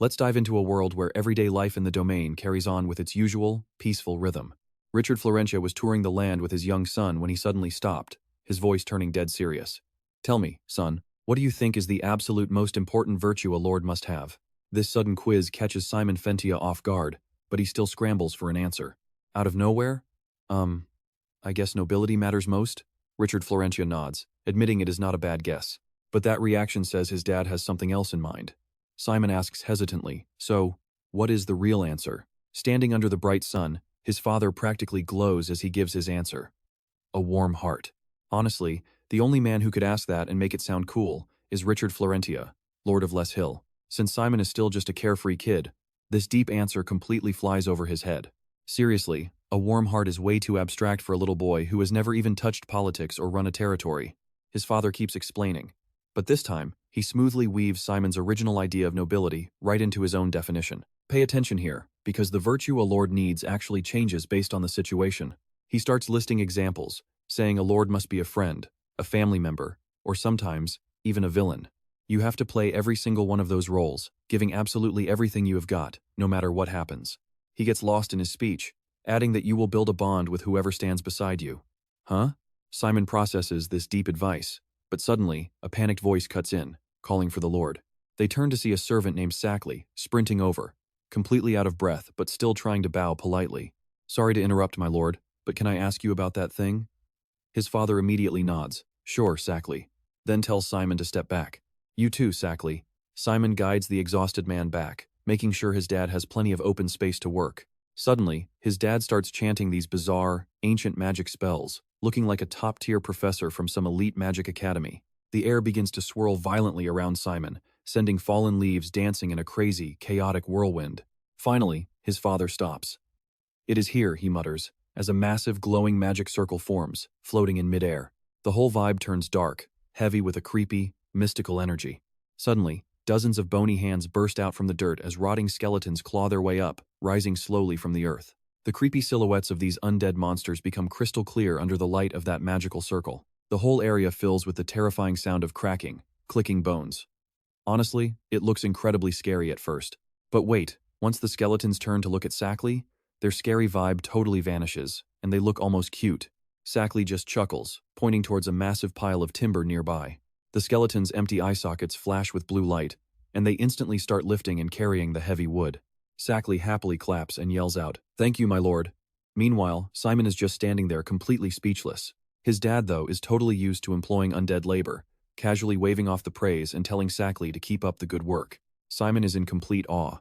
Let's dive into a world where everyday life in the domain carries on with its usual, peaceful rhythm. Richard Florentia was touring the land with his young son when he suddenly stopped, his voice turning dead serious. Tell me, son, what do you think is the absolute most important virtue a lord must have? This sudden quiz catches Simon Fentia off guard, but he still scrambles for an answer. Out of nowhere? I guess nobility matters most? Richard Florentia nods, admitting it is not a bad guess. But that reaction says his dad has something else in mind. Simon asks hesitantly, so, what is the real answer? Standing under the bright sun, his father practically glows as he gives his answer. A warm heart. Honestly, the only man who could ask that and make it sound cool is Richard Florentia, Lord of Les Hill. Since Simon is still just a carefree kid, this deep answer completely flies over his head. Seriously, a warm heart is way too abstract for a little boy who has never even touched politics or run a territory. His father keeps explaining. But this time, he smoothly weaves Simon's original idea of nobility right into his own definition. Pay attention here, because the virtue a lord needs actually changes based on the situation. He starts listing examples, saying a lord must be a friend, a family member, or sometimes, even a villain. You have to play every single one of those roles, giving absolutely everything you have got, no matter what happens. He gets lost in his speech, adding that you will build a bond with whoever stands beside you. Huh? Simon processes this deep advice, but suddenly, a panicked voice cuts in, calling for the lord. They turn to see a servant named Sackley, sprinting over, completely out of breath but still trying to bow politely. Sorry to interrupt, my lord, but can I ask you about that thing? His father immediately nods. Sure, Sackley. Then tells Simon to step back. You too, Sackley. Simon guides the exhausted man back, making sure his dad has plenty of open space to work. Suddenly, his dad starts chanting these bizarre, ancient magic spells, looking like a top-tier professor from some elite magic academy. The air begins to swirl violently around Simon, sending fallen leaves dancing in a crazy, chaotic whirlwind. Finally, his father stops. It is here, he mutters, as a massive glowing magic circle forms, floating in midair. The whole vibe turns dark, heavy with a creepy, mystical energy. Suddenly, dozens of bony hands burst out from the dirt as rotting skeletons claw their way up, rising slowly from the earth. The creepy silhouettes of these undead monsters become crystal clear under the light of that magical circle. The whole area fills with the terrifying sound of cracking, clicking bones. Honestly, it looks incredibly scary at first. But wait, once the skeletons turn to look at Sackley, their scary vibe totally vanishes, and they look almost cute. Sackley just chuckles, pointing towards a massive pile of timber nearby. The skeleton's empty eye sockets flash with blue light, and they instantly start lifting and carrying the heavy wood. Sackley happily claps and yells out, "Thank you, my lord." Meanwhile, Simon is just standing there completely speechless. His dad, though, is totally used to employing undead labor, casually waving off the praise and telling Sackley to keep up the good work. Simon is in complete awe.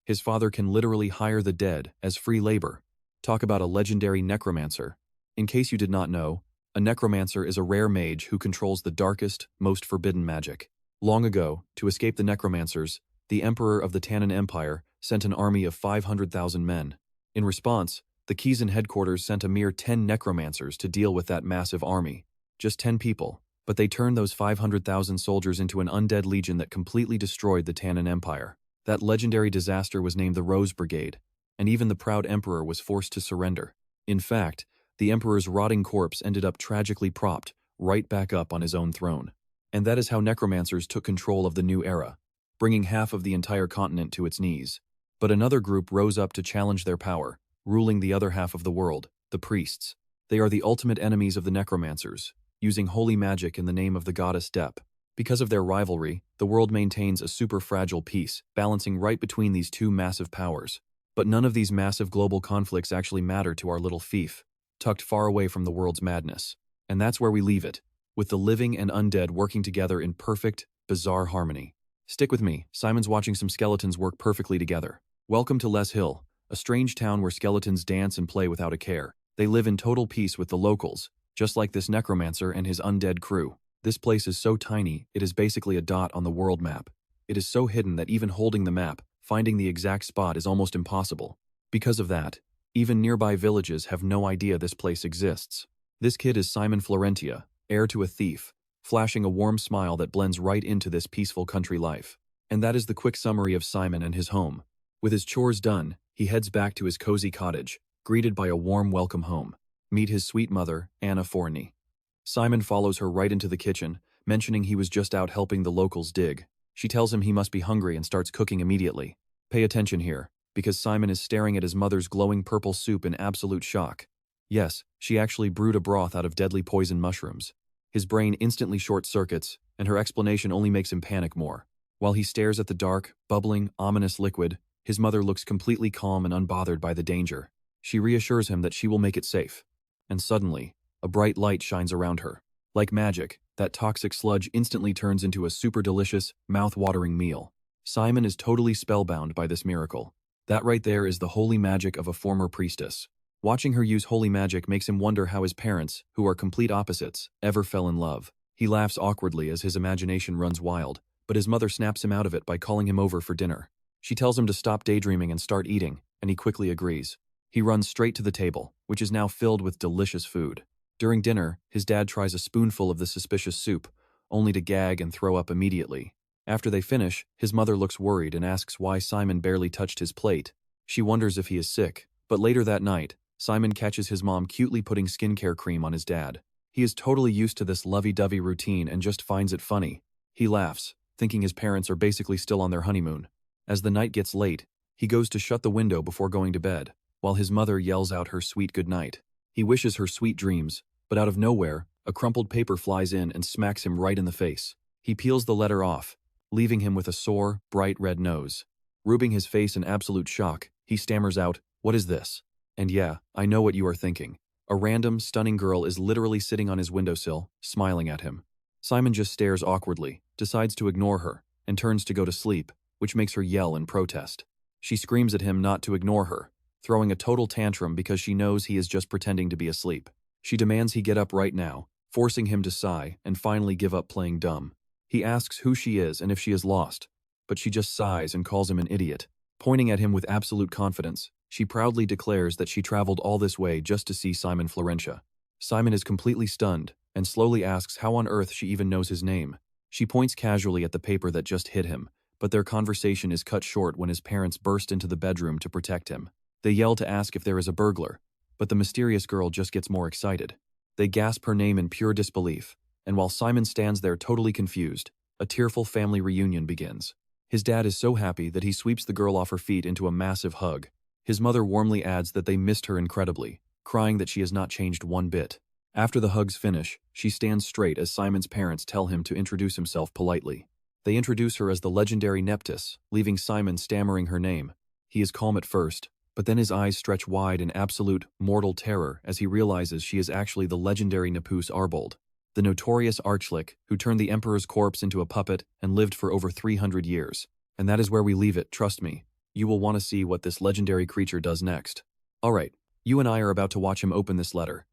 His father can literally hire the dead as free labor. Talk about a legendary necromancer. In case you did not know, a necromancer is a rare mage who controls the darkest, most forbidden magic. Long ago, to escape the necromancers, the emperor of the Tannin Empire sent an army of 500,000 men. In response, the Kizen headquarters sent a mere 10 necromancers to deal with that massive army. Just 10 people, but they turned those 500,000 soldiers into an undead legion that completely destroyed the Tannin Empire. That legendary disaster was named the Rose Brigade, and even the proud emperor was forced to surrender. In fact, the emperor's rotting corpse ended up tragically propped right back up on his own throne. And that is how necromancers took control of the new era, bringing half of the entire continent to its knees. But another group rose up to challenge their power, ruling the other half of the world, the priests. They are the ultimate enemies of the necromancers, using holy magic in the name of the goddess Dep. Because of their rivalry, the world maintains a super fragile peace, balancing right between these two massive powers. But none of these massive global conflicts actually matter to our little fief, tucked far away from the world's madness. And that's where we leave it, with the living and undead working together in perfect, bizarre harmony. Stick with me, Simon's watching some skeletons work perfectly together. Welcome to Les Hill, a strange town where skeletons dance and play without a care. They live in total peace with the locals, just like this necromancer and his undead crew. This place is so tiny, it is basically a dot on the world map. It is so hidden that even holding the map, finding the exact spot is almost impossible. Because of that, even nearby villages have no idea this place exists. This kid is Simon Florentia, heir to a thief, flashing a warm smile that blends right into this peaceful country life. And that is the quick summary of Simon and his home. With his chores done, he heads back to his cozy cottage, greeted by a warm welcome home. Meet his sweet mother, Anna Forney. Simon follows her right into the kitchen, mentioning he was just out helping the locals dig. She tells him he must be hungry and starts cooking immediately. Pay attention here, because Simon is staring at his mother's glowing purple soup in absolute shock. Yes, she actually brewed a broth out of deadly poison mushrooms. His brain instantly short-circuits, and her explanation only makes him panic more. While he stares at the dark, bubbling, ominous liquid, his mother looks completely calm and unbothered by the danger. She reassures him that she will make it safe. And suddenly, a bright light shines around her. Like magic, that toxic sludge instantly turns into a super delicious, mouth-watering meal. Simon is totally spellbound by this miracle. That right there is the holy magic of a former priestess. Watching her use holy magic makes him wonder how his parents, who are complete opposites, ever fell in love. He laughs awkwardly as his imagination runs wild, but his mother snaps him out of it by calling him over for dinner. She tells him to stop daydreaming and start eating, and he quickly agrees. He runs straight to the table, which is now filled with delicious food. During dinner, his dad tries a spoonful of the suspicious soup, only to gag and throw up immediately. After they finish, his mother looks worried and asks why Simon barely touched his plate. She wonders if he is sick, but later that night, Simon catches his mom cutely putting skincare cream on his dad. He is totally used to this lovey-dovey routine and just finds it funny. He laughs, thinking his parents are basically still on their honeymoon. As the night gets late, he goes to shut the window before going to bed, while his mother yells out her sweet goodnight. He wishes her sweet dreams, but out of nowhere, a crumpled paper flies in and smacks him right in the face. He peels the letter off, leaving him with a sore, bright red nose. Rubbing his face in absolute shock, he stammers out, "What is this?" And yeah, I know what you are thinking. A random, stunning girl is literally sitting on his windowsill, smiling at him. Simon just stares awkwardly, decides to ignore her, and turns to go to sleep, which makes her yell in protest. She screams at him not to ignore her, throwing a total tantrum because she knows he is just pretending to be asleep. She demands he get up right now, forcing him to sigh and finally give up playing dumb. He asks who she is and if she is lost, but she just sighs and calls him an idiot. Pointing at him with absolute confidence, she proudly declares that she traveled all this way just to see Simon Florentia. Simon is completely stunned and slowly asks how on earth she even knows his name. She points casually at the paper that just hit him, but their conversation is cut short when his parents burst into the bedroom to protect him. They yell to ask if there is a burglar, but the mysterious girl just gets more excited. They gasp her name in pure disbelief, and while Simon stands there totally confused, a tearful family reunion begins. His dad is so happy that he sweeps the girl off her feet into a massive hug. His mother warmly adds that they missed her incredibly, crying that she has not changed one bit. After the hugs finish, she stands straight as Simon's parents tell him to introduce himself politely. They introduce her as the legendary Neptis, leaving Simon stammering her name. He is calm at first, but then his eyes stretch wide in absolute, mortal terror as he realizes she is actually the legendary Nepus Arbold, the notorious Archlick who turned the Emperor's corpse into a puppet and lived for over 300 years. And that is where we leave it, trust me. You will want to see what this legendary creature does next. Alright, you and I are about to watch him open this letter.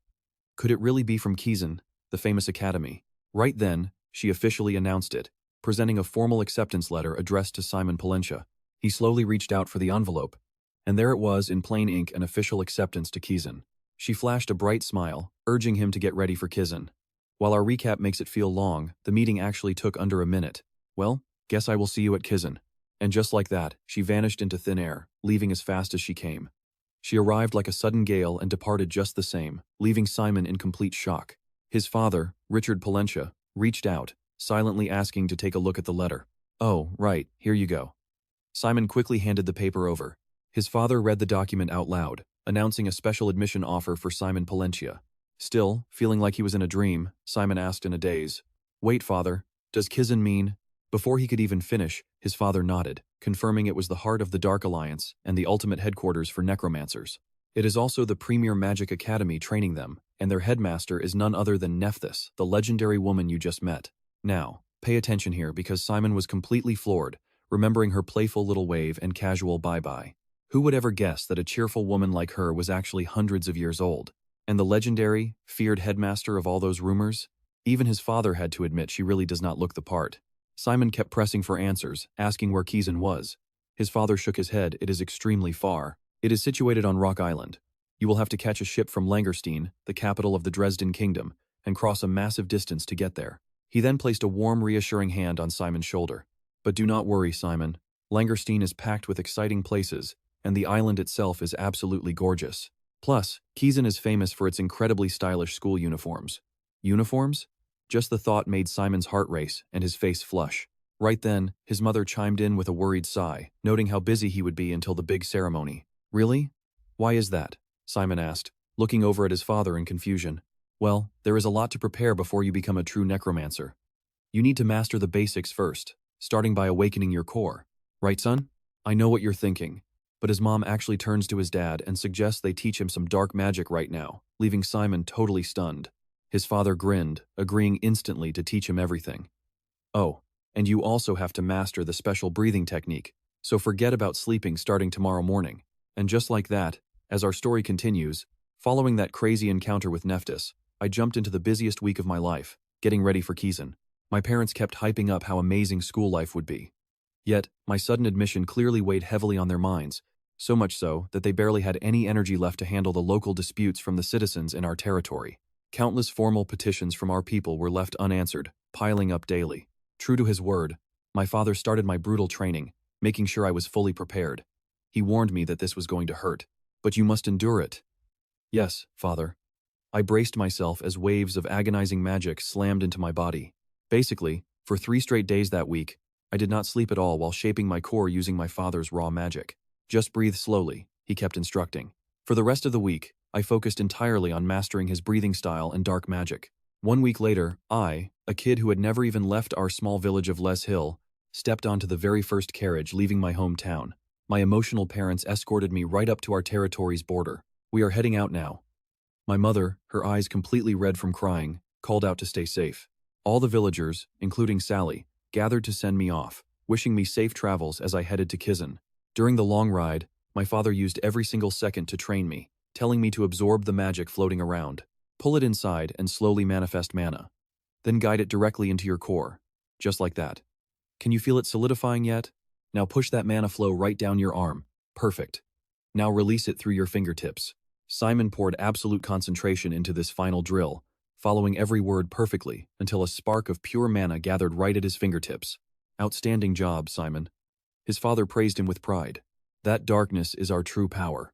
Could it really be from Kizen, the famous academy? Right then, she officially announced it, presenting a formal acceptance letter addressed to Simon Florentia. He slowly reached out for the envelope, and there it was in plain ink, an official acceptance to Kizen. She flashed a bright smile, urging him to get ready for Kizen. While our recap makes it feel long, the meeting actually took under a minute. Well, guess I will see you at Kizen. And just like that, she vanished into thin air, leaving as fast as she came. She arrived like a sudden gale and departed just the same, leaving Simon in complete shock. His father, Richard Florentia, reached out, silently asking to take a look at the letter. "Oh, right, here you go." Simon quickly handed the paper over. His father read the document out loud, announcing a special admission offer for Simon Florentia. Still, feeling like he was in a dream, Simon asked in a daze, "Wait, father, does Kizen mean?" Before he could even finish, his father nodded, confirming it was the heart of the Dark Alliance and the ultimate headquarters for Necromancers. It is also the premier magic academy training them, and their headmaster is none other than Nephthys, the legendary woman you just met. Now, pay attention here because Simon was completely floored, remembering her playful little wave and casual bye-bye. Who would ever guess that a cheerful woman like her was actually hundreds of years old? And the legendary, feared headmaster of all those rumors? Even his father had to admit she really does not look the part. Simon kept pressing for answers, asking where Kizen was. His father shook his head. "It is extremely far. It is situated on Rock Island. You will have to catch a ship from Langerstein, the capital of the Dresden Kingdom, and cross a massive distance to get there." He then placed a warm, reassuring hand on Simon's shoulder. "But do not worry, Simon. Langerstein is packed with exciting places, and the island itself is absolutely gorgeous. Plus, Kizen is famous for its incredibly stylish school uniforms." Uniforms? Just the thought made Simon's heart race and his face flush. Right then, his mother chimed in with a worried sigh, noting how busy he would be until the big ceremony. Really? Why is that? Simon asked, looking over at his father in confusion. Well, there is a lot to prepare before you become a true necromancer. You need to master the basics first, starting by awakening your core. Right, son? I know what you're thinking. But his mom actually turns to his dad and suggests they teach him some dark magic right now, leaving Simon totally stunned. His father grinned, agreeing instantly to teach him everything. Oh, and you also have to master the special breathing technique, so forget about sleeping starting tomorrow morning. And just like that, as our story continues, following that crazy encounter with Nephthys, I jumped into the busiest week of my life, getting ready for Kizen. My parents kept hyping up how amazing school life would be. Yet, my sudden admission clearly weighed heavily on their minds, so much so that they barely had any energy left to handle the local disputes from the citizens in our territory. Countless formal petitions from our people were left unanswered, piling up daily. True to his word, my father started my brutal training, making sure I was fully prepared. He warned me that this was going to hurt, but you must endure it. Yes, father. I braced myself as waves of agonizing magic slammed into my body. Basically, for 3 straight days that week, I did not sleep at all while shaping my core using my father's raw magic. Just breathe slowly, he kept instructing. For the rest of the week, I focused entirely on mastering his breathing style and dark magic. 1 week later, I, a kid who had never even left our small village of Les Hill, stepped onto the very first carriage leaving my hometown. My emotional parents escorted me right up to our territory's border. We are heading out now. My mother, her eyes completely red from crying, called out to stay safe. All the villagers, including Sally, gathered to send me off, wishing me safe travels as I headed to Kizen. During the long ride, my father used every single second to train me, telling me to absorb the magic floating around, pull it inside and slowly manifest mana. Then guide it directly into your core. Just like that. Can you feel it solidifying yet? Now push that mana flow right down your arm. Perfect. Now release it through your fingertips. Simon poured absolute concentration into this final drill, following every word perfectly until a spark of pure mana gathered right at his fingertips. Outstanding job, Simon. His father praised him with pride. That darkness is our true power.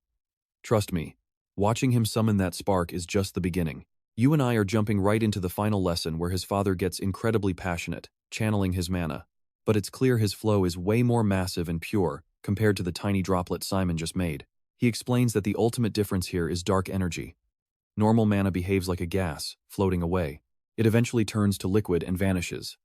Trust me, watching him summon that spark is just the beginning. You and I are jumping right into the final lesson where his father gets incredibly passionate, channeling his mana. But it's clear his flow is way more massive and pure compared to the tiny droplet Simon just made. He explains that the ultimate difference here is dark energy. Normal mana behaves like a gas, floating away. It eventually turns to liquid and vanishes.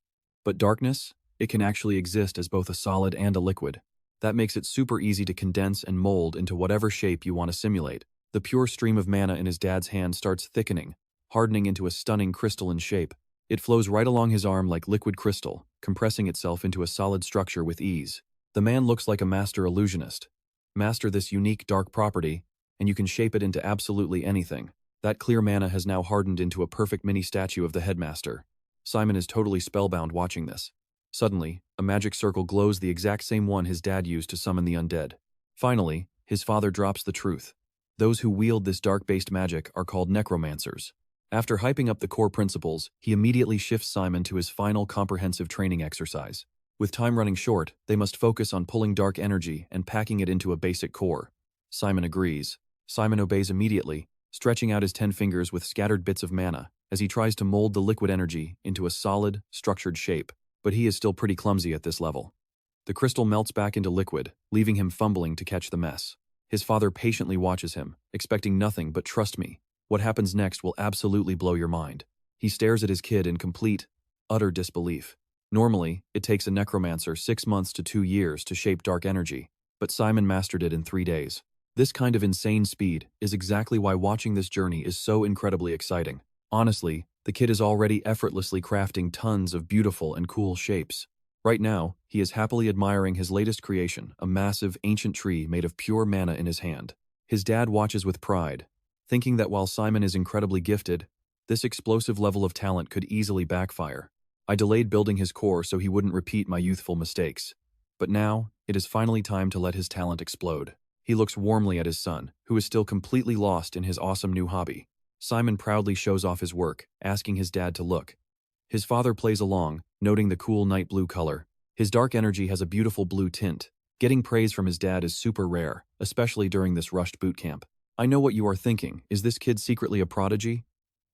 But darkness? It can actually exist as both a solid and a liquid. That makes it super easy to condense and mold into whatever shape you want to simulate. The pure stream of mana in his dad's hand starts thickening, hardening into a stunning crystalline shape. It flows right along his arm like liquid crystal, compressing itself into a solid structure with ease. The man looks like a master illusionist. Master this unique dark property, and you can shape it into absolutely anything. That clear mana has now hardened into a perfect mini statue of the headmaster. Simon is totally spellbound watching this. Suddenly, a magic circle glows the exact same one his dad used to summon the undead. Finally, his father drops the truth. Those who wield this dark-based magic are called necromancers. After hyping up the core principles, he immediately shifts Simon to his final comprehensive training exercise. With time running short, they must focus on pulling dark energy and packing it into a basic core. Simon agrees. Simon obeys immediately, stretching out his 10 fingers with scattered bits of mana as he tries to mold the liquid energy into a solid, structured shape. But he is still pretty clumsy at this level. The crystal melts back into liquid, leaving him fumbling to catch the mess. His father patiently watches him, expecting nothing but trust me. What happens next will absolutely blow your mind. He stares at his kid in complete, utter disbelief. Normally, it takes a necromancer 6 months to 2 years to shape dark energy, but Simon mastered it in 3 days. This kind of insane speed is exactly why watching this journey is so incredibly exciting. Honestly, the kid is already effortlessly crafting tons of beautiful and cool shapes. Right now, he is happily admiring his latest creation, a massive, ancient tree made of pure mana in his hand. His dad watches with pride, thinking that while Simon is incredibly gifted, this explosive level of talent could easily backfire. I delayed building his core so he wouldn't repeat my youthful mistakes. But now, it is finally time to let his talent explode. He looks warmly at his son, who is still completely lost in his awesome new hobby. Simon proudly shows off his work, asking his dad to look. His father plays along, noting the cool night blue color. His dark energy has a beautiful blue tint. Getting praise from his dad is super rare, especially during this rushed boot camp. I know what you are thinking. Is this kid secretly a prodigy?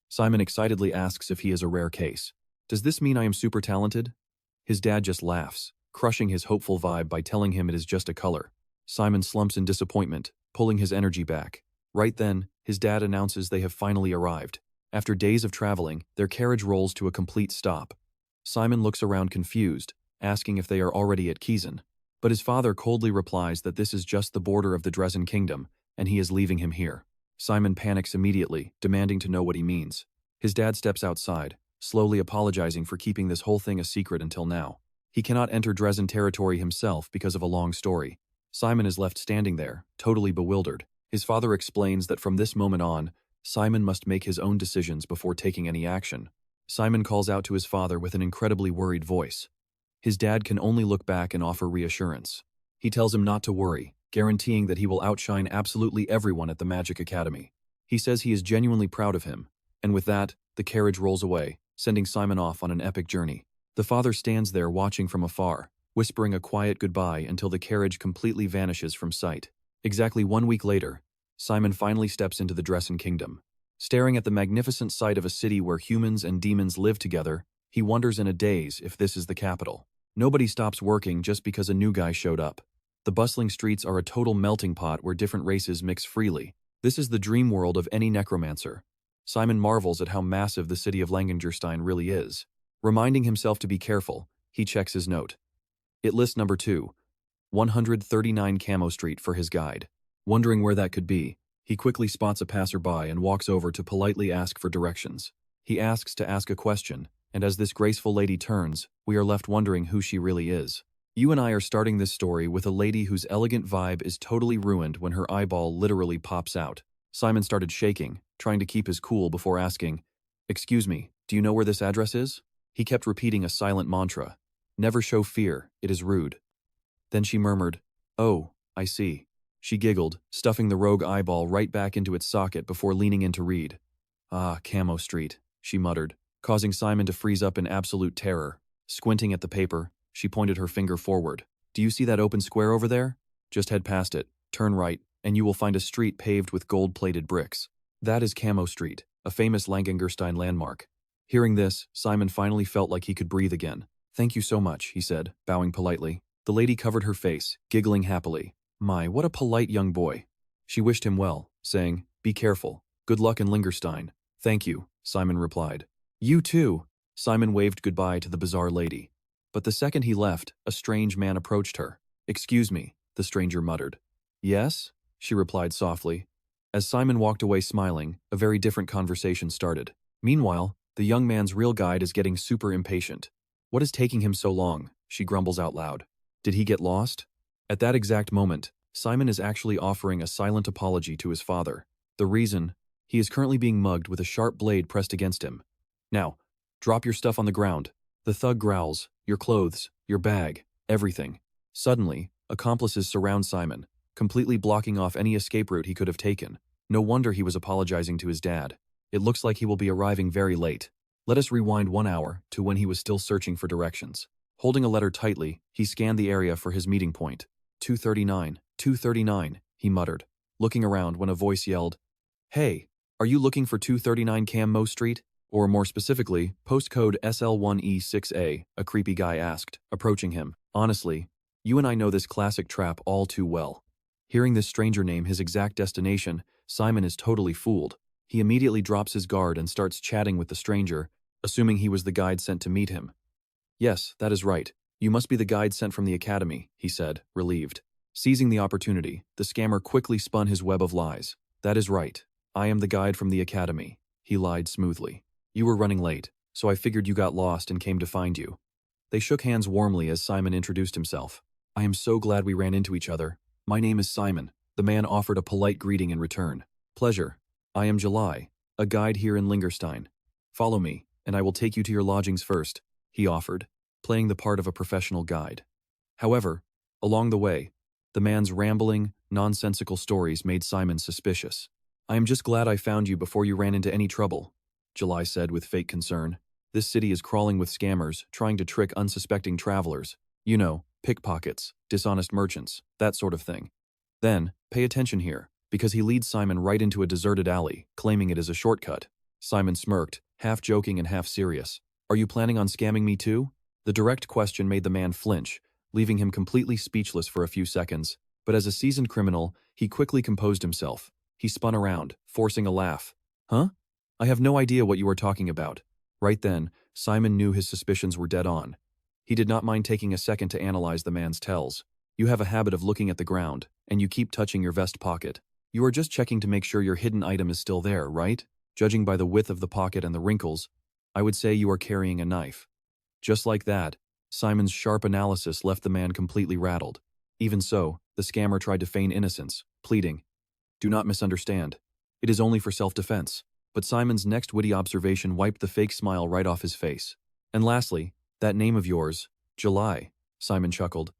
Simon excitedly asks if he is a rare case. Does this mean I am super talented? His dad just laughs, crushing his hopeful vibe by telling him it is just a color. Simon slumps in disappointment, pulling his energy back. Right then, his dad announces they have finally arrived. After days of traveling, their carriage rolls to a complete stop. Simon looks around confused, asking if they are already at Kizen. But his father coldly replies that this is just the border of the Dresden kingdom, and he is leaving him here. Simon panics immediately, demanding to know what he means. His dad steps outside, slowly apologizing for keeping this whole thing a secret until now. He cannot enter Dresden territory himself because of a long story. Simon is left standing there, totally bewildered. His father explains that from this moment on, Simon must make his own decisions before taking any action. Simon calls out to his father with an incredibly worried voice. His dad can only look back and offer reassurance. He tells him not to worry, guaranteeing that he will outshine absolutely everyone at the Magic Academy. He says he is genuinely proud of him, and with that, the carriage rolls away, sending Simon off on an epic journey. The father stands there watching from afar, whispering a quiet goodbye until the carriage completely vanishes from sight. Exactly 1 week later, Simon finally steps into the Dresden kingdom. Staring at the magnificent sight of a city where humans and demons live together, he wonders in a daze if this is the capital. Nobody stops working just because a new guy showed up. The bustling streets are a total melting pot where different races mix freely. This is the dream world of any necromancer. Simon marvels at how massive the city of Langengerstein really is. Reminding himself to be careful, he checks his note. It lists number 2, 139 Camo Street for his guide. Wondering where that could be, he quickly spots a passerby and walks over to politely ask for directions. He asks to ask a question, and as this graceful lady turns, we are left wondering who she really is. You and I are starting this story with a lady whose elegant vibe is totally ruined when her eyeball literally pops out. Simon started shaking, trying to keep his cool before asking, "Excuse me, do you know where this address is?" He kept repeating a silent mantra. "Never show fear, it is rude." Then she murmured, "Oh, I see." She giggled, stuffing the rogue eyeball right back into its socket before leaning in to read. "Ah, Camo Street," she muttered, causing Simon to freeze up in absolute terror. Squinting at the paper, she pointed her finger forward. "Do you see that open square over there? Just head past it, turn right, and you will find a street paved with gold-plated bricks. That is Camo Street, a famous Langengerstein landmark." Hearing this, Simon finally felt like he could breathe again. "Thank you so much," he said, bowing politely. The lady covered her face, giggling happily. My, what a polite young boy. She wished him well, saying, "Be careful. Good luck in Lingerstein." "Thank you," Simon replied. "You too." Simon waved goodbye to the bizarre lady. But the second he left, a strange man approached her. "Excuse me," the stranger muttered. "Yes?" she replied softly. As Simon walked away smiling, a very different conversation started. Meanwhile, the young man's real guide is getting super impatient. "What is taking him so long?" she grumbles out loud. "Did he get lost?" At that exact moment, Simon is actually offering a silent apology to his father. The reason? He is currently being mugged with a sharp blade pressed against him. "Now, drop your stuff on the ground." The thug growls, "Your clothes, your bag, everything." Suddenly, accomplices surround Simon, completely blocking off any escape route he could have taken. No wonder he was apologizing to his dad. It looks like he will be arriving very late. Let us rewind 1 hour to when he was still searching for directions. Holding a letter tightly, he scanned the area for his meeting point. 239, 239, he muttered, looking around when a voice yelled, "Hey, are you looking for 239 Camo Street? Or more specifically, postcode SL1E6A, a creepy guy asked, approaching him. Honestly, you and I know this classic trap all too well." Hearing this stranger name his exact destination, Simon is totally fooled. He immediately drops his guard and starts chatting with the stranger, assuming he was the guide sent to meet him. "Yes, that is right. You must be the guide sent from the academy," he said, relieved. Seizing the opportunity, the scammer quickly spun his web of lies. "That is right. I am the guide from the academy," he lied smoothly. "You were running late, so I figured you got lost and came to find you." They shook hands warmly as Simon introduced himself. "I am so glad we ran into each other. My name is Simon." The man offered a polite greeting in return. "Pleasure. I am July, a guide here in Lingerstein. Follow me, and I will take you to your lodgings first," he offered, playing the part of a professional guide. However, along the way, the man's rambling, nonsensical stories made Simon suspicious. "I am just glad I found you before you ran into any trouble," July said with fake concern. "This city is crawling with scammers, trying to trick unsuspecting travelers. You know, pickpockets, dishonest merchants, that sort of thing. Then, pay attention here, because he leads Simon right into a deserted alley, claiming it is a shortcut." Simon smirked, half joking and half serious. "Are you planning on scamming me too?" The direct question made the man flinch, leaving him completely speechless for a few seconds, but as a seasoned criminal, he quickly composed himself. He spun around, forcing a laugh. Huh? I have no idea what you are talking about. Right then, Simon knew his suspicions were dead on. He did not mind taking a second to analyze the man's tells. You have a habit of looking at the ground, and you keep touching your vest pocket. You are just checking to make sure your hidden item is still there, right? Judging by the width of the pocket and the wrinkles, I would say you are carrying a knife. Just like that, Simon's sharp analysis left the man completely rattled. Even so, the scammer tried to feign innocence, pleading, "Do not misunderstand. It is only for self-defense." But Simon's next witty observation wiped the fake smile right off his face. "And lastly, that name of yours, July," Simon chuckled.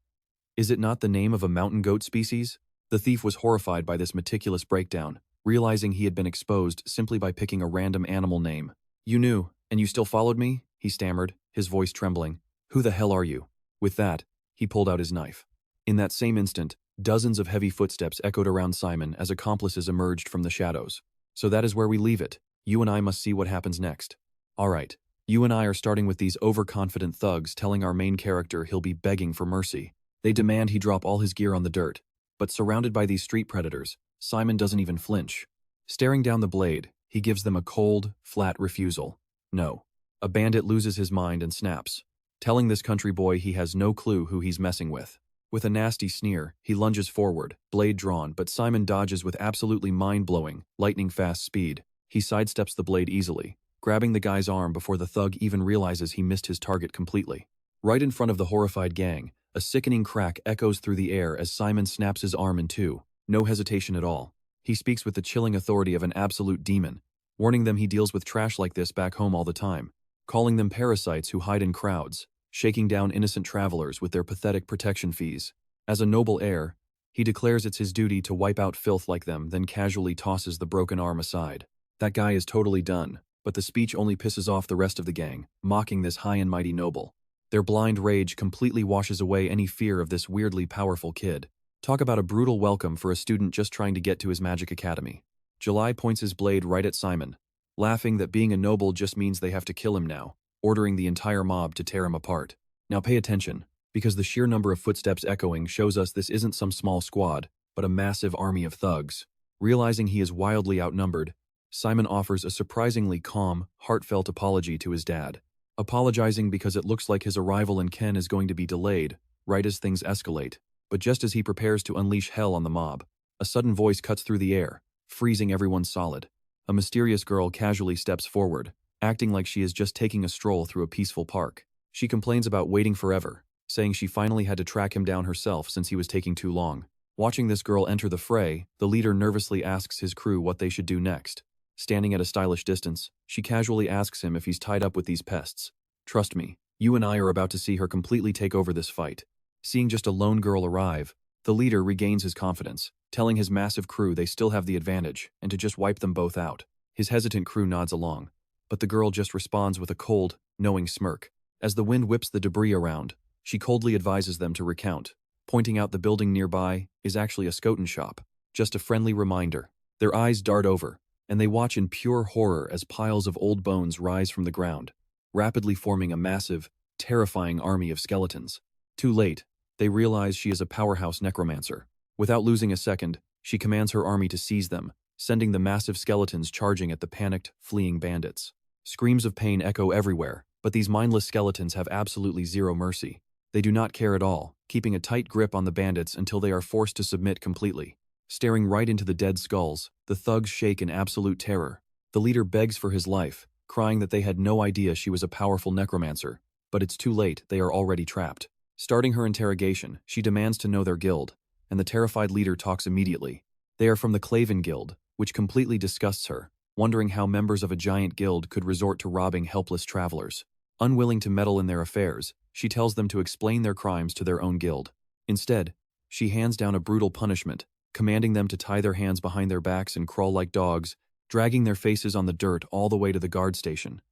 "Is it not the name of a mountain goat species?" The thief was horrified by this meticulous breakdown, realizing he had been exposed simply by picking a random animal name. "You knew, and you still followed me?" he stammered, his voice trembling. "Who the hell are you?" With that, he pulled out his knife. In that same instant, dozens of heavy footsteps echoed around Simon as accomplices emerged from the shadows. "So that is where we leave it. You and I must see what happens next. All right, you and I are starting with these overconfident thugs telling our main character he'll be begging for mercy. They demand he drop all his gear on the dirt. But surrounded by these street predators, Simon doesn't even flinch. Staring down the blade, he gives them a cold, flat refusal. No. A bandit loses his mind and snaps, telling this country boy he has no clue who he's messing with. With a nasty sneer, he lunges forward, blade drawn, but Simon dodges with absolutely mind-blowing, lightning-fast speed. He sidesteps the blade easily, grabbing the guy's arm before the thug even realizes he missed his target completely. Right in front of the horrified gang, a sickening crack echoes through the air as Simon snaps his arm in two. No hesitation at all. He speaks with the chilling authority of an absolute demon, warning them he deals with trash like this back home all the time, calling them parasites who hide in crowds, shaking down innocent travelers with their pathetic protection fees. As a noble heir, he declares it's his duty to wipe out filth like them, then casually tosses the broken arm aside. That guy is totally done, but the speech only pisses off the rest of the gang, mocking this high and mighty noble. Their blind rage completely washes away any fear of this weirdly powerful kid. Talk about a brutal welcome for a student just trying to get to his magic academy. July points his blade right at Simon, laughing that being a noble just means they have to kill him now, ordering the entire mob to tear him apart. Now pay attention, because the sheer number of footsteps echoing shows us this isn't some small squad, but a massive army of thugs. Realizing he is wildly outnumbered, Simon offers a surprisingly calm, heartfelt apology to his dad. Apologizing because it looks like his arrival in Ken is going to be delayed, right as things escalate. But just as he prepares to unleash hell on the mob, a sudden voice cuts through the air, freezing everyone solid. A mysterious girl casually steps forward, acting like she is just taking a stroll through a peaceful park. She complains about waiting forever, saying she finally had to track him down herself since he was taking too long. Watching this girl enter the fray, the leader nervously asks his crew what they should do next. Standing at a stylish distance, she casually asks him if he's tied up with these pests. "Trust me, you and I are about to see her completely take over this fight." Seeing just a lone girl arrive, the leader regains his confidence, telling his massive crew they still have the advantage and to just wipe them both out. His hesitant crew nods along, but the girl just responds with a cold, knowing smirk. As the wind whips the debris around, she coldly advises them to recount, pointing out the building nearby is actually a Skoten shop. Just a friendly reminder. Their eyes dart over, and they watch in pure horror as piles of old bones rise from the ground, rapidly forming a massive, terrifying army of skeletons. Too late, they realize she is a powerhouse necromancer. Without losing a second, she commands her army to seize them, sending the massive skeletons charging at the panicked, fleeing bandits. Screams of pain echo everywhere, but these mindless skeletons have absolutely zero mercy. They do not care at all, keeping a tight grip on the bandits until they are forced to submit completely. Staring right into the dead skulls, the thugs shake in absolute terror. The leader begs for his life, crying that they had no idea she was a powerful necromancer. But it's too late, they are already trapped. Starting her interrogation, she demands to know their guild, and the terrified leader talks immediately. They are from the Claven Guild, which completely disgusts her, wondering how members of a giant guild could resort to robbing helpless travelers. Unwilling to meddle in their affairs, she tells them to explain their crimes to their own guild. Instead, she hands down a brutal punishment, commanding them to tie their hands behind their backs and crawl like dogs, dragging their faces on the dirt all the way to the guard station.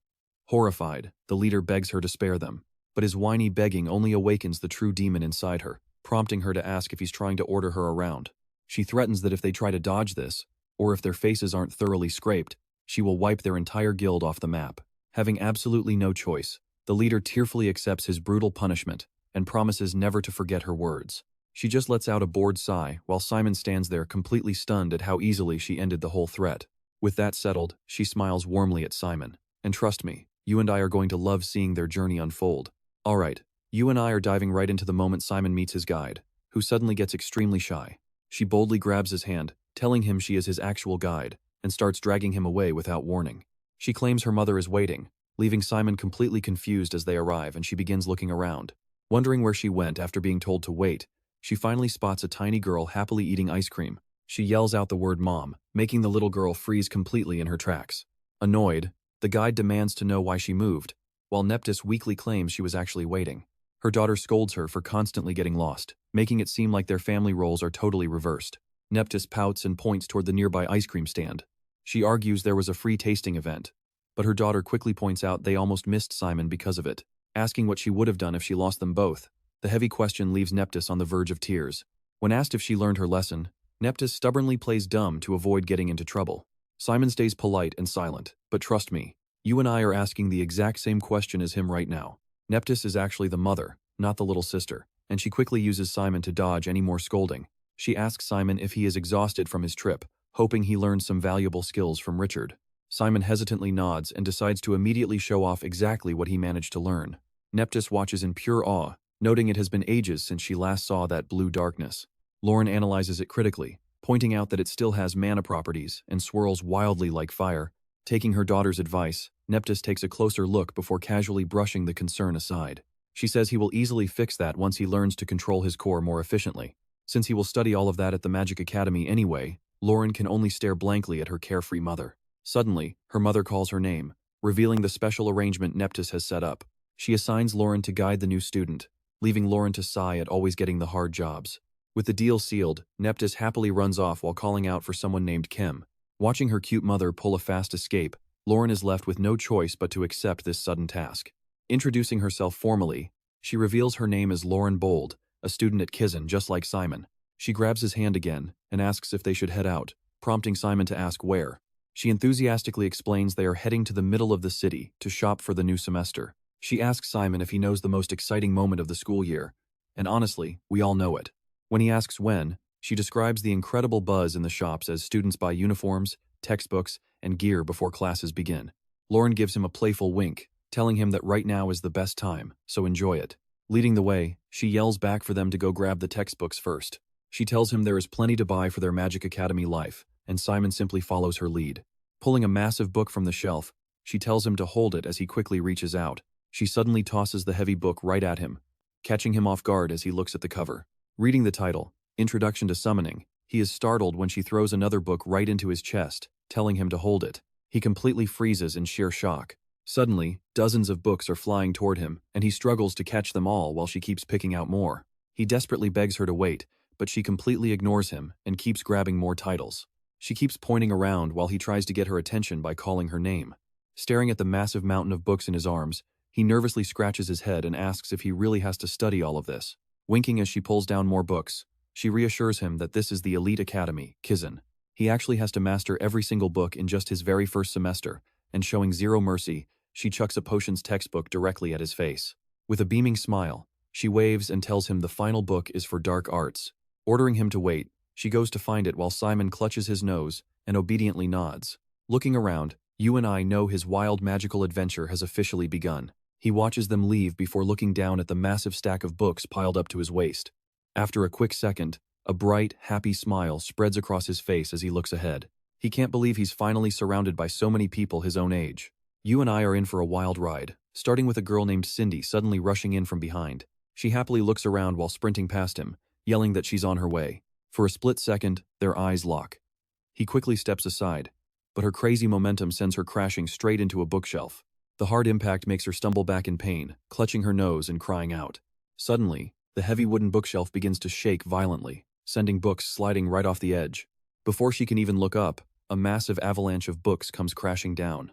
Horrified, the leader begs her to spare them, but his whiny begging only awakens the true demon inside her, prompting her to ask if he's trying to order her around. She threatens that if they try to dodge this, or if their faces aren't thoroughly scraped, she will wipe their entire guild off the map. Having absolutely no choice, The leader tearfully accepts his brutal punishment and promises never to forget her words. She just lets out a bored sigh while Simon stands there completely stunned at how easily she ended the whole threat. With that settled, she smiles warmly at Simon. And trust me, you and I are going to love seeing their journey unfold. Alright, you and I are diving right into the moment Simon meets his guide, who suddenly gets extremely shy. She boldly grabs his hand, telling him she is his actual guide, and starts dragging him away without warning. She claims her mother is waiting, leaving Simon completely confused as they arrive, and she begins looking around. Wondering where she went after being told to wait, she finally spots a tiny girl happily eating ice cream. She yells out the word mom, making the little girl freeze completely in her tracks. Annoyed, the guide demands to know why she moved, while Neptys weakly claims she was actually waiting. Her daughter scolds her for constantly getting lost, making it seem like their family roles are totally reversed. Neptys pouts and points toward the nearby ice cream stand. She argues there was a free tasting event, but her daughter quickly points out they almost missed Simon because of it, asking what she would have done if she lost them both. The heavy question leaves Neptys on the verge of tears. When asked if she learned her lesson, Neptys stubbornly plays dumb to avoid getting into trouble. Simon stays polite and silent, but trust me, you and I are asking the exact same question as him right now. Neptys is actually the mother, not the little sister, and she quickly uses Simon to dodge any more scolding. She asks Simon if he is exhausted from his trip, hoping he learns some valuable skills from Richard. Simon hesitantly nods and decides to immediately show off exactly what he managed to learn. Neptys watches in pure awe, noting it has been ages since she last saw that blue darkness. Lauren analyzes it critically, pointing out that it still has mana properties and swirls wildly like fire. Taking her daughter's advice, Neptys takes a closer look before casually brushing the concern aside. She says he will easily fix that once he learns to control his core more efficiently. Since he will study all of that at the Magic Academy anyway, Lauren can only stare blankly at her carefree mother. Suddenly, her mother calls her name, revealing the special arrangement Neptys has set up. She assigns Lauren to guide the new student, leaving Lauren to sigh at always getting the hard jobs. With the deal sealed, Neptys happily runs off while calling out for someone named Kim. Watching her cute mother pull a fast escape, Lauren is left with no choice but to accept this sudden task. Introducing herself formally, she reveals her name as Lauren Bold, a student at Kizen just like Simon. She grabs his hand again and asks if they should head out, prompting Simon to ask where. She enthusiastically explains they are heading to the middle of the city to shop for the new semester. She asks Simon if he knows the most exciting moment of the school year, and honestly, we all know it. When he asks when, she describes the incredible buzz in the shops as students buy uniforms, textbooks, and gear before classes begin. Lauren gives him a playful wink, telling him that right now is the best time, so enjoy it. Leading the way, she yells back for them to go grab the textbooks first. She tells him there is plenty to buy for their Magic Academy life, and Simon simply follows her lead. Pulling a massive book from the shelf, she tells him to hold it as he quickly reaches out. She suddenly tosses the heavy book right at him, catching him off guard as he looks at the cover. Reading the title, Introduction to Summoning, he is startled when she throws another book right into his chest, telling him to hold it. He completely freezes in sheer shock. Suddenly, dozens of books are flying toward him, and he struggles to catch them all while she keeps picking out more. He desperately begs her to wait, but she completely ignores him and keeps grabbing more titles. She keeps pointing around while he tries to get her attention by calling her name. Staring at the massive mountain of books in his arms, he nervously scratches his head and asks if he really has to study all of this. Winking as she pulls down more books, she reassures him that this is the elite academy, Kizen. He actually has to master every single book in just his very first semester, and showing zero mercy, she chucks a potions textbook directly at his face. With a beaming smile, she waves and tells him the final book is for dark arts. Ordering him to wait, she goes to find it while Simon clutches his nose and obediently nods. Looking around, you and I know his wild magical adventure has officially begun. He watches them leave before looking down at the massive stack of books piled up to his waist. After a quick second, a bright, happy smile spreads across his face as he looks ahead. He can't believe he's finally surrounded by so many people his own age. You and I are in for a wild ride, starting with a girl named Cindy suddenly rushing in from behind. She happily looks around while sprinting past him, yelling that she's on her way. For a split second, their eyes lock. He quickly steps aside, but her crazy momentum sends her crashing straight into a bookshelf. The hard impact makes her stumble back in pain, clutching her nose and crying out. Suddenly, the heavy wooden bookshelf begins to shake violently, sending books sliding right off the edge. Before she can even look up, a massive avalanche of books comes crashing down.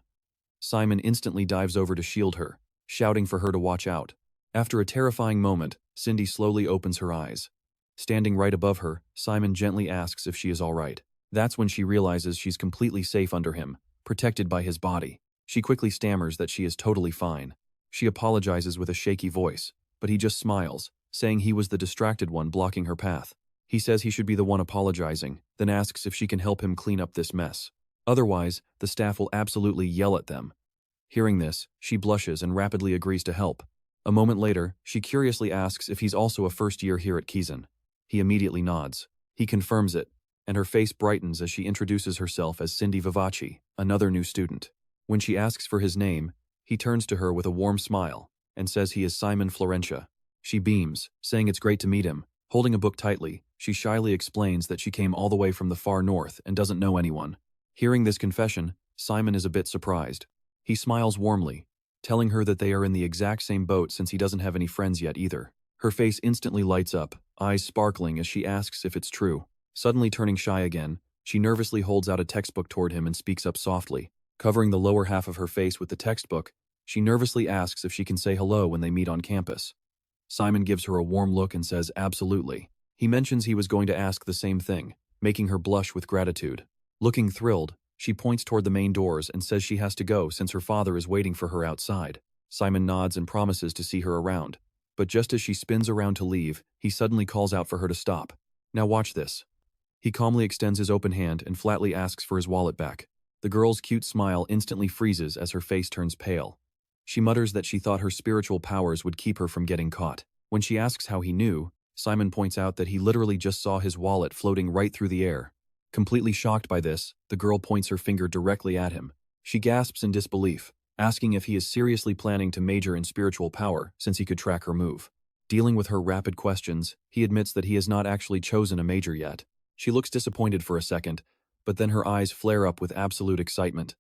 Simon instantly dives over to shield her, shouting for her to watch out. After a terrifying moment, Cindy slowly opens her eyes. Standing right above her, Simon gently asks if she is all right. That's when she realizes she's completely safe under him, protected by his body. She quickly stammers that she is totally fine. She apologizes with a shaky voice, but he just smiles, saying he was the distracted one blocking her path. He says he should be the one apologizing, then asks if she can help him clean up this mess. Otherwise, the staff will absolutely yell at them. Hearing this, she blushes and rapidly agrees to help. A moment later, she curiously asks if he's also a first year here at Kizen. He immediately nods. He confirms it, and her face brightens as she introduces herself as Cindy Vivaci, another new student. When she asks for his name, he turns to her with a warm smile and says he is Simon Florentia. She beams, saying it's great to meet him. Holding a book tightly, she shyly explains that she came all the way from the far north and doesn't know anyone. Hearing this confession, Simon is a bit surprised. He smiles warmly, telling her that they are in the exact same boat since he doesn't have any friends yet either. Her face instantly lights up, eyes sparkling as she asks if it's true. Suddenly turning shy again, she nervously holds out a textbook toward him and speaks up softly. Covering the lower half of her face with the textbook, she nervously asks if she can say hello when they meet on campus. Simon gives her a warm look and says absolutely. He mentions he was going to ask the same thing, making her blush with gratitude. Looking thrilled, she points toward the main doors and says she has to go since her father is waiting for her outside. Simon nods and promises to see her around. But just as she spins around to leave, he suddenly calls out for her to stop. Now watch this. He calmly extends his open hand and flatly asks for his wallet back. The girl's cute smile instantly freezes as her face turns pale. She mutters that she thought her spiritual powers would keep her from getting caught. When she asks how he knew, Simon points out that he literally just saw his wallet floating right through the air. Completely shocked by this, the girl points her finger directly at him. She gasps in disbelief, asking if he is seriously planning to major in spiritual power since he could track her move. Dealing with her rapid questions, he admits that he has not actually chosen a major yet. She looks disappointed for a second, but then her eyes flare up with absolute excitement.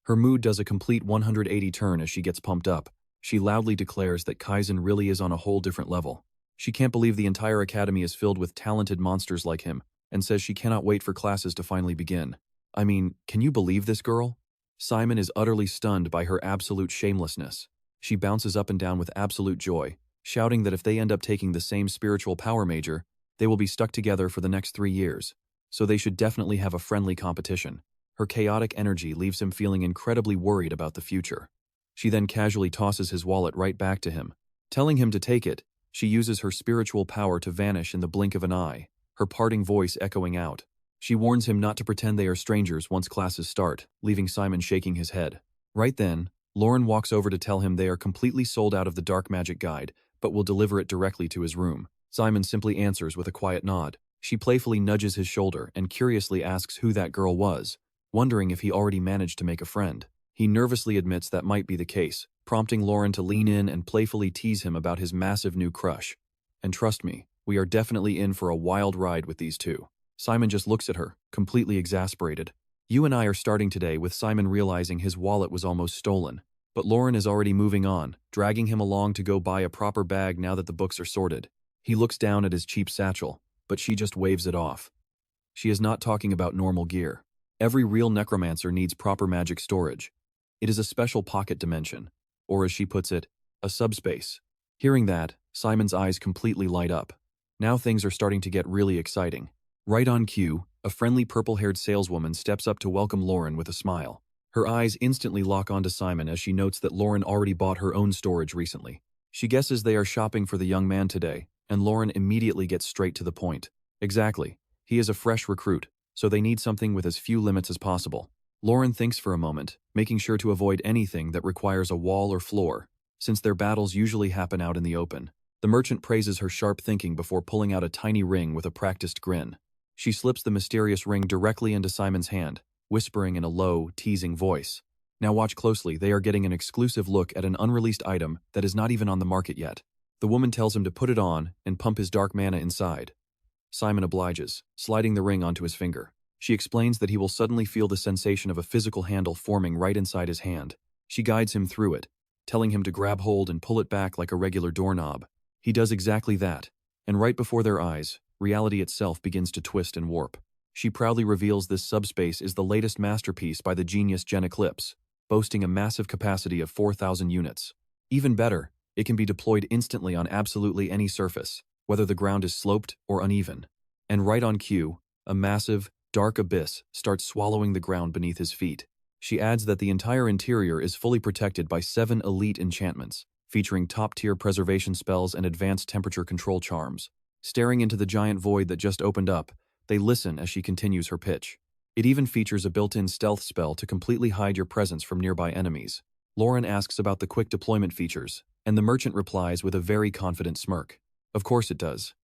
Her mood does a complete 180 turn as she gets pumped up. She loudly declares that Kizen really is on a whole different level. She can't believe the entire academy is filled with talented monsters like him, and says she cannot wait for classes to finally begin. I mean, can you believe this girl? Simon is utterly stunned by her absolute shamelessness. She bounces up and down with absolute joy, shouting that if they end up taking the same spiritual power major, they will be stuck together for the next 3 years, so they should definitely have a friendly competition. Her chaotic energy leaves him feeling incredibly worried about the future. She then casually tosses his wallet right back to him. Telling him to take it, she uses her spiritual power to vanish in the blink of an eye, her parting voice echoing out. She warns him not to pretend they are strangers once classes start, leaving Simon shaking his head. Right then, Lauren walks over to tell him they are completely sold out of the Dark Magic Guide, but will deliver it directly to his room. Simon simply answers with a quiet nod. She playfully nudges his shoulder and curiously asks who that girl was, wondering if he already managed to make a friend. He nervously admits that might be the case, prompting Lauren to lean in and playfully tease him about his massive new crush. And trust me, we are definitely in for a wild ride with these two. Simon just looks at her, completely exasperated. You and I are starting today with Simon realizing his wallet was almost stolen. But Lauren is already moving on, dragging him along to go buy a proper bag now that the books are sorted. He looks down at his cheap satchel, but she just waves it off. She is not talking about normal gear. Every real necromancer needs proper magic storage. It is a special pocket dimension, or as she puts it, a subspace. Hearing that, Simon's eyes completely light up. Now things are starting to get really exciting. Right on cue, a friendly purple-haired saleswoman steps up to welcome Lauren with a smile. Her eyes instantly lock onto Simon as she notes that Lauren already bought her own storage recently. She guesses they are shopping for the young man today, and Lauren immediately gets straight to the point. Exactly. He is a fresh recruit, so they need something with as few limits as possible. Lauren thinks for a moment, making sure to avoid anything that requires a wall or floor, since their battles usually happen out in the open. The merchant praises her sharp thinking before pulling out a tiny ring with a practiced grin. She slips the mysterious ring directly into Simon's hand, whispering in a low, teasing voice. Now watch closely, they are getting an exclusive look at an unreleased item that is not even on the market yet. The woman tells him to put it on and pump his dark mana inside. Simon obliges, sliding the ring onto his finger. She explains that he will suddenly feel the sensation of a physical handle forming right inside his hand. She guides him through it, telling him to grab hold and pull it back like a regular doorknob. He does exactly that, and right before their eyes, reality itself begins to twist and warp. She proudly reveals this subspace is the latest masterpiece by the genius Gen Eclipse, boasting a massive capacity of 4,000 units. Even better, it can be deployed instantly on absolutely any surface, whether the ground is sloped or uneven. And right on cue, a massive, dark abyss starts swallowing the ground beneath his feet. She adds that the entire interior is fully protected by 7 elite enchantments, featuring top-tier preservation spells and advanced temperature control charms. Staring into the giant void that just opened up, they listen as she continues her pitch. It even features a built-in stealth spell to completely hide your presence from nearby enemies. Lauren asks about the quick deployment features, and the merchant replies with a very confident smirk. Of course it does.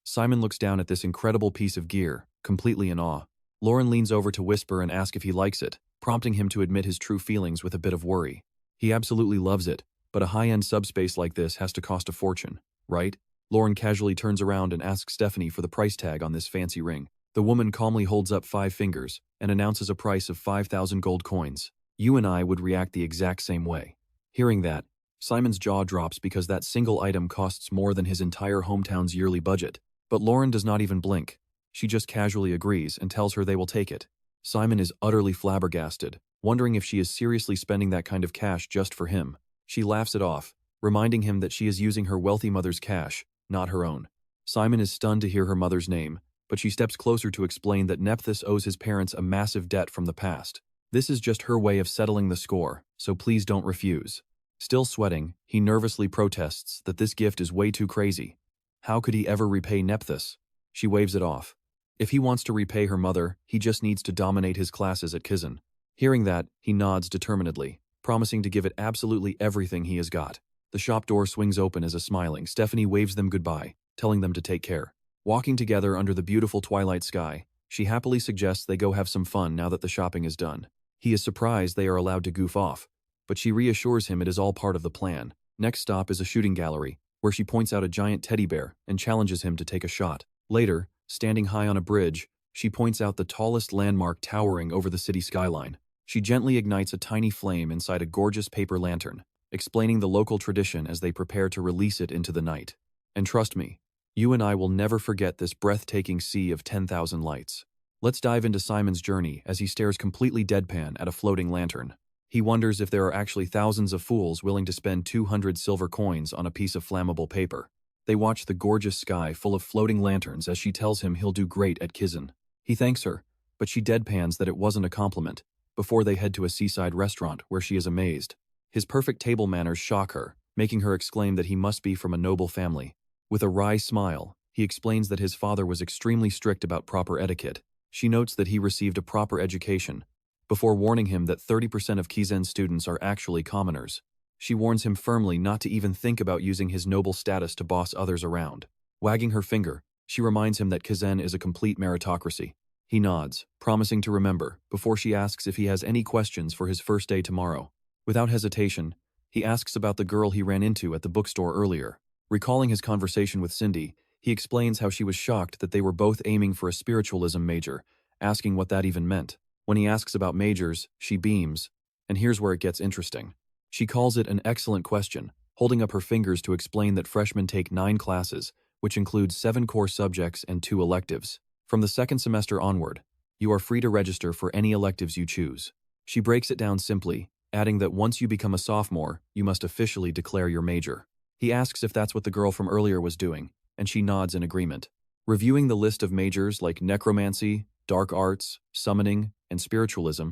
Simon looks down at this incredible piece of gear, completely in awe. Lauren leans over to whisper and ask if he likes it, prompting him to admit his true feelings with a bit of worry. He absolutely loves it, but a high-end subspace like this has to cost a fortune, right? Lauren casually turns around and asks Stephanie for the price tag on this fancy ring. The woman calmly holds up 5 fingers and announces a price of 5,000 gold coins. You and I would react the exact same way. Hearing that, Simon's jaw drops because that single item costs more than his entire hometown's yearly budget. But Lauren does not even blink. She just casually agrees and tells her they will take it. Simon is utterly flabbergasted, wondering if she is seriously spending that kind of cash just for him. She laughs it off, reminding him that she is using her wealthy mother's cash, not her own. Simon is stunned to hear her mother's name, but she steps closer to explain that Nephthys owes his parents a massive debt from the past. This is just her way of settling the score, so please don't refuse. Still sweating, he nervously protests that this gift is way too crazy. How could he ever repay Nephthys? She waves it off. If he wants to repay her mother, he just needs to dominate his classes at Kizen. Hearing that, he nods determinedly, promising to give it absolutely everything he has got. The shop door swings open as a smiling Stephanie waves them goodbye, telling them to take care. Walking together under the beautiful twilight sky, she happily suggests they go have some fun now that the shopping is done. He is surprised they are allowed to goof off, but she reassures him it is all part of the plan. Next stop is a shooting gallery, where she points out a giant teddy bear and challenges him to take a shot. Later, standing high on a bridge, she points out the tallest landmark towering over the city skyline. She gently ignites a tiny flame inside a gorgeous paper lantern, explaining the local tradition as they prepare to release it into the night. And trust me, you and I will never forget this breathtaking sea of 10,000 lights. Let's dive into Simon's journey as he stares completely deadpan at a floating lantern. He wonders if there are actually thousands of fools willing to spend 200 silver coins on a piece of flammable paper. They watch the gorgeous sky full of floating lanterns as she tells him he'll do great at Kizen. He thanks her, but she deadpans that it wasn't a compliment, before they head to a seaside restaurant where she is amazed. His perfect table manners shock her, making her exclaim that he must be from a noble family. With a wry smile, he explains that his father was extremely strict about proper etiquette. She notes that he received a proper education, before warning him that 30% of Kizen students are actually commoners. She warns him firmly not to even think about using his noble status to boss others around. Wagging her finger, she reminds him that Kizen is a complete meritocracy. He nods, promising to remember, before she asks if he has any questions for his first day tomorrow. Without hesitation, he asks about the girl he ran into at the bookstore earlier. Recalling his conversation with Cindy, he explains how she was shocked that they were both aiming for a spiritualism major, asking what that even meant. When he asks about majors, she beams, and here's where it gets interesting. She calls it an excellent question, holding up her fingers to explain that freshmen take 9 classes, which includes 7 core subjects and 2 electives. From the second semester onward, you are free to register for any electives you choose. She breaks it down simply, adding that once you become a sophomore, you must officially declare your major. He asks if that's what the girl from earlier was doing, and she nods in agreement. Reviewing the list of majors like necromancy, dark arts, summoning, and spiritualism,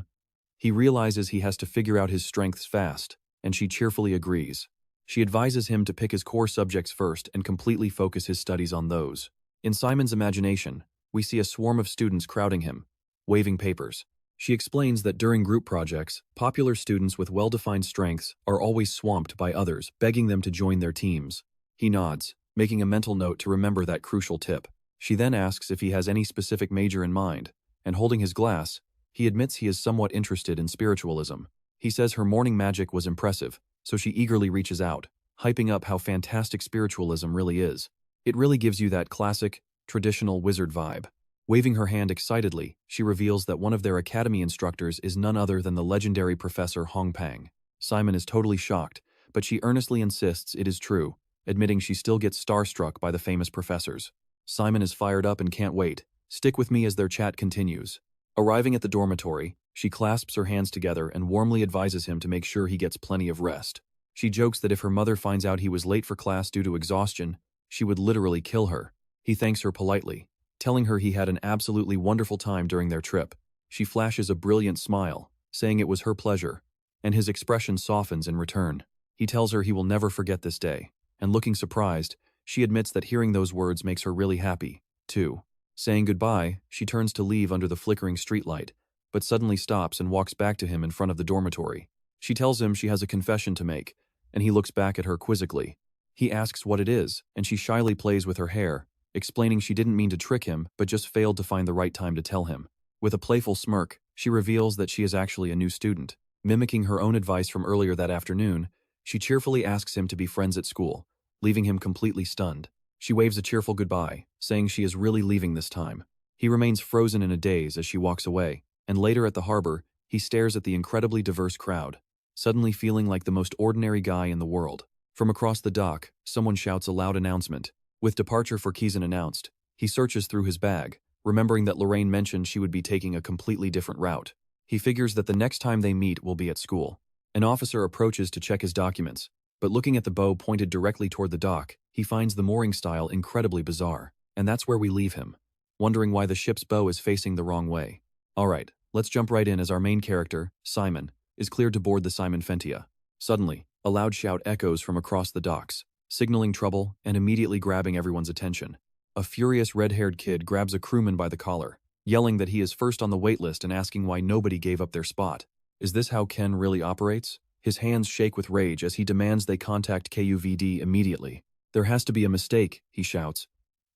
he realizes he has to figure out his strengths fast, and she cheerfully agrees. She advises him to pick his core subjects first and completely focus his studies on those. In Simon's imagination, we see a swarm of students crowding him, waving papers. She explains that during group projects, popular students with well-defined strengths are always swamped by others, begging them to join their teams. He nods, making a mental note to remember that crucial tip. She then asks if he has any specific major in mind, and holding his glass, he admits he is somewhat interested in spiritualism. He says her morning magic was impressive, so she eagerly reaches out, hyping up how fantastic spiritualism really is. It really gives you that classic, traditional wizard vibe. Waving her hand excitedly, she reveals that one of their academy instructors is none other than the legendary Professor Hong Pang. Simon is totally shocked, but she earnestly insists it is true, admitting she still gets starstruck by the famous professors. Simon is fired up and can't wait. Stick with me as their chat continues. Arriving at the dormitory, she clasps her hands together and warmly advises him to make sure he gets plenty of rest. She jokes that if her mother finds out he was late for class due to exhaustion, she would literally kill her. He thanks her politely, telling her he had an absolutely wonderful time during their trip. She flashes a brilliant smile, saying it was her pleasure, and his expression softens in return. He tells her he will never forget this day, and looking surprised, she admits that hearing those words makes her really happy, too. Saying goodbye, she turns to leave under the flickering streetlight, but suddenly stops and walks back to him in front of the dormitory. She tells him she has a confession to make, and he looks back at her quizzically. He asks what it is, and she shyly plays with her hair, explaining she didn't mean to trick him but just failed to find the right time to tell him. With a playful smirk, she reveals that she is actually a new student. Mimicking her own advice from earlier that afternoon, she cheerfully asks him to be friends at school, leaving him completely stunned. She waves a cheerful goodbye, saying she is really leaving this time. He remains frozen in a daze as she walks away, and later at the harbor, he stares at the incredibly diverse crowd, suddenly feeling like the most ordinary guy in the world. From across the dock, someone shouts a loud announcement. With departure for Kizen announced, he searches through his bag, remembering that Lorraine mentioned she would be taking a completely different route. He figures that the next time they meet will be at school. An officer approaches to check his documents, but looking at the bow pointed directly toward the dock, he finds the mooring style incredibly bizarre, and that's where we leave him, wondering why the ship's bow is facing the wrong way. Alright, let's jump right in as our main character, Simon, is cleared to board the Simon Fentia. Suddenly, a loud shout echoes from across the docks, signaling trouble and immediately grabbing everyone's attention. A furious red-haired kid grabs a crewman by the collar, yelling that he is first on the waitlist and asking why nobody gave up their spot. Is this how Ken really operates? His hands shake with rage as he demands they contact KUVD immediately. There has to be a mistake, he shouts.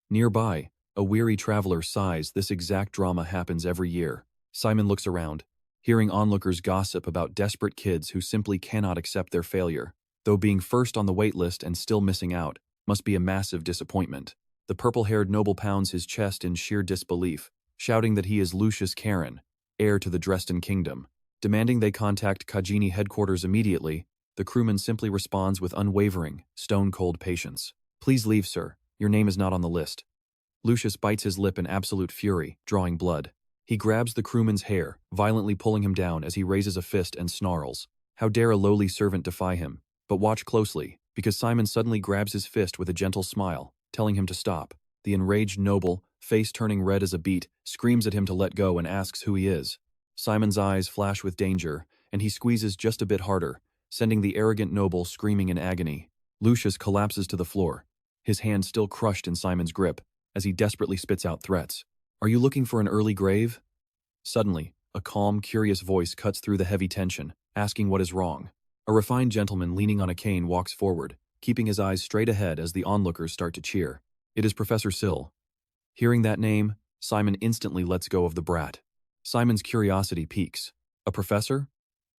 Nearby, a weary traveler sighs. This exact drama happens every year. Simon looks around, hearing onlookers gossip about desperate kids who simply cannot accept their failure. Though being first on the waitlist and still missing out must be a massive disappointment. The purple-haired noble pounds his chest in sheer disbelief, shouting that he is Lucius Karen, heir to the Dresden kingdom. Demanding they contact Kajini headquarters immediately, the crewman simply responds with unwavering, stone-cold patience. Please leave, sir. Your name is not on the list. Lucius bites his lip in absolute fury, drawing blood. He grabs the crewman's hair, violently pulling him down as he raises a fist and snarls. How dare a lowly servant defy him? But watch closely, because Simon suddenly grabs his fist with a gentle smile, telling him to stop. The enraged noble, face turning red as a beet, screams at him to let go and asks who he is. Simon's eyes flash with danger, and he squeezes just a bit harder, sending the arrogant noble screaming in agony. Lucius collapses to the floor, his hand still crushed in Simon's grip, as he desperately spits out threats. Are you looking for an early grave? Suddenly, a calm, curious voice cuts through the heavy tension, asking what is wrong. A refined gentleman leaning on a cane walks forward, keeping his eyes straight ahead as the onlookers start to cheer. It is Professor Sill. Hearing that name, Simon instantly lets go of the brat. Simon's curiosity peaks. A professor?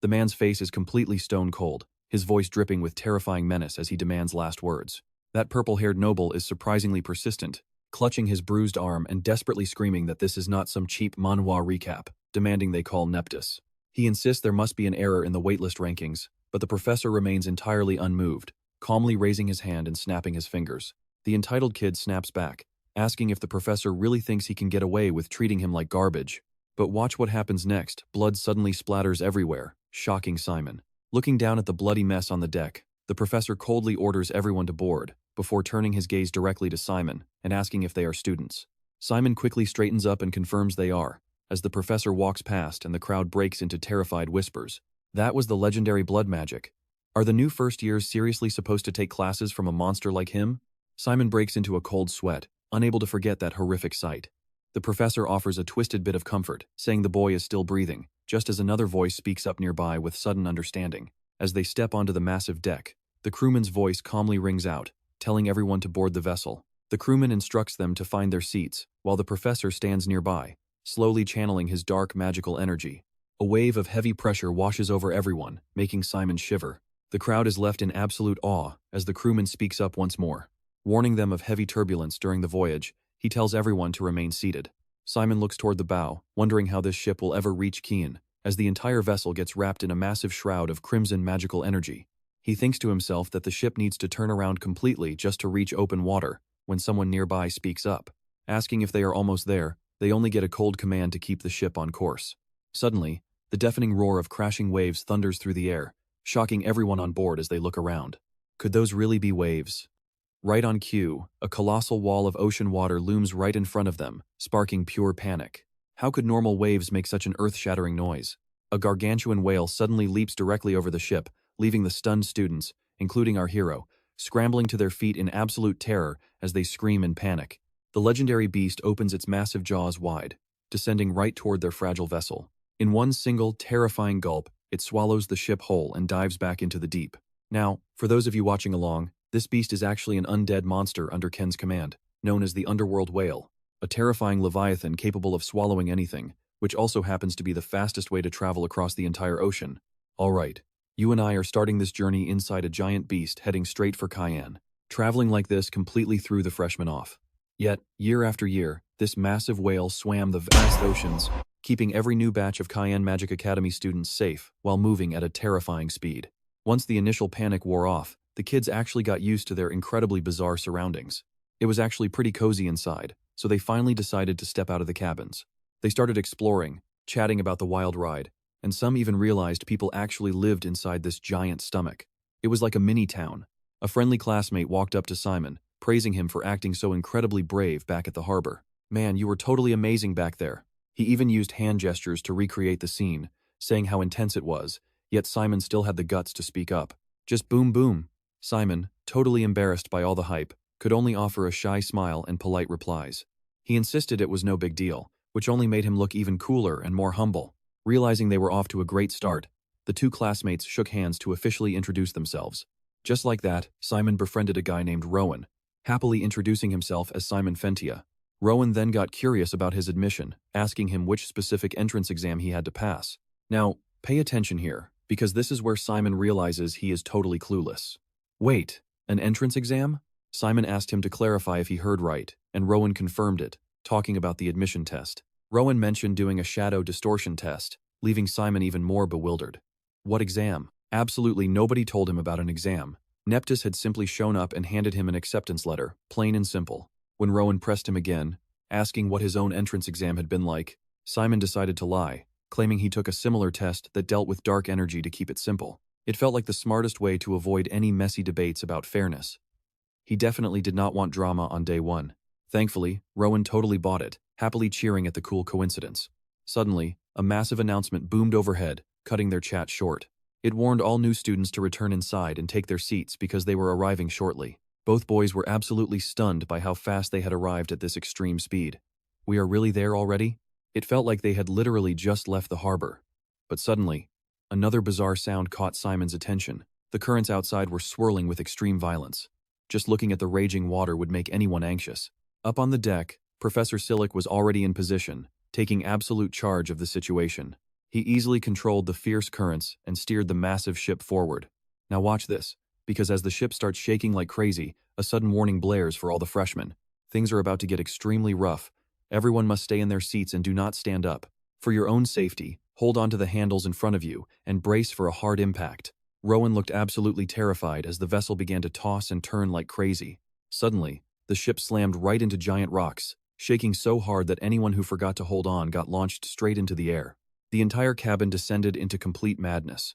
The man's face is completely stone cold, his voice dripping with terrifying menace as he demands last words. That purple-haired noble is surprisingly persistent, clutching his bruised arm and desperately screaming that this is not some cheap Manhwa recap, demanding they call Neptus. He insists there must be an error in the waitlist rankings, but the professor remains entirely unmoved, calmly raising his hand and snapping his fingers. The entitled kid snaps back, asking if the professor really thinks he can get away with treating him like garbage. But watch what happens next. Blood suddenly splatters everywhere, shocking Simon. Looking down at the bloody mess on the deck, the professor coldly orders everyone to board, before turning his gaze directly to Simon and asking if they are students. Simon quickly straightens up and confirms they are, as the professor walks past and the crowd breaks into terrified whispers. That was the legendary blood magic. Are the new first years seriously supposed to take classes from a monster like him? Simon breaks into a cold sweat, unable to forget that horrific sight. The professor offers a twisted bit of comfort, saying the boy is still breathing, just as another voice speaks up nearby with sudden understanding. As they step onto the massive deck, the crewman's voice calmly rings out, telling everyone to board the vessel. The crewman instructs them to find their seats, while the professor stands nearby, slowly channeling his dark magical energy. A wave of heavy pressure washes over everyone, making Simon shiver. The crowd is left in absolute awe as the crewman speaks up once more. Warning them of heavy turbulence during the voyage, he tells everyone to remain seated. Simon looks toward the bow, wondering how this ship will ever reach Kizen, as the entire vessel gets wrapped in a massive shroud of crimson magical energy. He thinks to himself that the ship needs to turn around completely just to reach open water, when someone nearby speaks up. Asking if they are almost there, they only get a cold command to keep the ship on course. Suddenly, the deafening roar of crashing waves thunders through the air, shocking everyone on board as they look around. Could those really be waves? Right on cue, a colossal wall of ocean water looms right in front of them, sparking pure panic. How could normal waves make such an earth-shattering noise? A gargantuan whale suddenly leaps directly over the ship, leaving the stunned students, including our hero, scrambling to their feet in absolute terror as they scream in panic. The legendary beast opens its massive jaws wide, descending right toward their fragile vessel. In one single, terrifying gulp, it swallows the ship whole and dives back into the deep. Now, for those of you watching along, this beast is actually an undead monster under Ken's command, known as the Underworld Whale, a terrifying leviathan capable of swallowing anything, which also happens to be the fastest way to travel across the entire ocean. Alright, you and I are starting this journey inside a giant beast heading straight for Cayenne. Traveling like this completely threw the freshmen off. Yet, year after year, this massive whale swam the vast oceans, keeping every new batch of Cayenne Magic Academy students safe while moving at a terrifying speed. Once the initial panic wore off, the kids actually got used to their incredibly bizarre surroundings. It was actually pretty cozy inside, so they finally decided to step out of the cabins. They started exploring, chatting about the wild ride, and some even realized people actually lived inside this giant stomach. It was like a mini-town. A friendly classmate walked up to Simon, praising him for acting so incredibly brave back at the harbor. "Man, you were totally amazing back there." He even used hand gestures to recreate the scene, saying how intense it was, yet Simon still had the guts to speak up. Just boom boom. Simon, totally embarrassed by all the hype, could only offer a shy smile and polite replies. He insisted it was no big deal, which only made him look even cooler and more humble. Realizing they were off to a great start, the two classmates shook hands to officially introduce themselves. Just like that, Simon befriended a guy named Rowan, happily introducing himself as Simon Fentia. Rowan then got curious about his admission, asking him which specific entrance exam he had to pass. Now, pay attention here, because this is where Simon realizes he is totally clueless. Wait, an entrance exam? Simon asked him to clarify if he heard right, and Rowan confirmed it, talking about the admission test. Rowan mentioned doing a shadow distortion test, leaving Simon even more bewildered. What exam? Absolutely nobody told him about an exam. Neptus had simply shown up and handed him an acceptance letter, plain and simple. When Rowan pressed him again, asking what his own entrance exam had been like, Simon decided to lie, claiming he took a similar test that dealt with dark energy to keep it simple. It felt like the smartest way to avoid any messy debates about fairness. He definitely did not want drama on day one. Thankfully, Rowan totally bought it, happily cheering at the cool coincidence. Suddenly, a massive announcement boomed overhead, cutting their chat short. It warned all new students to return inside and take their seats because they were arriving shortly. Both boys were absolutely stunned by how fast they had arrived at this extreme speed. "We are really there already?" It felt like they had literally just left the harbor. But suddenly, another bizarre sound caught Simon's attention. The currents outside were swirling with extreme violence. Just looking at the raging water would make anyone anxious. Up on the deck, Professor Silic was already in position, taking absolute charge of the situation. He easily controlled the fierce currents and steered the massive ship forward. Now watch this, because as the ship starts shaking like crazy, a sudden warning blares for all the freshmen. Things are about to get extremely rough. Everyone must stay in their seats and do not stand up. For your own safety, hold on to the handles in front of you and brace for a hard impact. Rowan looked absolutely terrified as the vessel began to toss and turn like crazy. Suddenly, the ship slammed right into giant rocks, shaking so hard that anyone who forgot to hold on got launched straight into the air. The entire cabin descended into complete madness.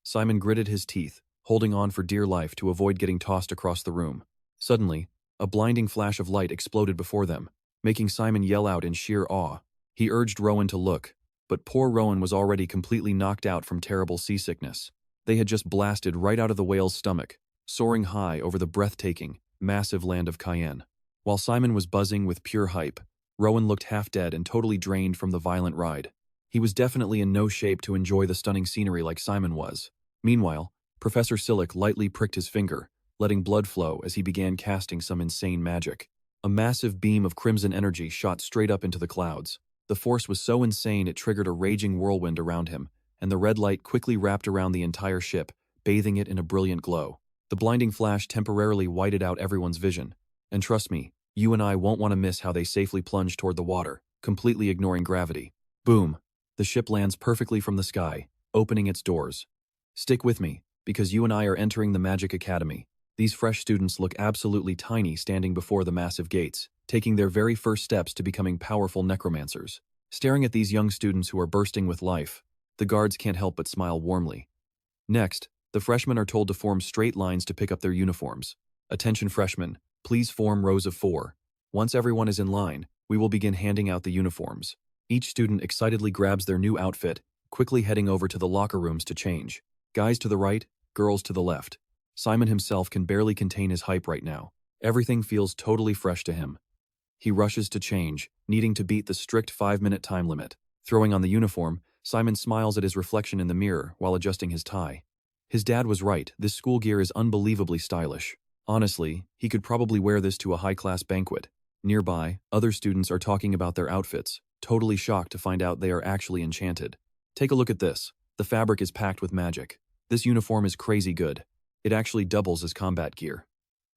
Simon gritted his teeth, holding on for dear life to avoid getting tossed across the room. Suddenly, a blinding flash of light exploded before them, making Simon yell out in sheer awe. He urged Rowan to look, but poor Rowan was already completely knocked out from terrible seasickness. They had just blasted right out of the whale's stomach, soaring high over the breathtaking, massive land of Cayenne. While Simon was buzzing with pure hype, Rowan looked half dead and totally drained from the violent ride. He was definitely in no shape to enjoy the stunning scenery like Simon was. Meanwhile, Professor Silic lightly pricked his finger, letting blood flow as he began casting some insane magic. A massive beam of crimson energy shot straight up into the clouds. The force was so insane it triggered a raging whirlwind around him, and the red light quickly wrapped around the entire ship, bathing it in a brilliant glow. The blinding flash temporarily whited out everyone's vision. And trust me, you and I won't want to miss how they safely plunged toward the water, completely ignoring gravity. Boom! The ship lands perfectly from the sky, opening its doors. Stick with me, because you and I are entering the Magic Academy. These fresh students look absolutely tiny standing before the massive gates, taking their very first steps to becoming powerful necromancers. Staring at these young students who are bursting with life, the guards can't help but smile warmly. Next, the freshmen are told to form straight lines to pick up their uniforms. Attention freshmen, please form rows of 4. Once everyone is in line, we will begin handing out the uniforms. Each student excitedly grabs their new outfit, quickly heading over to the locker rooms to change. Guys to the right, girls to the left. Simon himself can barely contain his hype right now. Everything feels totally fresh to him. He rushes to change, needing to beat the strict 5-minute time limit. Throwing on the uniform, Simon smiles at his reflection in the mirror while adjusting his tie. His dad was right, this school gear is unbelievably stylish. Honestly, he could probably wear this to a high-class banquet. Nearby, other students are talking about their outfits, totally shocked to find out they are actually enchanted. Take a look at this. The fabric is packed with magic. This uniform is crazy good. It actually doubles as combat gear.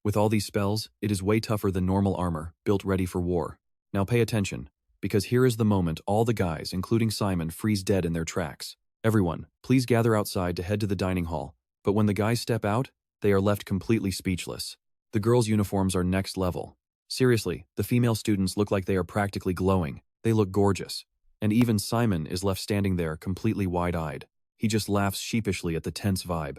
With all these spells, it is way tougher than normal armor, built ready for war. Now pay attention, because here is the moment all the guys, including Simon, freeze dead in their tracks. Everyone, please gather outside to head to the dining hall, but when the guys step out, they are left completely speechless. The girls' uniforms are next level. Seriously, the female students look like they are practically glowing. They look gorgeous. And even Simon is left standing there completely wide-eyed. He just laughs sheepishly at the tense vibe.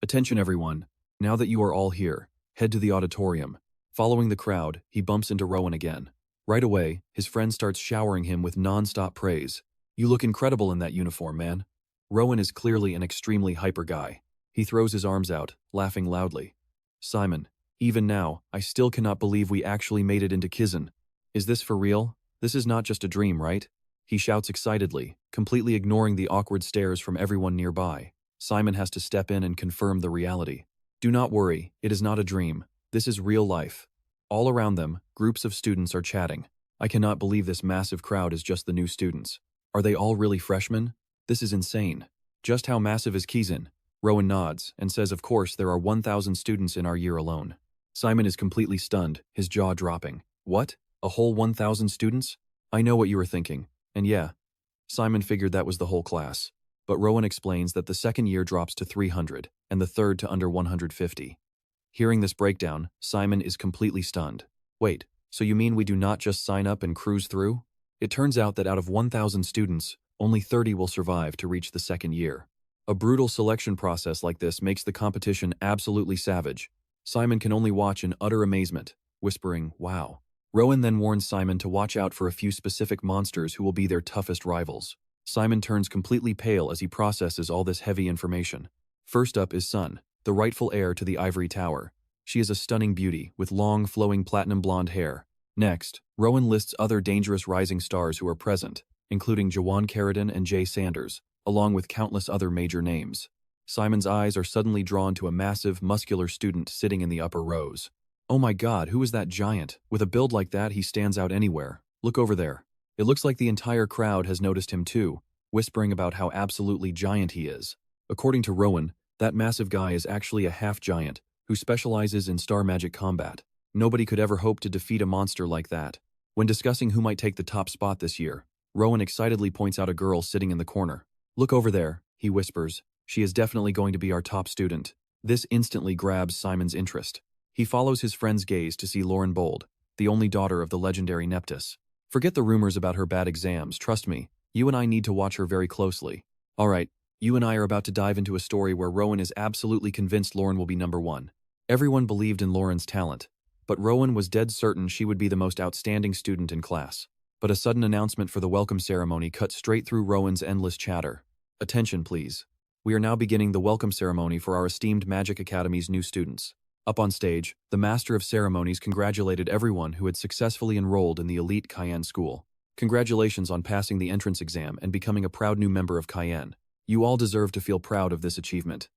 Attention everyone, now that you are all here, head to the auditorium. Following the crowd, he bumps into Rowan again. Right away, his friend starts showering him with non-stop praise. You look incredible in that uniform, man. Rowan is clearly an extremely hyper guy. He throws his arms out, laughing loudly. Simon, even now, I still cannot believe we actually made it into Kizen. Is this for real? This is not just a dream, right? He shouts excitedly, completely ignoring the awkward stares from everyone nearby. Simon has to step in and confirm the reality. Do not worry, it is not a dream. This is real life. All around them, groups of students are chatting. I cannot believe this massive crowd is just the new students. Are they all really freshmen? This is insane. Just how massive is Kizen? Rowan nods and says of course there are 1,000 students in our year alone. Simon is completely stunned, his jaw dropping. What? A whole 1,000 students? I know what you were thinking. And yeah, Simon figured that was the whole class. But Rowan explains that the second year drops to 300, and the third to under 150. Hearing this breakdown, Simon is completely stunned. Wait, so you mean we do not just sign up and cruise through? It turns out that out of 1,000 students, only 30 will survive to reach the second year. A brutal selection process like this makes the competition absolutely savage. Simon can only watch in utter amazement, whispering, wow. Rowan then warns Simon to watch out for a few specific monsters who will be their toughest rivals. Simon turns completely pale as he processes all this heavy information. First up is Sun, the rightful heir to the Ivory Tower. She is a stunning beauty, with long, flowing platinum blonde hair. Next, Rowan lists other dangerous rising stars who are present, including Jawan Carradine and Jay Sanders, along with countless other major names. Simon's eyes are suddenly drawn to a massive, muscular student sitting in the upper rows. Oh my god, who is that giant? With a build like that, he stands out anywhere. Look over there. It looks like the entire crowd has noticed him too, whispering about how absolutely giant he is. According to Rowan, that massive guy is actually a half-giant who specializes in star magic combat. Nobody could ever hope to defeat a monster like that. When discussing who might take the top spot this year, Rowan excitedly points out a girl sitting in the corner. Look over there, he whispers. She is definitely going to be our top student. This instantly grabs Simon's interest. He follows his friend's gaze to see Lauren Bold, the only daughter of the legendary Neptus. Forget the rumors about her bad exams, trust me. You and I need to watch her very closely. Alright, you and I are about to dive into a story where Rowan is absolutely convinced Lauren will be number one. Everyone believed in Lauren's talent, but Rowan was dead certain she would be the most outstanding student in class. But a sudden announcement for the welcome ceremony cut straight through Rowan's endless chatter. Attention please. We are now beginning the welcome ceremony for our esteemed Magic Academy's new students. Up on stage, the Master of Ceremonies congratulated everyone who had successfully enrolled in the elite Kizen school. Congratulations on passing the entrance exam and becoming a proud new member of Kizen. You all deserve to feel proud of this achievement.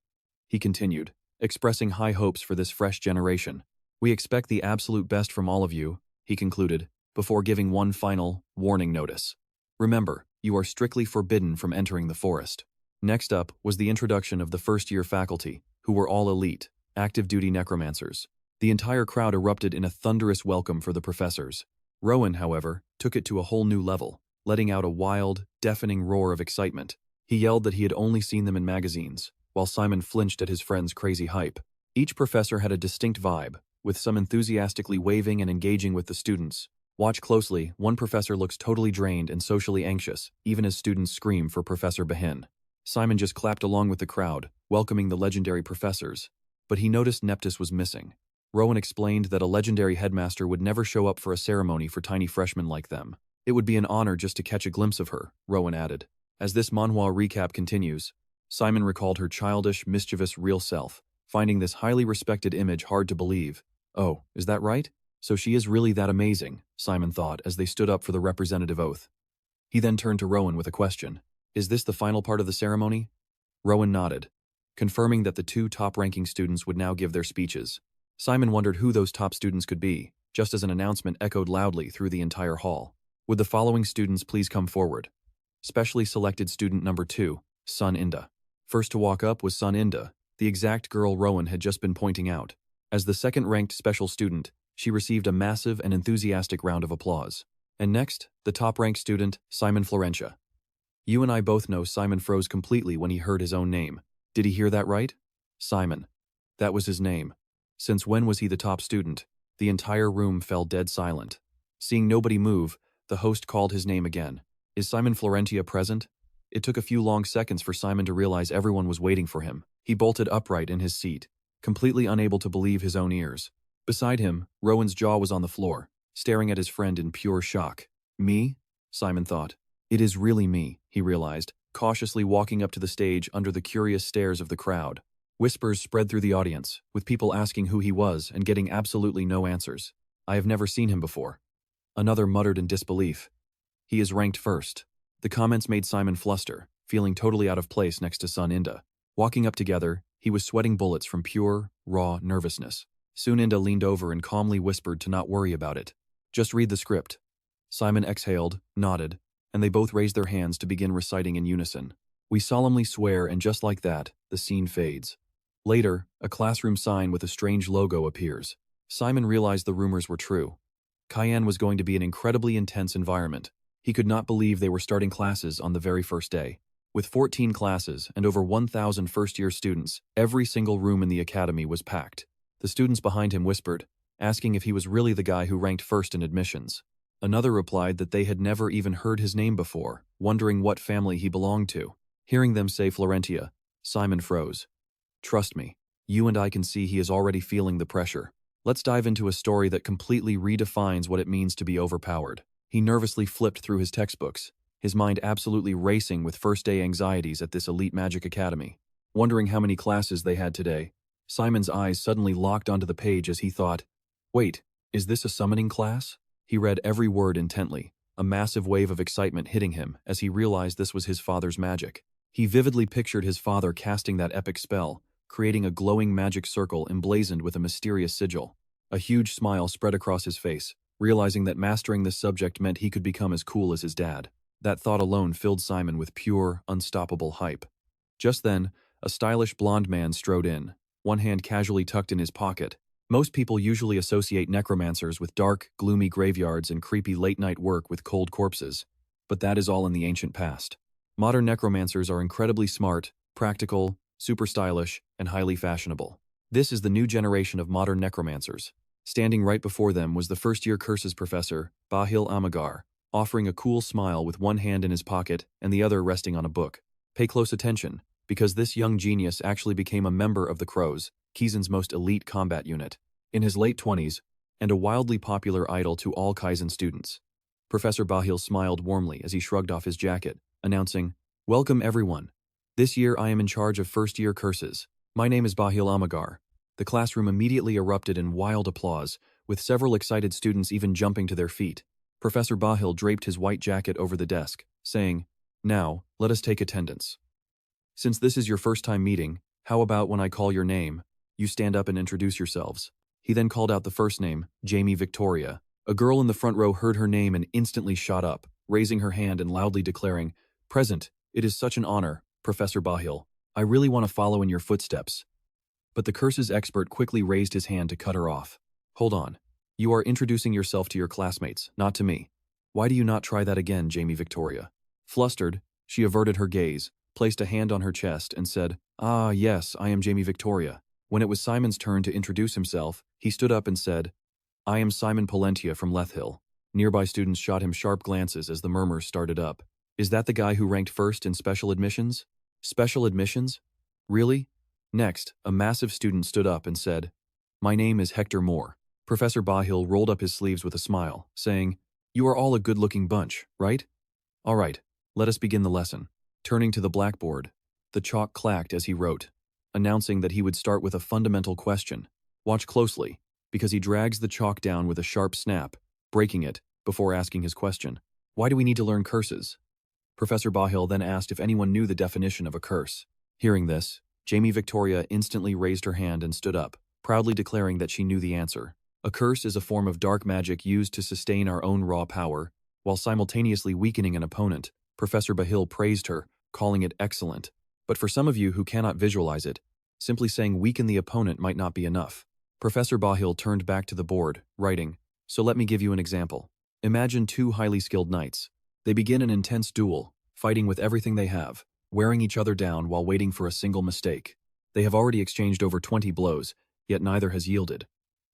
He continued, expressing high hopes for this fresh generation. We expect the absolute best from all of you, he concluded, before giving one final, warning notice. Remember, you are strictly forbidden from entering the forest. Next up was the introduction of the first-year faculty, who were all elite, active-duty necromancers. The entire crowd erupted in a thunderous welcome for the professors. Rowan, however, took it to a whole new level, letting out a wild, deafening roar of excitement. He yelled that he had only seen them in magazines, while Simon flinched at his friend's crazy hype. Each professor had a distinct vibe, with some enthusiastically waving and engaging with the students. Watch closely, one professor looks totally drained and socially anxious, even as students scream for Professor Behin. Simon just clapped along with the crowd, welcoming the legendary professors. But he noticed Neptus was missing. Rowan explained that a legendary headmaster would never show up for a ceremony for tiny freshmen like them. It would be an honor just to catch a glimpse of her, Rowan added. As this Manhwa recap continues, Simon recalled her childish, mischievous real self, finding this highly respected image hard to believe. Oh, is that right? So she is really that amazing, Simon thought as they stood up for the representative oath. He then turned to Rowan with a question. Is this the final part of the ceremony? Rowan nodded, confirming that the two top-ranking students would now give their speeches. Simon wondered who those top students could be, just as an announcement echoed loudly through the entire hall. Would the following students please come forward? Specially selected student number 2, Sun Inda. First to walk up was Sun Inda, the exact girl Rowan had just been pointing out. As the second-ranked special student, she received a massive and enthusiastic round of applause. And next, the top-ranked student, Simon Florentia. You and I both know Simon froze completely when he heard his own name. Did he hear that right? Simon. That was his name. Since when was he the top student? The entire room fell dead silent. Seeing nobody move, the host called his name again. Is Simon Florentia present? It took a few long seconds for Simon to realize everyone was waiting for him. He bolted upright in his seat, completely unable to believe his own ears. Beside him, Rowan's jaw was on the floor, staring at his friend in pure shock. Me? Simon thought. It is really me, he realized, cautiously walking up to the stage under the curious stares of the crowd. Whispers spread through the audience, with people asking who he was and getting absolutely no answers. I have never seen him before. Another muttered in disbelief. He is ranked first. The comments made Simon fluster, feeling totally out of place next to Sun Inda. Walking up together, he was sweating bullets from pure, raw nervousness. Soon Inda leaned over and calmly whispered to not worry about it. Just read the script. Simon exhaled, nodded, and they both raised their hands to begin reciting in unison. We solemnly swear, and just like that, the scene fades. Later, a classroom sign with a strange logo appears. Simon realized the rumors were true. Kizen was going to be an incredibly intense environment. He could not believe they were starting classes on the very first day. With 14 classes and over 1,000 first-year students, every single room in the academy was packed. The students behind him whispered, asking if he was really the guy who ranked first in admissions. Another replied that they had never even heard his name before, wondering what family he belonged to. Hearing them say Florentia, Simon froze. Trust me, you and I can see he is already feeling the pressure. Let's dive into a story that completely redefines what it means to be overpowered. He nervously flipped through his textbooks, his mind absolutely racing with first-day anxieties at this elite magic academy. Wondering how many classes they had today, Simon's eyes suddenly locked onto the page as he thought, wait, is this a summoning class? He read every word intently, a massive wave of excitement hitting him as he realized this was his father's magic. He vividly pictured his father casting that epic spell, creating a glowing magic circle emblazoned with a mysterious sigil. A huge smile spread across his face, realizing that mastering this subject meant he could become as cool as his dad. That thought alone filled Simon with pure, unstoppable hype. Just then, a stylish blonde man strode in, one hand casually tucked in his pocket. Most people usually associate necromancers with dark, gloomy graveyards and creepy late-night work with cold corpses, but that is all in the ancient past. Modern necromancers are incredibly smart, practical, super stylish, and highly fashionable. This is the new generation of modern necromancers. Standing right before them was the first-year curses professor, Bahil Amagar, offering a cool smile with one hand in his pocket and the other resting on a book. Pay close attention, because this young genius actually became a member of the Crows, Kizen's most elite combat unit, in his late 20s, and a wildly popular idol to all Kizen students. Professor Bahil smiled warmly as he shrugged off his jacket, announcing, Welcome everyone. This year I am in charge of first-year curses. My name is Bahil Amagar. The classroom immediately erupted in wild applause, with several excited students even jumping to their feet. Professor Bahil draped his white jacket over the desk, saying, Now, let us take attendance. Since this is your first time meeting, how about when I call your name, you stand up and introduce yourselves. He then called out the first name, Jamie Victoria. A girl in the front row heard her name and instantly shot up, raising her hand and loudly declaring, Present, it is such an honor, Professor Bahil. I really want to follow in your footsteps. But the curses expert quickly raised his hand to cut her off. Hold on. You are introducing yourself to your classmates, not to me. Why do you not try that again, Jamie Victoria? Flustered, she averted her gaze, placed a hand on her chest, and said, Ah, yes, I am Jamie Victoria. When it was Simon's turn to introduce himself, he stood up and said, I am Simon Polentia from Lethill. Nearby students shot him sharp glances as the murmurs started up. Is that the guy who ranked first in special admissions? Special admissions? Really? Next, a massive student stood up and said, My name is Hector Moore. Professor Bahil rolled up his sleeves with a smile, saying, You are all a good-looking bunch, right? All right, let us begin the lesson. Turning to the blackboard, the chalk clacked as he wrote, announcing that he would start with a fundamental question. Watch closely, because he drags the chalk down with a sharp snap, breaking it, before asking his question. Why do we need to learn curses? Professor Bahil then asked if anyone knew the definition of a curse. Hearing this, Jamie Victoria instantly raised her hand and stood up, proudly declaring that she knew the answer. A curse is a form of dark magic used to sustain our own raw power, while simultaneously weakening an opponent. Professor Bahil praised her, calling it excellent. But for some of you who cannot visualize it, simply saying weaken the opponent might not be enough. Professor Bahil turned back to the board, writing, "So let me give you an example. Imagine two highly skilled knights. They begin an intense duel, fighting with everything they have, wearing each other down while waiting for a single mistake. They have already exchanged over 20 blows, yet neither has yielded."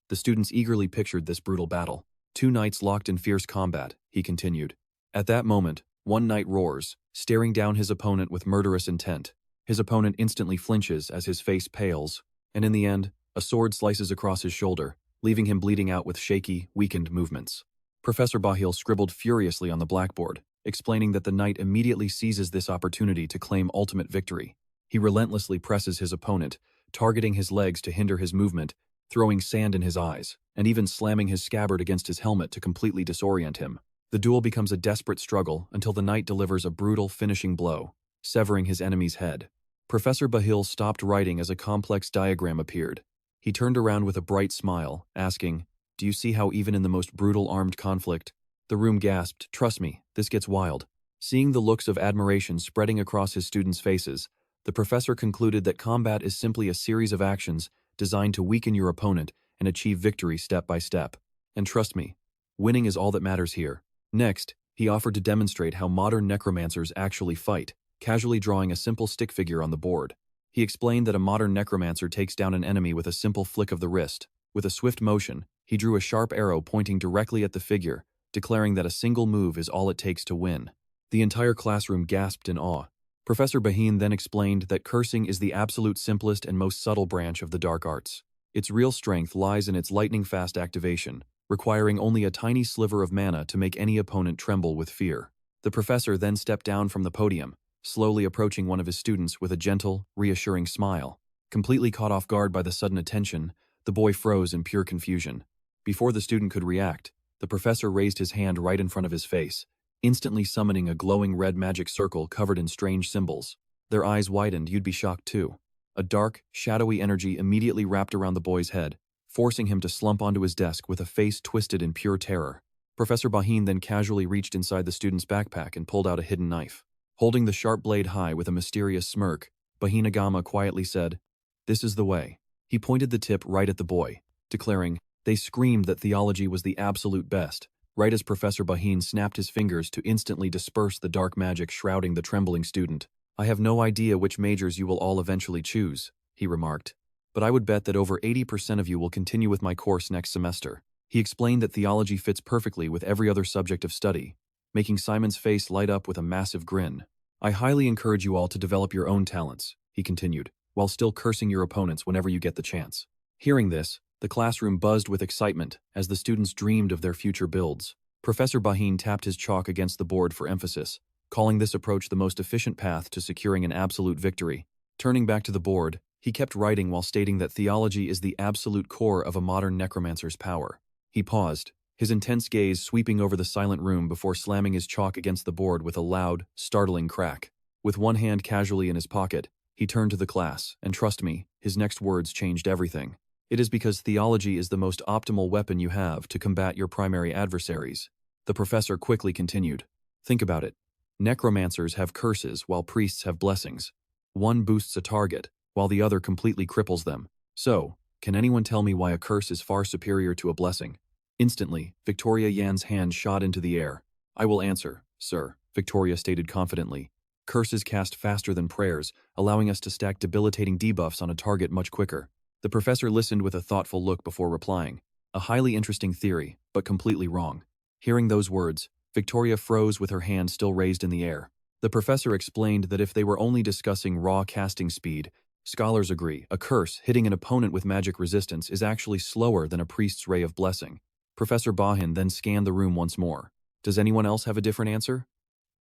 The students eagerly pictured this brutal battle. Two knights locked in fierce combat, he continued. At that moment, one knight roars, staring down his opponent with murderous intent. His opponent instantly flinches as his face pales, and in the end, a sword slices across his shoulder, leaving him bleeding out with shaky, weakened movements. Professor Bahil scribbled furiously on the blackboard, explaining that the knight immediately seizes this opportunity to claim ultimate victory. He relentlessly presses his opponent, targeting his legs to hinder his movement, throwing sand in his eyes, and even slamming his scabbard against his helmet to completely disorient him. The duel becomes a desperate struggle until the knight delivers a brutal finishing blow, severing his enemy's head. Professor Bahil stopped writing as a complex diagram appeared. He turned around with a bright smile, asking, "Do you see how even in the most brutal armed conflict?" The room gasped, "Trust me, this gets wild." Seeing the looks of admiration spreading across his students' faces, the professor concluded that combat is simply a series of actions designed to weaken your opponent and achieve victory step by step. And trust me, winning is all that matters here. Next, he offered to demonstrate how modern necromancers actually fight, casually drawing a simple stick figure on the board. He explained that a modern necromancer takes down an enemy with a simple flick of the wrist. With a swift motion, he drew a sharp arrow pointing directly at the figure, declaring that a single move is all it takes to win. The entire classroom gasped in awe. Professor Baheen then explained that cursing is the absolute simplest and most subtle branch of the dark arts. Its real strength lies in its lightning-fast activation, requiring only a tiny sliver of mana to make any opponent tremble with fear. The professor then stepped down from the podium, slowly approaching one of his students with a gentle, reassuring smile. Completely caught off guard by the sudden attention, the boy froze in pure confusion. Before the student could react, the professor raised his hand right in front of his face, instantly summoning a glowing red magic circle covered in strange symbols. Their eyes widened, you'd be shocked too. A dark, shadowy energy immediately wrapped around the boy's head, forcing him to slump onto his desk with a face twisted in pure terror. Professor Baheen then casually reached inside the student's backpack and pulled out a hidden knife. Holding the sharp blade high with a mysterious smirk, Bahinagama quietly said, "This is the way." He pointed the tip right at the boy, declaring, "They screamed that theology was the absolute best," right as Professor Baheen snapped his fingers to instantly disperse the dark magic shrouding the trembling student. "I have no idea which majors you will all eventually choose," he remarked, "but I would bet that over 80% of you will continue with my course next semester." He explained that theology fits perfectly with every other subject of study, making Simon's face light up with a massive grin. "I highly encourage you all to develop your own talents," he continued, while still cursing your opponents whenever you get the chance. Hearing this, the classroom buzzed with excitement as the students dreamed of their future builds. Professor Baheen tapped his chalk against the board for emphasis, calling this approach the most efficient path to securing an absolute victory. Turning back to the board, he kept writing while stating that theology is the absolute core of a modern necromancer's power. He paused, his intense gaze sweeping over the silent room before slamming his chalk against the board with a loud, startling crack. With one hand casually in his pocket, he turned to the class, and trust me, his next words changed everything. "It is because theology is the most optimal weapon you have to combat your primary adversaries." The professor quickly continued. "Think about it. Necromancers have curses while priests have blessings. One boosts a target, while the other completely cripples them. So, can anyone tell me why a curse is far superior to a blessing?" Instantly, Victoria Yan's hand shot into the air. "I will answer, sir," Victoria stated confidently. "Curses cast faster than prayers, allowing us to stack debilitating debuffs on a target much quicker." The professor listened with a thoughtful look before replying. "A highly interesting theory, but completely wrong." Hearing those words, Victoria froze with her hand still raised in the air. The professor explained that if they were only discussing raw casting speed, scholars agree a curse hitting an opponent with magic resistance is actually slower than a priest's ray of blessing. Professor Bahin then scanned the room once more. "Does anyone else have a different answer?"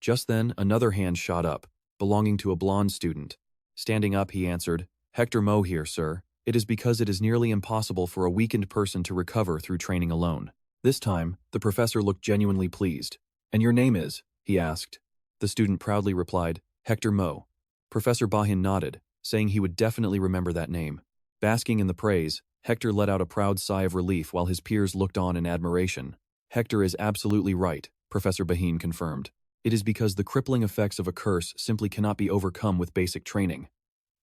Just then, another hand shot up, belonging to a blonde student. Standing up, he answered, Hector Mo here, sir. It is because it is nearly impossible for a weakened person to recover through training alone. This time, the professor looked genuinely pleased. And your name is? He asked. The student proudly replied, Hector Mo. Professor Bahin nodded, saying he would definitely remember that name. Basking in the praise, Hector let out a proud sigh of relief while his peers looked on in admiration. Hector is absolutely right, Professor Bahin confirmed. It is because the crippling effects of a curse simply cannot be overcome with basic training.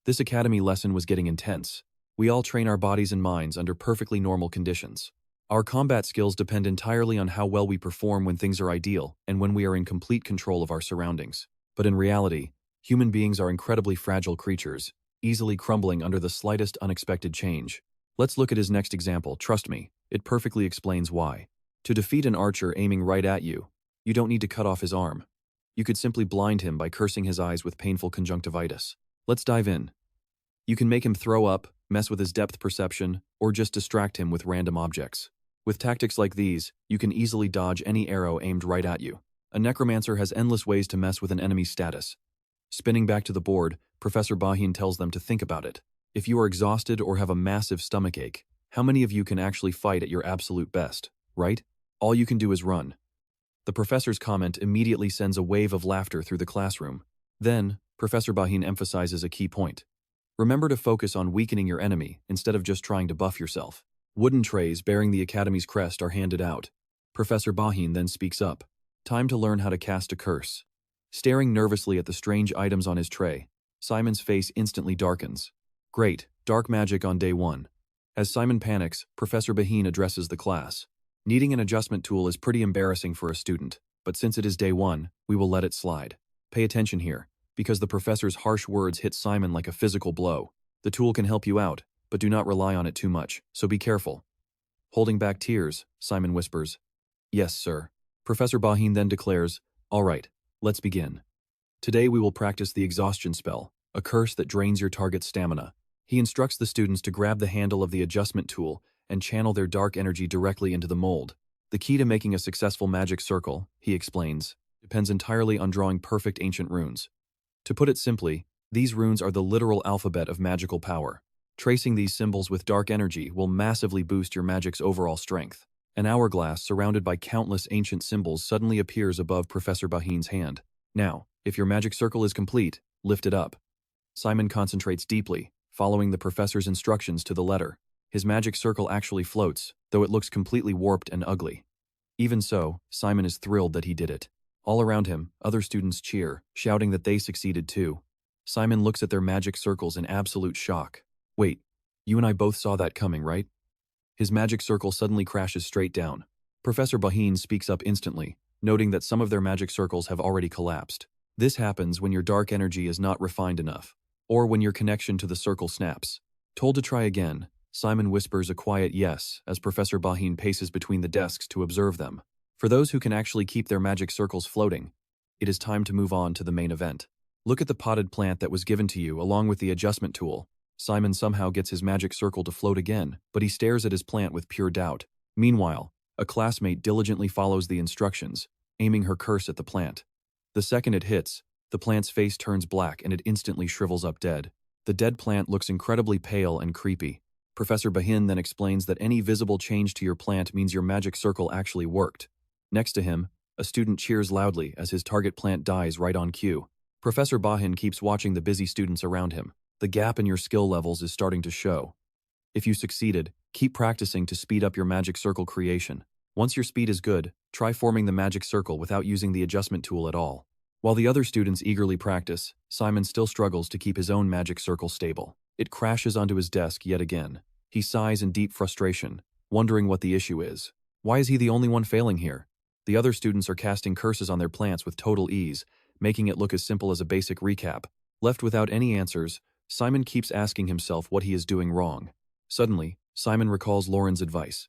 This academy lesson was getting intense. We all train our bodies and minds under perfectly normal conditions. Our combat skills depend entirely on how well we perform when things are ideal and when we are in complete control of our surroundings. But in reality, human beings are incredibly fragile creatures, easily crumbling under the slightest unexpected change. Let's look at his next example. Trust me, it perfectly explains why. To defeat an archer aiming right at you, you don't need to cut off his arm. You could simply blind him by cursing his eyes with painful conjunctivitis. Let's dive in. You can make him throw up, mess with his depth perception, or just distract him with random objects. With tactics like these, you can easily dodge any arrow aimed right at you. A necromancer has endless ways to mess with an enemy's status. Spinning back to the board, Professor Bahin tells them to think about it. If you are exhausted or have a massive stomachache, how many of you can actually fight at your absolute best, right? All you can do is run. The professor's comment immediately sends a wave of laughter through the classroom. Then, Professor Bahin emphasizes a key point. Remember to focus on weakening your enemy instead of just trying to buff yourself. Wooden trays bearing the Academy's crest are handed out. Professor Bahin then speaks up. Time to learn how to cast a curse. Staring nervously at the strange items on his tray, Simon's face instantly darkens. Great, dark magic on day 1. As Simon panics, Professor Bahin addresses the class. Needing an adjustment tool is pretty embarrassing for a student, but since it is day 1, we will let it slide. Pay attention here, because the professor's harsh words hit Simon like a physical blow. The tool can help you out, but do not rely on it too much, so be careful. Holding back tears, Simon whispers. Yes, sir. Professor Bahin then declares, all right, let's begin. Today we will practice the exhaustion spell, a curse that drains your target's stamina. He instructs the students to grab the handle of the adjustment tool and channel their dark energy directly into the mold. The key to making a successful magic circle, he explains, depends entirely on drawing perfect ancient runes. To put it simply, these runes are the literal alphabet of magical power. Tracing these symbols with dark energy will massively boost your magic's overall strength. An hourglass surrounded by countless ancient symbols suddenly appears above Professor Bahin's hand. Now, if your magic circle is complete, lift it up. Simon concentrates deeply, following the professor's instructions to the letter. His magic circle actually floats, though it looks completely warped and ugly. Even so, Simon is thrilled that he did it. All around him, other students cheer, shouting that they succeeded too. Simon looks at their magic circles in absolute shock. Wait, you and I both saw that coming, right? His magic circle suddenly crashes straight down. Professor Bahin speaks up instantly, noting that some of their magic circles have already collapsed. This happens when your dark energy is not refined enough, or when your connection to the circle snaps. Told to try again, Simon whispers a quiet yes as Professor Bahin paces between the desks to observe them. For those who can actually keep their magic circles floating, it is time to move on to the main event. Look at the potted plant that was given to you along with the adjustment tool. Simon somehow gets his magic circle to float again, but he stares at his plant with pure doubt. Meanwhile, a classmate diligently follows the instructions, aiming her curse at the plant. The second it hits, the plant's face turns black and it instantly shrivels up dead. The dead plant looks incredibly pale and creepy. Professor Bahin then explains that any visible change to your plant means your magic circle actually worked. Next to him, a student cheers loudly as his target plant dies right on cue. Professor Bahin keeps watching the busy students around him. The gap in your skill levels is starting to show. If you succeeded, keep practicing to speed up your magic circle creation. Once your speed is good, try forming the magic circle without using the adjustment tool at all. While the other students eagerly practice, Simon still struggles to keep his own magic circle stable. It crashes onto his desk yet again. He sighs in deep frustration, wondering what the issue is. Why is he the only one failing here? The other students are casting curses on their plants with total ease, making it look as simple as a basic recap. Left without any answers, Simon keeps asking himself what he is doing wrong. Suddenly, Simon recalls Lauren's advice.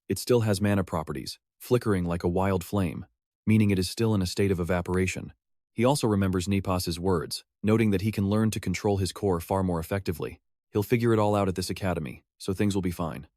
It still has mana properties, flickering like a wild flame, meaning it is still in a state of evaporation. He also remembers Nepas's words, noting that he can learn to control his core far more effectively. He'll figure it all out at this academy, so things will be fine.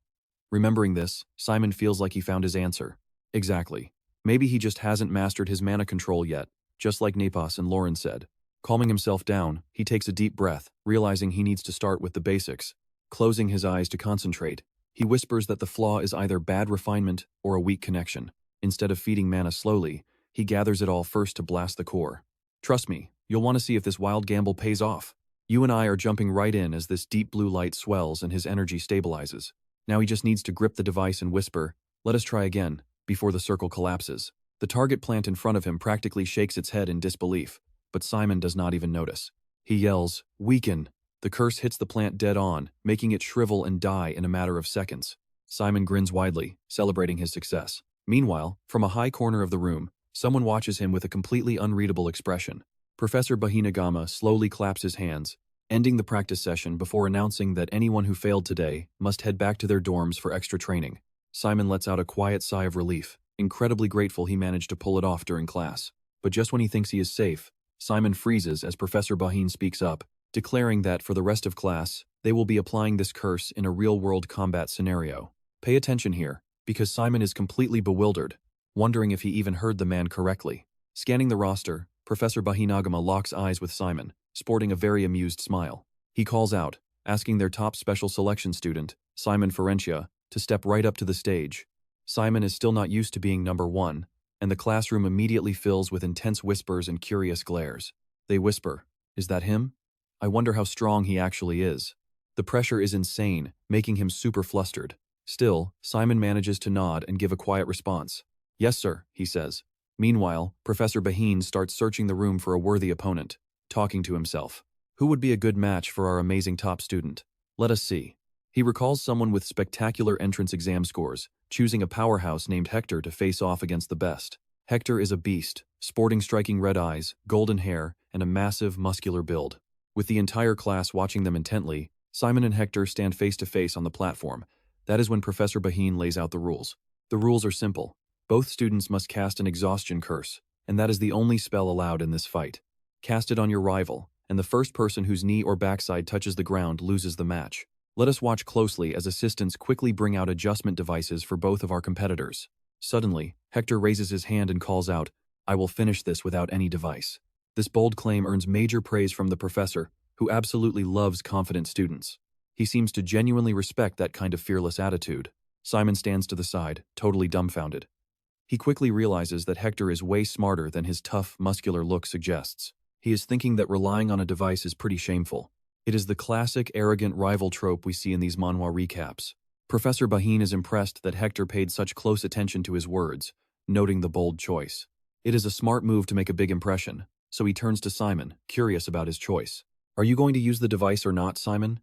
Remembering this, Simon feels like he found his answer. Exactly. Maybe he just hasn't mastered his mana control yet, just like Nepas and Lauren said. Calming himself down, he takes a deep breath, realizing he needs to start with the basics. Closing his eyes to concentrate, he whispers that the flaw is either bad refinement or a weak connection. Instead of feeding mana slowly, he gathers it all first to blast the core. Trust me, you'll want to see if this wild gamble pays off. You and I are jumping right in as this deep blue light swells and his energy stabilizes. Now he just needs to grip the device and whisper, "Let us try again," before the circle collapses. The target plant in front of him practically shakes its head in disbelief, but Simon does not even notice. He yells, "Weaken!" The curse hits the plant dead on, making it shrivel and die in a matter of seconds. Simon grins widely, celebrating his success. Meanwhile, from a high corner of the room, someone watches him with a completely unreadable expression. Professor Bahinagama slowly claps his hands, ending the practice session before announcing that anyone who failed today must head back to their dorms for extra training. Simon lets out a quiet sigh of relief, incredibly grateful he managed to pull it off during class. But just when he thinks he is safe, Simon freezes as Professor Bahin speaks up, declaring that for the rest of class, they will be applying this curse in a real-world combat scenario. Pay attention here, because Simon is completely bewildered, wondering if he even heard the man correctly. Scanning the roster, Professor Bahinagama locks eyes with Simon, sporting a very amused smile. He calls out, asking their top special selection student, Simon Florentia, to step right up to the stage. Simon is still not used to being number one, and the classroom immediately fills with intense whispers and curious glares. They whisper, "Is that him? I wonder how strong he actually is." The pressure is insane, making him super flustered. Still, Simon manages to nod and give a quiet response. "Yes, sir," he says. Meanwhile, Professor Bahin starts searching the room for a worthy opponent, talking to himself. Who would be a good match for our amazing top student? Let us see. He recalls someone with spectacular entrance exam scores, choosing a powerhouse named Hector to face off against the best. Hector is a beast, sporting striking red eyes, golden hair, and a massive, muscular build. With the entire class watching them intently, Simon and Hector stand face to face on the platform. That is when Professor Bahin lays out the rules. The rules are simple. Both students must cast an exhaustion curse, and that is the only spell allowed in this fight. Cast it on your rival, and the first person whose knee or backside touches the ground loses the match. Let us watch closely as assistants quickly bring out adjustment devices for both of our competitors. Suddenly, Hector raises his hand and calls out, "I will finish this without any device." This bold claim earns major praise from the professor, who absolutely loves confident students. He seems to genuinely respect that kind of fearless attitude. Simon stands to the side, totally dumbfounded. He quickly realizes that Hector is way smarter than his tough, muscular look suggests. He is thinking that relying on a device is pretty shameful. It is the classic arrogant rival trope we see in these manhwa recaps. Professor Bahin is impressed that Hector paid such close attention to his words, noting the bold choice. It is a smart move to make a big impression, so he turns to Simon, curious about his choice. "Are you going to use the device or not, Simon?"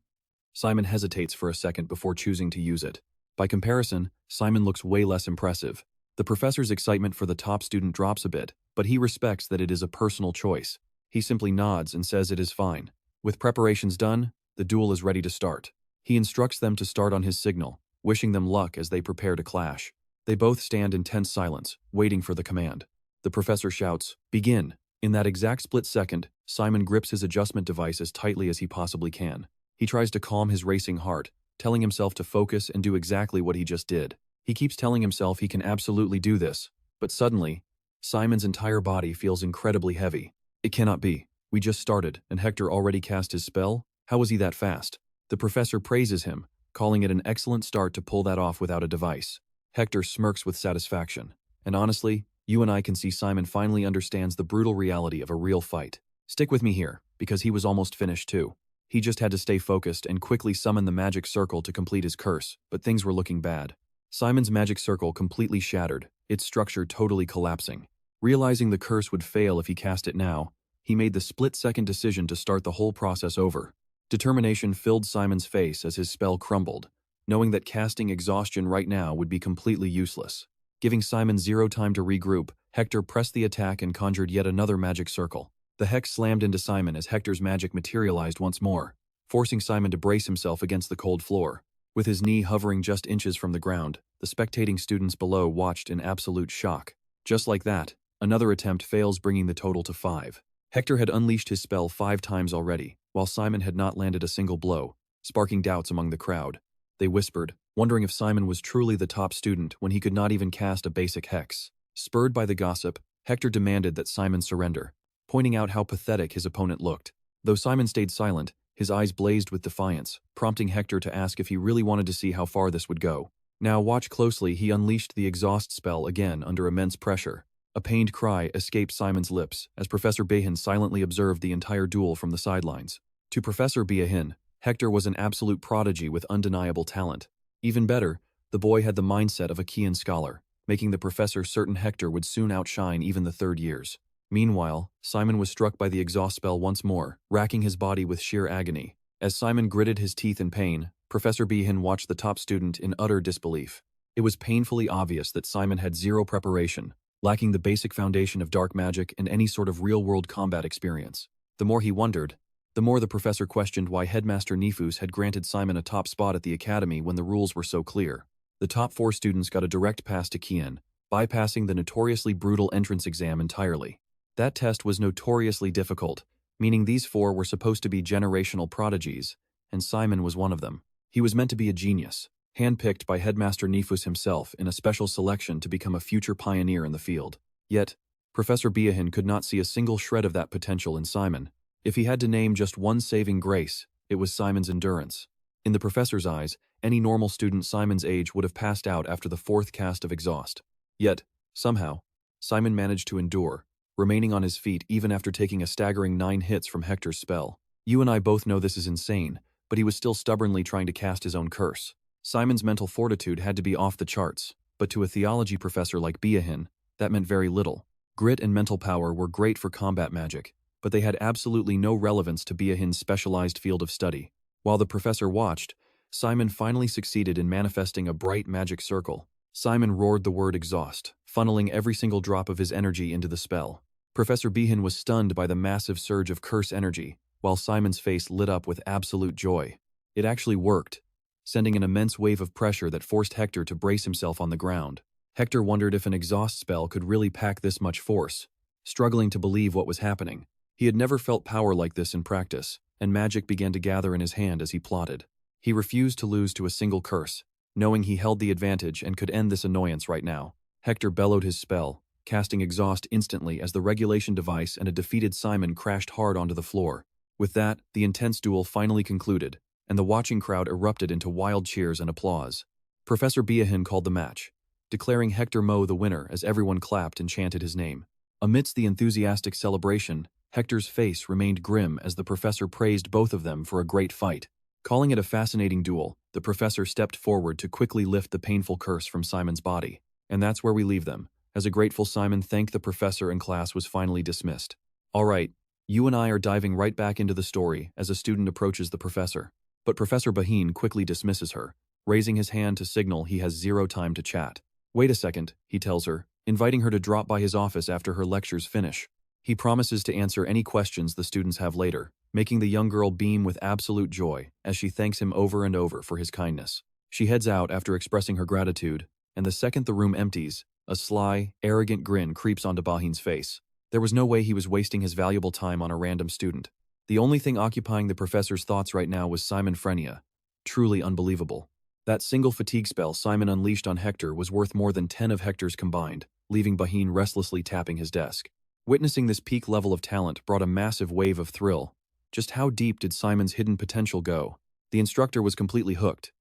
Simon hesitates for a second before choosing to use it. By comparison, Simon looks way less impressive. The professor's excitement for the top student drops a bit, but he respects that it is a personal choice. He simply nods and says it is fine. With preparations done, the duel is ready to start. He instructs them to start on his signal, wishing them luck as they prepare to clash. They both stand in tense silence, waiting for the command. The professor shouts, "Begin!" In that exact split second, Simon grips his adjustment device as tightly as he possibly can. He tries to calm his racing heart, telling himself to focus and do exactly what he just did. He keeps telling himself he can absolutely do this, but suddenly, Simon's entire body feels incredibly heavy. It cannot be. We just started, and Hector already cast his spell? How was he that fast? The professor praises him, calling it an excellent start to pull that off without a device. Hector smirks with satisfaction. And honestly, you and I can see Simon finally understands the brutal reality of a real fight. Stick with me here, because he was almost finished too. He just had to stay focused and quickly summon the magic circle to complete his curse, but things were looking bad. Simon's magic circle completely shattered, its structure totally collapsing. Realizing the curse would fail if he cast it now, he made the split-second decision to start the whole process over. Determination filled Simon's face as his spell crumbled, knowing that casting exhaustion right now would be completely useless. Giving Simon zero time to regroup, Hector pressed the attack and conjured yet another magic circle. The hex slammed into Simon as Hector's magic materialized once more, forcing Simon to brace himself against the cold floor. With his knee hovering just inches from the ground, the spectating students below watched in absolute shock. Just like that, another attempt fails, bringing the total to 5. Hector had unleashed his spell 5 times already, while Simon had not landed a single blow, sparking doubts among the crowd. They whispered, wondering if Simon was truly the top student when he could not even cast a basic hex. Spurred by the gossip, Hector demanded that Simon surrender. pointing out how pathetic his opponent looked. Though Simon stayed silent, his eyes blazed with defiance, prompting Hector to ask if he really wanted to see how far this would go. Now watch closely, he unleashed the exhaust spell again under immense pressure. A pained cry escaped Simon's lips as Professor Behin silently observed the entire duel from the sidelines. To Professor Behin, Hector was an absolute prodigy with undeniable talent. Even better, the boy had the mindset of a Kizen scholar, making the professor certain Hector would soon outshine even the third years. Meanwhile, Simon was struck by the exhaust spell once more, racking his body with sheer agony. As Simon gritted his teeth in pain, Professor Behin watched the top student in utter disbelief. It was painfully obvious that Simon had zero preparation, lacking the basic foundation of dark magic and any sort of real-world combat experience. The more he wondered, the more the professor questioned why Headmaster Nefus had granted Simon a top spot at the academy when the rules were so clear. The top 4 students got a direct pass to Kizen, bypassing the notoriously brutal entrance exam entirely. That test was notoriously difficult, meaning these 4 were supposed to be generational prodigies, and Simon was one of them. He was meant to be a genius, handpicked by Headmaster Nefus himself in a special selection to become a future pioneer in the field. Yet, Professor Behin could not see a single shred of that potential in Simon. If he had to name just one saving grace, it was Simon's endurance. In the professor's eyes, any normal student Simon's age would have passed out after the 4th cast of exhaust. Yet, somehow, Simon managed to endure, remaining on his feet even after taking a staggering 9 hits from Hector's spell. You and I both know this is insane, but he was still stubbornly trying to cast his own curse. Simon's mental fortitude had to be off the charts, but to a theology professor like Behin, that meant very little. Grit and mental power were great for combat magic, but they had absolutely no relevance to Behin's specialized field of study. While the professor watched, Simon finally succeeded in manifesting a bright magic circle. Simon roared the word exhaust, funneling every single drop of his energy into the spell. Professor Behin was stunned by the massive surge of curse energy, while Simon's face lit up with absolute joy. It actually worked, sending an immense wave of pressure that forced Hector to brace himself on the ground. Hector wondered if an exhaust spell could really pack this much force, struggling to believe what was happening. He had never felt power like this in practice, and magic began to gather in his hand as he plotted. He refused to lose to a single curse, knowing he held the advantage and could end this annoyance right now. Hector bellowed his spell, casting exhaust instantly as the regulation device and a defeated Simon crashed hard onto the floor. With that, the intense duel finally concluded, and the watching crowd erupted into wild cheers and applause. Professor Behin called the match, declaring Hector Mo the winner as everyone clapped and chanted his name. Amidst the enthusiastic celebration, Hector's face remained grim as the professor praised both of them for a great fight. Calling it a fascinating duel, the professor stepped forward to quickly lift the painful curse from Simon's body. And that's where we leave them, as a grateful Simon thanked the professor and class was finally dismissed. All right, you and I are diving right back into the story as a student approaches the professor. But Professor Behin quickly dismisses her, raising his hand to signal he has zero time to chat. Wait a second, he tells her, inviting her to drop by his office after her lectures finish. He promises to answer any questions the students have later, making the young girl beam with absolute joy as she thanks him over and over for his kindness. She heads out after expressing her gratitude, and the second the room empties, a sly, arrogant grin creeps onto Behin's face. There was no way he was wasting his valuable time on a random student. The only thing occupying the professor's thoughts right now was Simon Frenia. Truly unbelievable. That single fatigue spell Simon unleashed on Hector was worth more than 10 of Hector's combined, leaving Behin restlessly tapping his desk. Witnessing this peak level of talent brought a massive wave of thrill. Just how deep did Simon's hidden potential go? The instructor was completely hooked.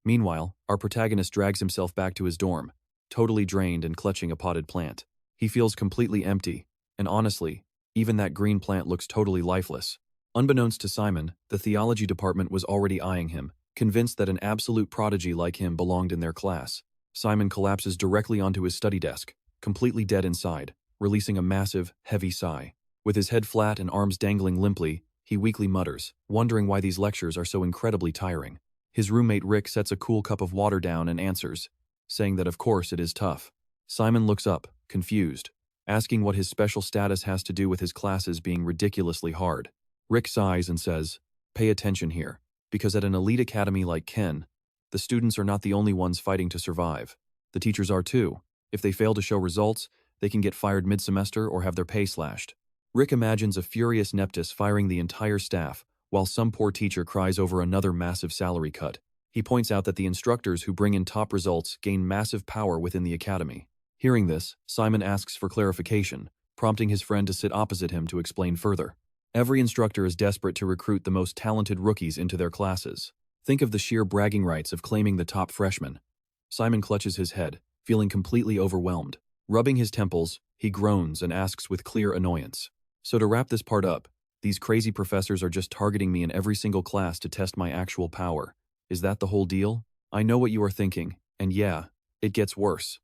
Meanwhile, our protagonist drags himself back to his dorm, totally drained and clutching a potted plant. He feels completely empty, and honestly, even that green plant looks totally lifeless. Unbeknownst to Simon, the theology department was already eyeing him, convinced that an absolute prodigy like him belonged in their class. Simon collapses directly onto his study desk, completely dead inside, releasing a massive, heavy sigh. With his head flat and arms dangling limply, he weakly mutters, wondering why these lectures are so incredibly tiring. His roommate Rick sets a cool cup of water down and answers, saying that of course it is tough. Simon looks up, confused, asking what his special status has to do with his classes being ridiculously hard. Rick sighs and says, "Pay attention here, because at an elite academy like Ken, the students are not the only ones fighting to survive. The teachers are too. If they fail to show results, they can get fired mid-semester or have their pay slashed." Rick imagines a furious Neptus firing the entire staff, while some poor teacher cries over another massive salary cut. He points out that the instructors who bring in top results gain massive power within the academy. Hearing this, Simon asks for clarification, prompting his friend to sit opposite him to explain further. Every instructor is desperate to recruit the most talented rookies into their classes. Think of the sheer bragging rights of claiming the top freshman. Simon clutches his head, feeling completely overwhelmed. Rubbing his temples, he groans and asks with clear annoyance. So to wrap this part up, these crazy professors are just targeting me in every single class to test my actual power. Is that the whole deal? I know what you are thinking, and yeah, it gets worse.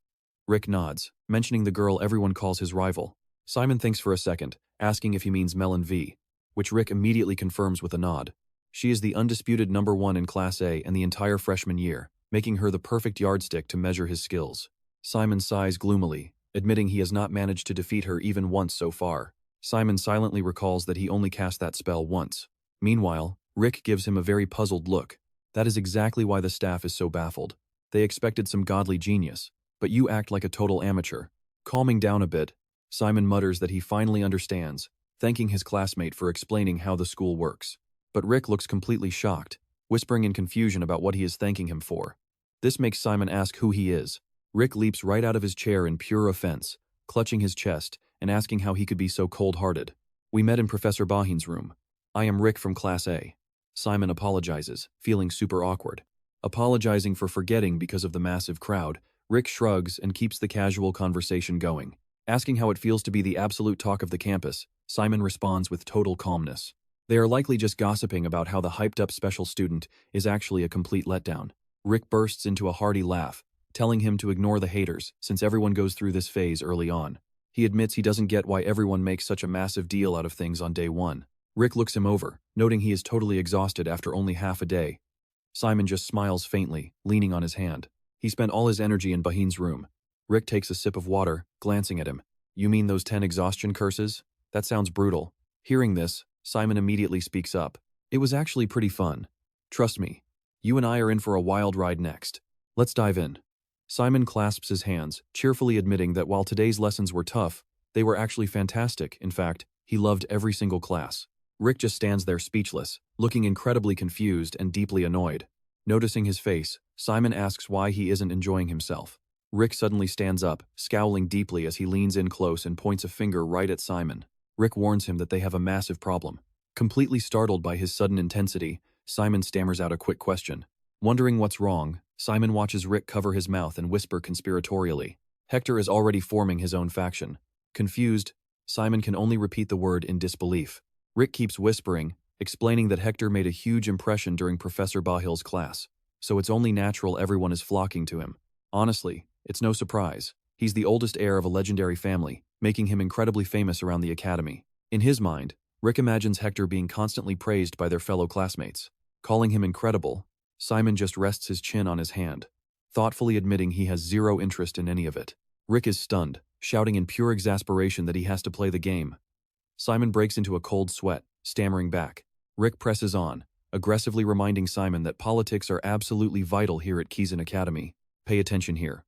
Rick nods, mentioning the girl everyone calls his rival. Simon thinks for a second, asking if he means Melon V, which Rick immediately confirms with a nod. She is the undisputed #1 in Class A and the entire freshman year, making her the perfect yardstick to measure his skills. Simon sighs gloomily, admitting he has not managed to defeat her even once so far. Simon silently recalls that he only cast that spell once. Meanwhile, Rick gives him a very puzzled look. That is exactly why the staff is so baffled. They expected some godly genius, but you act like a total amateur. Calming down a bit, Simon mutters that he finally understands, thanking his classmate for explaining how the school works. But Rick looks completely shocked, whispering in confusion about what he is thanking him for. This makes Simon ask who he is. Rick leaps right out of his chair in pure offense, clutching his chest and asking how he could be so cold-hearted. We met in Professor Bahin's room. I am Rick from Class A. Simon apologizes, feeling super awkward. Apologizing for forgetting because of the massive crowd, Rick shrugs and keeps the casual conversation going. Asking how it feels to be the absolute talk of the campus, Simon responds with total calmness. They are likely just gossiping about how the hyped-up special student is actually a complete letdown. Rick bursts into a hearty laugh, telling him to ignore the haters since everyone goes through this phase early on. He admits he doesn't get why everyone makes such a massive deal out of things on day one. Rick looks him over, noting he is totally exhausted after only half a day. Simon just smiles faintly, leaning on his hand. He spent all his energy in Bahin's room. Rick takes a sip of water, glancing at him. You mean those 10 exhaustion curses? That sounds brutal. Hearing this, Simon immediately speaks up. It was actually pretty fun. Trust me. You and I are in for a wild ride next. Let's dive in. Simon clasps his hands, cheerfully admitting that while today's lessons were tough, they were actually fantastic. In fact, he loved every single class. Rick just stands there speechless, looking incredibly confused and deeply annoyed. Noticing his face, Simon asks why he isn't enjoying himself. Rick suddenly stands up, scowling deeply as he leans in close and points a finger right at Simon. Rick warns him that they have a massive problem. Completely startled by his sudden intensity, Simon stammers out a quick question. Wondering what's wrong, Simon watches Rick cover his mouth and whisper conspiratorially. Hector is already forming his own faction. Confused, Simon can only repeat the word in disbelief. Rick keeps whispering, explaining that Hector made a huge impression during Professor Bahil's class, so it's only natural everyone is flocking to him. Honestly, it's no surprise. He's the oldest heir of a legendary family, making him incredibly famous around the academy. In his mind, Rick imagines Hector being constantly praised by their fellow classmates. Calling him incredible, Simon just rests his chin on his hand, thoughtfully admitting he has zero interest in any of it. Rick is stunned, shouting in pure exasperation that he has to play the game. Simon breaks into a cold sweat, stammering back. Rick presses on, aggressively reminding Simon that politics are absolutely vital here at Kizen Academy. Pay attention here.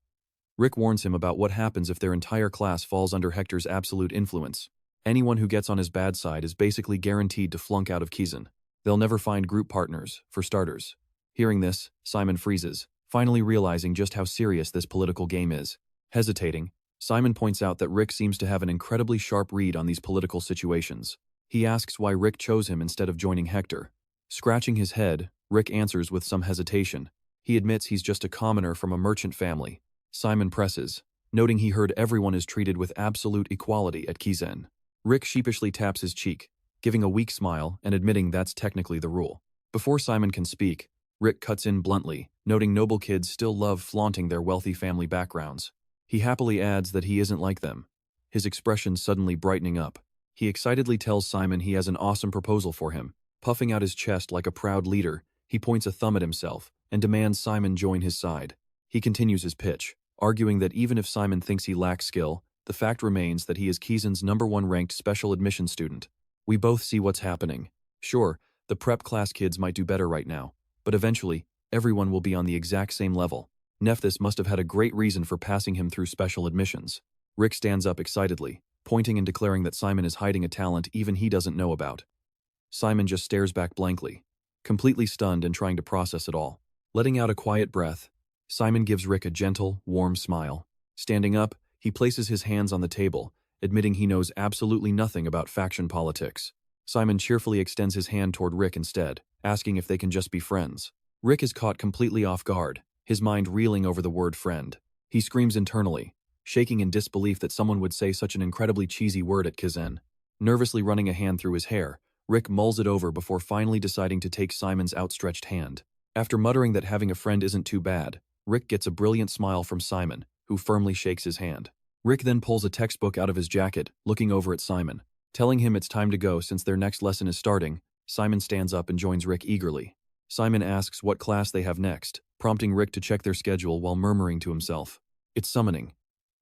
Rick warns him about what happens if their entire class falls under Hector's absolute influence. Anyone who gets on his bad side is basically guaranteed to flunk out of Kizen. They'll never find group partners, for starters. Hearing this, Simon freezes, finally realizing just how serious this political game is. Hesitating, Simon points out that Rick seems to have an incredibly sharp read on these political situations. He asks why Rick chose him instead of joining Hector. Scratching his head, Rick answers with some hesitation. He admits he's just a commoner from a merchant family. Simon presses, noting he heard everyone is treated with absolute equality at Kizen. Rick sheepishly taps his cheek, giving a weak smile and admitting that's technically the rule. Before Simon can speak, Rick cuts in bluntly, noting noble kids still love flaunting their wealthy family backgrounds. He happily adds that he isn't like them, his expression suddenly brightening up. He excitedly tells Simon he has an awesome proposal for him. Puffing out his chest like a proud leader, he points a thumb at himself and demands Simon join his side. He continues his pitch, arguing that even if Simon thinks he lacks skill, the fact remains that he is Kizen's #1 ranked special admission student. We both see what's happening. Sure, the prep class kids might do better right now, but eventually, everyone will be on the exact same level. Nephthys must have had a great reason for passing him through special admissions. Rick stands up excitedly, pointing and declaring that Simon is hiding a talent even he doesn't know about. Simon just stares back blankly, completely stunned and trying to process it all. Letting out a quiet breath, Simon gives Rick a gentle, warm smile. Standing up, he places his hands on the table, admitting he knows absolutely nothing about faction politics. Simon cheerfully extends his hand toward Rick instead, asking if they can just be friends. Rick is caught completely off guard, his mind reeling over the word friend. He screams internally, shaking in disbelief that someone would say such an incredibly cheesy word at Kizen. Nervously running a hand through his hair, Rick mulls it over before finally deciding to take Simon's outstretched hand. After muttering that having a friend isn't too bad, Rick gets a brilliant smile from Simon, who firmly shakes his hand. Rick then pulls a textbook out of his jacket, looking over at Simon. Telling him it's time to go since their next lesson is starting, Simon stands up and joins Rick eagerly. Simon asks what class they have next, prompting Rick to check their schedule while murmuring to himself, "It's summoning."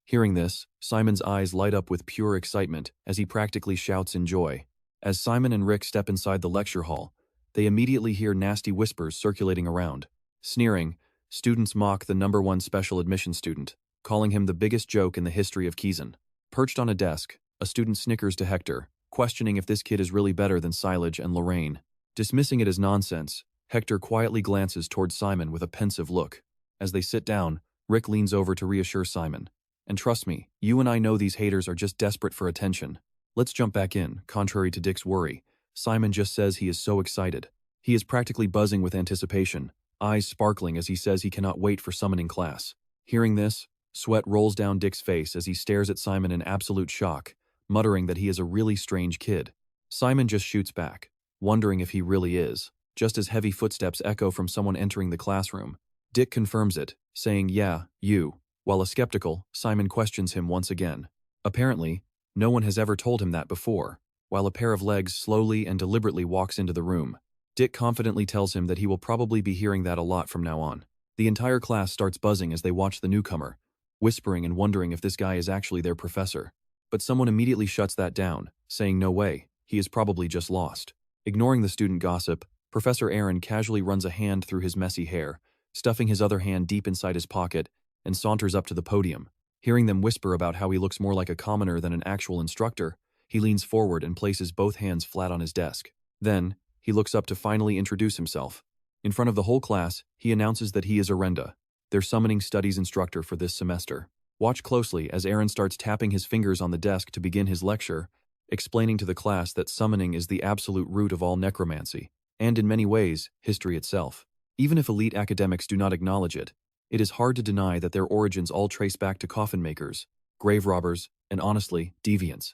Hearing this, Simon's eyes light up with pure excitement as he practically shouts in joy. As Simon and Rick step inside the lecture hall, they immediately hear nasty whispers circulating around. Sneering, students mock the #1 special admission student, calling him the biggest joke in the history of Kizen. Perched on a desk, a student snickers to Hector, questioning if this kid is really better than Silage and Lorraine. Dismissing it as nonsense, Hector quietly glances towards Simon with a pensive look. As they sit down, Rick leans over to reassure Simon. "And trust me, you and I know these haters are just desperate for attention. Let's jump back in." Contrary to Dick's worry, Simon just says he is so excited. He is practically buzzing with anticipation, eyes sparkling as he says he cannot wait for summoning class. Hearing this, sweat rolls down Dick's face as he stares at Simon in absolute shock, muttering that he is a really strange kid. Simon just shoots back, wondering if he really is, just as heavy footsteps echo from someone entering the classroom. Dick confirms it, saying, "Yeah, you." While a skeptical, Simon questions him once again. Apparently, no one has ever told him that before, while a pair of legs slowly and deliberately walks into the room. Dick confidently tells him that he will probably be hearing that a lot from now on. The entire class starts buzzing as they watch the newcomer, whispering and wondering if this guy is actually their professor. But someone immediately shuts that down, saying no way, he is probably just lost. Ignoring the student gossip, Professor Aaron casually runs a hand through his messy hair, stuffing his other hand deep inside his pocket, and saunters up to the podium. Hearing them whisper about how he looks more like a commoner than an actual instructor, he leans forward and places both hands flat on his desk. Then, he looks up to finally introduce himself. In front of the whole class, he announces that he is Arenda, their summoning studies instructor for this semester. Watch closely as Aaron starts tapping his fingers on the desk to begin his lecture, explaining to the class that summoning is the absolute root of all necromancy, and in many ways, history itself. Even if elite academics do not acknowledge it, it is hard to deny that their origins all trace back to coffin makers, grave robbers, and honestly, deviants.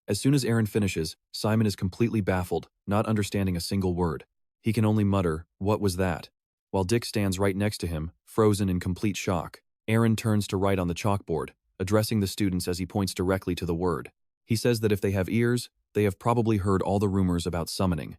As soon as Aaron finishes, Simon is completely baffled, not understanding a single word. He can only mutter, "What was that?" While Dick stands right next to him, frozen in complete shock. Aaron turns to write on the chalkboard, addressing the students as he points directly to the word. He says that if they have ears, they have probably heard all the rumors about summoning.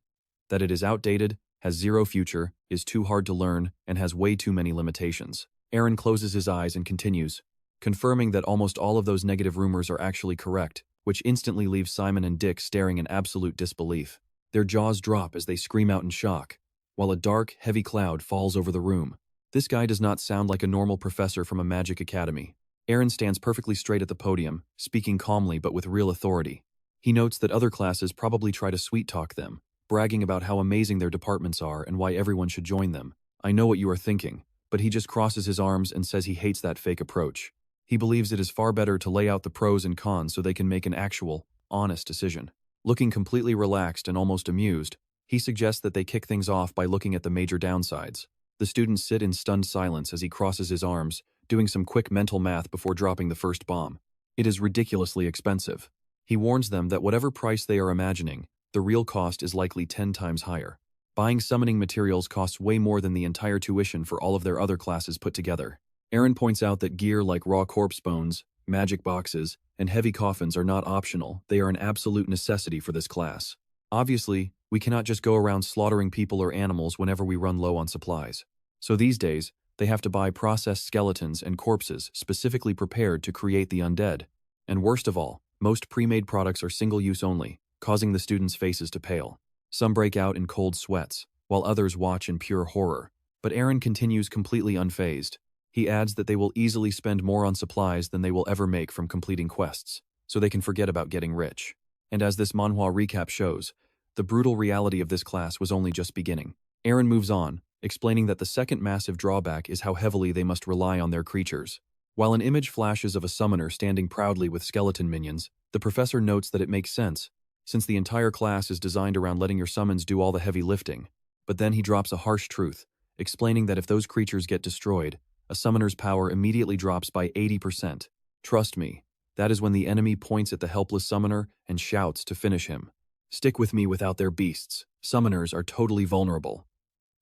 That it is outdated, has zero future, is too hard to learn, and has way too many limitations. Aaron closes his eyes and continues, confirming that almost all of those negative rumors are actually correct, which instantly leaves Simon and Dick staring in absolute disbelief. Their jaws drop as they scream out in shock, while a dark, heavy cloud falls over the room. This guy does not sound like a normal professor from a magic academy. Aaron stands perfectly straight at the podium, speaking calmly but with real authority. He notes that other classes probably try to sweet-talk them, bragging about how amazing their departments are and why everyone should join them. I know what you are thinking, but he just crosses his arms and says he hates that fake approach. He believes it is far better to lay out the pros and cons so they can make an actual, honest decision. Looking completely relaxed and almost amused, he suggests that they kick things off by looking at the major downsides. The students sit in stunned silence as he crosses his arms, doing some quick mental math before dropping the first bomb. It is ridiculously expensive. He warns them that whatever price they are imagining, the real cost is likely 10 times higher. Buying summoning materials costs way more than the entire tuition for all of their other classes put together. Aaron points out that gear like raw corpse bones, magic boxes, and heavy coffins are not optional, they are an absolute necessity for this class. Obviously, we cannot just go around slaughtering people or animals whenever we run low on supplies. So these days, they have to buy processed skeletons and corpses specifically prepared to create the undead. And worst of all, most pre-made products are single-use only, causing the students' faces to pale. Some break out in cold sweats, while others watch in pure horror. But Aaron continues completely unfazed. He adds that they will easily spend more on supplies than they will ever make from completing quests, so they can forget about getting rich. And as this Manhwa recap shows, the brutal reality of this class was only just beginning. Aaron moves on, explaining that the second massive drawback is how heavily they must rely on their creatures. While an image flashes of a summoner standing proudly with skeleton minions, The professor notes that it makes sense, since the entire class is designed around letting your summons do all the heavy lifting. But then he drops a harsh truth, explaining that if those creatures get destroyed, a summoner's power immediately drops by 80%. Trust me, that is when the enemy points at the helpless summoner and shouts to finish him. Stick with me without their beasts. Summoners are totally vulnerable.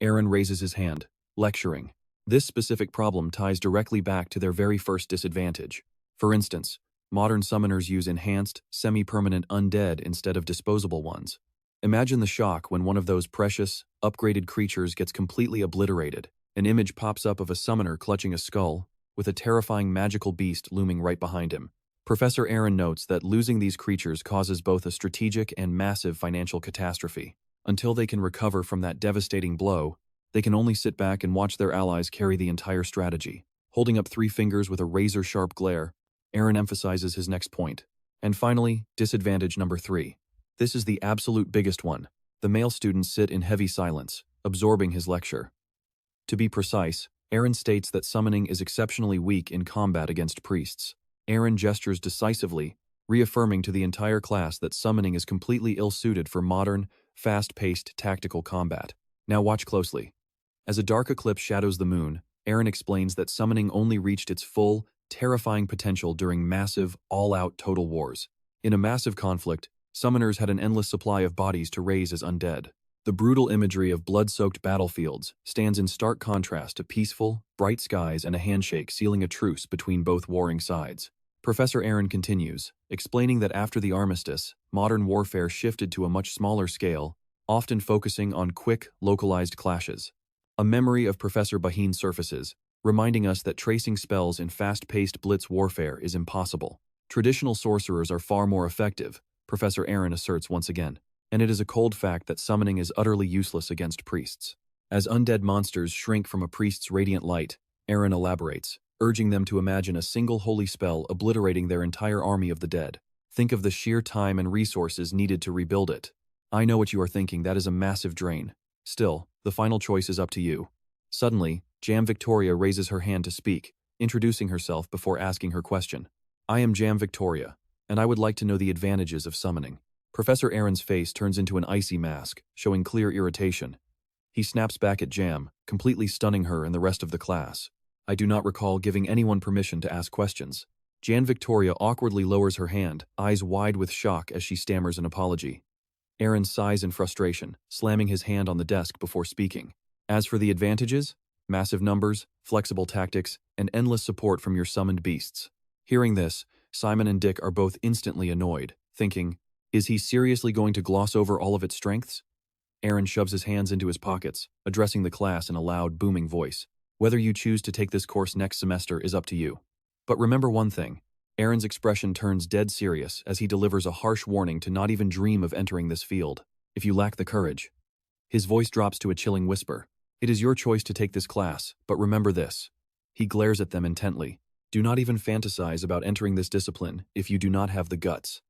Aaron raises his hand, lecturing. This specific problem ties directly back to their very first disadvantage. For instance, modern summoners use enhanced, semi-permanent undead instead of disposable ones. Imagine the shock when one of those precious, upgraded creatures gets completely obliterated. An image pops up of a summoner clutching a skull, with a terrifying magical beast looming right behind him. Professor Aaron notes that losing these creatures causes both a strategic and massive financial catastrophe. Until they can recover from that devastating blow, they can only sit back and watch their allies carry the entire strategy. Holding up 3 fingers with a razor-sharp glare, Aaron emphasizes his next point. And finally, disadvantage number 3. This is the absolute biggest one. The male students sit in heavy silence, absorbing his lecture. To be precise, Aaron states that summoning is exceptionally weak in combat against priests. Aaron gestures decisively, reaffirming to the entire class that summoning is completely ill-suited for modern, fast-paced tactical combat. Now watch closely. As a dark eclipse shadows the moon, Aaron explains that summoning only reached its full, terrifying potential during massive, all-out total wars. In a massive conflict, summoners had an endless supply of bodies to raise as undead. The brutal imagery of blood-soaked battlefields stands in stark contrast to peaceful, bright skies and a handshake sealing a truce between both warring sides. Professor Aaron continues, explaining that after the armistice, modern warfare shifted to a much smaller scale, often focusing on quick, localized clashes. A memory of Professor Baheen surfaces, reminding us that tracing spells in fast-paced blitz warfare is impossible. Traditional sorcerers are far more effective, Professor Aaron asserts once again, and it is a cold fact that summoning is utterly useless against priests. As undead monsters shrink from a priest's radiant light, Aaron elaborates, urging them to imagine a single holy spell obliterating their entire army of the dead. Think of the sheer time and resources needed to rebuild it. I know what you are thinking, that is a massive drain. Still, the final choice is up to you. Suddenly, Jam Victoria raises her hand to speak, introducing herself before asking her question. I am Jam Victoria, and I would like to know the advantages of summoning. Professor Aaron's face turns into an icy mask, showing clear irritation. He snaps back at Jam, completely stunning her and the rest of the class. I do not recall giving anyone permission to ask questions. Jan Victoria awkwardly lowers her hand, eyes wide with shock as she stammers an apology. Aaron sighs in frustration, slamming his hand on the desk before speaking. As for the advantages, massive numbers, flexible tactics, and endless support from your summoned beasts. Hearing this, Simon and Dick are both instantly annoyed, thinking, is he seriously going to gloss over all of its strengths? Aaron shoves his hands into his pockets, addressing the class in a loud, booming voice. Whether you choose to take this course next semester is up to you. But remember one thing. Aaron's expression turns dead serious as he delivers a harsh warning to not even dream of entering this field, if you lack the courage. His voice drops to a chilling whisper. It is your choice to take this class, but remember this. He glares at them intently. Do not even fantasize about entering this discipline if you do not have the guts.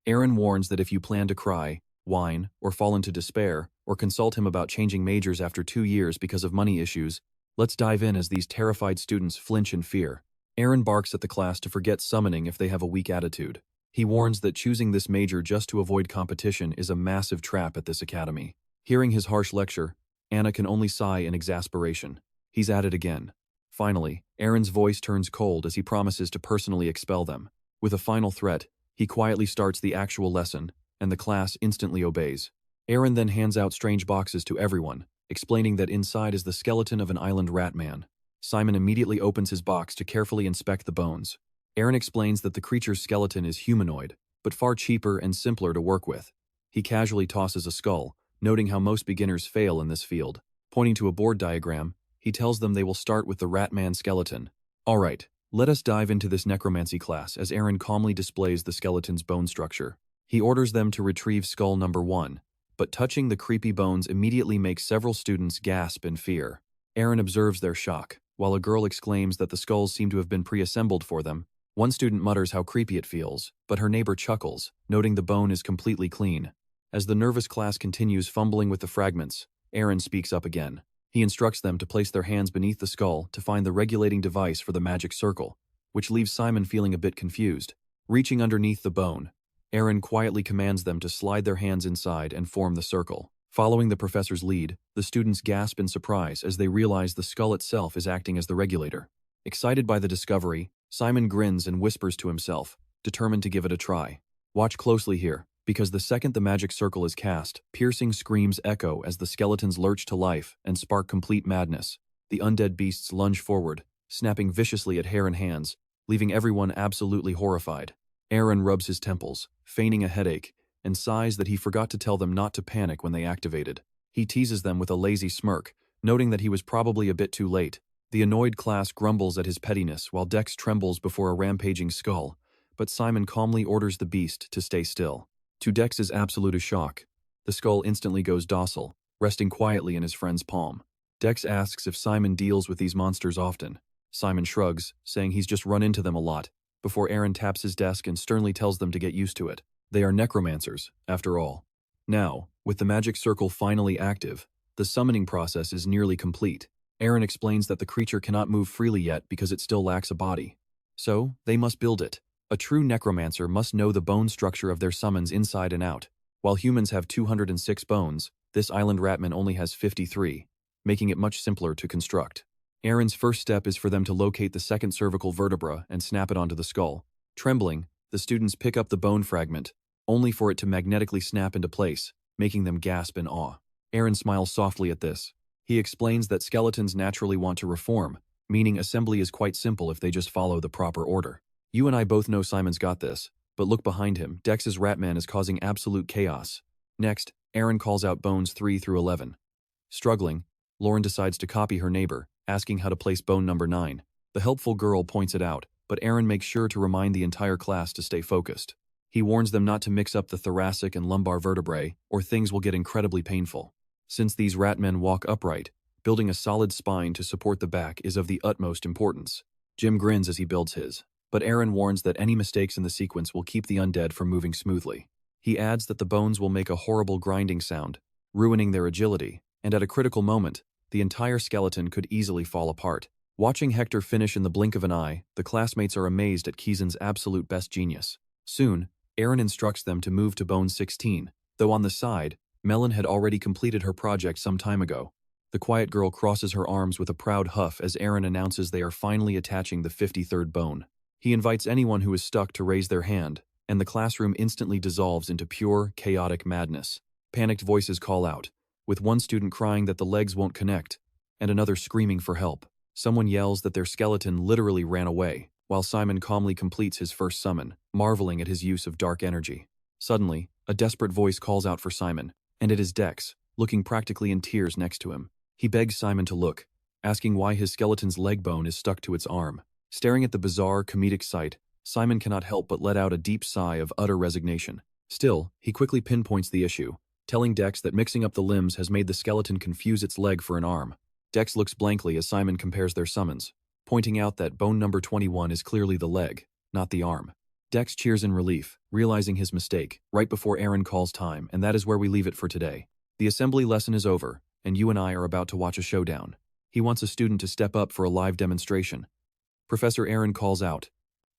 Aaron warns that if you plan to cry, whine, or fall into despair, or consult him about changing majors after 2 years because of money issues, let's dive in as these terrified students flinch in fear. Aaron barks at the class to forget summoning if they have a weak attitude. He warns that choosing this major just to avoid competition is a massive trap at this academy. Hearing his harsh lecture, Anna can only sigh in exasperation. He's at it again. Finally, Aaron's voice turns cold as he promises to personally expel them. With a final threat, he quietly starts the actual lesson, and the class instantly obeys. Aaron then hands out strange boxes to everyone, explaining that inside is the skeleton of an island rat man. Simon immediately opens his box to carefully inspect the bones. Aaron explains that the creature's skeleton is humanoid, but far cheaper and simpler to work with. He casually tosses a skull, noting how most beginners fail in this field. Pointing to a board diagram, he tells them they will start with the rat man skeleton. Alright, let us dive into this necromancy class as Aaron calmly displays the skeleton's bone structure. He orders them to retrieve skull number 1, but touching the creepy bones immediately makes several students gasp in fear. Aaron observes their shock, while a girl exclaims that the skulls seem to have been pre-assembled for them. One student mutters how creepy it feels, but her neighbor chuckles, noting the bone is completely clean. As the nervous class continues fumbling with the fragments, Aaron speaks up again. He instructs them to place their hands beneath the skull to find the regulating device for the magic circle, which leaves Simon feeling a bit confused. Reaching underneath the bone, Aaron quietly commands them to slide their hands inside and form the circle. Following the professor's lead, the students gasp in surprise as they realize the skull itself is acting as the regulator. Excited by the discovery, Simon grins and whispers to himself, determined to give it a try. Watch closely here, because the second the magic circle is cast, piercing screams echo as the skeletons lurch to life and spark complete madness. The undead beasts lunge forward, snapping viciously at hair and hands, leaving everyone absolutely horrified. Aaron rubs his temples, feigning a headache, and sighs that he forgot to tell them not to panic when they activated. He teases them with a lazy smirk, noting that he was probably a bit too late. The annoyed class grumbles at his pettiness while Dex trembles before a rampaging skull, but Simon calmly orders the beast to stay still. To Dex's absolute shock, the skull instantly goes docile, resting quietly in his friend's palm. Dex asks if Simon deals with these monsters often. Simon shrugs, saying he's just run into them a lot, before Aaron taps his desk and sternly tells them to get used to it. They are necromancers, after all. Now, with the magic circle finally active, the summoning process is nearly complete. Aaron explains that the creature cannot move freely yet because it still lacks a body. So, they must build it. A true necromancer must know the bone structure of their summons inside and out. While humans have 206 bones, this island ratman only has 53, making it much simpler to construct. Aaron's first step is for them to locate the second cervical vertebra and snap it onto the skull. Trembling, the students pick up the bone fragment, only for it to magnetically snap into place, making them gasp in awe. Aaron smiles softly at this. He explains that skeletons naturally want to reform, meaning assembly is quite simple if they just follow the proper order. You and I both know Simon's got this, but look behind him, Dex's Ratman is causing absolute chaos. Next, Aaron calls out bones 3 through 11. Struggling, Lauren decides to copy her neighbor, asking how to place bone number 9. The helpful girl points it out, but Aaron makes sure to remind the entire class to stay focused. He warns them not to mix up the thoracic and lumbar vertebrae, or things will get incredibly painful. Since these ratmen walk upright, building a solid spine to support the back is of the utmost importance. Jim grins as he builds his, but Aaron warns that any mistakes in the sequence will keep the undead from moving smoothly. He adds that the bones will make a horrible grinding sound, ruining their agility, and at a critical moment, the entire skeleton could easily fall apart. Watching Hector finish in the blink of an eye, the classmates are amazed at Kizen's absolute best genius. Soon, Aaron instructs them to move to bone 16, though on the side, Melon had already completed her project some time ago. The quiet girl crosses her arms with a proud huff as Aaron announces they are finally attaching the 53rd bone. He invites anyone who is stuck to raise their hand, and the classroom instantly dissolves into pure, chaotic madness. Panicked voices call out, with one student crying that the legs won't connect, and another screaming for help. Someone yells that their skeleton literally ran away, while Simon calmly completes his first summon, marveling at his use of dark energy. Suddenly, a desperate voice calls out for Simon, and it is Dex, looking practically in tears next to him. He begs Simon to look, asking why his skeleton's leg bone is stuck to its arm. Staring at the bizarre, comedic sight, Simon cannot help but let out a deep sigh of utter resignation. Still, he quickly pinpoints the issue, telling Dex that mixing up the limbs has made the skeleton confuse its leg for an arm. Dex looks blankly as Simon compares their summons, pointing out that bone number 21 is clearly the leg, not the arm. Dex cheers in relief, realizing his mistake, right before Aaron calls time, and that is where we leave it for today. The assembly lesson is over, and you and I are about to watch a showdown. He wants a student to step up for a live demonstration. Professor Aaron calls out,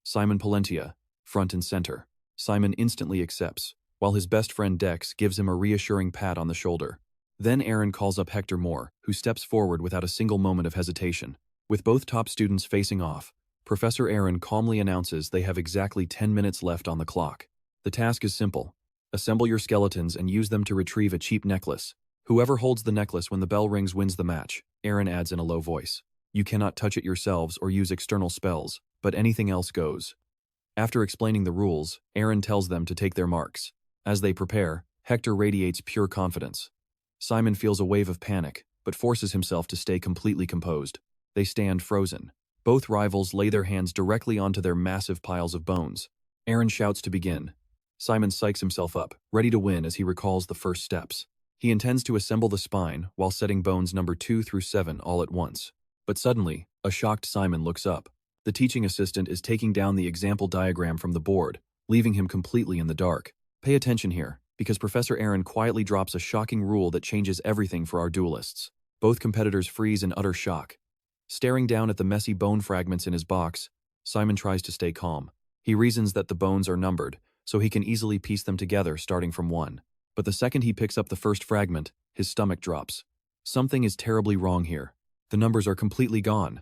Simon Florentia, front and center. Simon instantly accepts, while his best friend Dex gives him a reassuring pat on the shoulder. Then Aaron calls up Hector Moore, who steps forward without a single moment of hesitation. With both top students facing off, Professor Aaron calmly announces they have exactly 10 minutes left on the clock. The task is simple. Assemble your skeletons and use them to retrieve a cheap necklace. Whoever holds the necklace when the bell rings wins the match, Aaron adds in a low voice. You cannot touch it yourselves or use external spells, but anything else goes. After explaining the rules, Aaron tells them to take their marks. As they prepare, Hector radiates pure confidence. Simon feels a wave of panic, but forces himself to stay completely composed. They stand frozen. Both rivals lay their hands directly onto their massive piles of bones. Aaron shouts to begin. Simon psychs himself up, ready to win as he recalls the first steps. He intends to assemble the spine while setting bones number 2 through 7 all at once. But suddenly, a shocked Simon looks up. The teaching assistant is taking down the example diagram from the board, leaving him completely in the dark. Pay attention here, because Professor Aaron quietly drops a shocking rule that changes everything for our duelists. Both competitors freeze in utter shock. Staring down at the messy bone fragments in his box, Simon tries to stay calm. He reasons that the bones are numbered, so he can easily piece them together starting from 1. But the second he picks up the first fragment, his stomach drops. Something is terribly wrong here. The numbers are completely gone.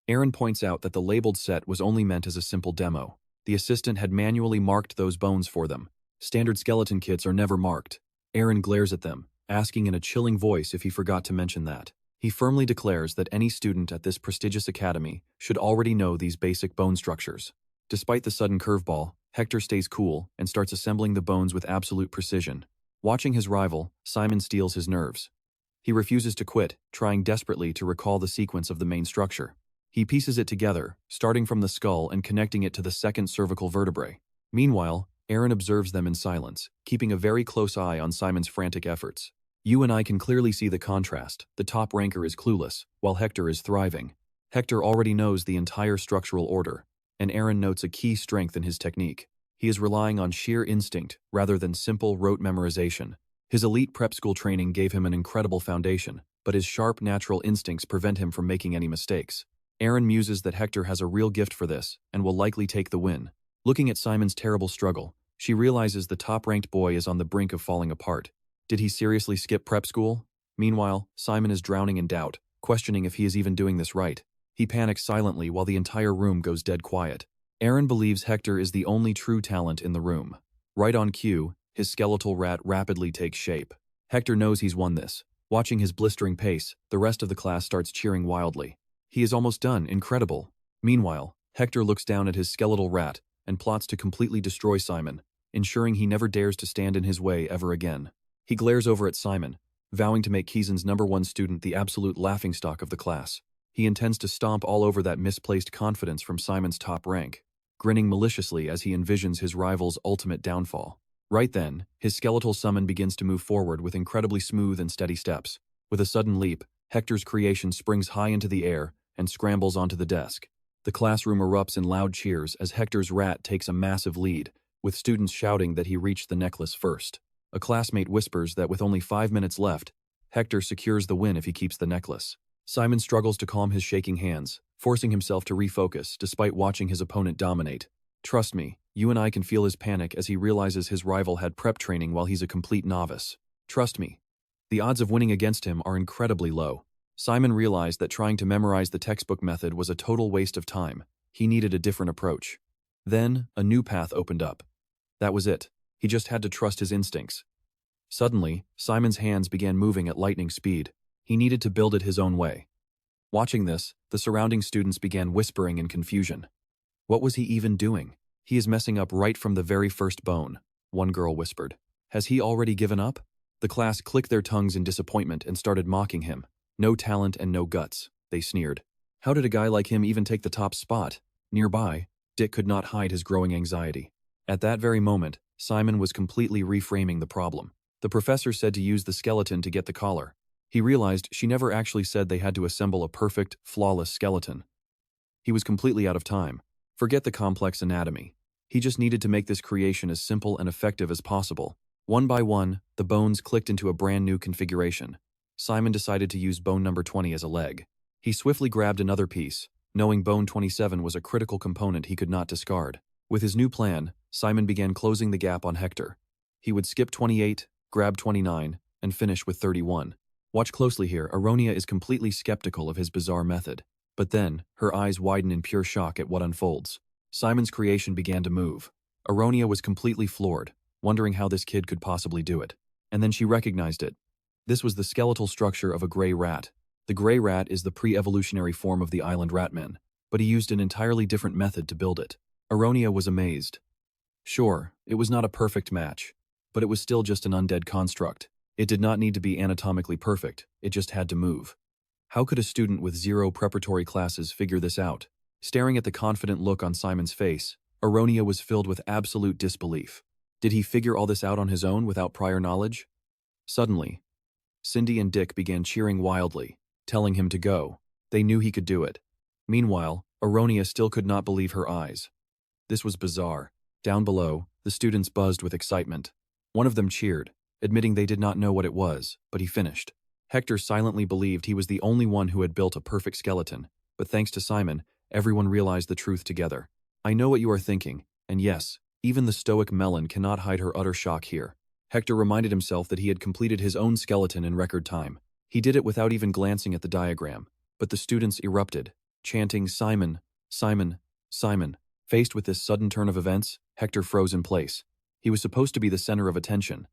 Aaron points out that the labeled set was only meant as a simple demo. The assistant had manually marked those bones for them. Standard skeleton kits are never marked. Aaron glares at them, asking in a chilling voice if he forgot to mention that. He firmly declares that any student at this prestigious academy should already know these basic bone structures. Despite the sudden curveball, Hector stays cool and starts assembling the bones with absolute precision. Watching his rival, Simon steals his nerves. He refuses to quit, trying desperately to recall the sequence of the main structure. He pieces it together, starting from the skull and connecting it to the second cervical vertebrae. Meanwhile, Aaron observes them in silence, keeping a very close eye on Simon's frantic efforts. You and I can clearly see the contrast. The top ranker is clueless, while Hector is thriving. Hector already knows the entire structural order, and Aaron notes a key strength in his technique. He is relying on sheer instinct rather than simple rote memorization. His elite prep school training gave him an incredible foundation, but his sharp natural instincts prevent him from making any mistakes. Aaron muses that Hector has a real gift for this and will likely take the win. Looking at Simon's terrible struggle, she realizes the top-ranked boy is on the brink of falling apart. Did he seriously skip prep school? Meanwhile, Simon is drowning in doubt, questioning if he is even doing this right. He panics silently while the entire room goes dead quiet. Aaron believes Hector is the only true talent in the room. Right on cue, his skeletal rat rapidly takes shape. Hector knows he's won this. Watching his blistering pace, the rest of the class starts cheering wildly. He is almost done, incredible. Meanwhile, Hector looks down at his skeletal rat and plots to completely destroy Simon, ensuring he never dares to stand in his way ever again. He glares over at Simon, vowing to make Kizen's #1 student the absolute laughingstock of the class. He intends to stomp all over that misplaced confidence from Simon's top rank, grinning maliciously as he envisions his rival's ultimate downfall. Right then, his skeletal summon begins to move forward with incredibly smooth and steady steps. With a sudden leap, Hector's creation springs high into the air and scrambles onto the desk. The classroom erupts in loud cheers as Hector's rat takes a massive lead, with students shouting that he reached the necklace first. A classmate whispers that with only 5 minutes left, Hector secures the win if he keeps the necklace. Simon struggles to calm his shaking hands, forcing himself to refocus despite watching his opponent dominate. Trust me, you and I can feel his panic as he realizes his rival had prep training while he's a complete novice. Trust me. The odds of winning against him are incredibly low. Simon realized that trying to memorize the textbook method was a total waste of time. He needed a different approach. Then, a new path opened up. That was it. He just had to trust his instincts. Suddenly, Simon's hands began moving at lightning speed. He needed to build it his own way. Watching this, the surrounding students began whispering in confusion. What was he even doing? He is messing up right from the very first bone, one girl whispered. Has he already given up? The class clicked their tongues in disappointment and started mocking him. No talent and no guts, they sneered. How did a guy like him even take the top spot? Nearby, Dick could not hide his growing anxiety. At that very moment, Simon was completely reframing the problem. The professor said to use the skeleton to get the collar. He realized she never actually said they had to assemble a perfect, flawless skeleton. He was completely out of time. Forget the complex anatomy. He just needed to make this creation as simple and effective as possible. One by one, the bones clicked into a brand new configuration. Simon decided to use bone number 20 as a leg. He swiftly grabbed another piece, knowing bone 27 was a critical component he could not discard. With his new plan, Simon began closing the gap on Hector. He would skip 28, grab 29, and finish with 31. Watch closely here, Aronia is completely skeptical of his bizarre method. But then, her eyes widen in pure shock at what unfolds. Simon's creation began to move. Aronia was completely floored, wondering how this kid could possibly do it. And then she recognized it. This was the skeletal structure of a gray rat. The gray rat is the pre-evolutionary form of the island ratmen, but he used an entirely different method to build it. Aronia was amazed. Sure, it was not a perfect match, but it was still just an undead construct. It did not need to be anatomically perfect, it just had to move. How could a student with 0 preparatory classes figure this out? Staring at the confident look on Simon's face, Aronia was filled with absolute disbelief. Did he figure all this out on his own without prior knowledge? Suddenly, Cindy and Dick began cheering wildly, telling him to go. They knew he could do it. Meanwhile, Aronia still could not believe her eyes. This was bizarre. Down below, the students buzzed with excitement. One of them cheered, admitting they did not know what it was, but he finished. Hector silently believed he was the only one who had built a perfect skeleton, but thanks to Simon, everyone realized the truth together. I know what you are thinking. And yes, even the stoic Melon cannot hide her utter shock here. Hector reminded himself that he had completed his own skeleton in record time. He did it without even glancing at the diagram, but the students erupted, chanting Simon, Simon, Simon. Faced with this sudden turn of events, Hector froze in place. He was supposed to be the center of attention.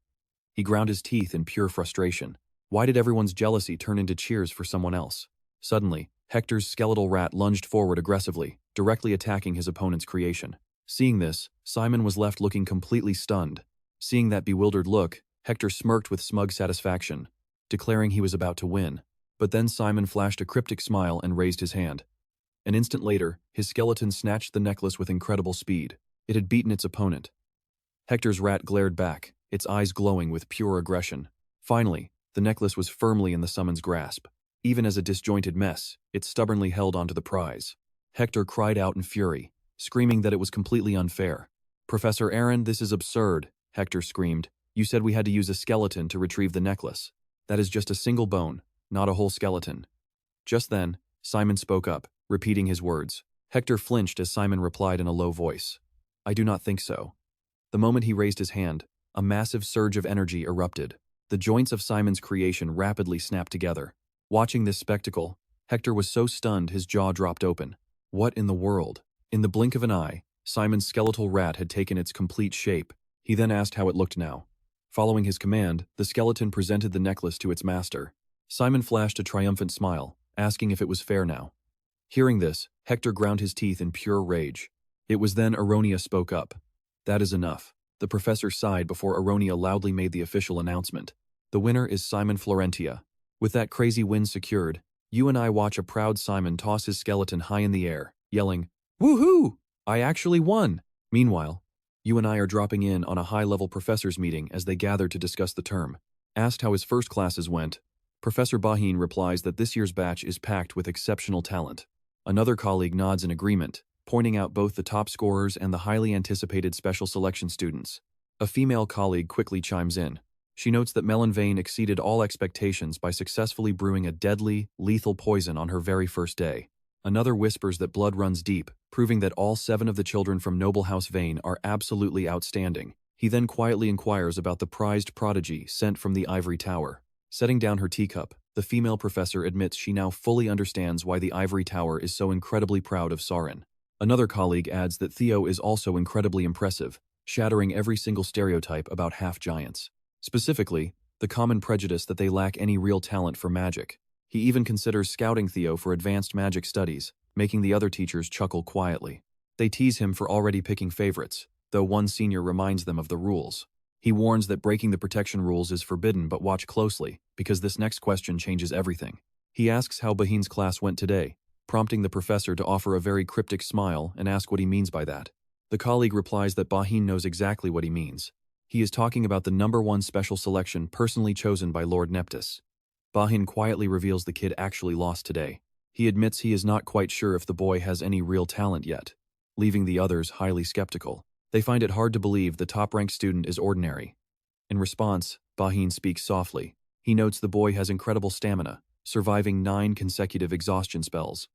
He ground his teeth in pure frustration. Why did everyone's jealousy turn into cheers for someone else? Suddenly, Hector's skeletal rat lunged forward aggressively, directly attacking his opponent's creation. Seeing this, Simon was left looking completely stunned. Seeing that bewildered look, Hector smirked with smug satisfaction, declaring he was about to win. But then Simon flashed a cryptic smile and raised his hand. An instant later, his skeleton snatched the necklace with incredible speed. It had beaten its opponent. Hector's rat glared back, its eyes glowing with pure aggression. Finally, the necklace was firmly in the summon's grasp. Even as a disjointed mess, it stubbornly held onto the prize. Hector cried out in fury, screaming that it was completely unfair. "Professor Aaron, this is absurd," Hector screamed. "You said we had to use a skeleton to retrieve the necklace. That is just a single bone, not a whole skeleton." Just then, Simon spoke up, repeating his words. Hector flinched as Simon replied in a low voice. "I do not think so." The moment he raised his hand, a massive surge of energy erupted. The joints of Simon's creation rapidly snapped together. Watching this spectacle, Hector was so stunned his jaw dropped open. What in the world? In the blink of an eye, Simon's skeletal rat had taken its complete shape. He then asked how it looked now. Following his command, the skeleton presented the necklace to its master. Simon flashed a triumphant smile, asking if it was fair now. Hearing this, Hector ground his teeth in pure rage. It was then Aronia spoke up. "That is enough." The professor sighed before Aronia loudly made the official announcement. "The winner is Simon Florentia. With that crazy win secured, you and I watch a proud Simon toss his skeleton high in the air, yelling, 'Woohoo! I actually won!' Meanwhile, you and I are dropping in on a high-level professors' meeting as they gather to discuss the term." Asked how his first classes went, Professor Bahin replies that this year's batch is packed with exceptional talent. Another colleague nods in agreement, pointing out both the top scorers and the highly anticipated special selection students. A female colleague quickly chimes in. She notes that Melon Vane exceeded all expectations by successfully brewing a deadly, lethal poison on her very first day. Another whispers that blood runs deep, proving that all 7 of the children from Noble House Vane are absolutely outstanding. He then quietly inquires about the prized prodigy sent from the ivory tower. Setting down her teacup, the female professor admits she now fully understands why the ivory tower is so incredibly proud of Sauron. Another colleague adds that Theo is also incredibly impressive, shattering every single stereotype about half-giants. Specifically, the common prejudice that they lack any real talent for magic. He even considers scouting Theo for advanced magic studies, making the other teachers chuckle quietly. They tease him for already picking favorites, though one senior reminds them of the rules. He warns that breaking the protection rules is forbidden, but watch closely, because this next question changes everything. He asks how Bahin's class went today, prompting the professor to offer a very cryptic smile and ask what he means by that. The colleague replies that Bahin knows exactly what he means. He is talking about the #1 special selection personally chosen by Lord Neptus. Bahin quietly reveals the kid actually lost today. He admits he is not quite sure if the boy has any real talent yet, leaving the others highly skeptical. They find it hard to believe the top-ranked student is ordinary. In response, Bahin speaks softly. He notes the boy has incredible stamina, surviving 9 consecutive exhaustion spells.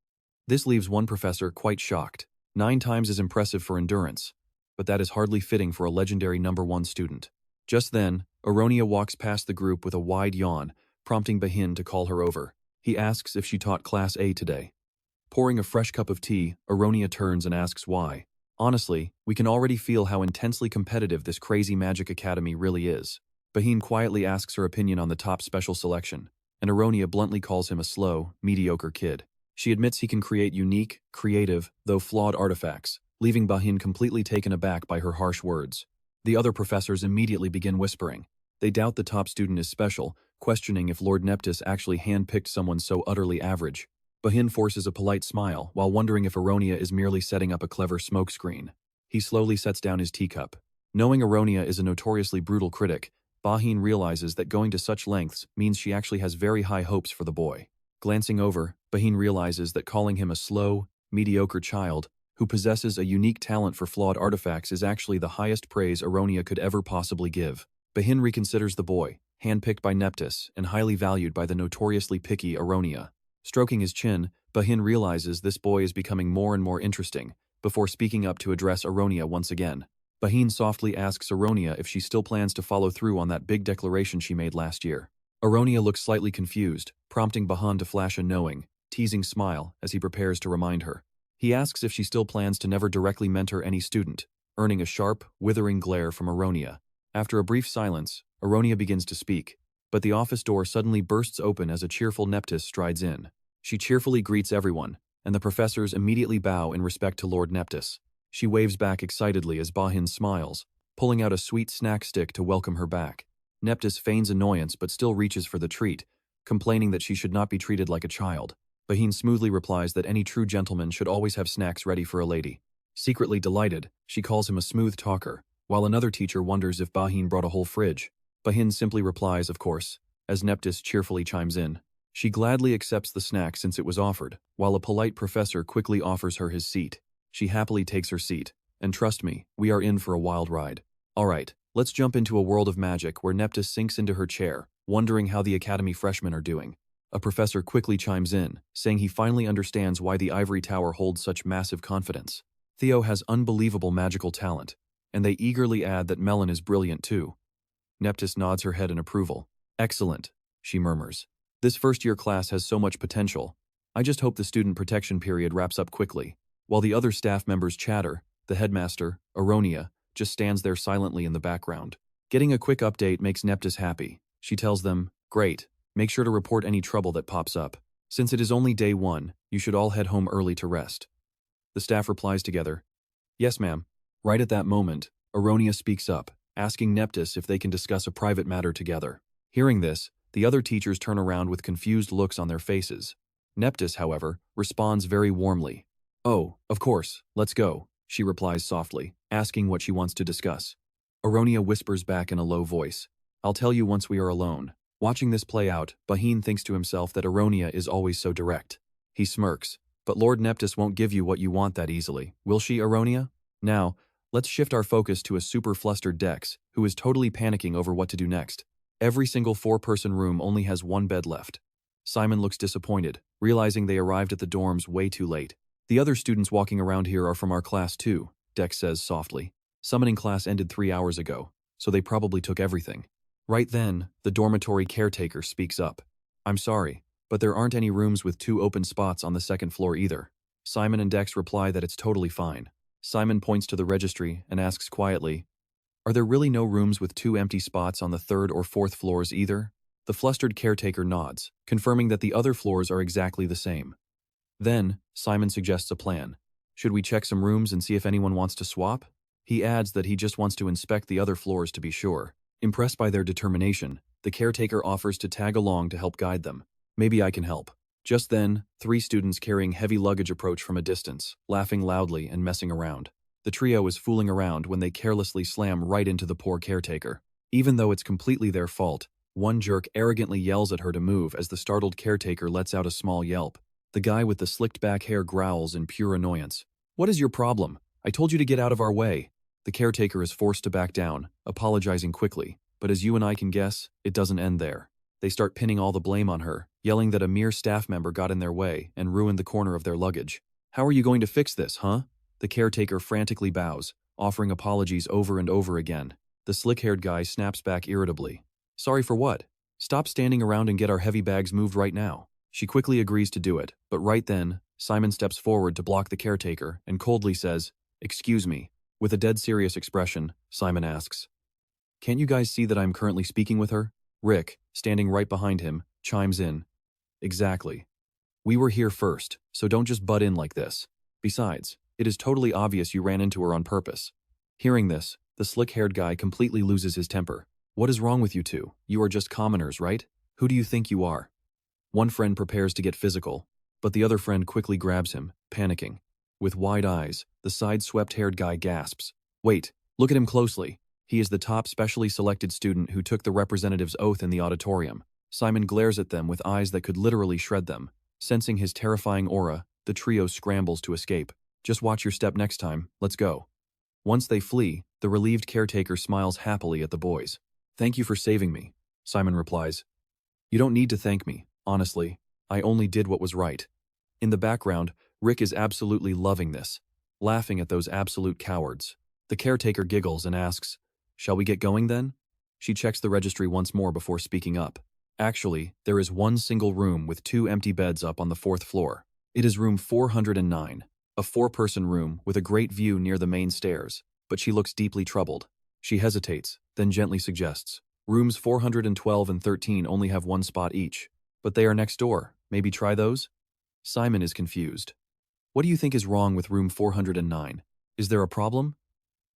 This leaves one professor quite shocked. 9 times is impressive for endurance, but that is hardly fitting for a legendary #1 student. Just then, Aronia walks past the group with a wide yawn, prompting Bahin to call her over. He asks if she taught Class A today. Pouring a fresh cup of tea, Aronia turns and asks why. Honestly, we can already feel how intensely competitive this crazy magic academy really is. Bahin quietly asks her opinion on the top special selection, and Aronia bluntly calls him a slow, mediocre kid. She admits he can create unique, creative, though flawed artifacts, leaving Bahin completely taken aback by her harsh words. The other professors immediately begin whispering. They doubt the top student is special, questioning if Lord Neptus actually handpicked someone so utterly average. Bahin forces a polite smile, while wondering if Aronia is merely setting up a clever smokescreen. He slowly sets down his teacup. Knowing Aronia is a notoriously brutal critic, Bahin realizes that going to such lengths means she actually has very high hopes for the boy. Glancing over, Bahin realizes that calling him a slow, mediocre child who possesses a unique talent for flawed artifacts is actually the highest praise Aronia could ever possibly give. Bahin reconsiders the boy, handpicked by Neptus and highly valued by the notoriously picky Aronia. Stroking his chin, Bahin realizes this boy is becoming more and more interesting, before speaking up to address Aronia once again. Baheen softly asks Aronia if she still plans to follow through on that big declaration she made last year. Aronia looks slightly confused, prompting Bahan to flash a knowing, teasing smile as he prepares to remind her. He asks if she still plans to never directly mentor any student, earning a sharp, withering glare from Aronia. After a brief silence, Aronia begins to speak, but the office door suddenly bursts open as a cheerful Neptis strides in. She cheerfully greets everyone, and the professors immediately bow in respect to Lord Neptis. She waves back excitedly as Bahin smiles, pulling out a sweet snack stick to welcome her back. Neptis feigns annoyance but still reaches for the treat, complaining that she should not be treated like a child. Bahin smoothly replies that any true gentleman should always have snacks ready for a lady. Secretly delighted, she calls him a smooth talker, while another teacher wonders if Bahin brought a whole fridge. Bahin simply replies, of course, as Neptis cheerfully chimes in. She gladly accepts the snack since it was offered, while a polite professor quickly offers her his seat. She happily takes her seat, and trust me, we are in for a wild ride. Alright, let's jump into a world of magic where Neptis sinks into her chair, wondering how the Academy freshmen are doing. A professor quickly chimes in, saying he finally understands why the Ivory Tower holds such massive confidence. Theo has unbelievable magical talent, and they eagerly add that Melon is brilliant too. Neptis nods her head in approval. Excellent, she murmurs. This first-year class has so much potential. I just hope the student protection period wraps up quickly. While the other staff members chatter, the headmaster, Aronia, just stands there silently in the background. Getting a quick update makes Neptis happy. She tells them, great, make sure to report any trouble that pops up. Since it is only day 1, you should all head home early to rest. The staff replies together, yes ma'am. Right at that moment, Aronia speaks up, asking Neptis if they can discuss a private matter together. Hearing this, the other teachers turn around with confused looks on their faces. Neptis, however, responds very warmly. Oh, of course, let's go, she replies softly, asking what she wants to discuss. Aronia whispers back in a low voice, I'll tell you once we are alone. Watching this play out, Bahin thinks to himself that Aronia is always so direct. He smirks, but Lord Neptis won't give you what you want that easily, will she, Aronia? Now, let's shift our focus to a super flustered Dex, who is totally panicking over what to do next. Every single 4-person room only has 1 bed left. Simon looks disappointed, realizing they arrived at the dorms way too late. The other students walking around here are from our class too, Dex says softly. Summoning class ended 3 hours ago, so they probably took everything. Right then, the dormitory caretaker speaks up. I'm sorry, but there aren't any rooms with 2 open spots on the 2nd floor either. Simon and Dex reply that it's totally fine. Simon points to the registry and asks quietly, are there really no rooms with 2 empty spots on the 3rd or 4th floors either? The flustered caretaker nods, confirming that the other floors are exactly the same. Then, Simon suggests a plan. Should we check some rooms and see if anyone wants to swap? He adds that he just wants to inspect the other floors to be sure. Impressed by their determination, the caretaker offers to tag along to help guide them. Maybe I can help. Just then, 3 students carrying heavy luggage approach from a distance, laughing loudly and messing around. The trio is fooling around when they carelessly slam right into the poor caretaker. Even though it's completely their fault, one jerk arrogantly yells at her to move as the startled caretaker lets out a small yelp. The guy with the slicked back hair growls in pure annoyance. What is your problem? I told you to get out of our way. The caretaker is forced to back down, apologizing quickly, but as you and I can guess, it doesn't end there. They start pinning all the blame on her, yelling that a mere staff member got in their way and ruined the corner of their luggage. How are you going to fix this, huh? The caretaker frantically bows, offering apologies over and over again. The slick-haired guy snaps back irritably. Sorry for what? Stop standing around and get our heavy bags moved right now. She quickly agrees to do it, but right then, Simon steps forward to block the caretaker and coldly says, excuse me. With a dead serious expression, Simon asks, can't you guys see that I'm currently speaking with her? Rick, standing right behind him, chimes in. Exactly. We were here first, so don't just butt in like this. Besides, it is totally obvious you ran into her on purpose. Hearing this, the slick-haired guy completely loses his temper. What is wrong with you two? You are just commoners, right? Who do you think you are? One friend prepares to get physical, but the other friend quickly grabs him, panicking. With wide eyes, the side-swept-haired guy gasps. Wait, look at him closely. He is the top specially selected student who took the representative's oath in the auditorium. Simon glares at them with eyes that could literally shred them. Sensing his terrifying aura, the trio scrambles to escape. Just watch your step next time, let's go. Once they flee, the relieved caretaker smiles happily at the boys. Thank you for saving me, Simon replies. You don't need to thank me, honestly. I only did what was right. In the background, Rick is absolutely loving this. laughing at those absolute cowards. The caretaker giggles and asks, "Shall we get going then?" She checks the registry once more before speaking up. Actually, there is one single room with 2 empty beds up on the 4th floor. It is room 409, a 4-person room with a great view near the main stairs, but she looks deeply troubled. She hesitates, then gently suggests, "Rooms 412 and 13 only have 1 spot each, but they are next door. Maybe try those?" Simon is confused. "What do you think is wrong with room 409? Is there a problem?"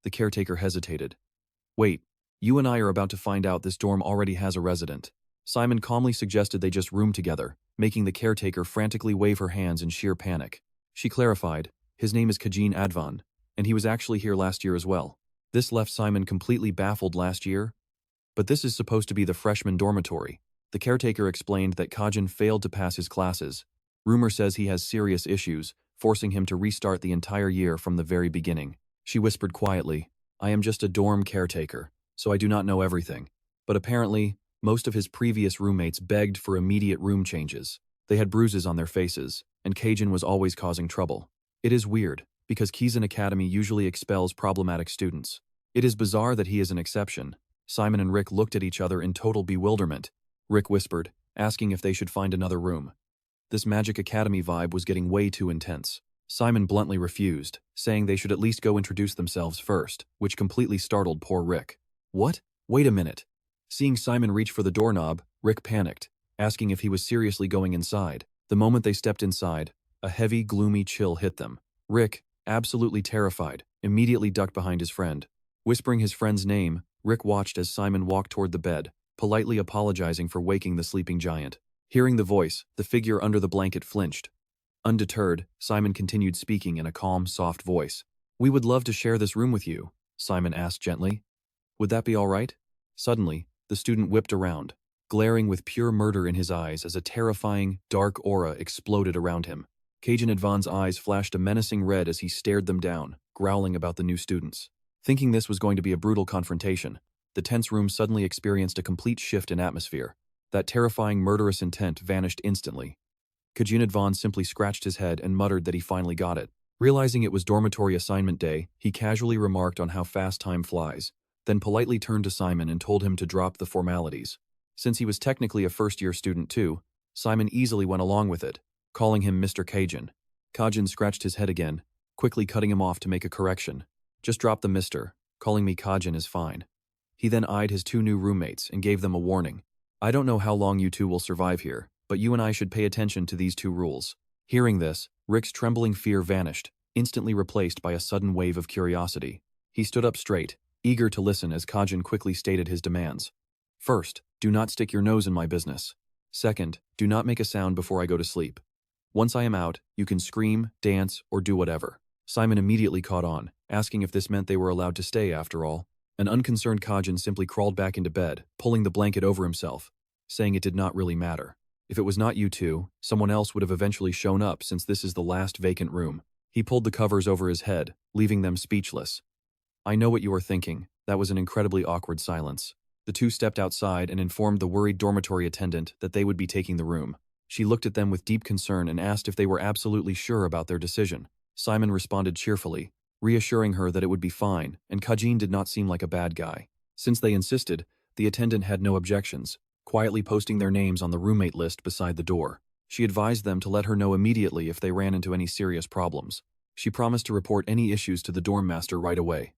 The caretaker hesitated. "Wait, you and I are about to find out this dorm already has a resident." Simon calmly suggested they just room together, making the caretaker frantically wave her hands in sheer panic. She clarified, "His name is Kizen Advan, and he was actually here last year as well." This left Simon completely baffled. Last year? But this is supposed to be the freshman dormitory. The caretaker explained that Kajin failed to pass his classes. Rumor says he has serious issues, forcing him to restart the entire year from the very beginning. She whispered quietly, "I am just a dorm caretaker, so I do not know everything." But apparently, most of his previous roommates begged for immediate room changes. They had bruises on their faces, and Kajin was always causing trouble. It is weird, because Kizen Academy usually expels problematic students. It is bizarre that he is an exception. Simon and Rick looked at each other in total bewilderment. Rick whispered, asking if they should find another room. This Magic Academy vibe was getting way too intense. Simon bluntly refused, saying they should at least go introduce themselves first, which completely startled poor Rick. "What? Wait a minute." Seeing Simon reach for the doorknob, Rick panicked, asking if he was seriously going inside. The moment they stepped inside, a heavy, gloomy chill hit them. Rick, absolutely terrified, immediately ducked behind his friend. Whispering his friend's name, Rick watched as Simon walked toward the bed, politely apologizing for waking the sleeping giant. Hearing the voice, the figure under the blanket flinched. Undeterred, Simon continued speaking in a calm, soft voice. "We would love to share this room with you," Simon asked gently. "Would that be all right?" Suddenly, the student whipped around, glaring with pure murder in his eyes as a terrifying, dark aura exploded around him. Kajin Advan's eyes flashed a menacing red as he stared them down, growling about the new students. Thinking this was going to be a brutal confrontation, the tense room suddenly experienced a complete shift in atmosphere. That terrifying, murderous intent vanished instantly. Kajin Advan simply scratched his head and muttered that he finally got it. Realizing it was dormitory assignment day, he casually remarked on how fast time flies, then politely turned to Simon and told him to drop the formalities. Since he was technically a first-year student too, Simon easily went along with it, calling him Mr. Kajin. Kajin scratched his head again, quickly cutting him off to make a correction. "Just drop the mister. Calling me Kajin is fine." He then eyed his 2 new roommates and gave them a warning. "I don't know how long you 2 will survive here, but you and I should pay attention to these 2 rules." Hearing this, Rick's trembling fear vanished, instantly replaced by a sudden wave of curiosity. He stood up straight, eager to listen as Kajin quickly stated his demands. "First, do not stick your nose in my business. Second, do not make a sound before I go to sleep. Once I am out, you can scream, dance, or do whatever." Simon immediately caught on, asking if this meant they were allowed to stay after all. An unconcerned Kajin simply crawled back into bed, pulling the blanket over himself, saying it did not really matter. If it was not you 2, someone else would have eventually shown up since this is the last vacant room. He pulled the covers over his head, leaving them speechless. "I know what you are thinking." That was an incredibly awkward silence. The 2 stepped outside and informed the worried dormitory attendant that they would be taking the room. She looked at them with deep concern and asked if they were absolutely sure about their decision. Simon responded cheerfully, reassuring her that it would be fine, and Kajin did not seem like a bad guy. Since they insisted, the attendant had no objections, quietly posting their names on the roommate list beside the door. She advised them to let her know immediately if they ran into any serious problems. She promised to report any issues to the dorm master right away.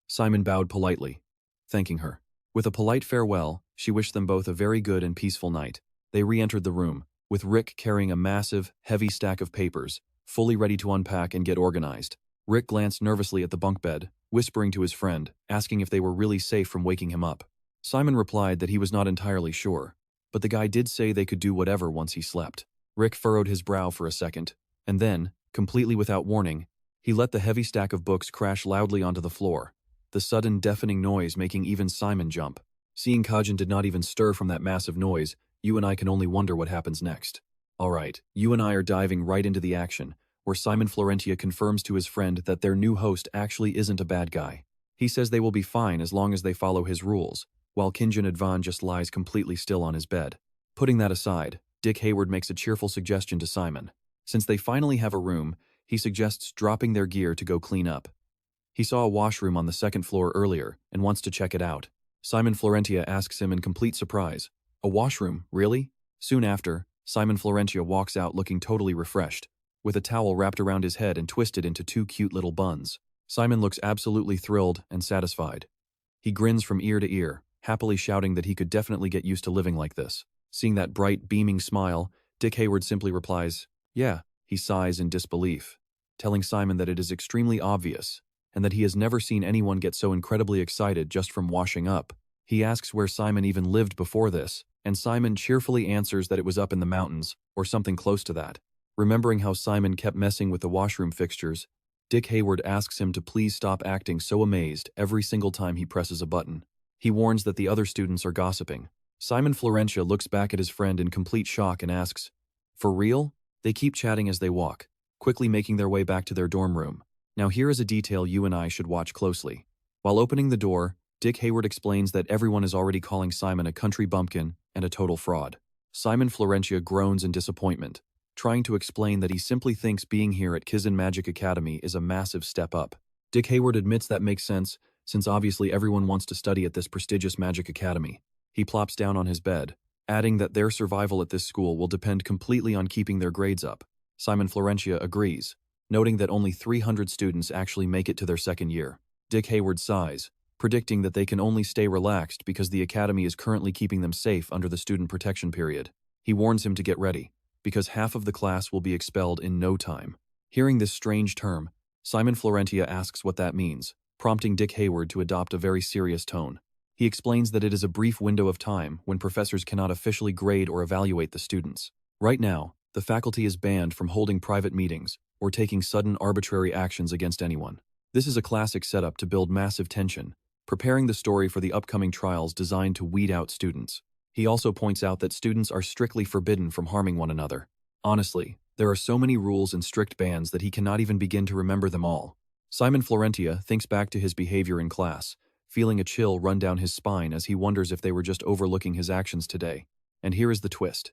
Simon bowed politely, thanking her. With a polite farewell, she wished them both a very good and peaceful night. They re-entered the room, with Rick carrying a massive, heavy stack of papers, fully ready to unpack and get organized. Rick glanced nervously at the bunk bed, whispering to his friend, asking if they were really safe from waking him up. Simon replied that he was not entirely sure, but the guy did say they could do whatever once he slept. Rick furrowed his brow for a second, and then, completely without warning, he let the heavy stack of books crash loudly onto the floor, the sudden deafening noise making even Simon jump. Seeing Kajin did not even stir from that massive noise, you and I can only wonder what happens next. Alright, you and I are diving right into the action, where Simon Florentia confirms to his friend that their new host actually isn't a bad guy. He says they will be fine as long as they follow his rules, while Kajin Advan just lies completely still on his bed. Putting that aside, Dick Hayward makes a cheerful suggestion to Simon. Since they finally have a room, He suggests dropping their gear to go clean up. He saw a washroom on the second floor earlier and wants to check it out. Simon Florentia asks him in complete surprise, "A washroom, really?" Soon after, Simon Florentia walks out looking totally refreshed, with a towel wrapped around his head and twisted into two cute little buns. Simon looks absolutely thrilled and satisfied. He grins from ear to ear, happily shouting that he could definitely get used to living like this. Seeing that bright, beaming smile, Dick Hayward simply replies, "Yeah." He sighs in disbelief, telling Simon that it is extremely obvious and that he has never seen anyone get so incredibly excited just from washing up. He asks where Simon even lived before this, and Simon cheerfully answers that it was up in the mountains, or something close to that. Remembering how Simon kept messing with the washroom fixtures, Dick Hayward asks him to please stop acting so amazed every single time he presses a button. He warns that the other students are gossiping. Simon Florentia looks back at his friend in complete shock and asks, "For real?" They keep chatting as they walk, quickly making their way back to their dorm room. Now here is a detail you and I should watch closely. While opening the door, Dick Hayward explains that everyone is already calling Simon a country bumpkin and a total fraud. Simon Florentia groans in disappointment, trying to explain that he simply thinks being here at Kizen Magic Academy is a massive step up. Dick Hayward admits that makes sense, since obviously everyone wants to study at this prestigious magic academy. He plops down on his bed, adding that their survival at this school will depend completely on keeping their grades up. Simon Florentia agrees, noting that only 300 students actually make it to their second year. Dick Hayward sighs, predicting that they can only stay relaxed because the academy is currently keeping them safe under the student protection period. He warns him to get ready, because half of the class will be expelled in no time. Hearing this strange term, Simon Florentia asks what that means, prompting Dick Hayward to adopt a very serious tone. He explains that it is a brief window of time when professors cannot officially grade or evaluate the students. Right now, the faculty is banned from holding private meetings or taking sudden arbitrary actions against anyone. This is a classic setup to build massive tension, preparing the story for the upcoming trials designed to weed out students. He also points out that students are strictly forbidden from harming one another. Honestly, there are so many rules and strict bans that he cannot even begin to remember them all. Simon Florentia thinks back to his behavior in class, feeling a chill run down his spine as he wonders if they were just overlooking his actions today. And here is the twist.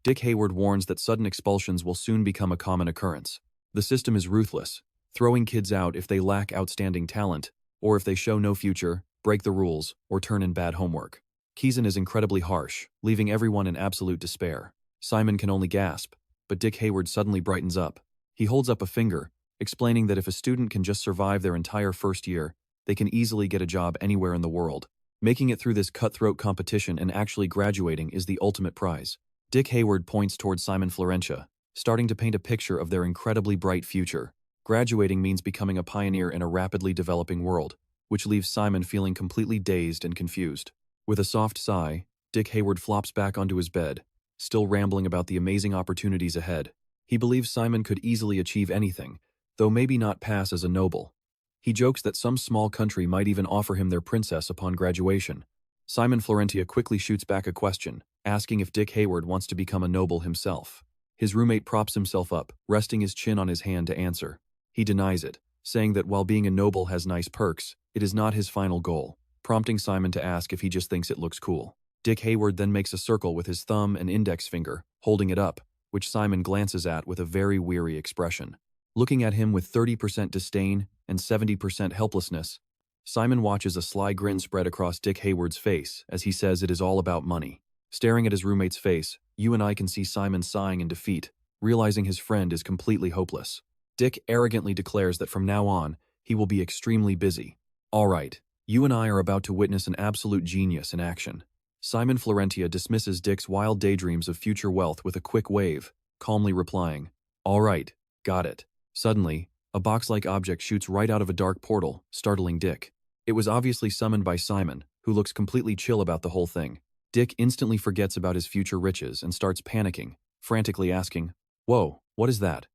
Dick Hayward warns that sudden expulsions will soon become a common occurrence. The system is ruthless, throwing kids out if they lack outstanding talent, or if they show no future, break the rules, or turn in bad homework. Kizen is incredibly harsh, leaving everyone in absolute despair. Simon can only gasp, but Dick Hayward suddenly brightens up. He holds up a finger, explaining that if a student can just survive their entire first year, they can easily get a job anywhere in the world. Making it through this cutthroat competition and actually graduating is the ultimate prize. Dick Hayward points towards Simon Florentia, starting to paint a picture of their incredibly bright future. Graduating means becoming a pioneer in a rapidly developing world, which leaves Simon feeling completely dazed and confused. With a soft sigh, Dick Hayward flops back onto his bed, still rambling about the amazing opportunities ahead. He believes Simon could easily achieve anything, though maybe not pass as a noble. He jokes that some small country might even offer him their princess upon graduation. Simon Florentia quickly shoots back a question, asking if Dick Hayward wants to become a noble himself. His roommate props himself up, resting his chin on his hand to answer. He denies it, saying that while being a noble has nice perks, it is not his final goal, prompting Simon to ask if he just thinks it looks cool. Dick Hayward then makes a circle with his thumb and index finger, holding it up, which Simon glances at with a very weary expression. Looking at him with 30% disdain and 70% helplessness, Simon watches a sly grin spread across Dick Hayward's face as he says it is all about money. Staring at his roommate's face, you and I can see Simon sighing in defeat, realizing his friend is completely hopeless. Dick arrogantly declares that from now on, he will be extremely busy. All right, you and I are about to witness an absolute genius in action. Simon Florentia dismisses Dick's wild daydreams of future wealth with a quick wave, calmly replying, "All right, got it." Suddenly, a box-like object shoots right out of a dark portal, startling Dick. It was obviously summoned by Simon, who looks completely chill about the whole thing. Dick instantly forgets about his future riches and starts panicking, frantically asking, "Whoa, what is that?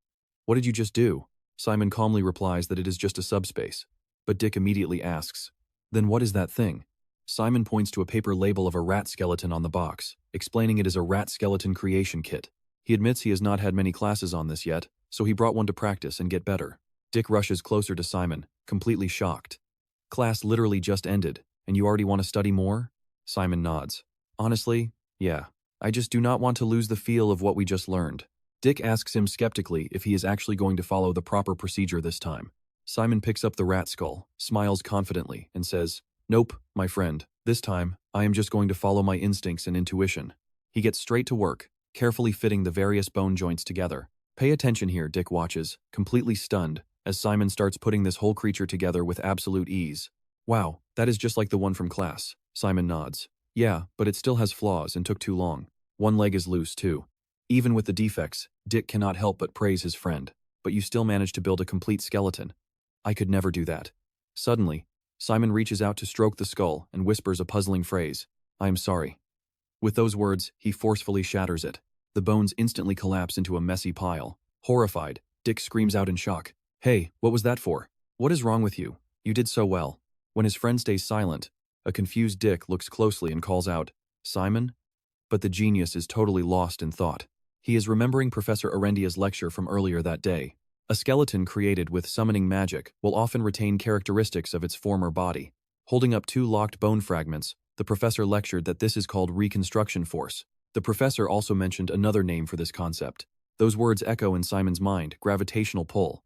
What did you just do?" Simon calmly replies that it is just a subspace, but Dick immediately asks, "Then what is that thing?" Simon points to a paper label of a rat skeleton on the box, explaining it is a rat skeleton creation kit. He admits he has not had many classes on this yet, so he brought one to practice and get better. Dick rushes closer to Simon, completely shocked. "Class literally just ended, and you already want to study more?" Simon nods. "Honestly, yeah. I just do not want to lose the feel of what we just learned." Dick asks him skeptically if he is actually going to follow the proper procedure this time. Simon picks up the rat skull, smiles confidently, and says, "Nope, my friend. This time, I am just going to follow my instincts and intuition." He gets straight to work, carefully fitting the various bone joints together. Pay attention here, Dick watches, completely stunned, as Simon starts putting this whole creature together with absolute ease. "Wow, that is just like the one from class." Simon nods. "Yeah, but it still has flaws and took too long. One leg is loose, too." Even with the defects, Dick cannot help but praise his friend. "But you still managed to build a complete skeleton." "I could never do that." Suddenly, Simon reaches out to stroke the skull and whispers a puzzling phrase, "I am sorry." With those words, he forcefully shatters it. The bones instantly collapse into a messy pile. Horrified, Dick screams out in shock, "Hey, what was that for? What is wrong with you? You did so well." When his friend stays silent, a confused Dick looks closely and calls out, "Simon?" But the genius is totally lost in thought. He is remembering Professor Arendia's lecture from earlier that day. A skeleton created with summoning magic will often retain characteristics of its former body. Holding up two locked bone fragments, the professor lectured that this is called reconstruction force. The professor also mentioned another name for this concept. Those words echo in Simon's mind, gravitational pull.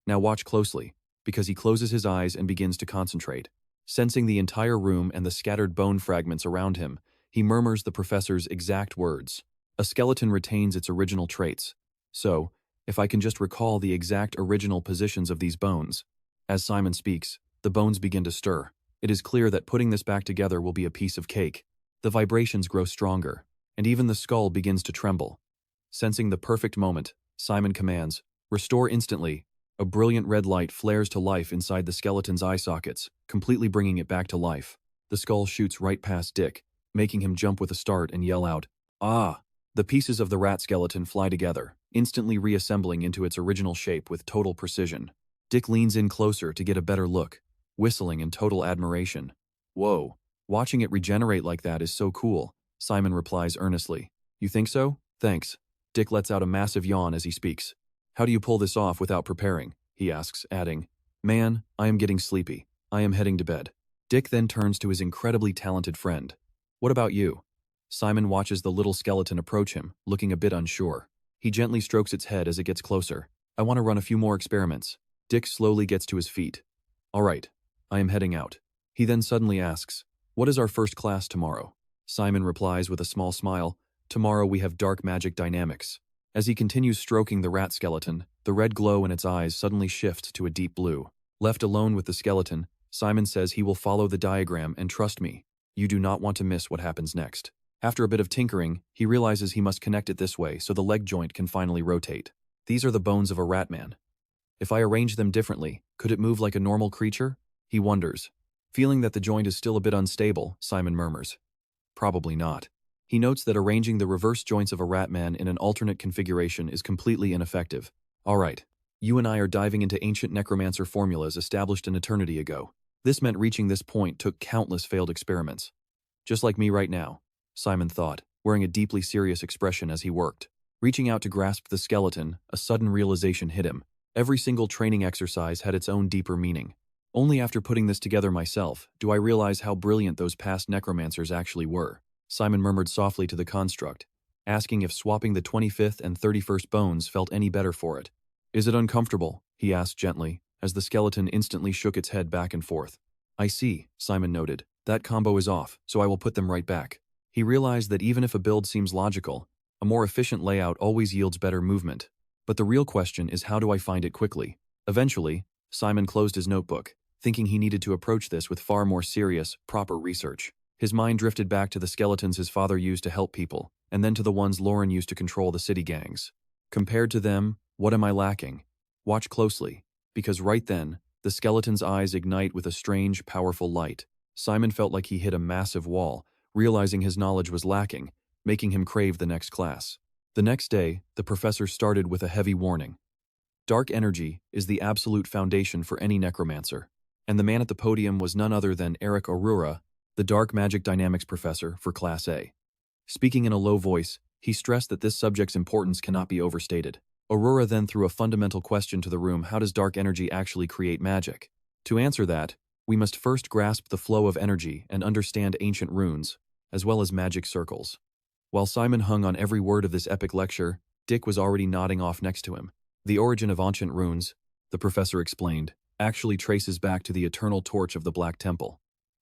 Now watch closely, because he closes his eyes and begins to concentrate. Sensing the entire room and the scattered bone fragments around him, he murmurs the professor's exact words. A skeleton retains its original traits. So, if I can just recall the exact original positions of these bones. As Simon speaks, the bones begin to stir. It is clear that putting this back together will be a piece of cake. The vibrations grow stronger, and even the skull begins to tremble. Sensing the perfect moment, Simon commands, "Restore instantly." A brilliant red light flares to life inside the skeleton's eye sockets, completely bringing it back to life. The skull shoots right past Dick, making him jump with a start and yell out, "Ah!" The pieces of the rat skeleton fly together, instantly reassembling into its original shape with total precision. Dick leans in closer to get a better look, whistling in total admiration. "Whoa, watching it regenerate like that is so cool," Simon replies earnestly. "You think so? Thanks." Dick lets out a massive yawn as he speaks. "How do you pull this off without preparing?" he asks, adding, "Man, I am getting sleepy. I am heading to bed." Dick then turns to his incredibly talented friend. "What about you?" Simon watches the little skeleton approach him, looking a bit unsure. He gently strokes its head as it gets closer. "I want to run a few more experiments." Dick slowly gets to his feet. "All right, I am heading out." He then suddenly asks, "What is our first class tomorrow?" Simon replies with a small smile, "Tomorrow we have dark magic dynamics." As he continues stroking the rat skeleton, the red glow in its eyes suddenly shifts to a deep blue. Left alone with the skeleton, Simon says he will follow the diagram and trust me. You do not want to miss what happens next. After a bit of tinkering, he realizes he must connect it this way so the leg joint can finally rotate. These are the bones of a rat man. If I arrange them differently, could it move like a normal creature? He wonders. Feeling that the joint is still a bit unstable, Simon murmurs, "Probably not." He notes that arranging the reverse joints of a rat man in an alternate configuration is completely ineffective. "All right, you and I are diving into ancient necromancer formulas established an eternity ago. This meant reaching this point took countless failed experiments. Just like me right now," Simon thought, wearing a deeply serious expression as he worked. Reaching out to grasp the skeleton, a sudden realization hit him. Every single training exercise had its own deeper meaning. Only after putting this together myself do I realize how brilliant those past necromancers actually were. Simon murmured softly to the construct, asking if swapping the 25th and 31st bones felt any better for it. "Is it uncomfortable?" he asked gently, as the skeleton instantly shook its head back and forth. "I see," Simon noted. "That combo is off, so I will put them right back." He realized that even if a build seems logical, a more efficient layout always yields better movement. But the real question is, how do I find it quickly? Eventually, Simon closed his notebook, thinking he needed to approach this with far more serious, proper research. His mind drifted back to the skeletons his father used to help people, and then to the ones Lauren used to control the city gangs. Compared to them, what am I lacking? Watch closely, because right then, the skeleton's eyes ignite with a strange, powerful light. Simon felt like he hit a massive wall, realizing his knowledge was lacking, making him crave the next class. The next day, the professor started with a heavy warning. Dark energy is the absolute foundation for any necromancer, and the man at the podium was none other than Eric Aurora, the dark magic dynamics professor for Class A. Speaking in a low voice, he stressed that this subject's importance cannot be overstated. Aurora then threw a fundamental question to the room: how does dark energy actually create magic? To answer that, we must first grasp the flow of energy and understand ancient runes, as well as magic circles. While Simon hung on every word of this epic lecture, Dick was already nodding off next to him. The origin of ancient runes, the professor explained, actually traces back to the eternal torch of the Black Temple.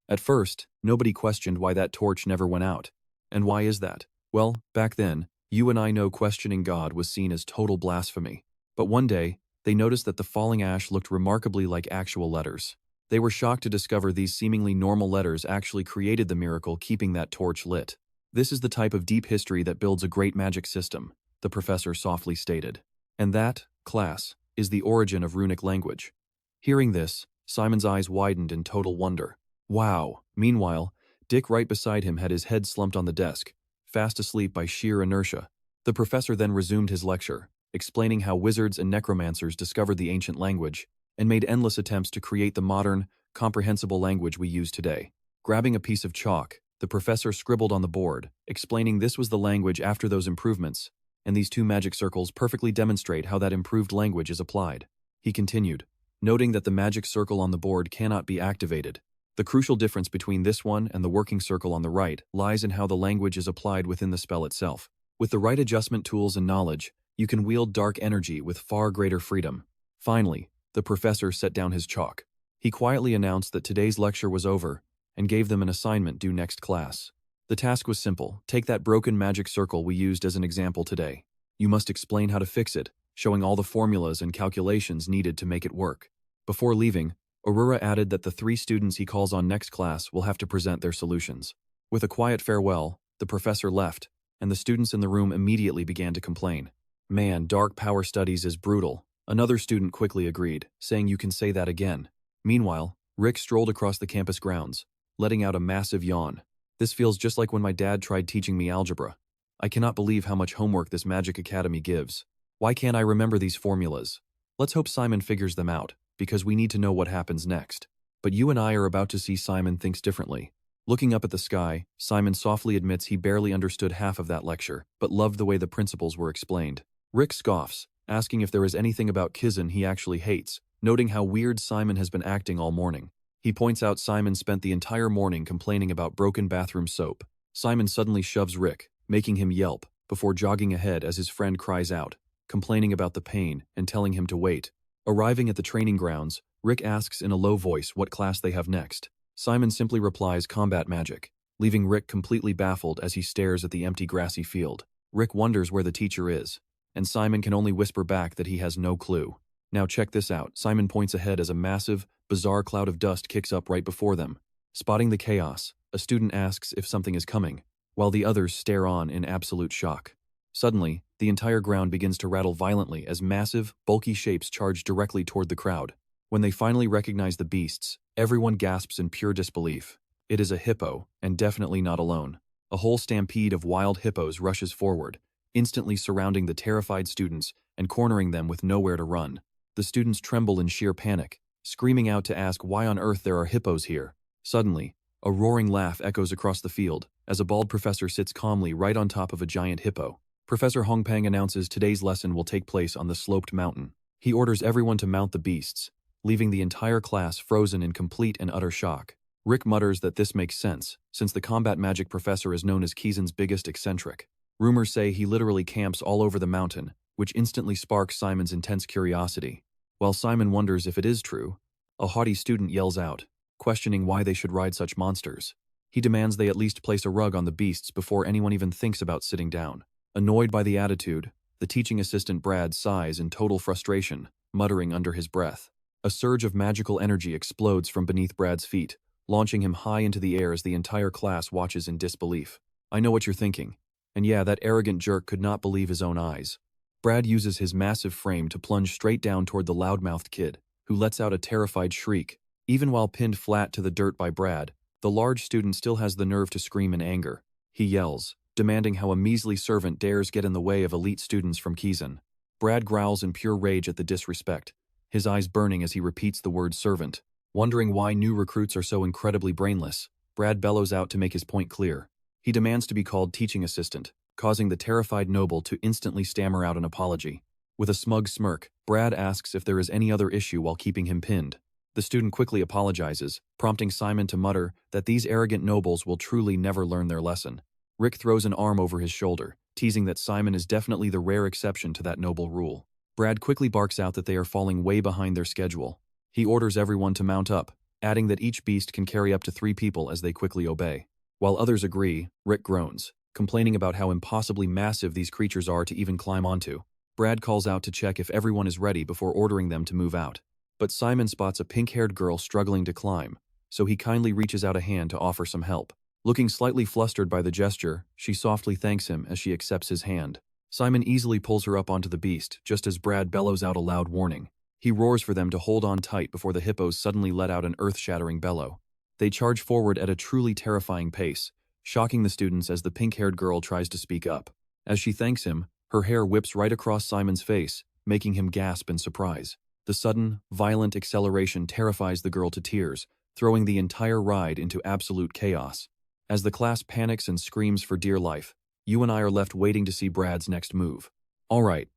At first, nobody questioned why that torch never went out. And why is that? Well, back then, you and I know questioning God was seen as total blasphemy. But one day, they noticed that the falling ash looked remarkably like actual letters. They were shocked to discover these seemingly normal letters actually created the miracle keeping that torch lit. This is the type of deep history that builds a great magic system, the professor softly stated. And that, class, is the origin of runic language. Hearing this, Simon's eyes widened in total wonder. Wow! Meanwhile, Dick right beside him had his head slumped on the desk, fast asleep by sheer inertia. The professor then resumed his lecture, explaining how wizards and necromancers discovered the ancient language and made endless attempts to create the modern, comprehensible language we use today. Grabbing a piece of chalk, the professor scribbled on the board, explaining this was the language after those improvements, and these two magic circles perfectly demonstrate how that improved language is applied. He continued, noting that the magic circle on the board cannot be activated. The crucial difference between this one and the working circle on the right lies in how the language is applied within the spell itself. With the right adjustment tools and knowledge, you can wield dark energy with far greater freedom. Finally, the professor set down his chalk. He quietly announced that today's lecture was over and gave them an assignment due next class. The task was simple. Take that broken magic circle we used as an example today. You must explain how to fix it, showing all the formulas and calculations needed to make it work. Before leaving, Aurora added that the 3 students he calls on next class will have to present their solutions. With a quiet farewell, the professor left, and the students in the room immediately began to complain. Man, dark power studies is brutal. Another student quickly agreed, saying you can say that again. Meanwhile, Rick strolled across the campus grounds, letting out a massive yawn. This feels just like when my dad tried teaching me algebra. I cannot believe how much homework this magic academy gives. Why can't I remember these formulas? Let's hope Simon figures them out, because we need to know what happens next. But you and I are about to see Simon thinks differently. Looking up at the sky, Simon softly admits he barely understood half of that lecture, but loved the way the principles were explained. Rick scoffs, asking if there is anything about Kizen he actually hates, noting how weird Simon has been acting all morning. He points out Simon spent the entire morning complaining about broken bathroom soap. Simon suddenly shoves Rick, making him yelp, before jogging ahead as his friend cries out, complaining about the pain and telling him to wait. Arriving at the training grounds, Rick asks in a low voice what class they have next. Simon simply replies combat magic, leaving Rick completely baffled as he stares at the empty grassy field. Rick wonders where the teacher is, and Simon can only whisper back that he has no clue. Now check this out. Simon points ahead as a massive, bizarre cloud of dust kicks up right before them. Spotting the chaos, a student asks if something is coming, while the others stare on in absolute shock. Suddenly, the entire ground begins to rattle violently as massive, bulky shapes charge directly toward the crowd. When they finally recognize the beasts, everyone gasps in pure disbelief. It is a hippo, and definitely not alone. A whole stampede of wild hippos rushes forward, instantly surrounding the terrified students and cornering them with nowhere to run. The students tremble in sheer panic, screaming out to ask why on earth there are hippos here. Suddenly, a roaring laugh echoes across the field as a bald professor sits calmly right on top of a giant hippo. Professor Hongpang announces today's lesson will take place on the sloped mountain. He orders everyone to mount the beasts, leaving the entire class frozen in complete and utter shock. Rick mutters that this makes sense, since the combat magic professor is known as Kizen's biggest eccentric. Rumors say he literally camps all over the mountain, which instantly sparks Simon's intense curiosity. While Simon wonders if it is true, a haughty student yells out, questioning why they should ride such monsters. He demands they at least place a rug on the beasts before anyone even thinks about sitting down. Annoyed by the attitude, the teaching assistant Brad sighs in total frustration, muttering under his breath. A surge of magical energy explodes from beneath Brad's feet, launching him high into the air as the entire class watches in disbelief. I know what you're thinking. And yeah, that arrogant jerk could not believe his own eyes. Brad uses his massive frame to plunge straight down toward the loudmouthed kid, who lets out a terrified shriek. Even while pinned flat to the dirt by Brad, the large student still has the nerve to scream in anger. He yells, demanding how a measly servant dares get in the way of elite students from Kizen. Brad growls in pure rage at the disrespect, his eyes burning as he repeats the word servant. Wondering why new recruits are so incredibly brainless, Brad bellows out to make his point clear. He demands to be called teaching assistant, causing the terrified noble to instantly stammer out an apology. With a smug smirk, Brad asks if there is any other issue while keeping him pinned. The student quickly apologizes, prompting Simon to mutter that these arrogant nobles will truly never learn their lesson. Rick throws an arm over his shoulder, teasing that Simon is definitely the rare exception to that noble rule. Brad quickly barks out that they are falling way behind their schedule. He orders everyone to mount up, adding that each beast can carry up to 3 people as they quickly obey. While others agree, Rick groans, complaining about how impossibly massive these creatures are to even climb onto. Brad calls out to check if everyone is ready before ordering them to move out. But Simon spots a pink-haired girl struggling to climb, so he kindly reaches out a hand to offer some help. Looking slightly flustered by the gesture, she softly thanks him as she accepts his hand. Simon easily pulls her up onto the beast, just as Brad bellows out a loud warning. He roars for them to hold on tight before the hippos suddenly let out an earth-shattering bellow. They charge forward at a truly terrifying pace, shocking the students as the pink-haired girl tries to speak up. As she thanks him, her hair whips right across Simon's face, making him gasp in surprise. The sudden, violent acceleration terrifies the girl to tears, throwing the entire ride into absolute chaos. As the class panics and screams for dear life, you and I are left waiting to see Brad's next move. Alright,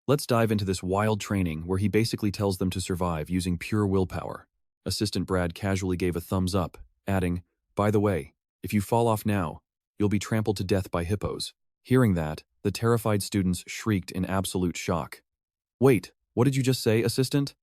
let's dive into this wild training where he basically tells them to survive using pure willpower. Assistant Brad casually gave a thumbs up, adding, "By the way, if you fall off now, you'll be trampled to death by hippos." Hearing that, the terrified students shrieked in absolute shock. "Wait, what did you just say, Assistant?"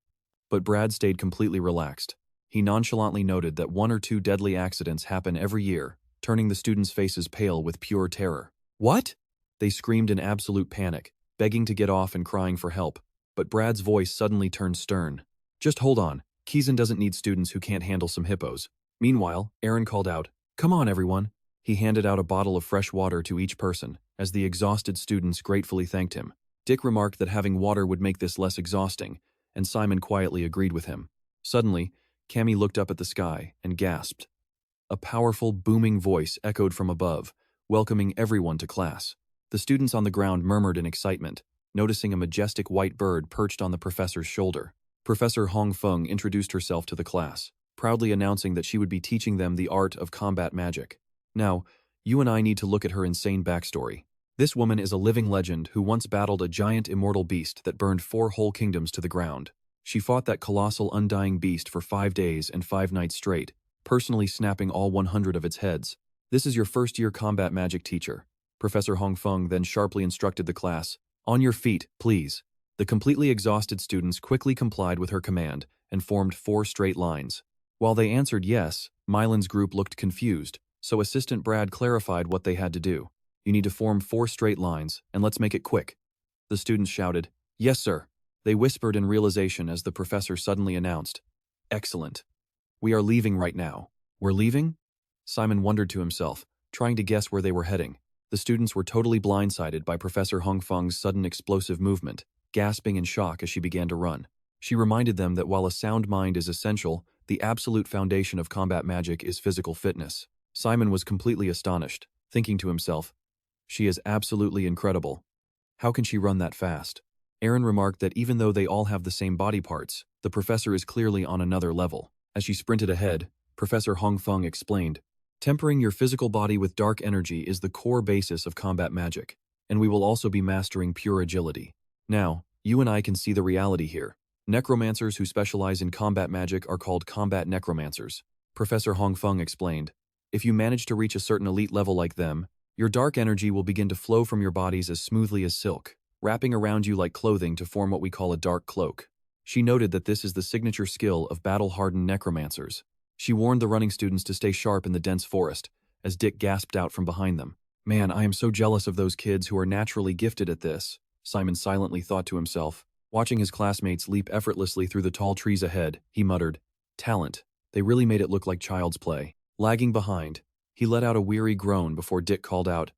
But Brad stayed completely relaxed. He nonchalantly noted that 1 or 2 deadly accidents happen every year, turning the students' faces pale with pure terror. "What?" They screamed in absolute panic, begging to get off and crying for help, but Brad's voice suddenly turned stern. "Just hold on, Kizen doesn't need students who can't handle some hippos." Meanwhile, Aaron called out, "Come on, everyone." He handed out a bottle of fresh water to each person, as the exhausted students gratefully thanked him. Dick remarked that having water would make this less exhausting, and Simon quietly agreed with him. Suddenly, Cammy looked up at the sky and gasped. A powerful, booming voice echoed from above, welcoming everyone to class. The students on the ground murmured in excitement, noticing a majestic white bird perched on the professor's shoulder. Professor Hong Feng introduced herself to the class, proudly announcing that she would be teaching them the art of combat magic. Now, you and I need to look at her insane backstory. This woman is a living legend who once battled a giant immortal beast that burned 4 whole kingdoms to the ground. She fought that colossal undying beast for 5 days and 5 nights straight, personally snapping all 100 of its heads. "This is your first-year combat magic teacher." Professor Hong Feng then sharply instructed the class, "On your feet, please." The completely exhausted students quickly complied with her command and formed 4 straight lines. While they answered yes, Mylan's group looked confused, so Assistant Brad clarified what they had to do. "You need to form 4 straight lines, and let's make it quick." The students shouted, "Yes, sir." They whispered in realization as the professor suddenly announced, "Excellent. We are leaving right now." "We're leaving?" Simon wondered to himself, trying to guess where they were heading. The students were totally blindsided by Professor Hong Feng's sudden explosive movement, gasping in shock as she began to run. She reminded them that while a sound mind is essential, the absolute foundation of combat magic is physical fitness. Simon was completely astonished, thinking to himself, "She is absolutely incredible. How can she run that fast?" Aaron remarked that even though they all have the same body parts, the professor is clearly on another level. As she sprinted ahead, Professor Hong Feng explained, "Tempering your physical body with dark energy is the core basis of combat magic, and we will also be mastering pure agility. Now, you and I can see the reality here. Necromancers who specialize in combat magic are called combat necromancers." Professor Hong Feng explained, "If you manage to reach a certain elite level like them, your dark energy will begin to flow from your bodies as smoothly as silk, wrapping around you like clothing to form what we call a dark cloak." She noted that this is the signature skill of battle-hardened necromancers. She warned the running students to stay sharp in the dense forest, as Dick gasped out from behind them. "Man, I am so jealous of those kids who are naturally gifted at this," Simon silently thought to himself. Watching his classmates leap effortlessly through the tall trees ahead, he muttered, "Talent. They really made it look like child's play." Lagging behind, he let out a weary groan before Dick called out,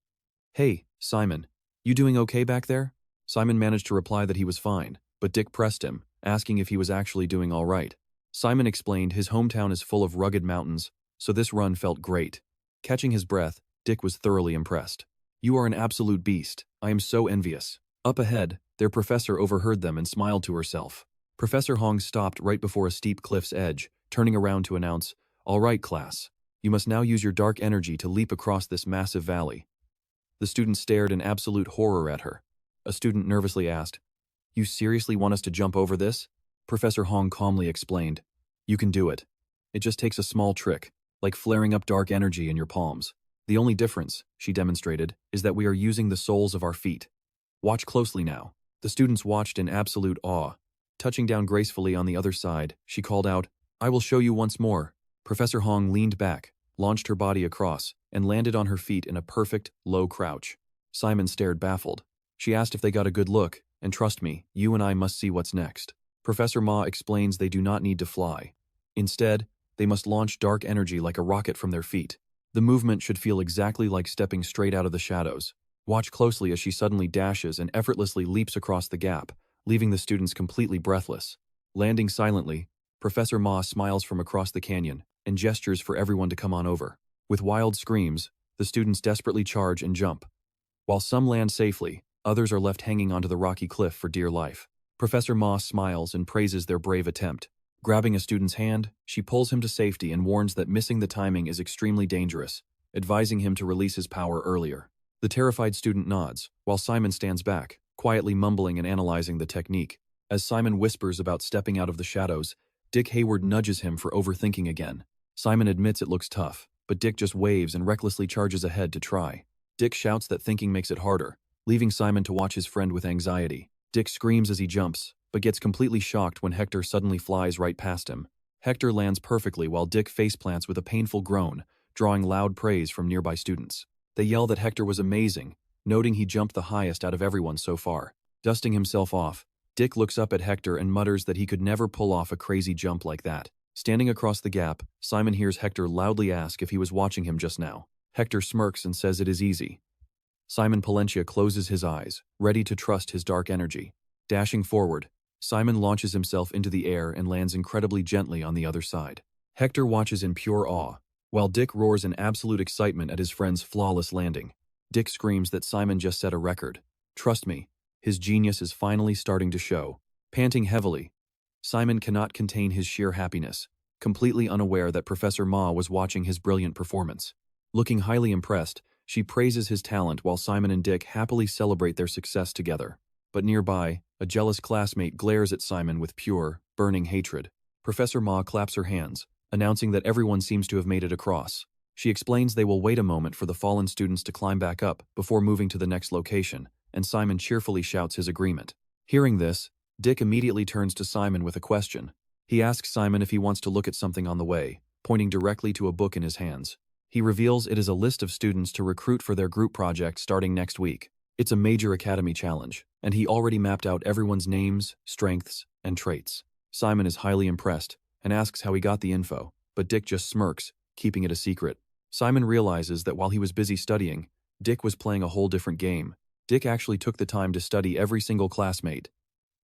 "Hey, Simon, you doing okay back there?" Simon managed to reply that he was fine, but Dick pressed him, asking if he was actually doing all right. Simon explained his hometown is full of rugged mountains, so this run felt great. Catching his breath, Dick was thoroughly impressed. "You are an absolute beast. I am so envious." Up ahead, their professor overheard them and smiled to herself. Professor Hong stopped right before a steep cliff's edge, turning around to announce, "All right, class. You must now use your dark energy to leap across this massive valley." The students stared in absolute horror at her. A student nervously asked, "You seriously want us to jump over this?" Professor Hong calmly explained, "You can do it. It just takes a small trick, like flaring up dark energy in your palms." The only difference, she demonstrated, is that we are using the soles of our feet. Watch closely now. The students watched in absolute awe. Touching down gracefully on the other side, she called out, "I will show you once more." Professor Hong leaned back, launched her body across, and landed on her feet in a perfect, low crouch. Simon stared baffled. She asked if they got a good look, and trust me, you and I must see what's next. Professor Ma explains they do not need to fly. Instead, they must launch dark energy like a rocket from their feet. The movement should feel exactly like stepping straight out of the shadows. Watch closely as she suddenly dashes and effortlessly leaps across the gap, leaving the students completely breathless. Landing silently, Professor Ma smiles from across the canyon and gestures for everyone to come on over. With wild screams, the students desperately charge and jump. While some land safely, others are left hanging onto the rocky cliff for dear life. Professor Ma smiles and praises their brave attempt. Grabbing a student's hand, she pulls him to safety and warns that missing the timing is extremely dangerous, advising him to release his power earlier. The terrified student nods, while Simon stands back, quietly mumbling and analyzing the technique. As Simon whispers about stepping out of the shadows, Dick Hayward nudges him for overthinking again. Simon admits it looks tough, but Dick just waves and recklessly charges ahead to try. Dick shouts that thinking makes it harder, leaving Simon to watch his friend with anxiety. Dick screams as he jumps, but gets completely shocked when Hector suddenly flies right past him. Hector lands perfectly while Dick faceplants with a painful groan, drawing loud praise from nearby students. They yell that Hector was amazing, noting he jumped the highest out of everyone so far. Dusting himself off, Dick looks up at Hector and mutters that he could never pull off a crazy jump like that. Standing across the gap, Simon hears Hector loudly ask if he was watching him just now. Hector smirks and says it is easy. Simon Florentia closes his eyes, ready to trust his dark energy. Dashing forward, Simon launches himself into the air and lands incredibly gently on the other side. Hector watches in pure awe, while Dick roars in absolute excitement at his friend's flawless landing. Dick screams that Simon just set a record. Trust me, his genius is finally starting to show. Panting heavily, Simon cannot contain his sheer happiness, completely unaware that Professor Ma was watching his brilliant performance. Looking highly impressed, she praises his talent while Simon and Dick happily celebrate their success together. But nearby, a jealous classmate glares at Simon with pure, burning hatred. Professor Ma claps her hands, announcing that everyone seems to have made it across. She explains they will wait a moment for the fallen students to climb back up before moving to the next location, and Simon cheerfully shouts his agreement. Hearing this, Dick immediately turns to Simon with a question. He asks Simon if he wants to look at something on the way, pointing directly to a book in his hands. He reveals it is a list of students to recruit for their group project starting next week. It's a major academy challenge, and he already mapped out everyone's names, strengths, and traits. Simon is highly impressed and asks how he got the info, but Dick just smirks, keeping it a secret. Simon realizes that while he was busy studying, Dick was playing a whole different game. Dick actually took the time to study every single classmate.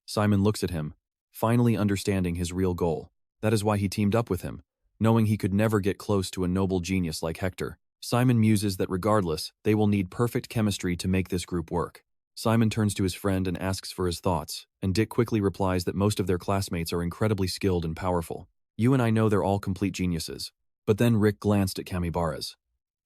Simon looks at him, finally understanding his real goal. That is why he teamed up with him, knowing he could never get close to a noble genius like Hector. Simon muses that regardless, they will need perfect chemistry to make this group work. Simon turns to his friend and asks for his thoughts, and Dick quickly replies that most of their classmates are incredibly skilled and powerful. You and I know they're all complete geniuses. But then Rick glanced at Kamibara's.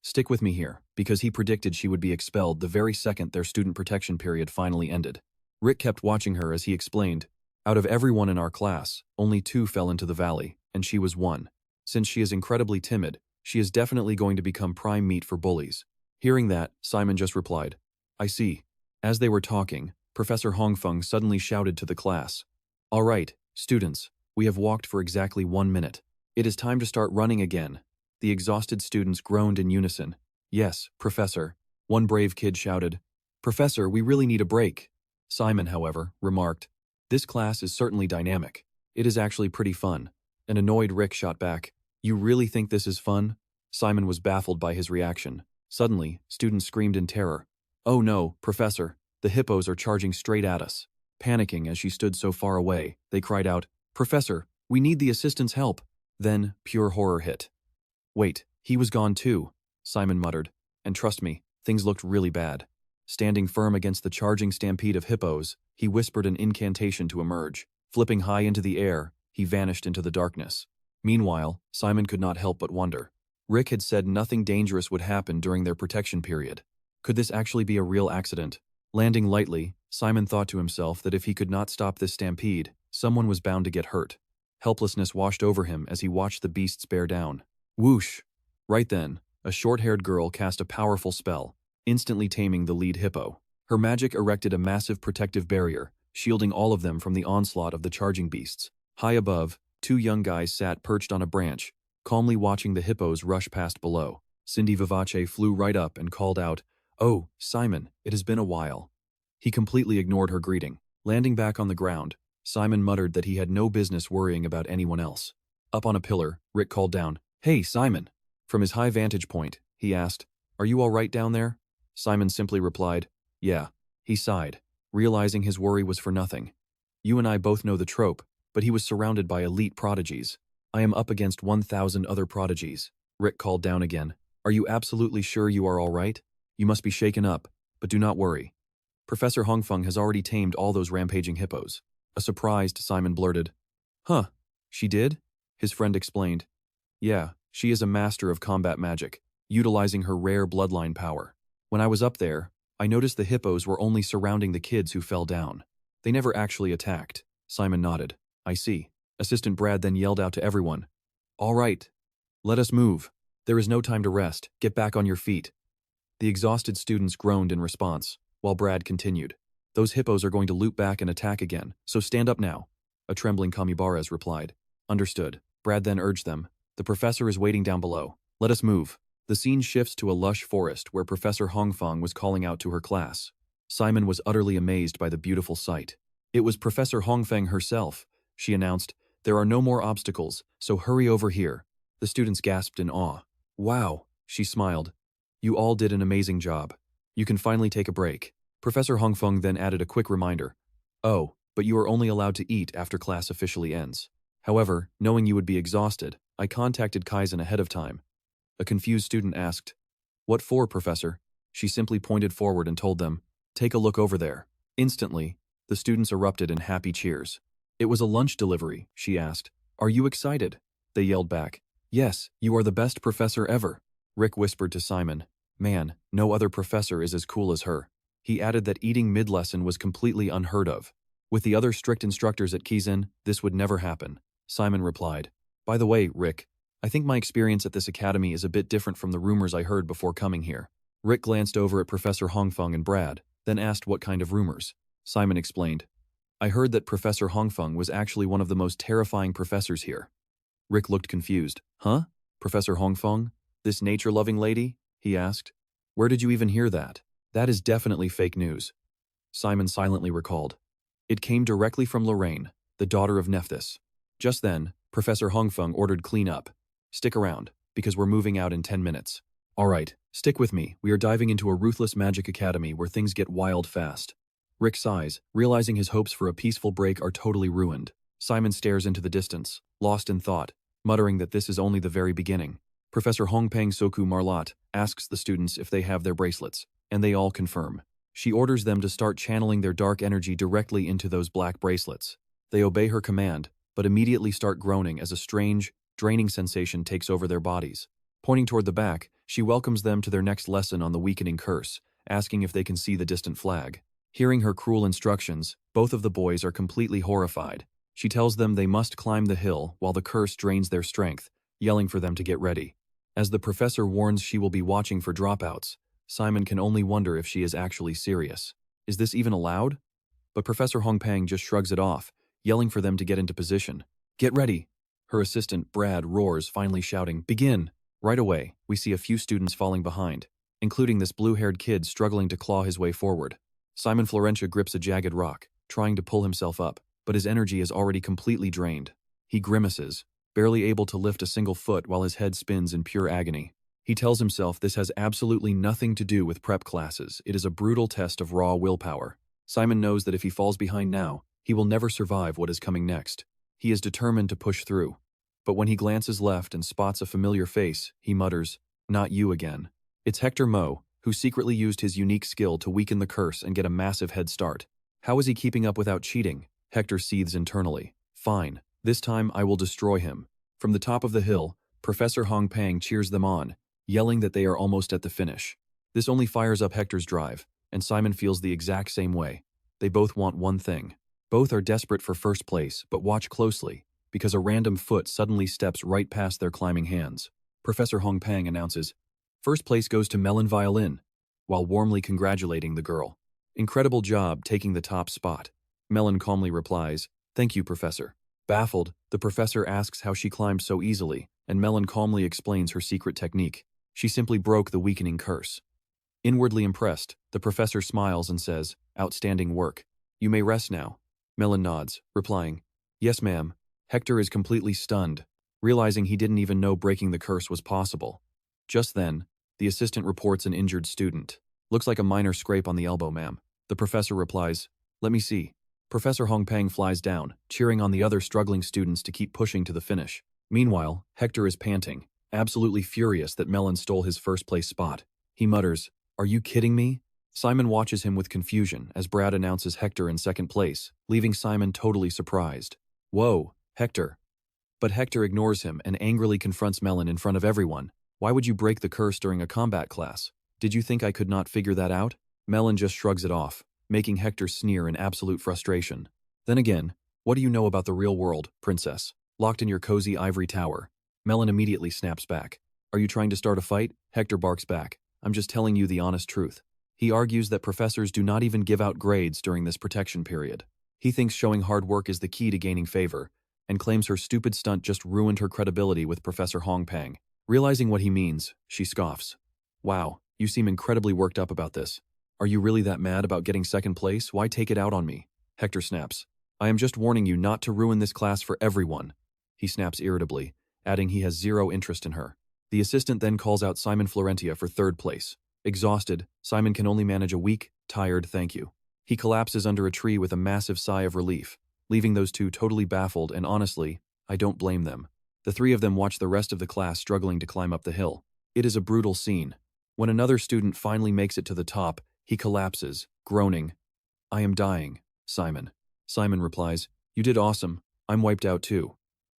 Stick with me here, because he predicted she would be expelled the very second their student protection period finally ended. Rick kept watching her as he explained, out of everyone in our class, only 2 fell into the valley, and she was one. Since she is incredibly timid, she is definitely going to become prime meat for bullies. Hearing that, Simon just replied, I see. As they were talking, Professor Hongfeng suddenly shouted to the class, All right, students, we have walked for exactly 1 minute. It is time to start running again. The exhausted students groaned in unison. Yes, Professor. One brave kid shouted, Professor, we really need a break. Simon, however, remarked, This class is certainly dynamic. It is actually pretty fun. An annoyed Rick shot back, You really think this is fun? Simon was baffled by his reaction. Suddenly, students screamed in terror. Oh no, Professor, the hippos are charging straight at us. Panicking as she stood so far away, they cried out, Professor, we need the assistant's help. Then, pure horror hit. Wait, he was gone too, Simon muttered, and trust me, things looked really bad. Standing firm against the charging stampede of hippos, he whispered an incantation to emerge. Flipping high into the air, he vanished into the darkness. Meanwhile, Simon could not help but wonder. Rick had said nothing dangerous would happen during their protection period. Could this actually be a real accident? Landing lightly, Simon thought to himself that if he could not stop this stampede, someone was bound to get hurt. Helplessness washed over him as he watched the beasts bear down. Whoosh! Right then, a short-haired girl cast a powerful spell, instantly taming the lead hippo. Her magic erected a massive protective barrier, shielding all of them from the onslaught of the charging beasts. High above, two young guys sat perched on a branch, calmly watching the hippos rush past below. Cindy Vivace flew right up and called out, "Oh, Simon, it has been a while." He completely ignored her greeting. Landing back on the ground, Simon muttered that he had no business worrying about anyone else. Up on a pillar, Rick called down, "Hey, Simon." From his high vantage point, he asked, "Are you all right down there?" Simon simply replied, "Yeah." He sighed, realizing his worry was for nothing. "You and I both know the trope, but he was surrounded by elite prodigies. I am up against 1,000 other prodigies." Rick called down again, "Are you absolutely sure you are all right? You must be shaken up, but do not worry. Professor Hongfeng has already tamed all those rampaging hippos." A surprised Simon blurted, "Huh, she did?" His friend explained, "Yeah, she is a master of combat magic, utilizing her rare bloodline power. When I was up there, I noticed the hippos were only surrounding the kids who fell down. They never actually attacked." Simon nodded. "I see." Assistant Brad then yelled out to everyone, "All right, let us move. There is no time to rest. Get back on your feet." The exhausted students groaned in response, while Brad continued, "Those hippos are going to loop back and attack again, so stand up now." A trembling Kamibares replied, "Understood." Brad then urged them, "The professor is waiting down below. Let us move." The scene shifts to a lush forest where Professor Hongfeng was calling out to her class. Simon was utterly amazed by the beautiful sight. It was Professor Hongfeng herself. She announced, "There are no more obstacles, so hurry over here." The students gasped in awe. "Wow," she smiled. "You all did an amazing job. You can finally take a break." Professor Hongfeng then added a quick reminder. "Oh, but you are only allowed to eat after class officially ends. However, knowing you would be exhausted, I contacted Kizen ahead of time." A confused student asked, "What for, Professor?" She simply pointed forward and told them, "Take a look over there." Instantly, the students erupted in happy cheers. "It was a lunch delivery," she asked. "Are you excited?" They yelled back, "Yes, you are the best professor ever." Rick whispered to Simon, "Man, no other professor is as cool as her." He added that eating mid-lesson was completely unheard of. With the other strict instructors at Kizen, this would never happen. Simon replied, "By the way, Rick, I think my experience at this academy is a bit different from the rumors I heard before coming here." Rick glanced over at Professor Hongfeng and Brad, then asked what kind of rumors. Simon explained, "I heard that Professor Hongfeng was actually one of the most terrifying professors here." Rick looked confused. "Huh? Professor Hongfeng? This nature-loving lady?" he asked. "Where did you even hear that? That is definitely fake news." Simon silently recalled. "It came directly from Lorraine, the daughter of Nephthys." Just then, Professor Hongfeng ordered clean up. "Stick around, because we're moving out in 10 minutes. "All right, stick with me. We are diving into a ruthless magic academy where things get wild fast." Rick sighs, realizing his hopes for a peaceful break are totally ruined. Simon stares into the distance, lost in thought, muttering that this is only the very beginning. Professor Hongpeng Soku Marlot asks the students if they have their bracelets, and they all confirm. She orders them to start channeling their dark energy directly into those black bracelets. They obey her command, but immediately start groaning as a strange, draining sensation takes over their bodies. Pointing toward the back, she welcomes them to their next lesson on the weakening curse, asking if they can see the distant flag. Hearing her cruel instructions, both of the boys are completely horrified. She tells them they must climb the hill while the curse drains their strength, yelling for them to get ready. As the professor warns she will be watching for dropouts, Simon can only wonder if she is actually serious. Is this even allowed? But Professor Hongpeng just shrugs it off, yelling for them to get into position. "Get ready!" Her assistant, Brad, roars, finally shouting, "Begin!" Right away, we see a few students falling behind, including this blue-haired kid struggling to claw his way forward. Simon Florentia grips a jagged rock, trying to pull himself up, but his energy is already completely drained. He grimaces, barely able to lift a single foot while his head spins in pure agony. He tells himself this has absolutely nothing to do with prep classes. It is a brutal test of raw willpower. Simon knows that if he falls behind now, he will never survive what is coming next. He is determined to push through. But when he glances left and spots a familiar face, he mutters, "Not you again." It's Hector Mo, who secretly used his unique skill to weaken the curse and get a massive head start. How is he keeping up without cheating? Hector seethes internally. Fine, this time I will destroy him. From the top of the hill, Professor Hongpeng cheers them on, yelling that they are almost at the finish. This only fires up Hector's drive, and Simon feels the exact same way. They both want one thing. Both are desperate for first place, but watch closely, because a random foot suddenly steps right past their climbing hands. Professor Hongpeng announces, First place goes to Melon Violin, while warmly congratulating the girl. Incredible job taking the top spot. Melon calmly replies, "Thank you, Professor." Baffled, the professor asks how she climbed so easily, and Melon calmly explains her secret technique. She simply broke the weakening curse. Inwardly impressed, the professor smiles and says, "Outstanding work. You may rest now." Melon nods, replying, "Yes, ma'am." Hector is completely stunned, realizing he didn't even know breaking the curse was possible. Just then, the assistant reports an injured student. "Looks like a minor scrape on the elbow, ma'am." The professor replies, "Let me see." Professor Hongpang flies down, cheering on the other struggling students to keep pushing to the finish. Meanwhile, Hector is panting, absolutely furious that Melon stole his first-place spot. He mutters, "Are you kidding me?" Simon watches him with confusion as Brad announces Hector in second place, leaving Simon totally surprised. "Whoa, Hector." But Hector ignores him and angrily confronts Melon in front of everyone. "Why would you break the curse during a combat class? Did you think I could not figure that out?" Melon just shrugs it off, making Hector sneer in absolute frustration. "Then again, what do you know about the real world, Princess? Locked in your cozy ivory tower." Melon immediately snaps back. "Are you trying to start a fight?" Hector barks back. "I'm just telling you the honest truth." He argues that professors do not even give out grades during this protection period. He thinks showing hard work is the key to gaining favor, and claims her stupid stunt just ruined her credibility with Professor Hongpang. Realizing what he means, she scoffs. "Wow, you seem incredibly worked up about this. Are you really that mad about getting second place? Why take it out on me?" Hector snaps. "I am just warning you not to ruin this class for everyone." He snaps irritably, adding he has zero interest in her. The assistant then calls out Simon Florentia for third place. Exhausted, Simon can only manage a weak, tired thank you. He collapses under a tree with a massive sigh of relief, leaving those two totally baffled, and honestly, I don't blame them. The three of them watch the rest of the class struggling to climb up the hill. It is a brutal scene. When another student finally makes it to the top, he collapses, groaning, "I am dying, Simon." Simon replies, "You did awesome. I'm wiped out too."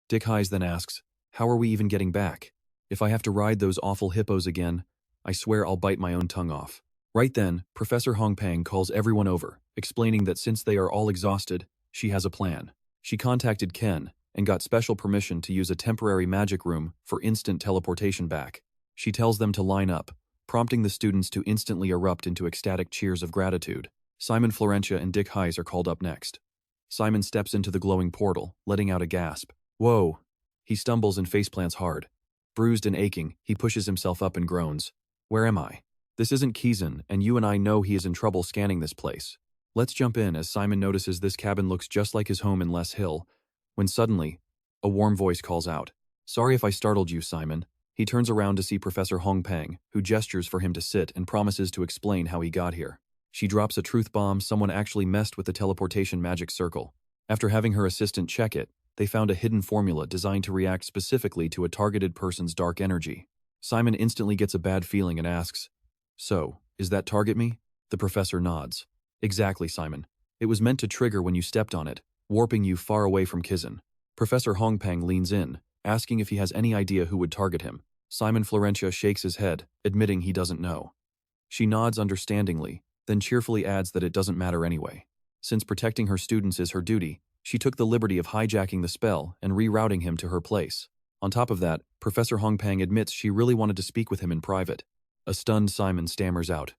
Dick Hayes then asks, "How are we even getting back? If I have to ride those awful hippos again, I swear I'll bite my own tongue off." Right then, Professor Hongpang calls everyone over, explaining that since they are all exhausted, she has a plan. She contacted Ken and got special permission to use a temporary magic room for instant teleportation back. She tells them to line up, prompting the students to instantly erupt into ecstatic cheers of gratitude. Simon Florentia and Dick Hayes are called up next. Simon steps into the glowing portal, letting out a gasp. "Whoa!" He stumbles and faceplants hard. Bruised and aching, he pushes himself up and groans. "Where am I? This isn't Kizen, and you and I know he is in trouble scanning this place." Let's jump in as Simon notices this cabin looks just like his home in Les Hill, when suddenly, a warm voice calls out. "Sorry if I startled you, Simon." He turns around to see Professor Hongpang, who gestures for him to sit and promises to explain how he got here. She drops a truth bomb. Someone actually messed with the teleportation magic circle. After having her assistant check it, they found a hidden formula designed to react specifically to a targeted person's dark energy. Simon instantly gets a bad feeling and asks, "So, is that target me?" The professor nods. "Exactly, Simon. It was meant to trigger when you stepped on it, warping you far away from Kizen." Professor Hongpang leans in, asking if he has any idea who would target him. Simon Florentia shakes his head, admitting he doesn't know. She nods understandingly, then cheerfully adds that it doesn't matter anyway. Since protecting her students is her duty, she took the liberty of hijacking the spell and rerouting him to her place. On top of that, Professor Hongpang admits she really wanted to speak with him in private. A stunned Simon stammers out,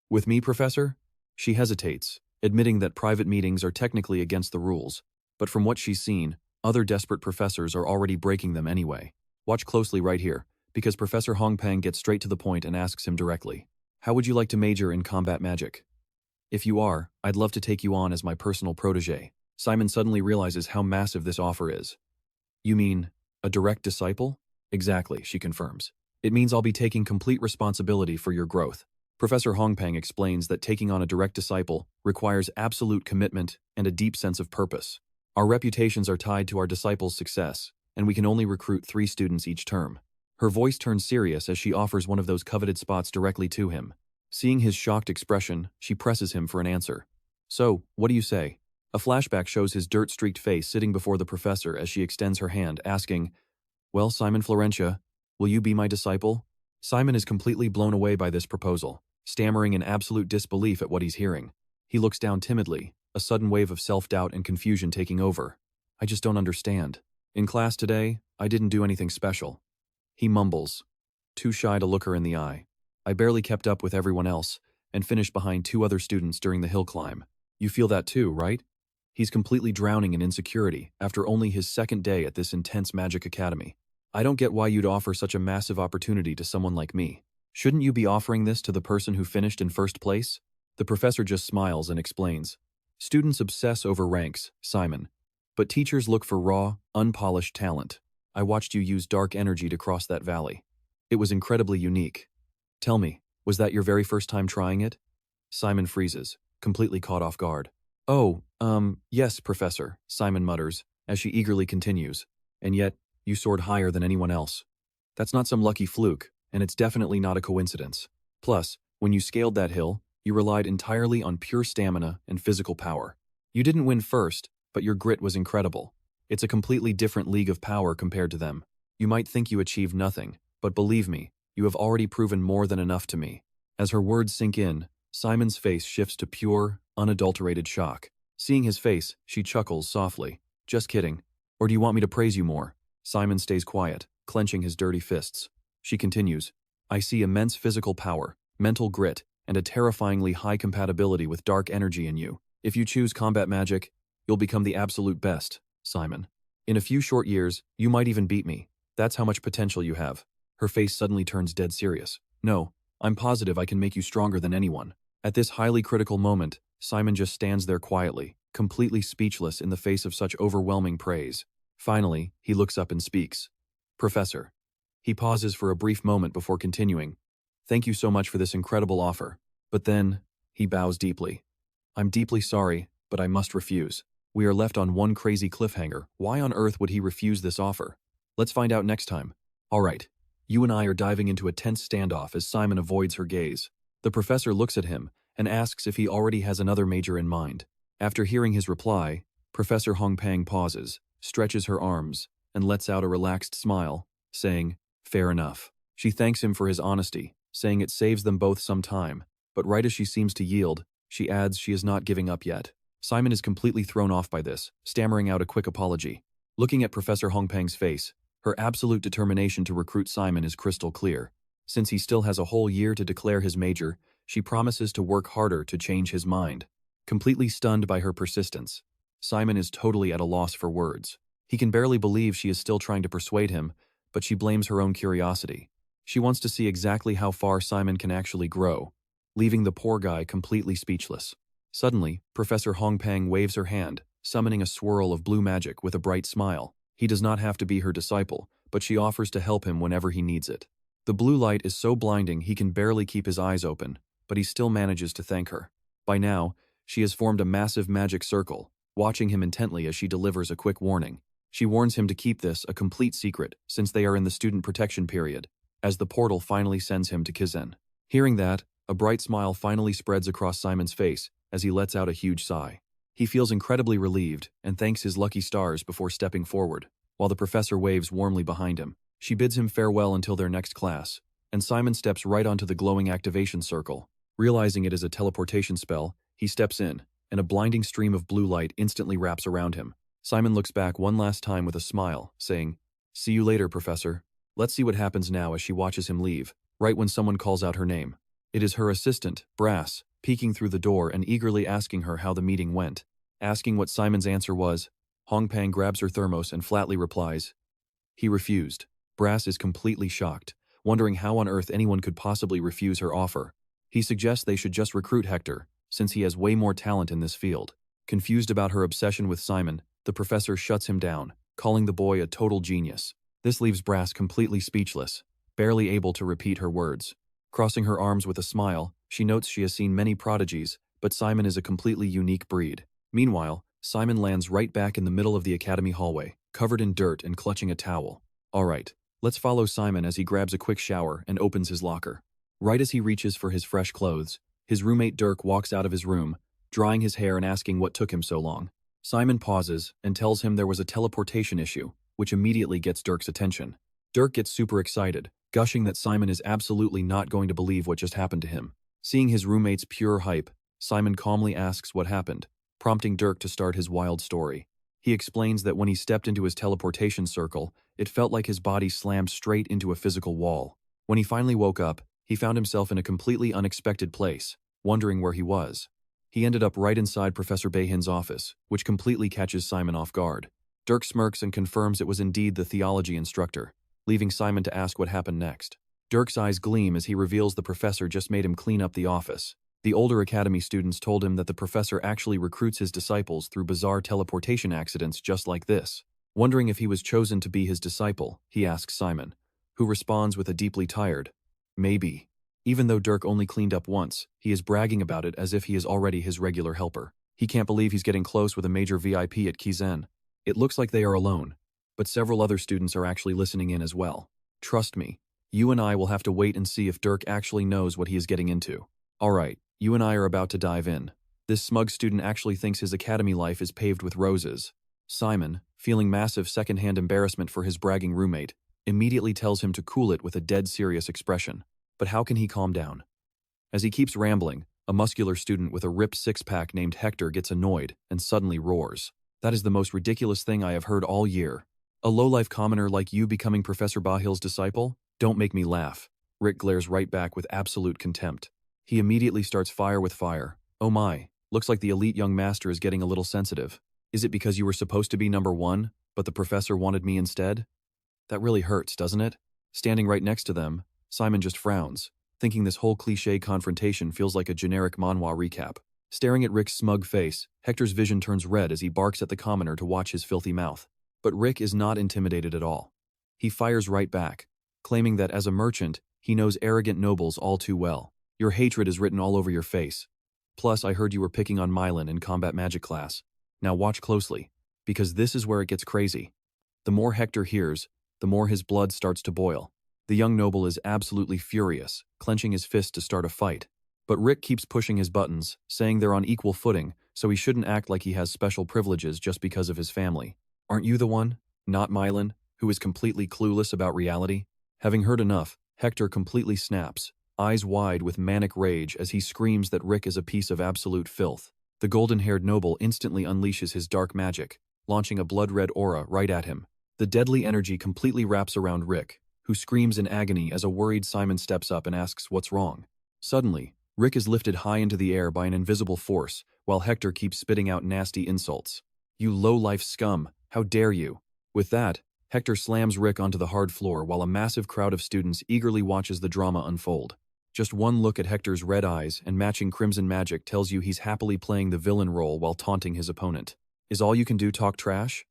"With me, Professor?" She hesitates, admitting that private meetings are technically against the rules, but from what she's seen, other desperate professors are already breaking them anyway. Watch closely right here, because Professor Hongpang gets straight to the point and asks him directly, "How would you like to major in combat magic? If you are, I'd love to take you on as my personal protege." Simon suddenly realizes how massive this offer is. "You mean, a direct disciple?" "Exactly," she confirms. "It means I'll be taking complete responsibility for your growth." Professor Hongpang explains that taking on a direct disciple requires absolute commitment and a deep sense of purpose. Our reputations are tied to our disciples' success, and we can only recruit 3 students each term. Her voice turns serious as she offers one of those coveted spots directly to him. Seeing his shocked expression, she presses him for an answer. "So, what do you say?" A flashback shows his dirt-streaked face sitting before the professor as she extends her hand, asking, "Well, Simon Florentia, will you be my disciple?" Simon is completely blown away by this proposal, stammering in absolute disbelief at what he's hearing. He looks down timidly, a sudden wave of self-doubt and confusion taking over. "I just don't understand. In class today, I didn't do anything special." He mumbles, too shy to look her in the eye. I barely kept up with everyone else, and finished behind 2 other students during the hill climb. You feel that too, right? He's completely drowning in insecurity after only his 2nd day at this intense magic academy. I don't get why you'd offer such a massive opportunity to someone like me. Shouldn't you be offering this to the person who finished in 1st place? The professor just smiles and explains. Students obsess over ranks, Simon. But teachers look for raw, unpolished talent. I watched you use dark energy to cross that valley. It was incredibly unique. Tell me, was that your very first time trying it? Simon freezes, completely caught off guard. Oh, yes, Professor, Simon mutters, as she eagerly continues. And yet, you soared higher than anyone else. That's not some lucky fluke, and it's definitely not a coincidence. Plus, when you scaled that hill, you relied entirely on pure stamina and physical power. You didn't win first, but your grit was incredible. It's a completely different league of power compared to them. You might think you achieved nothing, but believe me, you have already proven more than enough to me. As her words sink in, Simon's face shifts to pure, unadulterated shock. Seeing his face, she chuckles softly. Just kidding. Or do you want me to praise you more? Simon stays quiet, clenching his dirty fists. She continues. I see immense physical power, mental grit, and a terrifyingly high compatibility with dark energy in you. If you choose combat magic, you'll become the absolute best, Simon. In a few short years, you might even beat me. That's how much potential you have. Her face suddenly turns dead serious. No, I'm positive I can make you stronger than anyone. At this highly critical moment, Simon just stands there quietly, completely speechless in the face of such overwhelming praise. Finally, he looks up and speaks. Professor. He pauses for a brief moment before continuing. Thank you so much for this incredible offer. But then, he bows deeply. I'm deeply sorry, but I must refuse. We are left on one crazy cliffhanger. Why on earth would he refuse this offer? Let's find out next time. All right. You and I are diving into a tense standoff as Simon avoids her gaze. The professor looks at him and asks if he already has another major in mind. After hearing his reply, Professor Hongpang pauses, stretches her arms, and lets out a relaxed smile, saying, fair enough. She thanks him for his honesty, saying it saves them both some time, but right as she seems to yield, she adds she is not giving up yet. Simon is completely thrown off by this, stammering out a quick apology. Looking at Professor Hongpang's face, her absolute determination to recruit Simon is crystal clear. Since he still has a whole year to declare his major, she promises to work harder to change his mind. Completely stunned by her persistence, Simon is totally at a loss for words. He can barely believe she is still trying to persuade him, but she blames her own curiosity. She wants to see exactly how far Simon can actually grow, leaving the poor guy completely speechless. Suddenly, Professor Hongpang waves her hand, summoning a swirl of blue magic with a bright smile. He does not have to be her disciple, but she offers to help him whenever he needs it. The blue light is so blinding he can barely keep his eyes open, but he still manages to thank her. By now, she has formed a massive magic circle, watching him intently as she delivers a quick warning. She warns him to keep this a complete secret since they are in the student protection period, as the portal finally sends him to Kizen. Hearing that, a bright smile finally spreads across Simon's face as he lets out a huge sigh. He feels incredibly relieved and thanks his lucky stars before stepping forward, while the professor waves warmly behind him. She bids him farewell until their next class, and Simon steps right onto the glowing activation circle. Realizing it is a teleportation spell, he steps in, and a blinding stream of blue light instantly wraps around him. Simon looks back one last time with a smile, saying, See you later, Professor. Let's see what happens now as she watches him leave, right when someone calls out her name. It is her assistant, Brass, peeking through the door and eagerly asking her how the meeting went. Asking what Simon's answer was, Hongpang grabs her thermos and flatly replies, he refused. Brass is completely shocked, wondering how on earth anyone could possibly refuse her offer. He suggests they should just recruit Hector, since he has way more talent in this field. Confused about her obsession with Simon, the professor shuts him down, calling the boy a total genius. This leaves Brass completely speechless, barely able to repeat her words. Crossing her arms with a smile, she notes she has seen many prodigies, but Simon is a completely unique breed. Meanwhile, Simon lands right back in the middle of the academy hallway, covered in dirt and clutching a towel. All right, let's follow Simon as he grabs a quick shower and opens his locker. Right as he reaches for his fresh clothes, his roommate Dirk walks out of his room, drying his hair and asking what took him so long. Simon pauses and tells him there was a teleportation issue, which immediately gets Dirk's attention. Dirk gets super excited, gushing that Simon is absolutely not going to believe what just happened to him. Seeing his roommate's pure hype, Simon calmly asks what happened, prompting Dirk to start his wild story. He explains that when he stepped into his teleportation circle, it felt like his body slammed straight into a physical wall. When he finally woke up, he found himself in a completely unexpected place, wondering where he was. He ended up right inside Professor Bayhin's office, which completely catches Simon off guard. Dirk smirks and confirms it was indeed the theology instructor, leaving Simon to ask what happened next. Dirk's eyes gleam as he reveals the professor just made him clean up the office. The older academy students told him that the professor actually recruits his disciples through bizarre teleportation accidents just like this. Wondering if he was chosen to be his disciple, he asks Simon, who responds with a deeply tired, maybe. Even though Dirk only cleaned up once, he is bragging about it as if he is already his regular helper. He can't believe he's getting close with a major VIP at Kizen. It looks like they are alone, but several other students are actually listening in as well. Trust me, you and I will have to wait and see if Dirk actually knows what he is getting into. Alright, you and I are about to dive in. This smug student actually thinks his academy life is paved with roses. Simon, feeling massive secondhand embarrassment for his bragging roommate, immediately tells him to cool it with a dead serious expression. But how can he calm down? As he keeps rambling, a muscular student with a ripped six-pack named Hector gets annoyed and suddenly roars. That is the most ridiculous thing I have heard all year. A low-life commoner like you becoming Professor Bahil's disciple? Don't make me laugh. Rick glares right back with absolute contempt. He immediately starts fire with fire. Oh my, looks like the elite young master is getting a little sensitive. Is it because you were supposed to be number one, but the professor wanted me instead? That really hurts, doesn't it? Standing right next to them, Simon just frowns, thinking this whole cliché confrontation feels like a generic manhwa recap. Staring at Rick's smug face, Hector's vision turns red as he barks at the commoner to watch his filthy mouth. But Rick is not intimidated at all. He fires right back, claiming that as a merchant, he knows arrogant nobles all too well. Your hatred is written all over your face. Plus, I heard you were picking on Mylan in combat magic class. Now watch closely, because this is where it gets crazy. The more Hector hears, the more his blood starts to boil. The young noble is absolutely furious, clenching his fist to start a fight. But Rick keeps pushing his buttons, saying they're on equal footing, so he shouldn't act like he has special privileges just because of his family. Aren't you the one, not Mylan, who is completely clueless about reality? Having heard enough, Hector completely snaps, eyes wide with manic rage as he screams that Rick is a piece of absolute filth. The golden-haired noble instantly unleashes his dark magic, launching a blood-red aura right at him. The deadly energy completely wraps around Rick, who screams in agony as a worried Simon steps up and asks what's wrong. Suddenly, Rick is lifted high into the air by an invisible force, while Hector keeps spitting out nasty insults. You low-life scum, how dare you? With that, Hector slams Rick onto the hard floor while a massive crowd of students eagerly watches the drama unfold. Just one look at Hector's red eyes and matching crimson magic tells you he's happily playing the villain role while taunting his opponent. Is all you can do talk trash?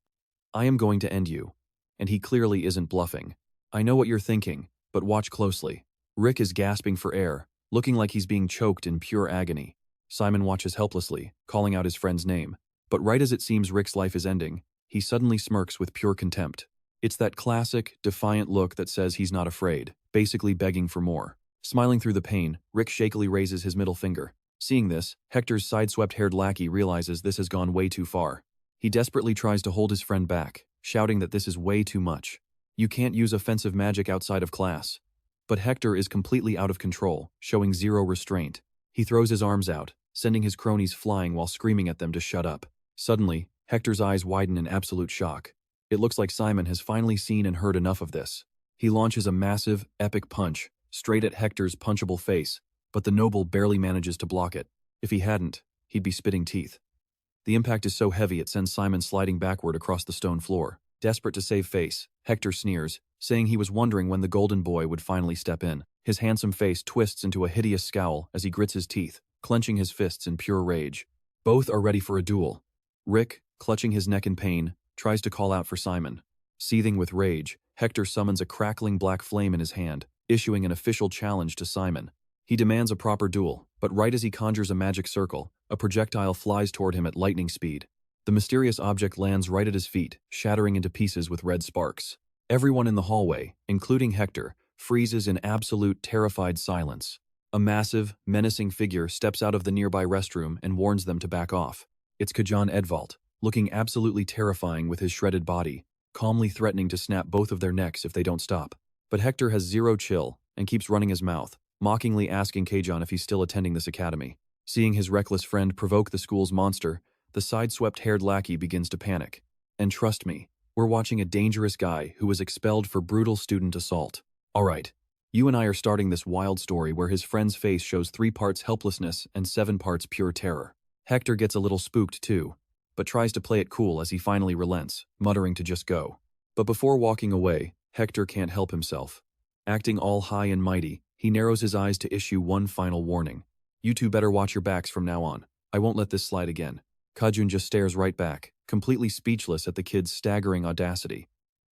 I am going to end you. And he clearly isn't bluffing. I know what you're thinking, but watch closely. Rick is gasping for air, looking like he's being choked in pure agony. Simon watches helplessly, calling out his friend's name. But right as it seems Rick's life is ending, he suddenly smirks with pure contempt. It's that classic, defiant look that says he's not afraid, basically begging for more. Smiling through the pain, Rick shakily raises his middle finger. Seeing this, Hector's sideswept-haired lackey realizes this has gone way too far. He desperately tries to hold his friend back, shouting that this is way too much. You can't use offensive magic outside of class. But Hector is completely out of control, showing zero restraint. He throws his arms out, sending his cronies flying while screaming at them to shut up. Suddenly, Hector's eyes widen in absolute shock. It looks like Simon has finally seen and heard enough of this. He launches a massive, epic punch, straight at Hector's punchable face, but the noble barely manages to block it. If he hadn't, he'd be spitting teeth. The impact is so heavy it sends Simon sliding backward across the stone floor. Desperate to save face, Hector sneers, saying he was wondering when the golden boy would finally step in. His handsome face twists into a hideous scowl as he grits his teeth, clenching his fists in pure rage. Both are ready for a duel. Rick, clutching his neck in pain, tries to call out for Simon. Seething with rage, Hector summons a crackling black flame in his hand, issuing an official challenge to Simon. He demands a proper duel, but right as he conjures a magic circle, a projectile flies toward him at lightning speed. The mysterious object lands right at his feet, shattering into pieces with red sparks. Everyone in the hallway, including Hector, freezes in absolute terrified silence. A massive, menacing figure steps out of the nearby restroom and warns them to back off. It's Kajan Edvald, looking absolutely terrifying with his shredded body, calmly threatening to snap both of their necks if they don't stop. But Hector has zero chill and keeps running his mouth, mockingly asking Kajan if he's still attending this academy. Seeing his reckless friend provoke the school's monster, the sideswept-haired lackey begins to panic. And trust me, we're watching a dangerous guy who was expelled for brutal student assault. Alright, You and I are starting this wild story where his friend's face shows 3 parts helplessness and 7 parts pure terror. Hector gets a little spooked too, but tries to play it cool as he finally relents, muttering to just go. But before walking away, Hector can't help himself. Acting all high and mighty, he narrows his eyes to issue one final warning. You two better watch your backs from now on. I won't let this slide again. Kajun just stares right back, completely speechless at the kid's staggering audacity.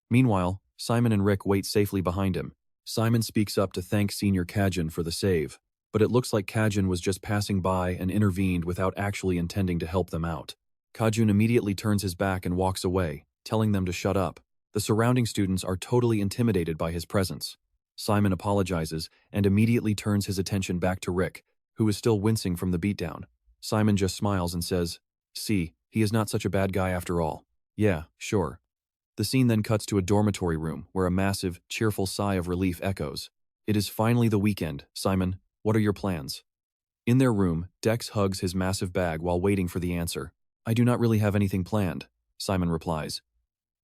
Meanwhile, Simon and Rick wait safely behind him. Simon speaks up to thank Senior Kajun for the save, but it looks like Kajun was just passing by and intervened without actually intending to help them out. Kajun immediately turns his back and walks away, telling them to shut up. The surrounding students are totally intimidated by his presence. Simon apologizes and immediately turns his attention back to Rick, who is still wincing from the beatdown. Simon just smiles and says, "See, he is not such a bad guy after all." Yeah, sure. The scene then cuts to a dormitory room where a massive, cheerful sigh of relief echoes. It is finally the weekend. Simon, what are your plans? In their room, Dex hugs his massive bag while waiting for the answer. I do not really have anything planned, Simon replies.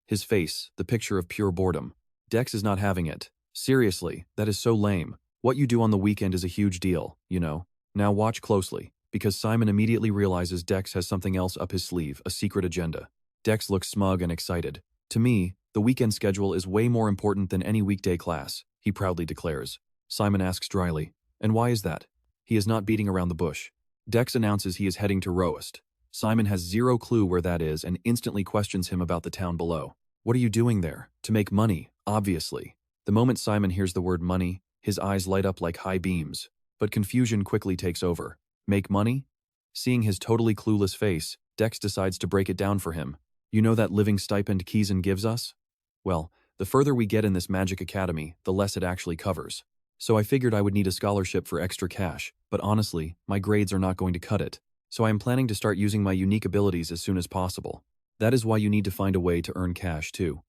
His face, the picture of pure boredom. Dex is not having it. Seriously, that is so lame. What you do on the weekend is a huge deal, you know. Now watch closely, because Simon immediately realizes Dex has something else up his sleeve, a secret agenda. Dex looks smug and excited. To me, the weekend schedule is way more important than any weekday class, he proudly declares. Simon asks dryly, and why is that? He is not beating around the bush. Dex announces he is heading to Roast. Simon has zero clue where that is and instantly questions him about the town below. What are you doing there? To make money, obviously. The moment Simon hears the word money, his eyes light up like high beams. But confusion quickly takes over. Make money? Seeing his totally clueless face, Dex decides to break it down for him. You know that living stipend Kizen gives us? Well, the further we get in this magic academy, the less it actually covers. So I figured I would need a scholarship for extra cash, but honestly, my grades are not going to cut it. So I am planning to start using my unique abilities as soon as possible. That is why you need to find a way to earn cash too.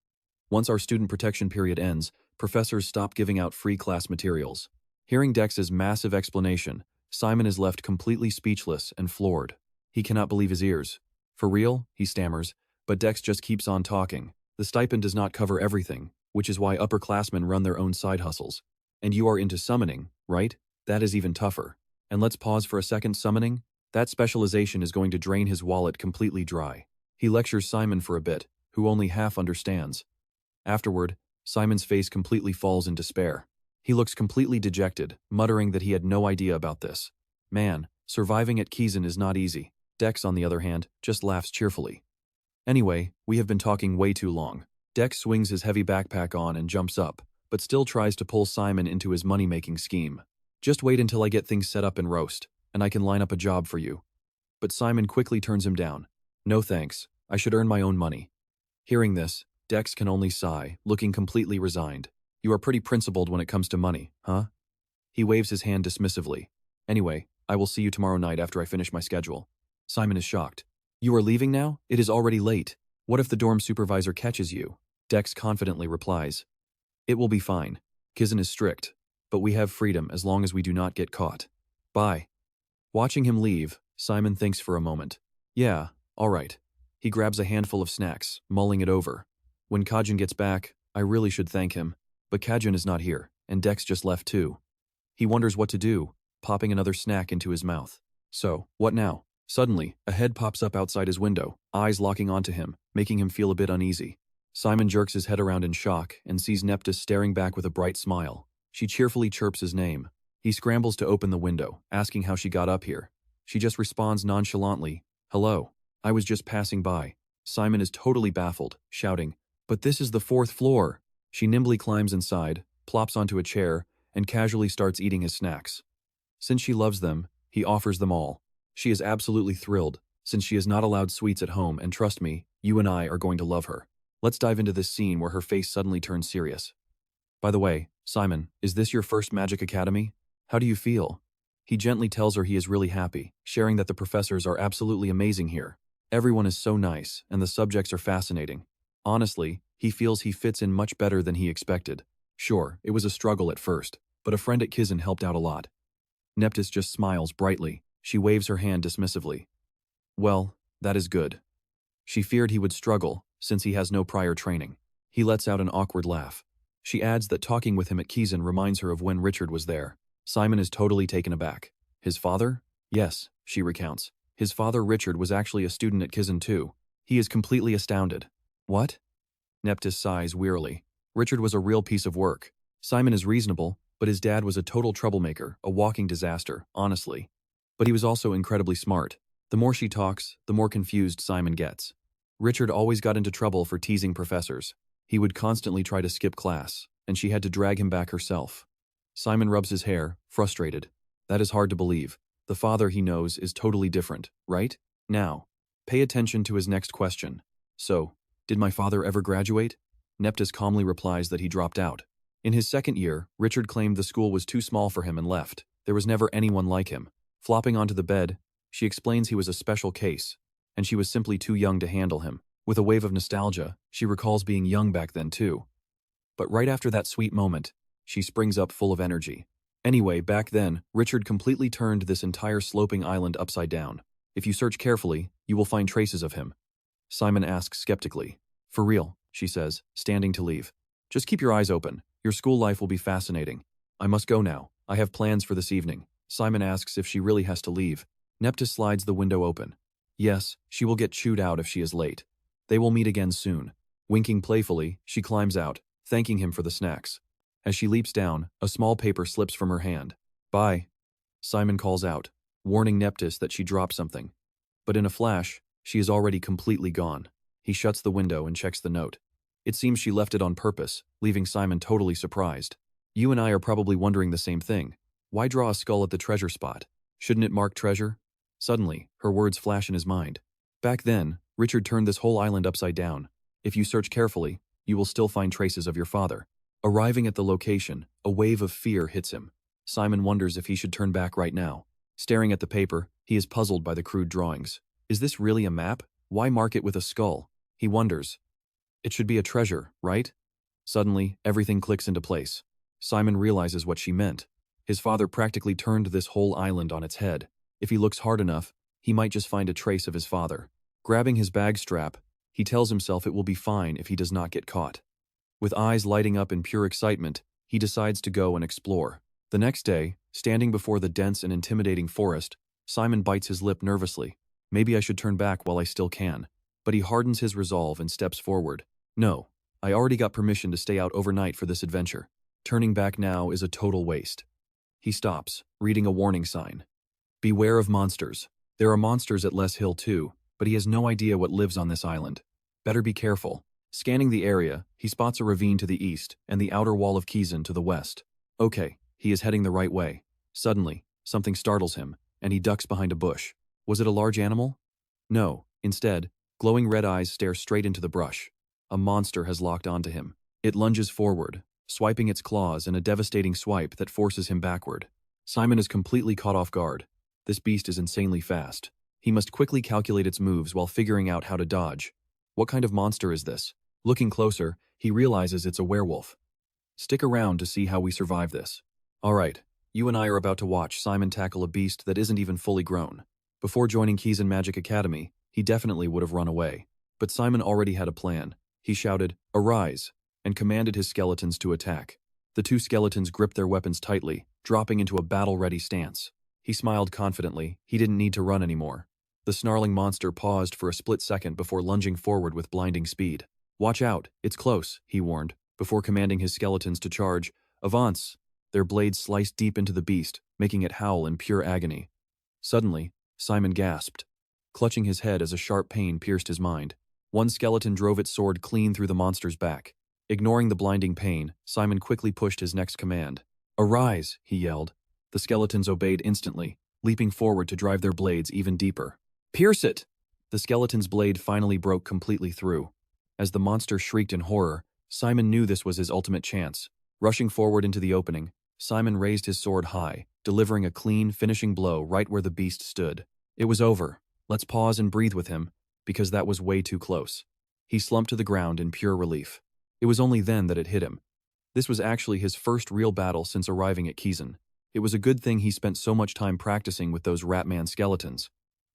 Once our student protection period ends, professors stop giving out free class materials. Hearing Dex's massive explanation, Simon is left completely speechless and floored. He cannot believe his ears. For real? He stammers. But Dex just keeps on talking. The stipend does not cover everything, which is why upperclassmen run their own side hustles. And you are into summoning, right? That is even tougher. And let's pause for a second. Summoning? That specialization is going to drain his wallet completely dry. He lectures Simon for a bit, who only half understands. Afterward, Simon's face completely falls in despair. He looks completely dejected, muttering that he had no idea about this. Man, surviving at Kizen is not easy. Dex, on the other hand, just laughs cheerfully. Anyway, we have been talking way too long. Dex swings his heavy backpack on and jumps up, but still tries to pull Simon into his money-making scheme. Just wait until I get things set up in Roast, and I can line up a job for you. But Simon quickly turns him down. No thanks, I should earn my own money. Hearing this, Dex can only sigh, looking completely resigned. You are pretty principled when it comes to money, huh? He waves his hand dismissively. Anyway, I will see you tomorrow night after I finish my schedule. Simon is shocked. You are leaving now? It is already late. What if the dorm supervisor catches you? Dex confidently replies. It will be fine. Kizen is strict, but we have freedom as long as we do not get caught. Bye. Watching him leave, Simon thinks for a moment. Yeah, all right. He grabs a handful of snacks, mulling it over. When Kajun gets back, I really should thank him, but Kajun is not here, and Dex just left too. He wonders what to do, popping another snack into his mouth. So, what now? Suddenly, a head pops up outside his window, eyes locking onto him, making him feel a bit uneasy. Simon jerks his head around in shock and sees Neptys staring back with a bright smile. She cheerfully chirps his name. He scrambles to open the window, asking how she got up here. She just responds nonchalantly, "Hello. I was just passing by." Simon is totally baffled, shouting, "But this is the 4th floor." She nimbly climbs inside, plops onto a chair, and casually starts eating his snacks. Since she loves them, he offers them all. She is absolutely thrilled, since she is not allowed sweets at home, and trust me, you and I are going to love her. Let's dive into this scene where her face suddenly turns serious. By the way, Simon, is this your first magic academy? How do you feel? He gently tells her he is really happy, sharing that the professors are absolutely amazing here. Everyone is so nice, and the subjects are fascinating. Honestly, he feels he fits in much better than he expected. Sure, it was a struggle at first, but a friend at Kizen helped out a lot. Neptys just smiles brightly. She waves her hand dismissively. Well, that is good. She feared he would struggle, since he has no prior training. He lets out an awkward laugh. She adds that talking with him at Kizen reminds her of when Richard was there. Simon is totally taken aback. His father? Yes, she recounts. His father Richard was actually a student at Kizen too. He is completely astounded. What? Neptys sighs wearily. Richard was a real piece of work. Simon is reasonable, but his dad was a total troublemaker, a walking disaster, honestly. But he was also incredibly smart. The more she talks, the more confused Simon gets. Richard always got into trouble for teasing professors. He would constantly try to skip class, and she had to drag him back herself. Simon rubs his hair, frustrated. That is hard to believe. The father he knows is totally different, right? Now, pay attention to his next question. So, did my father ever graduate? Neptys calmly replies that he dropped out. In his second year, Richard claimed the school was too small for him and left. There was never anyone like him. Flopping onto the bed, she explains he was a special case, and she was simply too young to handle him. With a wave of nostalgia, she recalls being young back then too. But right after that sweet moment, she springs up full of energy. Anyway, back then, Richard completely turned this entire sloping island upside down. If you search carefully, you will find traces of him. Simon asks skeptically. For real, she says, standing to leave. Just keep your eyes open. Your school life will be fascinating. I must go now. I have plans for this evening. Simon asks if she really has to leave. Neptys slides the window open. Yes, she will get chewed out if she is late. They will meet again soon. Winking playfully, she climbs out, thanking him for the snacks. As she leaps down, a small paper slips from her hand. Bye. Simon calls out, warning Neptys that she dropped something. But in a flash, she is already completely gone. He shuts the window and checks the note. It seems she left it on purpose, leaving Simon totally surprised. You and I are probably wondering the same thing. Why draw a skull at the treasure spot? Shouldn't it mark treasure? Suddenly, her words flash in his mind. Back then, Richard turned this whole island upside down. If you search carefully, you will still find traces of your father. Arriving at the location, a wave of fear hits him. Simon wonders if he should turn back right now. Staring at the paper, he is puzzled by the crude drawings. Is this really a map? Why mark it with a skull? He wonders. It should be a treasure, right? Suddenly, everything clicks into place. Simon realizes what she meant. His father practically turned this whole island on its head. If he looks hard enough, he might just find a trace of his father. Grabbing his bag strap, he tells himself it will be fine if he does not get caught. With eyes lighting up in pure excitement, he decides to go and explore. The next day, standing before the dense and intimidating forest, Simon bites his lip nervously. Maybe I should turn back while I still can. But he hardens his resolve and steps forward. No, I already got permission to stay out overnight for this adventure. Turning back now is a total waste. He stops, reading a warning sign. Beware of monsters. There are monsters at Les Hill too, but he has no idea what lives on this island. Better be careful. Scanning the area, he spots a ravine to the east and the outer wall of Kizen to the west. Okay, he is heading the right way. Suddenly, something startles him, and he ducks behind a bush. Was it a large animal? No, instead, glowing red eyes stare straight into the brush. A monster has locked onto him. It lunges forward, swiping its claws in a devastating swipe that forces him backward. Simon is completely caught off guard. This beast is insanely fast. He must quickly calculate its moves while figuring out how to dodge. What kind of monster is this? Looking closer, he realizes it's a werewolf. Stick around to see how we survive this. Alright, you and I are about to watch Simon tackle a beast that isn't even fully grown. Before joining Kizen Magic Academy, he definitely would have run away. But Simon already had a plan. He shouted, "Arise," and commanded his skeletons to attack. The two skeletons gripped their weapons tightly, dropping into a battle-ready stance. He smiled confidently. He didn't need to run anymore. The snarling monster paused for a split second before lunging forward with blinding speed. "Watch out, it's close," he warned, before commanding his skeletons to charge. "Avance!" Their blades sliced deep into the beast, making it howl in pure agony. Suddenly, Simon gasped, clutching his head as a sharp pain pierced his mind. One skeleton drove its sword clean through the monster's back. Ignoring the blinding pain, Simon quickly pushed his next command. "Arise!" he yelled. The skeletons obeyed instantly, leaping forward to drive their blades even deeper. "Pierce it!" The skeleton's blade finally broke completely through. As the monster shrieked in horror, Simon knew this was his ultimate chance. Rushing forward into the opening, Simon raised his sword high, delivering a clean, finishing blow right where the beast stood. It was over. Let's pause and breathe with him, because that was way too close. He slumped to the ground in pure relief. It was only then that it hit him. This was actually his first real battle since arriving at Kizen. It was a good thing he spent so much time practicing with those Ratman skeletons.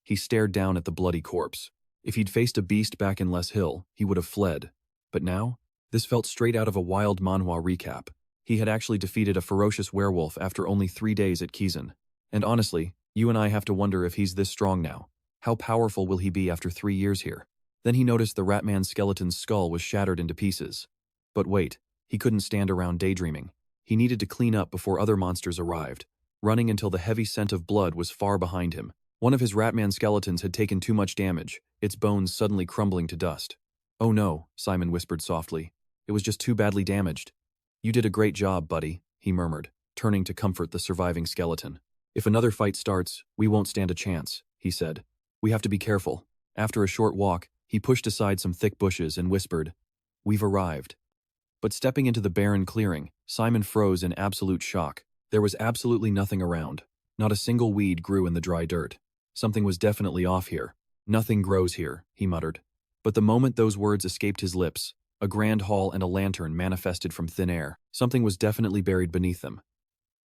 He stared down at the bloody corpse. If he'd faced a beast back in Les Hill, he would have fled. But now, This felt straight out of a wild Manhwa recap. He had actually defeated a ferocious werewolf after only 3 days at Kizen. And honestly, you and I have to wonder if he's this strong now. How powerful will he be after 3 years here? Then he noticed the Ratman skeleton's skull was shattered into pieces. But wait, he couldn't stand around daydreaming. He needed to clean up before other monsters arrived, running until the heavy scent of blood was far behind him. One of his Ratman skeletons had taken too much damage, its bones suddenly crumbling to dust. "Oh no," Simon whispered softly. "It was just too badly damaged." "You did a great job, buddy," he murmured, turning to comfort the surviving skeleton. "If another fight starts, we won't stand a chance," he said. "We have to be careful." After a short walk, he pushed aside some thick bushes and whispered, "We've arrived." But stepping into the barren clearing, Simon froze in absolute shock. There was absolutely nothing around. Not a single weed grew in the dry dirt. Something was definitely off here. "Nothing grows here," he muttered. But the moment those words escaped his lips, a grand hall and a lantern manifested from thin air. Something was definitely buried beneath them.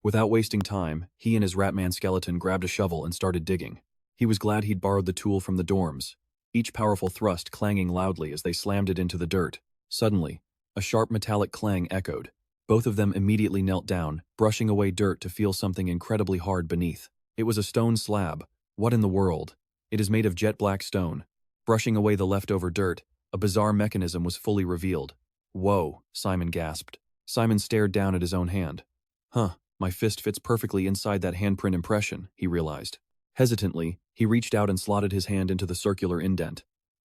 Without wasting time, he and his Ratman skeleton grabbed a shovel and started digging. He was glad he'd borrowed the tool from the dorms, each powerful thrust clanging loudly as they slammed it into the dirt. Suddenly, a sharp metallic clang echoed. Both of them immediately knelt down, brushing away dirt to feel something incredibly hard beneath. It was a stone slab. What in the world? It is made of jet black stone. Brushing away the leftover dirt, a bizarre mechanism was fully revealed. "Whoa," Simon gasped. Simon stared down at his own hand. "Huh, my fist fits perfectly inside that handprint impression," he realized. Hesitantly, he reached out and slotted his hand into the circular indent.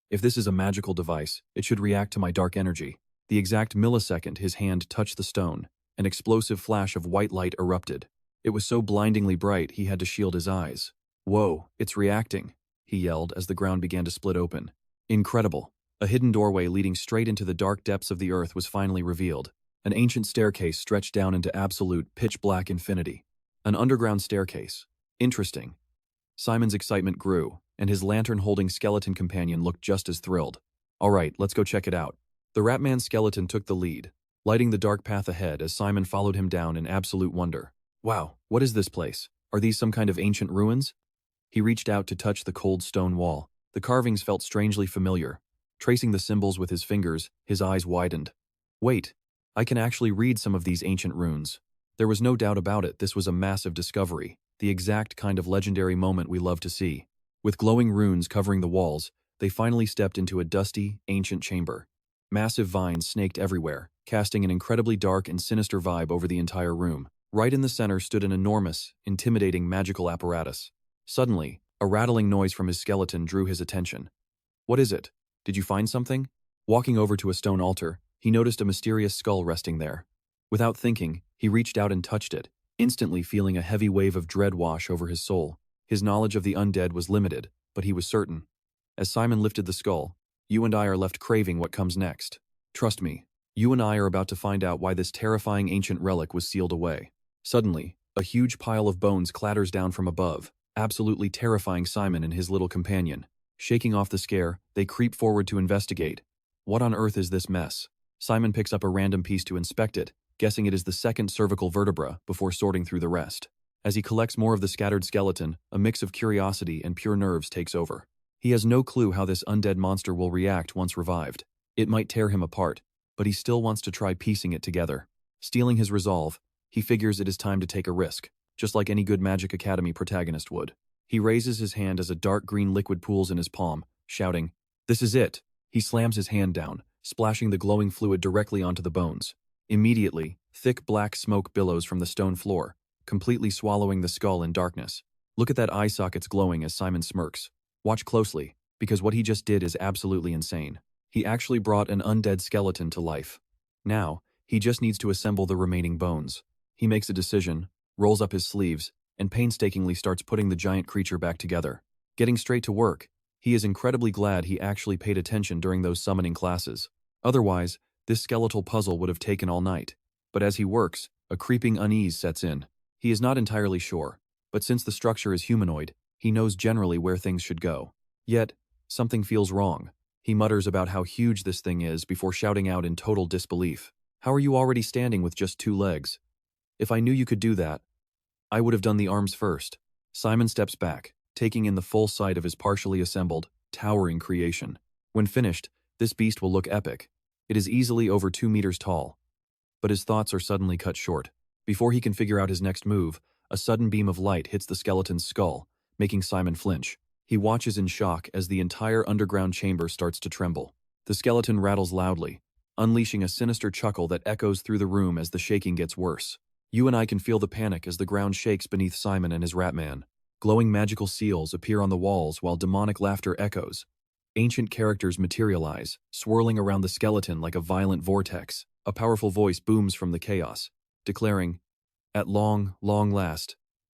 "If this is a magical device, it should react to my dark energy." The exact millisecond his hand touched the stone, an explosive flash of white light erupted. It was so blindingly bright he had to shield his eyes. "Whoa, it's reacting," he yelled as the ground began to split open. Incredible. A hidden doorway leading straight into the dark depths of the earth was finally revealed. An ancient staircase stretched down into absolute, pitch-black infinity. An underground staircase. Interesting. Simon's excitement grew, and his lantern-holding skeleton companion looked just as thrilled. "All right, let's go check it out." The Ratman skeleton took the lead, lighting the dark path ahead as Simon followed him down in absolute wonder. "Wow, what is this place? Are these some kind of ancient ruins?" He reached out to touch the cold stone wall. The carvings felt strangely familiar. Tracing the symbols with his fingers, his eyes widened. "Wait, I can actually read some of these ancient runes." There was no doubt about it, this was a massive discovery, the exact kind of legendary moment we love to see. With glowing runes covering the walls, they finally stepped into a dusty, ancient chamber. Massive vines snaked everywhere, casting an incredibly dark and sinister vibe over the entire room. Right in the center stood an enormous, intimidating magical apparatus. Suddenly, a rattling noise from his skeleton drew his attention. "What is it? Did you find something?" Walking over to a stone altar, he noticed a mysterious skull resting there. Without thinking, he reached out and touched it, instantly feeling a heavy wave of dread wash over his soul. His knowledge of the undead was limited, but he was certain. As Simon lifted the skull, "You and I are left craving what comes next. Trust me, you and I are about to find out why this terrifying ancient relic was sealed away." Suddenly, a huge pile of bones clatters down from above, absolutely terrifying Simon and his little companion. Shaking off the scare, they creep forward to investigate. What on earth is this mess? Simon picks up a random piece to inspect it, guessing it is the second cervical vertebra before sorting through the rest. As he collects more of the scattered skeleton, a mix of curiosity and pure nerves takes over. He has no clue how this undead monster will react once revived. It might tear him apart, but he still wants to try piecing it together. Steeling his resolve, he figures it is time to take a risk, just like any good Magic Academy protagonist would. He raises his hand as a dark green liquid pools in his palm, shouting, "This is it!" He slams his hand down, splashing the glowing fluid directly onto the bones. Immediately, thick black smoke billows from the stone floor, completely swallowing the skull in darkness. Look at that eye sockets glowing as Simon smirks. Watch closely, because what he just did is absolutely insane. He actually brought an undead skeleton to life. Now, he just needs to assemble the remaining bones. He makes a decision, rolls up his sleeves, and painstakingly starts putting the giant creature back together. Getting straight to work, he is incredibly glad he actually paid attention during those summoning classes. Otherwise, this skeletal puzzle would have taken all night. But as he works, a creeping unease sets in. He is not entirely sure, but since the structure is humanoid, he knows generally where things should go. Yet, something feels wrong. He mutters about how huge this thing is before shouting out in total disbelief. "How are you already standing with just 2 legs? If I knew you could do that, I would have done the arms first." Simon steps back, taking in the full sight of his partially assembled, towering creation. When finished, this beast will look epic. It It is easily over 2 meters tall. But his thoughts are suddenly cut short. Before he can figure out his next move, a sudden beam of light hits the skeleton's skull, making Simon flinch. He watches in shock as the entire underground chamber starts to tremble. The skeleton rattles loudly, unleashing a sinister chuckle that echoes through the room as the shaking gets worse. You and I can feel the panic as the ground shakes beneath Simon and his Ratman. Glowing magical seals appear on the walls while demonic laughter echoes. Ancient characters materialize, swirling around the skeleton like a violent vortex. A powerful voice booms from the chaos, declaring, "At long, long last,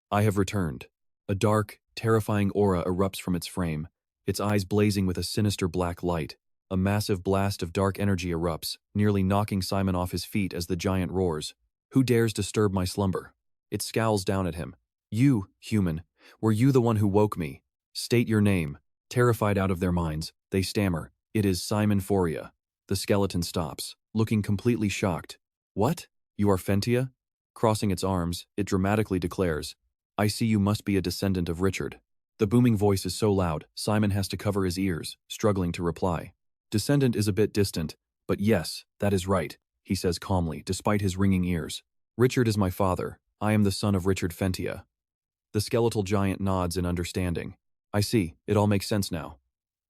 I have returned." A dark, terrifying aura erupts from its frame, its eyes blazing with a sinister black light. A massive blast of dark energy erupts, nearly knocking Simon off his feet as the giant roars. "Who dares disturb my slumber?" It scowls down at him. "You, human, were you the one who woke me? State your name." Terrified out of their minds, they stammer, "It is Simon Foria." The skeleton stops, looking completely shocked. "What? You are Fentia?" Crossing its arms, it dramatically declares, "I see you must be a descendant of Richard." The booming voice is so loud, Simon has to cover his ears, struggling to reply. "Descendant is a bit distant, but yes, that is right," he says calmly, despite his ringing ears. "Richard is my father. I am the son of Richard Fentia." The skeletal giant nods in understanding. "I see, it all makes sense now."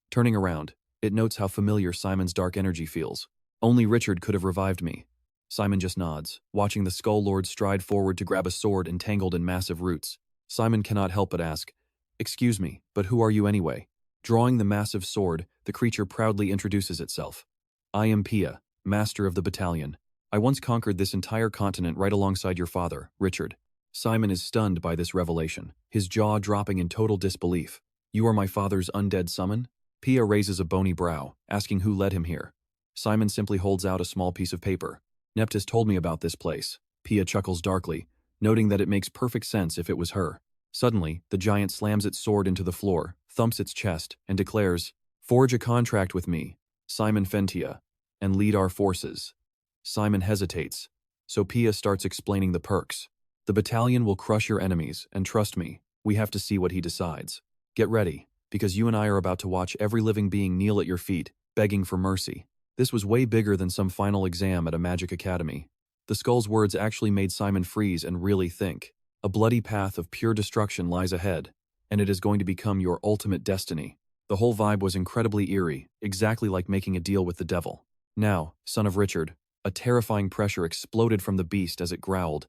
Turning around, it notes how familiar Simon's dark energy feels. "Only Richard could have revived me." Simon just nods, watching the Skull Lord stride forward to grab a sword entangled in massive roots. Simon cannot help but ask, "Excuse me, but who are you anyway?" Drawing the massive sword, the creature proudly introduces itself. "I am Pia, master of the battalion. I once conquered this entire continent right alongside your father, Richard." Simon is stunned by this revelation, his jaw dropping in total disbelief. "You are my father's undead summon?" Pia raises a bony brow, asking who led him here. Simon simply holds out a small piece of paper. "Neptus told me about this place." Pia chuckles darkly, noting that it makes perfect sense if it was her. Suddenly, the giant slams its sword into the floor, thumps its chest, and declares, "Forge a contract with me, Simon Fentia, and lead our forces." Simon hesitates, so Pia starts explaining the perks. "The battalion will crush your enemies, and trust me, we have to see what he decides. Get ready, because you and I are about to watch every living being kneel at your feet, begging for mercy." This was way bigger than some final exam at a magic academy. The skull's words actually made Simon freeze and really think. A bloody path of pure destruction lies ahead, and it is going to become your ultimate destiny. The whole vibe was incredibly eerie, exactly like making a deal with the devil. "Now, son of Richard," a terrifying pressure exploded from the beast as it growled.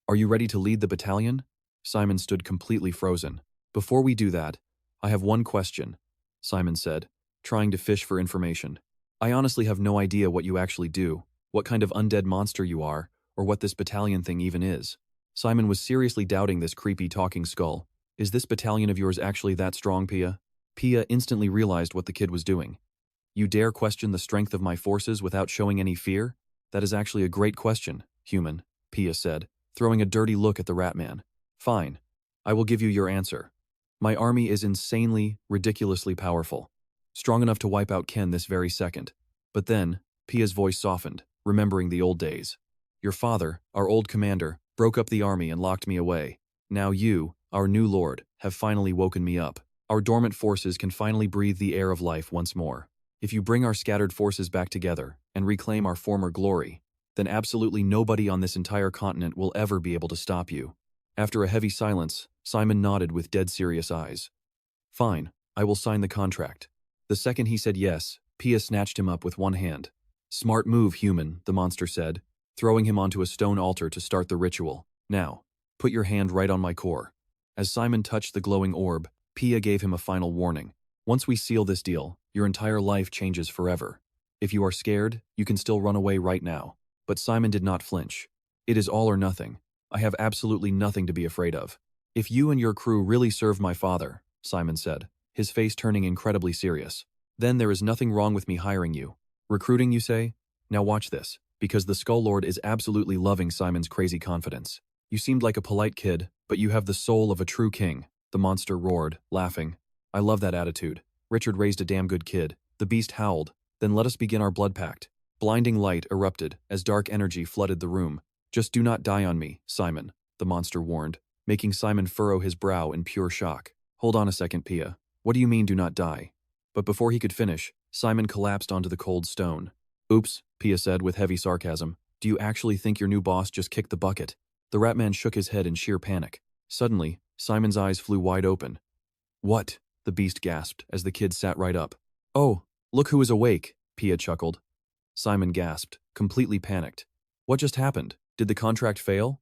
"Are you ready to lead the battalion?" Simon stood completely frozen. "Before we do that, I have one question," Simon said, trying to fish for information. "I honestly have no idea what you actually do, what kind of undead monster you are, or what this battalion thing even is." Simon was seriously doubting this creepy talking skull. "Is this battalion of yours actually that strong, Pia?" Pia instantly realized what the kid was doing. "You dare question the strength of my forces without showing any fear? That is actually a great question, human," Pia said, throwing a dirty look at the Ratman. "Fine. I will give you your answer. My army is insanely, ridiculously powerful. Strong enough to wipe out Ken this very second." But then, Pia's voice softened, remembering the old days. "Your father, our old commander, broke up the army and locked me away. Now you, our new lord, have finally woken me up. Our dormant forces can finally breathe the air of life once more. If you bring our scattered forces back together and reclaim our former glory, then absolutely nobody on this entire continent will ever be able to stop you." After a heavy silence, Simon nodded with dead serious eyes. "Fine, I will sign the contract." The second he said yes, Pia snatched him up with one hand. "Smart move, human," the monster said, throwing him onto a stone altar to start the ritual. "Now, put your hand right on my core." As Simon touched the glowing orb, Pia gave him a final warning. "Once we seal this deal, your entire life changes forever. If you are scared, you can still run away right now." But Simon did not flinch. "It is all or nothing. I have absolutely nothing to be afraid of." "If you and your crew really serve my father," Simon said, his face turning incredibly serious, "then there is nothing wrong with me hiring you. Recruiting, you say? Now watch this, because the Skull Lord is absolutely loving Simon's crazy confidence. "You seemed like a polite kid, but you have the soul of a true king," the monster roared, laughing. "I love that attitude. Richard raised a damn good kid." The beast howled. "Then let us begin our blood pact." Blinding light erupted as dark energy flooded the room. "Just do not die on me, Simon," the monster warned, making Simon furrow his brow in pure shock. "Hold on a second, Pia. What do you mean do not die?" But before he could finish, Simon collapsed onto the cold stone. "Oops, Pia said with heavy sarcasm. Do you actually think your new boss just kicked the bucket? The Ratman shook his head in sheer panic. Suddenly, Simon's eyes flew wide open. What? The beast gasped as the kid sat right up. Oh, look who is awake, Pia chuckled. Simon gasped, completely panicked. What just happened? Did the contract fail?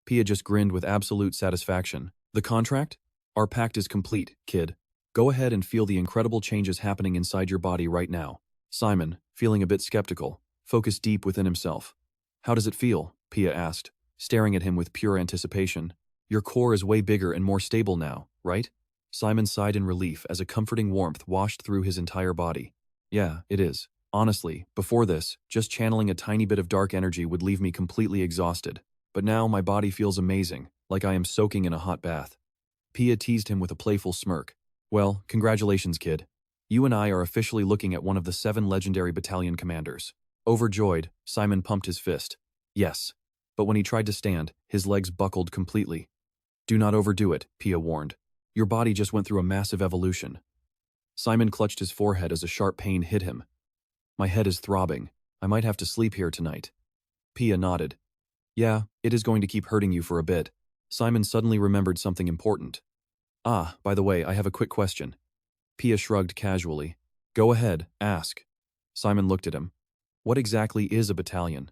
Pia just grinned with absolute satisfaction. The contract? Our pact is complete, kid. Go ahead and feel the incredible changes happening inside your body right now. Simon, feeling a bit skeptical, focused deep within himself. How does it feel? Pia asked, staring at him with pure anticipation. Your core is way bigger and more stable now, right? Simon sighed in relief as a comforting warmth washed through his entire body. Yeah, it is. Honestly, before this, just channeling a tiny bit of dark energy would leave me completely exhausted. But now my body feels amazing, like I am soaking in a hot bath. Pia teased him with a playful smirk. Well, congratulations, kid. You and I are officially looking at one of the 7 legendary battalion commanders. Overjoyed, Simon pumped his fist. Yes. But when he tried to stand, his legs buckled completely. Do not overdo it, Pia warned. Your body just went through a massive evolution. Simon clutched his forehead as a sharp pain hit him. My head is throbbing. I might have to sleep here tonight. Pia nodded. Yeah, it is going to keep hurting you for a bit. Simon suddenly remembered something important. Ah, by the way, I have a quick question. Pia shrugged casually. Go ahead, ask. Simon looked at him. What exactly is a battalion?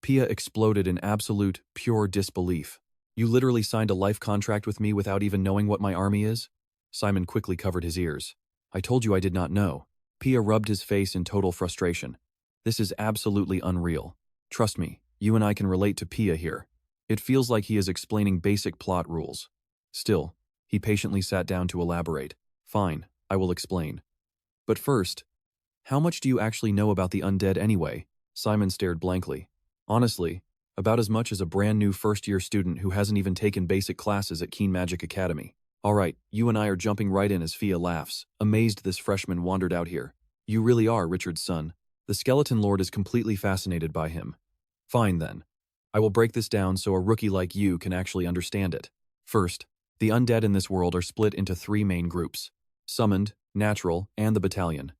Pia exploded in absolute, pure disbelief. You literally signed a life contract with me without even knowing what my army is? Simon quickly covered his ears. I told you I did not know. Pia rubbed his face in total frustration. This is absolutely unreal. Trust me, you and I can relate to Pia here. It feels like he is explaining basic plot rules. Still, he patiently sat down to elaborate. Fine, I will explain. But first, how much do you actually know about the undead anyway? Simon stared blankly. Honestly, about as much as a brand new first-year student who hasn't even taken basic classes at Keen Magic Academy. Alright, you and I are jumping right in as Fia laughs, amazed this freshman wandered out here. You really are Richard's son. The Skeleton Lord is completely fascinated by him. Fine then. I will break this down so a rookie like you can actually understand it. First, the undead in this world are split into 3 main groups. Summoned, natural, and the battalion.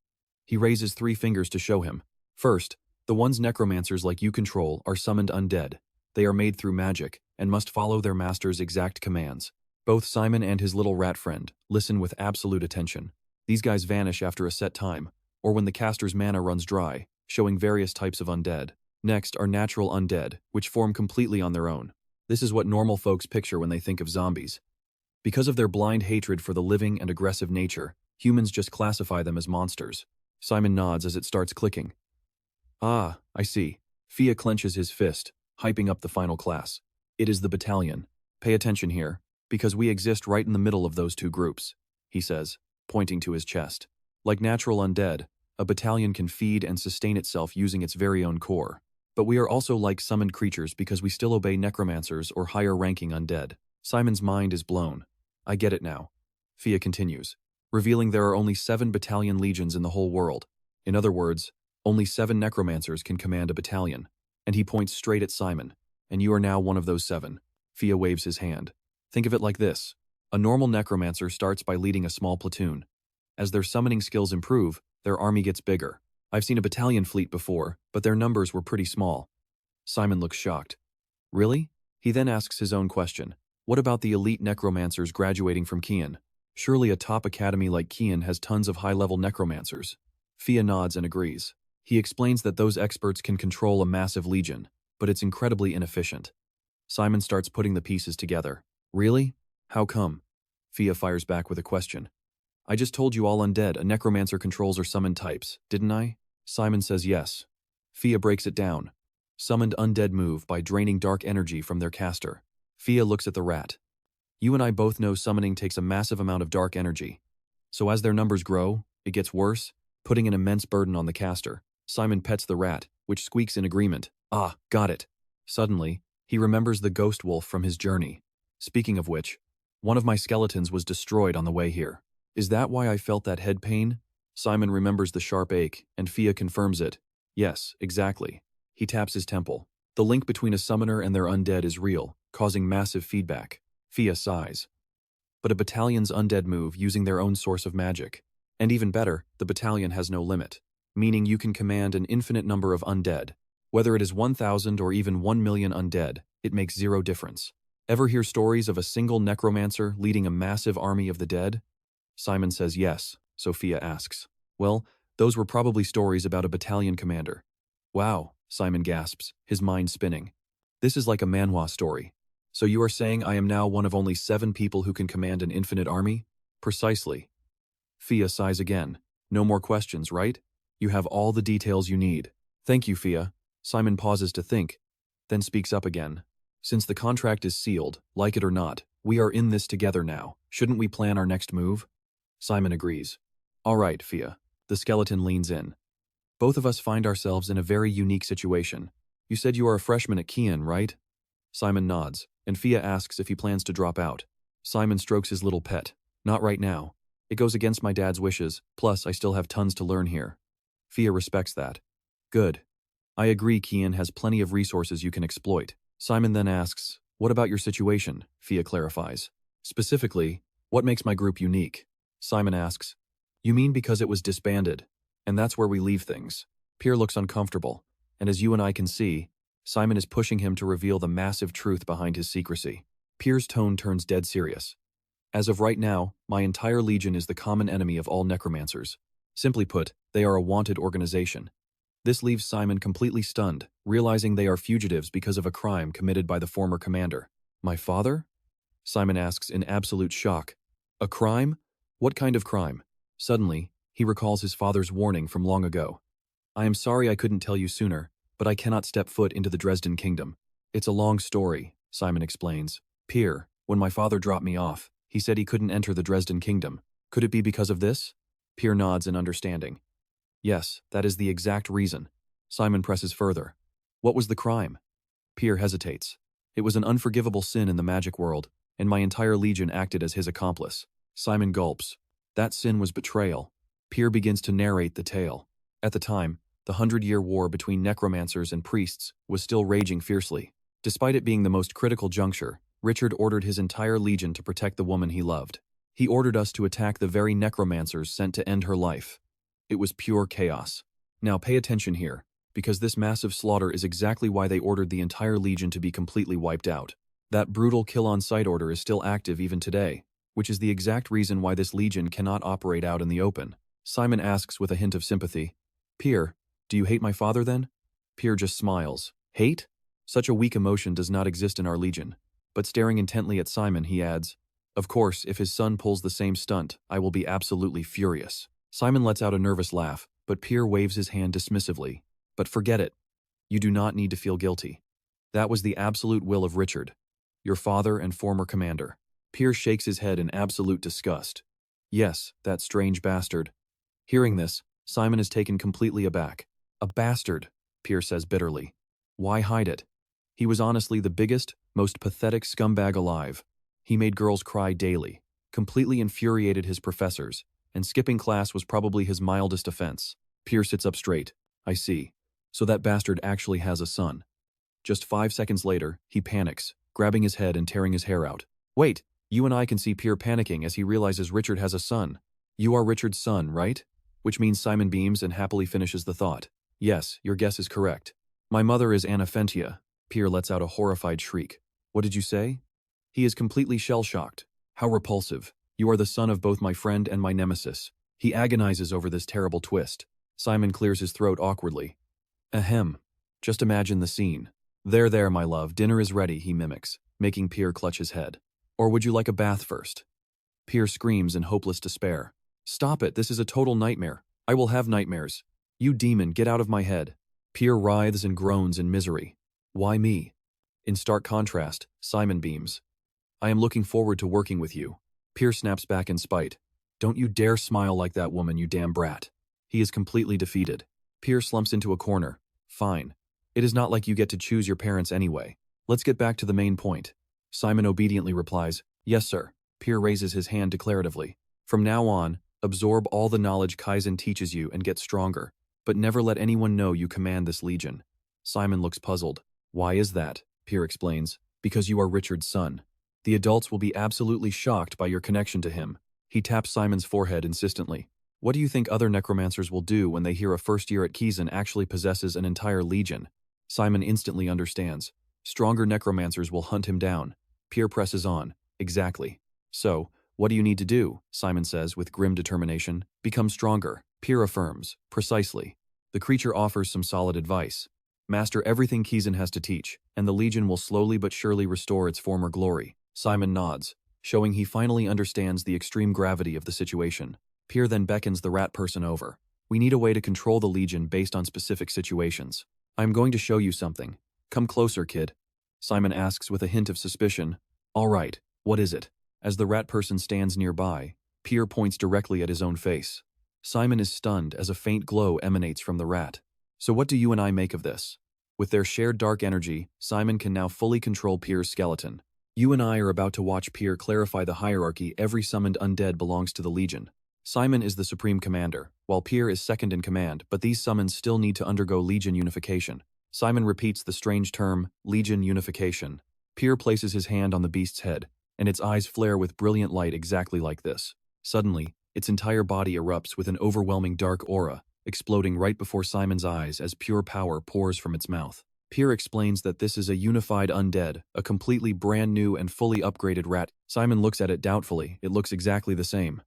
He raises 3 fingers to show him. First, the ones necromancers like you control are summoned undead. They are made through magic, and must follow their master's exact commands. Both Simon and his little rat friend listen with absolute attention. These guys vanish after a set time, or when the caster's mana runs dry, showing various types of undead. Next are natural undead, which form completely on their own. This is what normal folks picture when they think of zombies. Because of their blind hatred for the living and aggressive nature, humans just classify them as monsters. Simon nods as it starts clicking. Ah, I see. Fia clenches his fist, hyping up the final class. It is the battalion. Pay attention here, because we exist right in the middle of those 2 groups, he says, pointing to his chest. Like natural undead, a battalion can feed and sustain itself using its very own core. But we are also like summoned creatures because we still obey necromancers or higher-ranking undead. Simon's mind is blown. I get it now. Fia continues, revealing there are only 7 battalion legions in the whole world. In other words, only 7 necromancers can command a battalion. And he points straight at Simon. And you are now one of those 7. Fia waves his hand. Think of it like this. A normal necromancer starts by leading a small platoon. As their summoning skills improve, their army gets bigger. I've seen a battalion fleet before, but their numbers were pretty small. Simon looks shocked. Really? He then asks his own question. What about the elite necromancers graduating from Kizen? Surely a top academy like Kizen has tons of high-level necromancers. Fia nods and agrees. He explains that those experts can control a massive legion, but it's incredibly inefficient. Simon starts putting the pieces together. Really? How come? Fia fires back with a question. I just told you all undead, a necromancer controls or summoned types, didn't I? Simon says yes. Fia breaks it down. Summoned undead move by draining dark energy from their caster. Fia looks at the rat. You and I both know summoning takes a massive amount of dark energy. So as their numbers grow, it gets worse, putting an immense burden on the caster. Simon pets the rat, which squeaks in agreement. Ah, got it. Suddenly, he remembers the ghost wolf from his journey. Speaking of which, one of my skeletons was destroyed on the way here. Is that why I felt that head pain? Simon remembers the sharp ache, and Fia confirms it. Yes, exactly. He taps his temple. The link between a summoner and their undead is real, causing massive feedback. Fia sighs. But a battalion's undead move using their own source of magic. And even better, the battalion has no limit. meaning you can command an infinite number of undead. Whether it is 1,000 or even 1,000,000 undead, it makes zero difference. Ever hear stories of a single necromancer leading a massive army of the dead? Simon says yes. Sophia asks. Well, those were probably stories about a battalion commander. Wow, Simon gasps, his mind spinning. This is like a manhwa story. So you are saying I am now one of only 7 people who can command an infinite army? Precisely. Fia sighs again. No more questions, right? You have all the details you need. Thank you, Fia. Simon pauses to think, then speaks up again. Since the contract is sealed, like it or not, we are in this together now. Shouldn't we plan our next move? Simon agrees. All right, Fia. The skeleton leans in. Both of us find ourselves in a very unique situation. You said you are a freshman at Kizen, right? Simon nods, and Fia asks if he plans to drop out. Simon strokes his little pet. Not right now. It goes against my dad's wishes, plus I still have tons to learn here. Fia respects that. Good. I agree Kizen has plenty of resources you can exploit. Simon then asks, what about your situation? Fia clarifies. Specifically, what makes my group unique? Simon asks, you mean because it was disbanded? And that's where we leave things. Pierre looks uncomfortable, and as you and I can see, Simon is pushing him to reveal the massive truth behind his secrecy. Pierre's tone turns dead serious. As of right now, my entire legion is the common enemy of all necromancers. Simply put, they are a wanted organization. This leaves Simon completely stunned, realizing they are fugitives because of a crime committed by the former commander. My father? Simon asks in absolute shock. A crime? What kind of crime? Suddenly, he recalls his father's warning from long ago. I am sorry I couldn't tell you sooner, but I cannot step foot into the Dresden kingdom. It's a long story, Simon explains. Pierre, when my father dropped me off, he said he couldn't enter the Dresden kingdom. Could it be because of this? Pierre nods in understanding. Yes, that is the exact reason. Simon presses further. What was the crime? Pierre hesitates. It was an unforgivable sin in the magic world, and my entire legion acted as his accomplice. Simon gulps. That sin was betrayal. Pierre begins to narrate the tale. At the time, the 100-year war between necromancers and priests was still raging fiercely. Despite it being the most critical juncture, Richard ordered his entire legion to protect the woman he loved. He ordered us to attack the very necromancers sent to end her life. It was pure chaos. Now pay attention here, because this massive slaughter is exactly why they ordered the entire legion to be completely wiped out. That brutal kill-on-sight order is still active even today, which is the exact reason why this legion cannot operate out in the open. Simon asks with a hint of sympathy, Pierre, do you hate my father then? Pierre just smiles. Hate? Such a weak emotion does not exist in our legion. But staring intently at Simon, he adds, of course, if his son pulls the same stunt, I will be absolutely furious. Simon lets out a nervous laugh, but Pierre waves his hand dismissively. But forget it. You do not need to feel guilty. That was the absolute will of Richard, your father and former commander. Pierre shakes his head in absolute disgust. Yes, that strange bastard. Hearing this, Simon is taken completely aback. A bastard, Pierre says bitterly. Why hide it? He was honestly the biggest, most pathetic scumbag alive. He made girls cry daily, completely infuriated his professors, and skipping class was probably his mildest offense. Pierre sits up straight. I see. So that bastard actually has a son. Just 5 seconds later, he panics, grabbing his head and tearing his hair out. Wait, you and I can see Pierre panicking as he realizes Richard has a son. You are Richard's son, right? Which means Simon beams and happily finishes the thought. Yes, your guess is correct. My mother is Anna Fentia. Pierre lets out a horrified shriek. What did you say? He is completely shell-shocked. How repulsive. You are the son of both my friend and my nemesis. He agonizes over this terrible twist. Simon clears his throat awkwardly. Ahem. Just imagine the scene. There, my love, dinner is ready, he mimics, making Pierre clutch his head. Or would you like a bath first? Pierre screams in hopeless despair. Stop it, this is a total nightmare. I will have nightmares. You demon, get out of my head. Pierre writhes and groans in misery. Why me? In stark contrast, Simon beams. I am looking forward to working with you. Pierre snaps back in spite. Don't you dare smile like that woman, you damn brat. He is completely defeated. Pierre slumps into a corner. Fine. It is not like you get to choose your parents anyway. Let's get back to the main point. Simon obediently replies, yes, sir. Pierre raises his hand declaratively. From now on, absorb all the knowledge Kizen teaches you and get stronger, but never let anyone know you command this legion. Simon looks puzzled. Why is that? Pierre explains. Because you are Richard's son. The adults will be absolutely shocked by your connection to him. He taps Simon's forehead insistently. What do you think other necromancers will do when they hear a first year at Kizen actually possesses an entire legion? Simon instantly understands. Stronger necromancers will hunt him down. Pierre presses on. Exactly. So, what do you need to do? Simon says with grim determination. Become stronger. Pierre affirms. Precisely. The creature offers some solid advice. Master everything Kizen has to teach, and the legion will slowly but surely restore its former glory. Simon nods, showing he finally understands the extreme gravity of the situation. Pierre then beckons the rat person over. We need a way to control the legion based on specific situations. I'm going to show you something. Come closer, kid. Simon asks with a hint of suspicion. All right, what is it? As the rat person stands nearby, Pierre points directly at his own face. Simon is stunned as a faint glow emanates from the rat. So what do you and I make of this? With their shared dark energy, Simon can now fully control Pierre's skeleton. You and I are about to watch Pierre clarify the hierarchy. Every summoned undead belongs to the Legion. Simon is the supreme commander, while Pierre is second in command, but these summons still need to undergo Legion unification. Simon repeats the strange term, Legion unification. Pierre places his hand on the beast's head, and its eyes flare with brilliant light exactly like this. Suddenly, its entire body erupts with an overwhelming dark aura, exploding right before Simon's eyes as pure power pours from its mouth. Pierre explains that this is a unified undead, a completely brand new and fully upgraded rat. Simon looks at it doubtfully. It looks exactly the same.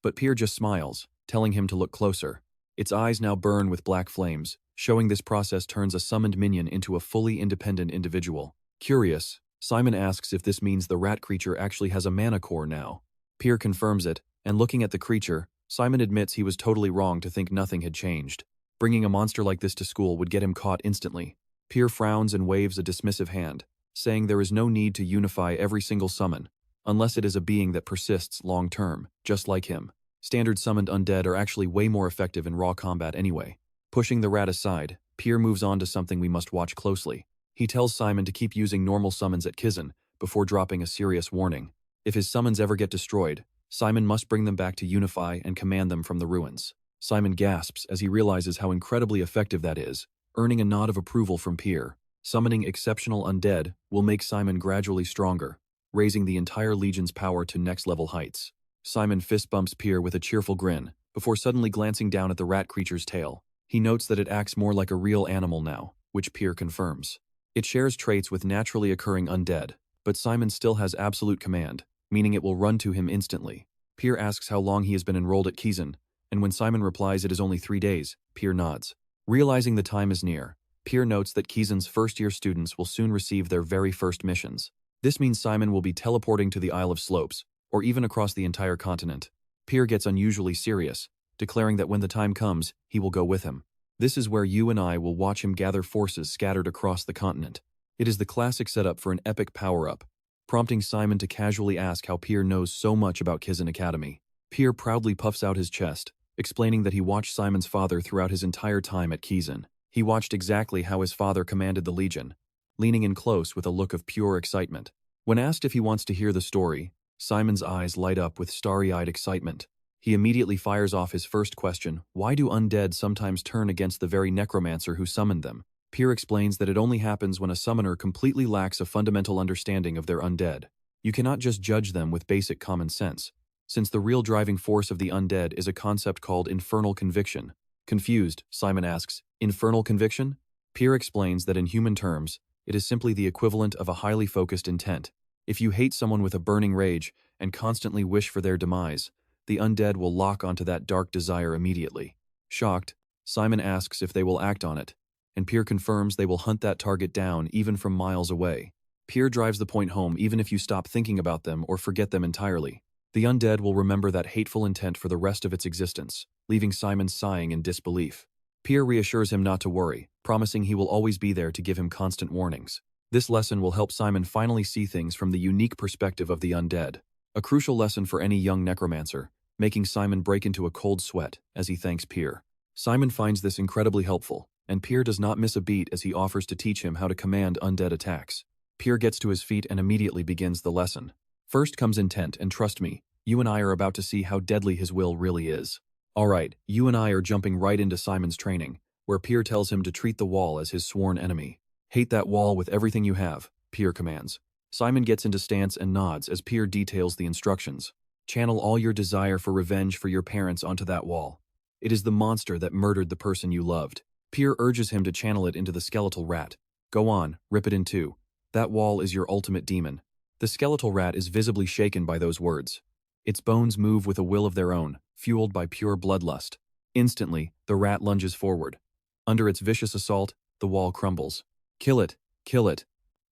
But Pierre just smiles, telling him to look closer. Its eyes now burn with black flames, showing this process turns a summoned minion into a fully independent individual. Curious, Simon asks if this means the rat creature actually has a mana core now. Pierre confirms it, and looking at the creature, Simon admits he was totally wrong to think nothing had changed. Bringing a monster like this to school would get him caught instantly. Pierre frowns and waves a dismissive hand, saying there is no need to unify every single summon, unless it is a being that persists long-term, just like him. Standard summoned undead are actually way more effective in raw combat anyway. Pushing the rat aside, Pierre moves on to something we must watch closely. He tells Simon to keep using normal summons at Kizen, before dropping a serious warning. If his summons ever get destroyed, Simon must bring them back to unify and command them from the ruins. Simon gasps as he realizes how incredibly effective that is, earning a nod of approval from Pierre. Summoning exceptional undead will make Simon gradually stronger, raising the entire Legion's power to next-level heights. Simon fist bumps Pierre with a cheerful grin, before suddenly glancing down at the rat creature's tail. He notes that it acts more like a real animal now, which Pierre confirms. It shares traits with naturally occurring undead, but Simon still has absolute command, meaning it will run to him instantly. Pierre asks how long he has been enrolled at Kizen, and when Simon replies it is only 3 days, Pierre nods. Realizing the time is near, Pierre notes that Kizen's first-year students will soon receive their very first missions. This means Simon will be teleporting to the Isle of Slopes, or even across the entire continent. Pierre gets unusually serious, declaring that when the time comes, he will go with him. This is where you and I will watch him gather forces scattered across the continent. It is the classic setup for an epic power-up, prompting Simon to casually ask how Pierre knows so much about Kizen Academy. Pierre proudly puffs out his chest, explaining that he watched Simon's father throughout his entire time at Kizen. He watched exactly how his father commanded the Legion, leaning in close with a look of pure excitement. When asked if he wants to hear the story, Simon's eyes light up with starry-eyed excitement. He immediately fires off his first question, why do undead sometimes turn against the very necromancer who summoned them? Pierre explains that it only happens when a summoner completely lacks a fundamental understanding of their undead. You cannot just judge them with basic common sense, since the real driving force of the undead is a concept called infernal conviction. Confused, Simon asks, infernal conviction? Pierre explains that in human terms, it is simply the equivalent of a highly focused intent. If you hate someone with a burning rage and constantly wish for their demise, the undead will lock onto that dark desire immediately. Shocked, Simon asks if they will act on it, and Pierre confirms they will hunt that target down even from miles away. Pierre drives the point home even if you stop thinking about them or forget them entirely. The undead will remember that hateful intent for the rest of its existence, leaving Simon sighing in disbelief. Pierre reassures him not to worry, promising he will always be there to give him constant warnings. This lesson will help Simon finally see things from the unique perspective of the undead. A crucial lesson for any young necromancer, making Simon break into a cold sweat as he thanks Pierre. Simon finds this incredibly helpful, and Pierre does not miss a beat as he offers to teach him how to command undead attacks. Pierre gets to his feet and immediately begins the lesson. First comes intent, and trust me, you and I are about to see how deadly his will really is. Alright, you and I are jumping right into Simon's training, where Pierre tells him to treat the wall as his sworn enemy. Hate that wall with everything you have, Pierre commands. Simon gets into stance and nods as Pierre details the instructions. Channel all your desire for revenge for your parents onto that wall. It is the monster that murdered the person you loved. Pier urges him to channel it into the skeletal rat. Go on, rip it in two. That wall is your ultimate demon. The skeletal rat is visibly shaken by those words. Its bones move with a will of their own, fueled by pure bloodlust. Instantly, the rat lunges forward. Under its vicious assault, the wall crumbles. Kill it! Kill it!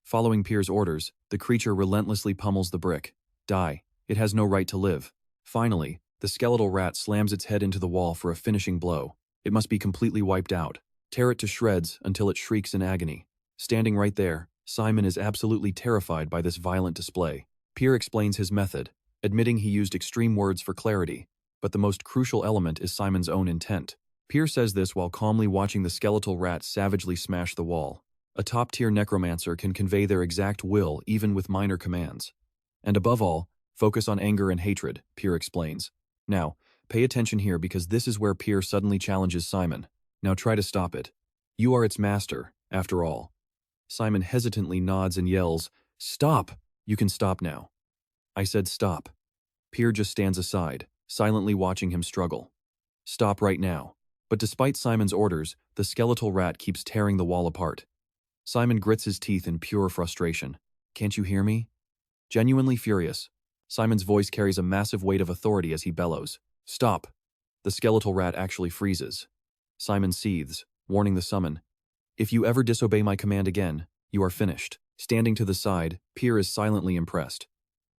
Following Pier's orders, the creature relentlessly pummels the brick. Die. It has no right to live. Finally, the skeletal rat slams its head into the wall for a finishing blow. It must be completely wiped out. Tear it to shreds until it shrieks in agony. Standing right there, Simon is absolutely terrified by this violent display. Pier explains his method, admitting he used extreme words for clarity, but the most crucial element is Simon's own intent. Pier says this while calmly watching the skeletal rat savagely smash the wall. A top-tier necromancer can convey their exact will even with minor commands. And above all, focus on anger and hatred, Pier explains. Now, pay attention here because this is where Pier suddenly challenges Simon. Now try to stop it. You are its master, after all. Simon hesitantly nods and yells, "Stop! You can stop now." I said stop. Pier just stands aside, silently watching him struggle. Stop right now. But despite Simon's orders, the skeletal rat keeps tearing the wall apart. Simon grits his teeth in pure frustration. Can't you hear me? Genuinely furious, Simon's voice carries a massive weight of authority as he bellows. Stop! The skeletal rat actually freezes. Simon seethes, warning the summon. If you ever disobey my command again, you are finished. Standing to the side, Pier is silently impressed.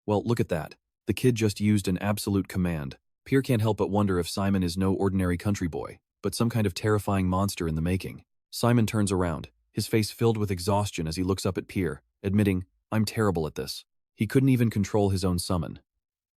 Well, look at that. The kid just used an absolute command. Pier can't help but wonder if Simon is no ordinary country boy, but some kind of terrifying monster in the making. Simon turns around, his face filled with exhaustion as he looks up at Pier, admitting, I'm terrible at this. He couldn't even control his own summon.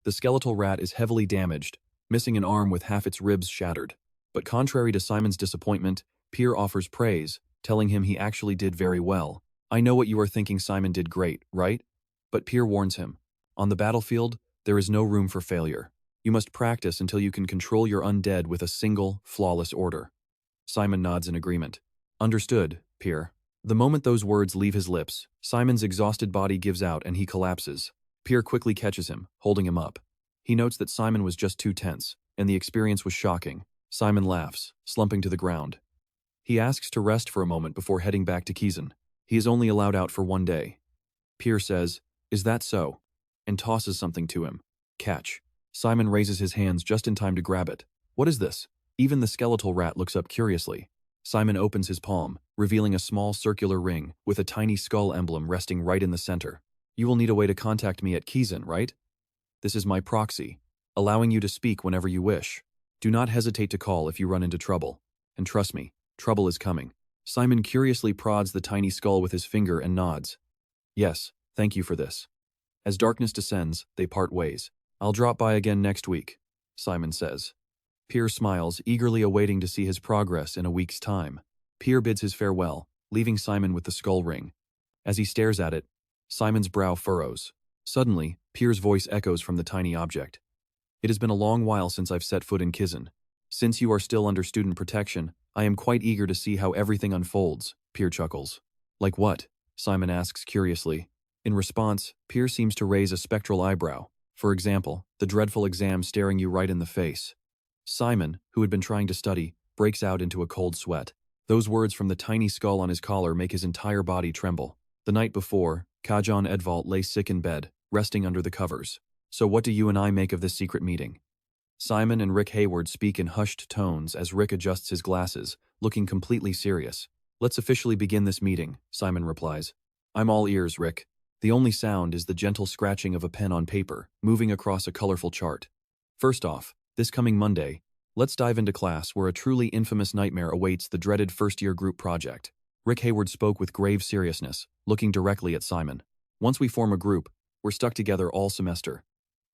The skeletal rat is heavily damaged, missing an arm with half its ribs shattered. But contrary to Simon's disappointment, Pier offers praise, telling him he actually did very well. I know what you are thinking, Simon did great, right? But Pier warns him. On the battlefield, there is no room for failure. You must practice until you can control your undead with a single, flawless order. Simon nods in agreement. Understood, Pier. The moment those words leave his lips, Simon's exhausted body gives out and he collapses. Pier quickly catches him, holding him up. He notes that Simon was just too tense, and the experience was shocking. Simon laughs, slumping to the ground. He asks to rest for a moment before heading back to Kizen. He is only allowed out for one day. Pier says, Is that so? And tosses something to him. Catch. Simon raises his hands just in time to grab it. What is this? Even the skeletal rat looks up curiously. Simon opens his palm, revealing a small circular ring with a tiny skull emblem resting right in the center. You will need a way to contact me at Kizen, right? This is my proxy, allowing you to speak whenever you wish. Do not hesitate to call if you run into trouble. And trust me, trouble is coming. Simon curiously prods the tiny skull with his finger and nods. Yes, thank you for this. As darkness descends, they part ways. I'll drop by again next week, Simon says. Pier smiles, eagerly awaiting to see his progress in a week's time. Pier bids his farewell, leaving Simon with the skull ring. As he stares at it, Simon's brow furrows. Suddenly, Pier's voice echoes from the tiny object. It has been a long while since I've set foot in Kizen. Since you are still under student protection, I am quite eager to see how everything unfolds, Pier chuckles. Like what? Simon asks curiously. In response, Pier seems to raise a spectral eyebrow. For example, the dreadful exam staring you right in the face. Simon, who had been trying to study, breaks out into a cold sweat. Those words from the tiny skull on his collar make his entire body tremble. The night before, Kajan Edvald lay sick in bed, resting under the covers. So what do you and I make of this secret meeting? Simon and Rick Hayward speak in hushed tones as Rick adjusts his glasses, looking completely serious. Let's officially begin this meeting, Simon replies. I'm all ears, Rick. The only sound is the gentle scratching of a pen on paper, moving across a colorful chart. First off, this coming Monday, let's dive into class where a truly infamous nightmare awaits the dreaded first-year group project. Rick Hayward spoke with grave seriousness, looking directly at Simon. Once we form a group, we're stuck together all semester.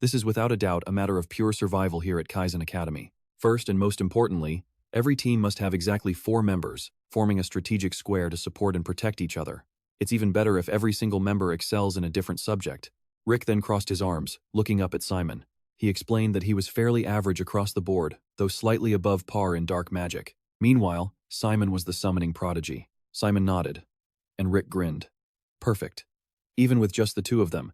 This is without a doubt a matter of pure survival here at Kizen Academy. First and most importantly, every team must have exactly 4 members, forming a strategic square to support and protect each other. It's even better if every single member excels in a different subject. Rick then crossed his arms, looking up at Simon. He explained that he was fairly average across the board, though slightly above par in dark magic. Meanwhile, Simon was the summoning prodigy. Simon nodded, and Rick grinned. Perfect. Even with just the two of them,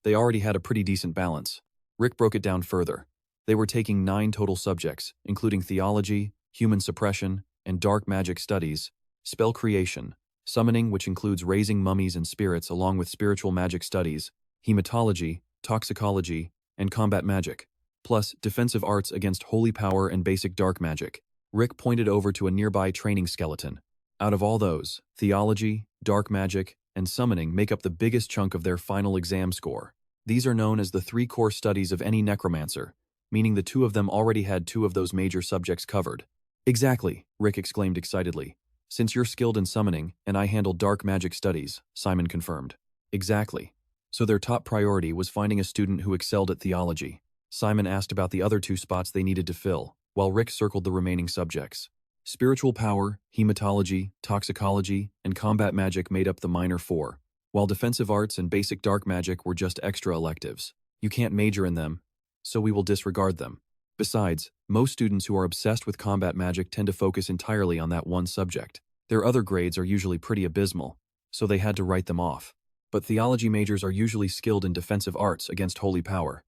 they already had a pretty decent balance. Rick broke it down further. They were taking 9 total subjects, including theology, human suppression, and dark magic studies, spell creation, summoning, which includes raising mummies and spirits along with spiritual magic studies, hematology, toxicology, and combat magic, plus defensive arts against holy power and basic dark magic. Rick pointed over to a nearby training skeleton. Out of all those, theology, dark magic, and summoning make up the biggest chunk of their final exam score. These are known as the 3 core studies of any necromancer, meaning the 2 of them already had 2 of those major subjects covered. Exactly, Rick exclaimed excitedly. Since you're skilled in summoning, and I handle dark magic studies, Simon confirmed. Exactly. So their top priority was finding a student who excelled at theology. Simon asked about the other 2 spots they needed to fill, while Rick circled the remaining subjects. Spiritual power, hematology, toxicology, and combat magic made up the minor 4, while defensive arts and basic dark magic were just extra electives. You can't major in them, so we will disregard them. Besides, most students who are obsessed with combat magic tend to focus entirely on that one subject. Their other grades are usually pretty abysmal, so they had to write them off. But theology majors are usually skilled in defensive arts against holy power.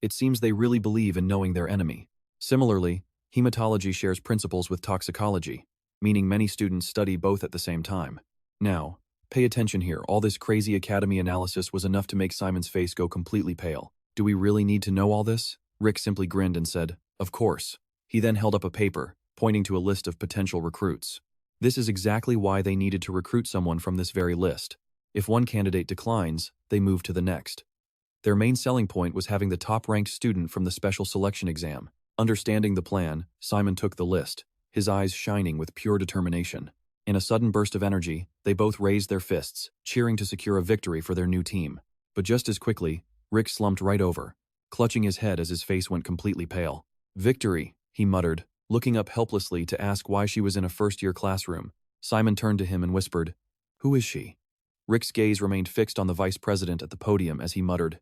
It seems they really believe in knowing their enemy. Similarly, hematology shares principles with toxicology, meaning many students study both at the same time. Now, pay attention here. All this crazy academy analysis was enough to make Simon's face go completely pale. Do we really need to know all this? Rick simply grinned and said, of course. He then held up a paper, pointing to a list of potential recruits. This is exactly why they needed to recruit someone from this very list. If one candidate declines, they move to the next. Their main selling point was having the top-ranked student from the special selection exam. Understanding the plan, Simon took the list, his eyes shining with pure determination. In a sudden burst of energy, they both raised their fists, cheering to secure a victory for their new team. But just as quickly, Rick slumped right over, clutching his head as his face went completely pale. Victory, he muttered, looking up helplessly to ask why she was in a first-year classroom. Simon turned to him and whispered, "Who is she?" Rick's gaze remained fixed on the vice president at the podium as he muttered,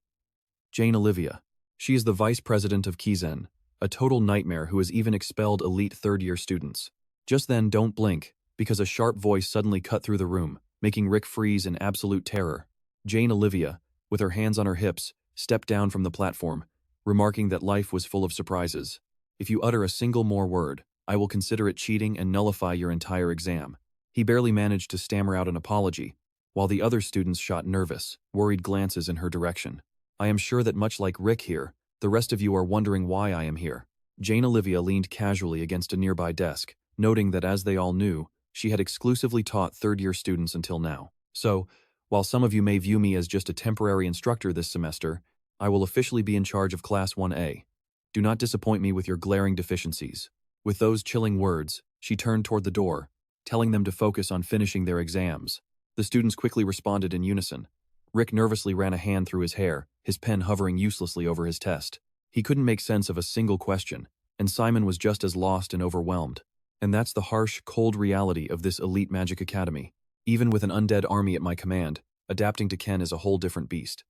"Jane Olivia. She is the vice president of Kizen, a total nightmare who has even expelled elite third-year students." Just then, don't blink, because a sharp voice suddenly cut through the room, making Rick freeze in absolute terror. Jane Olivia, with her hands on her hips, stepped down from the platform, remarking that life was full of surprises. "If you utter a single more word, I will consider it cheating and nullify your entire exam." He barely managed to stammer out an apology, while the other students shot nervous, worried glances in her direction. "I am sure that much like Rick here, the rest of you are wondering why I am here." Jane Olivia leaned casually against a nearby desk, noting that as they all knew, she had exclusively taught third-year students until now. "So, while some of you may view me as just a temporary instructor this semester, I will officially be in charge of Class 1A. Do not disappoint me with your glaring deficiencies." With those chilling words, she turned toward the door, telling them to focus on finishing their exams. The students quickly responded in unison. Rick nervously ran a hand through his hair, his pen hovering uselessly over his test. He couldn't make sense of a single question, and Simon was just as lost and overwhelmed. And that's the harsh, cold reality of this elite magic academy. Even with an undead army at my command, adapting to Ken is a whole different beast.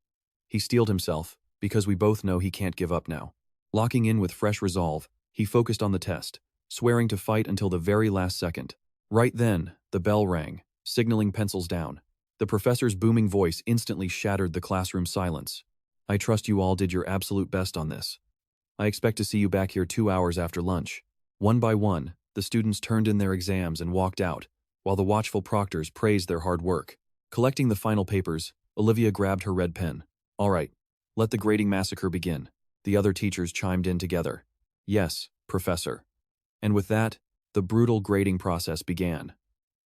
He steeled himself, because we both know he can't give up now. Locking in with fresh resolve, he focused on the test, swearing to fight until the very last second. Right then, the bell rang, signaling pencils down. The professor's booming voice instantly shattered the classroom silence. "I trust you all did your absolute best on this. I expect to see you back here 2 hours after lunch." One by one, the students turned in their exams and walked out, while the watchful proctors praised their hard work. Collecting the final papers, Olivia grabbed her red pen. "All right, let the grading massacre begin." The other teachers chimed in together. "Yes, Professor." And with that, the brutal grading process began.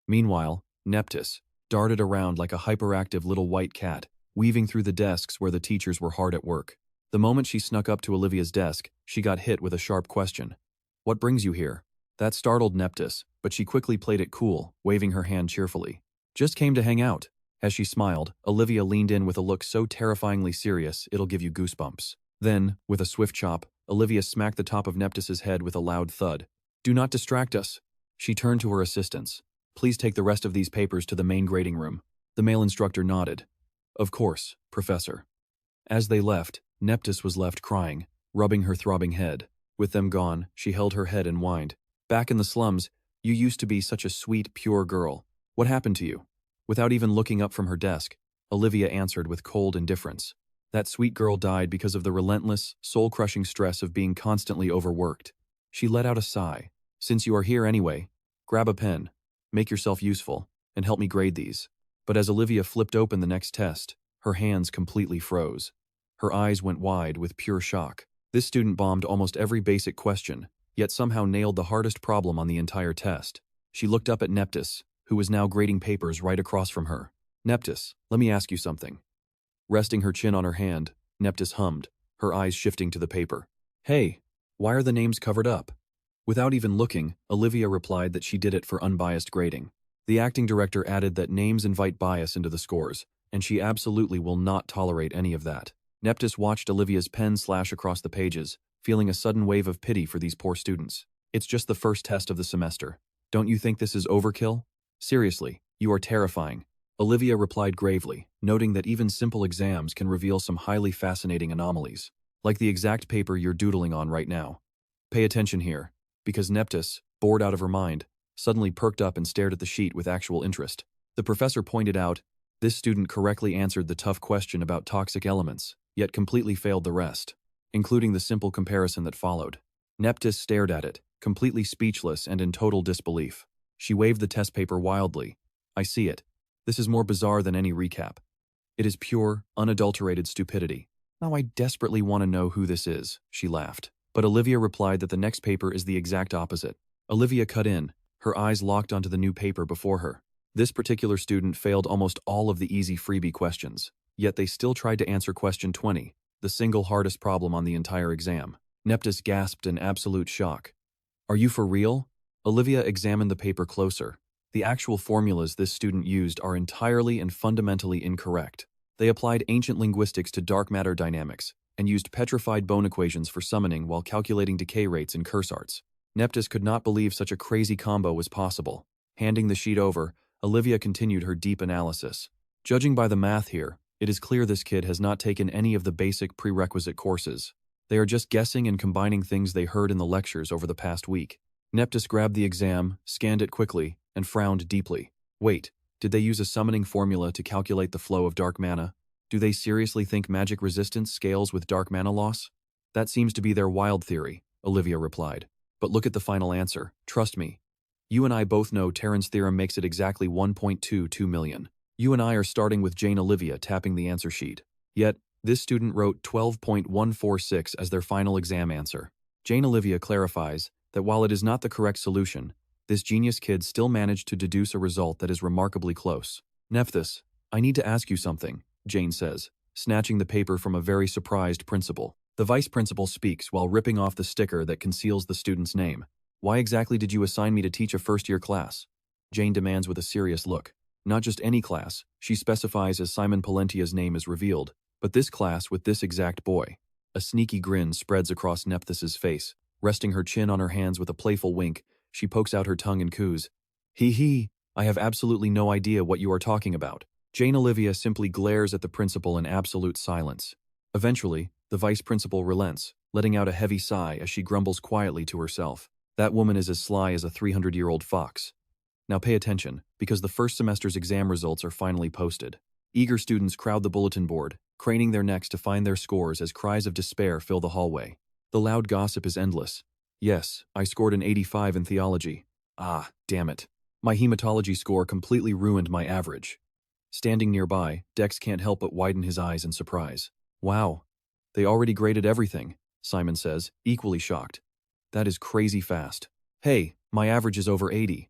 Meanwhile, Neptis darted around like a hyperactive little white cat, weaving through the desks where the teachers were hard at work. The moment she snuck up to Olivia's desk, she got hit with a sharp question. "What brings you here?" That startled Neptis, but she quickly played it cool, waving her hand cheerfully. "Just came to hang out." As she smiled, Olivia leaned in with a look so terrifyingly serious it'll give you goosebumps. Then, with a swift chop, Olivia smacked the top of Neptis's head with a loud thud. "Do not distract us." She turned to her assistants. "Please take the rest of these papers to the main grading room." The male instructor nodded. "Of course, Professor." As they left, Neptis was left crying, rubbing her throbbing head. With them gone, she held her head and whined. "Back in the slums, you used to be such a sweet, pure girl. What happened to you?" Without even looking up from her desk, Olivia answered with cold indifference. That sweet girl died because of the relentless, soul-crushing stress of being constantly overworked. She let out a sigh. Since you are here anyway, grab a pen, make yourself useful, and help me grade these. But as Olivia flipped open the next test, her hands completely froze. Her eyes went wide with pure shock. This student bombed almost every basic question, yet somehow nailed the hardest problem on the entire test. She looked up at Neptys, who was now grading papers right across from her. Neptys, let me ask you something. Resting her chin on her hand, Neptys hummed, her eyes shifting to the paper. Hey, why are the names covered up? Without even looking, Olivia replied that she did it for unbiased grading. The acting director added that names invite bias into the scores, and she absolutely will not tolerate any of that. Neptys watched Olivia's pen slash across the pages, feeling a sudden wave of pity for these poor students. It's just the first test of the semester. Don't you think this is overkill? Seriously, you are terrifying. Olivia replied gravely, noting that even simple exams can reveal some highly fascinating anomalies, like the exact paper you're doodling on right now. Pay attention here, because Neptys, bored out of her mind, suddenly perked up and stared at the sheet with actual interest. The professor pointed out, this student correctly answered the tough question about toxic elements, yet completely failed the rest, including the simple comparison that followed. Neptys stared at it, completely speechless and in total disbelief. She waved the test paper wildly. I see it. This is more bizarre than any recap. It is pure, unadulterated stupidity. Now I desperately want to know who this is, she laughed. But Olivia replied that the next paper is the exact opposite. Olivia cut in, her eyes locked onto the new paper before her. This particular student failed almost all of the easy freebie questions, yet they still tried to answer question 20, the single hardest problem on the entire exam. Neptys gasped in absolute shock. Are you for real? Olivia examined the paper closer. The actual formulas this student used are entirely and fundamentally incorrect. They applied ancient linguistics to dark matter dynamics, and used petrified bone equations for summoning while calculating decay rates in curse arts. Neptys could not believe such a crazy combo was possible. Handing the sheet over, Olivia continued her deep analysis. Judging by the math here, it is clear this kid has not taken any of the basic prerequisite courses. They are just guessing and combining things they heard in the lectures over the past week. Neptys grabbed the exam, scanned it quickly, and frowned deeply. Wait, did they use a summoning formula to calculate the flow of dark mana? Do they seriously think magic resistance scales with dark mana loss? That seems to be their wild theory, Olivia replied. But look at the final answer, trust me. You and I both know Terran's theorem makes it exactly 1.22 million. You and I are starting with Jane Olivia tapping the answer sheet. Yet, this student wrote 12.146 as their final exam answer. Jane Olivia clarifies that while it is not the correct solution, this genius kid still managed to deduce a result that is remarkably close. Neptys, I need to ask you something, Jane says, snatching the paper from a very surprised principal. The vice principal speaks while ripping off the sticker that conceals the student's name. Why exactly did you assign me to teach a first-year class? Jane demands with a serious look. Not just any class, she specifies as Simon Polentia's name is revealed, but this class with this exact boy. A sneaky grin spreads across Nepthys's face. Resting her chin on her hands with a playful wink, she pokes out her tongue and coos. Hee, I have absolutely no idea what you are talking about. Jane Olivia simply glares at the principal in absolute silence. Eventually, the vice principal relents, letting out a heavy sigh as she grumbles quietly to herself. That woman is as sly as a 300-year-old fox. Now pay attention, because the first semester's exam results are finally posted. Eager students crowd the bulletin board, craning their necks to find their scores as cries of despair fill the hallway. The loud gossip is endless. Yes, I scored an 85 in theology. Ah, damn it. My hematology score completely ruined my average. Standing nearby, Dex can't help but widen his eyes in surprise. Wow, they already graded everything, Simon says, equally shocked. That is crazy fast. Hey, my average is over 80.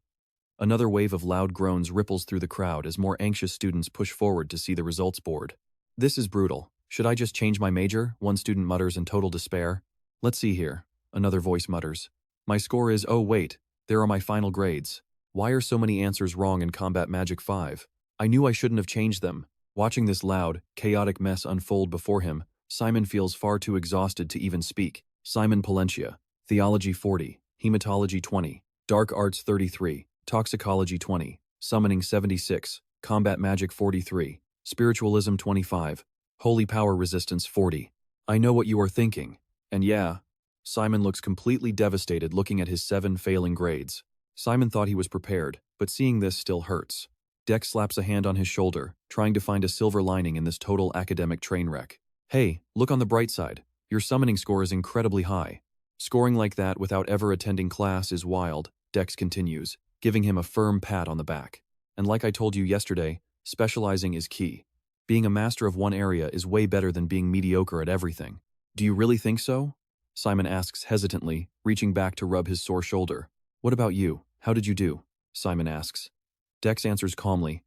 Another wave of loud groans ripples through the crowd as more anxious students push forward to see the results board. This is brutal. Should I just change my major? One student mutters in total despair. Let's see here. Another voice mutters. My score is, oh wait, there are my final grades. Why are so many answers wrong in Combat Magic 5? I knew I shouldn't have changed them. Watching this loud, chaotic mess unfold before him, Simon feels far too exhausted to even speak. Simon Polentia, Theology 40, Hematology 20, Dark Arts 33, Toxicology 20, Summoning 76, Combat Magic 43, Spiritualism 25, Holy Power Resistance 40. I know what you are thinking. And yeah, Simon looks completely devastated looking at his 7 failing grades. Simon thought he was prepared, but seeing this still hurts. Dex slaps a hand on his shoulder, trying to find a silver lining in this total academic train wreck. Hey, look on the bright side. Your summoning score is incredibly high. Scoring like that without ever attending class is wild, Dex continues, giving him a firm pat on the back. And like I told you yesterday, specializing is key. Being a master of one area is way better than being mediocre at everything. Do you really think so? Simon asks hesitantly, reaching back to rub his sore shoulder. What about you? How did you do? Simon asks. Dex answers calmly.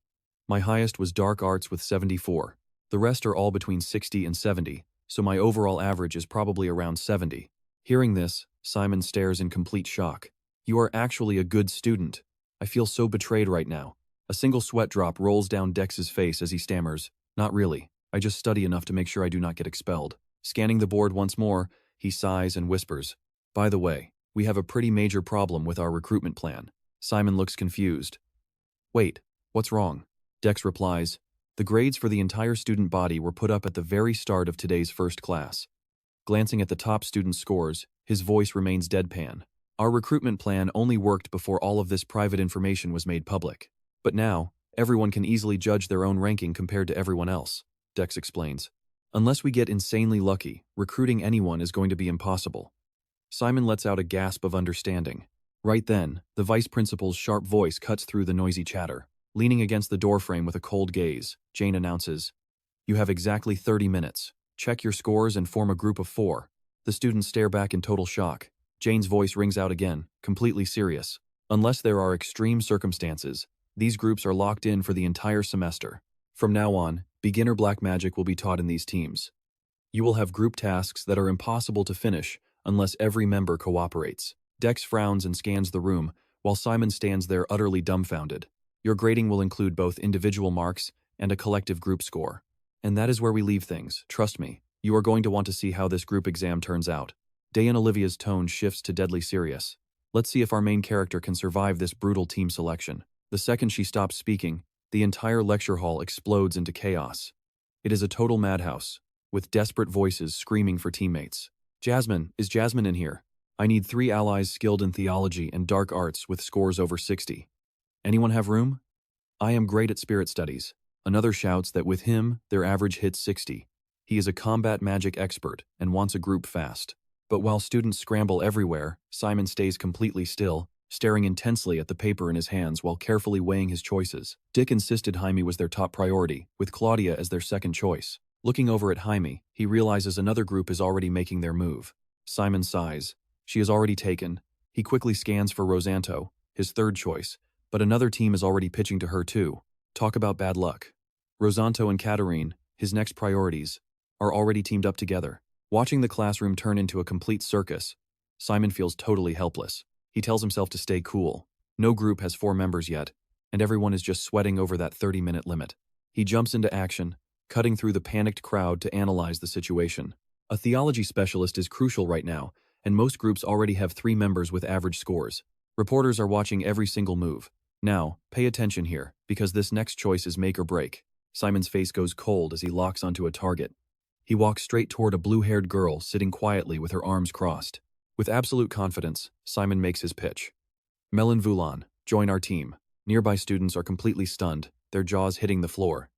My highest was dark arts with 74. The rest are all between 60 and 70, so my overall average is probably around 70. Hearing this, Simon stares in complete shock. You are actually a good student. I feel so betrayed right now. A single sweat drop rolls down Dex's face as he stammers. Not really. I just study enough to make sure I do not get expelled. Scanning the board once more, he sighs and whispers. By the way, we have a pretty major problem with our recruitment plan. Simon looks confused. Wait, what's wrong? Dex replies. The grades for the entire student body were put up at the very start of today's first class. Glancing at the top student scores, his voice remains deadpan. Our recruitment plan only worked before all of this private information was made public. But now, everyone can easily judge their own ranking compared to everyone else, Dex explains. Unless we get insanely lucky, recruiting anyone is going to be impossible. Simon lets out a gasp of understanding. Right then, the vice principal's sharp voice cuts through the noisy chatter. Leaning against the doorframe with a cold gaze, Jane announces, You have exactly 30 minutes. Check your scores and form a group of 4. The students stare back in total shock. Jane's voice rings out again, completely serious. Unless there are extreme circumstances, these groups are locked in for the entire semester. From now on, beginner black magic will be taught in these teams. You will have group tasks that are impossible to finish unless every member cooperates. Dex frowns and scans the room, while Simon stands there utterly dumbfounded. Your grading will include both individual marks and a collective group score. And that is where we leave things, trust me. You are going to want to see how this group exam turns out. Day and Olivia's tone shifts to deadly serious. Let's see if our main character can survive this brutal team selection. The second she stops speaking, the entire lecture hall explodes into chaos. It is a total madhouse, with desperate voices screaming for teammates. Jasmine, is Jasmine in here? I need 3 allies skilled in theology and dark arts with scores over 60. Anyone have room? I am great at spirit studies. Another shouts that with him, their average hits 60. He is a combat magic expert and wants a group fast. But while students scramble everywhere, Simon stays completely still, staring intensely at the paper in his hands while carefully weighing his choices. Dick insisted Jaime was their top priority, with Claudia as their second choice. Looking over at Jaime, he realizes another group is already making their move. Simon sighs. She is already taken. He quickly scans for Rosanto, his third choice, but another team is already pitching to her too. Talk about bad luck. Rosanto and Katarine, his next priorities, are already teamed up together. Watching the classroom turn into a complete circus, Simon feels totally helpless. He tells himself to stay cool. No group has 4 members yet, and everyone is just sweating over that 30-minute limit. He jumps into action, cutting through the panicked crowd to analyze the situation. A theology specialist is crucial right now, and most groups already have 3 members with average scores. Reporters are watching every single move. Now, pay attention here, because this next choice is make or break. Simon's face goes cold as he locks onto a target. He walks straight toward a blue-haired girl sitting quietly with her arms crossed. With absolute confidence, Simon makes his pitch. Melon Vulan, join our team. Nearby students are completely stunned, their jaws hitting the floor.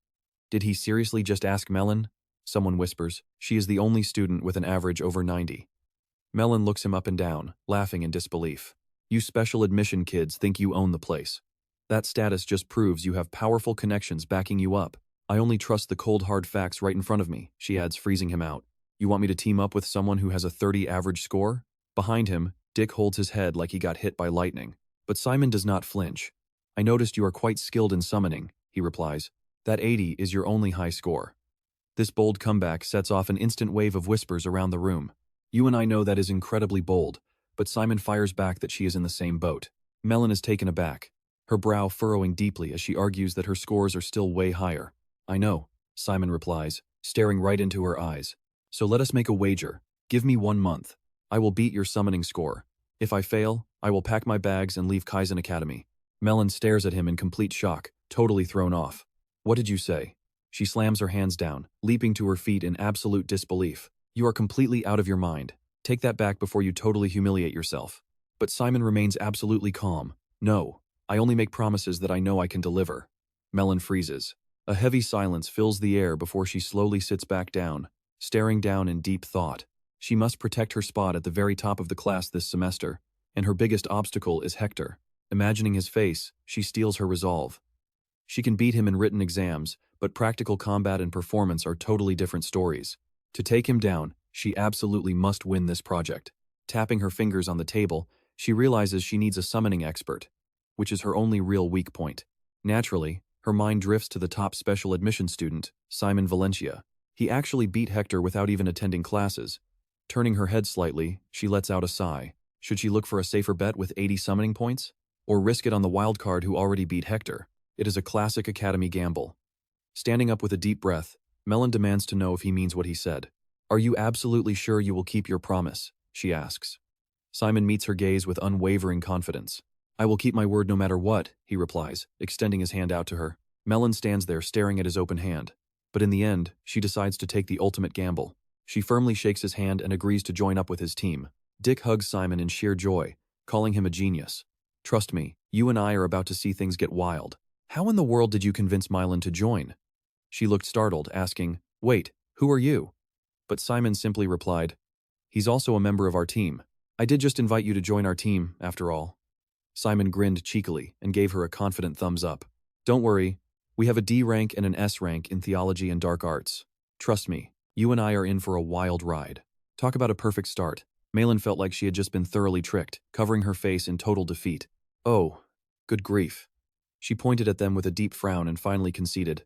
Did he seriously just ask Melon? Someone whispers. She is the only student with an average over 90. Melon looks him up and down, laughing in disbelief. You special admission kids think you own the place. That status just proves you have powerful connections backing you up. I only trust the cold hard facts right in front of me, she adds, freezing him out. You want me to team up with someone who has a 30 average score? Behind him, Dick holds his head like he got hit by lightning. But Simon does not flinch. I noticed you are quite skilled in summoning, he replies. That 80 is your only high score. This bold comeback sets off an instant wave of whispers around the room. You and I know that is incredibly bold, but Simon fires back that she is in the same boat. Melon is taken aback, her brow furrowing deeply as she argues that her scores are still way higher. I know, Simon replies, staring right into her eyes. So let us make a wager. Give me 1 month. I will beat your summoning score. If I fail, I will pack my bags and leave Kizen Academy. Melon stares at him in complete shock, totally thrown off. What did you say? She slams her hands down, leaping to her feet in absolute disbelief. You are completely out of your mind. Take that back before you totally humiliate yourself. But Simon remains absolutely calm. No, I only make promises that I know I can deliver. Melon freezes. A heavy silence fills the air before she slowly sits back down, staring down in deep thought. She must protect her spot at the very top of the class this semester, and her biggest obstacle is Hector. Imagining his face, she steels her resolve. She can beat him in written exams, but practical combat and performance are totally different stories. To take him down, she absolutely must win this project. Tapping her fingers on the table, she realizes she needs a summoning expert, which is her only real weak point. Naturally, her mind drifts to the top special admission student, Simon Valencia. He actually beat Hector without even attending classes. Turning her head slightly, she lets out a sigh. Should she look for a safer bet with 80 summoning points? Or risk it on the wild card who already beat Hector? It is a classic academy gamble. Standing up with a deep breath, Melon demands to know if he means what he said. "Are you absolutely sure you will keep your promise?" she asks. Simon meets her gaze with unwavering confidence. "I will keep my word no matter what," he replies, extending his hand out to her. Melon stands there staring at his open hand. But in the end, she decides to take the ultimate gamble. She firmly shakes his hand and agrees to join up with his team. Dick hugs Simon in sheer joy, calling him a genius. "Trust me, you and I are about to see things get wild." "How in the world did you convince Mylan to join?" She looked startled, asking, "Wait, who are you?" But Simon simply replied, "He's also a member of our team. I did just invite you to join our team, after all." Simon grinned cheekily and gave her a confident thumbs up. "Don't worry, we have a D rank and an S rank in theology and dark arts. Trust me, you and I are in for a wild ride." Talk about a perfect start. Malin felt like she had just been thoroughly tricked, covering her face in total defeat. "Oh, good grief." She pointed at them with a deep frown and finally conceded.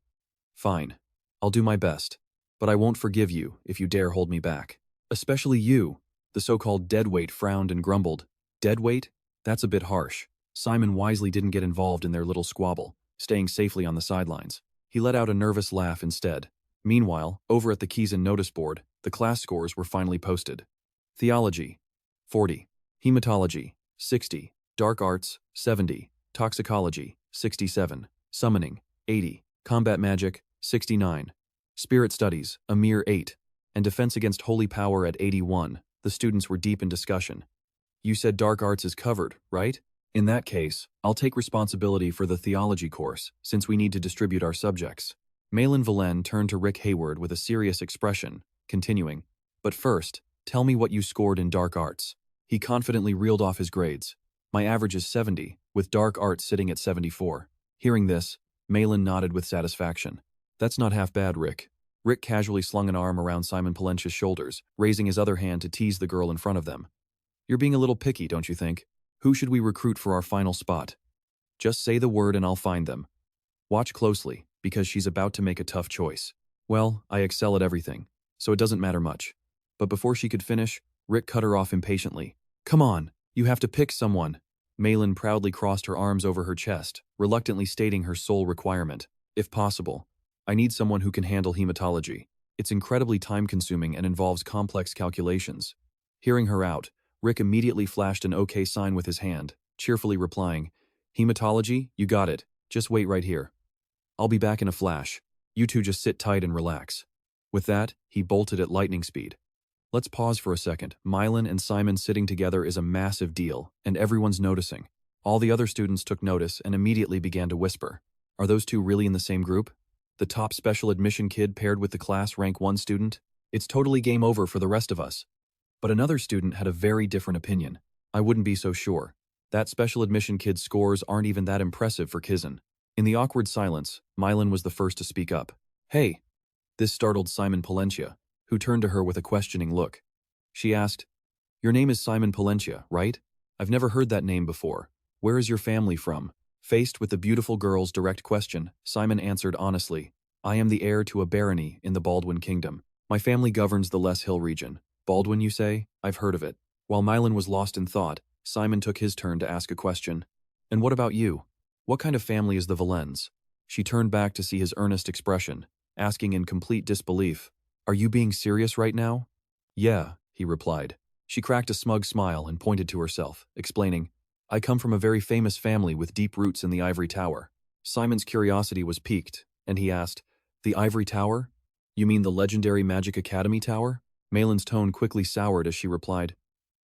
"Fine. I'll do my best. But I won't forgive you if you dare hold me back. Especially you." The so-called deadweight frowned and grumbled. "Deadweight? That's a bit harsh." Simon wisely didn't get involved in their little squabble, staying safely on the sidelines. He let out a nervous laugh instead. Meanwhile, over at the Kizen notice board, the class scores were finally posted. Theology, 40. Hematology, 60. Dark arts, 70. Toxicology, 67. Summoning, 80. Combat magic, 69. Spirit studies, a mere 8. And defense against holy power at 81. The students were deep in discussion. "You said dark arts is covered, right? In that case, I'll take responsibility for the theology course, since we need to distribute our subjects." Malin Valen turned to Rick Hayward with a serious expression, continuing, "But first, tell me what you scored in dark arts." He confidently reeled off his grades. "My average is 70, with dark arts sitting at 74. Hearing this, Malin nodded with satisfaction. "That's not half bad, Rick." Rick casually slung an arm around Simon Palentia's shoulders, raising his other hand to tease the girl in front of them. "You're being a little picky, don't you think? Who should we recruit for our final spot? Just say the word and I'll find them. Watch closely, because she's about to make a tough choice." "Well, I excel at everything, so it doesn't matter much." But before she could finish, Rick cut her off impatiently. "Come on, you have to pick someone." Malin proudly crossed her arms over her chest, reluctantly stating her sole requirement. "If possible, I need someone who can handle hematology. It's incredibly time-consuming and involves complex calculations." Hearing her out, Rick immediately flashed an OK sign with his hand, cheerfully replying, "Hematology, you got it. Just wait right here. I'll be back in a flash. You two just sit tight and relax." With that, he bolted at lightning speed. Let's pause for a second. Mylan and Simon sitting together is a massive deal, and everyone's noticing. All the other students took notice and immediately began to whisper. Are those two really in the same group? The top special admission kid paired with the class rank 1 student? It's totally game over for the rest of us. But another student had a very different opinion. "I wouldn't be so sure. That special admission kid's scores aren't even that impressive for Kizen." In the awkward silence, Mylan was the first to speak up. "Hey." This startled Simon Palentia, who turned to her with a questioning look. She asked, "Your name is Simon Palentia, right? I've never heard that name before. Where is your family from?" Faced with the beautiful girl's direct question, Simon answered honestly, "I am the heir to a barony in the Baldwin Kingdom. My family governs the Les Hill region." "Baldwin, you say? I've heard of it." While Mylan was lost in thought, Simon took his turn to ask a question. "And what about you? What kind of family is the Valens?" She turned back to see his earnest expression, asking in complete disbelief, "Are you being serious right now?" "Yeah," he replied. She cracked a smug smile and pointed to herself, explaining, "I come from a very famous family with deep roots in the Ivory Tower." Simon's curiosity was piqued, and he asked, "The Ivory Tower? You mean the legendary Magic Academy Tower?" Malin's tone quickly soured as she replied,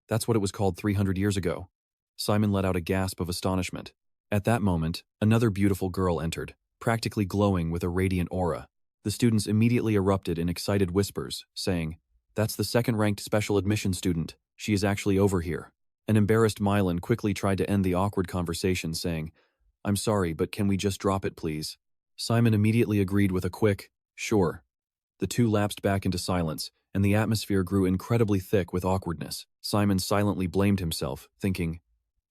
"That's what it was called 300 years ago." Simon let out a gasp of astonishment. At that moment, another beautiful girl entered, practically glowing with a radiant aura. The students immediately erupted in excited whispers, saying, "That's the second-ranked special admission student. She is actually over here." An embarrassed Mylan quickly tried to end the awkward conversation, saying, "I'm sorry, but can we just drop it, please?" Simon immediately agreed with a quick, "Sure." The two lapsed back into silence, and the atmosphere grew incredibly thick with awkwardness. Simon silently blamed himself, thinking,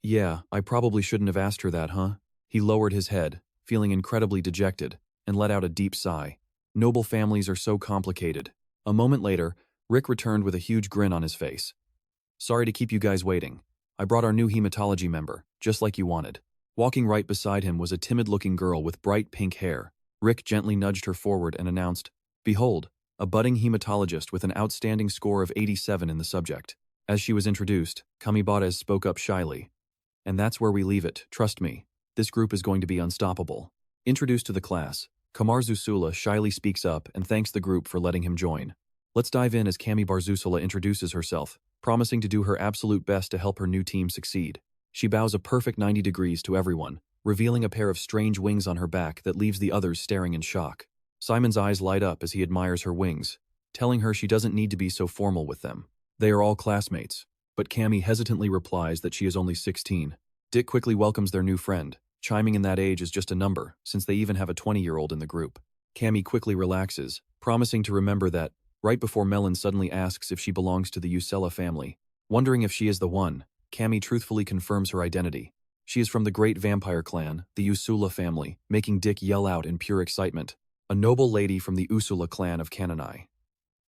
"Yeah, I probably shouldn't have asked her that, huh?" He lowered his head, feeling incredibly dejected, and let out a deep sigh. Noble families are so complicated. A moment later, Rick returned with a huge grin on his face. "Sorry to keep you guys waiting. I brought our new hematology member, just like you wanted." Walking right beside him was a timid-looking girl with bright pink hair. Rick gently nudged her forward and announced, "Behold, a budding hematologist with an outstanding score of 87 in the subject." As she was introduced, Kamibates spoke up shyly. "And that's where we leave it, trust me. This group is going to be unstoppable." Introduced to the class, Kamar Zusula shyly speaks up and thanks the group for letting him join. Let's dive in as Kami Barzusula introduces herself, promising to do her absolute best to help her new team succeed. She bows a perfect 90 degrees to everyone, revealing a pair of strange wings on her back that leaves the others staring in shock. Simon's eyes light up as he admires her wings, telling her she doesn't need to be so formal with them. They are all classmates, but Kami hesitantly replies that she is only 16. Dick quickly welcomes their new friend, chiming in that age is just a number, since they even have a 20-year-old in the group. Kami quickly relaxes, promising to remember that, right before Melon suddenly asks if she belongs to the Usella family. Wondering if she is the one, Kami truthfully confirms her identity. She is from the great vampire clan, the Usula family, making Dick yell out in pure excitement. A noble lady from the Usula clan of Kananai.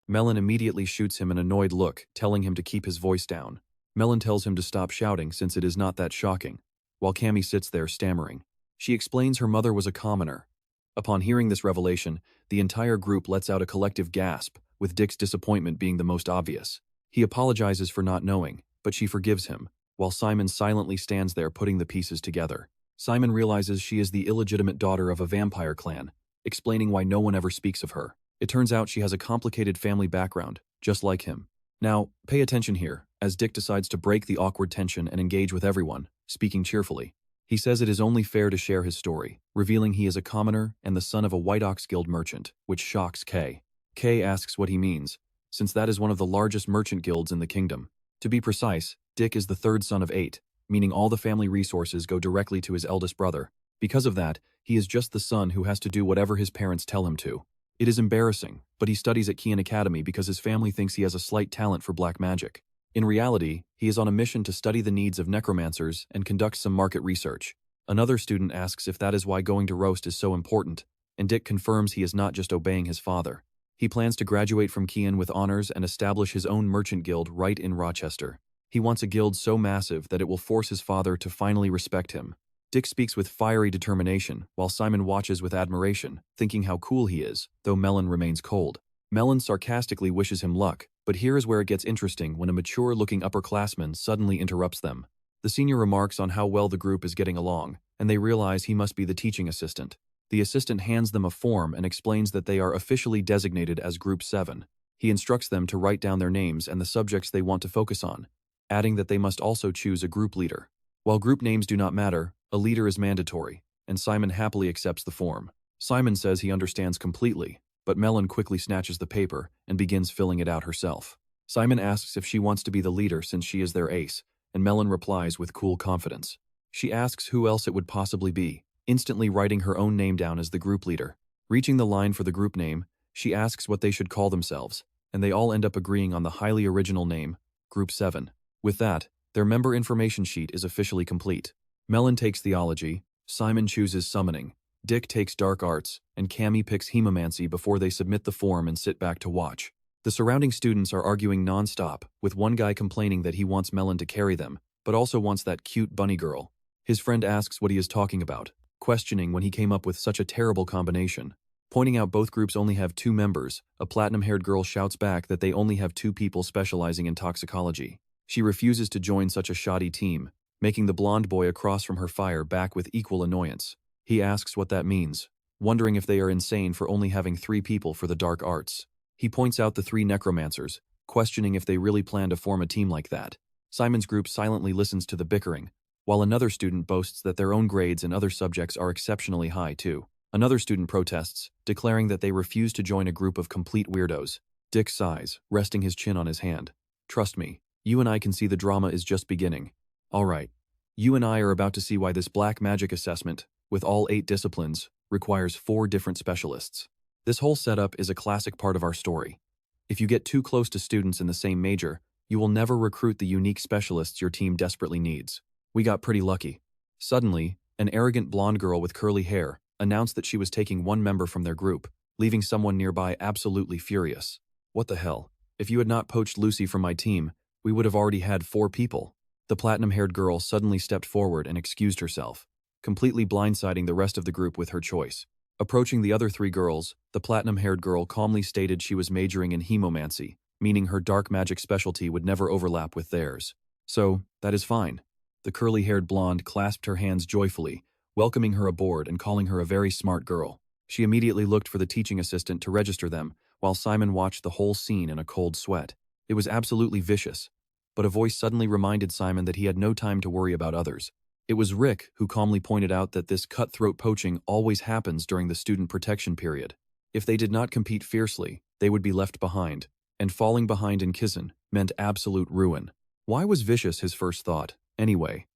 Melon immediately shoots him an annoyed look, telling him to keep his voice down. Melon tells him to stop shouting since it is not that shocking, while Kami sits there stammering. She explains her mother was a commoner. Upon hearing this revelation, the entire group lets out a collective gasp, with Dick's disappointment being the most obvious. He apologizes for not knowing, but she forgives him, while Simon silently stands there putting the pieces together. Simon realizes she is the illegitimate daughter of a vampire clan, explaining why no one ever speaks of her. It turns out she has a complicated family background, just like him. Now, pay attention here, as Dick decides to break the awkward tension and engage with everyone, speaking cheerfully. He says it is only fair to share his story, revealing he is a commoner and the son of a White Ox Guild merchant, which shocks Kay. Kay asks what he means, since that is one of the largest merchant guilds in the kingdom. To be precise, Dick is the third son of 8, meaning all the family resources go directly to his eldest brother. Because of that, he is just the son who has to do whatever his parents tell him to. It is embarrassing, but he studies at Kian Academy because his family thinks he has a slight talent for black magic. In reality, he is on a mission to study the needs of necromancers and conduct some market research. Another student asks if that is why going to roast is so important, and Dick confirms he is not just obeying his father. He plans to graduate from Kian with honors and establish his own merchant guild right in Rochester. He wants a guild so massive that it will force his father to finally respect him. Dick speaks with fiery determination, while Simon watches with admiration, thinking how cool he is, though Melon remains cold. Melon sarcastically wishes him luck, but here is where it gets interesting when a mature-looking upperclassman suddenly interrupts them. The senior remarks on how well the group is getting along, and they realize he must be the teaching assistant. The assistant hands them a form and explains that they are officially designated as Group 7. He instructs them to write down their names and the subjects they want to focus on, adding that they must also choose a group leader. While group names do not matter, a leader is mandatory, and Simon happily accepts the form. Simon says he understands completely, but Melon quickly snatches the paper and begins filling it out herself. Simon asks if she wants to be the leader since she is their ace, and Melon replies with cool confidence. She asks who else it would possibly be, instantly writing her own name down as the group leader. Reaching the line for the group name, she asks what they should call themselves, and they all end up agreeing on the highly original name, Group 7. With that, their member information sheet is officially complete. Melon takes theology, Simon chooses summoning, Dick takes dark arts, and Kami picks hemomancy before they submit the form and sit back to watch. The surrounding students are arguing non-stop, with one guy complaining that he wants Melon to carry them, but also wants that cute bunny girl. His friend asks what he is talking about, questioning when he came up with such a terrible combination. Pointing out both groups only have 2 members, a platinum-haired girl shouts back that they only have 2 people specializing in toxicology. She refuses to join such a shoddy team, making the blonde boy across from her fire back with equal annoyance. He asks what that means, wondering if they are insane for only having 3 people for the dark arts. He points out the 3 necromancers, questioning if they really plan to form a team like that. Simon's group silently listens to the bickering, while another student boasts that their own grades in other subjects are exceptionally high too. Another student protests, declaring that they refuse to join a group of complete weirdos. Dick sighs, resting his chin on his hand. Trust me, you and I can see the drama is just beginning. Alright, you and I are about to see why this black magic assessment, with all 8 disciplines, requires 4 different specialists. This whole setup is a classic part of our story. If you get too close to students in the same major, you will never recruit the unique specialists your team desperately needs. We got pretty lucky. Suddenly, an arrogant blonde girl with curly hair announced that she was taking one member from their group, leaving someone nearby absolutely furious. What the hell? If you had not poached Lucy from my team, we would have already had 4 people. The platinum-haired girl suddenly stepped forward and excused herself, completely blindsiding the rest of the group with her choice. Approaching the other 3 girls, the platinum-haired girl calmly stated she was majoring in hemomancy, meaning her dark magic specialty would never overlap with theirs. So, that is fine. The curly-haired blonde clasped her hands joyfully, welcoming her aboard and calling her a very smart girl. She immediately looked for the teaching assistant to register them, while Simon watched the whole scene in a cold sweat. It was absolutely vicious, but a voice suddenly reminded Simon that he had no time to worry about others. It was Rick who calmly pointed out that this cutthroat poaching always happens during the student protection period. If they did not compete fiercely, they would be left behind, and falling behind in Kizen meant absolute ruin. Why was vicious his first thought, anyway?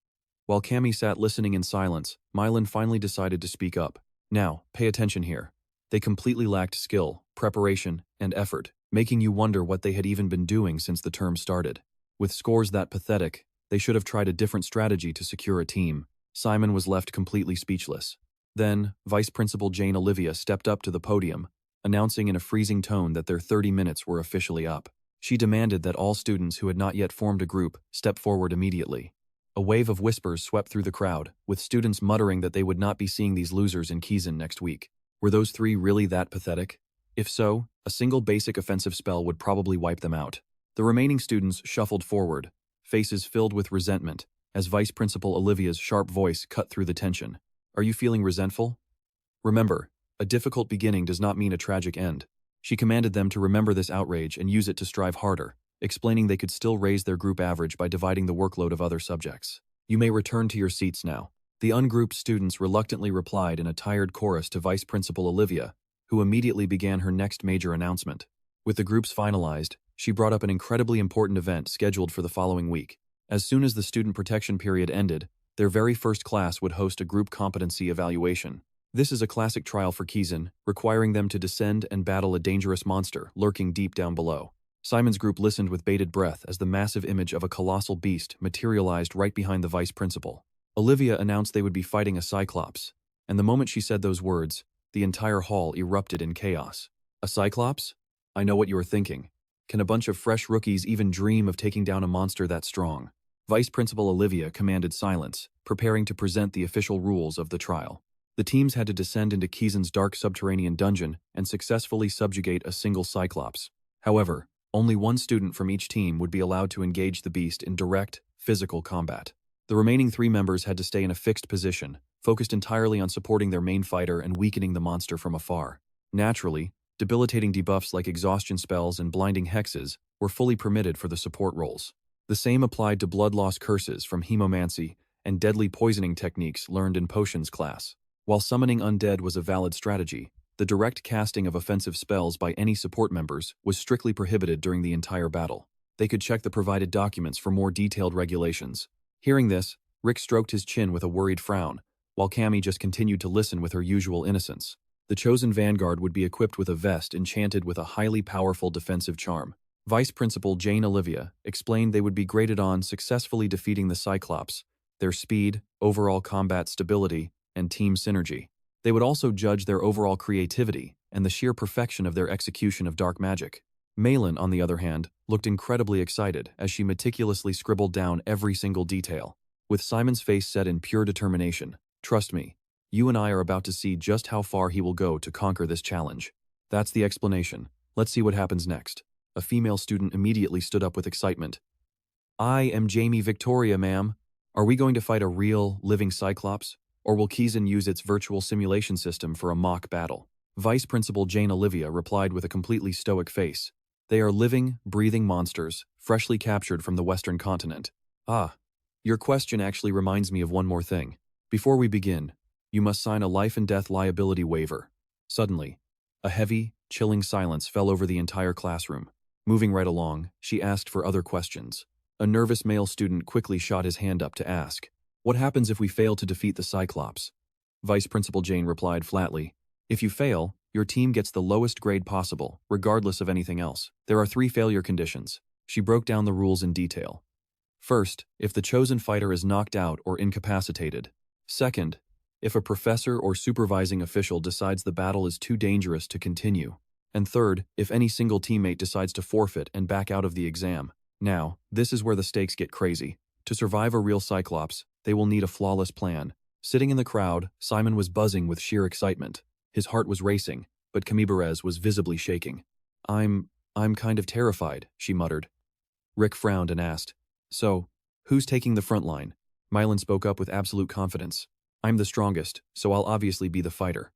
While Cammy sat listening in silence, Mylan finally decided to speak up. Now, pay attention here. They completely lacked skill, preparation, and effort, making you wonder what they had even been doing since the term started. With scores that pathetic, they should have tried a different strategy to secure a team. Simon was left completely speechless. Then, Vice Principal Jane Olivia stepped up to the podium, announcing in a freezing tone that their 30 minutes were officially up. She demanded that all students who had not yet formed a group step forward immediately. A wave of whispers swept through the crowd, with students muttering that they would not be seeing these losers in Kizen next week. Were those 3 really that pathetic? If so, a single basic offensive spell would probably wipe them out. The remaining students shuffled forward, faces filled with resentment, as Vice Principal Olivia's sharp voice cut through the tension. Are you feeling resentful? Remember, a difficult beginning does not mean a tragic end. She commanded them to remember this outrage and use it to strive harder, explaining they could still raise their group average by dividing the workload of other subjects. You may return to your seats now. The ungrouped students reluctantly replied in a tired chorus to Vice Principal Olivia, who immediately began her next major announcement. With the groups finalized, she brought up an incredibly important event scheduled for the following week. As soon as the student protection period ended, their very first class would host a group competency evaluation. This is a classic trial for Kizen, requiring them to descend and battle a dangerous monster lurking deep down below. Simon's group listened with bated breath as the massive image of a colossal beast materialized right behind the vice principal. Olivia announced they would be fighting a cyclops, and the moment she said those words, the entire hall erupted in chaos. A cyclops? I know what you are thinking. Can a bunch of fresh rookies even dream of taking down a monster that strong? Vice Principal Olivia commanded silence, preparing to present the official rules of the trial. The teams had to descend into Kizen's dark subterranean dungeon and successfully subjugate a single cyclops. However, only one student from each team would be allowed to engage the beast in direct, physical combat. The remaining 3 members had to stay in a fixed position, focused entirely on supporting their main fighter and weakening the monster from afar. Naturally, debilitating debuffs like exhaustion spells and blinding hexes were fully permitted for the support roles. The same applied to blood loss curses from hemomancy and deadly poisoning techniques learned in potions class. While summoning undead was a valid strategy, the direct casting of offensive spells by any support members was strictly prohibited during the entire battle. They could check the provided documents for more detailed regulations. Hearing this, Rick stroked his chin with a worried frown, while Cammy just continued to listen with her usual innocence. The chosen vanguard would be equipped with a vest enchanted with a highly powerful defensive charm. Vice Principal Jane Olivia explained they would be graded on successfully defeating the Cyclops, their speed, overall combat stability, and team synergy. They would also judge their overall creativity and the sheer perfection of their execution of dark magic. Malin, on the other hand, looked incredibly excited as she meticulously scribbled down every single detail. With Simon's face set in pure determination, "Trust me, you and I are about to see just how far he will go to conquer this challenge." That's the explanation. Let's see what happens next. A female student immediately stood up with excitement. "I am Jamie Victoria, ma'am. Are we going to fight a real, living Cyclops? Or will Kizen use its virtual simulation system for a mock battle?" Vice Principal Jane Olivia replied with a completely stoic face. "They are living, breathing monsters, freshly captured from the Western continent." "Ah, your question actually reminds me of one more thing. Before we begin, You must sign a life and death liability waiver. Suddenly, a heavy, chilling silence fell over the entire classroom. Moving right along, she asked for other questions. A nervous male student quickly shot his hand up to ask, "What happens if we fail to defeat the Cyclops?" Vice Principal Jane replied flatly, "If you fail, your team gets the lowest grade possible, regardless of anything else. There are 3 failure conditions." She broke down the rules in detail. First, if the chosen fighter is knocked out or incapacitated. Second, if a professor or supervising official decides the battle is too dangerous to continue. And third, if any single teammate decides to forfeit and back out of the exam. Now, this is where the stakes get crazy. To survive a real Cyclops, they will need a flawless plan. Sitting in the crowd, Simon was buzzing with sheer excitement. His heart was racing, but Kamibarez was visibly shaking. I'm kind of terrified," she muttered. Rick frowned and asked, "So, who's taking the front line?" Mylan spoke up with absolute confidence. "I'm the strongest, so I'll obviously be the fighter."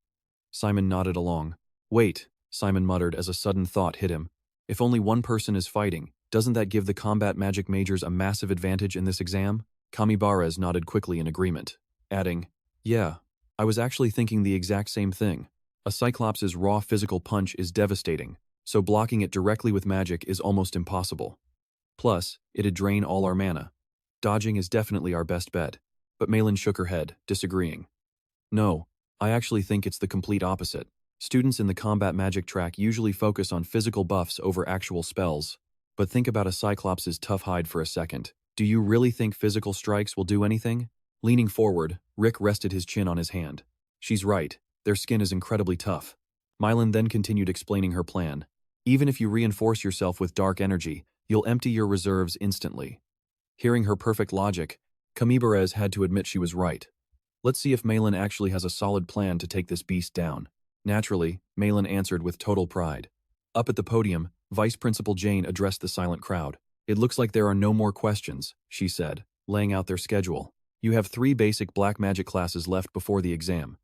Simon nodded along. "Wait," Simon muttered as a sudden thought hit him. "If only one person is fighting, doesn't that give the combat magic majors a massive advantage in this exam?" Kamibarez nodded quickly in agreement, adding, "Yeah, I was actually thinking the exact same thing. A Cyclops' raw physical punch is devastating, so blocking it directly with magic is almost impossible. Plus, it'd drain all our mana. Dodging is definitely our best bet." But Malin shook her head, disagreeing. "No, I actually think it's the complete opposite. Students in the combat magic track usually focus on physical buffs over actual spells. But think about a Cyclops' tough hide for a second. Do you really think physical strikes will do anything?" Leaning forward, Rick rested his chin on his hand. "She's right. Their skin is incredibly tough." Mylan then continued explaining her plan. "Even if you reinforce yourself with dark energy, you'll empty your reserves instantly." Hearing her perfect logic, Kamibarez had to admit she was right. "Let's see if Malin actually has a solid plan to take this beast down." Naturally, Malin answered with total pride. Up at the podium, Vice Principal Jane addressed the silent crowd. "It looks like there are no more questions," she said, laying out their schedule. "You have 3 basic black magic classes left before the exam.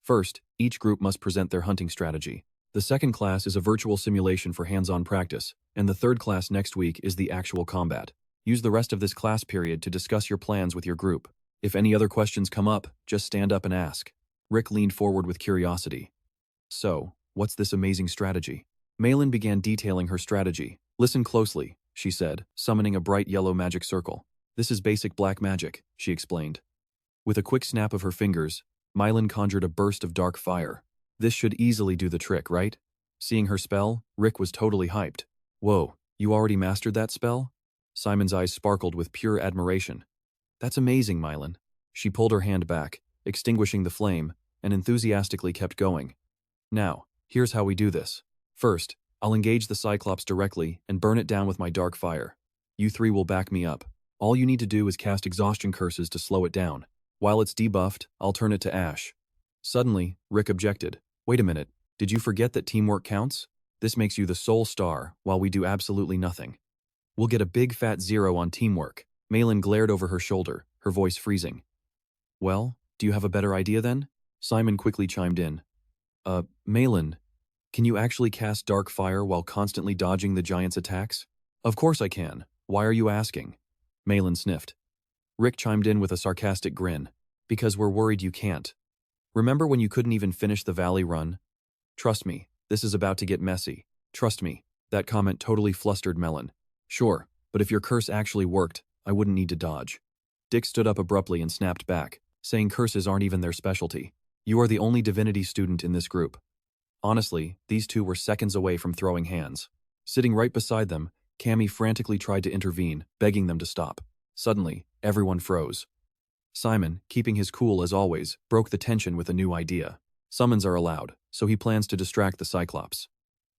First, each group must present their hunting strategy. The second class is a virtual simulation for hands-on practice, and the third class next week is the actual combat. Use the rest of this class period to discuss your plans with your group. If any other questions come up, just stand up and ask." Rick leaned forward with curiosity. "So, what's this amazing strategy?" Malin began detailing her strategy. "Listen closely," she said, summoning a bright yellow magic circle. "This is basic black magic," she explained. With a quick snap of her fingers, Mylan conjured a burst of dark fire. "This should easily do the trick, right?" Seeing her spell, Rick was totally hyped. "Whoa, you already mastered that spell?" Simon's eyes sparkled with pure admiration. "That's amazing, Mylan." She pulled her hand back, extinguishing the flame, and enthusiastically kept going. "Now, here's how we do this. First, I'll engage the Cyclops directly and burn it down with my dark fire. You 3 will back me up. All you need to do is cast exhaustion curses to slow it down. While it's debuffed, I'll turn it to ash." Suddenly, Rick objected. "Wait a minute, did you forget that teamwork counts? This makes you the sole star, while we do absolutely nothing. We'll get a big fat 0 on teamwork." Malin glared over her shoulder, her voice freezing. "Well, do you have a better idea then?" Simon quickly chimed in. Malin, can you actually cast dark fire while constantly dodging the giant's attacks?" "Of course I can. Why are you asking?" Malin sniffed. Rick chimed in with a sarcastic grin. "Because we're worried you can't. Remember when you couldn't even finish the valley run? Trust me, this is about to get messy. Trust me." That comment totally flustered Melon. "Sure, but if your curse actually worked, I wouldn't need to dodge." Dick stood up abruptly and snapped back, saying curses aren't even their specialty. "You are the only divinity student in this group." Honestly, these 2 were seconds away from throwing hands. Sitting right beside them, Cammy frantically tried to intervene, begging them to stop. Suddenly, everyone froze. Simon, keeping his cool as always, broke the tension with a new idea. Summons are allowed, so he plans to distract the Cyclops.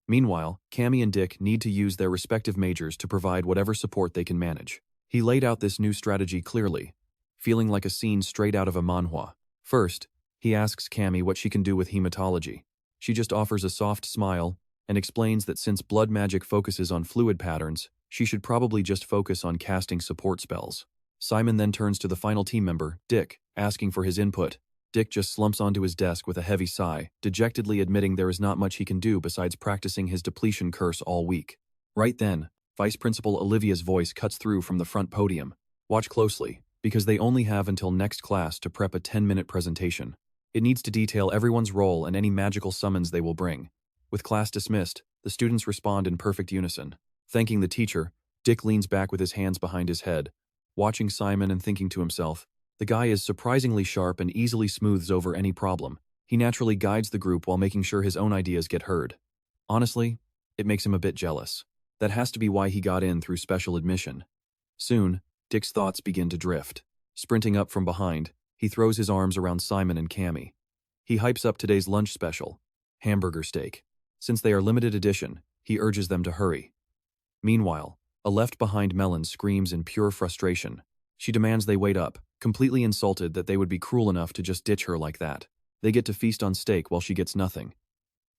Meanwhile, Cammy and Dick need to use their respective majors to provide whatever support they can manage. He laid out this new strategy clearly, feeling like a scene straight out of a manhwa. First, he asks Cammy what she can do with hematology. She just offers a soft smile and explains that since blood magic focuses on fluid patterns, she should probably just focus on casting support spells. Simon then turns to the final team member, Dick, asking for his input. Dick just slumps onto his desk with a heavy sigh, dejectedly admitting there is not much he can do besides practicing his depletion curse all week. Right then, Vice Principal Olivia's voice cuts through from the front podium. "Watch closely, because they only have until next class to prep a 10-minute presentation. It needs to detail everyone's role and any magical summons they will bring. With class dismissed, the students respond in perfect unison. Thanking the teacher, Dick leans back with his hands behind his head, watching Simon and thinking to himself, the guy is surprisingly sharp and easily smooths over any problem. He naturally guides the group while making sure his own ideas get heard. Honestly, it makes him a bit jealous. That has to be why he got in through special admission. Soon, Dick's thoughts begin to drift. Sprinting up from behind, he throws his arms around Simon and Cammy. He hypes up today's lunch special, hamburger steak. Since they are limited edition, he urges them to hurry. Meanwhile, a left-behind Melon screams in pure frustration. She demands they wait up, completely insulted that they would be cruel enough to just ditch her like that. They get to feast on steak while she gets nothing.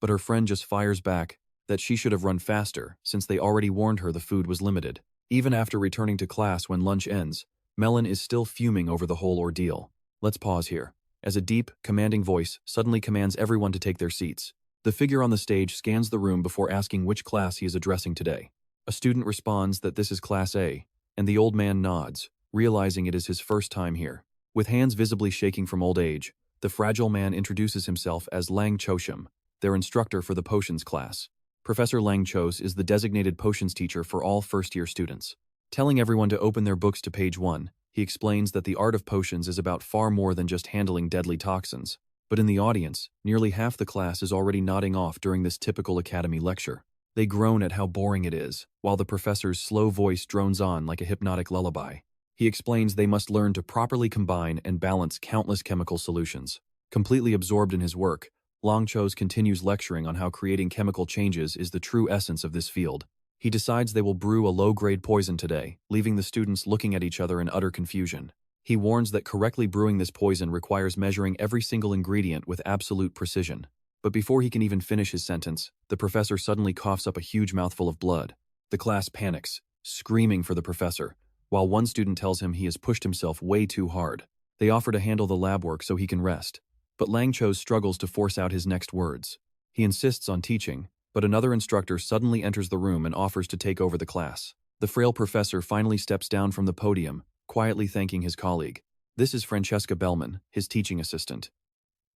But her friend just fires back that she should have run faster since they already warned her the food was limited. Even after returning to class when lunch ends, Melon is still fuming over the whole ordeal. Let's pause here, as a deep, commanding voice suddenly commands everyone to take their seats. The figure on the stage scans the room before asking which class he is addressing today. A student responds that this is Class A, and the old man nods, realizing it is his first time here. With hands visibly shaking from old age, the fragile man introduces himself as Lang Chosham, their instructor for the potions class. Professor Lang Chos is the designated potions teacher for all first-year students. Telling everyone to open their books to page 1, he explains that the art of potions is about far more than just handling deadly toxins. But in the audience, nearly half the class is already nodding off during this typical academy lecture. They groan at how boring it is, while the professor's slow voice drones on like a hypnotic lullaby. He explains they must learn to properly combine and balance countless chemical solutions. Completely absorbed in his work, Lang Chos continues lecturing on how creating chemical changes is the true essence of this field. He decides they will brew a low-grade poison today, leaving the students looking at each other in utter confusion. He warns that correctly brewing this poison requires measuring every single ingredient with absolute precision. But before he can even finish his sentence, the professor suddenly coughs up a huge mouthful of blood. The class panics, screaming for the professor, while one student tells him he has pushed himself way too hard. They offer to handle the lab work so he can rest, but Lang Chos struggles to force out his next words. He insists on teaching, but another instructor suddenly enters the room and offers to take over the class. The frail professor finally steps down from the podium, quietly thanking his colleague. This is Francesca Bellman, his teaching assistant.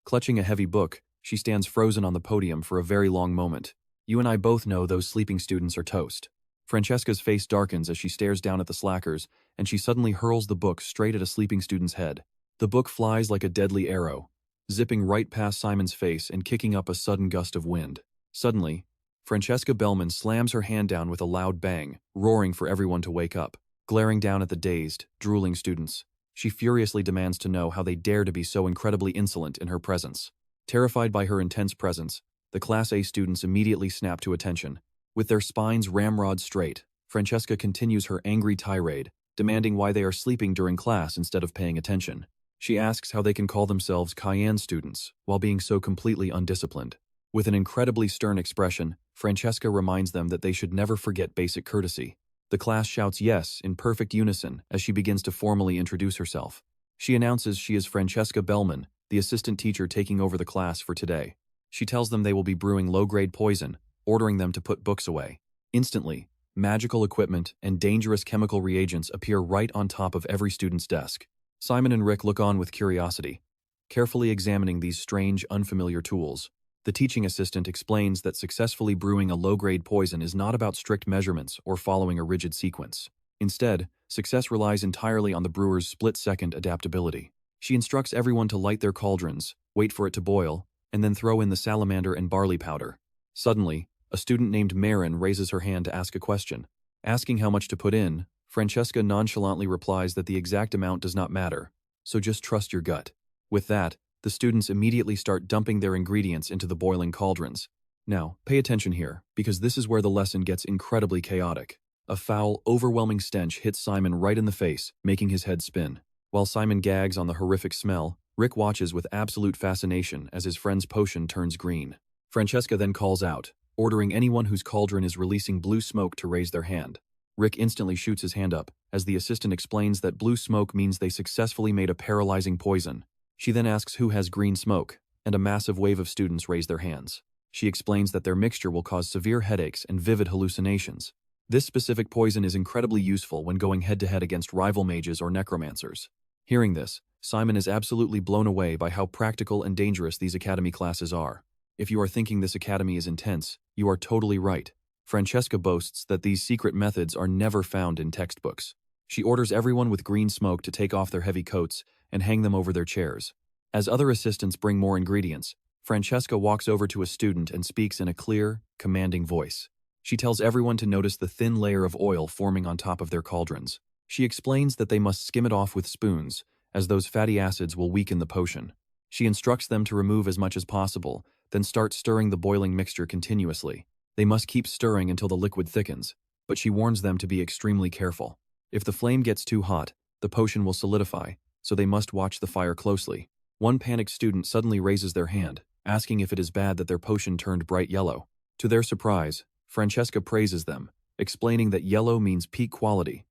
Clutching a heavy book, she stands frozen on the podium for a very long moment. You and I both know those sleeping students are toast. Francesca's face darkens as she stares down at the slackers, and she suddenly hurls the book straight at a sleeping student's head. The book flies like a deadly arrow, zipping right past Simon's face and kicking up a sudden gust of wind. Suddenly, Francesca Bellman slams her hand down with a loud bang, roaring for everyone to wake up. Glaring down at the dazed, drooling students, she furiously demands to know how they dare to be so incredibly insolent in her presence. Terrified by her intense presence, the Class A students immediately snap to attention. With their spines ramrod straight, Francesca continues her angry tirade, demanding why they are sleeping during class instead of paying attention. She asks how they can call themselves Kizen students while being so completely undisciplined. With an incredibly stern expression, Francesca reminds them that they should never forget basic courtesy. The class shouts yes in perfect unison as she begins to formally introduce herself. She announces she is Francesca Bellman, the assistant teacher taking over the class for today. She tells them they will be brewing low-grade poison, ordering them to put books away. Instantly, magical equipment and dangerous chemical reagents appear right on top of every student's desk. Simon and Rick look on with curiosity, carefully examining these strange, unfamiliar tools. The teaching assistant explains that successfully brewing a low-grade poison is not about strict measurements or following a rigid sequence. Instead, success relies entirely on the brewer's split-second adaptability. She instructs everyone to light their cauldrons, wait for it to boil, and then throw in the salamander and barley powder. Suddenly, a student named Marin raises her hand to ask a question. Asking how much to put in, Francesca nonchalantly replies that the exact amount does not matter, so just trust your gut. With that, the students immediately start dumping their ingredients into the boiling cauldrons. Now, pay attention here, because this is where the lesson gets incredibly chaotic. A foul, overwhelming stench hits Simon right in the face, making his head spin. While Simon gags on the horrific smell, Rick watches with absolute fascination as his friend's potion turns green. Francesca then calls out, ordering anyone whose cauldron is releasing blue smoke to raise their hand. Rick instantly shoots his hand up, as the assistant explains that blue smoke means they successfully made a paralyzing poison. She then asks who has green smoke, and a massive wave of students raise their hands. She explains that their mixture will cause severe headaches and vivid hallucinations. This specific poison is incredibly useful when going head-to-head against rival mages or necromancers. Hearing this, Simon is absolutely blown away by how practical and dangerous these academy classes are. If you are thinking this academy is intense, you are totally right. Francesca boasts that these secret methods are never found in textbooks. She orders everyone with green smoke to take off their heavy coats and hang them over their chairs. As other assistants bring more ingredients, Francesca walks over to a student and speaks in a clear, commanding voice. She tells everyone to notice the thin layer of oil forming on top of their cauldrons. She explains that they must skim it off with spoons, as those fatty acids will weaken the potion. She instructs them to remove as much as possible, then start stirring the boiling mixture continuously. They must keep stirring until the liquid thickens, but she warns them to be extremely careful. If the flame gets too hot, the potion will solidify, so they must watch the fire closely. One panicked student suddenly raises their hand, asking if it is bad that their potion turned bright yellow. To their surprise, Francesca praises them, explaining that yellow means peak quality.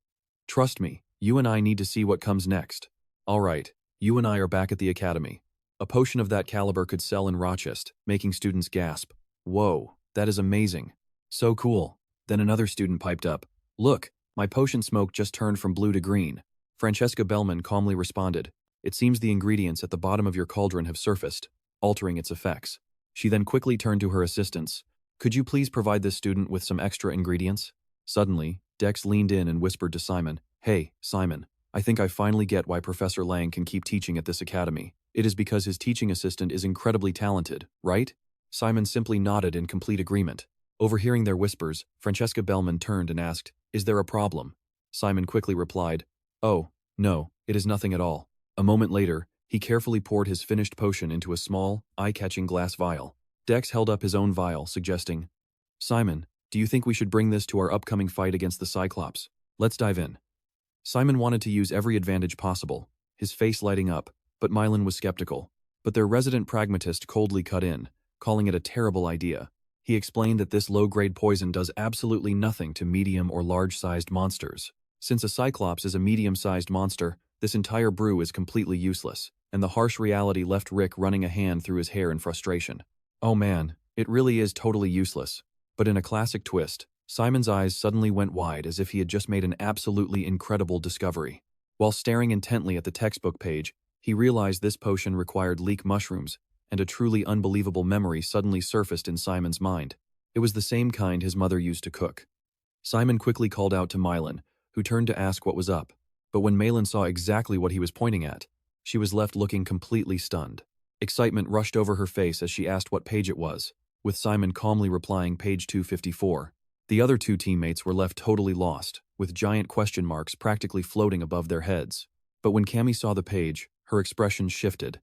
"Trust me, you and I need to see what comes next. All right, you and I are back at the academy." A potion of that caliber could sell in Rochester, making students gasp. "Whoa, that is amazing. So cool." Then another student piped up, "Look, my potion smoke just turned from blue to green." Francesca Bellman calmly responded, "It seems the ingredients at the bottom of your cauldron have surfaced, altering its effects." She then quickly turned to her assistants. "Could you please provide this student with some extra ingredients?" Suddenly, Dex leaned in and whispered to Simon, "Hey, Simon, I think I finally get why Professor Lang can keep teaching at this academy. It is because his teaching assistant is incredibly talented, right?" Simon simply nodded in complete agreement. Overhearing their whispers, Francesca Bellman turned and asked, "Is there a problem?" Simon quickly replied, "Oh, no, it is nothing at all." A moment later, he carefully poured his finished potion into a small, eye-catching glass vial. Dex held up his own vial, suggesting, "Simon, do you think we should bring this to our upcoming fight against the Cyclops? Let's dive in." Simon wanted to use every advantage possible, his face lighting up, but Mylan was skeptical. But their resident pragmatist coldly cut in, calling it a terrible idea. He explained that this low-grade poison does absolutely nothing to medium or large-sized monsters. Since a Cyclops is a medium-sized monster, this entire brew is completely useless, and the harsh reality left Rick running a hand through his hair in frustration. Oh man, it really is totally useless. But in a classic twist, Simon's eyes suddenly went wide as if he had just made an absolutely incredible discovery. While staring intently at the textbook page, he realized this potion required leek mushrooms, and a truly unbelievable memory suddenly surfaced in Simon's mind. It was the same kind his mother used to cook. Simon quickly called out to Mylan, who turned to ask what was up. But when Malin saw exactly what he was pointing at, she was left looking completely stunned. Excitement rushed over her face as she asked what page it was, with Simon calmly replying page 254. The other two teammates were left totally lost, with giant question marks practically floating above their heads. But when Cammy saw the page, her expression shifted.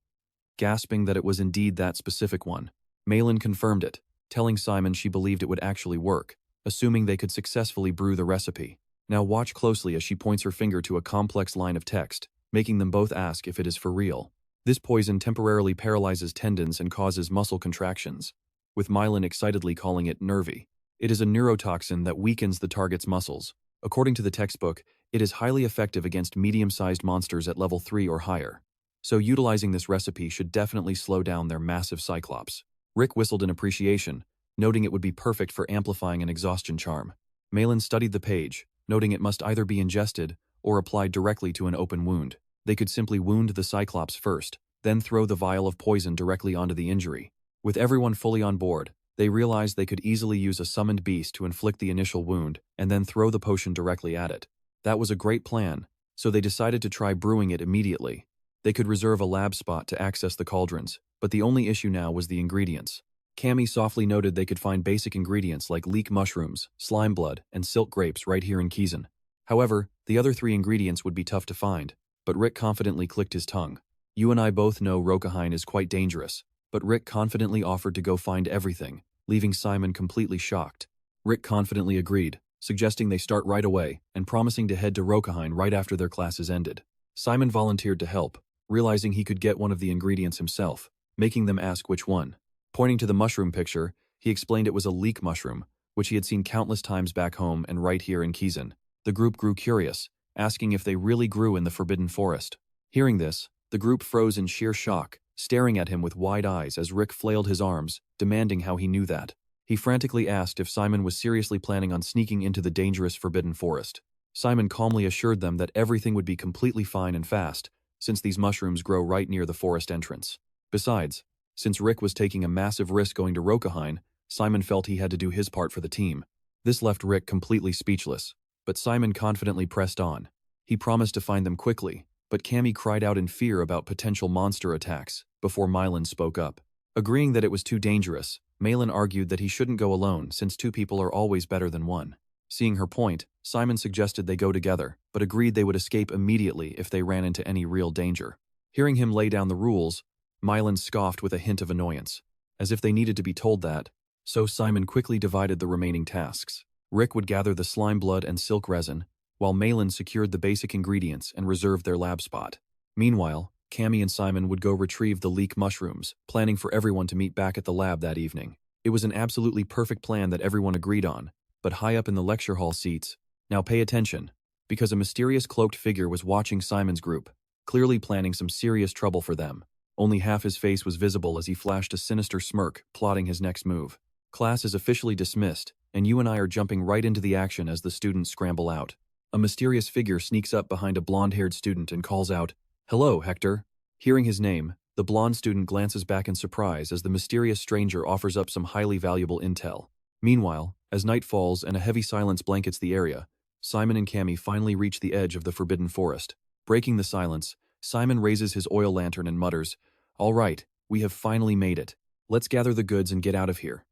Gasping that it was indeed that specific one, Malin confirmed it, telling Simon she believed it would actually work, assuming they could successfully brew the recipe. Now watch closely as she points her finger to a complex line of text, making them both ask if it is for real. This poison temporarily paralyzes tendons and causes muscle contractions, with Mylan excitedly calling it nervy. It is a neurotoxin that weakens the target's muscles. According to the textbook, it is highly effective against medium-sized monsters at level 3 or higher. So utilizing this recipe should definitely slow down their massive Cyclops. Rick whistled in appreciation, noting it would be perfect for amplifying an exhaustion charm. Malin studied the page, noting it must either be ingested or applied directly to an open wound. They could simply wound the Cyclops first, then throw the vial of poison directly onto the injury. With everyone fully on board, they realized they could easily use a summoned beast to inflict the initial wound and then throw the potion directly at it. That was a great plan, so they decided to try brewing it immediately. They could reserve a lab spot to access the cauldrons, but the only issue now was the ingredients. Cammy softly noted they could find basic ingredients like leek mushrooms, slime blood, and silk grapes right here in Kizen. However, the other 3 ingredients would be tough to find, but Rick confidently clicked his tongue. You and I both know Rokaheim is quite dangerous, but Rick confidently offered to go find everything, leaving Simon completely shocked. Rick confidently agreed, suggesting they start right away and promising to head to Rokaheim right after their classes ended. Simon volunteered to help, realizing he could get one of the ingredients himself, making them ask which one. Pointing to the mushroom picture, he explained it was a leek mushroom, which he had seen countless times back home and right here in Kizen. The group grew curious, asking if they really grew in the Forbidden Forest. Hearing this, the group froze in sheer shock, staring at him with wide eyes as Rick flailed his arms, demanding how he knew that. He frantically asked if Simon was seriously planning on sneaking into the dangerous Forbidden Forest. Simon calmly assured them that everything would be completely fine and fast, since these mushrooms grow right near the forest entrance. Besides, since Rick was taking a massive risk going to Rokaheim, Simon felt he had to do his part for the team. This left Rick completely speechless, but Simon confidently pressed on. He promised to find them quickly, but Cammy cried out in fear about potential monster attacks before Mylan spoke up. Agreeing that it was too dangerous, Malin argued that he shouldn't go alone since two people are always better than one. Seeing her point, Simon suggested they go together, but agreed they would escape immediately if they ran into any real danger. Hearing him lay down the rules, Mylan scoffed with a hint of annoyance, as if they needed to be told that, so Simon quickly divided the remaining tasks. Rick would gather the slime blood and silk resin, while Malin secured the basic ingredients and reserved their lab spot. Meanwhile, Cammy and Simon would go retrieve the leek mushrooms, planning for everyone to meet back at the lab that evening. It was an absolutely perfect plan that everyone agreed on, but high up in the lecture hall seats, now pay attention, because a mysterious cloaked figure was watching Simon's group, clearly planning some serious trouble for them. Only half his face was visible as he flashed a sinister smirk, plotting his next move. Class is officially dismissed, and you and I are jumping right into the action as the students scramble out. A mysterious figure sneaks up behind a blonde-haired student and calls out, "Hello, Hector." Hearing his name, the blonde student glances back in surprise as the mysterious stranger offers up some highly valuable intel. Meanwhile, as night falls and a heavy silence blankets the area, Simon and Cammy finally reach the edge of the forbidden forest. Breaking the silence, Simon raises his oil lantern and mutters, "All right, we have finally made it. Let's gather the goods and get out of here."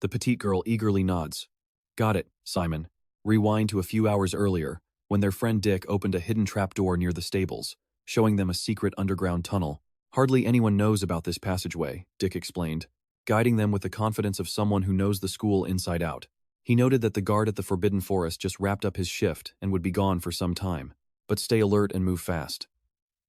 The petite girl eagerly nods. "Got it, Simon." Rewind to a few hours earlier, when their friend Dick opened a hidden trapdoor near the stables, showing them a secret underground tunnel. "Hardly anyone knows about this passageway," Dick explained, guiding them with the confidence of someone who knows the school inside out. He noted that the guard at the Forbidden Forest just wrapped up his shift and would be gone for some time, but stay alert and move fast.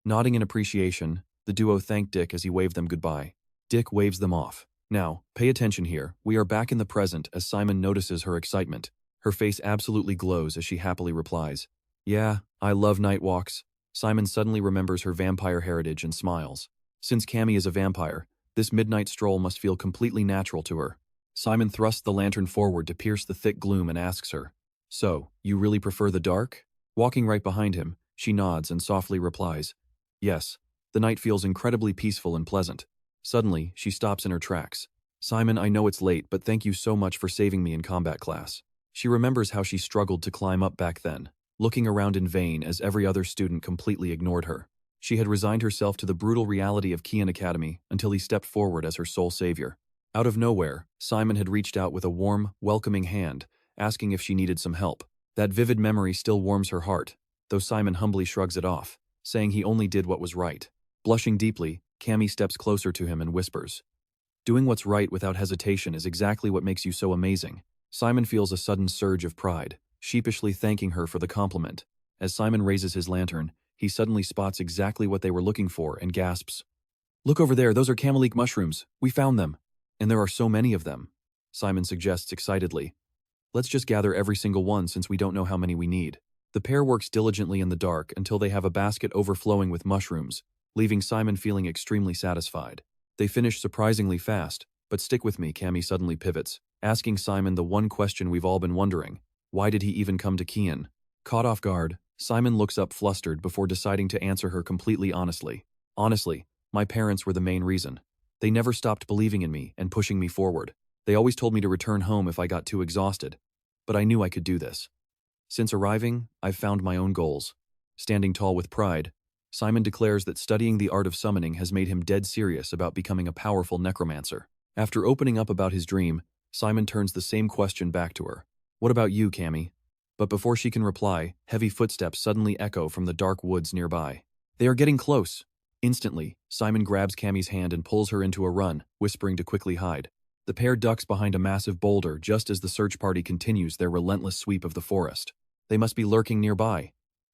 Nodding in appreciation, the duo thanked Dick as he waved them goodbye. Dick waves them off. "Now, pay attention here, we are back in the present," as Simon notices her excitement. Her face absolutely glows as she happily replies, "Yeah, I love night walks." Simon suddenly remembers her vampire heritage and smiles. Since Cammy is a vampire, this midnight stroll must feel completely natural to her. Simon thrusts the lantern forward to pierce the thick gloom and asks her, "So, you really prefer the dark?" Walking right behind him, she nods and softly replies, "Yes, the night feels incredibly peaceful and pleasant." Suddenly, she stops in her tracks. "Simon, I know it's late, but thank you so much for saving me in combat class." She remembers how she struggled to climb up back then, looking around in vain as every other student completely ignored her. She had resigned herself to the brutal reality of Kizen Academy until he stepped forward as her sole savior. Out of nowhere, Simon had reached out with a warm, welcoming hand, asking if she needed some help. That vivid memory still warms her heart, though Simon humbly shrugs it off, saying he only did what was right. Blushing deeply, Cammy steps closer to him and whispers, "Doing what's right without hesitation is exactly what makes you so amazing." Simon feels a sudden surge of pride, sheepishly thanking her for the compliment. As Simon raises his lantern, he suddenly spots exactly what they were looking for and gasps, "Look over there, those are camelique mushrooms. We found them. And there are so many of them." Simon suggests excitedly, "Let's just gather every single one since we don't know how many we need." The pair works diligently in the dark until they have a basket overflowing with mushrooms, leaving Simon feeling extremely satisfied. They finish surprisingly fast, but stick with me, Cammy suddenly pivots, asking Simon the one question we've all been wondering. Why did he even come to Kizen? Caught off guard, Simon looks up flustered before deciding to answer her completely honestly. "Honestly, my parents were the main reason. They never stopped believing in me and pushing me forward. They always told me to return home if I got too exhausted. But I knew I could do this. Since arriving, I've found my own goals." Standing tall with pride, Simon declares that studying the art of summoning has made him dead serious about becoming a powerful necromancer. After opening up about his dream, Simon turns the same question back to her. "What about you, Cammy?" But before she can reply, heavy footsteps suddenly echo from the dark woods nearby. They are getting close. Instantly, Simon grabs Cammy's hand and pulls her into a run, whispering to quickly hide. The pair ducks behind a massive boulder just as the search party continues their relentless sweep of the forest. They must be lurking nearby.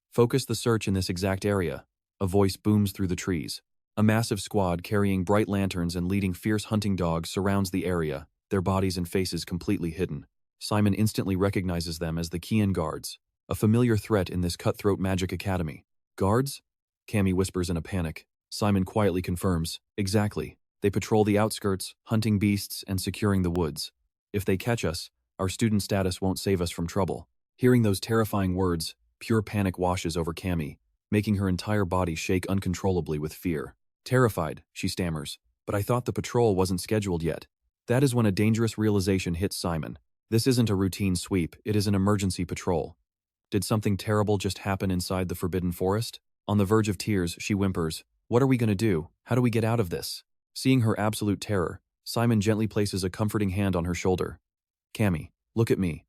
"Focus the search in this exact area," a voice booms through the trees. A massive squad carrying bright lanterns and leading fierce hunting dogs surrounds the area, their bodies and faces completely hidden. Simon instantly recognizes them as the Kizen guards, a familiar threat in this cutthroat magic academy. "Guards?" Cammy whispers in a panic. Simon quietly confirms, "Exactly. They patrol the outskirts, hunting beasts and securing the woods. If they catch us, our student status won't save us from trouble." Hearing those terrifying words, pure panic washes over Cammy. making her entire body shake uncontrollably with fear. Terrified, she stammers, "But I thought the patrol wasn't scheduled yet." That is when a dangerous realization hits Simon. This isn't a routine sweep, it is an emergency patrol. Did something terrible just happen inside the forbidden forest? On the verge of tears, she whimpers, "What are we going to do? How do we get out of this?" Seeing her absolute terror, Simon gently places a comforting hand on her shoulder. "Cammy, look at me.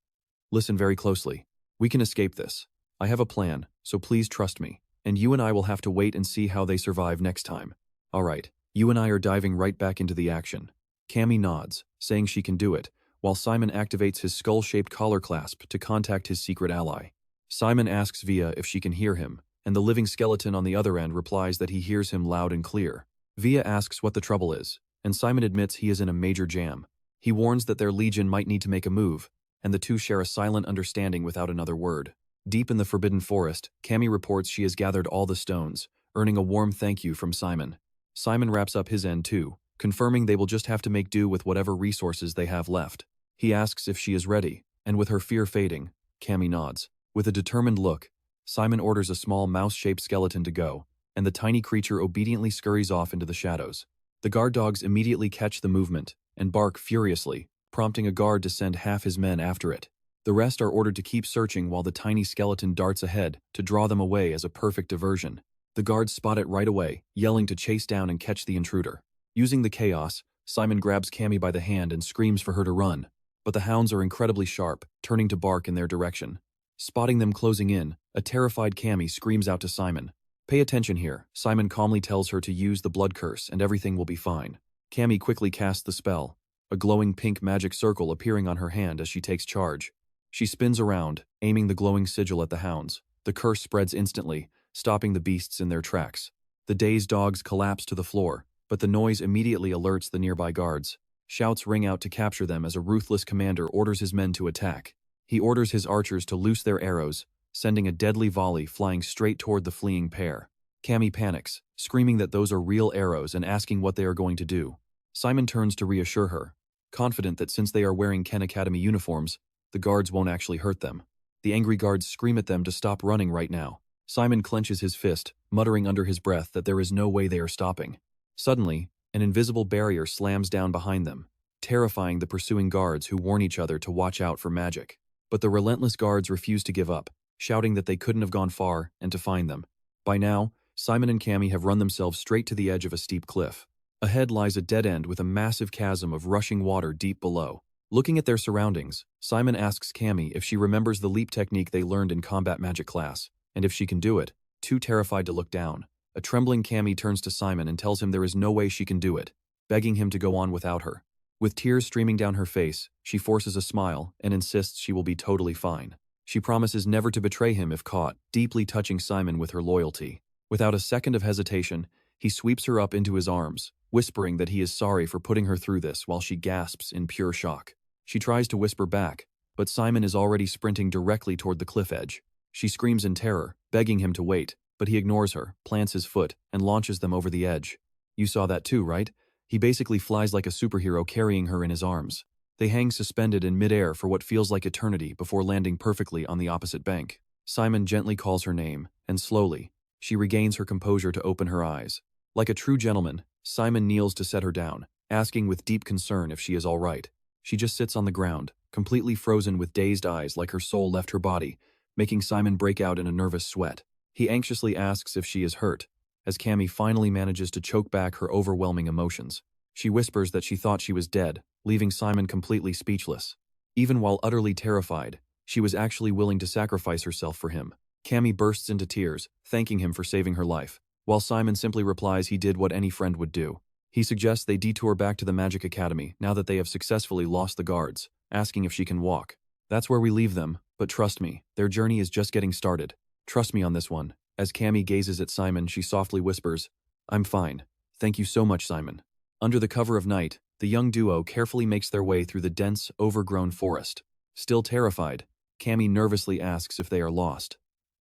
Listen very closely. We can escape this. I have a plan, so please trust me. And you and I will have to wait and see how they survive next time. All right, you and I are diving right back into the action." Cammy nods, saying she can do it, while Simon activates his skull-shaped collar clasp to contact his secret ally. Simon asks Via if she can hear him, and the living skeleton on the other end replies that he hears him loud and clear. Via asks what the trouble is, and Simon admits he is in a major jam. He warns that their legion might need to make a move, and the two share a silent understanding without another word. Deep in the forbidden forest, Cammy reports she has gathered all the stones, earning a warm thank you from Simon. Simon wraps up his end too, confirming they will just have to make do with whatever resources they have left. He asks if she is ready, and with her fear fading, Cammy nods. With a determined look, Simon orders a small mouse-shaped skeleton to go, and the tiny creature obediently scurries off into the shadows. The guard dogs immediately catch the movement and bark furiously, prompting a guard to send half his men after it. The rest are ordered to keep searching while the tiny skeleton darts ahead to draw them away as a perfect diversion. The guards spot it right away, yelling to chase down and catch the intruder. Using the chaos, Simon grabs Cammy by the hand and screams for her to run, but the hounds are incredibly sharp, turning to bark in their direction. Spotting them closing in, a terrified Cammy screams out to Simon. "Pay attention here." Simon calmly tells her to use the blood curse and everything will be fine. Cammy quickly casts the spell, a glowing pink magic circle appearing on her hand as she takes charge. She spins around, aiming the glowing sigil at the hounds. The curse spreads instantly, stopping the beasts in their tracks. The dazed dogs collapse to the floor, but the noise immediately alerts the nearby guards. Shouts ring out to capture them as a ruthless commander orders his men to attack. He orders his archers to loose their arrows, sending a deadly volley flying straight toward the fleeing pair. Cammy panics, screaming that those are real arrows and asking what they are going to do. Simon turns to reassure her, confident that since they are wearing Ken Academy uniforms, the guards won't actually hurt them. The angry guards scream at them to stop running right now. Simon clenches his fist, muttering under his breath that there is no way they are stopping. Suddenly, an invisible barrier slams down behind them, terrifying the pursuing guards who warn each other to watch out for magic. But the relentless guards refuse to give up, shouting that they couldn't have gone far and to find them. By now, Simon and Cammy have run themselves straight to the edge of a steep cliff. Ahead lies a dead end with a massive chasm of rushing water deep below. Looking at their surroundings, Simon asks Cammy if she remembers the leap technique they learned in combat magic class, and if she can do it, too terrified to look down. A trembling Cammy turns to Simon and tells him there is no way she can do it, begging him to go on without her. With tears streaming down her face, she forces a smile and insists she will be totally fine. She promises never to betray him if caught, deeply touching Simon with her loyalty. Without a second of hesitation, he sweeps her up into his arms, whispering that he is sorry for putting her through this while she gasps in pure shock. She tries to whisper back, but Simon is already sprinting directly toward the cliff edge. She screams in terror, begging him to wait, but he ignores her, plants his foot, and launches them over the edge. You saw that too, right? He basically flies like a superhero carrying her in his arms. They hang suspended in midair for what feels like eternity before landing perfectly on the opposite bank. Simon gently calls her name, and slowly, she regains her composure to open her eyes. Like a true gentleman, Simon kneels to set her down, asking with deep concern if she is all right. She just sits on the ground, completely frozen with dazed eyes like her soul left her body, making Simon break out in a nervous sweat. He anxiously asks if she is hurt, as Cammy finally manages to choke back her overwhelming emotions. She whispers that she thought she was dead, leaving Simon completely speechless. Even while utterly terrified, she was actually willing to sacrifice herself for him. Cammy bursts into tears, thanking him for saving her life, while Simon simply replies he did what any friend would do. He suggests they detour back to the Magic Academy now that they have successfully lost the guards, asking if she can walk. That's where we leave them, but trust me, their journey is just getting started. Trust me on this one. As Cammy gazes at Simon, she softly whispers, "I'm fine. Thank you so much, Simon." Under the cover of night, the young duo carefully makes their way through the dense, overgrown forest. Still terrified, Cammy nervously asks if they are lost.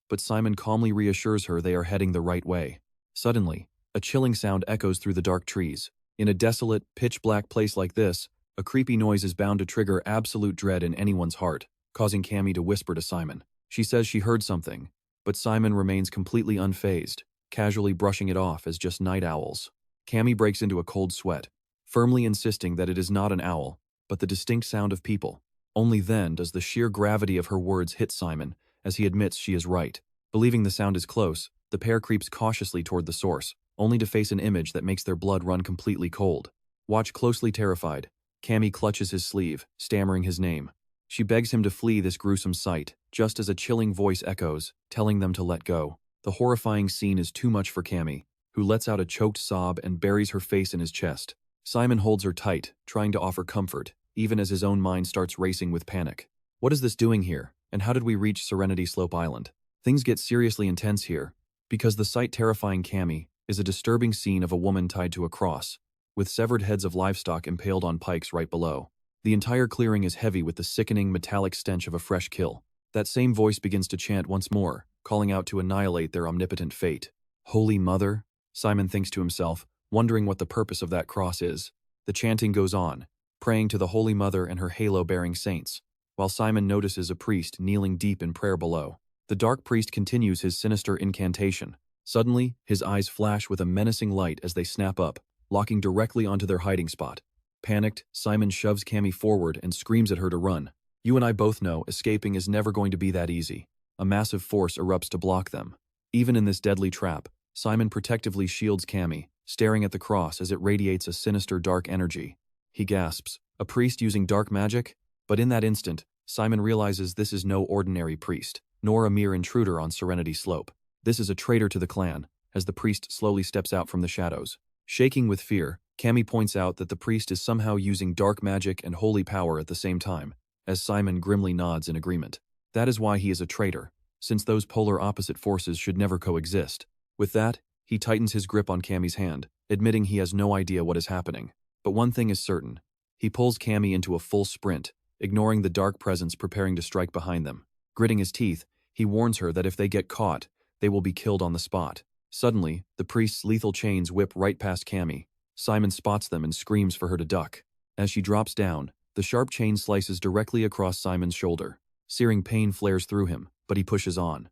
But Simon calmly reassures her they are heading the right way. Suddenly, a chilling sound echoes through the dark trees. In a desolate, pitch-black place like this, a creepy noise is bound to trigger absolute dread in anyone's heart, causing Cammy to whisper to Simon. She says she heard something, but Simon remains completely unfazed, casually brushing it off as just night owls. Cammy breaks into a cold sweat, firmly insisting that it is not an owl, but the distinct sound of people. Only then does the sheer gravity of her words hit Simon, as he admits she is right. Believing the sound is close, the pair creeps cautiously toward the source, only to face an image that makes their blood run completely cold. Watch closely terrified, Cammy clutches his sleeve, stammering his name. She begs him to flee this gruesome sight, just as a chilling voice echoes, telling them to let go. The horrifying scene is too much for Cammy, who lets out a choked sob and buries her face in his chest. Simon holds her tight, trying to offer comfort, even as his own mind starts racing with panic. What is this doing here, and how did we reach Serenity Slope Island? Things get seriously intense here, because the sight terrifying Cammy is a disturbing scene of a woman tied to a cross, with severed heads of livestock impaled on pikes right below. The entire clearing is heavy with the sickening metallic stench of a fresh kill. That same voice begins to chant once more, calling out to annihilate their omnipotent fate. Holy Mother? Simon thinks to himself, wondering what the purpose of that cross is. The chanting goes on, praying to the Holy Mother and her halo-bearing saints, while Simon notices a priest kneeling deep in prayer below. The dark priest continues his sinister incantation. Suddenly, his eyes flash with a menacing light as they snap up, locking directly onto their hiding spot. Panicked, Simon shoves Cammy forward and screams at her to run. You and I both know escaping is never going to be that easy. A massive force erupts to block them. Even in this deadly trap, Simon protectively shields Cammy, staring at the cross as it radiates a sinister dark energy. He gasps, a priest using dark magic? But in that instant, Simon realizes this is no ordinary priest, nor a mere intruder on Serenity Slope. This is a traitor to the clan, as the priest slowly steps out from the shadows. Shaking with fear, Cammy points out that the priest is somehow using dark magic and holy power at the same time, as Simon grimly nods in agreement. That is why he is a traitor, since those polar opposite forces should never coexist. With that, he tightens his grip on Cammy's hand, admitting he has no idea what is happening. But one thing is certain. He pulls Cammy into a full sprint, ignoring the dark presence preparing to strike behind them. Gritting his teeth, he warns her that if they get caught, they will be killed on the spot. Suddenly, the priest's lethal chains whip right past Cammy. Simon spots them and screams for her to duck. As she drops down, the sharp chain slices directly across Simon's shoulder. Searing pain flares through him, but he pushes on.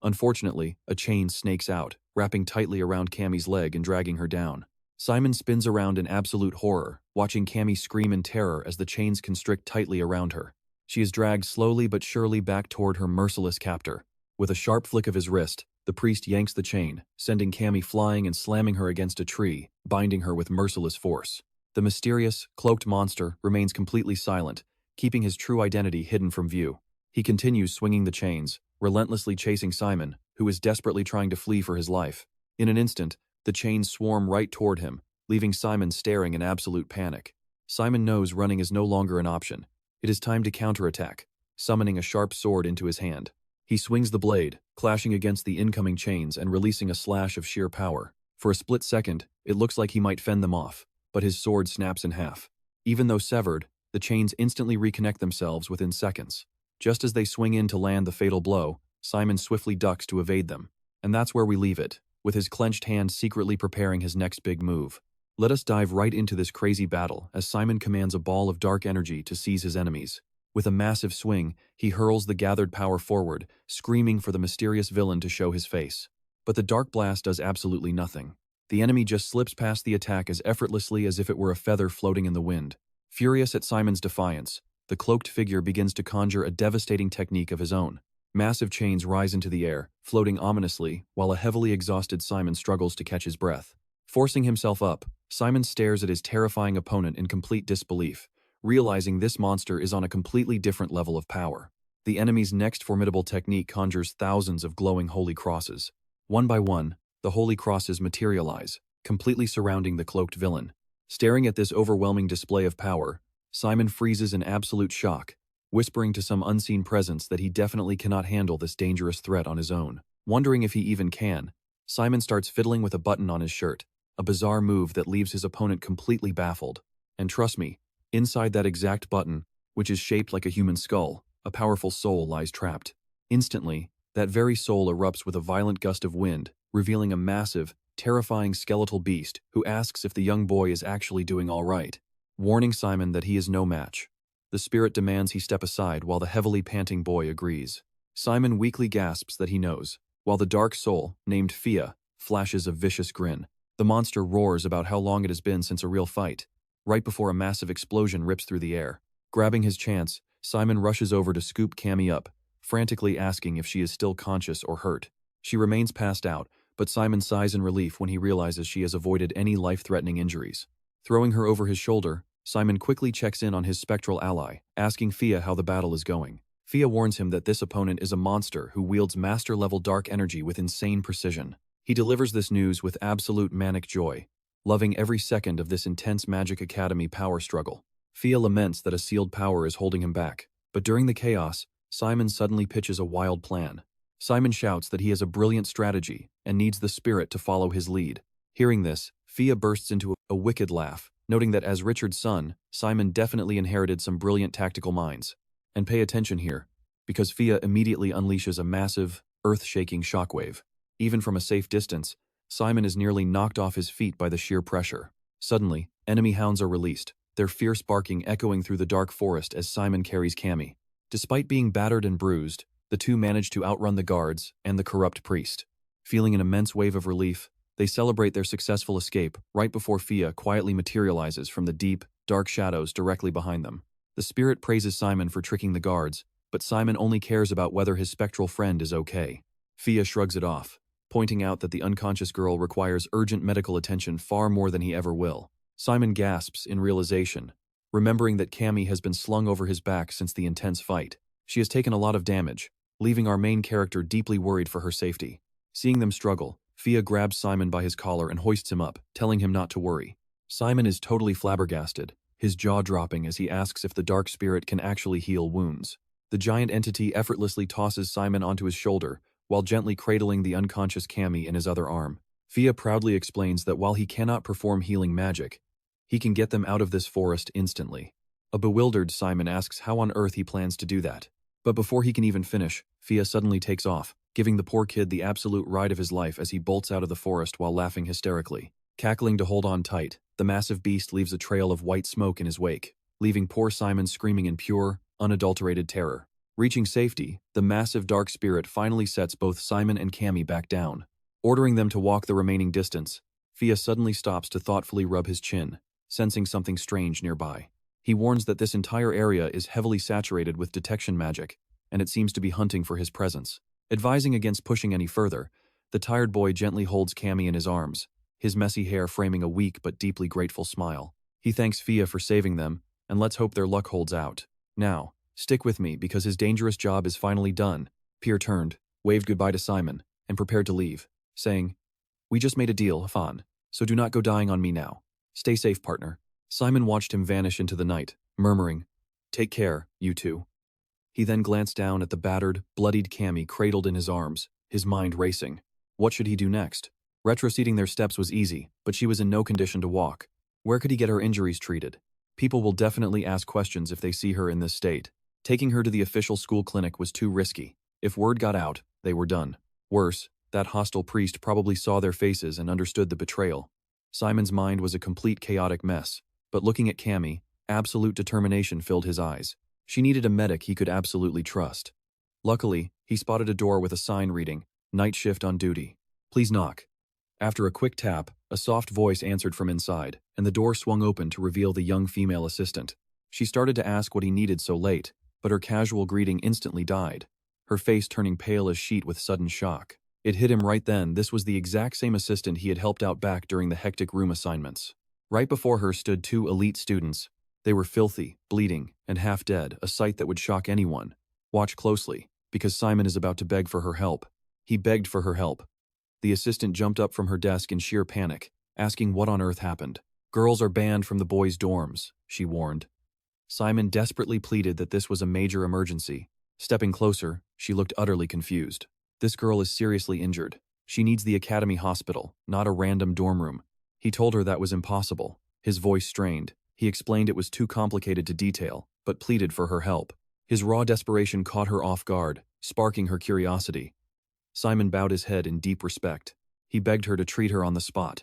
Unfortunately, a chain snakes out, wrapping tightly around Cammy's leg and dragging her down. Simon spins around in absolute horror, watching Cammy scream in terror as the chains constrict tightly around her. She is dragged slowly but surely back toward her merciless captor. With a sharp flick of his wrist, the priest yanks the chain, sending Cammy flying and slamming her against a tree, binding her with merciless force. The mysterious, cloaked monster remains completely silent, keeping his true identity hidden from view. He continues swinging the chains, relentlessly chasing Simon, who is desperately trying to flee for his life. In an instant, the chains swarm right toward him, leaving Simon staring in absolute panic. Simon knows running is no longer an option. It is time to counterattack, summoning a sharp sword into his hand. He swings the blade, clashing against the incoming chains and releasing a slash of sheer power. For a split second, it looks like he might fend them off, but his sword snaps in half. Even though severed, the chains instantly reconnect themselves within seconds. Just as they swing in to land the fatal blow, Simon swiftly ducks to evade them. And that's where we leave it, with his clenched hand secretly preparing his next big move. Let us dive right into this crazy battle as Simon commands a ball of dark energy to seize his enemies. With a massive swing, he hurls the gathered power forward, screaming for the mysterious villain to show his face. But the dark blast does absolutely nothing. The enemy just slips past the attack as effortlessly as if it were a feather floating in the wind. Furious at Simon's defiance, the cloaked figure begins to conjure a devastating technique of his own. Massive chains rise into the air, floating ominously, while a heavily exhausted Simon struggles to catch his breath. Forcing himself up, Simon stares at his terrifying opponent in complete disbelief, realizing this monster is on a completely different level of power. The enemy's next formidable technique conjures thousands of glowing holy crosses. One by one, the holy crosses materialize, completely surrounding the cloaked villain. Staring at this overwhelming display of power, Simon freezes in absolute shock, whispering to some unseen presence that he definitely cannot handle this dangerous threat on his own. Wondering if he even can, Simon starts fiddling with a button on his shirt, a bizarre move that leaves his opponent completely baffled. And trust me, inside that exact button, which is shaped like a human skull, a powerful soul lies trapped. Instantly, that very soul erupts with a violent gust of wind, revealing a massive, terrifying skeletal beast who asks if the young boy is actually doing all right. Warning Simon that he is no match. The spirit demands he step aside while the heavily panting boy agrees. Simon weakly gasps that he knows. while the dark soul, named Fia, flashes a vicious grin. The monster roars about how long it has been since a real fight, right before a massive explosion rips through the air. Grabbing his chance, Simon rushes over to scoop Cammy up, frantically asking if she is still conscious or hurt. She remains passed out, but Simon sighs in relief when he realizes she has avoided any life-threatening injuries. Throwing her over his shoulder, Simon quickly checks in on his spectral ally, asking Fia how the battle is going. Fia warns him that this opponent is a monster who wields master-level dark energy with insane precision. He delivers this news with absolute manic joy, loving every second of this intense Magic Academy power struggle. Fia laments that a sealed power is holding him back, but during the chaos, Simon suddenly pitches a wild plan. Simon shouts that he has a brilliant strategy and needs the spirit to follow his lead. Hearing this, Fia bursts into a wicked laugh, noting that as Richard's son, Simon definitely inherited some brilliant tactical minds. And pay attention here, because Fia immediately unleashes a massive, earth-shaking shockwave. Even from a safe distance, Simon is nearly knocked off his feet by the sheer pressure. Suddenly, enemy hounds are released, their fierce barking echoing through the dark forest as Simon carries Cammy. Despite being battered and bruised, the two manage to outrun the guards and the corrupt priest. Feeling an immense wave of relief, they celebrate their successful escape right before Fia quietly materializes from the deep, dark shadows directly behind them. The spirit praises Simon for tricking the guards, but Simon only cares about whether his spectral friend is okay. Fia shrugs it off, pointing out that the unconscious girl requires urgent medical attention far more than he ever will. Simon gasps in realization, remembering that Cammy has been slung over his back since the intense fight. She has taken a lot of damage, leaving our main character deeply worried for her safety. Seeing them struggle, Fia grabs Simon by his collar and hoists him up, telling him not to worry. Simon is totally flabbergasted, his jaw dropping as he asks if the dark spirit can actually heal wounds. The giant entity effortlessly tosses Simon onto his shoulder, while gently cradling the unconscious Cammy in his other arm. Fia proudly explains that while he cannot perform healing magic, he can get them out of this forest instantly. A bewildered Simon asks how on earth he plans to do that. But before he can even finish, Fia suddenly takes off, giving the poor kid the absolute ride of his life as he bolts out of the forest while laughing hysterically. Cackling to hold on tight, the massive beast leaves a trail of white smoke in his wake, leaving poor Simon screaming in pure, unadulterated terror. Reaching safety, the massive dark spirit finally sets both Simon and Cammy back down. Ordering them to walk the remaining distance, Fia suddenly stops to thoughtfully rub his chin, sensing something strange nearby. He warns that this entire area is heavily saturated with detection magic, and it seems to be hunting for his presence. Advising against pushing any further, the tired boy gently holds Cammy in his arms, his messy hair framing a weak but deeply grateful smile. He thanks Fia for saving them, and let's hope their luck holds out. Now, stick with me because his dangerous job is finally done. Pierre turned, waved goodbye to Simon, and prepared to leave, saying, "We just made a deal, Afan, so do not go dying on me now. Stay safe, partner." Simon watched him vanish into the night, murmuring, "Take care, you two." He then glanced down at the battered, bloodied Cammy cradled in his arms, his mind racing. What should he do next? Retroceding their steps was easy, but she was in no condition to walk. Where could he get her injuries treated? People will definitely ask questions if they see her in this state. Taking her to the official school clinic was too risky. If word got out, they were done. Worse, that hostile priest probably saw their faces and understood the betrayal. Simon's mind was a complete chaotic mess, but looking at Cammy, absolute determination filled his eyes. She needed a medic he could absolutely trust. Luckily, he spotted a door with a sign reading, "Night shift on duty. Please knock." After a quick tap, a soft voice answered from inside, and the door swung open to reveal the young female assistant. She started to ask what he needed so late, but her casual greeting instantly died, her face turning pale as sheet with sudden shock. It hit him right then this was the exact same assistant he had helped out back during the hectic room assignments. Right before her stood two elite students. They were filthy, bleeding, and half dead, a sight that would shock anyone. Watch closely, because Simon is about to beg for her help. He begged for her help. The assistant jumped up from her desk in sheer panic, asking what on earth happened. "Girls are banned from the boys' dorms," she warned. Simon desperately pleaded that this was a major emergency. Stepping closer, she looked utterly confused. "This girl is seriously injured. She needs the academy hospital, not a random dorm room." He told her that was impossible. His voice strained. He explained it was too complicated to detail, but pleaded for her help. His raw desperation caught her off guard, sparking her curiosity. Simon bowed his head in deep respect. He begged her to treat her on the spot.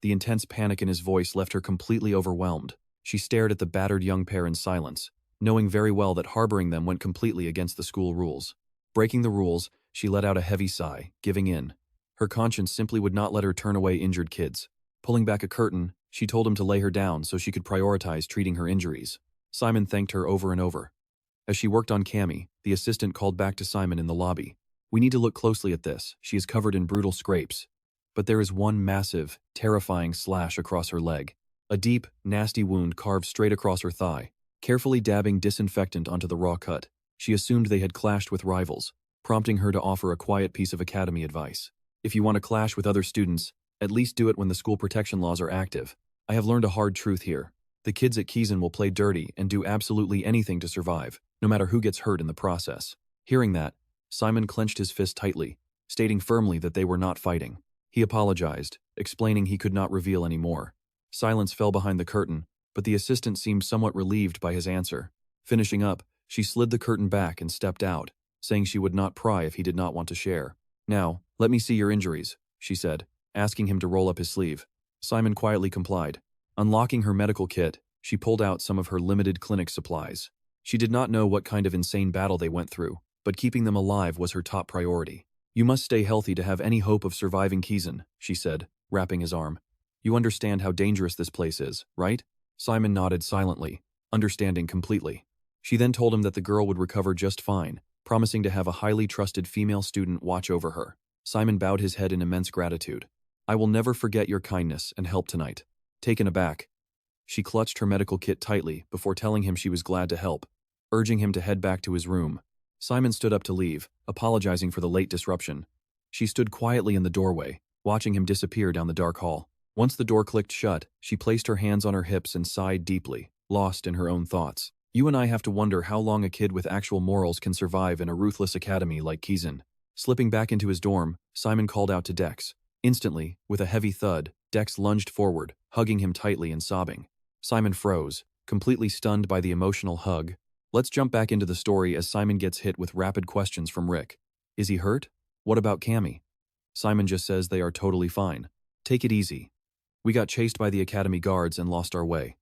The intense panic in his voice left her completely overwhelmed. She stared at the battered young pair in silence, knowing very well that harboring them went completely against the school rules. Breaking the rules, She let out a heavy sigh, giving in. Her conscience simply would not let her turn away injured kids. Pulling back a curtain, she told him to lay her down so she could prioritize treating her injuries. Simon thanked her over and over. As she worked on Cammy, the assistant called back to Simon in the lobby. We need to look closely at this. She is covered in brutal scrapes. But there is one massive, terrifying slash across her leg. A deep, nasty wound carved straight across her thigh. Carefully dabbing disinfectant onto the raw cut, she assumed they had clashed with rivals, prompting her to offer a quiet piece of academy advice. If you want to clash with other students, at least do it when the school protection laws are active. I have learned a hard truth here. The kids at Kizen will play dirty and do absolutely anything to survive, no matter who gets hurt in the process. Hearing that, Simon clenched his fist tightly, stating firmly that they were not fighting. He apologized, explaining he could not reveal any more. Silence fell behind the curtain, but the assistant seemed somewhat relieved by his answer. Finishing up, she slid the curtain back and stepped out, saying she would not pry if he did not want to share. Now, let me see your injuries, she said, asking him to roll up his sleeve. Simon quietly complied. Unlocking her medical kit, she pulled out some of her limited clinic supplies. She did not know what kind of insane battle they went through, but keeping them alive was her top priority. You must stay healthy to have any hope of surviving Kizen, she said, wrapping his arm. You understand how dangerous this place is, right? Simon nodded silently, understanding completely. She then told him that the girl would recover just fine, promising to have a highly trusted female student watch over her. Simon bowed his head in immense gratitude. I will never forget your kindness and help tonight. Taken aback, she clutched her medical kit tightly before telling him she was glad to help, urging him to head back to his room. Simon stood up to leave, apologizing for the late disruption. She stood quietly in the doorway, watching him disappear down the dark hall. Once the door clicked shut, she placed her hands on her hips and sighed deeply, lost in her own thoughts. You and I have to wonder how long a kid with actual morals can survive in a ruthless academy like Kizen. Slipping back into his dorm, Simon called out to Dex. Instantly, with a heavy thud, Dex lunged forward, hugging him tightly and sobbing. Simon froze, completely stunned by the emotional hug. Let's jump back into the story as Simon gets hit with rapid questions from Rick. Is he hurt? What about Cammy? Simon just says they are totally fine. Take it easy. We got chased by the academy guards and lost our way.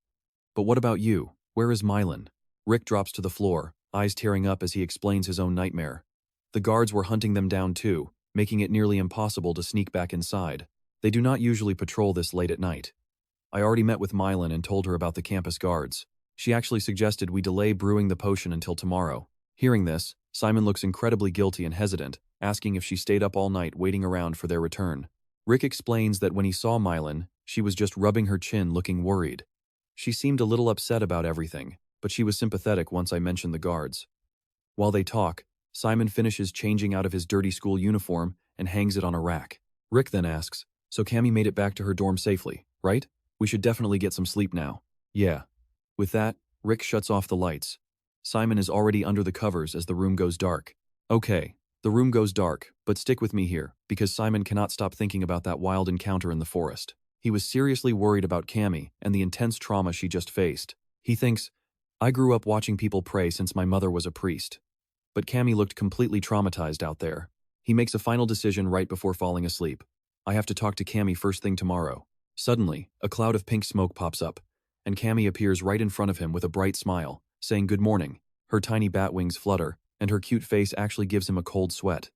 But what about you? Where is Mylan? Rick drops to the floor, eyes tearing up as he explains his own nightmare. The guards were hunting them down too, making it nearly impossible to sneak back inside. They do not usually patrol this late at night. I already met with Mylan and told her about the campus guards. She actually suggested we delay brewing the potion until tomorrow. Hearing this, Simon looks incredibly guilty and hesitant, asking if she stayed up all night waiting around for their return. Rick explains that when he saw Mylan, she was just rubbing her chin looking worried. She seemed a little upset about everything, but she was sympathetic once I mentioned the guards. While they talk, Simon finishes changing out of his dirty school uniform and hangs it on a rack. Rick then asks, so Cammy made it back to her dorm safely, right? We should definitely get some sleep now. Yeah. With that, Rick shuts off the lights. Simon is already under the covers as the room goes dark. Okay, the room goes dark, but stick with me here, because Simon cannot stop thinking about that wild encounter in the forest. He was seriously worried about Cammy and the intense trauma she just faced. He thinks, I grew up watching people pray since my mother was a priest. But Cammy looked completely traumatized out there. He makes a final decision right before falling asleep. I have to talk to Cammy first thing tomorrow. Suddenly, a cloud of pink smoke pops up, and Cammy appears right in front of him with a bright smile, saying good morning. Her tiny bat wings flutter, and her cute face actually gives him a cold sweat.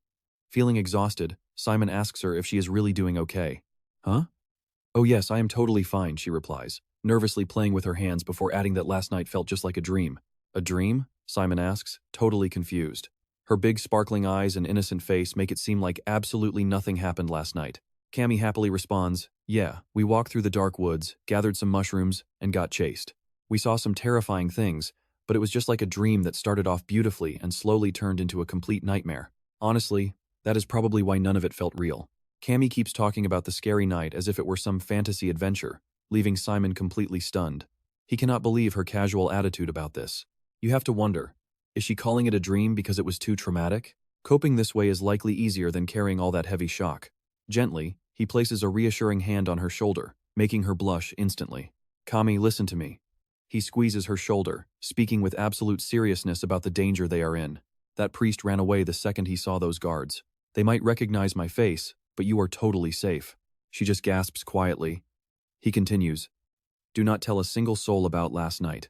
Feeling exhausted, Simon asks her if she is really doing okay. Huh? Oh yes, I am totally fine, she replies, nervously playing with her hands before adding that last night felt just like a dream. A dream? Simon asks, totally confused. Her big sparkling eyes and innocent face make it seem like absolutely nothing happened last night. Cammy happily responds, yeah, we walked through the dark woods, gathered some mushrooms, and got chased. We saw some terrifying things, but it was just like a dream that started off beautifully and slowly turned into a complete nightmare. Honestly, that is probably why none of it felt real. Cammy keeps talking about the scary night as if it were some fantasy adventure, leaving Simon completely stunned. He cannot believe her casual attitude about this. You have to wonder, is she calling it a dream because it was too traumatic? Coping this way is likely easier than carrying all that heavy shock. Gently, he places a reassuring hand on her shoulder, making her blush instantly. Cammy, listen to me. He squeezes her shoulder, speaking with absolute seriousness about the danger they are in. That priest ran away the second he saw those guards. They might recognize my face, but you are totally safe. She just gasps quietly. He continues, do not tell a single soul about last night.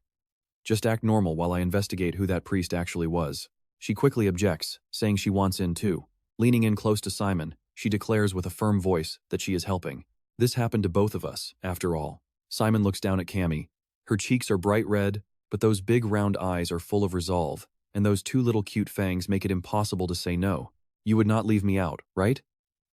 Just act normal while I investigate who that priest actually was. She quickly objects, saying she wants in too. Leaning in close to Simon, she declares with a firm voice that she is helping. This happened to both of us, after all. Simon looks down at Cammy. Her cheeks are bright red, but those big round eyes are full of resolve, and those two little cute fangs make it impossible to say no. You would not leave me out, right?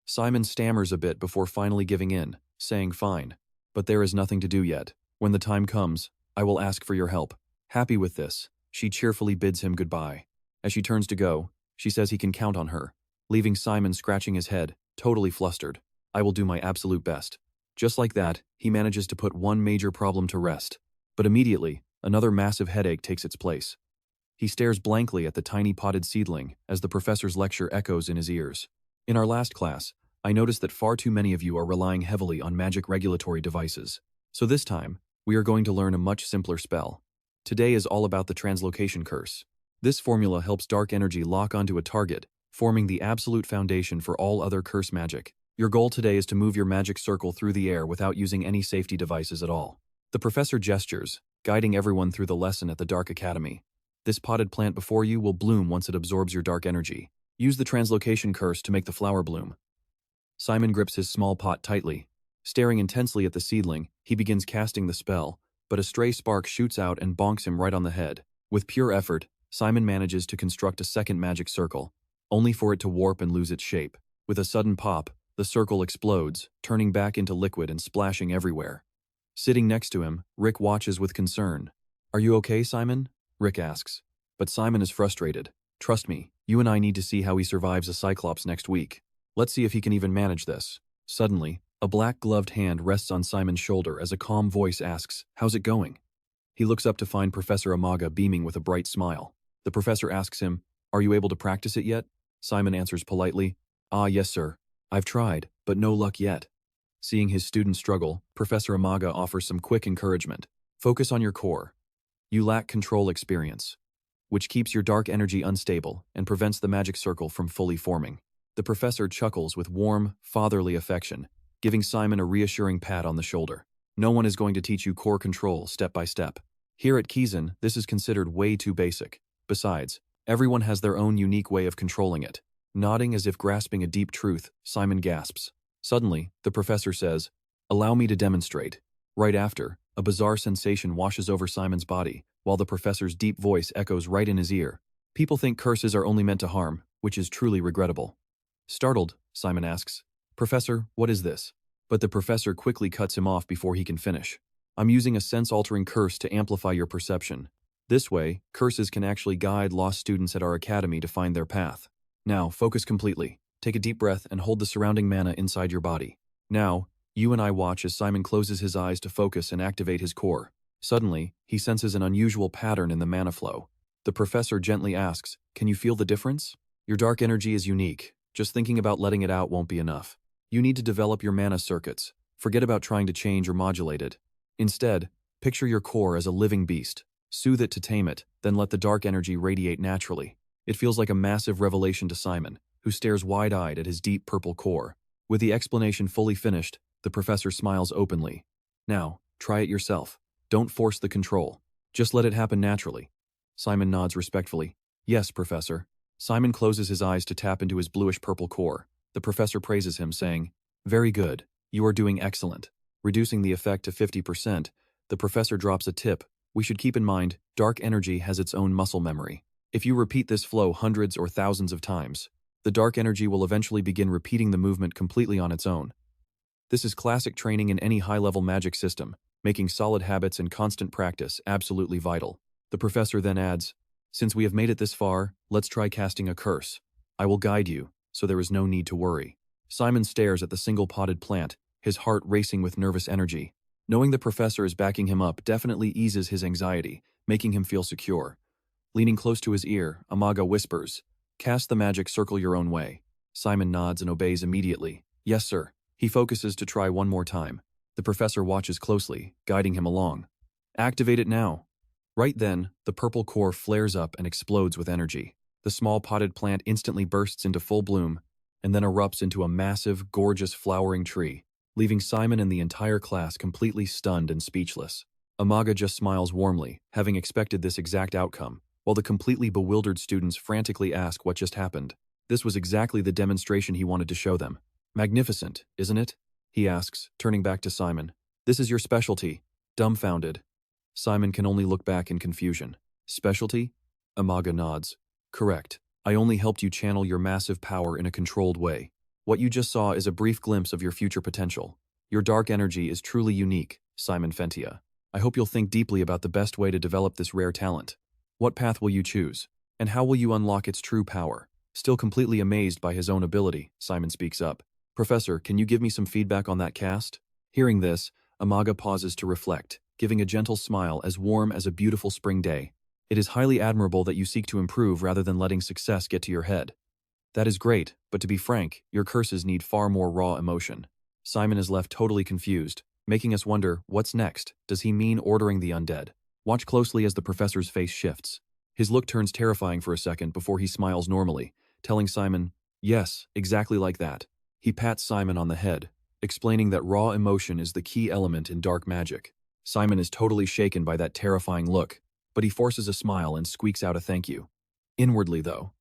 Simon stammers a bit before finally giving in, saying fine. But there is nothing to do yet. When the time comes, I will ask for your help. Happy with this, she cheerfully bids him goodbye. As she turns to go, she says he can count on her, leaving Simon scratching his head, totally flustered. I will do my absolute best. Just like that, he manages to put one major problem to rest. But immediately, another massive headache takes its place. He stares blankly at the tiny potted seedling as the professor's lecture echoes in his ears. In our last class, I noticed that far too many of you are relying heavily on magic regulatory devices. So this time, we are going to learn a much simpler spell. Today is all about the translocation curse. This formula helps dark energy lock onto a target, forming the absolute foundation for all other curse magic. Your goal today is to move your magic circle through the air without using any safety devices at all. The professor gestures, guiding everyone through the lesson at the Dark Academy. This potted plant before you will bloom once it absorbs your dark energy. Use the translocation curse to make the flower bloom. Simon grips his small pot tightly. Staring intensely at the seedling, he begins casting the spell, but a stray spark shoots out and bonks him right on the head. With pure effort, Simon manages to construct a second magic circle, only for it to warp and lose its shape. With a sudden pop, the circle explodes, turning back into liquid and splashing everywhere. Sitting next to him, Rick watches with concern. Are you okay, Simon? Rick asks. But Simon is frustrated. Trust me, you and I need to see how he survives a Cyclops next week. Let's see if he can even manage this. Suddenly, a black-gloved hand rests on Simon's shoulder as a calm voice asks, how's it going? He looks up to find Professor Amaga beaming with a bright smile. The professor asks him, are you able to practice it yet? Simon answers politely, yes sir. I've tried, but no luck yet. Seeing his student struggle, Professor Amaga offers some quick encouragement. Focus on your core. You lack control experience, which keeps your dark energy unstable and prevents the magic circle from fully forming. The professor chuckles with warm, fatherly affection, giving Simon a reassuring pat on the shoulder. No one is going to teach you core control step by step. Here at Kizen, this is considered way too basic. Besides, everyone has their own unique way of controlling it. Nodding as if grasping a deep truth, Simon gasps. Suddenly, the professor says, allow me to demonstrate. Right after, a bizarre sensation washes over Simon's body, while the professor's deep voice echoes right in his ear. People think curses are only meant to harm, which is truly regrettable. Startled, Simon asks, Professor, what is this? But the professor quickly cuts him off before he can finish. I'm using a sense-altering curse to amplify your perception. This way, curses can actually guide lost students at our academy to find their path. Now, focus completely. Take a deep breath and hold the surrounding mana inside your body. Now, you and I watch as Simon closes his eyes to focus and activate his core. Suddenly, he senses an unusual pattern in the mana flow. The professor gently asks, can you feel the difference? Your dark energy is unique. Just thinking about letting it out won't be enough. You need to develop your mana circuits. Forget about trying to change or modulate it. Instead, picture your core as a living beast. Soothe it to tame it, then let the dark energy radiate naturally. It feels like a massive revelation to Simon, who stares wide-eyed at his deep purple core. With the explanation fully finished, the professor smiles openly. Now, try it yourself. Don't force the control. Just let it happen naturally. Simon nods respectfully. Yes, Professor. Simon closes his eyes to tap into his bluish-purple core. The professor praises him, saying, very good. You are doing excellent. Reducing the effect to 50%, the professor drops a tip. We should keep in mind, dark energy has its own muscle memory. If you repeat this flow hundreds or thousands of times, the dark energy will eventually begin repeating the movement completely on its own. This is classic training in any high-level magic system, making solid habits and constant practice absolutely vital. The professor then adds, since we have made it this far, let's try casting a curse. I will guide you, so there is no need to worry. Simon stares at the single potted plant, his heart racing with nervous energy. Knowing the professor is backing him up definitely eases his anxiety, making him feel secure. Leaning close to his ear, Amaga whispers, cast the magic circle your own way. Simon nods and obeys immediately. Yes, sir. He focuses to try one more time. The professor watches closely, guiding him along. Activate it now. Right then, the purple core flares up and explodes with energy. The small potted plant instantly bursts into full bloom, and then erupts into a massive, gorgeous flowering tree, leaving Simon and the entire class completely stunned and speechless. Amaga just smiles warmly, having expected this exact outcome, while the completely bewildered students frantically ask what just happened. This was exactly the demonstration he wanted to show them. Magnificent, isn't it? He asks, turning back to Simon. This is your specialty. Dumbfounded. Simon can only look back in confusion. Specialty? Amaga nods. Correct. I only helped you channel your massive power in a controlled way. What you just saw is a brief glimpse of your future potential. Your dark energy is truly unique, Simon Fentia. I hope you'll think deeply about the best way to develop this rare talent. What path will you choose? And how will you unlock its true power? Still completely amazed by his own ability, Simon speaks up. Professor, can you give me some feedback on that cast? Hearing this, Amaga pauses to reflect, giving a gentle smile as warm as a beautiful spring day. It is highly admirable that you seek to improve rather than letting success get to your head. That is great, but to be frank, your curses need far more raw emotion. Simon is left totally confused, making us wonder, what's next? Does he mean ordering the undead? Watch closely as the professor's face shifts. His look turns terrifying for a second before he smiles normally, telling Simon, yes, exactly like that. He pats Simon on the head, explaining that raw emotion is the key element in dark magic. Simon is totally shaken by that terrifying look, but he forces a smile and squeaks out a thank you. Inwardly, though,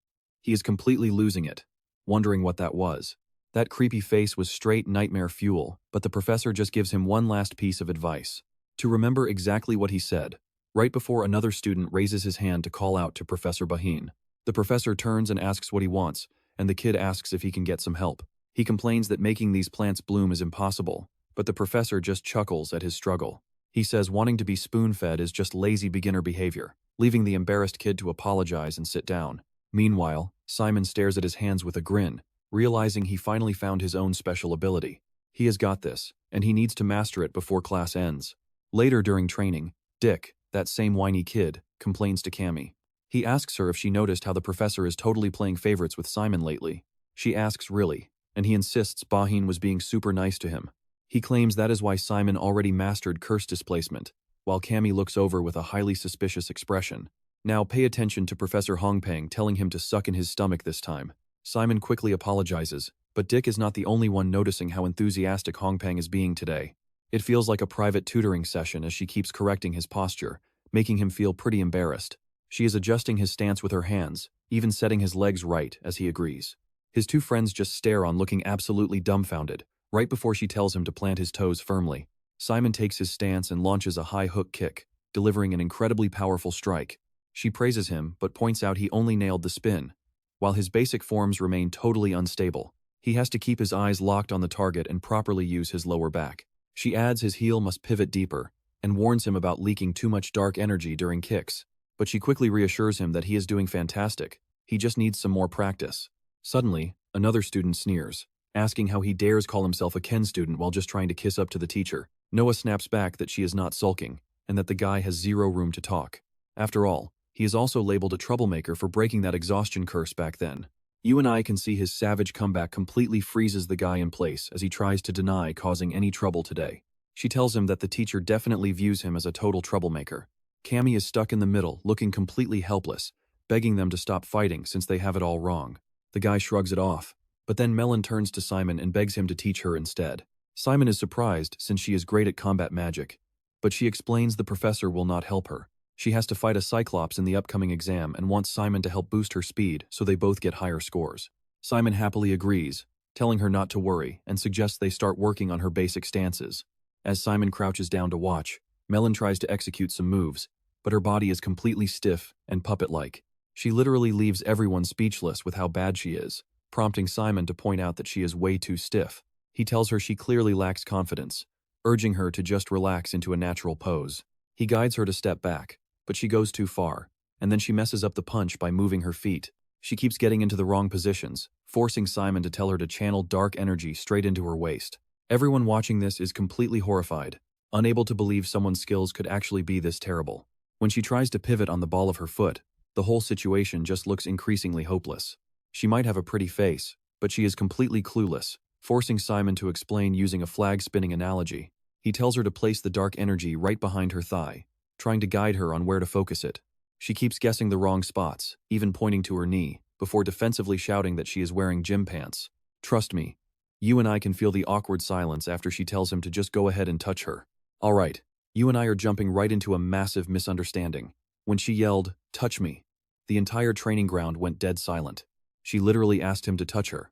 he is completely losing it, wondering what that was. That creepy face was straight nightmare fuel, but the professor just gives him one last piece of advice. To remember exactly what he said, right before another student raises his hand to call out to Professor Baheen. The professor turns and asks what he wants, and the kid asks if he can get some help. He complains that making these plants bloom is impossible, but the professor just chuckles at his struggle. He says wanting to be spoon-fed is just lazy beginner behavior, leaving the embarrassed kid to apologize and sit down. Meanwhile, Simon stares at his hands with a grin, realizing he finally found his own special ability. He has got this, and he needs to master it before class ends. Later during training, Dick, that same whiny kid, complains to Cammy. He asks her if she noticed how the professor is totally playing favorites with Simon lately. She asks really, and he insists Baheen was being super nice to him. He claims that is why Simon already mastered curse displacement, while Cammy looks over with a highly suspicious expression. Now pay attention to Professor Hongpeng telling him to suck in his stomach this time. Simon quickly apologizes, but Dick is not the only one noticing how enthusiastic Hongpeng is being today. It feels like a private tutoring session as she keeps correcting his posture, making him feel pretty embarrassed. She is adjusting his stance with her hands, even setting his legs right as he agrees. His two friends just stare on, looking absolutely dumbfounded, right before she tells him to plant his toes firmly. Simon takes his stance and launches a high hook kick, delivering an incredibly powerful strike. She praises him, but points out he only nailed the spin. While his basic forms remain totally unstable, he has to keep his eyes locked on the target and properly use his lower back. She adds his heel must pivot deeper, and warns him about leaking too much dark energy during kicks. But she quickly reassures him that he is doing fantastic. He just needs some more practice. Suddenly, another student sneers, asking how he dares call himself a Ken student while just trying to kiss up to the teacher. Noah snaps back that she is not sulking, and that the guy has zero room to talk. After all, he is also labeled a troublemaker for breaking that exhaustion curse back then. You and I can see his savage comeback completely freezes the guy in place as he tries to deny causing any trouble today. She tells him that the teacher definitely views him as a total troublemaker. Cammy is stuck in the middle, looking completely helpless, begging them to stop fighting since they have it all wrong. The guy shrugs it off, but then Melon turns to Simon and begs him to teach her instead. Simon is surprised since she is great at combat magic, but she explains the professor will not help her. She has to fight a Cyclops in the upcoming exam and wants Simon to help boost her speed so they both get higher scores. Simon happily agrees, telling her not to worry and suggests they start working on her basic stances. As Simon crouches down to watch, Melon tries to execute some moves, but her body is completely stiff and puppet-like. She literally leaves everyone speechless with how bad she is, prompting Simon to point out that she is way too stiff. He tells her she clearly lacks confidence, urging her to just relax into a natural pose. He guides her to step back, but she goes too far, and then she messes up the punch by moving her feet. She keeps getting into the wrong positions, forcing Simon to tell her to channel dark energy straight into her waist. Everyone watching this is completely horrified, unable to believe someone's skills could actually be this terrible. When she tries to pivot on the ball of her foot, the whole situation just looks increasingly hopeless. She might have a pretty face, but she is completely clueless, forcing Simon to explain using a flag-spinning analogy. He tells her to place the dark energy right behind her thigh, trying to guide her on where to focus it. She keeps guessing the wrong spots, even pointing to her knee, before defensively shouting that she is wearing gym pants. Trust me, you and I can feel the awkward silence after she tells him to just go ahead and touch her. All right, you and I are jumping right into a massive misunderstanding. When she yelled, "Touch me," the entire training ground went dead silent. She literally asked him to touch her.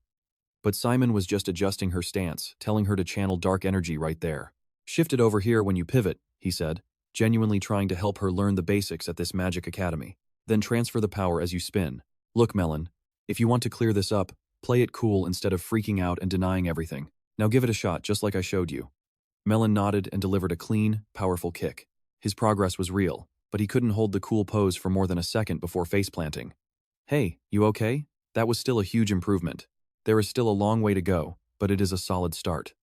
But Simon was just adjusting her stance, telling her to channel dark energy right there. Shift it over here when you pivot, he said, genuinely trying to help her learn the basics at this magic academy. Then transfer the power as you spin. Look, Melon, if you want to clear this up, play it cool instead of freaking out and denying everything. Now give it a shot just like I showed you. Melon nodded and delivered a clean, powerful kick. His progress was real, but he couldn't hold the cool pose for more than a second before face-planting. Hey, you okay? That was still a huge improvement. There is still a long way to go, but it is a solid start.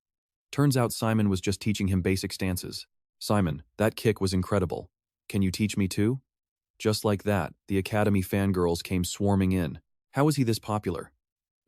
Turns out Simon was just teaching him basic stances. Simon, that kick was incredible. Can you teach me too? Just like that, the Academy fangirls came swarming in. How is he this popular?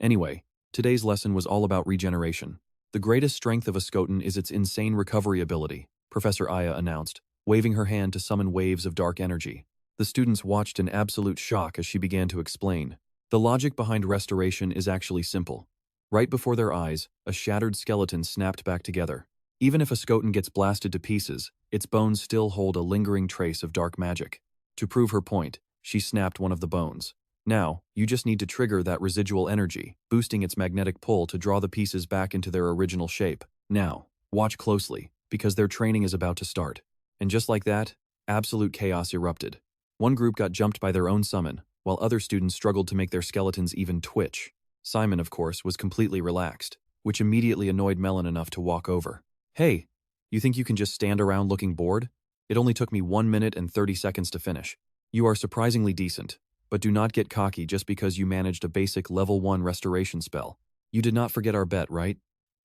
Anyway, today's lesson was all about regeneration. The greatest strength of a Skotan is its insane recovery ability, Professor Aya announced, waving her hand to summon waves of dark energy. The students watched in absolute shock as she began to explain. The logic behind restoration is actually simple. Right before their eyes, a shattered skeleton snapped back together. Even if a Skotan gets blasted to pieces, its bones still hold a lingering trace of dark magic. To prove her point, she snapped one of the bones. Now, you just need to trigger that residual energy, boosting its magnetic pull to draw the pieces back into their original shape. Now, watch closely, because their training is about to start. And just like that, absolute chaos erupted. One group got jumped by their own summon, while other students struggled to make their skeletons even twitch. Simon, of course, was completely relaxed, which immediately annoyed Melon enough to walk over. Hey, you think you can just stand around looking bored? It only took me 1 minute and 30 seconds to finish. You are surprisingly decent, but do not get cocky just because you managed a basic level 1 restoration spell. You did not forget our bet, right?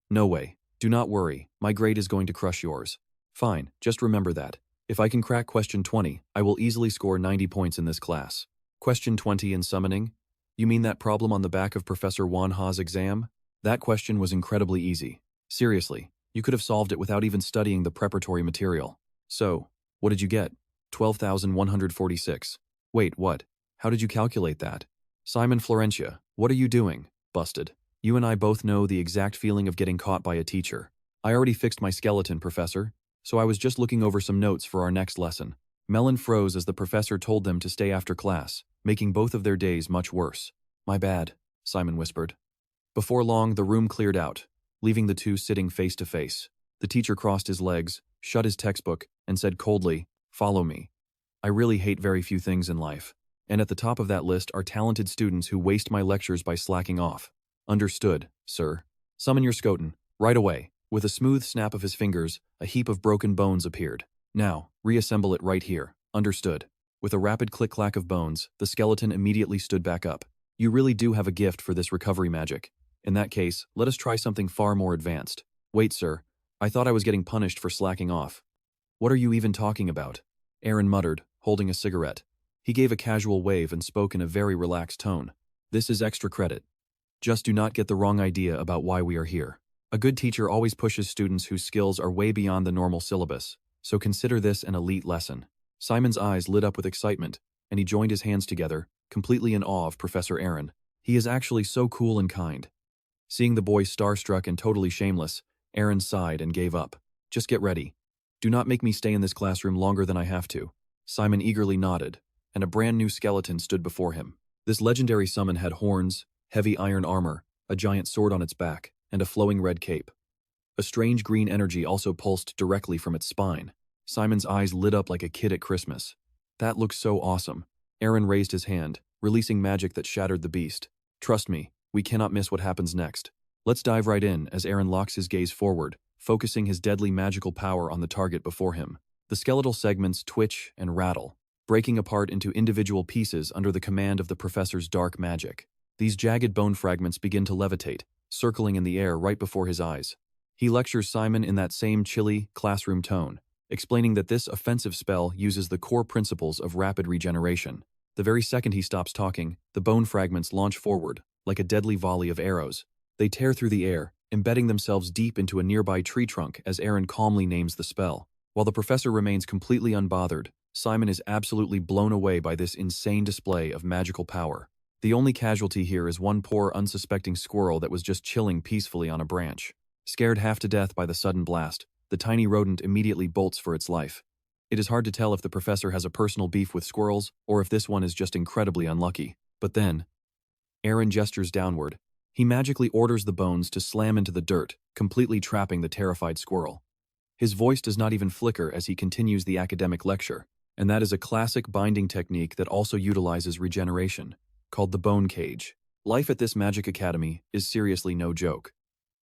No way. Do not worry, my grade is going to crush yours. Fine, just remember that. If I can crack question 20, I will easily score 90 points in this class. Question 20 in summoning? You mean that problem on the back of Professor Wanha's exam? That question was incredibly easy. Seriously, you could have solved it without even studying the preparatory material. So, what did you get? 12,146. Wait, what? How did you calculate that? Simon Florentia, what are you doing? Busted. You and I both know the exact feeling of getting caught by a teacher. I already fixed my skeleton, Professor, so I was just looking over some notes for our next lesson. Melon froze as the professor told them to stay after class, making both of their days much worse. My bad, Simon whispered. Before long, the room cleared out, leaving the two sitting face to face. The teacher crossed his legs, shut his textbook, and said coldly, "Follow me." I really hate very few things in life, and at the top of that list are talented students who waste my lectures by slacking off. Understood, sir. Summon your Skotan, right away. With a smooth snap of his fingers, a heap of broken bones appeared. Now, reassemble it right here. Understood. With a rapid click-clack of bones, the skeleton immediately stood back up. You really do have a gift for this recovery magic. In that case, let us try something far more advanced. Wait, sir. I thought I was getting punished for slacking off. What are you even talking about? Aaron muttered, holding a cigarette. He gave a casual wave and spoke in a very relaxed tone. This is extra credit. Just do not get the wrong idea about why we are here. A good teacher always pushes students whose skills are way beyond the normal syllabus, so consider this an elite lesson. Simon's eyes lit up with excitement, and he joined his hands together, completely in awe of Professor Aaron. He is actually so cool and kind. Seeing the boy starstruck and totally shameless, Aaron sighed and gave up. Just get ready. Do not make me stay in this classroom longer than I have to. Simon eagerly nodded, and a brand new skeleton stood before him. This legendary summon had horns, heavy iron armor, a giant sword on its back, and a flowing red cape. A strange green energy also pulsed directly from its spine. Simon's eyes lit up like a kid at Christmas. That looks so awesome. Aaron raised his hand, releasing magic that shattered the beast. Trust me, we cannot miss what happens next. Let's dive right in as Aaron locks his gaze forward, focusing his deadly magical power on the target before him. The skeletal segments twitch and rattle, breaking apart into individual pieces under the command of the professor's dark magic. These jagged bone fragments begin to levitate, circling in the air right before his eyes. He lectures Simon in that same chilly, classroom tone, explaining that this offensive spell uses the core principles of rapid regeneration. The very second he stops talking, the bone fragments launch forward, like a deadly volley of arrows. They tear through the air, embedding themselves deep into a nearby tree trunk as Aaron calmly names the spell. While the professor remains completely unbothered, Simon is absolutely blown away by this insane display of magical power. The only casualty here is one poor, unsuspecting squirrel that was just chilling peacefully on a branch. Scared half to death by the sudden blast, the tiny rodent immediately bolts for its life. It is hard to tell if the professor has a personal beef with squirrels or if this one is just incredibly unlucky. But then, Aaron gestures downward. He magically orders the bones to slam into the dirt, completely trapping the terrified squirrel. His voice does not even flicker as he continues the academic lecture, and that is a classic binding technique that also utilizes regeneration, called the bone cage. Life at this magic academy is seriously no joke.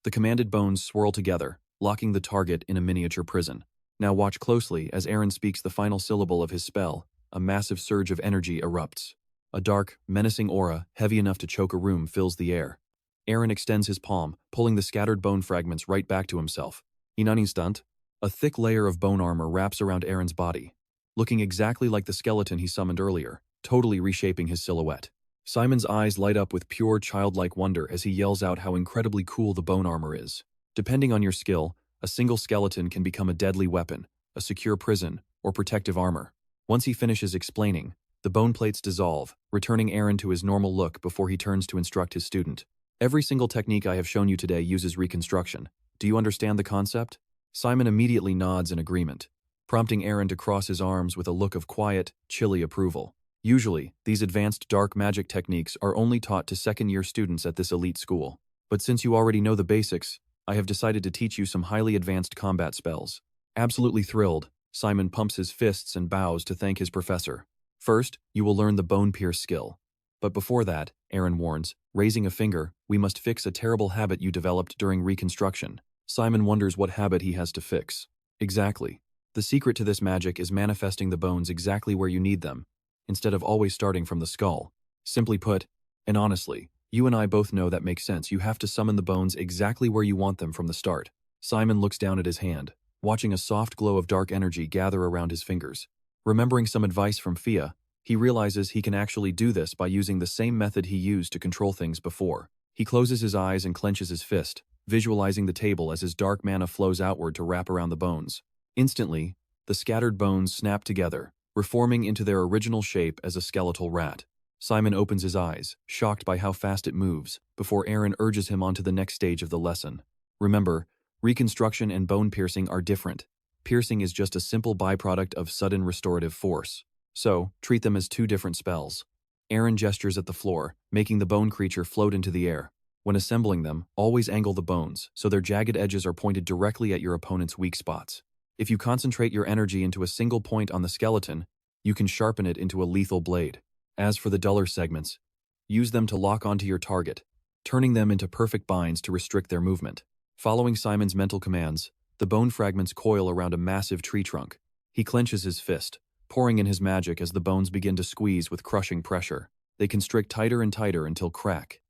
The commanded bones swirl together, locking the target in a miniature prison. Now watch closely as Aaron speaks the final syllable of his spell. A massive surge of energy erupts. A dark, menacing aura, heavy enough to choke a room, fills the air. Aaron extends his palm, pulling the scattered bone fragments right back to himself. In an instant, a thick layer of bone armor wraps around Aaron's body, looking exactly like the skeleton he summoned earlier, totally reshaping his silhouette. Simon's eyes light up with pure childlike wonder as he yells out how incredibly cool the bone armor is. Depending on your skill, a single skeleton can become a deadly weapon, a secure prison, or protective armor. Once he finishes explaining, the bone plates dissolve, returning Aaron to his normal look before he turns to instruct his student. Every single technique I have shown you today uses reconstruction. Do you understand the concept? Simon immediately nods in agreement, prompting Aaron to cross his arms with a look of quiet, chilly approval. Usually, these advanced dark magic techniques are only taught to second-year students at this elite school. But since you already know the basics, I have decided to teach you some highly advanced combat spells. Absolutely thrilled, Simon pumps his fists and bows to thank his professor. First, you will learn the bone pierce skill. But before that, Aaron warns, raising a finger, we must fix a terrible habit you developed during reconstruction. Simon wonders what habit he has to fix. Exactly. The secret to this magic is manifesting the bones exactly where you need them, instead of always starting from the skull. Simply put, and honestly, you and I both know that makes sense. You have to summon the bones exactly where you want them from the start. Simon looks down at his hand, watching a soft glow of dark energy gather around his fingers. Remembering some advice from Fia, he realizes he can actually do this by using the same method he used to control things before. He closes his eyes and clenches his fist, visualizing the table as his dark mana flows outward to wrap around the bones. Instantly, the scattered bones snap together, reforming into their original shape as a skeletal rat. Simon opens his eyes, shocked by how fast it moves, before Aaron urges him onto the next stage of the lesson. Remember, reconstruction and bone piercing are different. Piercing is just a simple byproduct of sudden restorative force. So, treat them as two different spells. Aaron gestures at the floor, making the bone creature float into the air. When assembling them, always angle the bones so their jagged edges are pointed directly at your opponent's weak spots. If you concentrate your energy into a single point on the skeleton, you can sharpen it into a lethal blade. As for the duller segments, use them to lock onto your target, turning them into perfect binds to restrict their movement. Following Simon's mental commands, the bone fragments coil around a massive tree trunk. He clenches his fist, pouring in his magic as the bones begin to squeeze with crushing pressure. They constrict tighter and tighter until crack.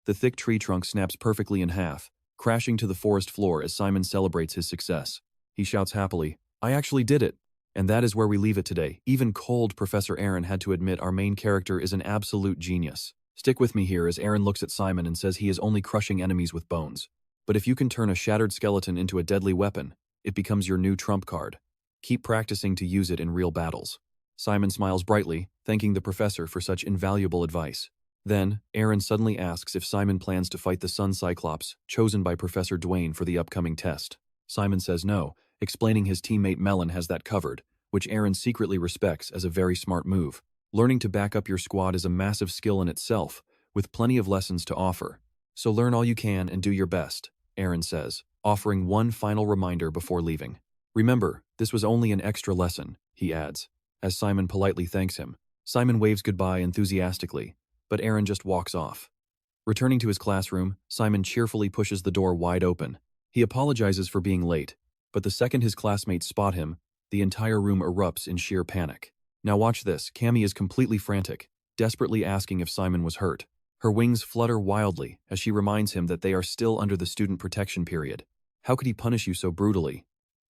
The thick tree trunk snaps perfectly in half, crashing to the forest floor as Simon celebrates his success. He shouts happily, "I actually did it!" And that is where we leave it today. Even cold Professor Aaron had to admit our main character is an absolute genius. Stick with me here as Aaron looks at Simon and says he is only crushing enemies with bones. But if you can turn a shattered skeleton into a deadly weapon, it becomes your new trump card. Keep practicing to use it in real battles. Simon smiles brightly, thanking the professor for such invaluable advice. Then, Aaron suddenly asks if Simon plans to fight the Sun Cyclops, chosen by Professor Dwayne for the upcoming test. Simon says no, explaining his teammate Melon has that covered, which Aaron secretly respects as a very smart move. Learning to back up your squad is a massive skill in itself, with plenty of lessons to offer. So learn all you can and do your best, Aaron says, offering one final reminder before leaving. Remember, this was only an extra lesson, he adds, as Simon politely thanks him. Simon waves goodbye enthusiastically, but Aaron just walks off. Returning to his classroom, Simon cheerfully pushes the door wide open. He apologizes for being late, but the second his classmates spot him, the entire room erupts in sheer panic. Now watch this. Cammy is completely frantic, desperately asking if Simon was hurt. Her wings flutter wildly as she reminds him that they are still under the student protection period. How could he punish you so brutally?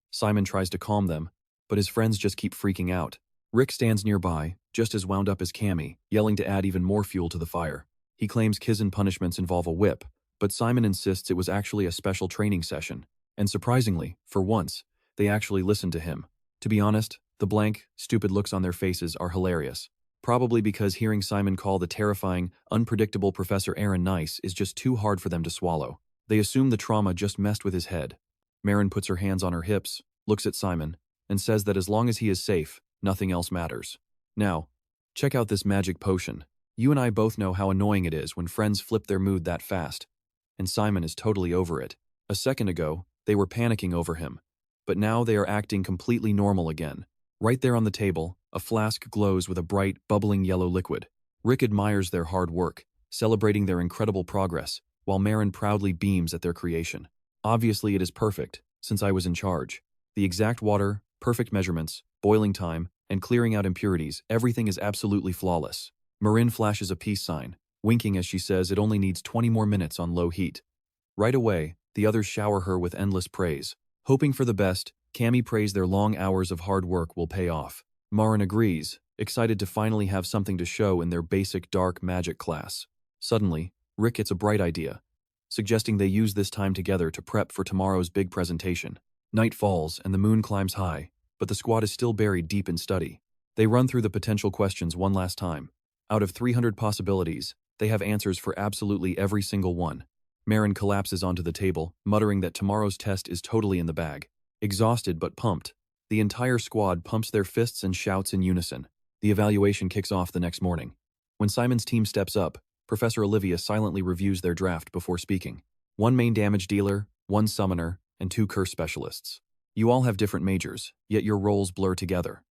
Simon tries to calm them, but his friends just keep freaking out. Rick stands nearby, just as wound up as Cammy, yelling to add even more fuel to the fire. He claims Kizen punishments involve a whip, but Simon insists it was actually a special training session. And surprisingly, for once, they actually listen to him. To be honest, the blank, stupid looks on their faces are hilarious. Probably because hearing Simon call the terrifying, unpredictable Professor Aaron nice is just too hard for them to swallow. They assume the trauma just messed with his head. Marin puts her hands on her hips, looks at Simon, and says that as long as he is safe, nothing else matters. Now, check out this magic potion. You and I both know how annoying it is when friends flip their mood that fast. And Simon is totally over it. A second ago, they were panicking over him. But now they are acting completely normal again. Right there on the table, a flask glows with a bright, bubbling yellow liquid. Rick admires their hard work, celebrating their incredible progress, while Marin proudly beams at their creation. Obviously it is perfect, since I was in charge. The exact water, perfect measurements, boiling time, and clearing out impurities, everything is absolutely flawless. Marin flashes a peace sign, winking as she says it only needs 20 more minutes on low heat. Right away, the others shower her with endless praise. Hoping for the best, Cammy prays their long hours of hard work will pay off. Marin agrees, excited to finally have something to show in their basic dark magic class. Suddenly, Rick gets a bright idea, suggesting they use this time together to prep for tomorrow's big presentation. Night falls and the moon climbs high, but the squad is still buried deep in study. They run through the potential questions one last time. Out of 300 possibilities, they have answers for absolutely every single one. Marin collapses onto the table, muttering that tomorrow's test is totally in the bag. Exhausted but pumped, the entire squad pumps their fists and shouts in unison. The evaluation kicks off the next morning. When Simon's team steps up, Professor Olivia silently reviews their draft before speaking. 1 main damage dealer, 1 summoner, and 2 curse specialists. You all have different majors, yet your roles blur together.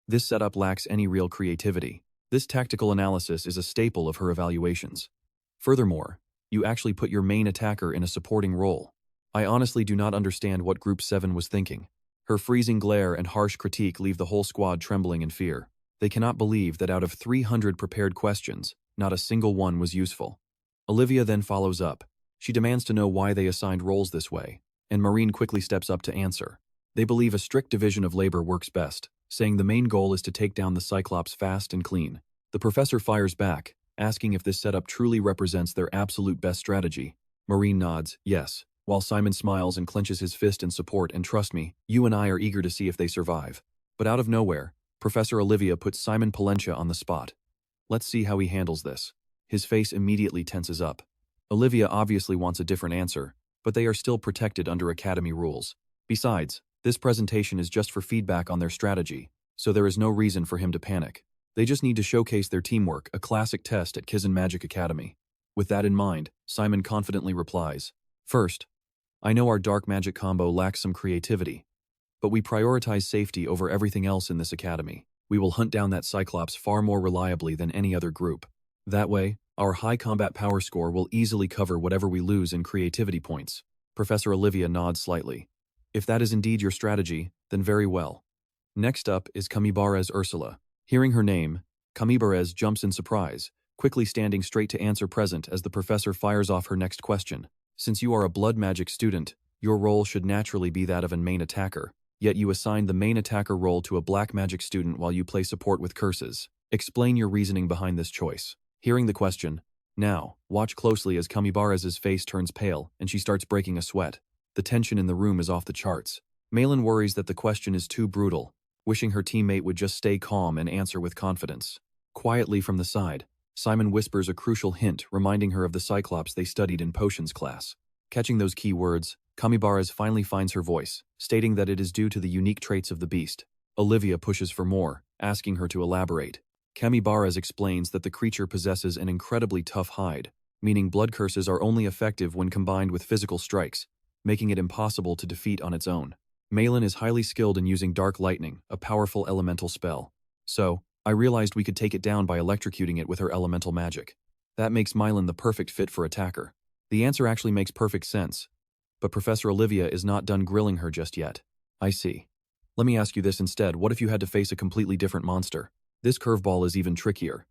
This setup lacks any real creativity. This tactical analysis is a staple of her evaluations. Furthermore, you actually put your main attacker in a supporting role. I honestly do not understand what Group 7 was thinking. Her freezing glare and harsh critique leave the whole squad trembling in fear. They cannot believe that out of 300 prepared questions, not a single one was useful. Olivia then follows up. She demands to know why they assigned roles this way, and Maureen quickly steps up to answer. They believe a strict division of labor works best, saying the main goal is to take down the Cyclops fast and clean. The professor fires back, asking if this setup truly represents their absolute best strategy. Maureen nods, yes, while Simon smiles and clenches his fist in support, and trust me, you and I are eager to see if they survive. But out of nowhere, Professor Olivia puts Simon Florentia on the spot. Let's see how he handles this. His face immediately tenses up. Olivia obviously wants a different answer, but they are still protected under Academy rules. Besides, this presentation is just for feedback on their strategy, so there is no reason for him to panic. They just need to showcase their teamwork, a classic test at Kizen Magic Academy. With that in mind, Simon confidently replies, "First, I know our dark magic combo lacks some creativity, but we prioritize safety over everything else in this academy. We will hunt down that Cyclops far more reliably than any other group. That way, our high combat power score will easily cover whatever we lose in creativity points." Professor Olivia nods slightly. If that is indeed your strategy, then very well. Next up is Kamibara's Ursula. Hearing her name, Kamibara's jumps in surprise, quickly standing straight to answer present as the professor fires off her next question. Since you are a blood magic student, your role should naturally be that of a main attacker, yet you assigned the main attacker role to a black magic student while you play support with curses. Explain your reasoning behind this choice. Hearing the question, now, watch closely as Kamibara's face turns pale and she starts breaking a sweat. The tension in the room is off the charts. Malin worries that the question is too brutal, wishing her teammate would just stay calm and answer with confidence. Quietly from the side, Simon whispers a crucial hint, reminding her of the Cyclops they studied in potions class. Catching those key words, Kamibara's finally finds her voice, stating that it is due to the unique traits of the beast. Olivia pushes for more, asking her to elaborate. Kamibara's explains that the creature possesses an incredibly tough hide, meaning blood curses are only effective when combined with physical strikes, making it impossible to defeat on its own. Malin is highly skilled in using Dark Lightning, a powerful elemental spell. So, I realized we could take it down by electrocuting it with her elemental magic. That makes Malin the perfect fit for attacker. The answer actually makes perfect sense, but Professor Olivia is not done grilling her just yet. I see. Let me ask you this instead, what if you had to face a completely different monster? This curveball is even trickier.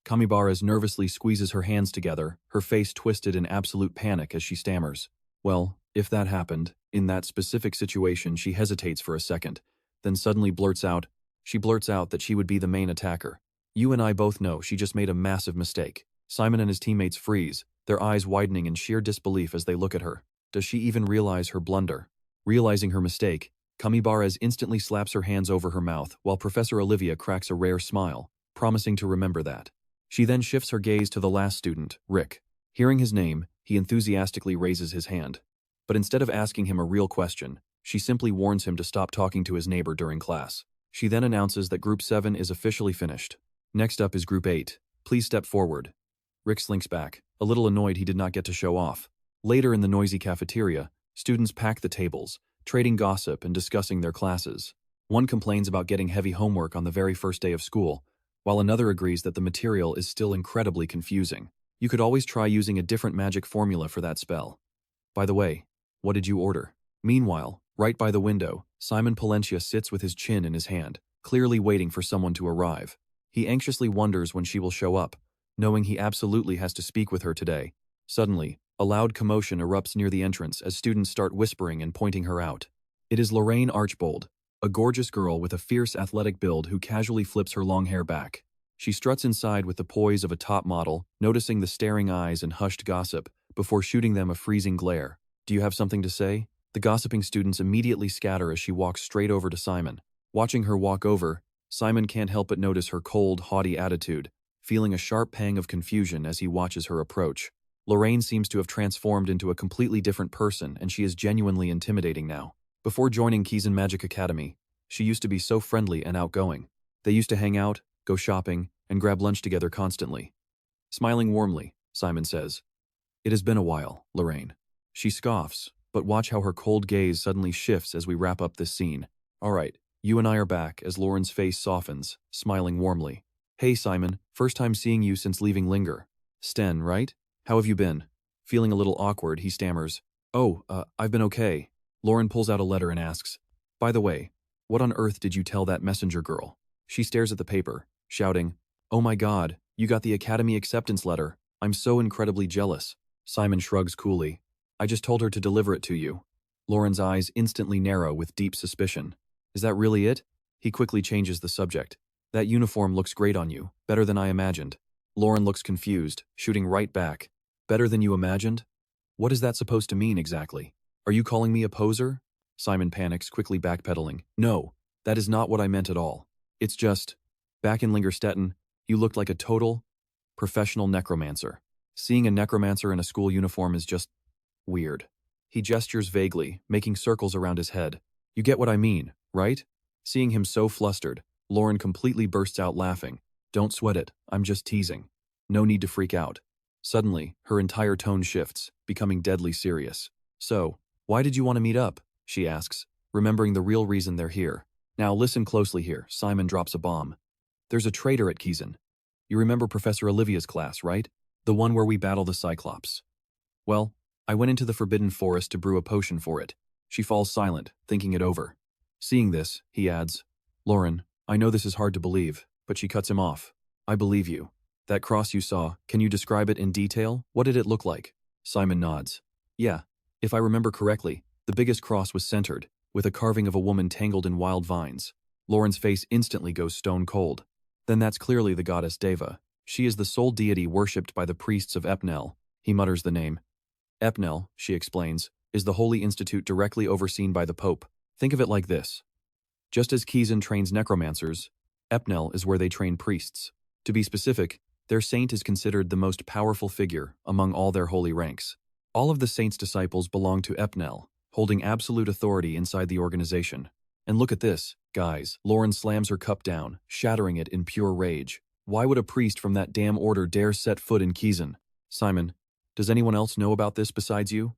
Kamibara's nervously squeezes her hands together, her face twisted in absolute panic as she stammers. Well, if that happened, in that specific situation she hesitates for a second, then suddenly blurts out that she would be the main attacker. You and I both know she just made a massive mistake. Simon and his teammates freeze, their eyes widening in sheer disbelief as they look at her. Does she even realize her blunder? Realizing her mistake, Kamibara's instantly slaps her hands over her mouth while Professor Olivia cracks a rare smile, promising to remember that. She then shifts her gaze to the last student, Rick. Hearing his name, he enthusiastically raises his hand. But instead of asking him a real question, she simply warns him to stop talking to his neighbor during class. She then announces that Group 7 is officially finished. Next up is Group 8, Please step forward. Rick slinks back, a little annoyed he did not get to show off. Later in the noisy cafeteria, students pack the tables, trading gossip and discussing their classes. One complains about getting heavy homework on the very first day of school, while another agrees that the material is still incredibly confusing. You could always try using a different magic formula for that spell. By the way, what did you order? Meanwhile, right by the window, Simon Florentia sits with his chin in his hand, clearly waiting for someone to arrive. He anxiously wonders when she will show up, knowing he absolutely has to speak with her today. Suddenly, a loud commotion erupts near the entrance as students start whispering and pointing her out. It is Lorraine Archbold, a gorgeous girl with a fierce athletic build who casually flips her long hair back. She struts inside with the poise of a top model, noticing the staring eyes and hushed gossip, before shooting them a freezing glare. Do you have something to say? The gossiping students immediately scatter as she walks straight over to Simon. Watching her walk over, Simon can't help but notice her cold, haughty attitude, feeling a sharp pang of confusion as he watches her approach. Lorraine seems to have transformed into a completely different person, and she is genuinely intimidating now. Before joining Kizen Magic Academy, she used to be so friendly and outgoing. They used to hang out, go shopping, and grab lunch together constantly. Smiling warmly, Simon says, "It has been a while, Lorraine." She scoffs, but watch how her cold gaze suddenly shifts as we wrap up this scene. "All right, you and I are back," as Lauren's face softens, smiling warmly. "Hey Simon, first time seeing you since leaving Linger. Sten, right? How have you been?" Feeling a little awkward, he stammers, "Oh, I've been okay." Lauren pulls out a letter and asks, "By the way, what on earth did you tell that messenger girl?" She stares at the paper, shouting, "Oh my god, you got the Academy acceptance letter. I'm so incredibly jealous." Simon shrugs coolly. "I just told her to deliver it to you." Lauren's eyes instantly narrow with deep suspicion. "Is that really it?" He quickly changes the subject. "That uniform looks great on you, better than I imagined." Lauren looks confused, shooting right back. "Better than you imagined? What is that supposed to mean exactly? Are you calling me a poser?" Simon panics, quickly backpedaling. "No, that is not what I meant at all. It's just, back in Lingerstetten, you looked like a total, professional necromancer. Seeing a necromancer in a school uniform is just weird." He gestures vaguely, making circles around his head. "You get what I mean, right?" Seeing him so flustered, Lauren completely bursts out laughing. "Don't sweat it, I'm just teasing. No need to freak out." Suddenly, her entire tone shifts, becoming deadly serious. "So, why did you want to meet up?" she asks, remembering the real reason they're here. "Now listen closely here," Simon drops a bomb. "There's a traitor at Kizen. You remember Professor Olivia's class, right? The one where we battle the Cyclops. Well, I went into the Forbidden Forest to brew a potion for it." She falls silent, thinking it over. Seeing this, he adds, "Lauren, I know this is hard to believe," but she cuts him off. "I believe you. That cross you saw, can you describe it in detail? What did it look like?" Simon nods. "Yeah, if I remember correctly, the biggest cross was centered, with a carving of a woman tangled in wild vines." Lauren's face instantly goes stone cold. "Then that's clearly the goddess Deva. She is the sole deity worshipped by the priests of Epnel." He mutters the name. "Epnel," she explains, "is the holy institute directly overseen by the Pope. Think of it like this. Just as Kizen trains necromancers, Epnel is where they train priests. To be specific, their saint is considered the most powerful figure among all their holy ranks. All of the saint's disciples belong to Epnel, holding absolute authority inside the organization. And look at this, guys." Lauren slams her cup down, shattering it in pure rage. "Why would a priest from that damn order dare set foot in Kizen?" "Simon, does anyone else know about this besides you?"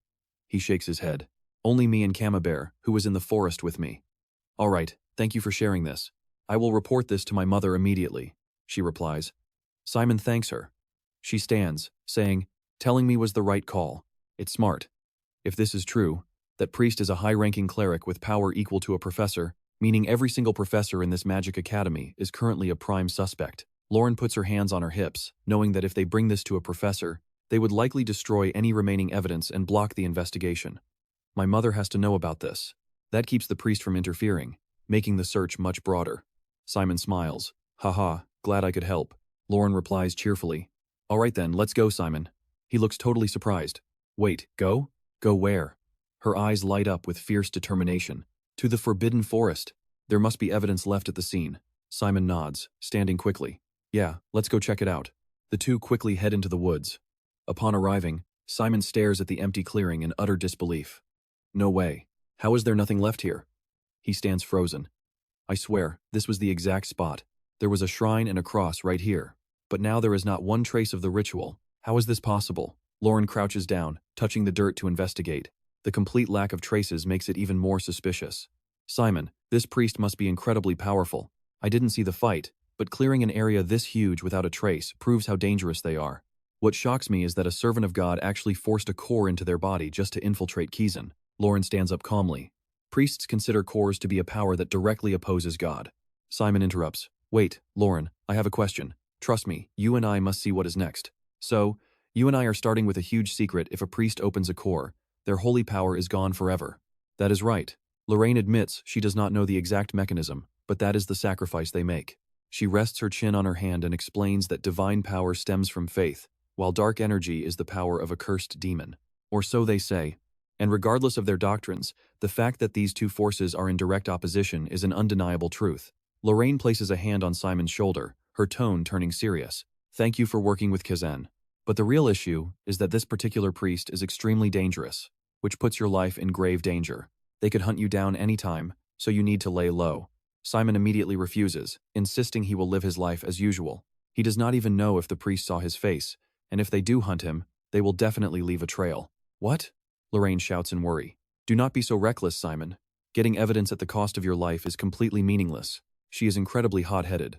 He shakes his head. "Only me and Camembert, who was in the forest with me." "All right, thank you for sharing this. I will report this to my mother immediately," she replies. Simon thanks her. She stands, saying, "Telling me was the right call. It's smart. If this is true, that priest is a high-ranking cleric with power equal to a professor, meaning every single professor in this magic academy is currently a prime suspect." Lauren puts her hands on her hips, knowing that if they bring this to a professor, they would likely destroy any remaining evidence and block the investigation. My mother has to know about this. That keeps the priest from interfering, making the search much broader. Simon smiles. "Haha, glad I could help." Lauren replies cheerfully. "All right then, let's go, Simon." He looks totally surprised. "Wait, go? Go where?" Her eyes light up with fierce determination. "To the Forbidden Forest. There must be evidence left at the scene." Simon nods, standing quickly. "Yeah, let's go check it out." The two quickly head into the woods. Upon arriving, Simon stares at the empty clearing in utter disbelief. "No way. How is there nothing left here?" He stands frozen. "I swear, this was the exact spot. There was a shrine and a cross right here." But now there is not one trace of the ritual. How is this possible? Lauren crouches down, touching the dirt to investigate. The complete lack of traces makes it even more suspicious. Simon, this priest must be incredibly powerful. I didn't see the fight, but clearing an area this huge without a trace proves how dangerous they are. What shocks me is that a servant of God actually forced a core into their body just to infiltrate Kizen. Lauren stands up calmly. Priests consider cores to be a power that directly opposes God. Simon interrupts. Wait, Lauren, I have a question. Trust me, you and I must see what is next. So, you and I are starting with a huge secret. If a priest opens a core, their holy power is gone forever. That is right. Lorraine admits she does not know the exact mechanism, but that is the sacrifice they make. She rests her chin on her hand and explains that divine power stems from faith, while dark energy is the power of a cursed demon. Or so they say. And regardless of their doctrines, the fact that these two forces are in direct opposition is an undeniable truth. Lorraine places a hand on Simon's shoulder, her tone turning serious. Thank you for working with Kizen. But the real issue is that this particular priest is extremely dangerous, which puts your life in grave danger. They could hunt you down anytime, so you need to lay low. Simon immediately refuses, insisting he will live his life as usual. He does not even know if the priest saw his face, and if they do hunt him, they will definitely leave a trail. What? Lorraine shouts in worry. Do not be so reckless, Simon. Getting evidence at the cost of your life is completely meaningless. She is incredibly hot-headed.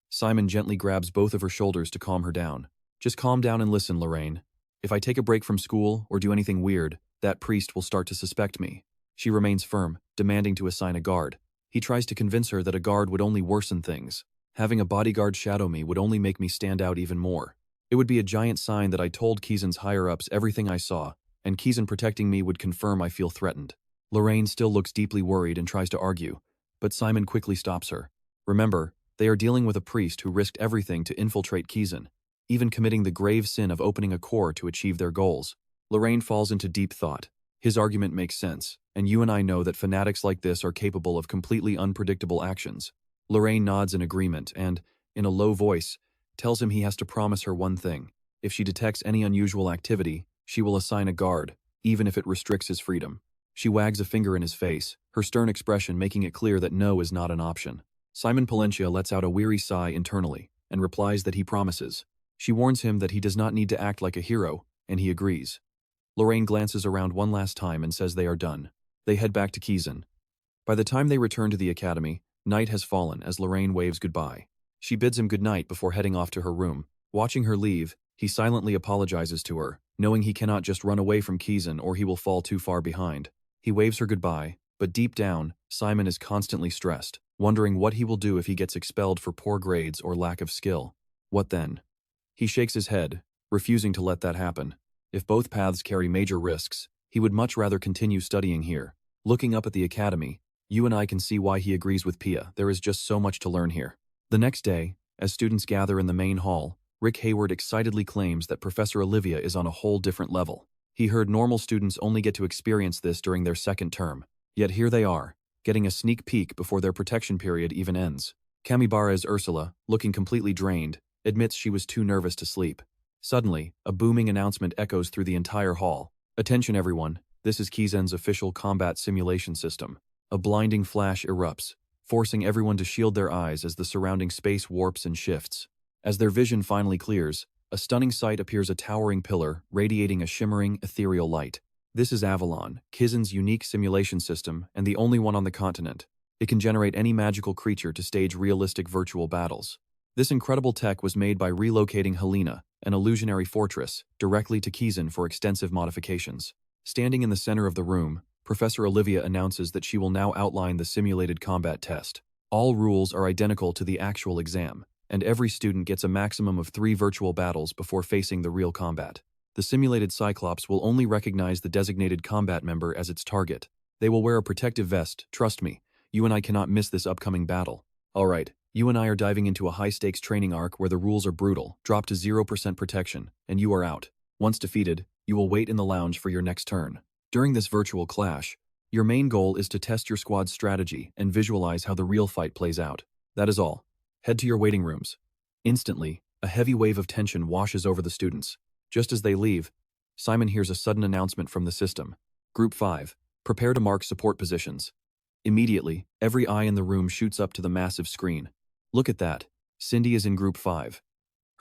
Simon gently grabs both of her shoulders to calm her down. Just calm down and listen, Lorraine. If I take a break from school or do anything weird, that priest will start to suspect me. She remains firm, demanding to assign a guard. He tries to convince her that a guard would only worsen things. Having a bodyguard shadow me would only make me stand out even more. It would be a giant sign that I told Kizen's higher-ups everything I saw, and Kizen protecting me would confirm I feel threatened. Lorraine still looks deeply worried and tries to argue, but Simon quickly stops her. Remember, they are dealing with a priest who risked everything to infiltrate Kizen, even committing the grave sin of opening a core to achieve their goals. Lorraine falls into deep thought. His argument makes sense, and you and I know that fanatics like this are capable of completely unpredictable actions. Lorraine nods in agreement and, in a low voice, tells him he has to promise her one thing. If she detects any unusual activity, she will assign a guard, even if it restricts his freedom. She wags a finger in his face, her stern expression making it clear that no is not an option. Simon Palencia lets out a weary sigh internally, and replies that he promises. She warns him that he does not need to act like a hero, and he agrees. Lorraine glances around one last time and says they are done. They head back to Kizen. By the time they return to the academy, night has fallen as Lorraine waves goodbye. She bids him goodnight before heading off to her room. Watching her leave, he silently apologizes to her, knowing he cannot just run away from Kizen or he will fall too far behind. He waves her goodbye, but deep down, Simon is constantly stressed, wondering what he will do if he gets expelled for poor grades or lack of skill. What then? He shakes his head, refusing to let that happen. If both paths carry major risks, he would much rather continue studying here. Looking up at the academy, you and I can see why he agrees with Pia. There is just so much to learn here. The next day, as students gather in the main hall, Rick Hayward excitedly claims that Professor Olivia is on a whole different level. He heard normal students only get to experience this during their second term. Yet here they are, getting a sneak peek before their protection period even ends. Kamibara's Ursula, looking completely drained, admits she was too nervous to sleep. Suddenly, a booming announcement echoes through the entire hall. Attention everyone, this is Kizen's official combat simulation system. A blinding flash erupts, forcing everyone to shield their eyes as the surrounding space warps and shifts. As their vision finally clears, a stunning sight appears, a towering pillar, radiating a shimmering, ethereal light. This is Avalon, Kizen's unique simulation system and the only one on the continent. It can generate any magical creature to stage realistic virtual battles. This incredible tech was made by relocating Helena, an illusionary fortress, directly to Kizen for extensive modifications. Standing in the center of the room, Professor Olivia announces that she will now outline the simulated combat test. All rules are identical to the actual exam, and every student gets a maximum of 3 virtual battles before facing the real combat. The simulated Cyclops will only recognize the designated combat member as its target. They will wear a protective vest, trust me. You and I cannot miss this upcoming battle. Alright, you and I are diving into a high-stakes training arc where the rules are brutal, drop to 0% protection, and you are out. Once defeated, you will wait in the lounge for your next turn. During this virtual clash, your main goal is to test your squad's strategy and visualize how the real fight plays out. That is all. Head to your waiting rooms. Instantly, a heavy wave of tension washes over the students. Just as they leave, Simon hears a sudden announcement from the system. Group 5, prepare to mark support positions. Immediately, every eye in the room shoots up to the massive screen. Look at that. Cindy is in Group 5.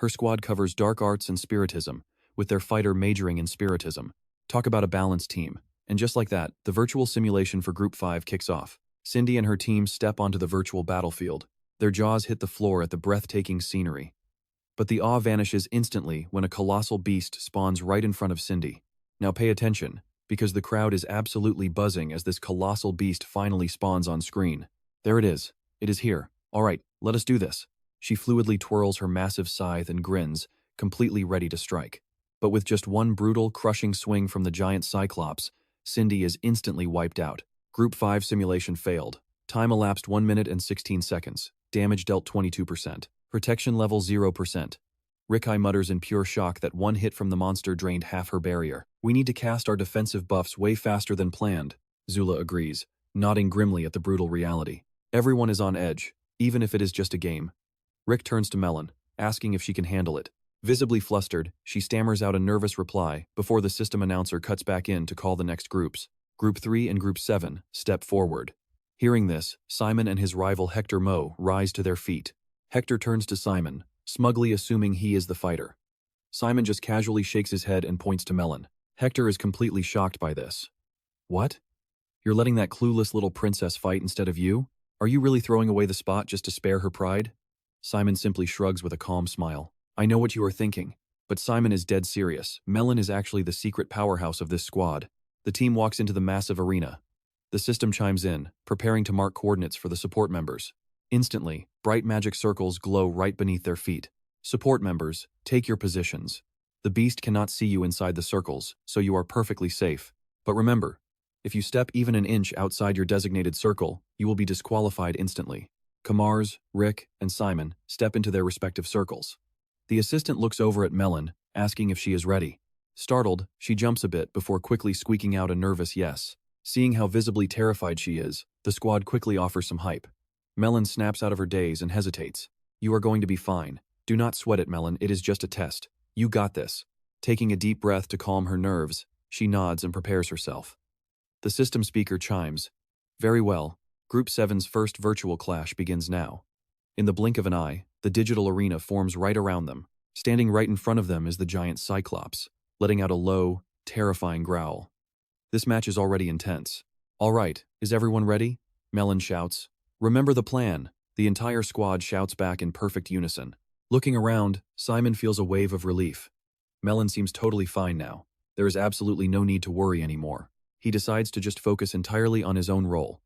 Her squad covers dark arts and spiritism, with their fighter majoring in spiritism. Talk about a balanced team. And just like that, the virtual simulation for Group 5 kicks off. Cindy and her team step onto the virtual battlefield. Their jaws hit the floor at the breathtaking scenery. But the awe vanishes instantly when a colossal beast spawns right in front of Cindy. Now pay attention, because the crowd is absolutely buzzing as this colossal beast finally spawns on screen. There it is. It is here. All right, let us do this. She fluidly twirls her massive scythe and grins, completely ready to strike. But with just one brutal, crushing swing from the giant Cyclops, Cindy is instantly wiped out. Group 5 simulation failed. Time elapsed 1 minute and 16 seconds. Damage dealt 22%. Protection level 0%. Rikai mutters in pure shock that one hit from the monster drained half her barrier. We need to cast our defensive buffs way faster than planned, Zula agrees, nodding grimly at the brutal reality. Everyone is on edge, even if it is just a game. Rick turns to Melon, asking if she can handle it. Visibly flustered, she stammers out a nervous reply before the system announcer cuts back in to call the next groups. Group 3 and Group 7 step forward. Hearing this, Simon and his rival Hector Mo rise to their feet. Hector turns to Simon, smugly assuming he is the fighter. Simon just casually shakes his head and points to Melon. Hector is completely shocked by this. What? You're letting that clueless little princess fight instead of you? Are you really throwing away the spot just to spare her pride? Simon simply shrugs with a calm smile. I know what you are thinking, but Simon is dead serious. Melon is actually the secret powerhouse of this squad. The team walks into the massive arena. The system chimes in, preparing to mark coordinates for the support members. Instantly, bright magic circles glow right beneath their feet. Support members, take your positions. The beast cannot see you inside the circles, so you are perfectly safe. But remember, if you step even an inch outside your designated circle, you will be disqualified instantly. Kamars, Rick, and Simon step into their respective circles. The assistant looks over at Melon, asking if she is ready. Startled, she jumps a bit before quickly squeaking out a nervous yes. Seeing how visibly terrified she is, the squad quickly offers some hype. Melon snaps out of her daze and hesitates. You are going to be fine. Do not sweat it, Melon, it is just a test. You got this. Taking a deep breath to calm her nerves, she nods and prepares herself. The system speaker chimes. Very well. Group 7's first virtual clash begins now. In the blink of an eye, the digital arena forms right around them. Standing right in front of them is the giant Cyclops, letting out a low, terrifying growl. This match is already intense. All right, is everyone ready? Melon shouts. Remember the plan. The entire squad shouts back in perfect unison. Looking around, Simon feels a wave of relief. Melon seems totally fine now. There is absolutely no need to worry anymore. He decides to just focus entirely on his own role.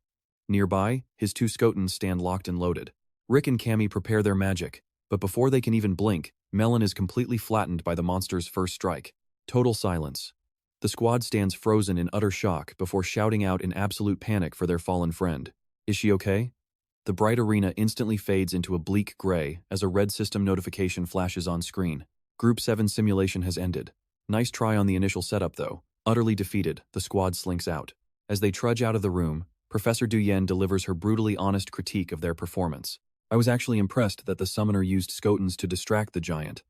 Nearby, his two Skotans stand locked and loaded. Rick and Cammy prepare their magic, but before they can even blink, Melon is completely flattened by the monster's first strike. Total silence. The squad stands frozen in utter shock before shouting out in absolute panic for their fallen friend. Is she okay? The bright arena instantly fades into a bleak gray as a red system notification flashes on screen. Group 7 simulation has ended. Nice try on the initial setup though. Utterly defeated, the squad slinks out. As they trudge out of the room, Professor Duyen delivers her brutally honest critique of their performance. I was actually impressed that the summoner used Skotans to distract the giant.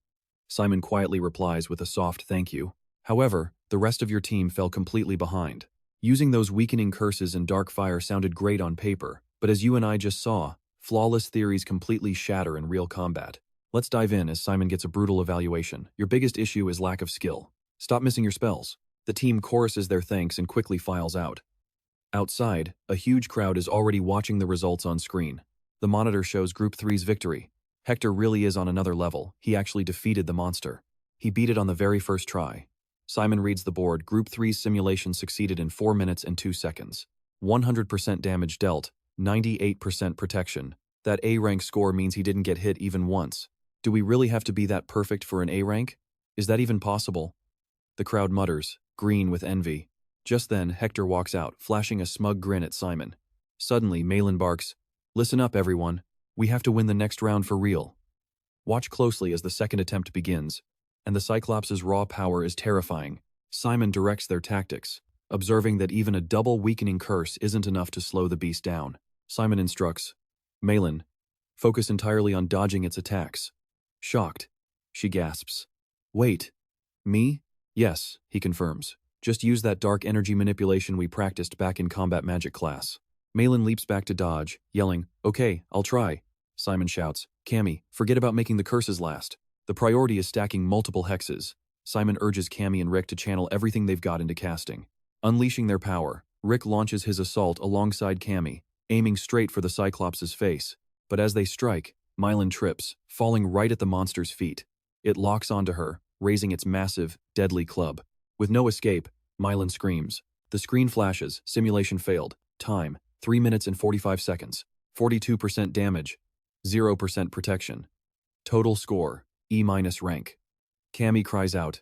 Simon quietly replies with a soft thank you. However, the rest of your team fell completely behind. Using those weakening curses and dark fire sounded great on paper, but as you and I just saw, flawless theories completely shatter in real combat. Let's dive in as Simon gets a brutal evaluation. Your biggest issue is lack of skill. Stop missing your spells. The team choruses their thanks and quickly files out. Outside, a huge crowd is already watching the results on screen. The monitor shows Group 3's victory. Hector really is on another level. He actually defeated the monster. He beat it on the very first try. Simon reads the board. Group 3's simulation succeeded in 4 minutes and 2 seconds. 100% damage dealt, 98% protection. That A rank score means he didn't get hit even once. Do we really have to be that perfect for an A rank? Is that even possible? The crowd mutters, green with envy. Just then, Hector walks out, flashing a smug grin at Simon. Suddenly, Malin barks, "Listen up, everyone. We have to win the next round for real." Watch closely as the second attempt begins, and the Cyclops' raw power is terrifying. Simon directs their tactics, observing that even a double weakening curse isn't enough to slow the beast down. Simon instructs, "Malin, focus entirely on dodging its attacks." Shocked, she gasps, "Wait, me?" "Yes," he confirms. "Just use that dark energy manipulation we practiced back in combat magic class." Malin leaps back to dodge, yelling, "Okay, I'll try." Simon shouts, "Cammy, forget about making the curses last. The priority is stacking multiple hexes. Simon urges Cammy and Rick to channel everything they've got into casting. Unleashing their power, Rick launches his assault alongside Cammy, aiming straight for the Cyclops' face. But as they strike, Mylan trips, falling right at the monster's feet. It locks onto her, raising its massive, deadly club. With no escape, Mylan screams. The screen flashes, simulation failed. Time, 3 minutes and 45 seconds. 42% damage, 0% protection. Total score, E- rank. Cammy cries out.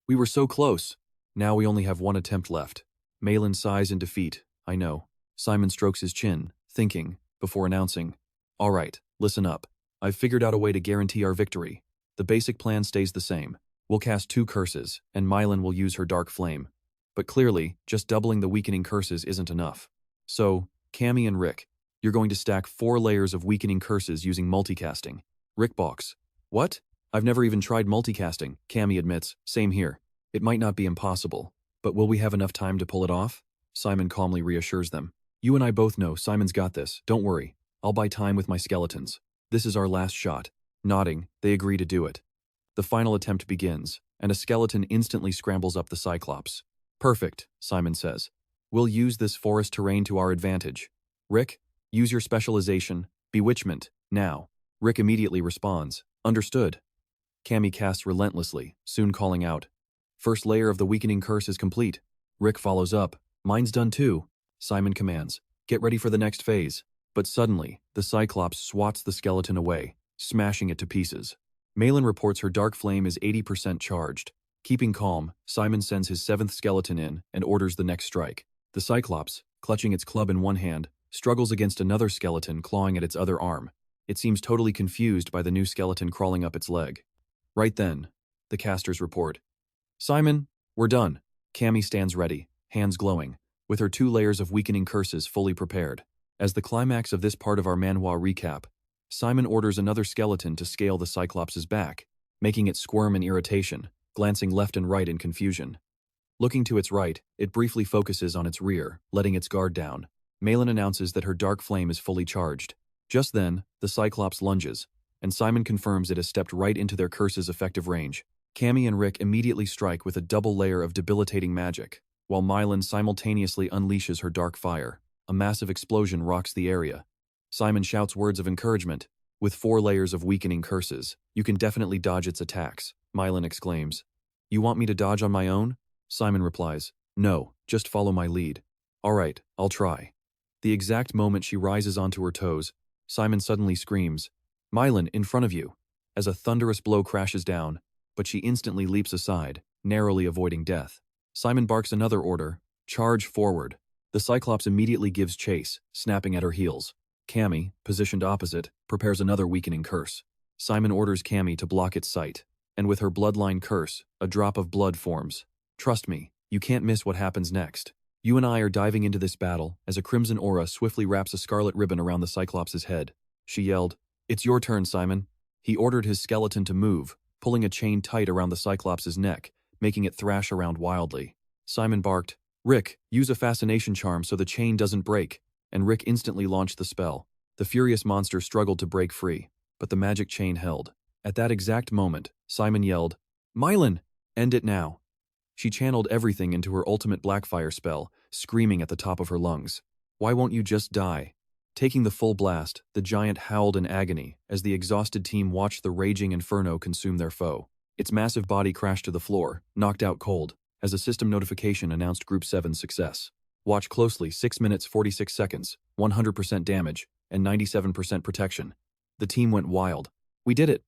We were so close. Now we only have one attempt left. Malin sighs in defeat. I know. Simon strokes his chin, thinking, before announcing. All right, listen up. I've figured out a way to guarantee our victory. The basic plan stays the same. We'll cast 2 curses, and Mylan will use her dark flame. But clearly, just doubling the weakening curses isn't enough. So, Cammy and Rick, you're going to stack 4 layers of weakening curses using multicasting. Rick balks. What? I've never even tried multicasting, Cammy admits. Same here. It might not be impossible, but will we have enough time to pull it off? Simon calmly reassures them. You and I both know Simon's got this, don't worry. I'll buy time with my skeletons. This is our last shot. Nodding, they agree to do it. The final attempt begins, and a skeleton instantly scrambles up the Cyclops. Perfect, Simon says. We'll use this forest terrain to our advantage. Rick, use your specialization, Bewitchment, now. Rick immediately responds. Understood. Cammy casts relentlessly, soon calling out. First layer of the weakening curse is complete. Rick follows up. Mine's done too. Simon commands. Get ready for the next phase. But suddenly, the Cyclops swats the skeleton away, smashing it to pieces. Malin reports her dark flame is 80% charged. Keeping calm, Simon sends his 7th skeleton in and orders the next strike. The Cyclops, clutching its club in one hand, struggles against another skeleton clawing at its other arm. It seems totally confused by the new skeleton crawling up its leg. Right then, the casters report. Simon, we're done. Cammy stands ready, hands glowing, with her 2 layers of weakening curses fully prepared. As the climax of this part of our Manhwa recap, Simon orders another skeleton to scale the Cyclops' back, making it squirm in irritation, glancing left and right in confusion. Looking to its right, it briefly focuses on its rear, letting its guard down. Malin announces that her dark flame is fully charged. Just then, the Cyclops lunges, and Simon confirms it has stepped right into their curse's effective range. Cammy and Rick immediately strike with a double layer of debilitating magic, while Mylan simultaneously unleashes her dark fire. A massive explosion rocks the area. Simon shouts words of encouragement. With 4 layers of weakening curses, you can definitely dodge its attacks, Mylan exclaims. You want me to dodge on my own? Simon replies. No, just follow my lead. All right, I'll try. The exact moment she rises onto her toes, Simon suddenly screams, Mylan, in front of you, as a thunderous blow crashes down, but she instantly leaps aside, narrowly avoiding death. Simon barks another order, charge forward. The Cyclops immediately gives chase, snapping at her heels. Cammy, positioned opposite, prepares another weakening curse. Simon orders Cammy to block its sight, and with her bloodline curse, a drop of blood forms. Trust me, you can't miss what happens next. You and I are diving into this battle as a crimson aura swiftly wraps a scarlet ribbon around the Cyclops' head. She yelled, It's your turn, Simon. He ordered his skeleton to move, pulling a chain tight around the Cyclops' neck, making it thrash around wildly. Simon barked, Rick, use a fascination charm so the chain doesn't break, and Rick instantly launched the spell. The furious monster struggled to break free, but the magic chain held. At that exact moment, Simon yelled, Mylan, end it now. She channeled everything into her ultimate Blackfire spell, screaming at the top of her lungs. Why won't you just die? Taking the full blast, the giant howled in agony as the exhausted team watched the raging inferno consume their foe. Its massive body crashed to the floor, knocked out cold, as a system notification announced Group 7's success. Watch closely, 6 minutes 46 seconds, 100% damage, and 97% protection. The team went wild. We did it!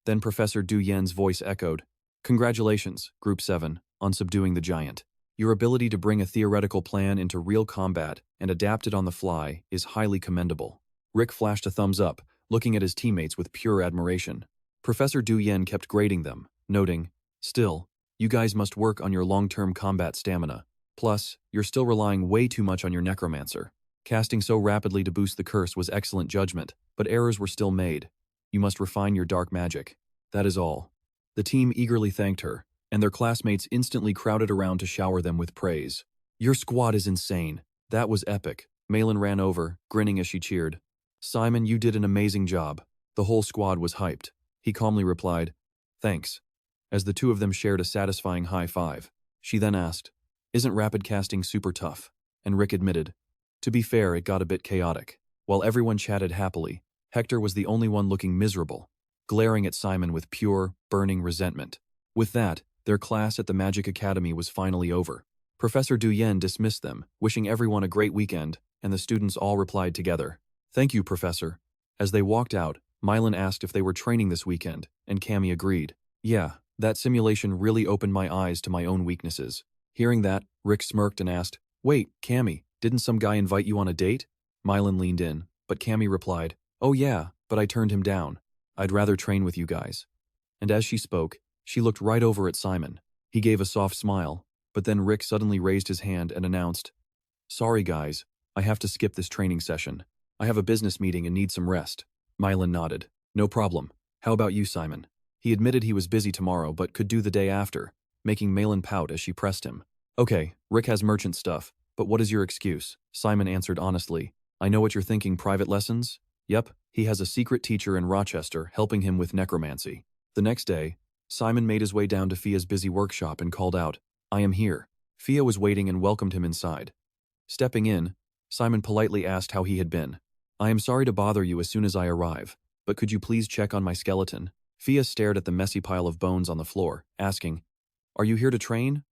Then Professor Du Yen's voice echoed. Congratulations, Group 7, on subduing the giant. Your ability to bring a theoretical plan into real combat and adapt it on the fly is highly commendable. Rick flashed a thumbs up, looking at his teammates with pure admiration. Professor Du Yen kept grading them, noting, Still, you guys must work on your long-term combat stamina. Plus, you're still relying way too much on your Necromancer. Casting so rapidly to boost the curse was excellent judgment, but errors were still made. You must refine your dark magic. That is all. The team eagerly thanked her, and their classmates instantly crowded around to shower them with praise. Your squad is insane. That was epic. Malin ran over, grinning as she cheered. Simon, you did an amazing job. The whole squad was hyped. He calmly replied, Thanks. As the two of them shared a satisfying high five, she then asked, isn't rapid casting super tough? And Rick admitted, to be fair, it got a bit chaotic. While everyone chatted happily, Hector was the only one looking miserable, glaring at Simon with pure, burning resentment. With that, their class at the Magic Academy was finally over. Professor Duyen dismissed them, wishing everyone a great weekend, and the students all replied together, thank you, Professor. As they walked out, Mylan asked if they were training this weekend, and Cammy agreed. Yeah, that simulation really opened my eyes to my own weaknesses. Hearing that, Rick smirked and asked, wait, Cammy, didn't some guy invite you on a date? Mylan leaned in, but Cammy replied, oh yeah, but I turned him down. I'd rather train with you guys. And as she spoke, she looked right over at Simon. He gave a soft smile, but then Rick suddenly raised his hand and announced, sorry guys, I have to skip this training session. I have a business meeting and need some rest. Mylan nodded. No problem. How about you, Simon? He admitted he was busy tomorrow but could do the day after, making Mylan pout as she pressed him. Okay, Rick has merchant stuff, but what is your excuse? Simon answered honestly. I know what you're thinking, private lessons? Yep, he has a secret teacher in Rochester helping him with necromancy. The next day, Simon made his way down to Fia's busy workshop and called out, I am here. Fia was waiting and welcomed him inside. Stepping in, Simon politely asked how he had been. I am sorry to bother you as soon as I arrive, but could you please check on my skeleton? Fia stared at the messy pile of bones on the floor, asking, are you here to train?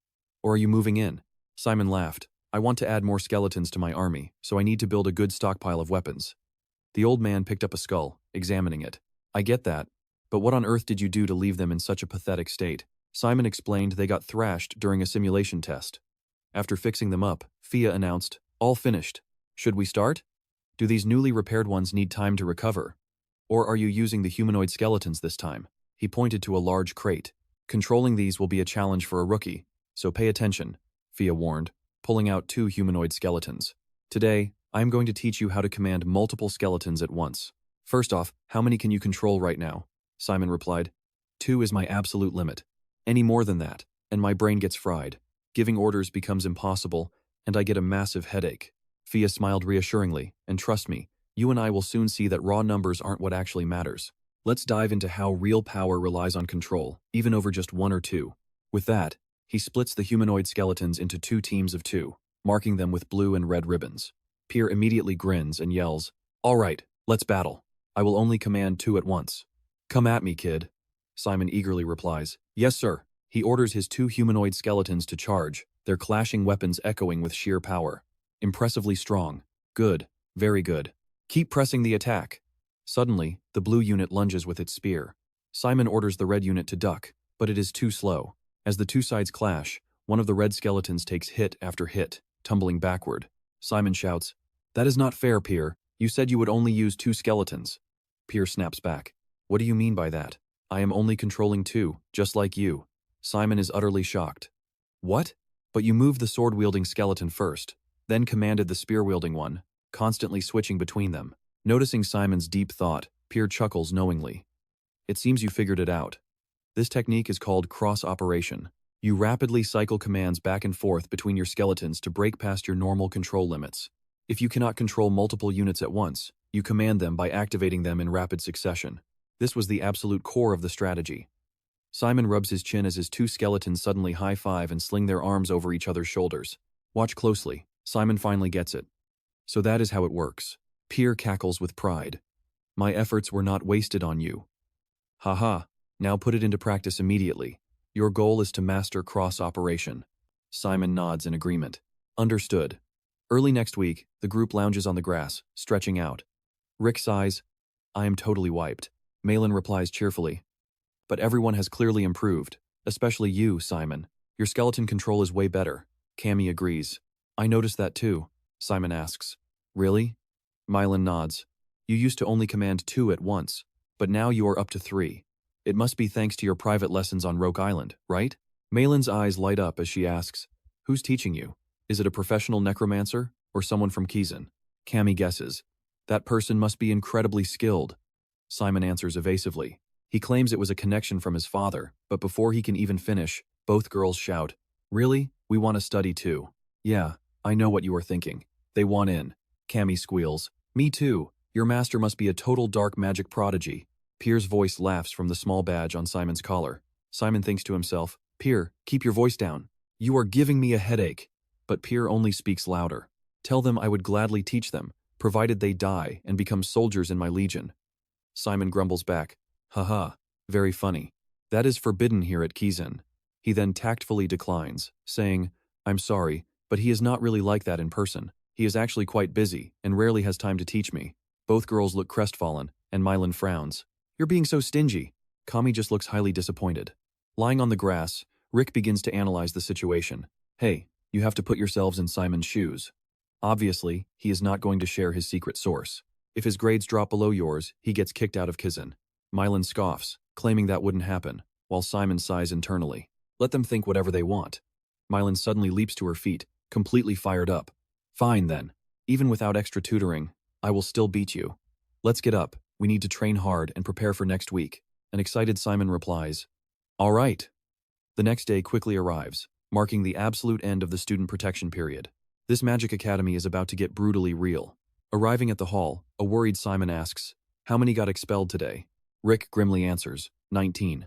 Or are you moving in? Simon laughed. I want to add more skeletons to my army, so I need to build a good stockpile of weapons. The old man picked up a skull, examining it. I get that, but what on earth did you do to leave them in such a pathetic state? Simon explained they got thrashed during a simulation test. After fixing them up, Fia announced, all finished. Should we start? Do these newly repaired ones need time to recover? Or are you using the humanoid skeletons this time? He pointed to a large crate. Controlling these will be a challenge for a rookie, so pay attention, Fia warned, pulling out 2 humanoid skeletons. Today, I am going to teach you how to command multiple skeletons at once. First off, how many can you control right now? Simon replied. 2 is my absolute limit. Any more than that, and my brain gets fried. Giving orders becomes impossible, and I get a massive headache. Fia smiled reassuringly, and trust me, you and I will soon see that raw numbers aren't what actually matters. Let's dive into how real power relies on control, even over just 1 or 2. With that, he splits the humanoid skeletons into 2 teams of 2, marking them with blue and red ribbons. Pierre immediately grins and yells, all right, let's battle. I will only command 2 at once. Come at me, kid. Simon eagerly replies, yes, sir. He orders his 2 humanoid skeletons to charge, their clashing weapons echoing with sheer power. Impressively strong. Good. Very good. Keep pressing the attack. Suddenly, the blue unit lunges with its spear. Simon orders the red unit to duck, but it is too slow. As the 2 sides clash, one of the red skeletons takes hit after hit, tumbling backward. Simon shouts, that is not fair, Pierre. You said you would only use 2 skeletons. Pierre snaps back. What do you mean by that? I am only controlling 2, just like you. Simon is utterly shocked. What? But you moved the sword-wielding skeleton first, then commanded the spear-wielding one, constantly switching between them. Noticing Simon's deep thought, Pierre chuckles knowingly. It seems you figured it out. This technique is called cross-operation. You rapidly cycle commands back and forth between your skeletons to break past your normal control limits. If you cannot control multiple units at once, you command them by activating them in rapid succession. This was the absolute core of the strategy. Simon rubs his chin as his 2 skeletons suddenly high-five and sling their arms over each other's shoulders. Watch closely. Simon finally gets it. So that is how it works. Pierre cackles with pride. My efforts were not wasted on you. Haha, now put it into practice immediately. Your goal is to master cross-operation. Simon nods in agreement. Understood. Early next week, the group lounges on the grass, stretching out. Rick sighs, I am totally wiped. Malin replies cheerfully. But everyone has clearly improved, especially you, Simon. Your skeleton control is way better. Cammy agrees. I noticed that too, Simon asks. Really? Mylan nods. You used to only command 2 at once, but now you are up to 3. It must be thanks to your private lessons on Rogue Island, right? Malin's eyes light up as she asks, who's teaching you? Is it a professional necromancer or someone from Kizen? Cammy guesses. That person must be incredibly skilled. Simon answers evasively. He claims it was a connection from his father, but before he can even finish, both girls shout, really? We want to study too. Yeah, I know what you are thinking. They want in. Cammy squeals. Me too. Your master must be a total dark magic prodigy. Pierre's voice laughs from the small badge on Simon's collar. Simon thinks to himself, Pierre, keep your voice down. You are giving me a headache. But Pierre only speaks louder. Tell them I would gladly teach them, provided they die and become soldiers in my legion. Simon grumbles back, haha, very funny. That is forbidden here at Kizen. He then tactfully declines, saying, I'm sorry, but he is not really like that in person. He is actually quite busy and rarely has time to teach me. Both girls look crestfallen, and Mylan frowns. You're being so stingy. Kami just looks highly disappointed. Lying on the grass, Rick begins to analyze the situation. Hey, you have to put yourselves in Simon's shoes. Obviously, he is not going to share his secret source. If his grades drop below yours, he gets kicked out of Kizen. Mylan scoffs, claiming that wouldn't happen, while Simon sighs internally. Let them think whatever they want. Mylan suddenly leaps to her feet, completely fired up. Fine then. Even without extra tutoring, I will still beat you. Let's get up. We need to train hard and prepare for next week. An excited Simon replies, All right. The next day quickly arrives, marking the absolute end of the student protection period. This magic academy is about to get brutally real. Arriving at the hall, a worried Simon asks, How many got expelled today? Rick grimly answers, 19.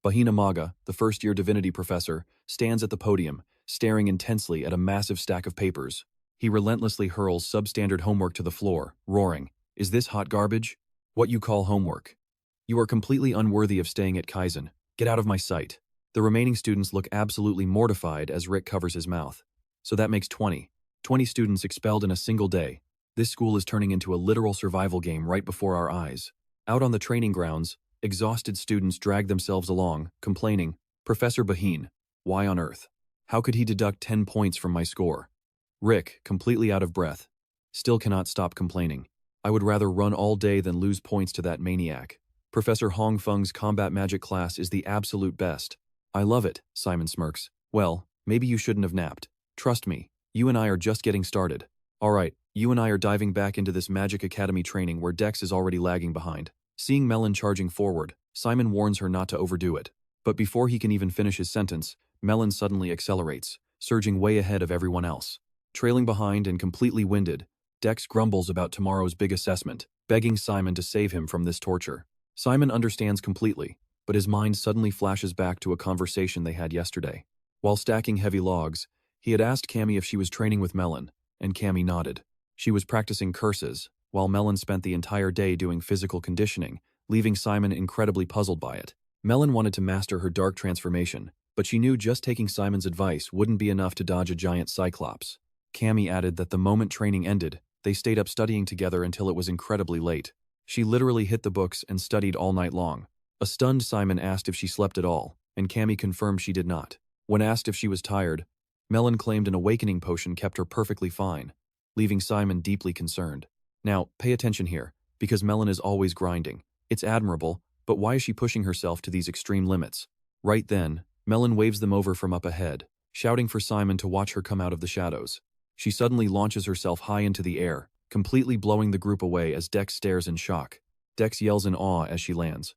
Bahina Maga, the first-year divinity professor, stands at the podium, staring intensely at a massive stack of papers. He relentlessly hurls substandard homework to the floor, roaring, Is this hot garbage? What you call homework? You are completely unworthy of staying at Kizen. Get out of my sight. The remaining students look absolutely mortified as Rick covers his mouth. So that makes 20. 20 students expelled in a single day. This school is turning into a literal survival game right before our eyes. Out on the training grounds, exhausted students drag themselves along, complaining, Professor Bahine, why on earth? How could he deduct 10 points from my score? Rick, completely out of breath, still cannot stop complaining. I would rather run all day than lose points to that maniac. Professor Hong Feng's combat magic class is the absolute best. I love it, Simon smirks. Well, maybe you shouldn't have napped. Trust me, you and I are just getting started. Alright, you and I are diving back into this Magic Academy training where Dex is already lagging behind. Seeing Melon charging forward, Simon warns her not to overdo it. But before he can even finish his sentence, Melon suddenly accelerates, surging way ahead of everyone else. Trailing behind and completely winded, Dex grumbles about tomorrow's big assessment, begging Simon to save him from this torture. Simon understands completely, but his mind suddenly flashes back to a conversation they had yesterday. While stacking heavy logs, he had asked Cammy if she was training with Melon, and Cammy nodded. She was practicing curses, while Melon spent the entire day doing physical conditioning, leaving Simon incredibly puzzled by it. Melon wanted to master her dark transformation, but she knew just taking Simon's advice wouldn't be enough to dodge a giant cyclops. Cammy added that the moment training ended, they stayed up studying together until it was incredibly late. She literally hit the books and studied all night long. A stunned Simon asked if she slept at all, and Cammy confirmed she did not. When asked if she was tired, Melon claimed an awakening potion kept her perfectly fine, leaving Simon deeply concerned. Now, pay attention here, because Melon is always grinding. It's admirable, but why is she pushing herself to these extreme limits? Right then, Melon waves them over from up ahead, shouting for Simon to watch her come out of the shadows. She suddenly launches herself high into the air, completely blowing the group away as Dex stares in shock. Dex yells in awe as she lands.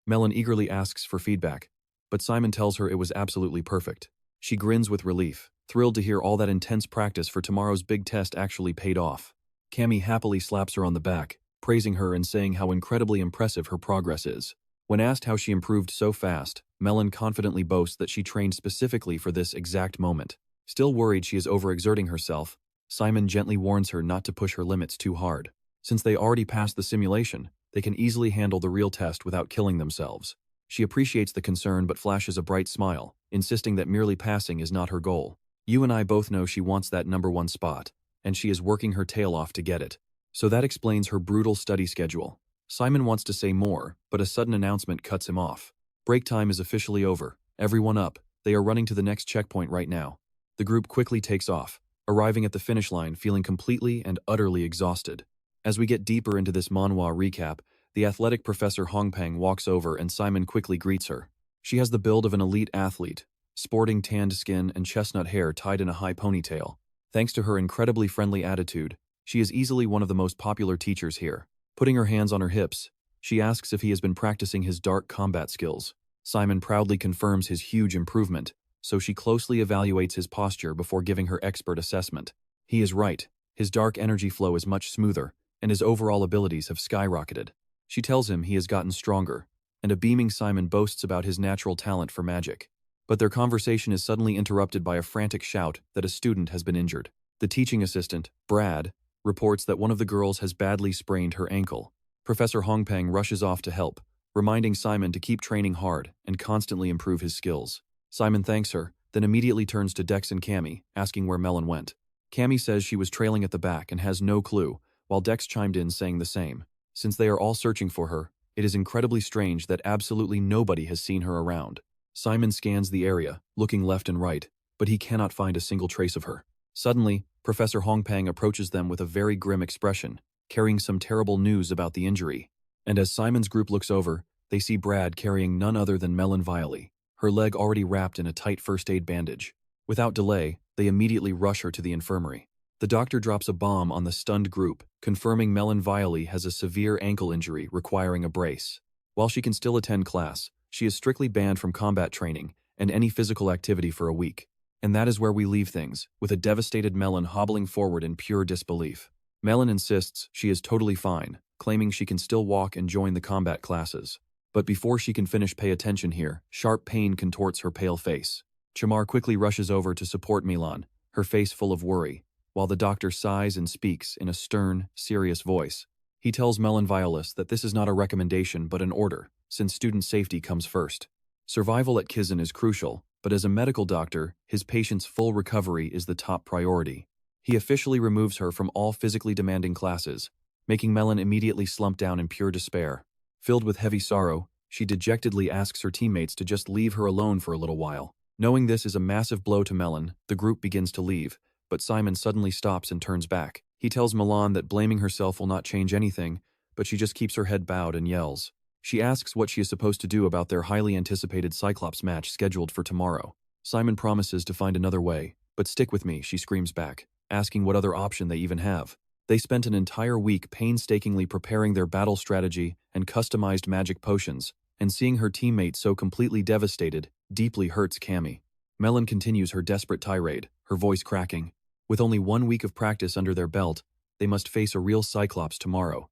Melon eagerly asks for feedback, but Simon tells her it was absolutely perfect. She grins with relief, thrilled to hear all that intense practice for tomorrow's big test actually paid off. Cammy happily slaps her on the back, praising her and saying how incredibly impressive her progress is. When asked how she improved so fast, Melon confidently boasts that she trained specifically for this exact moment. Still worried she is overexerting herself, Simon gently warns her not to push her limits too hard. Since they already passed the simulation, they can easily handle the real test without killing themselves. She appreciates the concern but flashes a bright smile, insisting that merely passing is not her goal. You and I both know she wants that #1 spot, and she is working her tail off to get it. So that explains her brutal study schedule. Simon wants to say more, but a sudden announcement cuts him off. Break time is officially over. Everyone up. They are running to the next checkpoint right now. The group quickly takes off, arriving at the finish line feeling completely and utterly exhausted. As we get deeper into this Manhwa recap, the athletic Professor Hongpeng walks over and Simon quickly greets her. She has the build of an elite athlete, sporting tanned skin and chestnut hair tied in a high ponytail. Thanks to her incredibly friendly attitude, she is easily one of the most popular teachers here. Putting her hands on her hips, she asks if he has been practicing his dark combat skills. Simon proudly confirms his huge improvement, so she closely evaluates his posture before giving her expert assessment. He is right, his dark energy flow is much smoother, and his overall abilities have skyrocketed. She tells him he has gotten stronger, and a beaming Simon boasts about his natural talent for magic. But their conversation is suddenly interrupted by a frantic shout that a student has been injured. The teaching assistant, Brad, reports that one of the girls has badly sprained her ankle. Professor Hongpeng rushes off to help, reminding Simon to keep training hard and constantly improve his skills. Simon thanks her, then immediately turns to Dex and Cammy, asking where Melon went. Cammy says she was trailing at the back and has no clue, while Dex chimed in saying the same. Since they are all searching for her, it is incredibly strange that absolutely nobody has seen her around. Simon scans the area, looking left and right, but he cannot find a single trace of her. Suddenly, Professor Hongpeng approaches them with a very grim expression, carrying some terrible news about the injury. And as Simon's group looks over, they see Brad carrying none other than Melon Viley, her leg already wrapped in a tight first aid bandage. Without delay, they immediately rush her to the infirmary. The doctor drops a bomb on the stunned group, confirming Melon Viley has a severe ankle injury requiring a brace. While she can still attend class, she is strictly banned from combat training and any physical activity for a week. And that is where we leave things, with a devastated Melon hobbling forward in pure disbelief. Melon insists she is totally fine, claiming she can still walk and join the combat classes. But before she can finish pay attention here, sharp pain contorts her pale face. Chamar quickly rushes over to support Milan, her face full of worry, while the doctor sighs and speaks in a stern, serious voice. He tells Melon Violus that this is not a recommendation but an order, since student safety comes first. Survival at Kizen is crucial, but as a medical doctor, his patient's full recovery is the top priority. He officially removes her from all physically demanding classes, making Melon immediately slump down in pure despair. Filled with heavy sorrow, she dejectedly asks her teammates to just leave her alone for a little while. Knowing this is a massive blow to Melon, the group begins to leave, but Simon suddenly stops and turns back. He tells Milan that blaming herself will not change anything, but she just keeps her head bowed and yells. She asks what she is supposed to do about their highly anticipated Cyclops match scheduled for tomorrow. Simon promises to find another way, but stick with me, she screams back, asking what other option they even have. They spent an entire week painstakingly preparing their battle strategy and customized magic potions, and seeing her teammates so completely devastated deeply hurts Cammy. Melon continues her desperate tirade, her voice cracking. With only 1 week of practice under their belt, they must face a real Cyclops tomorrow,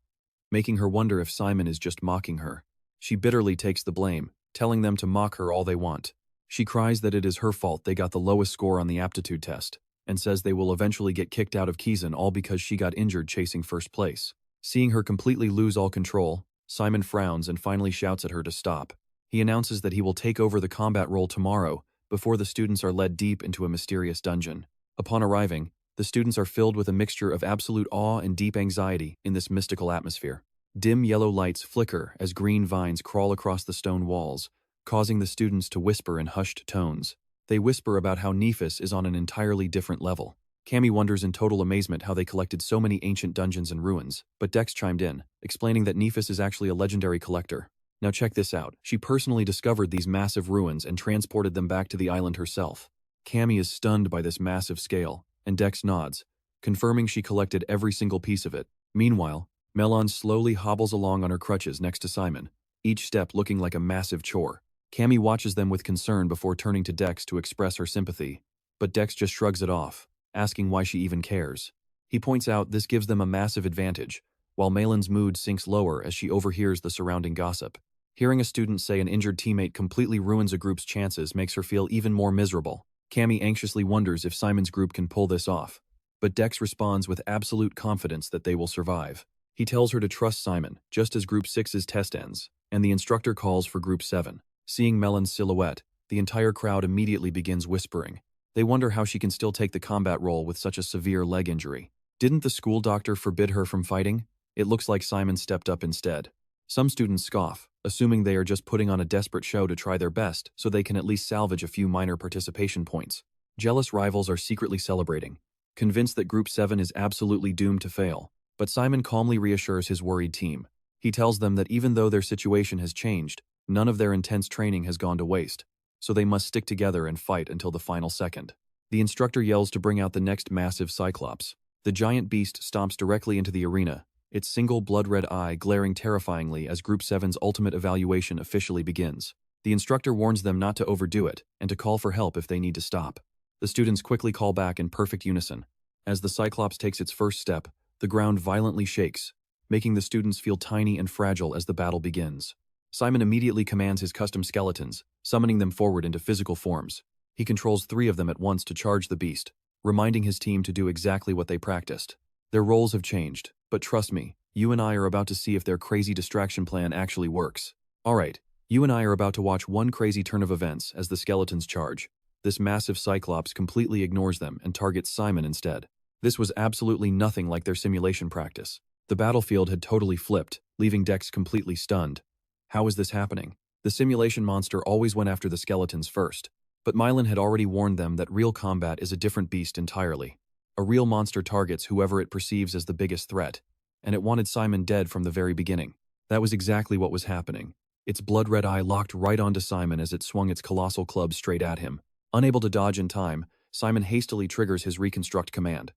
making her wonder if Simon is just mocking her. She bitterly takes the blame, telling them to mock her all they want. She cries that it is her fault they got the lowest score on the aptitude test, and says they will eventually get kicked out of Kizen all because she got injured chasing first place. Seeing her completely lose all control, Simon frowns and finally shouts at her to stop. He announces that he will take over the combat role tomorrow before the students are led deep into a mysterious dungeon. Upon arriving, the students are filled with a mixture of absolute awe and deep anxiety in this mystical atmosphere. Dim yellow lights flicker as green vines crawl across the stone walls, causing the students to whisper in hushed tones. They whisper about how Nephis is on an entirely different level. Cammy wonders in total amazement how they collected so many ancient dungeons and ruins, but Dex chimed in, explaining that Nephis is actually a legendary collector. Now check this out, she personally discovered these massive ruins and transported them back to the island herself. Cammy is stunned by this massive scale, and Dex nods, confirming she collected every single piece of it. Meanwhile, Melon slowly hobbles along on her crutches next to Simon, each step looking like a massive chore. Cammy watches them with concern before turning to Dex to express her sympathy, but Dex just shrugs it off, asking why she even cares. He points out this gives them a massive advantage, while Melon's mood sinks lower as she overhears the surrounding gossip. Hearing a student say an injured teammate completely ruins a group's chances makes her feel even more miserable. Cammy anxiously wonders if Simon's group can pull this off, but Dex responds with absolute confidence that they will survive. He tells her to trust Simon, just as Group 6's test ends, and the instructor calls for Group 7. Seeing Melon's silhouette, the entire crowd immediately begins whispering. They wonder how she can still take the combat role with such a severe leg injury. Didn't the school doctor forbid her from fighting? It looks like Simon stepped up instead. Some students scoff, assuming they are just putting on a desperate show to try their best so they can at least salvage a few minor participation points. Jealous rivals are secretly celebrating, convinced that Group 7 is absolutely doomed to fail. But Simon calmly reassures his worried team. He tells them that even though their situation has changed, none of their intense training has gone to waste, so they must stick together and fight until the final second. The instructor yells to bring out the next massive Cyclops. The giant beast stomps directly into the arena, its single blood-red eye glaring terrifyingly as Group 7's ultimate evaluation officially begins. The instructor warns them not to overdo it and to call for help if they need to stop. The students quickly call back in perfect unison. As the Cyclops takes its first step, the ground violently shakes, making the students feel tiny and fragile as the battle begins. Simon immediately commands his custom skeletons, summoning them forward into physical forms. He controls 3 of them at once to charge the beast, reminding his team to do exactly what they practiced. Their roles have changed, but trust me, you and I are about to see if their crazy distraction plan actually works. Alright, you and I are about to watch one crazy turn of events as the skeletons charge. This massive cyclops completely ignores them and targets Simon instead. This was absolutely nothing like their simulation practice. The battlefield had totally flipped, leaving Dex completely stunned. How is this happening? The simulation monster always went after the skeletons first, but Mylan had already warned them that real combat is a different beast entirely. A real monster targets whoever it perceives as the biggest threat, and it wanted Simon dead from the very beginning. That was exactly what was happening. Its blood-red eye locked right onto Simon as it swung its colossal club straight at him. Unable to dodge in time, Simon hastily triggers his reconstruct command.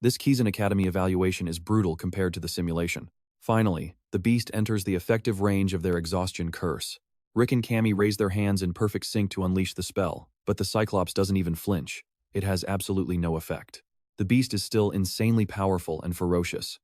This Kizen Academy evaluation is brutal compared to the simulation. Finally, the beast enters the effective range of their exhaustion curse. Rick and Cammy raise their hands in perfect sync to unleash the spell, but the Cyclops doesn't even flinch. It has absolutely no effect. The beast is still insanely powerful and ferocious.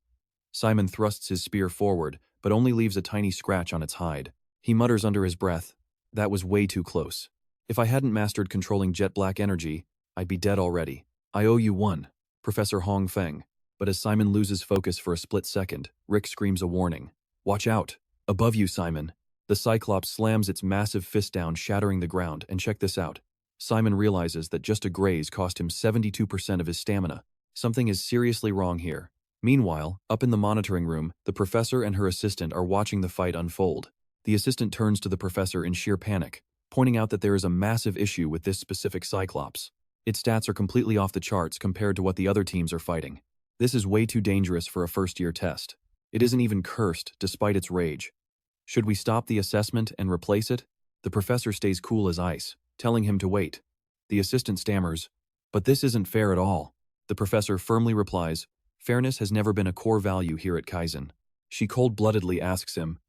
Simon thrusts his spear forward, but only leaves a tiny scratch on its hide. He mutters under his breath, "That was way too close. If I hadn't mastered controlling jet black energy, I'd be dead already. I owe you one, Professor Hong Feng." But as Simon loses focus for a split second, Rick screams a warning. "Watch out! Above you, Simon." The Cyclops slams its massive fist down, shattering the ground, and check this out. Simon realizes that just a graze cost him 72% of his stamina. Something is seriously wrong here. Meanwhile, up in the monitoring room, the professor and her assistant are watching the fight unfold. The assistant turns to the professor in sheer panic, pointing out that there is a massive issue with this specific Cyclops. Its stats are completely off the charts compared to what the other teams are fighting. This is way too dangerous for a first-year test. It isn't even cursed, despite its rage. Should we stop the assessment and replace it? The professor stays cool as ice, telling him to wait. The assistant stammers, "But this isn't fair at all." The professor firmly replies, "Fairness has never been a core value here at Kizen." She cold-bloodedly asks him,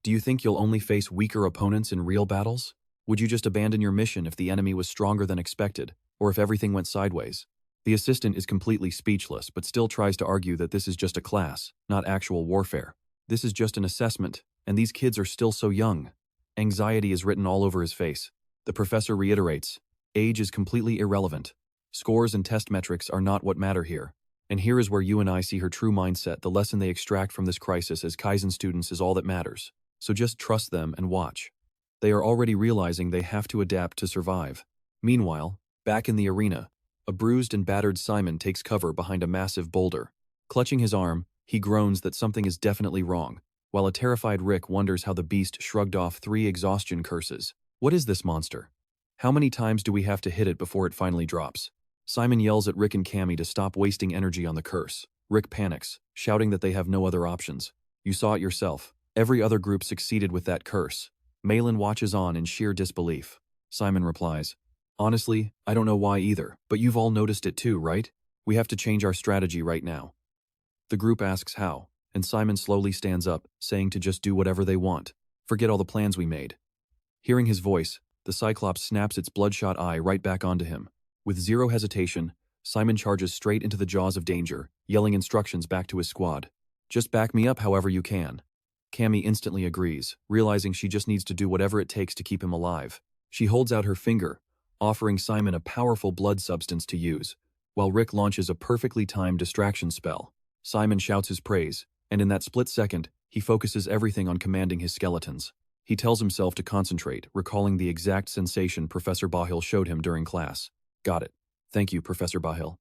"Do you think you'll only face weaker opponents in real battles? Would you just abandon your mission if the enemy was stronger than expected, or if everything went sideways?" The assistant is completely speechless, but still tries to argue that this is just a class, not actual warfare. This is just an assessment, and these kids are still so young. Anxiety is written all over his face. The professor reiterates, "Age is completely irrelevant. Scores and test metrics are not what matter here." And here is where you and I see her true mindset. The lesson they extract from this crisis as Kaizen students is all that matters. So just trust them and watch. They are already realizing they have to adapt to survive. Meanwhile, back in the arena, a bruised and battered Simon takes cover behind a massive boulder. Clutching his arm, he groans that something is definitely wrong, while a terrified Rick wonders how the beast shrugged off 3 exhaustion curses. What is this monster? How many times do we have to hit it before it finally drops? Simon yells at Rick and Cammy to stop wasting energy on the curse. Rick panics, shouting that they have no other options. "You saw it yourself. Every other group succeeded with that curse." Malin watches on in sheer disbelief. Simon replies, "Honestly, I don't know why either, but you've all noticed it too, right? We have to change our strategy right now." The group asks how, and Simon slowly stands up, saying to just do whatever they want. "Forget all the plans we made." Hearing his voice, the Cyclops snaps its bloodshot eye right back onto him. With zero hesitation, Simon charges straight into the jaws of danger, yelling instructions back to his squad. "Just back me up however you can." Cammy instantly agrees, realizing she just needs to do whatever it takes to keep him alive. She holds out her finger, offering Simon a powerful blood substance to use, while Rick launches a perfectly timed distraction spell. Simon shouts his praise, and in that split second, he focuses everything on commanding his skeletons. He tells himself to concentrate, recalling the exact sensation Professor Bahil showed him during class. "Got it. Thank you, Professor Bahil."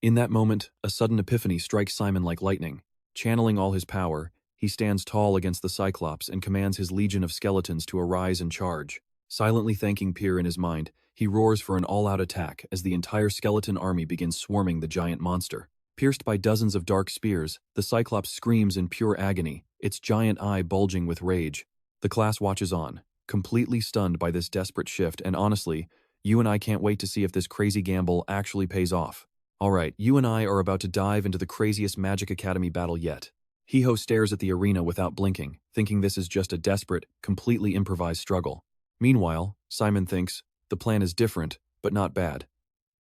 In that moment, a sudden epiphany strikes Simon like lightning. Channeling all his power, he stands tall against the Cyclops and commands his legion of skeletons to arise and charge. Silently thanking Pyr in his mind, he roars for an all-out attack as the entire skeleton army begins swarming the giant monster. Pierced by dozens of dark spears, the Cyclops screams in pure agony, its giant eye bulging with rage. The class watches on, completely stunned by this desperate shift, and honestly, you and I can't wait to see if this crazy gamble actually pays off. Alright, you and I are about to dive into the craziest Magic Academy battle yet. Hiho stares at the arena without blinking, thinking this is just a desperate, completely improvised struggle. Meanwhile, Simon thinks, the plan is different, but not bad.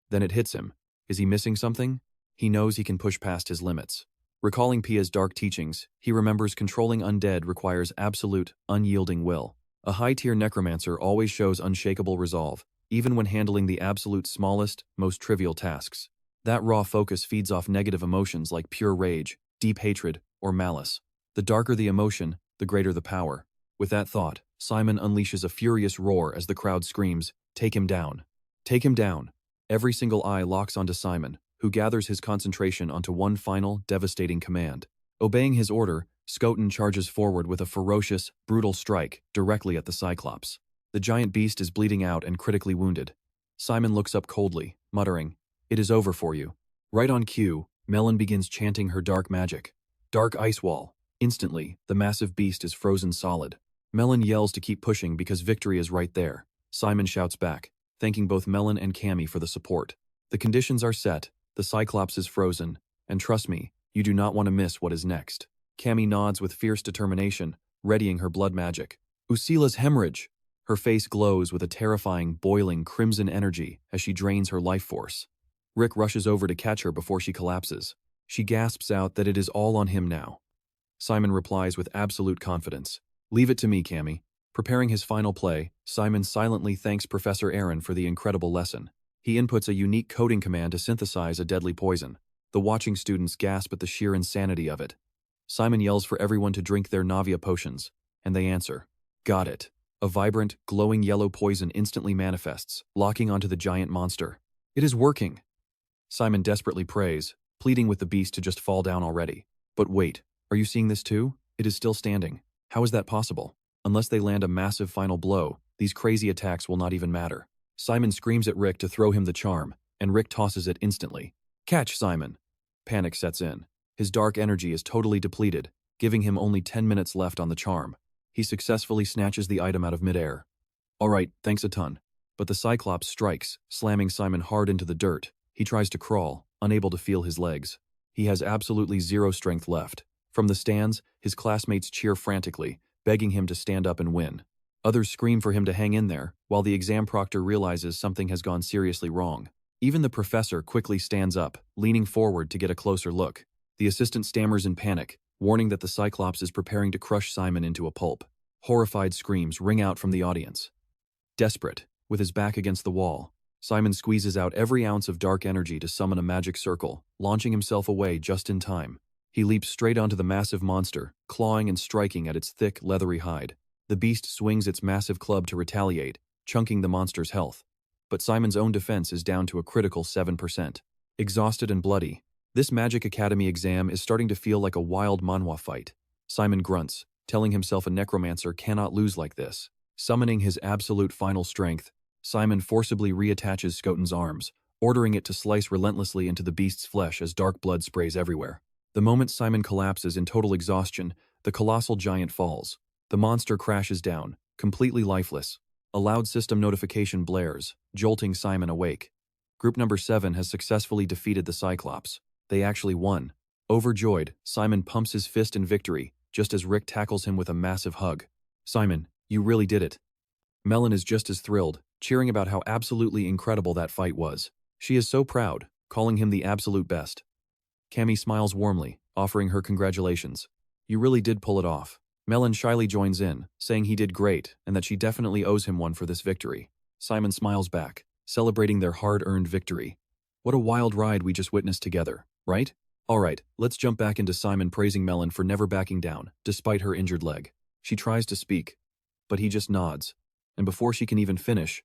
Then it hits him. Is he missing something? He knows he can push past his limits. Recalling Pia's dark teachings, he remembers controlling undead requires absolute, unyielding will. A high-tier necromancer always shows unshakable resolve, even when handling the absolute smallest, most trivial tasks. That raw focus feeds off negative emotions like pure rage, deep hatred, or malice. The darker the emotion, the greater the power. With that thought, Simon unleashes a furious roar as the crowd screams, "Take him down! Take him down!" Every single eye locks onto Simon, who gathers his concentration onto one final, devastating command. Obeying his order, Skoton charges forward with a ferocious, brutal strike directly at the Cyclops. The giant beast is bleeding out and critically wounded. Simon looks up coldly, muttering, "It is over for you." Right on cue, Melon begins chanting her dark magic. Dark ice wall. Instantly, the massive beast is frozen solid. Melon yells to keep pushing because victory is right there. Simon shouts back, thanking both Melon and Cammy for the support. The conditions are set, the Cyclops is frozen, and trust me, you do not want to miss what is next. Cammy nods with fierce determination, readying her blood magic. Usila's hemorrhage! Her face glows with a terrifying, boiling, crimson energy as she drains her life force. Rick rushes over to catch her before she collapses. She gasps out that it is all on him now. Simon replies with absolute confidence. "Leave it to me, Cammy." Preparing his final play, Simon silently thanks Professor Aaron for the incredible lesson. He inputs a unique coding command to synthesize a deadly poison. The watching students gasp at the sheer insanity of it. Simon yells for everyone to drink their Navia potions, and they answer, "Got it." A vibrant, glowing yellow poison instantly manifests, locking onto the giant monster. It is working. Simon desperately prays, pleading with the beast to just fall down already. But wait, are you seeing this too? It is still standing. How is that possible? Unless they land a massive final blow, these crazy attacks will not even matter. Simon screams at Rick to throw him the charm, and Rick tosses it instantly. "Catch, Simon!" Panic sets in. His dark energy is totally depleted, giving him only 10 minutes left on the charm. He successfully snatches the item out of midair. "Alright, thanks a ton." But the Cyclops strikes, slamming Simon hard into the dirt. He tries to crawl, unable to feel his legs. He has absolutely zero strength left. From the stands, his classmates cheer frantically, begging him to stand up and win. Others scream for him to hang in there, while the exam proctor realizes something has gone seriously wrong. Even the professor quickly stands up, leaning forward to get a closer look. The assistant stammers in panic, warning that the Cyclops is preparing to crush Simon into a pulp. Horrified screams ring out from the audience. Desperate, with his back against the wall, Simon squeezes out every ounce of dark energy to summon a magic circle, launching himself away just in time. He leaps straight onto the massive monster, clawing and striking at its thick, leathery hide. The beast swings its massive club to retaliate, chunking the monster's health. But Simon's own defense is down to a critical 7%. Exhausted and bloody, this Magic Academy exam is starting to feel like a wild Manhwa fight. Simon grunts, telling himself a necromancer cannot lose like this. Summoning his absolute final strength, Simon forcibly reattaches Skoton's arms, ordering it to slice relentlessly into the beast's flesh as dark blood sprays everywhere. The moment Simon collapses in total exhaustion, the colossal giant falls. The monster crashes down, completely lifeless. A loud system notification blares, jolting Simon awake. Group number 7 has successfully defeated the Cyclops. They actually won. Overjoyed, Simon pumps his fist in victory, just as Rick tackles him with a massive hug. "Simon, you really did it." Melon is just as thrilled, cheering about how absolutely incredible that fight was. She is so proud, calling him the absolute best. Cammy smiles warmly, offering her congratulations. "You really did pull it off." Melon shyly joins in, saying he did great and that she definitely owes him one for this victory. Simon smiles back, celebrating their hard-earned victory. What a wild ride we just witnessed together, right? Alright, let's jump back into Simon praising Melon for never backing down, despite her injured leg. She tries to speak, but he just nods. And before she can even finish,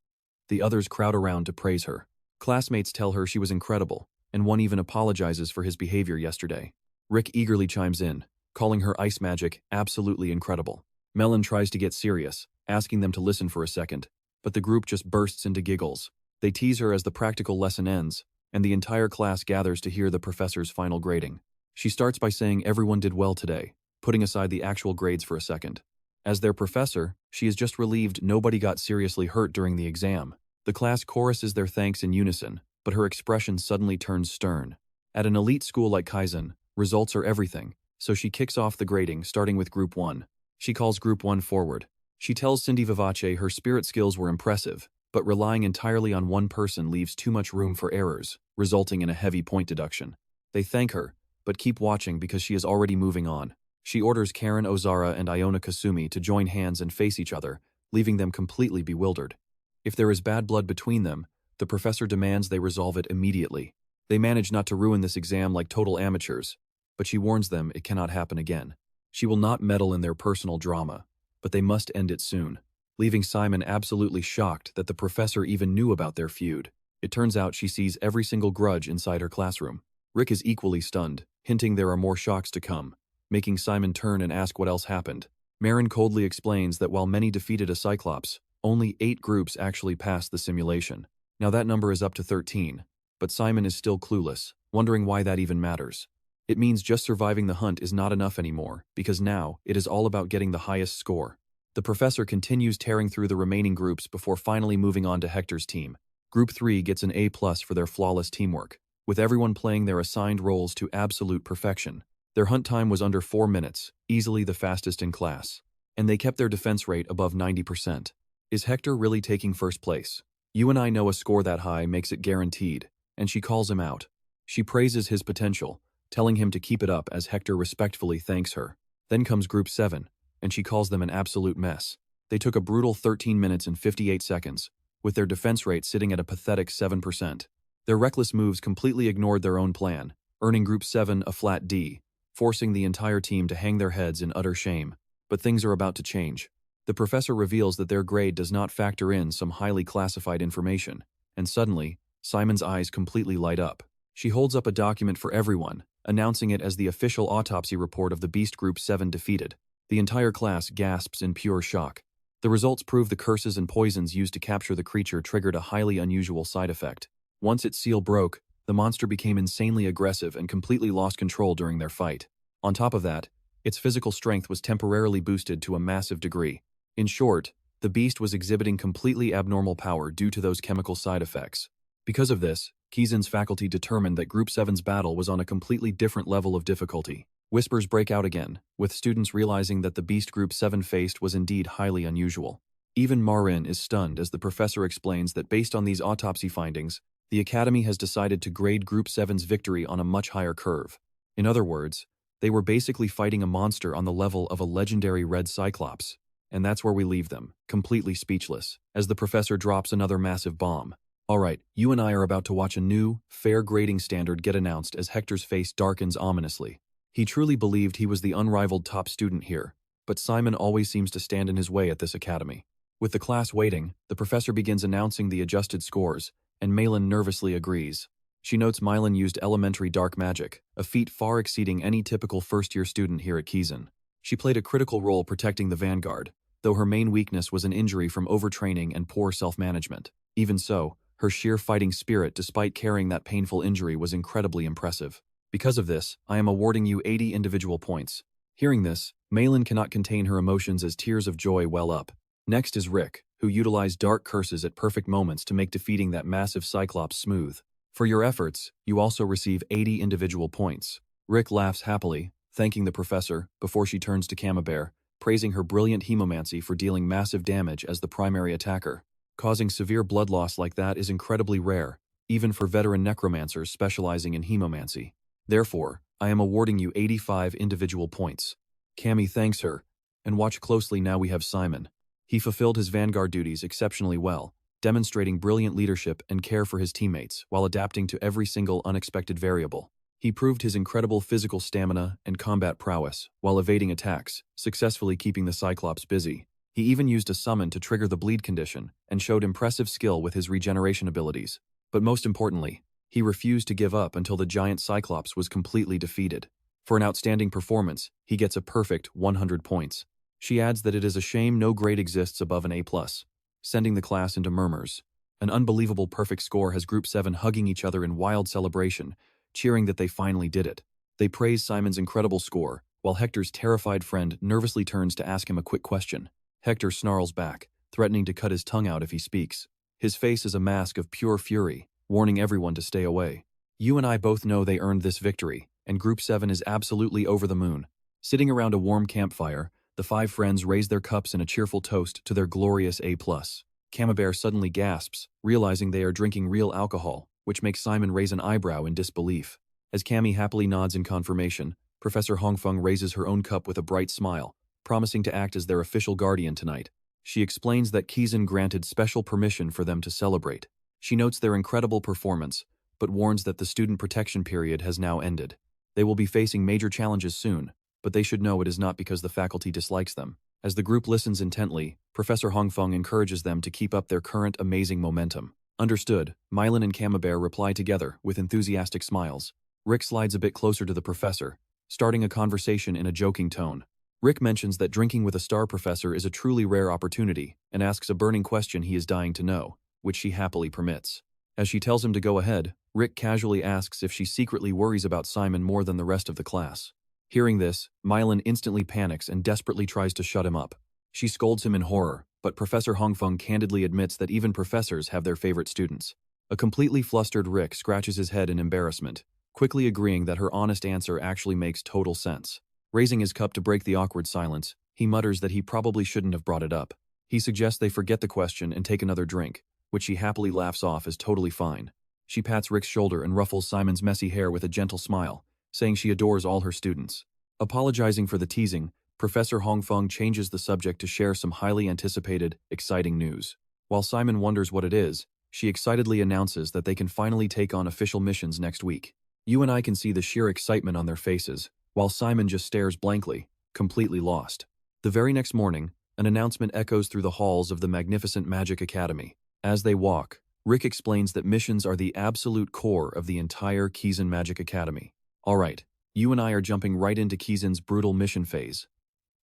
the others crowd around to praise her. Classmates tell her she was incredible, and one even apologizes for his behavior yesterday. Rick eagerly chimes in, calling her ice magic absolutely incredible. Melon tries to get serious, asking them to listen for a second, but the group just bursts into giggles. They tease her as the practical lesson ends, and the entire class gathers to hear the professor's final grading. She starts by saying everyone did well today, putting aside the actual grades for a second. As their professor, she is just relieved nobody got seriously hurt during the exam. The class choruses their thanks in unison, but her expression suddenly turns stern. At an elite school like Kizen, results are everything, so she kicks off the grading, starting with Group 1. She calls Group 1 forward. She tells Cindy Vivace her spirit skills were impressive, but relying entirely on one person leaves too much room for errors, resulting in a heavy point deduction. They thank her, but keep watching because she is already moving on. She orders Karen Ozara and Iona Kasumi to join hands and face each other, leaving them completely bewildered. If there is bad blood between them, the professor demands they resolve it immediately. They manage not to ruin this exam like total amateurs, but she warns them it cannot happen again. She will not meddle in their personal drama, but they must end it soon, leaving Simon absolutely shocked that the professor even knew about their feud. It turns out she sees every single grudge inside her classroom. Rick is equally stunned, hinting there are more shocks to come, making Simon turn and ask what else happened. Marin coldly explains that while many defeated a Cyclops, only 8 groups actually passed the simulation. Now that number is up to 13, but Simon is still clueless, wondering why that even matters. It means just surviving the hunt is not enough anymore, because now it is all about getting the highest score. The professor continues tearing through the remaining groups before finally moving on to Hector's team. Group 3 gets an A+ for their flawless teamwork, with everyone playing their assigned roles to absolute perfection. Their hunt time was under 4 minutes, easily the fastest in class, and they kept their defense rate above 90%. Is Hector really taking first place? You and I know a score that high makes it guaranteed, and she calls him out. She praises his potential, telling him to keep it up as Hector respectfully thanks her. Then comes Group 7, and she calls them an absolute mess. They took a brutal 13 minutes and 58 seconds, with their defense rate sitting at a pathetic 7%. Their reckless moves completely ignored their own plan, earning Group 7 a flat D, forcing the entire team to hang their heads in utter shame. But things are about to change. The professor reveals that their grade does not factor in some highly classified information, and suddenly, Simon's eyes completely light up. She holds up a document for everyone, announcing it as the official autopsy report of the Beast Group 7 defeated. The entire class gasps in pure shock. The results prove the curses and poisons used to capture the creature triggered a highly unusual side effect. Once its seal broke, the monster became insanely aggressive and completely lost control during their fight. On top of that, its physical strength was temporarily boosted to a massive degree. In short, the beast was exhibiting completely abnormal power due to those chemical side effects. Because of this, Kizen's faculty determined that Group 7's battle was on a completely different level of difficulty. Whispers break out again, with students realizing that the beast Group 7 faced was indeed highly unusual. Even Marin is stunned as the professor explains that based on these autopsy findings, the Academy has decided to grade Group 7's victory on a much higher curve. In other words, they were basically fighting a monster on the level of a legendary red Cyclops. And that's where we leave them, completely speechless, as the professor drops another massive bomb. Alright, you and I are about to watch a new, fair grading standard get announced as Hector's face darkens ominously. He truly believed he was the unrivaled top student here, but Simon always seems to stand in his way at this academy. With the class waiting, the professor begins announcing the adjusted scores, and Malin nervously agrees. She notes Malin used elementary dark magic, a feat far exceeding any typical first-year student here at Kizen. She played a critical role protecting the vanguard, though her main weakness was an injury from overtraining and poor self-management. Even so, her sheer fighting spirit despite carrying that painful injury was incredibly impressive. Because of this, I am awarding you 80 individual points. Hearing this, Malin cannot contain her emotions as tears of joy well up. Next is Rick, who utilized dark curses at perfect moments to make defeating that massive Cyclops smooth. For your efforts, you also receive 80 individual points. Rick laughs happily, thanking the professor, before she turns to Camembert, praising her brilliant hemomancy for dealing massive damage as the primary attacker. Causing severe blood loss like that is incredibly rare, even for veteran necromancers specializing in hemomancy. Therefore, I am awarding you 85 individual points. Cammy thanks her, and watch closely now we have Simon. He fulfilled his vanguard duties exceptionally well, demonstrating brilliant leadership and care for his teammates while adapting to every single unexpected variable. He proved his incredible physical stamina and combat prowess while evading attacks, successfully keeping the Cyclops busy. He even used a summon to trigger the bleed condition and showed impressive skill with his regeneration abilities. But most importantly, he refused to give up until the giant Cyclops was completely defeated. For an outstanding performance, he gets a perfect 100 points. She adds that it is a shame no grade exists above an A+, sending the class into murmurs. An unbelievable perfect score has Group 7 hugging each other in wild celebration, cheering that they finally did it. They praise Simon's incredible score, while Hector's terrified friend nervously turns to ask him a quick question. Hector snarls back, threatening to cut his tongue out if he speaks. His face is a mask of pure fury, warning everyone to stay away. You and I both know they earned this victory, and Group 7 is absolutely over the moon. Sitting around a warm campfire, the 5 friends raise their cups in a cheerful toast to their glorious A+. Camembert suddenly gasps, realizing they are drinking real alcohol, which makes Simon raise an eyebrow in disbelief. As Cammy happily nods in confirmation, Professor Hongfeng raises her own cup with a bright smile, promising to act as their official guardian tonight. She explains that Kizen granted special permission for them to celebrate. She notes their incredible performance, but warns that the student protection period has now ended. They will be facing major challenges soon, but they should know it is not because the faculty dislikes them. As the group listens intently, Professor Hongfeng encourages them to keep up their current amazing momentum. Understood, Mylin and Camembert reply together with enthusiastic smiles. Rick slides a bit closer to the professor, starting a conversation in a joking tone. Rick mentions that drinking with a star professor is a truly rare opportunity and asks a burning question he is dying to know, which she happily permits. As she tells him to go ahead, Rick casually asks if she secretly worries about Simon more than the rest of the class. Hearing this, Mylin instantly panics and desperately tries to shut him up. She scolds him in horror, but Professor Hongfeng candidly admits that even professors have their favorite students. A completely flustered Rick scratches his head in embarrassment, quickly agreeing that her honest answer actually makes total sense. Raising his cup to break the awkward silence, he mutters that he probably shouldn't have brought it up. He suggests they forget the question and take another drink, which she happily laughs off as totally fine. She pats Rick's shoulder and ruffles Simon's messy hair with a gentle smile, saying she adores all her students. Apologizing for the teasing, Professor Hongfeng changes the subject to share some highly anticipated, exciting news. While Simon wonders what it is, she excitedly announces that they can finally take on official missions next week. You and I can see the sheer excitement on their faces, while Simon just stares blankly, completely lost. The very next morning, an announcement echoes through the halls of the magnificent Magic Academy. As they walk, Rick explains that missions are the absolute core of the entire Kizen Magic Academy. Alright, you and I are jumping right into Kizen's brutal mission phase.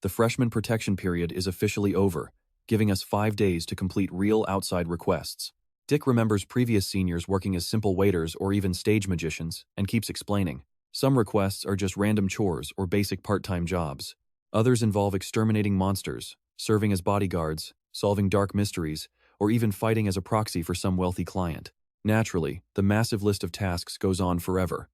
The freshman protection period is officially over, giving us 5 days to complete real outside requests. Dick remembers previous seniors working as simple waiters or even stage magicians, and keeps explaining. Some requests are just random chores or basic part-time jobs. Others involve exterminating monsters, serving as bodyguards, solving dark mysteries, or even fighting as a proxy for some wealthy client. Naturally, the massive list of tasks goes on forever,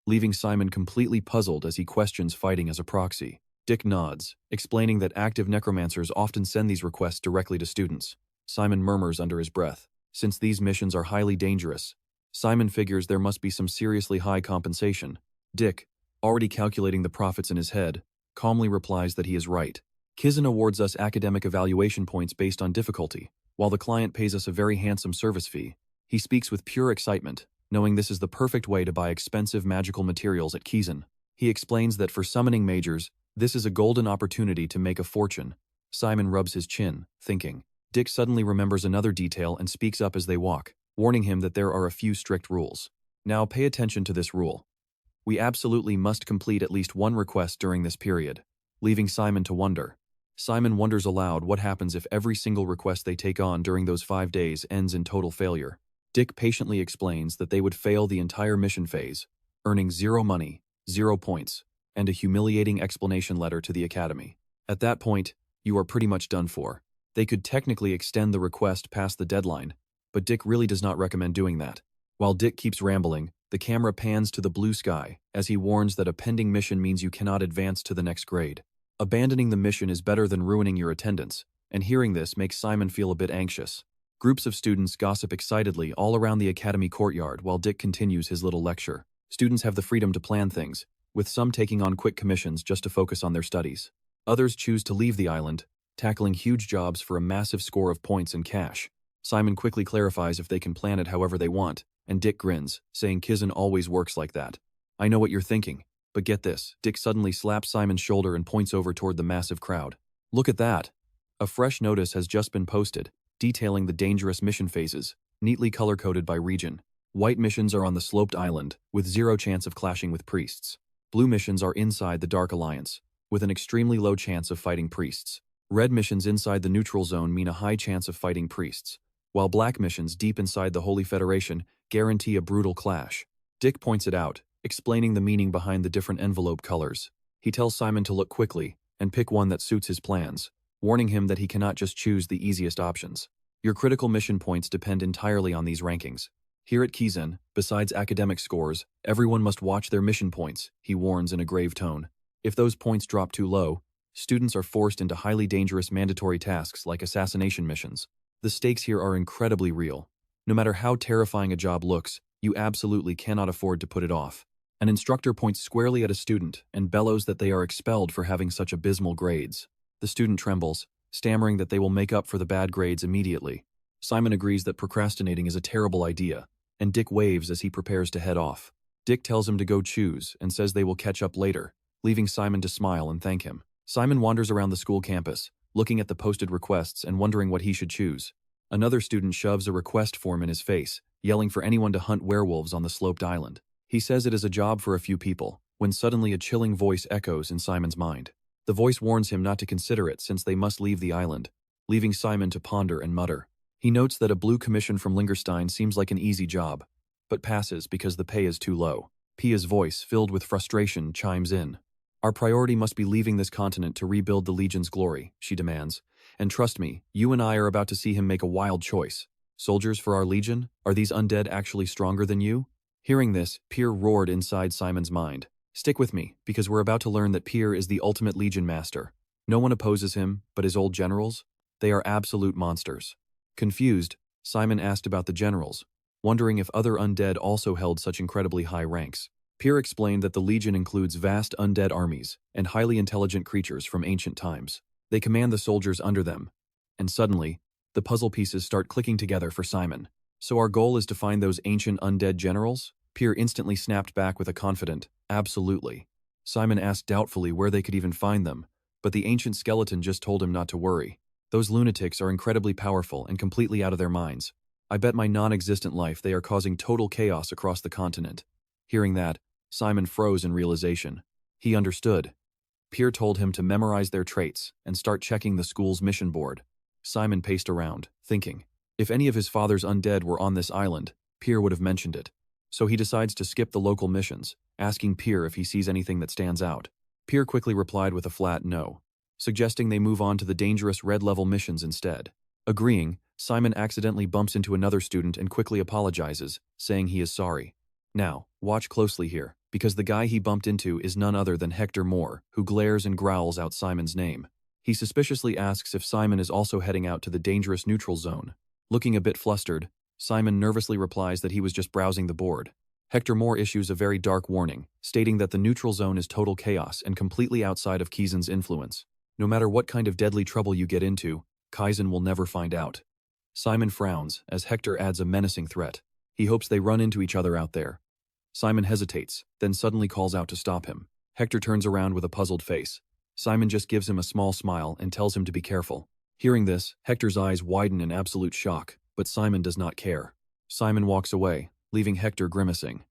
leaving Simon completely puzzled as he questions fighting as a proxy. Dick nods, explaining that active necromancers often send these requests directly to students. Simon murmurs under his breath. Since these missions are highly dangerous, Simon figures there must be some seriously high compensation. Dick, already calculating the profits in his head, calmly replies that he is right. Kizen awards us academic evaluation points based on difficulty, while the client pays us a very handsome service fee. He speaks with pure excitement, knowing this is the perfect way to buy expensive magical materials at Kizen. He explains that for summoning majors, this is a golden opportunity to make a fortune. Simon rubs his chin, thinking. Dick suddenly remembers another detail and speaks up as they walk, warning him that there are a few strict rules. Now pay attention to this rule. We absolutely must complete at least one request during this period, leaving Simon to wonder. Simon wonders aloud what happens if every single request they take on during those 5 days ends in total failure. Dick patiently explains that they would fail the entire mission phase, earning 0 money, 0 points, and a humiliating explanation letter to the academy. At that point, you are pretty much done for. They could technically extend the request past the deadline, but Dick really does not recommend doing that. While Dick keeps rambling, the camera pans to the blue sky as he warns that a pending mission means you cannot advance to the next grade. Abandoning the mission is better than ruining your attendance, and hearing this makes Simon feel a bit anxious. Groups of students gossip excitedly all around the academy courtyard while Dick continues his little lecture. Students have the freedom to plan things, with some taking on quick commissions just to focus on their studies. Others choose to leave the island, tackling huge jobs for a massive score of points and cash. Simon quickly clarifies if they can plan it however they want, and Dick grins, saying Kizen always works like that. I know what you're thinking, but get this. Dick suddenly slaps Simon's shoulder and points over toward the massive crowd. Look at that! A fresh notice has just been posted, detailing the dangerous mission phases, neatly color-coded by region. White missions are on the sloped island, with 0 chance of clashing with priests. Blue missions are inside the Dark Alliance, with an extremely low chance of fighting priests. Red missions inside the neutral zone mean a high chance of fighting priests, while black missions deep inside the Holy Federation guarantee a brutal clash. Dick points it out, explaining the meaning behind the different envelope colors. He tells Simon to look quickly and pick one that suits his plans, warning him that he cannot just choose the easiest options. Your critical mission points depend entirely on these rankings. Here at Kizen, besides academic scores, everyone must watch their mission points, he warns in a grave tone. If those points drop too low, students are forced into highly dangerous mandatory tasks like assassination missions. The stakes here are incredibly real. No matter how terrifying a job looks, you absolutely cannot afford to put it off. An instructor points squarely at a student and bellows that they are expelled for having such abysmal grades. The student trembles, stammering that they will make up for the bad grades immediately. Simon agrees that procrastinating is a terrible idea, and Dick waves as he prepares to head off. Dick tells him to go choose and says they will catch up later, leaving Simon to smile and thank him. Simon wanders around the school campus, looking at the posted requests and wondering what he should choose. Another student shoves a request form in his face, yelling for anyone to hunt werewolves on the sloped island. He says it is a job for a few people, when suddenly a chilling voice echoes in Simon's mind. The voice warns him not to consider it since they must leave the island, leaving Simon to ponder and mutter. He notes that a blue commission from Lingerstein seems like an easy job, but passes because the pay is too low. Pia's voice, filled with frustration, chimes in. Our priority must be leaving this continent to rebuild the Legion's glory, she demands. And trust me, you and I are about to see him make a wild choice. Soldiers for our Legion? Are these undead actually stronger than you? Hearing this, Pia roared inside Simon's mind. Stick with me, because we're about to learn that Pia is the ultimate Legion master. No one opposes him, but his old generals? They are absolute monsters. Confused, Simon asked about the generals, wondering if other undead also held such incredibly high ranks. Pia explained that the Legion includes vast undead armies and highly intelligent creatures from ancient times. They command the soldiers under them. And suddenly, the puzzle pieces start clicking together for Simon. So our goal is to find those ancient undead generals? Pia instantly snapped back with a confident, absolutely. Simon asked doubtfully where they could even find them, but the ancient skeleton just told him not to worry. Those lunatics are incredibly powerful and completely out of their minds. I bet my non-existent life they are causing total chaos across the continent. Hearing that, Simon froze in realization. He understood. Pia told him to memorize their traits and start checking the school's mission board. Simon paced around, thinking. If any of his father's undead were on this island, Pia would have mentioned it. So he decides to skip the local missions, asking Pia if he sees anything that stands out. Pia quickly replied with a flat no, suggesting they move on to the dangerous red-level missions instead. Agreeing, Simon accidentally bumps into another student and quickly apologizes, saying he is sorry. Now, watch closely here, because the guy he bumped into is none other than Hector Moore, who glares and growls out Simon's name. He suspiciously asks if Simon is also heading out to the dangerous neutral zone. Looking a bit flustered, Simon nervously replies that he was just browsing the board. Hector Moore issues a very dark warning, stating that the neutral zone is total chaos and completely outside of Kizen's influence. No matter what kind of deadly trouble you get into, Kizen will never find out. Simon frowns as Hector adds a menacing threat. He hopes they run into each other out there. Simon hesitates, then suddenly calls out to stop him. Hector turns around with a puzzled face. Simon just gives him a small smile and tells him to be careful. Hearing this, Hector's eyes widen in absolute shock, but Simon does not care. Simon walks away, leaving Hector grimacing.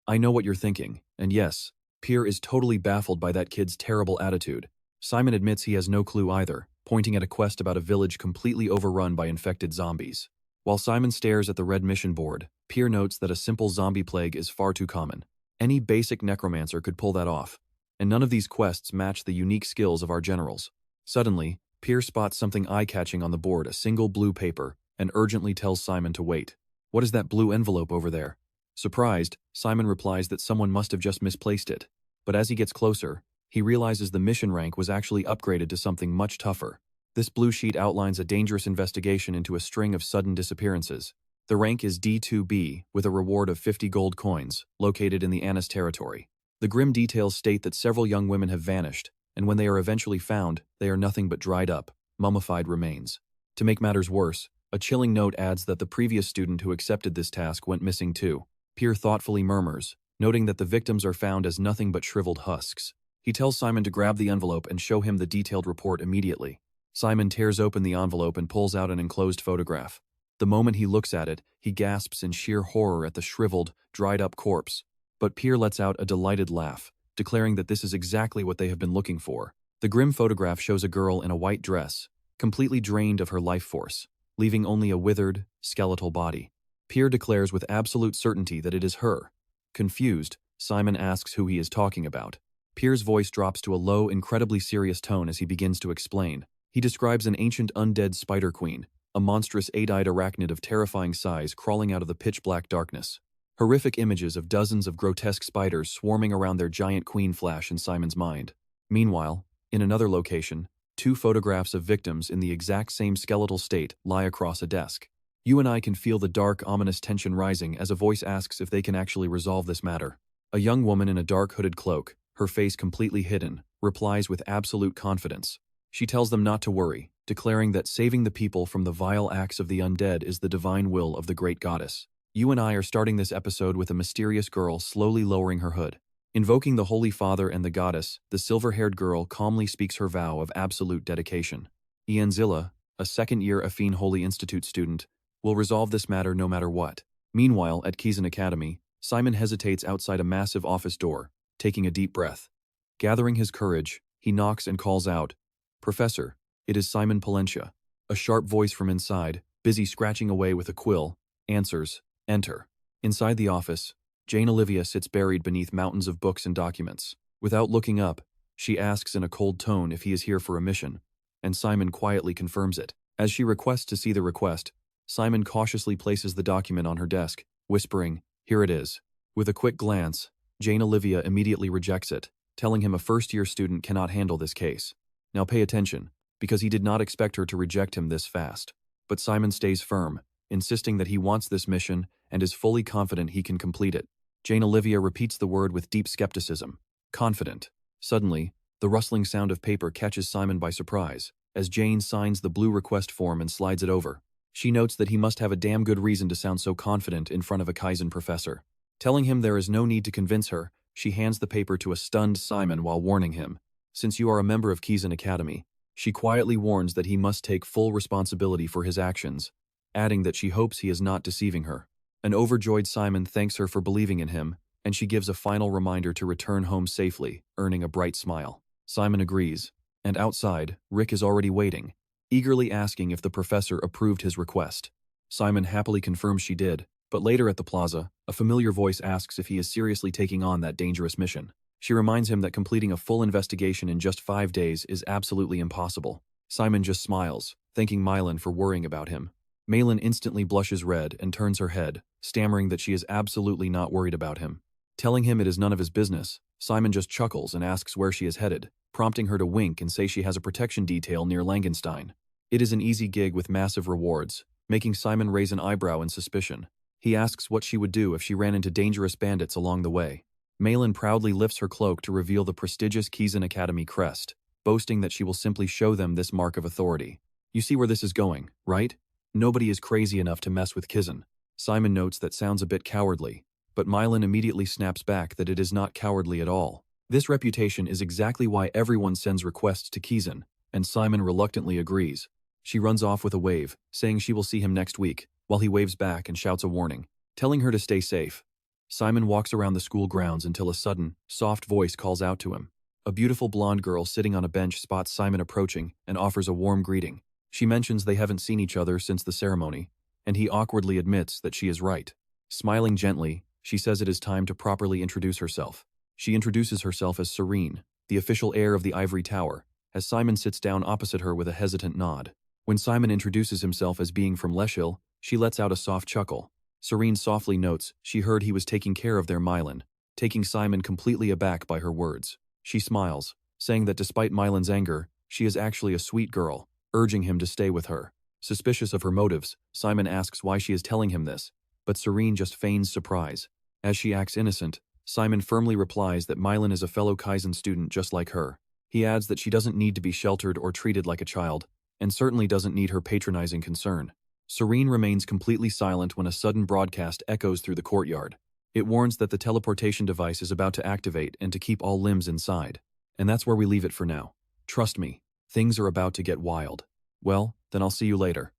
I know what you're thinking, and yes, Pia is totally baffled by that kid's terrible attitude. Simon admits he has no clue either, pointing at a quest about a village completely overrun by infected zombies. While Simon stares at the red mission board, Pia notes that a simple zombie plague is far too common. Any basic necromancer could pull that off, and none of these quests match the unique skills of our generals. Suddenly, Pia spots something eye-catching on the board, a single blue paper, and urgently tells Simon to wait. What is that blue envelope over there? Surprised, Simon replies that someone must have just misplaced it. But as he gets closer, he realizes the mission rank was actually upgraded to something much tougher. This blue sheet outlines a dangerous investigation into a string of sudden disappearances. The rank is D2B, with a reward of 50 gold coins, located in the Annis territory. The grim details state that several young women have vanished, and when they are eventually found, they are nothing but dried up, mummified remains. To make matters worse, a chilling note adds that the previous student who accepted this task went missing too. Pia thoughtfully murmurs, noting that the victims are found as nothing but shriveled husks. He tells Simon to grab the envelope and show him the detailed report immediately. Simon tears open the envelope and pulls out an enclosed photograph. The moment he looks at it, he gasps in sheer horror at the shriveled, dried-up corpse. But Pia lets out a delighted laugh, declaring that this is exactly what they have been looking for. The grim photograph shows a girl in a white dress, completely drained of her life force, leaving only a withered, skeletal body. Pia declares with absolute certainty that it is her. Confused, Simon asks who he is talking about. Pia's voice drops to a low, incredibly serious tone as he begins to explain. He describes an ancient undead spider queen, a monstrous eight-eyed arachnid of terrifying size crawling out of the pitch-black darkness. Horrific images of dozens of grotesque spiders swarming around their giant queen flash in Simon's mind. Meanwhile, in another location, 2 photographs of victims in the exact same skeletal state lie across a desk. You and I can feel the dark, ominous tension rising as a voice asks if they can actually resolve this matter. A young woman in a dark hooded cloak, her face completely hidden, replies with absolute confidence. She tells them not to worry, declaring that saving the people from the vile acts of the undead is the divine will of the great goddess. You and I are starting this episode with a mysterious girl slowly lowering her hood. Invoking the Holy Father and the goddess, the silver-haired girl calmly speaks her vow of absolute dedication. Ianzilla, a second-year Affine Holy Institute student, will resolve this matter no matter what. Meanwhile, at Kizen Academy, Simon hesitates outside a massive office door, taking a deep breath. Gathering his courage, he knocks and calls out, "Professor, it is Simon Florentia." A sharp voice from inside, busy scratching away with a quill, answers, "Enter." Inside the office, Jane Olivia sits buried beneath mountains of books and documents. Without looking up, she asks in a cold tone if he is here for a mission, and Simon quietly confirms it. As she requests to see the request, Simon cautiously places the document on her desk, whispering, "Here it is." With a quick glance, Jane Olivia immediately rejects it, telling him a first-year student cannot handle this case. Now pay attention, because he did not expect her to reject him this fast. But Simon stays firm, insisting that he wants this mission and is fully confident he can complete it. Jane Olivia repeats the word with deep skepticism. Confident. Suddenly, the rustling sound of paper catches Simon by surprise, as Jane signs the blue request form and slides it over. She notes that he must have a damn good reason to sound so confident in front of a Kizen professor. Telling him there is no need to convince her, she hands the paper to a stunned Simon while warning him. Since you are a member of Kizen Academy, she quietly warns that he must take full responsibility for his actions, adding that she hopes he is not deceiving her. An overjoyed Simon thanks her for believing in him, and she gives a final reminder to return home safely, earning a bright smile. Simon agrees, and outside, Rick is already waiting, eagerly asking if the professor approved his request. Simon happily confirms she did, but later at the plaza, a familiar voice asks if he is seriously taking on that dangerous mission. She reminds him that completing a full investigation in just 5 days is absolutely impossible. Simon just smiles, thanking Mylan for worrying about him. Malin instantly blushes red and turns her head, stammering that she is absolutely not worried about him. Telling him it is none of his business, Simon just chuckles and asks where she is headed, prompting her to wink and say she has a protection detail near Langenstein. It is an easy gig with massive rewards, making Simon raise an eyebrow in suspicion. He asks what she would do if she ran into dangerous bandits along the way. Malin proudly lifts her cloak to reveal the prestigious Kizen Academy crest, boasting that she will simply show them this mark of authority. You see where this is going, right? Nobody is crazy enough to mess with Kizen. Simon notes that sounds a bit cowardly, but Mylan immediately snaps back that it is not cowardly at all. This reputation is exactly why everyone sends requests to Kizen, and Simon reluctantly agrees. She runs off with a wave, saying she will see him next week, while he waves back and shouts a warning, telling her to stay safe. Simon walks around the school grounds until a sudden, soft voice calls out to him. A beautiful blonde girl sitting on a bench spots Simon approaching and offers a warm greeting. She mentions they haven't seen each other since the ceremony, and he awkwardly admits that she is right. Smiling gently, she says it is time to properly introduce herself. She introduces herself as Serene, the official heir of the Ivory Tower, as Simon sits down opposite her with a hesitant nod. When Simon introduces himself as being from Leschil, she lets out a soft chuckle. Serene softly notes she heard he was taking care of their Mylan, taking Simon completely aback by her words. She smiles, saying that despite Mylan's anger, she is actually a sweet girl, urging him to stay with her. Suspicious of her motives, Simon asks why she is telling him this, but Serene just feigns surprise. As she acts innocent, Simon firmly replies that Mylan is a fellow Kizen student just like her. He adds that she doesn't need to be sheltered or treated like a child, and certainly doesn't need her patronizing concern. Serene remains completely silent when a sudden broadcast echoes through the courtyard. It warns that the teleportation device is about to activate and to keep all limbs inside. And that's where we leave it for now. Trust me, things are about to get wild. Well, then I'll see you later.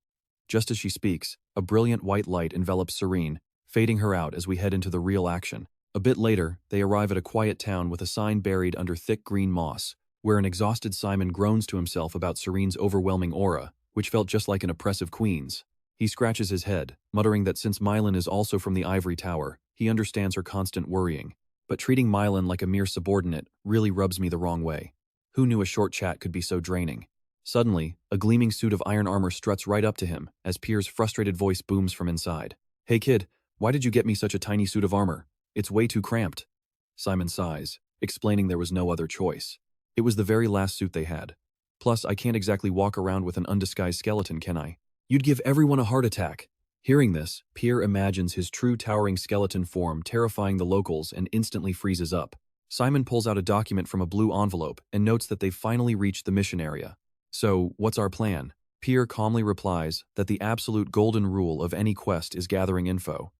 Just as she speaks, a brilliant white light envelops Serene, fading her out as we head into the real action. A bit later, they arrive at a quiet town with a sign buried under thick green moss, where an exhausted Simon groans to himself about Serene's overwhelming aura, which felt just like an oppressive queen's. He scratches his head, muttering that since Mylan is also from the Ivory Tower, he understands her constant worrying. But treating Mylan like a mere subordinate really rubs me the wrong way. Who knew a short chat could be so draining? Suddenly, a gleaming suit of iron armor struts right up to him, as Pierre's frustrated voice booms from inside. "Hey kid, why did you get me such a tiny suit of armor? It's way too cramped." Simon sighs, explaining there was no other choice. It was the very last suit they had. Plus, I can't exactly walk around with an undisguised skeleton, can I? You'd give everyone a heart attack. Hearing this, Pierre imagines his true towering skeleton form terrifying the locals and instantly freezes up. Simon pulls out a document from a blue envelope and notes that they've finally reached the mission area. So, what's our plan? Pierre calmly replies that the absolute golden rule of any quest is gathering info.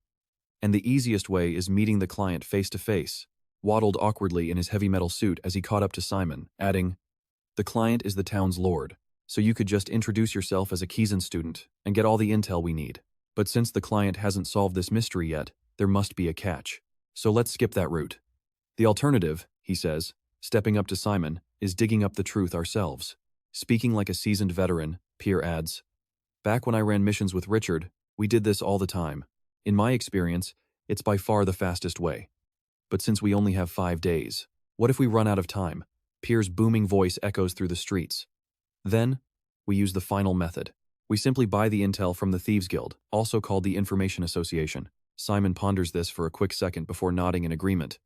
And the easiest way is meeting the client face to face, waddled awkwardly in his heavy metal suit as he caught up to Simon, adding, "The client is the town's lord, so you could just introduce yourself as a Kizen student and get all the intel we need. But since the client hasn't solved this mystery yet, there must be a catch. So let's skip that route. The alternative," he says, stepping up to Simon, "is digging up the truth ourselves." Speaking like a seasoned veteran, Pierre adds, "Back when I ran missions with Richard, we did this all the time. In my experience, it's by far the fastest way. But since we only have 5 days, what if we run out of time?" Pierre's booming voice echoes through the streets. "Then, we use the final method. We simply buy the intel from the Thieves Guild, also called the Information Association." Simon ponders this for a quick second before nodding in agreement.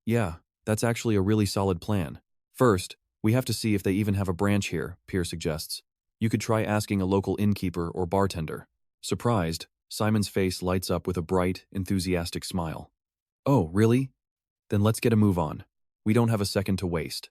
"Yeah, that's actually a really solid plan. First, we have to see if they even have a branch here," Pierre suggests. "You could try asking a local innkeeper or bartender." Surprised, Simon's face lights up with a bright, enthusiastic smile. "Oh, really? Then let's get a move on. We don't have a second to waste."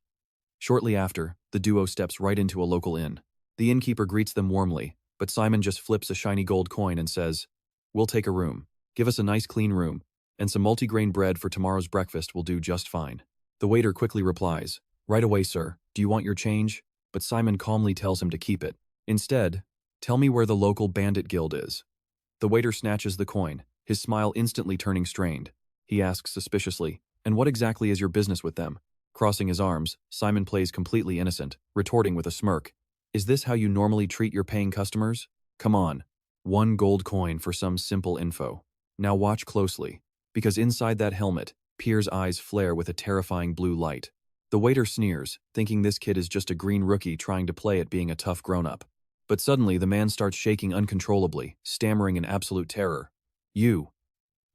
Shortly after, the duo steps right into a local inn. The innkeeper greets them warmly, but Simon just flips a shiny gold coin and says, "We'll take a room. Give us a nice clean room, and some multigrain bread for tomorrow's breakfast will do just fine." The waiter quickly replies, "Right away, sir. Do you want your change?" But Simon calmly tells him to keep it. "Instead, tell me where the local bandit guild is." The waiter snatches the coin, his smile instantly turning strained. He asks suspiciously, "And what exactly is your business with them?" Crossing his arms, Simon plays completely innocent, retorting with a smirk, "Is this how you normally treat your paying customers? Come on. 1 gold coin for some simple info. Now watch closely, because inside that helmet, Pierre's eyes flare with a terrifying blue light. The waiter sneers, thinking this kid is just a green rookie trying to play at being a tough grown-up. But suddenly the man starts shaking uncontrollably, stammering in absolute terror. You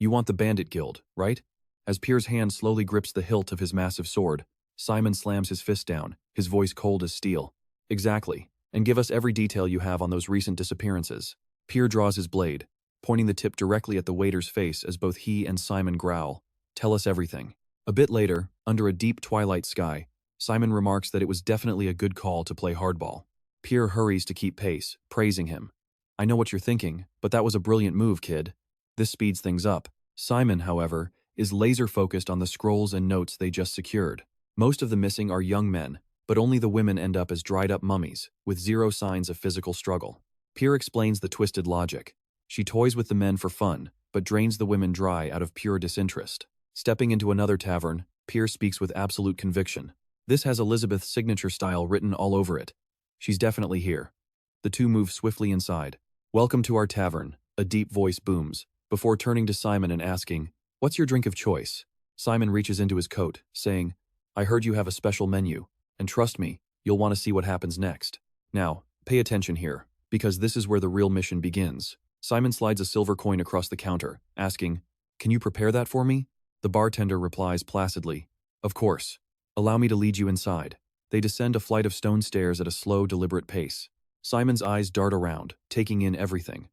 want the bandit guild, right?" As Pierre's hand slowly grips the hilt of his massive sword, Simon slams his fist down, his voice cold as steel. "Exactly, and give us every detail you have on those recent disappearances." Pierre draws his blade, pointing the tip directly at the waiter's face as both he and Simon growl, "Tell us everything." A bit later, under a deep twilight sky, Simon remarks that it was definitely a good call to play hardball. Pierre hurries to keep pace, praising him. "I know what you're thinking, but that was a brilliant move, kid." This speeds things up. Simon, however, is laser-focused on the scrolls and notes they just secured. Most of the missing are young men, but only the women end up as dried-up mummies, with zero signs of physical struggle. Pierre explains the twisted logic. She toys with the men for fun, but drains the women dry out of pure disinterest. Stepping into another tavern, Pierre speaks with absolute conviction. This has Elizabeth's signature style written all over it. She's definitely here. The two move swiftly inside. "Welcome to our tavern," a deep voice booms, before turning to Simon and asking, "What's your drink of choice?" Simon reaches into his coat, saying, "I heard you have a special menu, and trust me, you'll want to see what happens next. Now, pay attention here, because this is where the real mission begins." Simon slides a silver coin across the counter, asking, "Can you prepare that for me?" The bartender replies placidly, "Of course. Allow me to lead you inside." They descend a flight of stone stairs at a slow, deliberate pace. Simon's eyes dart around, taking in everything.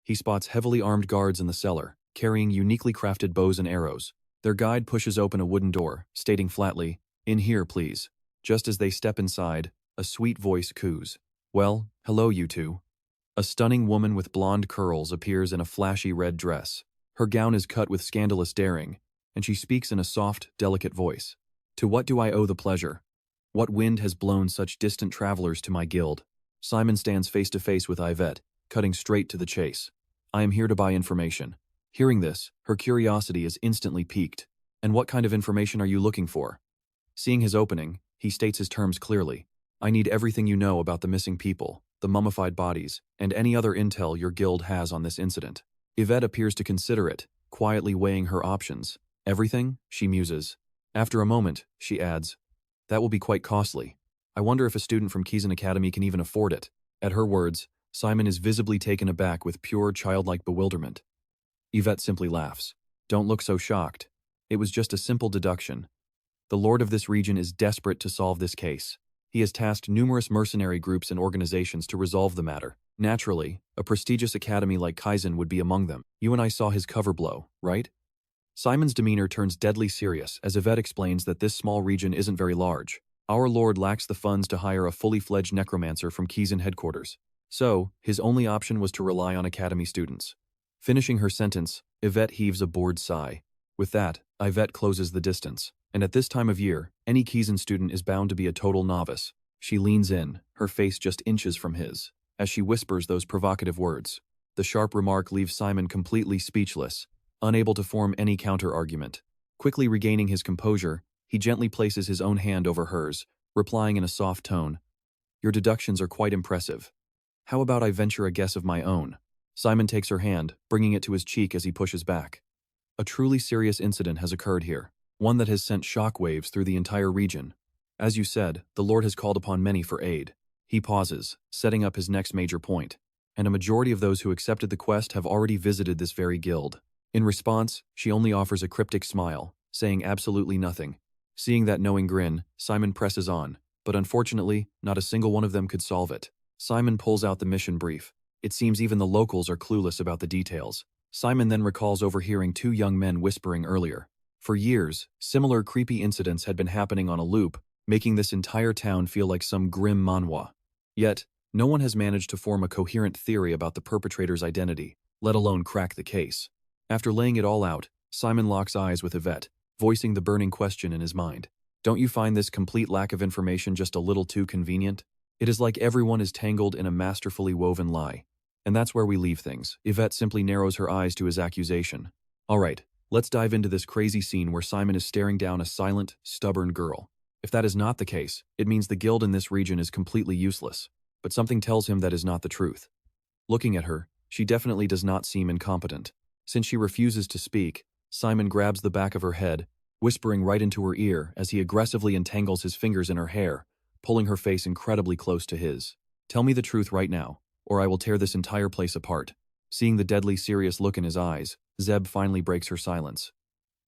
He spots heavily armed guards in the cellar, carrying uniquely crafted bows and arrows. Their guide pushes open a wooden door, stating flatly, "In here, please." Just as they step inside, a sweet voice coos, "Well, hello you two." A stunning woman with blonde curls appears in a flashy red dress. Her gown is cut with scandalous daring, and she speaks in a soft, delicate voice. "To what do I owe the pleasure? What wind has blown such distant travelers to my guild?" Simon stands face to face with Yvette, cutting straight to the chase. "I am here to buy information." Hearing this, her curiosity is instantly piqued. "And what kind of information are you looking for?" Seeing his opening, he states his terms clearly. "I need everything you know about the missing people, the mummified bodies, and any other intel your guild has on this incident." Yvette appears to consider it, quietly weighing her options. "Everything?" she muses. After a moment, she adds, "That will be quite costly. I wonder if a student from Kizen Academy can even afford it." At her words, Simon is visibly taken aback with pure childlike bewilderment. Yvette simply laughs. "Don't look so shocked. It was just a simple deduction. The lord of this region is desperate to solve this case. He has tasked numerous mercenary groups and organizations to resolve the matter. Naturally, a prestigious academy like Kizen would be among them. You and I saw his cover blow, right? Simon's demeanor turns deadly serious as Yvette explains that this small region isn't very large. Our lord lacks the funds to hire a fully fledged necromancer from Kizen headquarters. So, his only option was to rely on academy students. Finishing her sentence, Yvette heaves a bored sigh. With that, Yvette closes the distance. And at this time of year, any Kizen student is bound to be a total novice. She leans in, her face just inches from his, as she whispers those provocative words. The sharp remark leaves Simon completely speechless, unable to form any counter-argument. Quickly regaining his composure, he gently places his own hand over hers, replying in a soft tone, "Your deductions are quite impressive. How about I venture a guess of my own?" Simon takes her hand, bringing it to his cheek as he pushes back. A truly serious incident has occurred here, one that has sent shockwaves through the entire region. As you said, the Lord has called upon many for aid. He pauses, setting up his next major point, and a majority of those who accepted the quest have already visited this very guild. In response, she only offers a cryptic smile, saying absolutely nothing. Seeing that knowing grin, Simon presses on, but unfortunately, not a single one of them could solve it. Simon pulls out the mission brief. It seems even the locals are clueless about the details. Simon then recalls overhearing two young men whispering earlier. For years, similar creepy incidents had been happening on a loop, making this entire town feel like some grim manhwa. Yet, no one has managed to form a coherent theory about the perpetrator's identity, let alone crack the case. After laying it all out, Simon locks eyes with Yvette, voicing the burning question in his mind. Don't you find this complete lack of information just a little too convenient? It is like everyone is tangled in a masterfully woven lie. And that's where we leave things. Yvette simply narrows her eyes to his accusation. Alright, let's dive into this crazy scene where Simon is staring down a silent, stubborn girl. If that is not the case, it means the guild in this region is completely useless. But something tells him that is not the truth. Looking at her, she definitely does not seem incompetent. Since she refuses to speak, Simon grabs the back of her head, whispering right into her ear as he aggressively entangles his fingers in her hair, pulling her face incredibly close to his. Tell me the truth right now, or I will tear this entire place apart. Seeing the deadly serious look in his eyes, Zeb finally breaks her silence.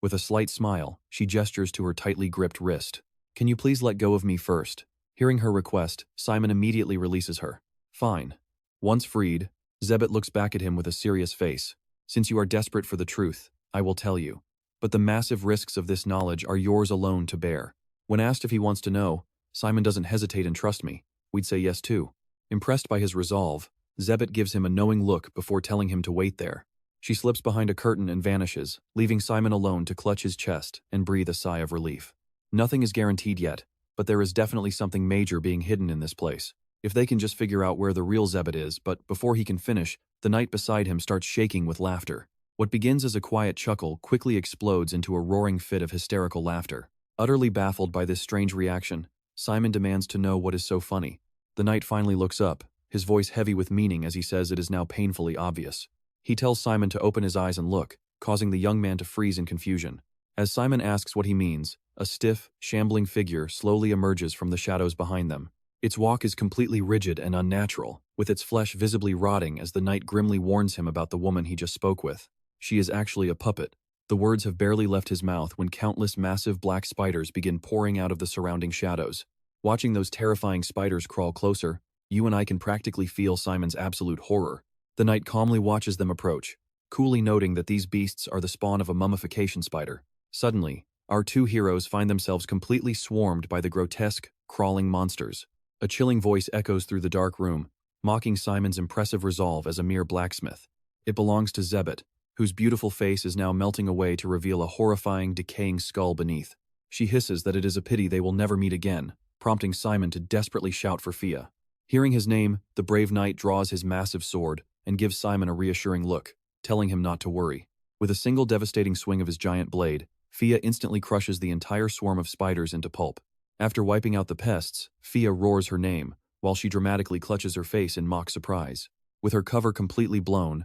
With a slight smile, she gestures to her tightly gripped wrist. Can you please let go of me first? Hearing her request, Simon immediately releases her. Fine. Once freed, Zebet looks back at him with a serious face. Since you are desperate for the truth, I will tell you. But the massive risks of this knowledge are yours alone to bear. When asked if he wants to know, Simon doesn't hesitate and trust me. We'd say yes too. Impressed by his resolve, Zebet gives him a knowing look before telling him to wait there. She slips behind a curtain and vanishes, leaving Simon alone to clutch his chest and breathe a sigh of relief. Nothing is guaranteed yet, but there is definitely something major being hidden in this place. If they can just figure out where the real Zebet is, but before he can finish, the knight beside him starts shaking with laughter. What begins as a quiet chuckle quickly explodes into a roaring fit of hysterical laughter. Utterly baffled by this strange reaction, Simon demands to know what is so funny. The knight finally looks up, his voice heavy with meaning as he says it is now painfully obvious. He tells Simon to open his eyes and look, causing the young man to freeze in confusion. As Simon asks what he means, a stiff, shambling figure slowly emerges from the shadows behind them. Its walk is completely rigid and unnatural, with its flesh visibly rotting as the knight grimly warns him about the woman he just spoke with. She is actually a puppet. The words have barely left his mouth when countless massive black spiders begin pouring out of the surrounding shadows. Watching those terrifying spiders crawl closer, you and I can practically feel Simon's absolute horror. The knight calmly watches them approach, coolly noting that these beasts are the spawn of a mummification spider. Suddenly, our two heroes find themselves completely swarmed by the grotesque, crawling monsters. A chilling voice echoes through the dark room, mocking Simon's impressive resolve as a mere blacksmith. It belongs to Zebet, whose beautiful face is now melting away to reveal a horrifying, decaying skull beneath. She hisses that it is a pity they will never meet again, prompting Simon to desperately shout for Fia. Hearing his name, the brave knight draws his massive sword and gives Simon a reassuring look, telling him not to worry. With a single devastating swing of his giant blade, Fia instantly crushes the entire swarm of spiders into pulp. After wiping out the pests, Fia roars her name, while she dramatically clutches her face in mock surprise. With her cover completely blown,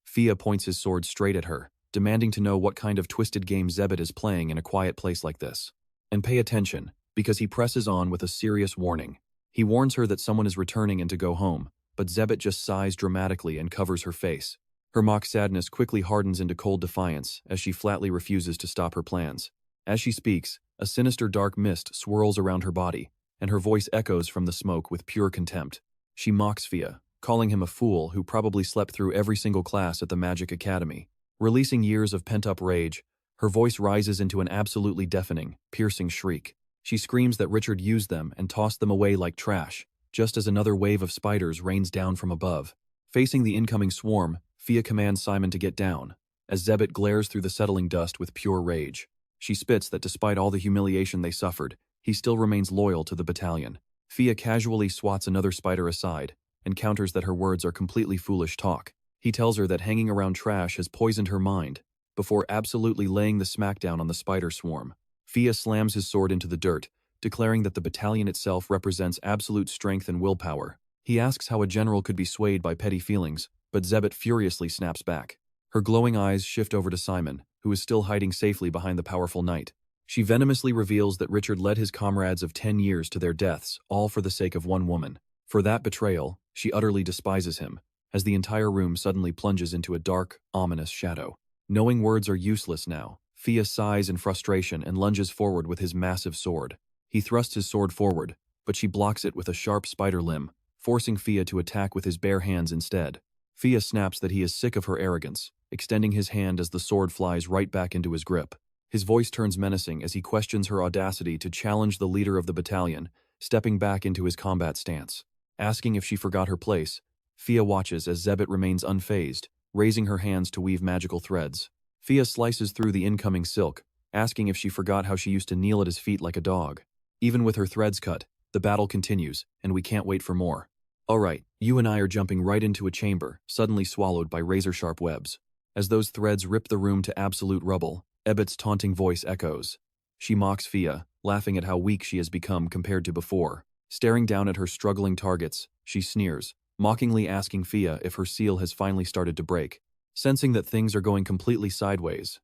Fia points his sword straight at her, demanding to know what kind of twisted game Zebet is playing in a quiet place like this. And pay attention, because he presses on with a serious warning. He warns her that someone is returning and to go home, but Zebet just sighs dramatically and covers her face. Her mock sadness quickly hardens into cold defiance as she flatly refuses to stop her plans. As she speaks, a sinister dark mist swirls around her body, and her voice echoes from the smoke with pure contempt. She mocks Fia, calling him a fool who probably slept through every single class at the Magic Academy. Releasing years of pent-up rage, her voice rises into an absolutely deafening, piercing shriek. She screams that Richard used them and tossed them away like trash, just as another wave of spiders rains down from above. Facing the incoming swarm, Fia commands Simon to get down, as Zebet glares through the settling dust with pure rage. She spits that despite all the humiliation they suffered, he still remains loyal to the battalion. Fia casually swats another spider aside, and counters that her words are completely foolish talk. He tells her that hanging around trash has poisoned her mind, before absolutely laying the smackdown on the spider swarm. Fia slams his sword into the dirt, declaring that the battalion itself represents absolute strength and willpower. He asks how a general could be swayed by petty feelings, but Zebet furiously snaps back. Her glowing eyes shift over to Simon, who is still hiding safely behind the powerful knight. She venomously reveals that Richard led his comrades of 10 years to their deaths, all for the sake of one woman. For that betrayal, she utterly despises him, as the entire room suddenly plunges into a dark, ominous shadow. Knowing words are useless now, Fia sighs in frustration and lunges forward with his massive sword. He thrusts his sword forward, but she blocks it with a sharp spider limb, forcing Fia to attack with his bare hands instead. Fia snaps that he is sick of her arrogance, extending his hand as the sword flies right back into his grip. His voice turns menacing as he questions her audacity to challenge the leader of the battalion, stepping back into his combat stance. Asking if she forgot her place, Fia watches as Zebet remains unfazed, raising her hands to weave magical threads. Fia slices through the incoming silk, asking if she forgot how she used to kneel at his feet like a dog. Even with her threads cut, the battle continues, and we can't wait for more. Alright, you and I are jumping right into a chamber, suddenly swallowed by razor-sharp webs. As those threads rip the room to absolute rubble, Ebbet's taunting voice echoes. She mocks Fia, laughing at how weak she has become compared to before. Staring down at her struggling targets, she sneers, mockingly asking Fia if her seal has finally started to break. Sensing that things are going completely sideways,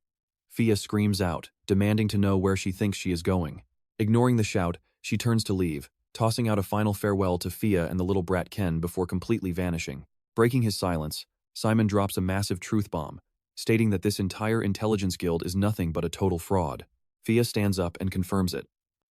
Fia screams out, demanding to know where she thinks she is going. Ignoring the shout, she turns to leave, tossing out a final farewell to Fia and the little brat Ken before completely vanishing. Breaking his silence, Simon drops a massive truth bomb, stating that this entire intelligence guild is nothing but a total fraud. Fia stands up and confirms it.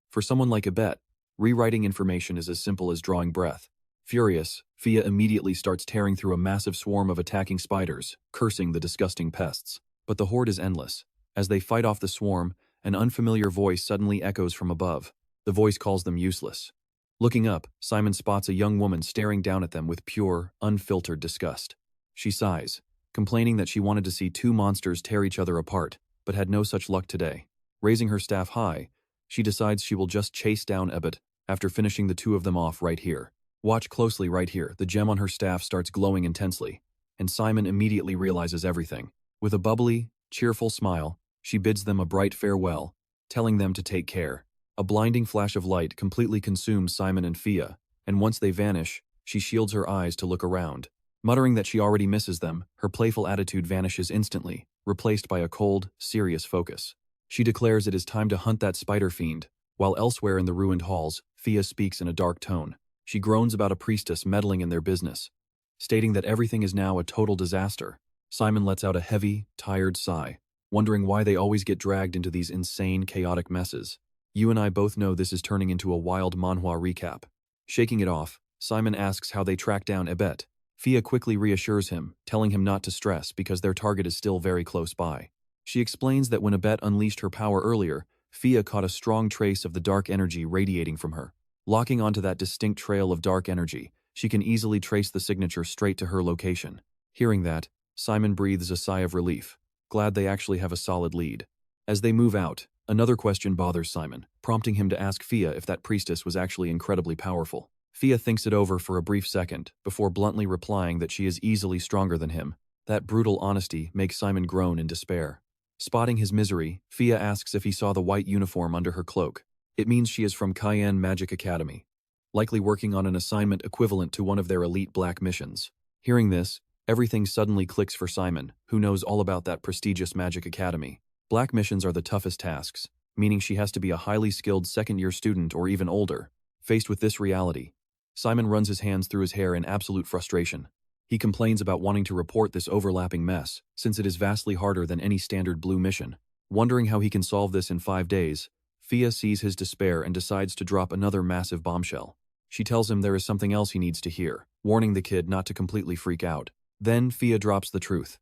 For someone like Ebet, rewriting information is as simple as drawing breath. Furious, Fia immediately starts tearing through a massive swarm of attacking spiders, cursing the disgusting pests. But the horde is endless. As they fight off the swarm, an unfamiliar voice suddenly echoes from above. The voice calls them useless. Looking up, Simon spots a young woman staring down at them with pure, unfiltered disgust. She sighs, complaining that she wanted to see two monsters tear each other apart, but had no such luck today. Raising her staff high, she decides she will just chase down Ebet after finishing the two of them off right here. Watch closely right here, the gem on her staff starts glowing intensely, and Simon immediately realizes everything. With a bubbly, cheerful smile, she bids them a bright farewell, telling them to take care. A blinding flash of light completely consumes Simon and Fia, and once they vanish, she shields her eyes to look around. Muttering that she already misses them, her playful attitude vanishes instantly, replaced by a cold, serious focus. She declares it is time to hunt that spider fiend, while elsewhere in the ruined halls, Fia speaks in a dark tone. She groans about a priestess meddling in their business, stating that everything is now a total disaster. Simon lets out a heavy, tired sigh, wondering why they always get dragged into these insane, chaotic messes. You and I both know this is turning into a wild Manhwa recap. Shaking it off, Simon asks how they track down Ebet. Fia quickly reassures him, telling him not to stress because their target is still very close by. She explains that when Ebet unleashed her power earlier, Fia caught a strong trace of the dark energy radiating from her. Locking onto that distinct trail of dark energy, she can easily trace the signature straight to her location. Hearing that, Simon breathes a sigh of relief, glad they actually have a solid lead. As they move out, another question bothers Simon, prompting him to ask Fia if that priestess was actually incredibly powerful. Fia thinks it over for a brief second, before bluntly replying that she is easily stronger than him. That brutal honesty makes Simon groan in despair. Spotting his misery, Fia asks if he saw the white uniform under her cloak. It means she is from Kizen Magic Academy, likely working on an assignment equivalent to one of their elite black missions. Hearing this, everything suddenly clicks for Simon, who knows all about that prestigious magic academy. Black missions are the toughest tasks, meaning she has to be a highly skilled second-year student or even older. Faced with this reality, Simon runs his hands through his hair in absolute frustration. He complains about wanting to report this overlapping mess, since it is vastly harder than any standard blue mission. Wondering how he can solve this in 5 days, Fia sees his despair and decides to drop another massive bombshell. She tells him there is something else he needs to hear, warning the kid not to completely freak out. Then Fia drops the truth.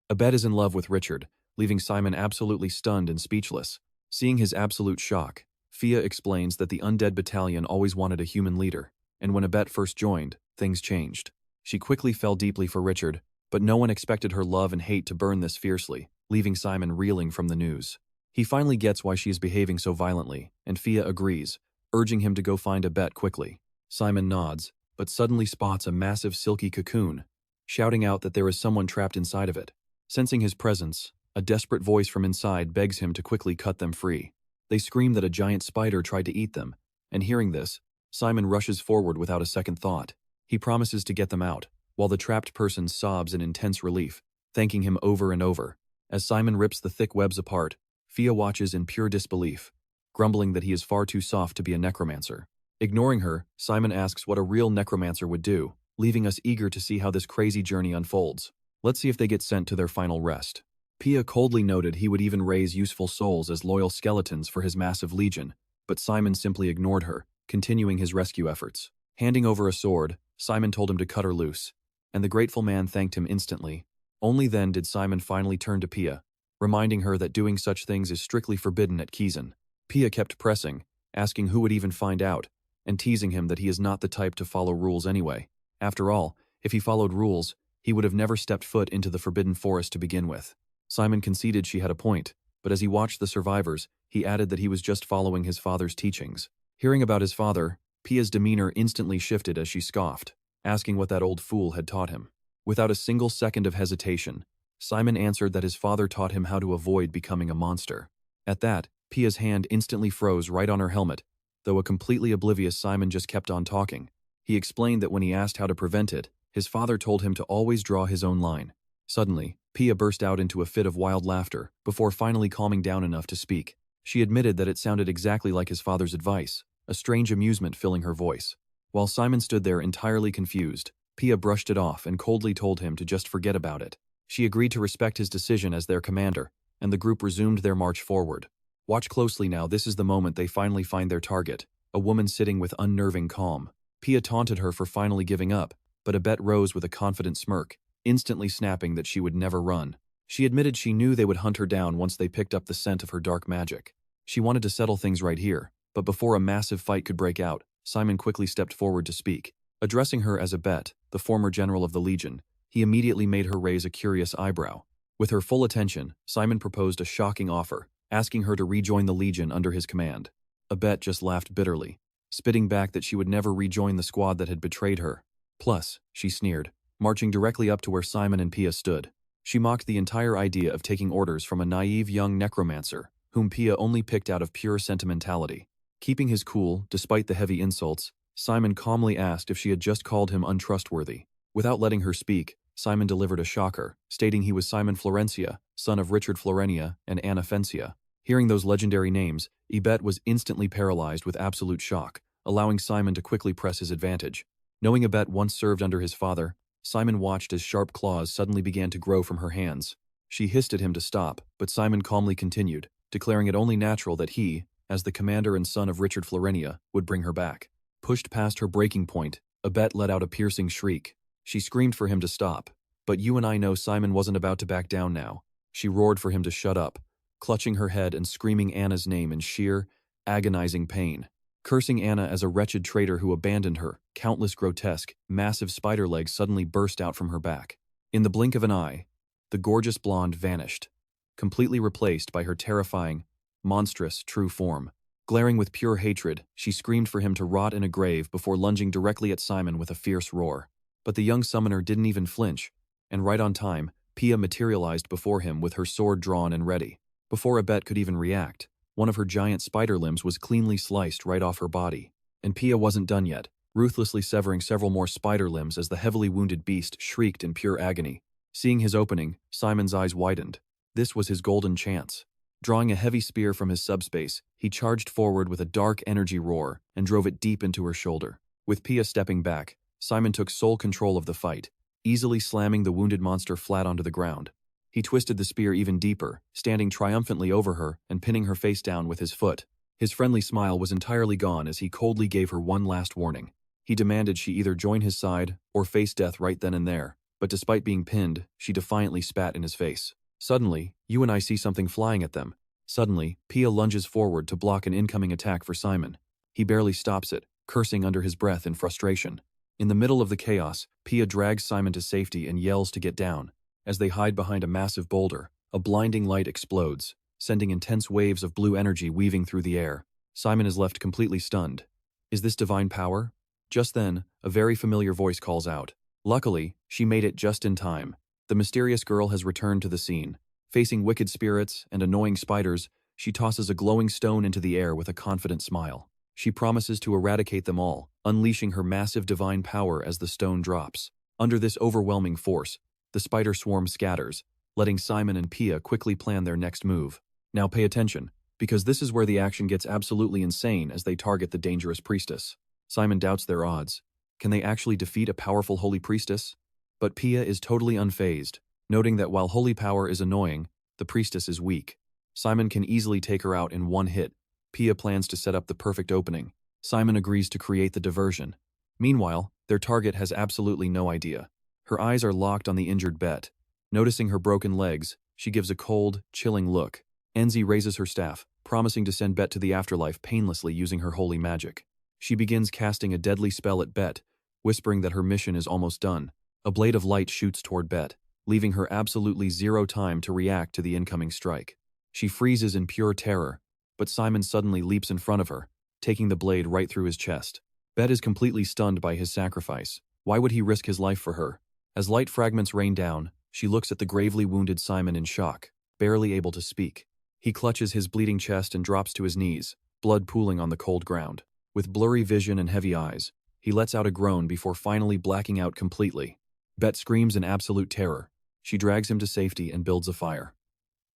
Abed is in love with Richard, leaving Simon absolutely stunned and speechless. Seeing his absolute shock, Fia explains that the undead battalion always wanted a human leader, and when Abed first joined, things changed. She quickly fell deeply for Richard, but no one expected her love and hate to burn this fiercely, leaving Simon reeling from the news. He finally gets why she is behaving so violently, and Fia agrees, urging him to go find Abed quickly. Simon nods, but suddenly spots a massive silky cocoon, shouting out that there is someone trapped inside of it. Sensing his presence, a desperate voice from inside begs him to quickly cut them free. They scream that a giant spider tried to eat them, and hearing this, Simon rushes forward without a second thought. He promises to get them out, while the trapped person sobs in intense relief, thanking him over and over. As Simon rips the thick webs apart, Fia watches in pure disbelief, grumbling that he is far too soft to be a necromancer. Ignoring her, Simon asks what a real necromancer would do, leaving us eager to see how this crazy journey unfolds. Let's see if they get sent to their final rest. Fia coldly noted he would even raise useful souls as loyal skeletons for his massive legion, but Simon simply ignored her, continuing his rescue efforts. Handing over a sword, Simon told him to cut her loose, and the grateful man thanked him instantly. Only then did Simon finally turn to Fia, reminding her that doing such things is strictly forbidden at Kizen. Fia kept pressing, asking who would even find out, and teasing him that he is not the type to follow rules anyway. After all, if he followed rules, he would have never stepped foot into the forbidden forest to begin with. Simon conceded she had a point, but as he watched the survivors, he added that he was just following his father's teachings. Hearing about his father, Fia's demeanor instantly shifted as she scoffed, asking what that old fool had taught him. Without a single second of hesitation, Simon answered that his father taught him how to avoid becoming a monster. At that, Fia's hand instantly froze right on her helmet, though a completely oblivious Simon just kept on talking. He explained that when he asked how to prevent it, his father told him to always draw his own line. Suddenly, Fia burst out into a fit of wild laughter, before finally calming down enough to speak. She admitted that it sounded exactly like his father's advice, a strange amusement filling her voice. While Simon stood there entirely confused, Fia brushed it off and coldly told him to just forget about it. She agreed to respect his decision as their commander, and the group resumed their march forward. Watch closely now, this is the moment they finally find their target, a woman sitting with unnerving calm. Fia taunted her for finally giving up, but Abet rose with a confident smirk, instantly snapping that she would never run. She admitted she knew they would hunt her down once they picked up the scent of her dark magic. She wanted to settle things right here, but before a massive fight could break out, Simon quickly stepped forward to speak. Addressing her as Abet, the former general of the Legion, he immediately made her raise a curious eyebrow. With her full attention, Simon proposed a shocking offer, asking her to rejoin the Legion under his command. Abet just laughed bitterly, spitting back that she would never rejoin the squad that had betrayed her. Plus, she sneered, marching directly up to where Simon and Fia stood. She mocked the entire idea of taking orders from a naive young necromancer, whom Fia only picked out of pure sentimentality. Keeping his cool, despite the heavy insults, Simon calmly asked if she had just called him untrustworthy. Without letting her speak, Simon delivered a shocker, stating he was Simon Florentia, son of Richard Florentia and Anna Fencia. Hearing those legendary names, Ibet was instantly paralyzed with absolute shock, allowing Simon to quickly press his advantage. Knowing Ibet once served under his father, Simon watched as sharp claws suddenly began to grow from her hands. She hissed at him to stop, but Simon calmly continued, declaring it only natural that he, as the commander and son of Richard Florentia, would bring her back. Pushed past her breaking point, Ibet let out a piercing shriek. She screamed for him to stop, but you and I know Simon wasn't about to back down now. She roared for him to shut up, clutching her head and screaming Anna's name in sheer, agonizing pain. Cursing Anna as a wretched traitor who abandoned her, countless grotesque, massive spider legs suddenly burst out from her back. In the blink of an eye, the gorgeous blonde vanished, completely replaced by her terrifying, monstrous, true form. Glaring with pure hatred, she screamed for him to rot in a grave before lunging directly at Simon with a fierce roar. But the young summoner didn't even flinch, and right on time, Fia materialized before him with her sword drawn and ready. Before Abet could even react, one of her giant spider limbs was cleanly sliced right off her body. And Fia wasn't done yet, ruthlessly severing several more spider limbs as the heavily wounded beast shrieked in pure agony. Seeing his opening, Simon's eyes widened. This was his golden chance. Drawing a heavy spear from his subspace, he charged forward with a dark energy roar and drove it deep into her shoulder. With Fia stepping back, Simon took sole control of the fight, easily slamming the wounded monster flat onto the ground. He twisted the spear even deeper, standing triumphantly over her and pinning her face down with his foot. His friendly smile was entirely gone as he coldly gave her one last warning. He demanded she either join his side or face death right then and there, but despite being pinned, she defiantly spat in his face. Suddenly, you and I see something flying at them. Suddenly, Pia lunges forward to block an incoming attack for Simon. He barely stops it, cursing under his breath in frustration. In the middle of the chaos, Pia drags Simon to safety and yells to get down. As they hide behind a massive boulder, a blinding light explodes, sending intense waves of blue energy weaving through the air. Simon is left completely stunned. Is this divine power? Just then, a very familiar voice calls out. Luckily, she made it just in time. The mysterious girl has returned to the scene. Facing wicked spirits and annoying spiders, she tosses a glowing stone into the air with a confident smile. She promises to eradicate them all, unleashing her massive divine power as the stone drops. Under this overwhelming force, the spider swarm scatters, letting Simon and Pia quickly plan their next move. Now pay attention, because this is where the action gets absolutely insane as they target the dangerous priestess. Simon doubts their odds. Can they actually defeat a powerful holy priestess? But Pia is totally unfazed, noting that while holy power is annoying, the priestess is weak. Simon can easily take her out in one hit. Pia plans to set up the perfect opening. Simon agrees to create the diversion. Meanwhile, their target has absolutely no idea. Her eyes are locked on the injured Bet. Noticing her broken legs, she gives a cold, chilling look. Enzi raises her staff, promising to send Bet to the afterlife painlessly using her holy magic. She begins casting a deadly spell at Bet, whispering that her mission is almost done. A blade of light shoots toward Bet, leaving her absolutely zero time to react to the incoming strike. She freezes in pure terror, but Simon suddenly leaps in front of her, taking the blade right through his chest. Bet is completely stunned by his sacrifice. Why would he risk his life for her? As light fragments rain down, she looks at the gravely wounded Simon in shock, barely able to speak. He clutches his bleeding chest and drops to his knees, blood pooling on the cold ground. With blurry vision and heavy eyes, he lets out a groan before finally blacking out completely. Bet screams in absolute terror. She drags him to safety and builds a fire.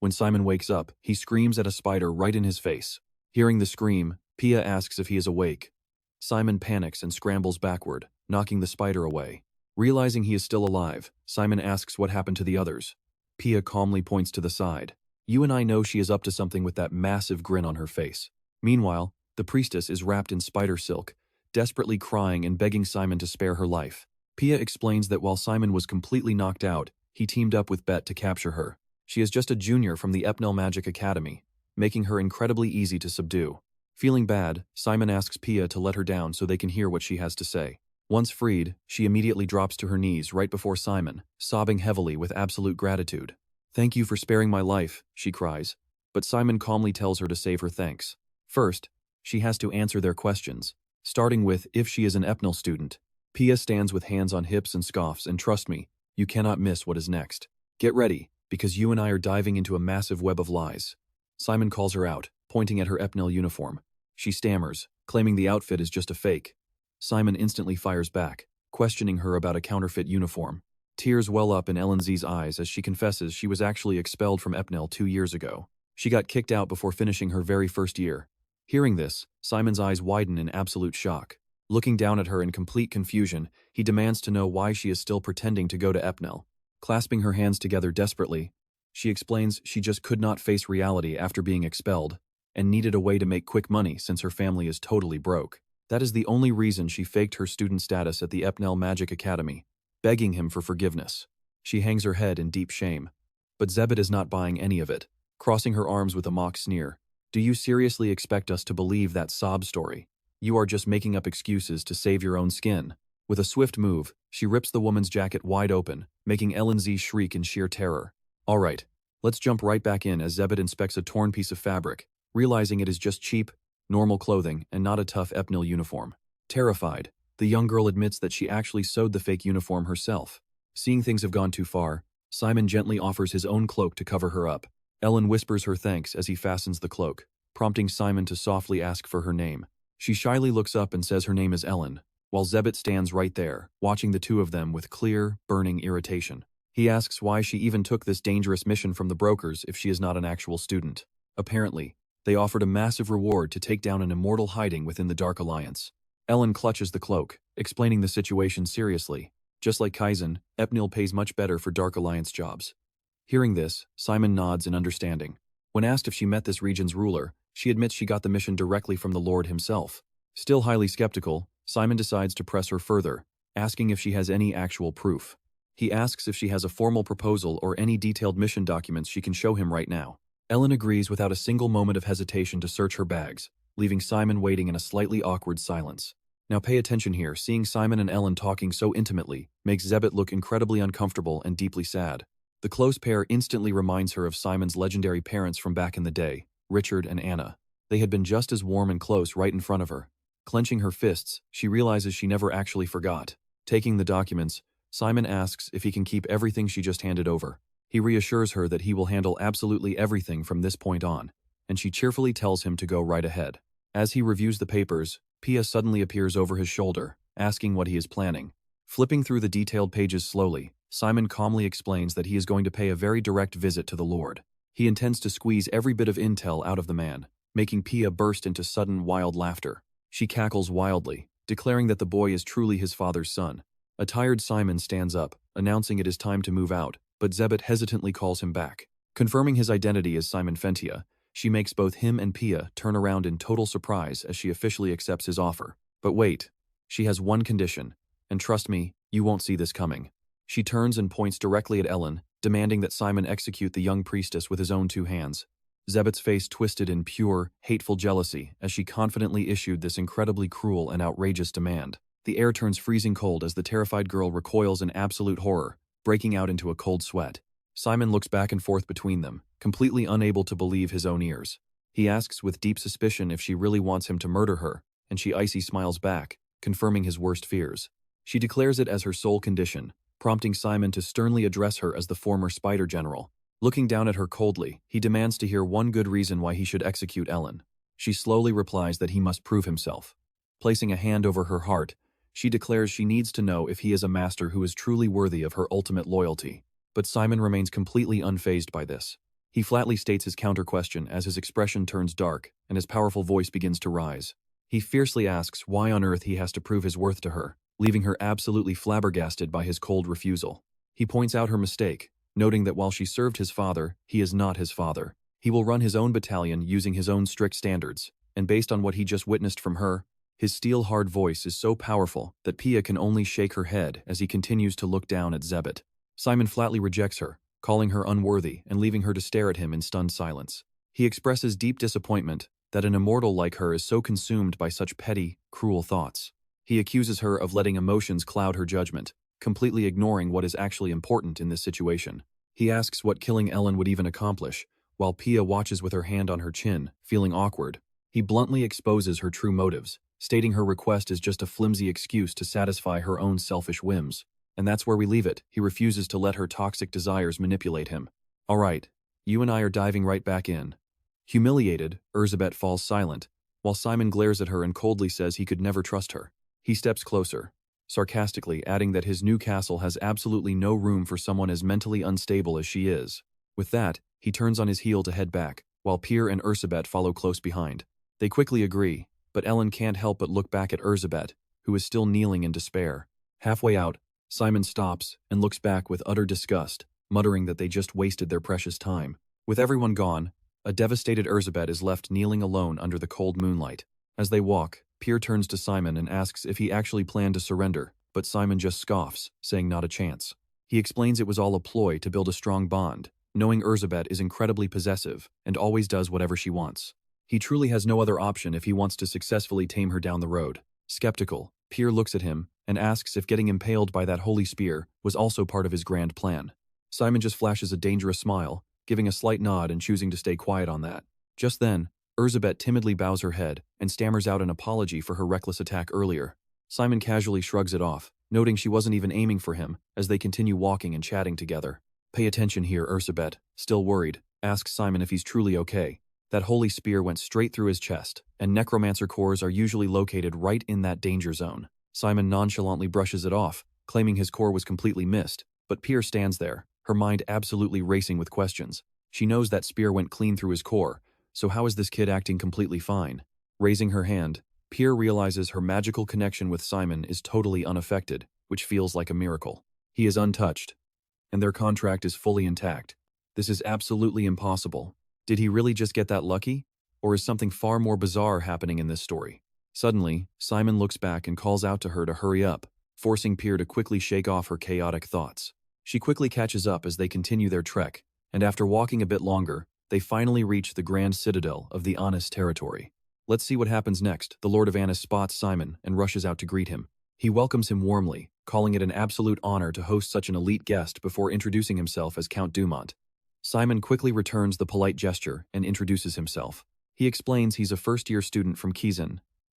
When Simon wakes up, he screams at a spider right in his face. Hearing the scream, Pia asks if he is awake. Simon panics and scrambles backward, knocking the spider away. Realizing he is still alive, Simon asks what happened to the others. Pia calmly points to the side. You and I know she is up to something with that massive grin on her face. Meanwhile, the priestess is wrapped in spider silk, desperately crying and begging Simon to spare her life. Pia explains that while Simon was completely knocked out, he teamed up with Bet to capture her. She is just a junior from the Epnel Magic Academy, making her incredibly easy to subdue. Feeling bad, Simon asks Pia to let her down so they can hear what she has to say. Once freed, she immediately drops to her knees right before Simon, sobbing heavily with absolute gratitude. Thank you for sparing my life, she cries, but Simon calmly tells her to save her thanks. First, she has to answer their questions, starting with if she is an Epnel student. Pia stands with hands on hips and scoffs, and trust me, you cannot miss what is next. Get ready, because you and I are diving into a massive web of lies. Simon calls her out, pointing at her Epnel uniform. She stammers, claiming the outfit is just a fake. Simon instantly fires back, questioning her about a counterfeit uniform. Tears well up in Ellen's eyes as she confesses she was actually expelled from Epnel 2 years ago. She got kicked out before finishing her very first year. Hearing this, Simon's eyes widen in absolute shock. Looking down at her in complete confusion, he demands to know why she is still pretending to go to Epnel. Clasping her hands together desperately, she explains she just could not face reality after being expelled, and needed a way to make quick money since her family is totally broke. That is the only reason she faked her student status at the Epnel Magic Academy, begging him for forgiveness. She hangs her head in deep shame. But Zebed is not buying any of it, crossing her arms with a mock sneer. Do you seriously expect us to believe that sob story? You are just making up excuses to save your own skin. With a swift move, she rips the woman's jacket wide open, making Ellen shriek in sheer terror. All right, let's jump right back in as Zebed inspects a torn piece of fabric, realizing it is just cheap, normal clothing and not a tough Epnel uniform. Terrified, the young girl admits that she actually sewed the fake uniform herself. Seeing things have gone too far, Simon gently offers his own cloak to cover her up. Ellen whispers her thanks as he fastens the cloak, prompting Simon to softly ask for her name. She shyly looks up and says her name is Ellen, while Zebet stands right there, watching the two of them with clear, burning irritation. He asks why she even took this dangerous mission from the brokers if she is not an actual student. Apparently, they offered a massive reward to take down an immortal hiding within the Dark Alliance. Ellen clutches the cloak, explaining the situation seriously. Just like Kizen, Epnil pays much better for Dark Alliance jobs. Hearing this, Simon nods in understanding. When asked if she met this region's ruler, She admits she got the mission directly from the Lord himself. Still highly skeptical, Simon decides to press her further, asking if she has any actual proof. He asks if she has a formal proposal or any detailed mission documents she can show him right now. Ellen agrees without a single moment of hesitation to search her bags, leaving Simon waiting in a slightly awkward silence. Now pay attention here, seeing Simon and Ellen talking so intimately makes Zebet look incredibly uncomfortable and deeply sad. The close pair instantly reminds her of Simon's legendary parents from back in the day, Richard and Anna. They had been just as warm and close right in front of her. Clenching her fists, she realizes she never actually forgot. Taking the documents, Simon asks if he can keep everything she just handed over. He reassures her that he will handle absolutely everything from this point on, and she cheerfully tells him to go right ahead. As he reviews the papers, Pia suddenly appears over his shoulder, asking what he is planning. Flipping through the detailed pages slowly, Simon calmly explains that he is going to pay a very direct visit to the Lord. He intends to squeeze every bit of intel out of the man, making Pia burst into sudden wild laughter. She cackles wildly, declaring that the boy is truly his father's son. A tired Simon stands up, announcing it is time to move out, but Zebet hesitantly calls him back. Confirming his identity as Simon Fentia, she makes both him and Pia turn around in total surprise as she officially accepts his offer. But wait, she has one condition, and trust me, you won't see this coming. She turns and points directly at Ellen, demanding that Simon execute the young priestess with his own 2 hands. Zebet's face twisted in pure, hateful jealousy as she confidently issued this incredibly cruel and outrageous demand. The air turns freezing cold as the terrified girl recoils in absolute horror, breaking out into a cold sweat. Simon looks back and forth between them, completely unable to believe his own ears. He asks with deep suspicion if she really wants him to murder her, and she icy smiles back, confirming his worst fears. She declares it as her sole condition, prompting Simon to sternly address her as the former spider general. Looking down at her coldly, he demands to hear one good reason why he should execute Ellen. She slowly replies that he must prove himself. Placing a hand over her heart, she declares she needs to know if he is a master who is truly worthy of her ultimate loyalty. But Simon remains completely unfazed by this. He flatly states his counter-question as his expression turns dark and his powerful voice begins to rise. He fiercely asks why on earth he has to prove his worth to her, leaving her absolutely flabbergasted by his cold refusal. He points out her mistake, noting that while she served his father, he is not his father. He will run his own battalion using his own strict standards, and based on what he just witnessed from her, his steel-hard voice is so powerful that Pia can only shake her head as he continues to look down at Zebet. Simon flatly rejects her, calling her unworthy and leaving her to stare at him in stunned silence. He expresses deep disappointment that an immortal like her is so consumed by such petty, cruel thoughts. He accuses her of letting emotions cloud her judgment, completely ignoring what is actually important in this situation. He asks what killing Ellen would even accomplish, while Pia watches with her hand on her chin, feeling awkward. He bluntly exposes her true motives, stating her request is just a flimsy excuse to satisfy her own selfish whims. And that's where we leave it. He refuses to let her toxic desires manipulate him. All right, you and I are diving right back in. Humiliated, Erzsébet falls silent, while Simon glares at her and coldly says he could never trust her. He steps closer, sarcastically adding that his new castle has absolutely no room for someone as mentally unstable as she is. With that, he turns on his heel to head back, while Pier and Erzsébet follow close behind. They quickly agree, but Ellen can't help but look back at Erzsébet, who is still kneeling in despair. Halfway out, Simon stops and looks back with utter disgust, muttering that they just wasted their precious time. With everyone gone, a devastated Erzsébet is left kneeling alone under the cold moonlight. As they walk, Pier turns to Simon and asks if he actually planned to surrender, but Simon just scoffs, saying not a chance. He explains it was all a ploy to build a strong bond, knowing Erzsébet is incredibly possessive and always does whatever she wants. He truly has no other option if he wants to successfully tame her down the road. Skeptical, Pier looks at him and asks if getting impaled by that holy spear was also part of his grand plan. Simon just flashes a dangerous smile, giving a slight nod and choosing to stay quiet on that. Just then, Erzsébet timidly bows her head and stammers out an apology for her reckless attack earlier. Simon casually shrugs it off, noting she wasn't even aiming for him as they continue walking and chatting together. Pay attention here, Erzsébet, still worried, asks Simon if he's truly okay. That holy spear went straight through his chest, and Necromancer cores are usually located right in that danger zone. Simon nonchalantly brushes it off, claiming his core was completely missed, but Pier stands there, her mind absolutely racing with questions. She knows that spear went clean through his core, so how is this kid acting completely fine? Raising her hand, Pier realizes her magical connection with Simon is totally unaffected, which feels like a miracle. He is untouched, and their contract is fully intact. This is absolutely impossible. Did he really just get that lucky? Or is something far more bizarre happening in this story? Suddenly, Simon looks back and calls out to her to hurry up, forcing Pier to quickly shake off her chaotic thoughts. She quickly catches up as they continue their trek, and after walking a bit longer, they finally reach the grand citadel of the Honest territory. Let's see what happens next. The Lord of Annis spots Simon and rushes out to greet him. He welcomes him warmly, calling it an absolute honor to host such an elite guest before introducing himself as Count Dumont. Simon quickly returns the polite gesture and introduces himself. He explains he's a first-year student from Kizen,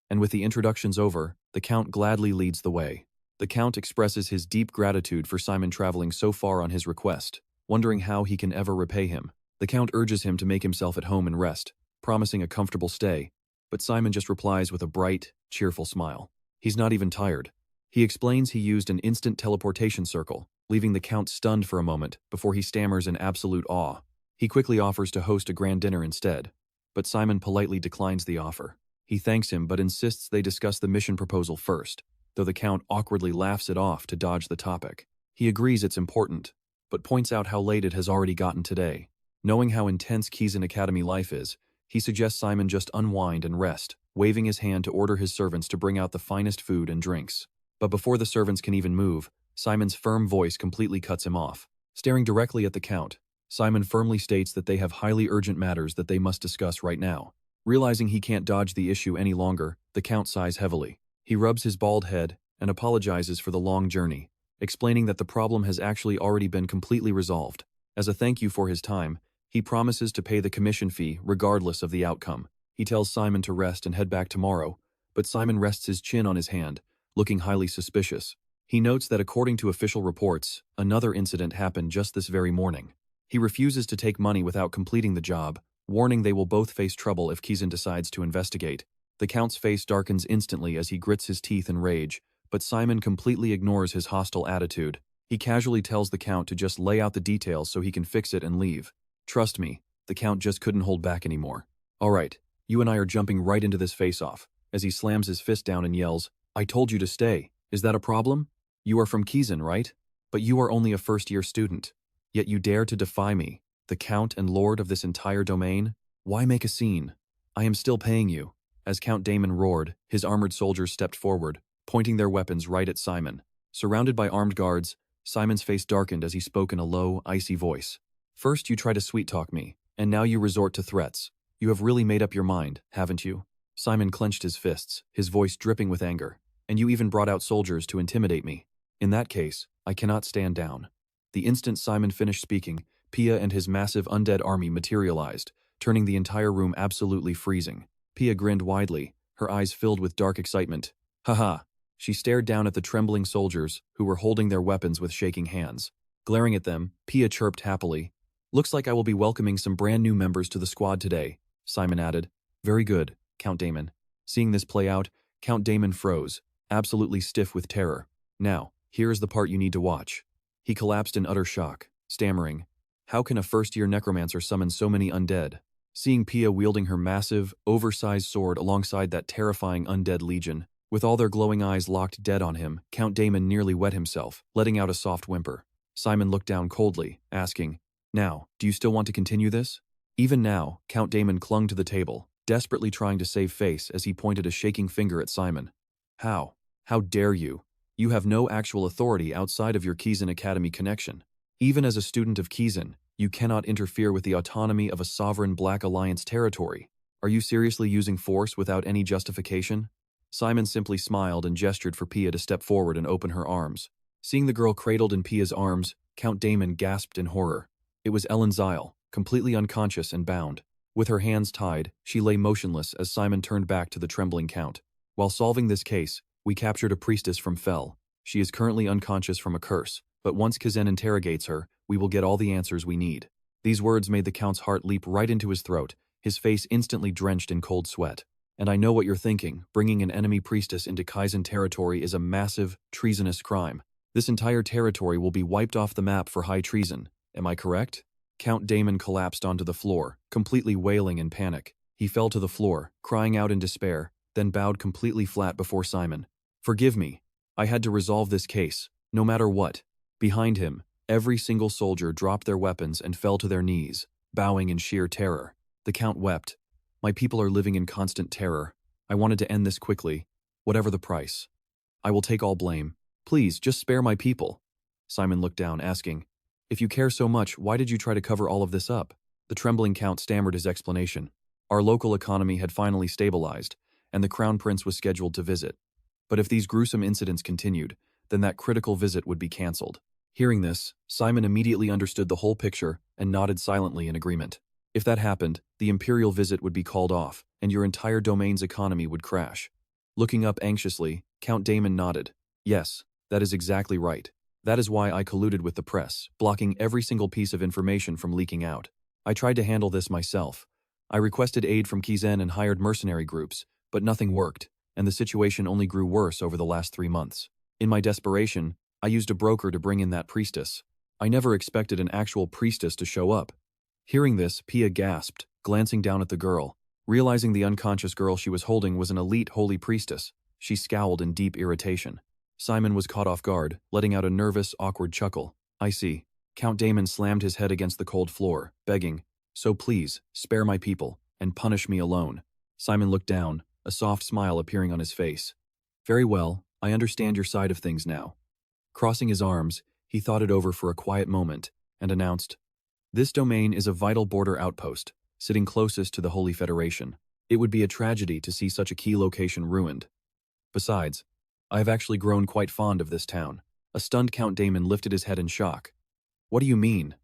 and with the introductions over, the Count gladly leads the way. The Count expresses his deep gratitude for Simon traveling so far on his request, wondering how he can ever repay him. The Count urges him to make himself at home and rest, promising a comfortable stay, but Simon just replies with a bright, cheerful smile. He's not even tired. He explains he used an instant teleportation circle, leaving the Count stunned for a moment before he stammers in absolute awe. He quickly offers to host a grand dinner instead, but Simon politely declines the offer. He thanks him but insists they discuss the mission proposal first, though the Count awkwardly laughs it off to dodge the topic. He agrees it's important, but points out how late it has already gotten today. Knowing how intense Kizen Academy life is, he suggests Simon just unwind and rest, waving his hand to order his servants to bring out the finest food and drinks. But before the servants can even move, Simon's firm voice completely cuts him off. Staring directly at the Count, Simon firmly states that they have highly urgent matters that they must discuss right now. Realizing he can't dodge the issue any longer, the Count sighs heavily. He rubs his bald head and apologizes for the long journey, explaining that the problem has actually already been completely resolved. As a thank you for his time, he promises to pay the commission fee regardless of the outcome. He tells Simon to rest and head back tomorrow, but Simon rests his chin on his hand, looking highly suspicious. He notes that according to official reports, another incident happened just this very morning. He refuses to take money without completing the job, warning they will both face trouble if Kizen decides to investigate. The Count's face darkens instantly as he grits his teeth in rage, but Simon completely ignores his hostile attitude. He casually tells the Count to just lay out the details so he can fix it and leave. Trust me, the Count just couldn't hold back anymore. All right, you and I are jumping right into this face-off, as he slams his fist down and yells, I told you to stay. Is that a problem? You are from Kizen, right? But you are only a first-year student. Yet you dare to defy me, the Count and Lord of this entire domain? Why make a scene? I am still paying you. As Count Damon roared, his armored soldiers stepped forward, pointing their weapons right at Simon. Surrounded by armed guards, Simon's face darkened as he spoke in a low, icy voice. First you try to sweet-talk me, and now you resort to threats. You have really made up your mind, haven't you? Simon clenched his fists, his voice dripping with anger. And you even brought out soldiers to intimidate me. In that case, I cannot stand down. The instant Simon finished speaking, Pia and his massive undead army materialized, turning the entire room absolutely freezing. Pia grinned widely, her eyes filled with dark excitement. Haha. She stared down at the trembling soldiers, who were holding their weapons with shaking hands. Glaring at them, Pia chirped happily. Looks like I will be welcoming some brand new members to the squad today, Simon added. Very good, Count Damon. Seeing this play out, Count Damon froze, absolutely stiff with terror. Now, here is the part you need to watch. He collapsed in utter shock, stammering, how can a first-year necromancer summon so many undead? Seeing Pia wielding her massive, oversized sword alongside that terrifying undead legion, with all their glowing eyes locked dead on him, Count Damon nearly wet himself, letting out a soft whimper. Simon looked down coldly, asking, now, do you still want to continue this? Even now, Count Damon clung to the table, desperately trying to save face as he pointed a shaking finger at Simon. How? How dare you? You have no actual authority outside of your Kizen Academy connection. Even as a student of Kizen, you cannot interfere with the autonomy of a sovereign Black Alliance territory. Are you seriously using force without any justification? Simon simply smiled and gestured for Pia to step forward and open her arms. Seeing the girl cradled in Pia's arms, Count Damon gasped in horror. It was Ellen Zyle, completely unconscious and bound. With her hands tied, she lay motionless as Simon turned back to the trembling Count. While solving this case, we captured a priestess from Fel. She is currently unconscious from a curse, but once Kizen interrogates her, we will get all the answers we need. These words made the Count's heart leap right into his throat, his face instantly drenched in cold sweat. And I know what you're thinking, bringing an enemy priestess into Kizen territory is a massive, treasonous crime. This entire territory will be wiped off the map for high treason. Am I correct? Count Damon collapsed onto the floor, completely wailing in panic. He fell to the floor, crying out in despair, then bowed completely flat before Simon. Forgive me. I had to resolve this case, no matter what. Behind him, every single soldier dropped their weapons and fell to their knees, bowing in sheer terror. The Count wept. My people are living in constant terror. I wanted to end this quickly, whatever the price. I will take all blame. Please, just spare my people. Simon looked down, asking, If you care so much, why did you try to cover all of this up? The trembling count stammered his explanation. Our local economy had finally stabilized, and the crown prince was scheduled to visit. But if these gruesome incidents continued, then that critical visit would be cancelled. Hearing this, Simon immediately understood the whole picture and nodded silently in agreement. If that happened, the imperial visit would be called off, and your entire domain's economy would crash. Looking up anxiously, Count Damon nodded. Yes, that is exactly right. That is why I colluded with the press, blocking every single piece of information from leaking out. I tried to handle this myself. I requested aid from Kizen and hired mercenary groups, but nothing worked, and the situation only grew worse over the last 3 months. In my desperation, I used a broker to bring in that priestess. I never expected an actual priestess to show up. Hearing this, Pia gasped, glancing down at the girl. Realizing the unconscious girl she was holding was an elite holy priestess, she scowled in deep irritation. Simon was caught off guard, letting out a nervous, awkward chuckle. I see. Count Damon slammed his head against the cold floor, begging, So please, spare my people, and punish me alone. Simon looked down, a soft smile appearing on his face. Very well, I understand your side of things now. Crossing his arms, he thought it over for a quiet moment, and announced, This domain is a vital border outpost, sitting closest to the Holy Federation. It would be a tragedy to see such a key location ruined. Besides, I have actually grown quite fond of this town. A stunned Count Damon lifted his head in shock. What do you mean?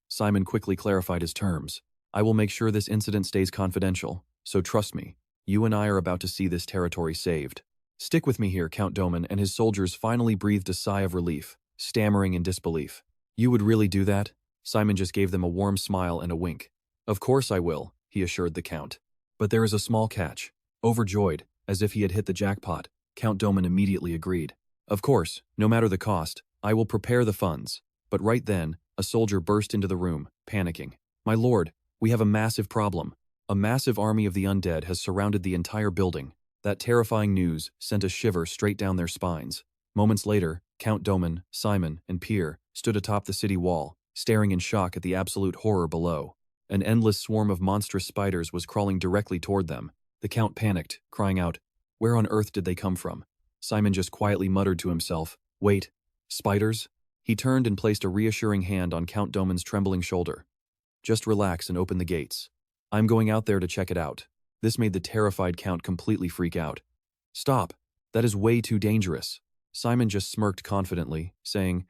Simon quickly clarified his terms. I will make sure this incident stays confidential, so trust me, you and I are about to see this territory saved. Stick with me here, Count Damon and his soldiers finally breathed a sigh of relief, stammering in disbelief. You would really do that? Simon just gave them a warm smile and a wink. Of course I will, he assured the Count. But there is a small catch. Overjoyed, as if he had hit the jackpot, Count Damon immediately agreed. Of course, no matter the cost, I will prepare the funds. But right then, a soldier burst into the room, panicking. My lord, we have a massive problem. A massive army of the undead has surrounded the entire building. That terrifying news sent a shiver straight down their spines. Moments later, Count Damon, Simon, and Pierre stood atop the city wall, staring in shock at the absolute horror below. An endless swarm of monstrous spiders was crawling directly toward them. The Count panicked, crying out, Where on earth did they come from? Simon just quietly muttered to himself, Wait, spiders? He turned and placed a reassuring hand on Count Damon's trembling shoulder. Just relax and open the gates. I'm going out there to check it out. This made the terrified Count completely freak out. Stop, that is way too dangerous. Simon just smirked confidently, saying,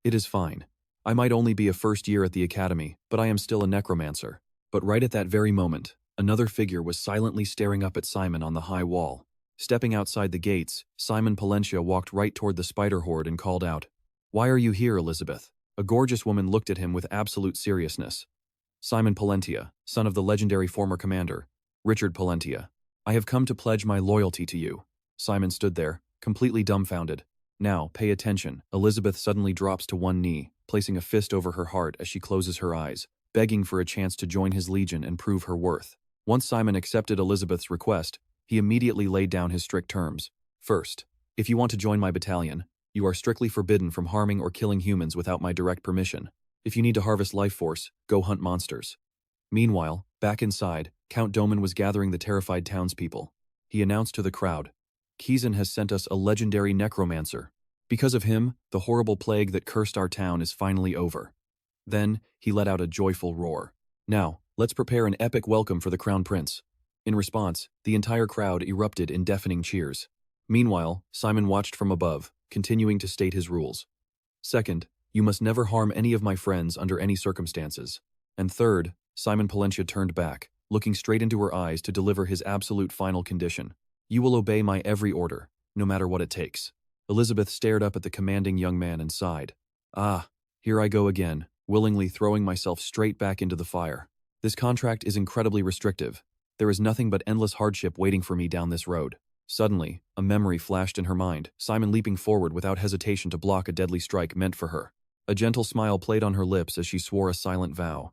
It is fine. I might only be a first year at the academy, but I am still a necromancer. But right at that very moment, another figure was silently staring up at Simon on the high wall. Stepping outside the gates, Simon Florentia walked right toward the spider horde and called out, Why are you here, Elizabeth? A gorgeous woman looked at him with absolute seriousness. Simon Florentia, son of the legendary former commander, Richard Florentia. I have come to pledge my loyalty to you. Simon stood there, completely dumbfounded. Now, pay attention. Elizabeth suddenly drops to one knee, placing a fist over her heart as she closes her eyes, begging for a chance to join his legion and prove her worth. Once Simon accepted Elizabeth's request, he immediately laid down his strict terms. First, if you want to join my battalion, you are strictly forbidden from harming or killing humans without my direct permission. If you need to harvest life force, go hunt monsters. Meanwhile, back inside, Count Damon was gathering the terrified townspeople. He announced to the crowd, Kizen has sent us a legendary necromancer. Because of him, the horrible plague that cursed our town is finally over. Then, he let out a joyful roar. Now, let's prepare an epic welcome for the Crown Prince. In response, the entire crowd erupted in deafening cheers. Meanwhile, Simon watched from above, continuing to state his rules. Second, you must never harm any of my friends under any circumstances. And third, Simon Florentia turned back, looking straight into her eyes to deliver his absolute final condition. You will obey my every order, no matter what it takes. Elizabeth stared up at the commanding young man and sighed. Ah, here I go again, willingly throwing myself straight back into the fire. This contract is incredibly restrictive. There is nothing but endless hardship waiting for me down this road. Suddenly, a memory flashed in her mind, Simon leaping forward without hesitation to block a deadly strike meant for her. A gentle smile played on her lips as she swore a silent vow.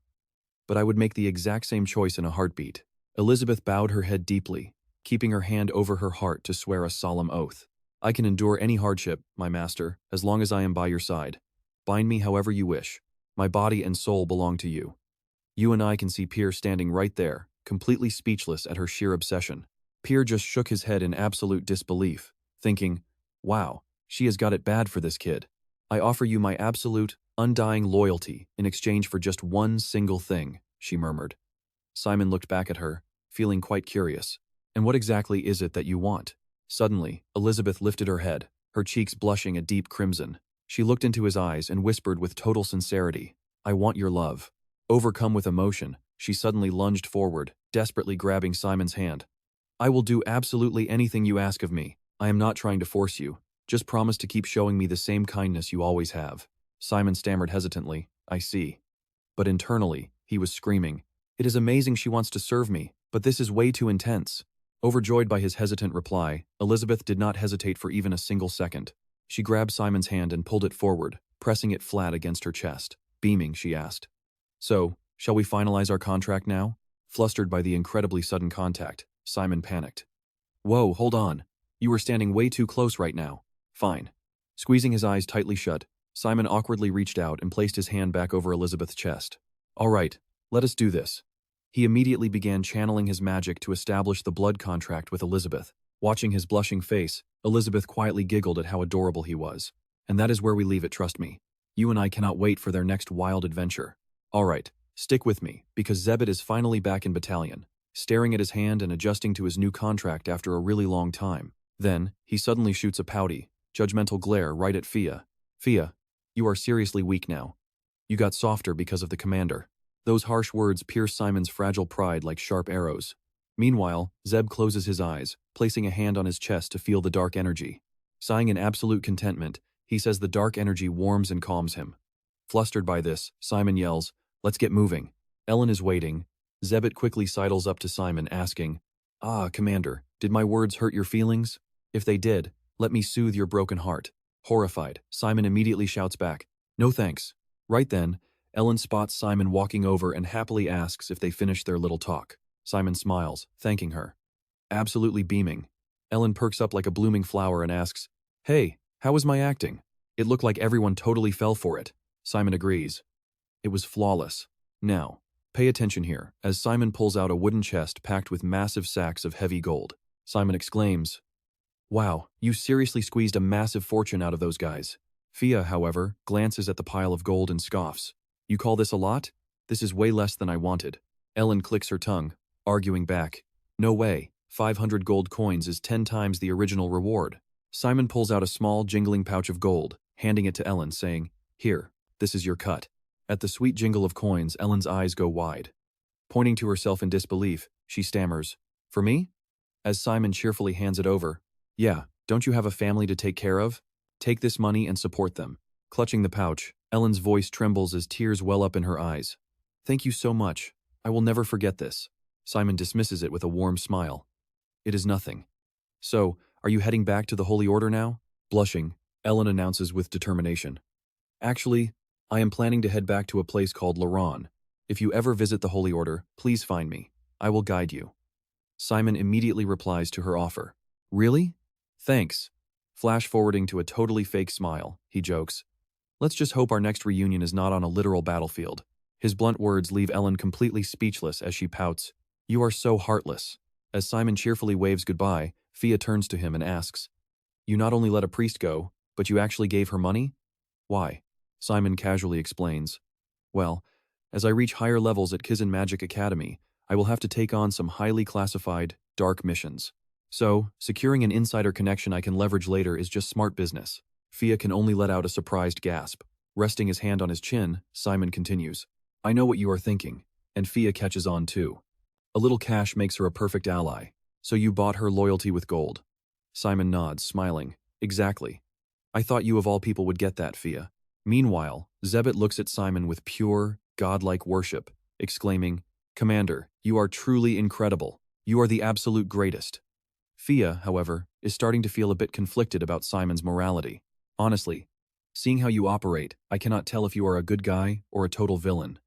But I would make the exact same choice in a heartbeat. Elizabeth bowed her head deeply, keeping her hand over her heart to swear a solemn oath. I can endure any hardship, my master, as long as I am by your side. Bind me however you wish. My body and soul belong to you. You and I can see Pierre standing right there, completely speechless at her sheer obsession. Pierre just shook his head in absolute disbelief, thinking, wow, she has got it bad for this kid. I offer you my absolute, undying loyalty in exchange for just one single thing, she murmured. Simon looked back at her, feeling quite curious. And what exactly is it that you want? Suddenly, Elizabeth lifted her head, her cheeks blushing a deep crimson. She looked into his eyes and whispered with total sincerity, I want your love. Overcome with emotion, she suddenly lunged forward, desperately grabbing Simon's hand. I will do absolutely anything you ask of me. I am not trying to force you. Just promise to keep showing me the same kindness you always have. Simon stammered hesitantly, I see. But internally, he was screaming, it is amazing she wants to serve me, but this is way too intense. Overjoyed by his hesitant reply, Elizabeth did not hesitate for even a single second. She grabbed Simon's hand and pulled it forward, pressing it flat against her chest. Beaming, she asked, so, shall we finalize our contract now? Flustered by the incredibly sudden contact, Simon panicked. Whoa, hold on. You are standing way too close right now. Fine. Squeezing his eyes tightly shut, Simon awkwardly reached out and placed his hand back over Elizabeth's chest. All right, let us do this. He immediately began channeling his magic to establish the blood contract with Elizabeth. Watching his blushing face, Elizabeth quietly giggled at how adorable he was. And that is where we leave it, trust me. You and I cannot wait for their next wild adventure. All right, stick with me, because Zebit is finally back in battalion, staring at his hand and adjusting to his new contract after a really long time. Then, he suddenly shoots a pouty, judgmental glare right at Fia. Fia, you are seriously weak now. You got softer because of the commander. Those harsh words pierce Simon's fragile pride like sharp arrows. Meanwhile, Zeb closes his eyes, placing a hand on his chest to feel the dark energy. Sighing in absolute contentment, he says the dark energy warms and calms him. Flustered by this, Simon yells, let's get moving. Ellen is waiting. Zebit quickly sidles up to Simon, asking, Commander, did my words hurt your feelings? If they did, let me soothe your broken heart. Horrified, Simon immediately shouts back, no thanks. Right then, Ellen spots Simon walking over and happily asks if they finished their little talk. Simon smiles, thanking her. Absolutely beaming. Ellen perks up like a blooming flower and asks, hey, how was my acting? It looked like everyone totally fell for it. Simon agrees. It was flawless. Now, pay attention here, as Simon pulls out a wooden chest packed with massive sacks of heavy gold. Simon exclaims, wow, you seriously squeezed a massive fortune out of those guys. Fia, however, glances at the pile of gold and scoffs. You call this a lot? This is way less than I wanted. Ellen clicks her tongue, arguing back. No way, 500 gold coins is 10 times the original reward. Simon pulls out a small, jingling pouch of gold, handing it to Ellen, saying, here, this is your cut. At the sweet jingle of coins, Ellen's eyes go wide. Pointing to herself in disbelief, she stammers, for me? As Simon cheerfully hands it over, yeah, don't you have a family to take care of? Take this money and support them. Clutching the pouch, Ellen's voice trembles as tears well up in her eyes. Thank you so much. I will never forget this. Simon dismisses it with a warm smile. It is nothing. So, are you heading back to the Holy Order now? Blushing, Ellen announces with determination. Actually, I am planning to head back to a place called Laron. If you ever visit the Holy Order, please find me. I will guide you. Simon immediately replies to her offer. Really? Thanks. Flash forwarding to a totally fake smile, he jokes. Let's just hope our next reunion is not on a literal battlefield. His blunt words leave Ellen completely speechless as she pouts. You are so heartless. As Simon cheerfully waves goodbye, Fia turns to him and asks, you not only let a priest go, but you actually gave her money? Why? Simon casually explains. Well, as I reach higher levels at Kizen Magic Academy, I will have to take on some highly classified, dark missions. So, securing an insider connection I can leverage later is just smart business. Fia can only let out a surprised gasp. Resting his hand on his chin, Simon continues. I know what you are thinking, and Fia catches on too. A little cash makes her a perfect ally, so you bought her loyalty with gold. Simon nods, smiling. Exactly. I thought you of all people would get that, Fia. Meanwhile, Zebit looks at Simon with pure, godlike worship, exclaiming, Commander, you are truly incredible. You are the absolute greatest. Fia, however, is starting to feel a bit conflicted about Simon's morality. Honestly, seeing how you operate, I cannot tell if you are a good guy or a total villain.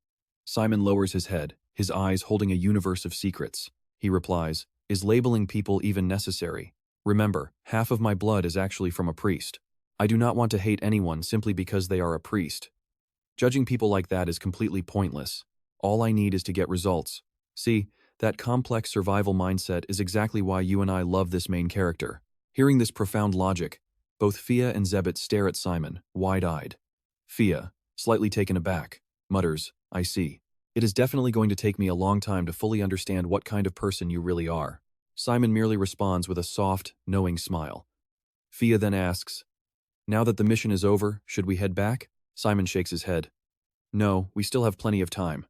Simon lowers his head, his eyes holding a universe of secrets. He replies, is labeling people even necessary? Remember, half of my blood is actually from a priest. I do not want to hate anyone simply because they are a priest. Judging people like that is completely pointless. All I need is to get results. See, That complex survival mindset is exactly why you and I love this main character. Hearing this profound logic, both Fia and Zebet stare at Simon, wide-eyed. Fia, slightly taken aback, mutters, I see. It is definitely going to take me a long time to fully understand what kind of person you really are. Simon merely responds with a soft, knowing smile. Fia then asks, now that the mission is over, should we head back? Simon shakes his head. No, we still have plenty of time.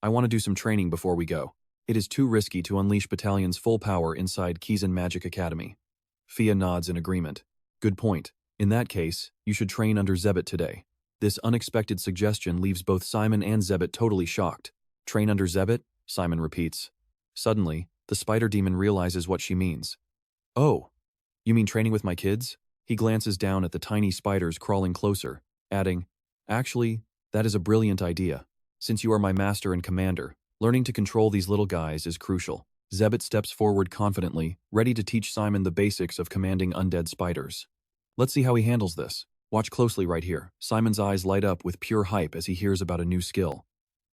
I want to do some training before we go. It is too risky to unleash Battalion's full power inside Kizen Magic Academy. Fia nods in agreement. Good point. In that case, you should train under Zebet today. This unexpected suggestion leaves both Simon and Zebet totally shocked. Train under Zebet? Simon repeats. Suddenly, the spider demon realizes what she means. Oh, you mean training with my kids? He glances down at the tiny spiders crawling closer, adding, actually, that is a brilliant idea. Since you are my master and commander, learning to control these little guys is crucial. Zebet steps forward confidently, ready to teach Simon the basics of commanding undead spiders. Let's see how he handles this. Watch closely right here. Simon's eyes light up with pure hype as he hears about a new skill.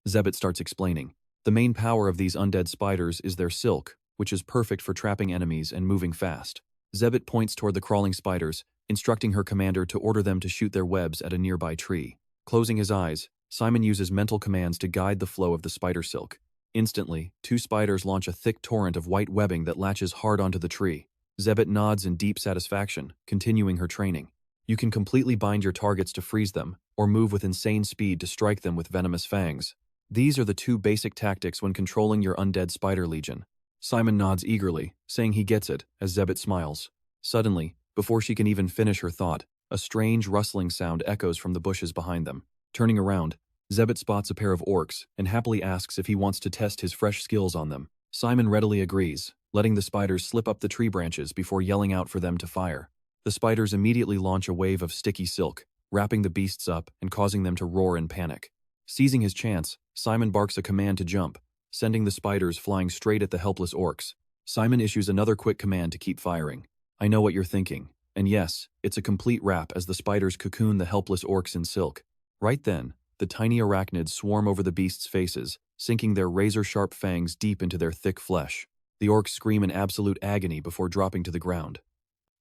Zebet starts explaining. The main power of these undead spiders is their silk, which is perfect for trapping enemies and moving fast. Zebet points toward the crawling spiders, instructing her commander to order them to shoot their webs at a nearby tree. Closing his eyes, Simon uses mental commands to guide the flow of the spider silk. Instantly, 2 spiders launch a thick torrent of white webbing that latches hard onto the tree. Zebet nods in deep satisfaction, continuing her training. You can completely bind your targets to freeze them, or move with insane speed to strike them with venomous fangs. These are the 2 basic tactics when controlling your undead spider legion. Simon nods eagerly, saying he gets it, as Zebet smiles. Suddenly, before she can even finish her thought, a strange rustling sound echoes from the bushes behind them. Turning around, Zebet spots a pair of orcs and happily asks if he wants to test his fresh skills on them. Simon readily agrees, letting the spiders slip up the tree branches before yelling out for them to fire. The spiders immediately launch a wave of sticky silk, wrapping the beasts up and causing them to roar in panic. Seizing his chance, Simon barks a command to jump, sending the spiders flying straight at the helpless orcs. Simon issues another quick command to keep firing. I know what you're thinking, and yes, it's a complete wrap as the spiders cocoon the helpless orcs in silk. Right then, the tiny arachnids swarm over the beasts' faces, sinking their razor-sharp fangs deep into their thick flesh. The orcs scream in absolute agony before dropping to the ground.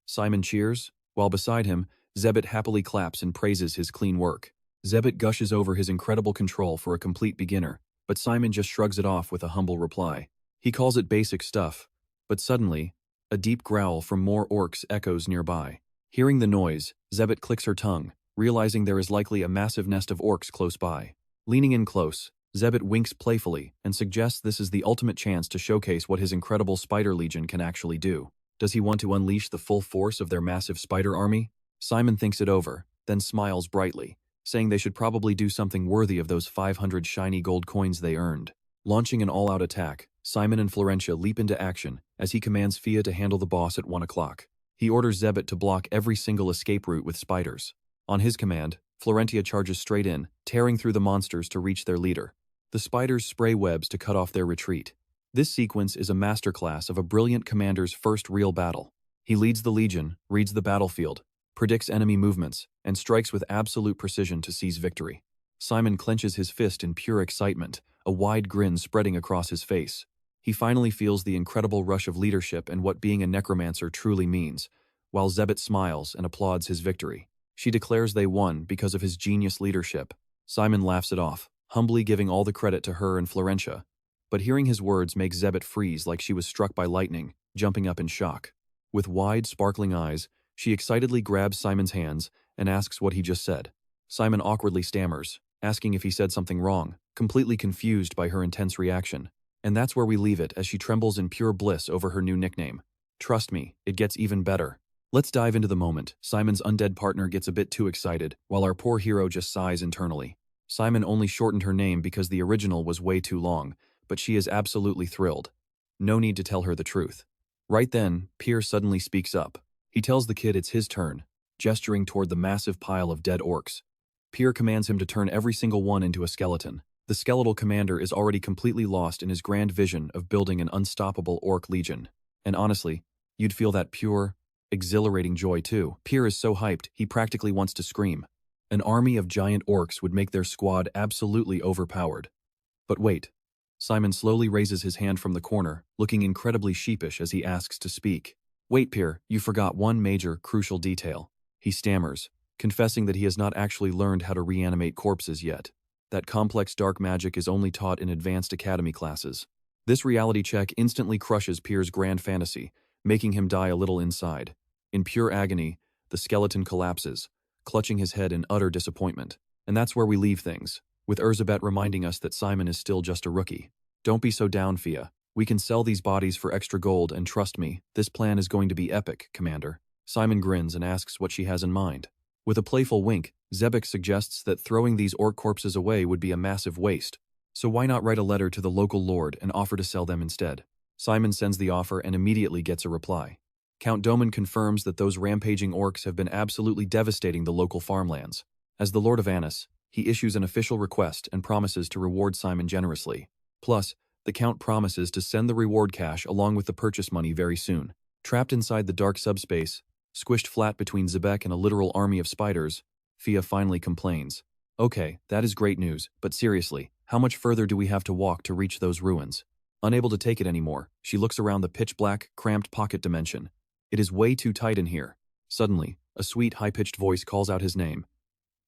Simon cheers, while beside him, Zebet happily claps and praises his clean work. Zebet gushes over his incredible control for a complete beginner, but Simon just shrugs it off with a humble reply. He calls it basic stuff, but suddenly, a deep growl from more orcs echoes nearby. Hearing the noise, Zebet clicks her tongue, realizing there is likely a massive nest of orcs close by. Leaning in close, Zebet winks playfully and suggests this is the ultimate chance to showcase what his incredible spider legion can actually do. Does he want to unleash the full force of their massive spider army? Simon thinks it over, then smiles brightly, saying they should probably do something worthy of those 500 shiny gold coins they earned. Launching an all-out attack, Simon and Florentia leap into action as he commands Fia to handle the boss at 1 o'clock. He orders Zebet to block every single escape route with spiders. On his command, Florentia charges straight in, tearing through the monsters to reach their leader. The spiders spray webs to cut off their retreat. This sequence is a masterclass of a brilliant commander's first real battle. He leads the legion, reads the battlefield, predicts enemy movements, and strikes with absolute precision to seize victory. Simon clenches his fist in pure excitement, a wide grin spreading across his face. He finally feels the incredible rush of leadership and what being a necromancer truly means, while Zebet smiles and applauds his victory. She declares they won because of his genius leadership. Simon laughs it off, humbly giving all the credit to her and Florentia. But hearing his words makes Zebet freeze like she was struck by lightning, jumping up in shock. With wide, sparkling eyes, she excitedly grabs Simon's hands and asks what he just said. Simon awkwardly stammers, asking if he said something wrong, completely confused by her intense reaction. And that's where we leave it as she trembles in pure bliss over her new nickname. Trust me, it gets even better. Let's dive into the moment. Simon's undead partner gets a bit too excited, while our poor hero just sighs internally. Simon only shortened her name because the original was way too long, but she is absolutely thrilled. No need to tell her the truth. Right then, Pierre suddenly speaks up. He tells the kid it's his turn, gesturing toward the massive pile of dead orcs. Pierre commands him to turn every single one into a skeleton. The skeletal commander is already completely lost in his grand vision of building an unstoppable orc legion. And honestly, you'd feel that pure, exhilarating joy too. Pierre is so hyped, he practically wants to scream. An army of giant orcs would make their squad absolutely overpowered. But wait, Simon slowly raises his hand from the corner, looking incredibly sheepish as he asks to speak. Wait, Pierre, you forgot one major, crucial detail. He stammers, confessing that he has not actually learned how to reanimate corpses yet. That complex dark magic is only taught in advanced academy classes. This reality check instantly crushes Pierre's grand fantasy, making him die a little inside. In pure agony, the skeleton collapses, clutching his head in utter disappointment. And that's where we leave things, with Erzsébet reminding us that Simon is still just a rookie. Don't be so down, Fia. We can sell these bodies for extra gold, and trust me, this plan is going to be epic, Commander. Simon grins and asks what she has in mind. With a playful wink, Zebek suggests that throwing these orc corpses away would be a massive waste. So why not write a letter to the local lord and offer to sell them instead? Simon sends the offer and immediately gets a reply. Count Doman confirms that those rampaging orcs have been absolutely devastating the local farmlands. As the Lord of Annis, he issues an official request and promises to reward Simon generously. Plus, the Count promises to send the reward cash along with the purchase money very soon. Trapped inside the dark subspace, squished flat between Zebek and a literal army of spiders, Fia finally complains. Okay, that is great news, but seriously, how much further do we have to walk to reach those ruins? Unable to take it anymore, she looks around the pitch-black, cramped pocket dimension. It is way too tight in here. Suddenly, a sweet, high-pitched voice calls out his name.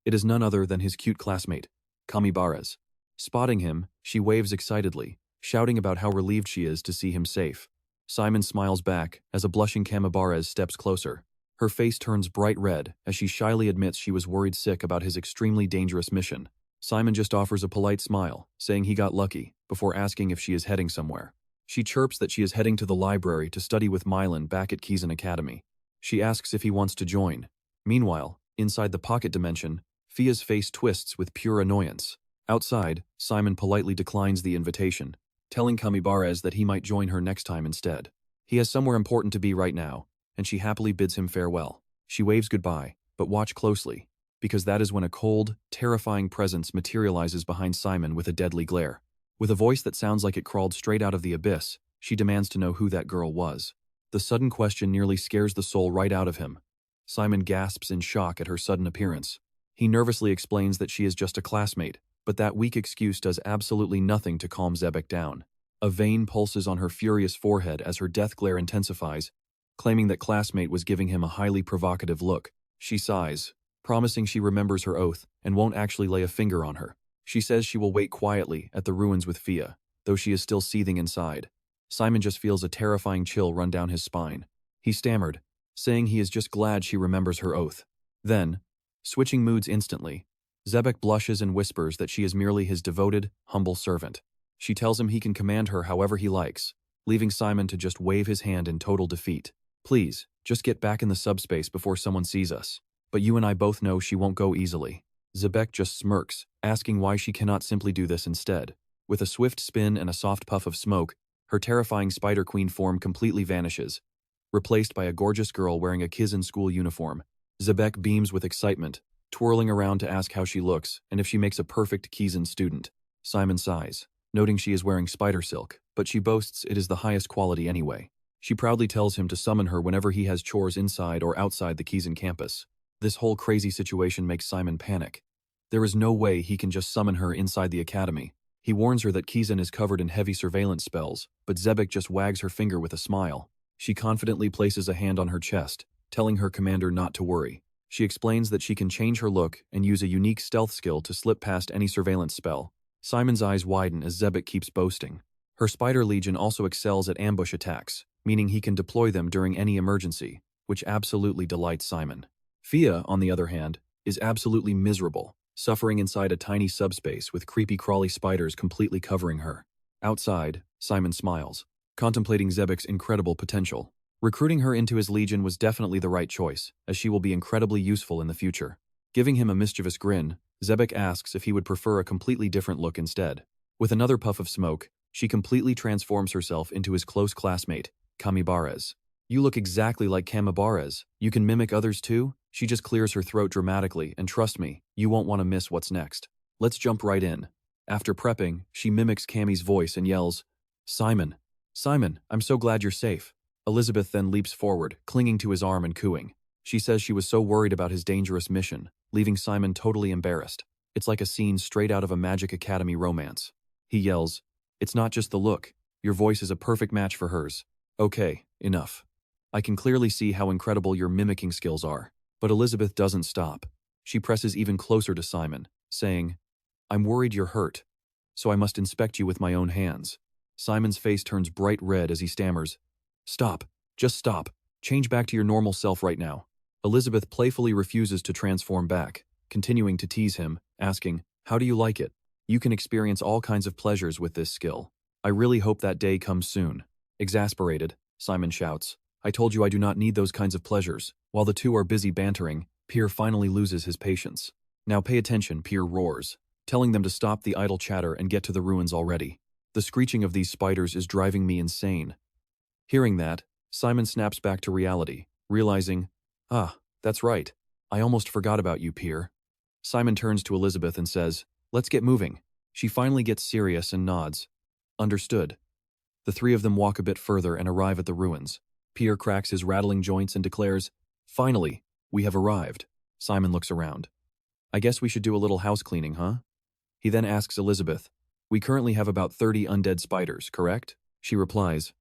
It is none other than his cute classmate, Kamibares. Spotting him, she waves excitedly, shouting about how relieved she is to see him safe. Simon smiles back as a blushing Kamibares steps closer. Her face turns bright red as she shyly admits she was worried sick about his extremely dangerous mission. Simon just offers a polite smile, saying he got lucky, before asking if she is heading somewhere. She chirps that she is heading to the library to study with Mylan back at Kizen Academy. She asks if he wants to join. Meanwhile, inside the pocket dimension, Fia's face twists with pure annoyance. Outside, Simon politely declines the invitation, telling Kamibares that he might join her next time instead. He has somewhere important to be right now, and she happily bids him farewell. She waves goodbye, but watch closely, because that is when a cold, terrifying presence materializes behind Simon with a deadly glare. With a voice that sounds like it crawled straight out of the abyss, she demands to know who that girl was. The sudden question nearly scares the soul right out of him. Simon gasps in shock at her sudden appearance. He nervously explains that she is just a classmate, but that weak excuse does absolutely nothing to calm Zebek down. A vein pulses on her furious forehead as her death glare intensifies, claiming that classmate was giving him a highly provocative look. She sighs, promising she remembers her oath and won't actually lay a finger on her. She says she will wait quietly at the ruins with Fia, though she is still seething inside. Simon just feels a terrifying chill run down his spine. He stammered, saying he is just glad she remembers her oath. Then, switching moods instantly, Zebek blushes and whispers that she is merely his devoted, humble servant. She tells him he can command her however he likes, leaving Simon to just wave his hand in total defeat. Please, just get back in the subspace before someone sees us. But you and I both know she won't go easily. Zebek just smirks, asking why she cannot simply do this instead. With a swift spin and a soft puff of smoke, her terrifying Spider Queen form completely vanishes, replaced by a gorgeous girl wearing a Kizen school uniform. Zebek beams with excitement, twirling around to ask how she looks and if she makes a perfect Kizen student. Simon sighs, noting she is wearing spider silk, but she boasts it is the highest quality anyway. She proudly tells him to summon her whenever he has chores inside or outside the Kizen campus. This whole crazy situation makes Simon panic. There is no way he can just summon her inside the academy. He warns her that Kizen is covered in heavy surveillance spells, but Zebek just wags her finger with a smile. She confidently places a hand on her chest, telling her commander not to worry. She explains that she can change her look and use a unique stealth skill to slip past any surveillance spell. Simon's eyes widen as Zebek keeps boasting. Her Spider Legion also excels at ambush attacks, meaning he can deploy them during any emergency, which absolutely delights Simon. Fia, on the other hand, is absolutely miserable, suffering inside a tiny subspace with creepy crawly spiders completely covering her. Outside, Simon smiles, contemplating Zebek's incredible potential. Recruiting her into his legion was definitely the right choice, as she will be incredibly useful in the future. Giving him a mischievous grin, Zebek asks if he would prefer a completely different look instead. With another puff of smoke, she completely transforms herself into his close classmate, Kamibares. You look exactly like Kamibares. You can mimic others too? She just clears her throat dramatically, and trust me, you won't want to miss what's next. Let's jump right in. After prepping, she mimics Cammy's voice and yells, Simon! Simon, I'm so glad you're safe. Elizabeth then leaps forward, clinging to his arm and cooing. She says she was so worried about his dangerous mission, leaving Simon totally embarrassed. It's like a scene straight out of a Magic Academy romance. He yells, It's not just the look. Your voice is a perfect match for hers. Okay, enough. I can clearly see how incredible your mimicking skills are. But Elizabeth doesn't stop. She presses even closer to Simon, saying, I'm worried you're hurt, so I must inspect you with my own hands. Simon's face turns bright red as he stammers, Stop. Just stop. Change back to your normal self right now. Elizabeth playfully refuses to transform back, continuing to tease him, asking, How do you like it? You can experience all kinds of pleasures with this skill. I really hope that day comes soon. Exasperated, Simon shouts, I told you I do not need those kinds of pleasures. While the two are busy bantering, Pierre finally loses his patience. Now pay attention, Pierre roars, telling them to stop the idle chatter and get to the ruins already. The screeching of these spiders is driving me insane. Hearing that, Simon snaps back to reality, realizing, that's right. I almost forgot about you, Pierre. Simon turns to Elizabeth and says, Let's get moving. She finally gets serious and nods. Understood. The three of them walk a bit further and arrive at the ruins. Pierre cracks his rattling joints and declares, Finally, we have arrived. Simon looks around. I guess we should do a little house cleaning, huh? He then asks Elizabeth, We currently have about 30 undead spiders, correct? She replies,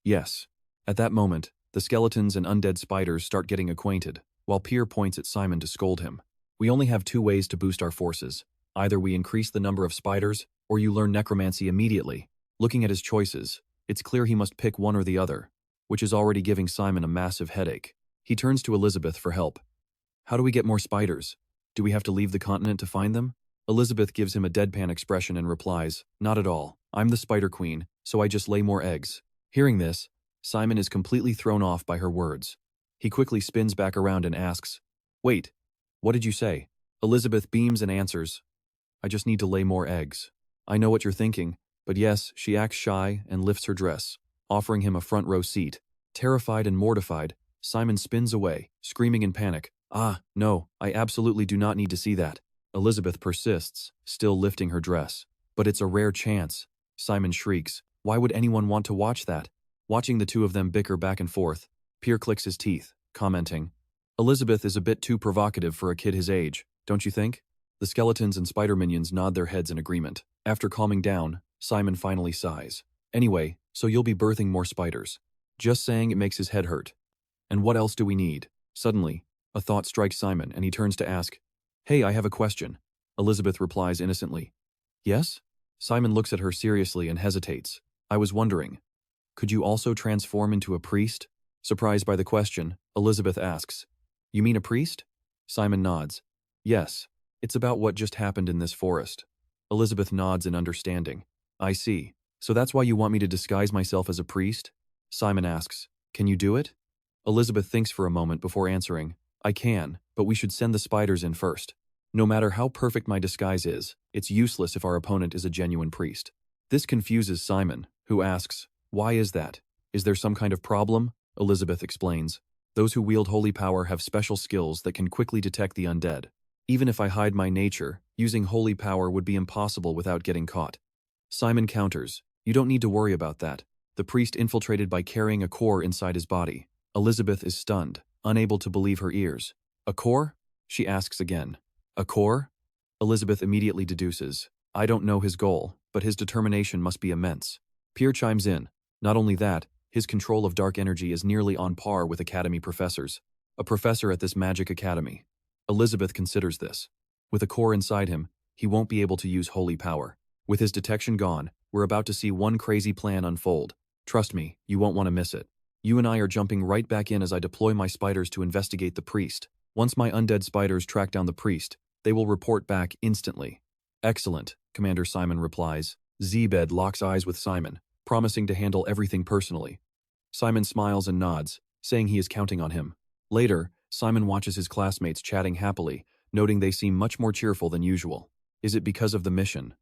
Yes. At that moment, the skeletons and undead spiders start getting acquainted, while Pierre points at Simon to scold him. We only have two ways to boost our forces. Either we increase the number of spiders, or you learn necromancy immediately. Looking at his choices, it's clear he must pick one or the other, which is already giving Simon a massive headache. He turns to Elizabeth for help. How do we get more spiders? Do we have to leave the continent to find them? Elizabeth gives him a deadpan expression and replies, Not at all. I'm the spider queen, so I just lay more eggs. Hearing this, Simon is completely thrown off by her words. He quickly spins back around and asks, Wait, what did you say? Elizabeth beams and answers, I just need to lay more eggs. I know what you're thinking, but yes, she acts shy and lifts her dress, offering him a front row seat. Terrified and mortified, Simon spins away, screaming in panic, No, I absolutely do not need to see that. Elizabeth persists, still lifting her dress. But it's a rare chance. Simon shrieks, Why would anyone want to watch that? Watching the two of them bicker back and forth, Pierre clicks his teeth, commenting, Elizabeth is a bit too provocative for a kid his age, don't you think? The skeletons and spider minions nod their heads in agreement. After calming down, Simon finally sighs. Anyway, so you'll be birthing more spiders. Just saying it makes his head hurt. And what else do we need? Suddenly, a thought strikes Simon and he turns to ask, Hey, I have a question. Elizabeth replies innocently, Yes? Simon looks at her seriously and hesitates. I was wondering, could you also transform into a priest? Surprised by the question, Elizabeth asks, You mean a priest? Simon nods. Yes, it's about what just happened in this forest. Elizabeth nods in understanding. I see. So that's why you want me to disguise myself as a priest? Simon asks, Can you do it? Elizabeth thinks for a moment before answering, I can, but we should send the spiders in first. No matter how perfect my disguise is, it's useless if our opponent is a genuine priest. This confuses Simon, who asks, Why is that? Is there some kind of problem? Elizabeth explains, Those who wield holy power have special skills that can quickly detect the undead. Even if I hide my nature, using holy power would be impossible without getting caught. Simon counters, You don't need to worry about that. The priest infiltrated by carrying a core inside his body. Elizabeth is stunned, unable to believe her ears. A core? She asks again. A core? Elizabeth immediately deduces, I don't know his goal, but his determination must be immense. Pierre chimes in. Not only that, his control of dark energy is nearly on par with academy professors. A professor at this magic academy. Elizabeth considers this. With a core inside him, he won't be able to use holy power. With his detection gone, we're about to see one crazy plan unfold. Trust me, you won't want to miss it. You and I are jumping right back in as I deploy my spiders to investigate the priest. Once my undead spiders track down the priest, they will report back instantly. Excellent, Commander Simon replies. Zebed locks eyes with Simon, promising to handle everything personally. Simon smiles and nods, saying he is counting on him. Later, Simon watches his classmates chatting happily, noting they seem much more cheerful than usual. Is it because of the mission?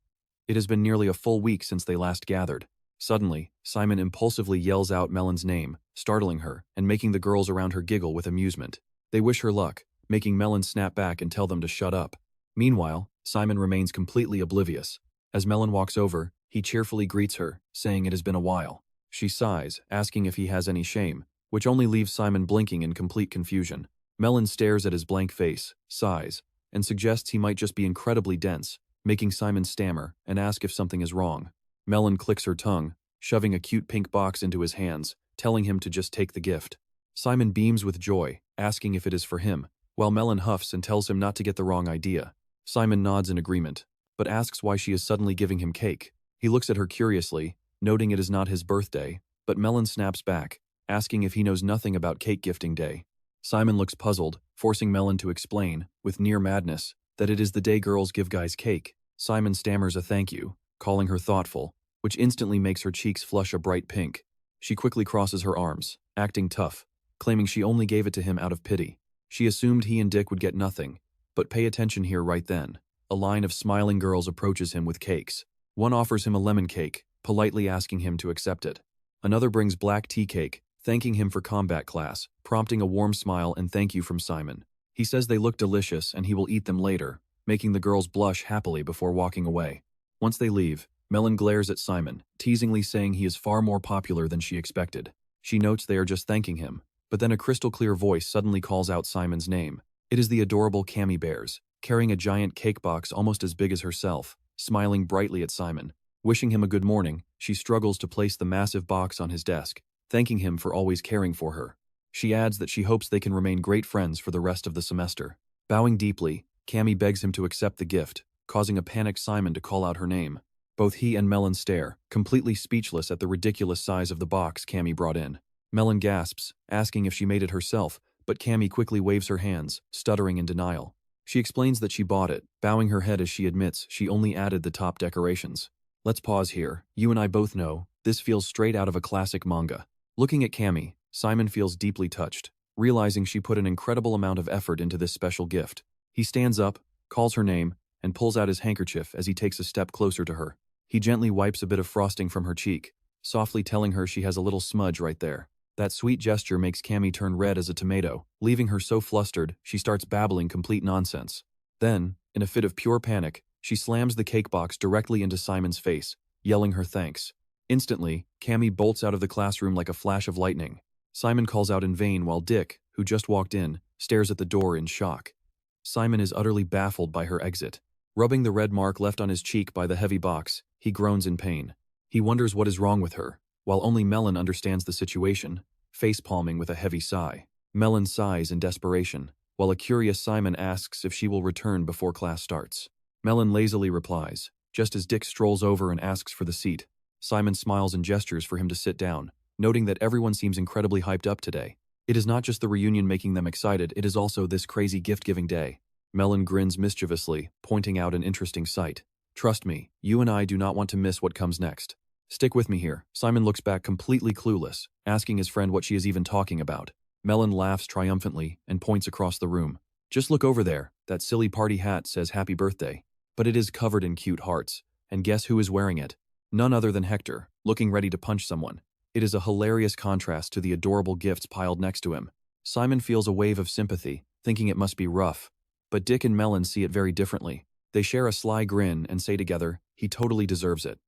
It has been nearly a full week since they last gathered. Suddenly, Simon impulsively yells out Melon's name, startling her and making the girls around her giggle with amusement. They wish her luck, making Melon snap back and tell them to shut up. Meanwhile, Simon remains completely oblivious. As Melon walks over, he cheerfully greets her, saying it has been a while. She sighs, asking if he has any shame, which only leaves Simon blinking in complete confusion. Melon stares at his blank face, sighs, and suggests he might just be incredibly dense, making Simon stammer and ask if something is wrong. Melon clicks her tongue, shoving a cute pink box into his hands, telling him to just take the gift. Simon beams with joy, asking if it is for him, while Melon huffs and tells him not to get the wrong idea. Simon nods in agreement, but asks why she is suddenly giving him cake. He looks at her curiously, noting it is not his birthday, but Melon snaps back, asking if he knows nothing about cake gifting day. Simon looks puzzled, forcing Melon to explain, with near madness, that it is the day girls give guys cake. Simon stammers a thank you, calling her thoughtful, which instantly makes her cheeks flush a bright pink. She quickly crosses her arms, acting tough, claiming she only gave it to him out of pity. She assumed he and Dick would get nothing, but pay attention here right then. A line of smiling girls approaches him with cakes. One offers him a lemon cake, politely asking him to accept it. Another brings black tea cake, thanking him for combat class, prompting a warm smile and thank you from Simon. He says they look delicious and he will eat them later, making the girls blush happily before walking away. Once they leave, Melon glares at Simon, teasingly saying he is far more popular than she expected. She notes they are just thanking him, but then a crystal-clear voice suddenly calls out Simon's name. It is the adorable Cammy Bears, carrying a giant cake box almost as big as herself, smiling brightly at Simon. Wishing him a good morning, she struggles to place the massive box on his desk, thanking him for always caring for her. She adds that she hopes they can remain great friends for the rest of the semester. Bowing deeply, Cammy begs him to accept the gift, causing a panicked Simon to call out her name. Both he and Melon stare, completely speechless at the ridiculous size of the box Cammy brought in. Melon gasps, asking if she made it herself, but Cammy quickly waves her hands, stuttering in denial. She explains that she bought it, bowing her head as she admits she only added the top decorations. Let's pause here. You and I both know, this feels straight out of a classic manga. Looking at Cammy, Simon feels deeply touched, realizing she put an incredible amount of effort into this special gift. He stands up, calls her name, and pulls out his handkerchief as he takes a step closer to her. He gently wipes a bit of frosting from her cheek, softly telling her she has a little smudge right there. That sweet gesture makes Cammy turn red as a tomato, leaving her so flustered she starts babbling complete nonsense. Then, in a fit of pure panic, she slams the cake box directly into Simon's face, yelling her thanks. Instantly, Cammy bolts out of the classroom like a flash of lightning. Simon calls out in vain while Dick, who just walked in, stares at the door in shock. Simon is utterly baffled by her exit. Rubbing the red mark left on his cheek by the heavy box, he groans in pain. He wonders what is wrong with her, while only Melon understands the situation, face-palming with a heavy sigh. Melon sighs in desperation, while a curious Simon asks if she will return before class starts. Melon lazily replies, just as Dick strolls over and asks for the seat. Simon smiles and gestures for him to sit down, noting that everyone seems incredibly hyped up today. It is not just the reunion making them excited, it is also this crazy gift-giving day. Melon grins mischievously, pointing out an interesting sight. Trust me, you and I do not want to miss what comes next. Stick with me here. Simon looks back completely clueless, asking his friend what she is even talking about. Melon laughs triumphantly and points across the room. Just look over there, that silly party hat says happy birthday. But it is covered in cute hearts, and guess who is wearing it? None other than Hector, looking ready to punch someone. It is a hilarious contrast to the adorable gifts piled next to him. Simon feels a wave of sympathy, thinking it must be rough. But Dick and Melon see it very differently. They share a sly grin and say together, he totally deserves it.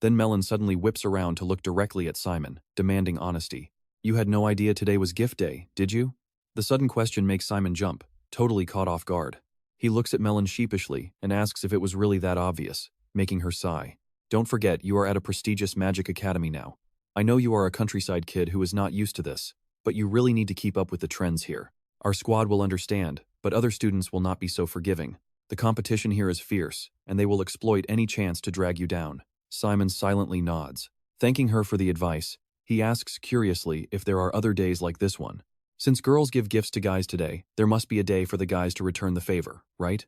Then Melon suddenly whips around to look directly at Simon, demanding honesty. You had no idea today was gift day, did you? The sudden question makes Simon jump, totally caught off guard. He looks at Melon sheepishly and asks if it was really that obvious, making her sigh. Don't forget, you are at a prestigious magic academy now. I know you are a countryside kid who is not used to this, but you really need to keep up with the trends here. Our squad will understand, but other students will not be so forgiving. The competition here is fierce, and they will exploit any chance to drag you down. Simon silently nods. Thanking her for the advice, he asks curiously if there are other days like this one. Since girls give gifts to guys today, there must be a day for the guys to return the favor, right?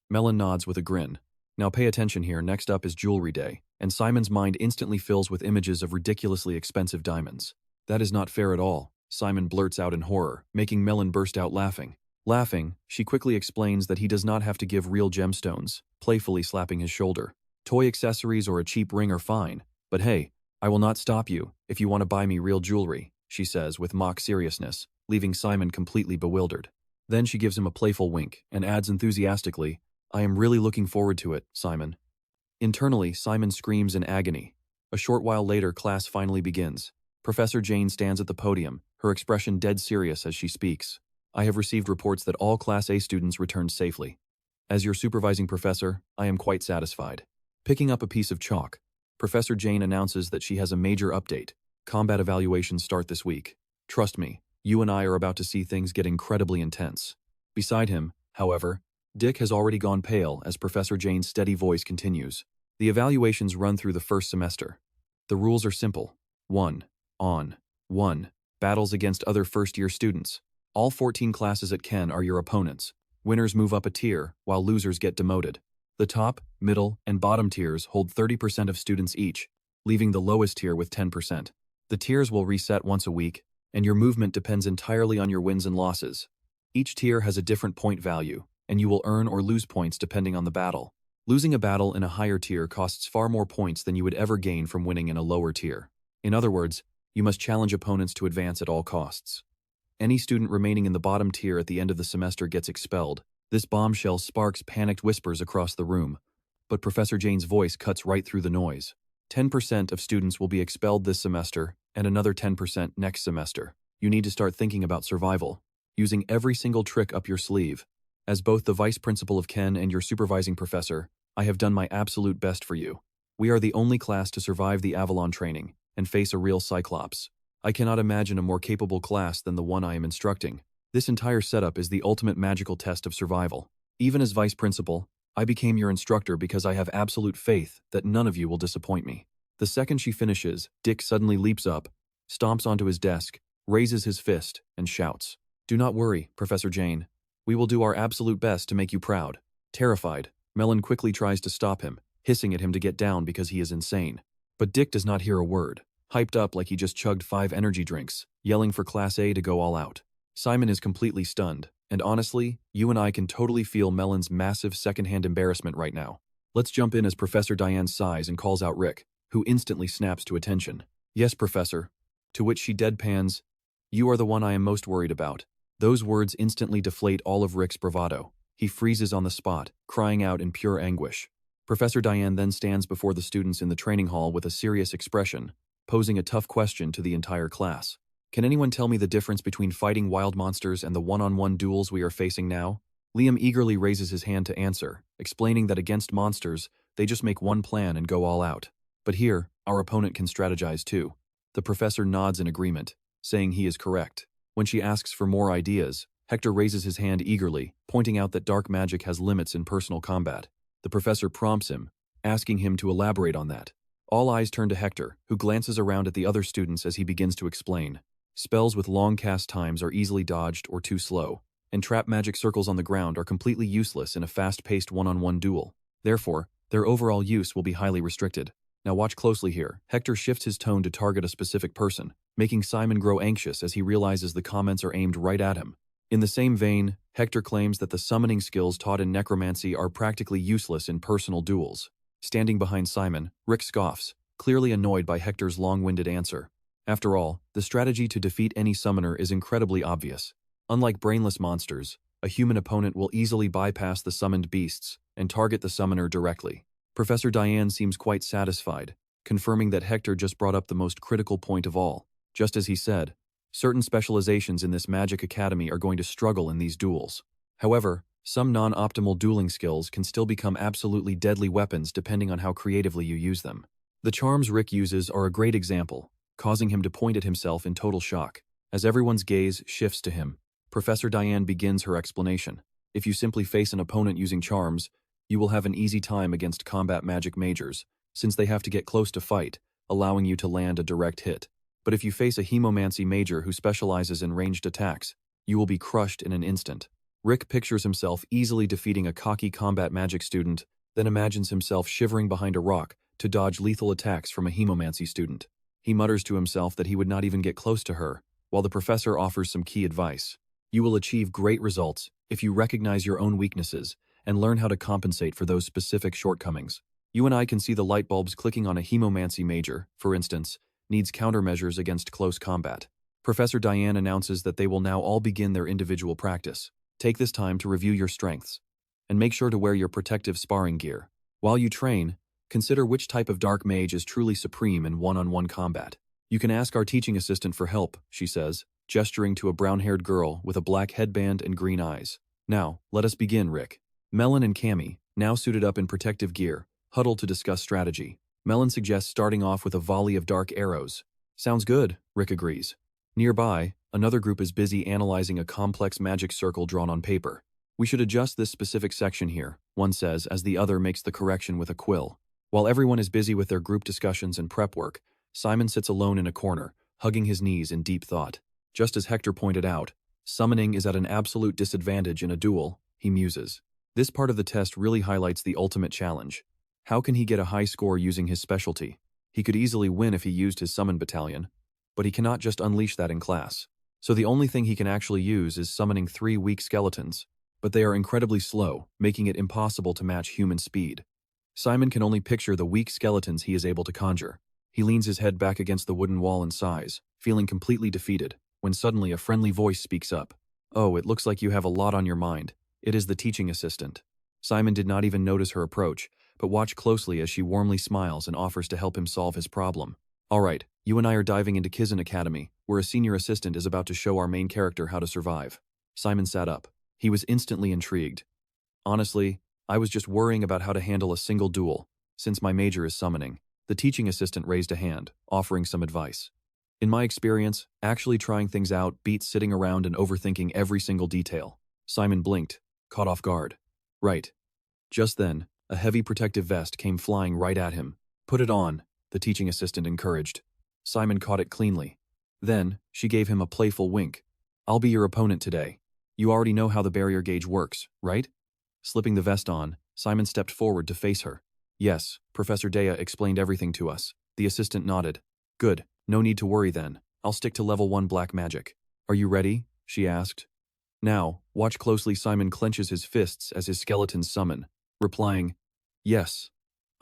Melon nods with a grin. Now pay attention here, next up is jewelry day, and Simon's mind instantly fills with images of ridiculously expensive diamonds. That is not fair at all, Simon blurts out in horror, making Melon burst out laughing. Laughing, she quickly explains that he does not have to give real gemstones, playfully slapping his shoulder. Toy accessories or a cheap ring are fine, but hey, I will not stop you if you want to buy me real jewelry, she says with mock seriousness, leaving Simon completely bewildered. Then she gives him a playful wink and adds enthusiastically, I am really looking forward to it, Simon. Internally, Simon screams in agony. A short while later, class finally begins. Professor Jane stands at the podium, her expression dead serious as she speaks. I have received reports that all Class A students returned safely. As your supervising professor, I am quite satisfied. Picking up a piece of chalk, Professor Jane announces that she has a major update. Combat evaluations start this week. Trust me, you and I are about to see things get incredibly intense. Beside him, however, Dick has already gone pale as Professor Jane's steady voice continues. The evaluations run through the first semester. The rules are simple. 1. On. 1. Battles against other first-year students. All 14 classes at Ken are your opponents. Winners move up a tier, while losers get demoted. The top, middle, and bottom tiers hold 30% of students each, leaving the lowest tier with 10%. The tiers will reset once a week, and your movement depends entirely on your wins and losses. Each tier has a different point value, and you will earn or lose points depending on the battle. Losing a battle in a higher tier costs far more points than you would ever gain from winning in a lower tier. In other words, you must challenge opponents to advance at all costs. Any student remaining in the bottom tier at the end of the semester gets expelled. This bombshell sparks panicked whispers across the room, but Professor Jane's voice cuts right through the noise. 10% of students will be expelled this semester, and another 10% next semester. You need to start thinking about survival, using every single trick up your sleeve. As both the vice principal of Ken and your supervising professor, I have done my absolute best for you. We are the only class to survive the Avalon training and face a real Cyclops. I cannot imagine a more capable class than the one I am instructing. This entire setup is the ultimate magical test of survival. Even as vice principal, I became your instructor because I have absolute faith that none of you will disappoint me. The second she finishes, Dick suddenly leaps up, stomps onto his desk, raises his fist, and shouts, "Do not worry, Professor Jane. We will do our absolute best to make you proud." Terrified, Melon quickly tries to stop him, hissing at him to get down because he is insane. But Dick does not hear a word, hyped up like he just chugged 5 energy drinks, yelling for Class A to go all out. Simon is completely stunned, and honestly, you and I can totally feel Melon's massive secondhand embarrassment right now. Let's jump in as Professor Diane sighs and calls out Rick, who instantly snaps to attention. "Yes, Professor." To which she deadpans, "You are the one I am most worried about." Those words instantly deflate all of Rick's bravado. He freezes on the spot, crying out in pure anguish. Professor Diane then stands before the students in the training hall with a serious expression, posing a tough question to the entire class. "Can anyone tell me the difference between fighting wild monsters and the one-on-one duels we are facing now?" Liam eagerly raises his hand to answer, explaining that against monsters, they just make one plan and go all out. But here, our opponent can strategize too. The professor nods in agreement, saying he is correct. When she asks for more ideas, Hector raises his hand eagerly, pointing out that dark magic has limits in personal combat. The professor prompts him, asking him to elaborate on that. All eyes turn to Hector, who glances around at the other students as he begins to explain. Spells with long cast times are easily dodged or too slow, and trap magic circles on the ground are completely useless in a fast-paced one-on-one duel. Therefore, their overall use will be highly restricted. Now watch closely here. Hector shifts his tone to target a specific person, making Simon grow anxious as he realizes the comments are aimed right at him. In the same vein, Hector claims that the summoning skills taught in necromancy are practically useless in personal duels. Standing behind Simon, Rick scoffs, clearly annoyed by Hector's long-winded answer. After all, the strategy to defeat any summoner is incredibly obvious. Unlike brainless monsters, a human opponent will easily bypass the summoned beasts and target the summoner directly. Professor Diane seems quite satisfied, confirming that Hector just brought up the most critical point of all. Just as he said, certain specializations in this magic academy are going to struggle in these duels. However, some non-optimal dueling skills can still become absolutely deadly weapons depending on how creatively you use them. The charms Rick uses are a great example, causing him to point at himself in total shock. As everyone's gaze shifts to him, Professor Diane begins her explanation. If you simply face an opponent using charms, you will have an easy time against combat magic majors, since they have to get close to fight, allowing you to land a direct hit. But if you face a hemomancy major who specializes in ranged attacks, you will be crushed in an instant. Rick pictures himself easily defeating a cocky combat magic student, then imagines himself shivering behind a rock to dodge lethal attacks from a hemomancy student. He mutters to himself that he would not even get close to her, while the professor offers some key advice. You will achieve great results if you recognize your own weaknesses and learn how to compensate for those specific shortcomings. You and I can see the light bulbs clicking on a hemomancy major, for instance, needs countermeasures against close combat. Professor Diane announces that they will now all begin their individual practice. Take this time to review your strengths, and make sure to wear your protective sparring gear. While you train, consider which type of dark mage is truly supreme in one-on-one combat. You can ask our teaching assistant for help, she says, gesturing to a brown-haired girl with a black headband and green eyes. Now, let us begin, Rick. Melon and Cammy, now suited up in protective gear, huddle to discuss strategy. Melon suggests starting off with a volley of dark arrows. Sounds good, Rick agrees. Nearby, another group is busy analyzing a complex magic circle drawn on paper. We should adjust this specific section here, one says as the other makes the correction with a quill. While everyone is busy with their group discussions and prep work, Simon sits alone in a corner, hugging his knees in deep thought. Just as Hector pointed out, summoning is at an absolute disadvantage in a duel, he muses. This part of the test really highlights the ultimate challenge. How can he get a high score using his specialty? He could easily win if he used his summon battalion, but he cannot just unleash that in class. So the only thing he can actually use is summoning 3 weak skeletons, but they are incredibly slow, making it impossible to match human speed. Simon can only picture the weak skeletons he is able to conjure. He leans his head back against the wooden wall and sighs, feeling completely defeated, when suddenly a friendly voice speaks up. "Oh, it looks like you have a lot on your mind." It is the teaching assistant. Simon did not even notice her approach, but watch closely as she warmly smiles and offers to help him solve his problem. "All right, you and I are diving into Kizen Academy, where a senior assistant is about to show our main character how to survive." Simon sat up. He was instantly intrigued. "Honestly, I was just worrying about how to handle a single duel, since my major is summoning." The teaching assistant raised a hand, offering some advice. "In my experience, actually trying things out beats sitting around and overthinking every single detail." Simon blinked, caught off guard. "Right." Just then, a heavy protective vest came flying right at him. "Put it on," the teaching assistant encouraged. Simon caught it cleanly. Then, she gave him a playful wink. "I'll be your opponent today. You already know how the barrier gauge works, right?" Slipping the vest on, Simon stepped forward to face her. "Yes, Professor Dea explained everything to us." The assistant nodded. "Good, no need to worry then. I'll stick to level 1 black magic." "Are you ready?" she asked. Now, watch closely. Simon clenches his fists as his skeletons summon, replying, "Yes,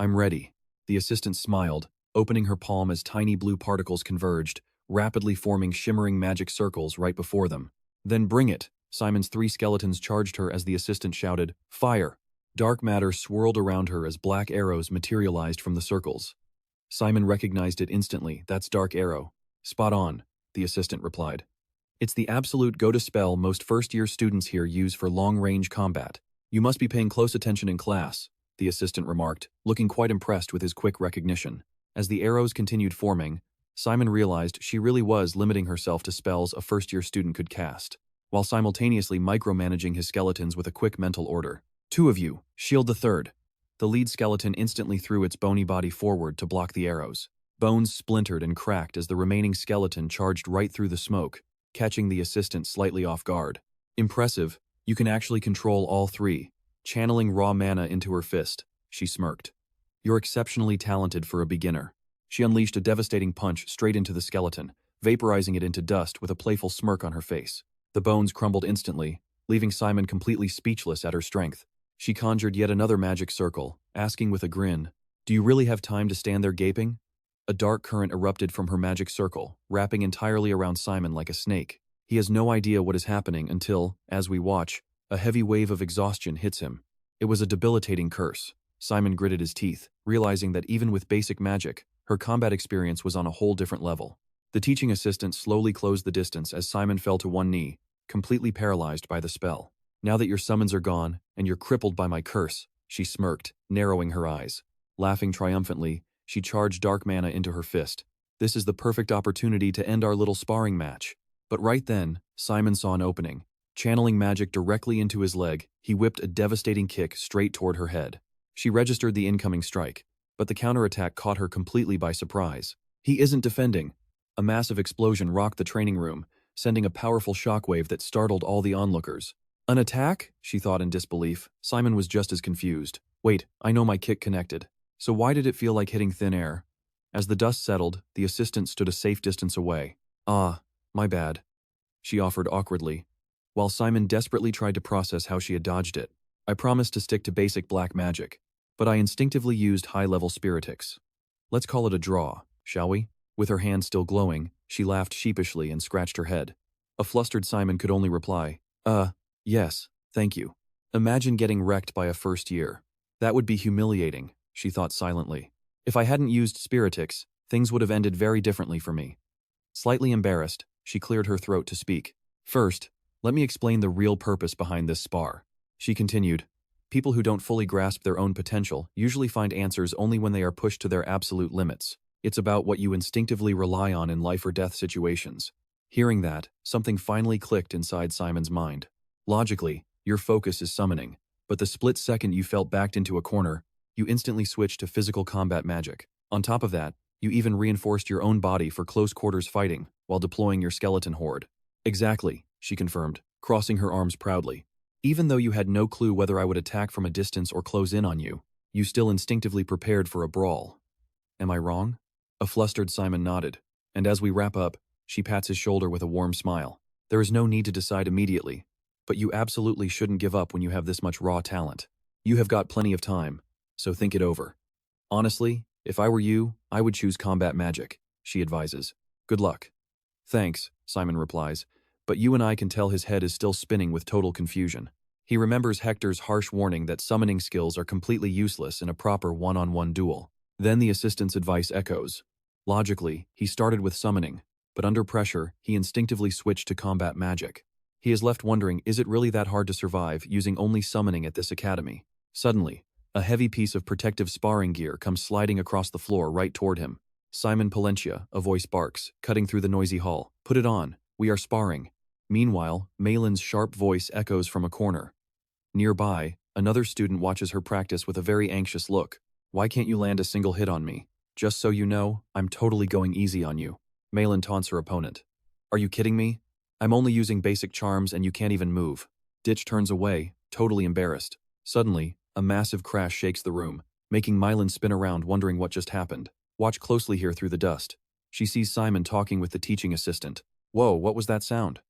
I'm ready." The assistant smiled, opening her palm as tiny blue particles converged, rapidly forming shimmering magic circles right before them. "Then bring it." Simon's 3 skeletons charged her as the assistant shouted, "Fire!" Dark matter swirled around her as black arrows materialized from the circles. Simon recognized it instantly. "That's Dark Arrow." "Spot on," the assistant replied. "It's the absolute go-to spell most first-year students here use for long-range combat. You must be paying close attention in class," the assistant remarked, looking quite impressed with his quick recognition. As the arrows continued forming, Simon realized she really was limiting herself to spells a first-year student could cast, while simultaneously micromanaging his skeletons with a quick mental order. "2 of you, shield the 3rd. The lead skeleton instantly threw its bony body forward to block the arrows. Bones splintered and cracked as the remaining skeleton charged right through the smoke, catching the assistant slightly off guard. "Impressive, you can actually control all 3. Channeling raw mana into her fist, she smirked. "You're exceptionally talented for a beginner." She unleashed a devastating punch straight into the skeleton, vaporizing it into dust with a playful smirk on her face. The bones crumbled instantly, leaving Simon completely speechless at her strength. She conjured yet another magic circle, asking with a grin, "Do you really have time to stand there gaping?" A dark current erupted from her magic circle, wrapping entirely around Simon like a snake. He has no idea what is happening until, as we watch, a heavy wave of exhaustion hits him. It was a debilitating curse. Simon gritted his teeth, realizing that even with basic magic, her combat experience was on a whole different level. The teaching assistant slowly closed the distance as Simon fell to one knee, completely paralyzed by the spell. "Now that your summons are gone, and you're crippled by my curse," she smirked, narrowing her eyes. Laughing triumphantly, she charged dark mana into her fist. "This is the perfect opportunity to end our little sparring match." But right then, Simon saw an opening. Channeling magic directly into his leg, he whipped a devastating kick straight toward her head. She registered the incoming strike, but the counterattack caught her completely by surprise. "He isn't defending." A massive explosion rocked the training room, sending a powerful shockwave that startled all the onlookers. "An attack?" she thought in disbelief. Simon was just as confused. "Wait, I know my kick connected. So why did it feel like hitting thin air?" As the dust settled, the assistant stood a safe distance away. "Ah, my bad," she offered awkwardly, while Simon desperately tried to process how she had dodged it. "I promised to stick to basic black magic, but I instinctively used high-level spiritics. Let's call it a draw, shall we?" With her hand still glowing, she laughed sheepishly and scratched her head. A flustered Simon could only reply, Yes, thank you." Imagine getting wrecked by a first year. That would be humiliating, she thought silently. If I hadn't used spiritics, things would have ended very differently for me. Slightly embarrassed, she cleared her throat to speak. "First, let me explain the real purpose behind this spar," she continued. People who don't fully grasp their own potential usually find answers only when they are pushed to their absolute limits. It's about what you instinctively rely on in life or death situations. Hearing that, something finally clicked inside Simon's mind. Logically, your focus is summoning, but the split second you felt backed into a corner, you instantly switched to physical combat magic. On top of that, you even reinforced your own body for close quarters fighting while deploying your skeleton horde. Exactly, she confirmed, crossing her arms proudly. Even though you had no clue whether I would attack from a distance or close in on you, you still instinctively prepared for a brawl. Am I wrong? A flustered Simon nodded, and as we wrap up, she pats his shoulder with a warm smile. There is no need to decide immediately, but you absolutely shouldn't give up when you have this much raw talent. You have got plenty of time, so think it over. Honestly, if I were you, I would choose combat magic, she advises. Good luck. Thanks, Simon replies, but you and I can tell his head is still spinning with total confusion. He remembers Hector's harsh warning that summoning skills are completely useless in a proper one-on-one duel. Then the assistant's advice echoes. Logically, he started with summoning, but under pressure, he instinctively switched to combat magic. He is left wondering, is it really that hard to survive using only summoning at this academy? Suddenly, a heavy piece of protective sparring gear comes sliding across the floor right toward him. Simon Florentia, a voice barks, cutting through the noisy hall. Put it on, we are sparring. Meanwhile, Malin's sharp voice echoes from a corner. Nearby, another student watches her practice with a very anxious look. Why can't you land a single hit on me? Just so you know, I'm totally going easy on you. Malin taunts her opponent. Are you kidding me? I'm only using basic charms and you can't even move. Ditch turns away, totally embarrassed. Suddenly, a massive crash shakes the room, making Malin spin around wondering what just happened. Watch closely here through the dust. She sees Simon talking with the teaching assistant. Whoa, what was that sound?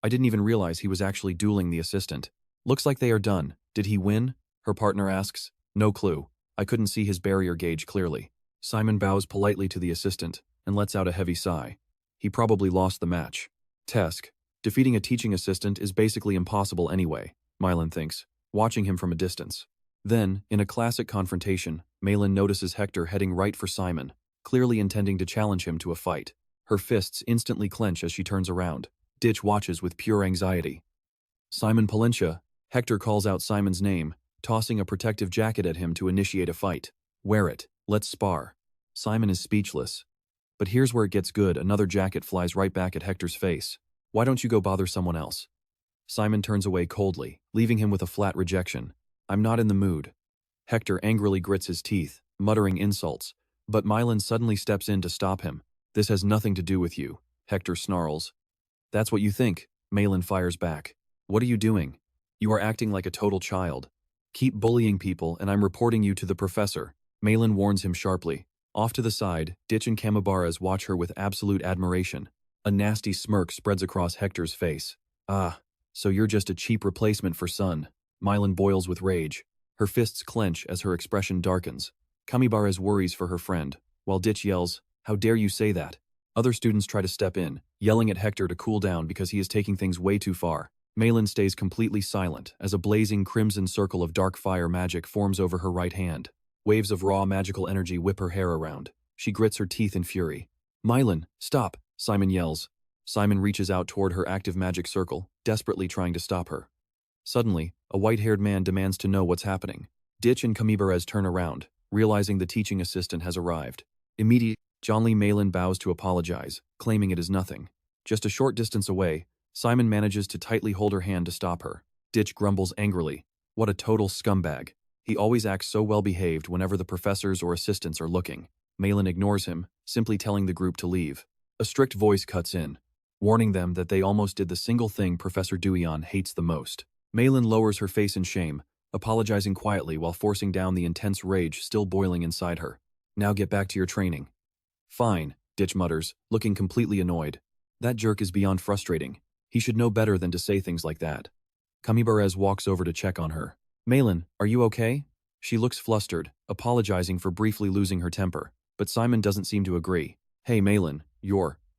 I didn't even realize he was actually dueling the assistant. Looks like they are done. Did he win? Her partner asks. No clue. I couldn't see his barrier gauge clearly. Simon bows politely to the assistant and lets out a heavy sigh. He probably lost the match. Tesk. Defeating a teaching assistant is basically impossible anyway, Malin thinks, watching him from a distance. Then, in a classic confrontation, Malin notices Hector heading right for Simon, clearly intending to challenge him to a fight. Her fists instantly clench as she turns around. Ditch watches with pure anxiety. Simon Florentia. Hector calls out Simon's name, tossing a protective jacket at him to initiate a fight. Wear it. Let's spar. Simon is speechless. But here's where it gets good. Another jacket flies right back at Hector's face. Why don't you go bother someone else? Simon turns away coldly, leaving him with a flat rejection. I'm not in the mood. Hector angrily grits his teeth, muttering insults, but Malin suddenly steps in to stop him. This has nothing to do with you, Hector snarls. That's what you think, Malin fires back. What are you doing? You are acting like a total child. Keep bullying people and I'm reporting you to the professor, Malin warns him sharply. Off to the side, Ditch and Camibaras watch her with absolute admiration. A nasty smirk spreads across Hector's face. Ah, so you're just a cheap replacement for Sun. Malin boils with rage. Her fists clench as her expression darkens. Camibaras worries for her friend, while Ditch yells, How dare you say that? Other students try to step in, yelling at Hector to cool down because he is taking things way too far. Malin stays completely silent as a blazing crimson circle of dark fire magic forms over her right hand. Waves of raw magical energy whip her hair around. She grits her teeth in fury. Malin, stop, Simon yells. Simon reaches out toward her active magic circle, desperately trying to stop her. Suddenly, a white-haired man demands to know what's happening. Ditch and Camibaras turn around, realizing the teaching assistant has arrived. Immediately, Malin bows to apologize, claiming it is nothing. Just a short distance away, Simon manages to tightly hold her hand to stop her. Ditch grumbles angrily. What a total scumbag. He always acts so well-behaved whenever the professors or assistants are looking. Malin ignores him, simply telling the group to leave. A strict voice cuts in, warning them that they almost did the single thing Professor Duion hates the most. Malin lowers her face in shame, apologizing quietly while forcing down the intense rage still boiling inside her. Now get back to your training. Fine, Ditch mutters, looking completely annoyed. That jerk is beyond frustrating. He should know better than to say things like that. Camibaras walks over to check on her. Malin, are you okay? She looks flustered, apologizing for briefly losing her temper, but Simon doesn't seem to agree. Hey Malin,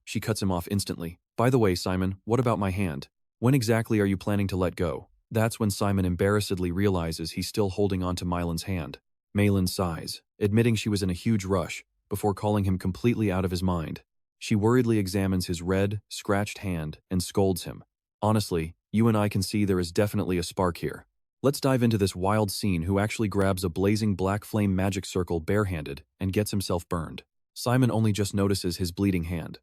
She cuts him off instantly. By the way, Simon, what about my hand? When exactly are you planning to let go? That's when Simon embarrassedly realizes he's still holding on to Malin's hand. Malin sighs, admitting she was in a huge rush, before calling him completely out of his mind. She worriedly examines his red, scratched hand and scolds him. Honestly, you and I can see there is definitely a spark here. Let's dive into this wild scene who actually grabs a blazing black flame magic circle barehanded and gets himself burned. Simon only just notices his bleeding hand.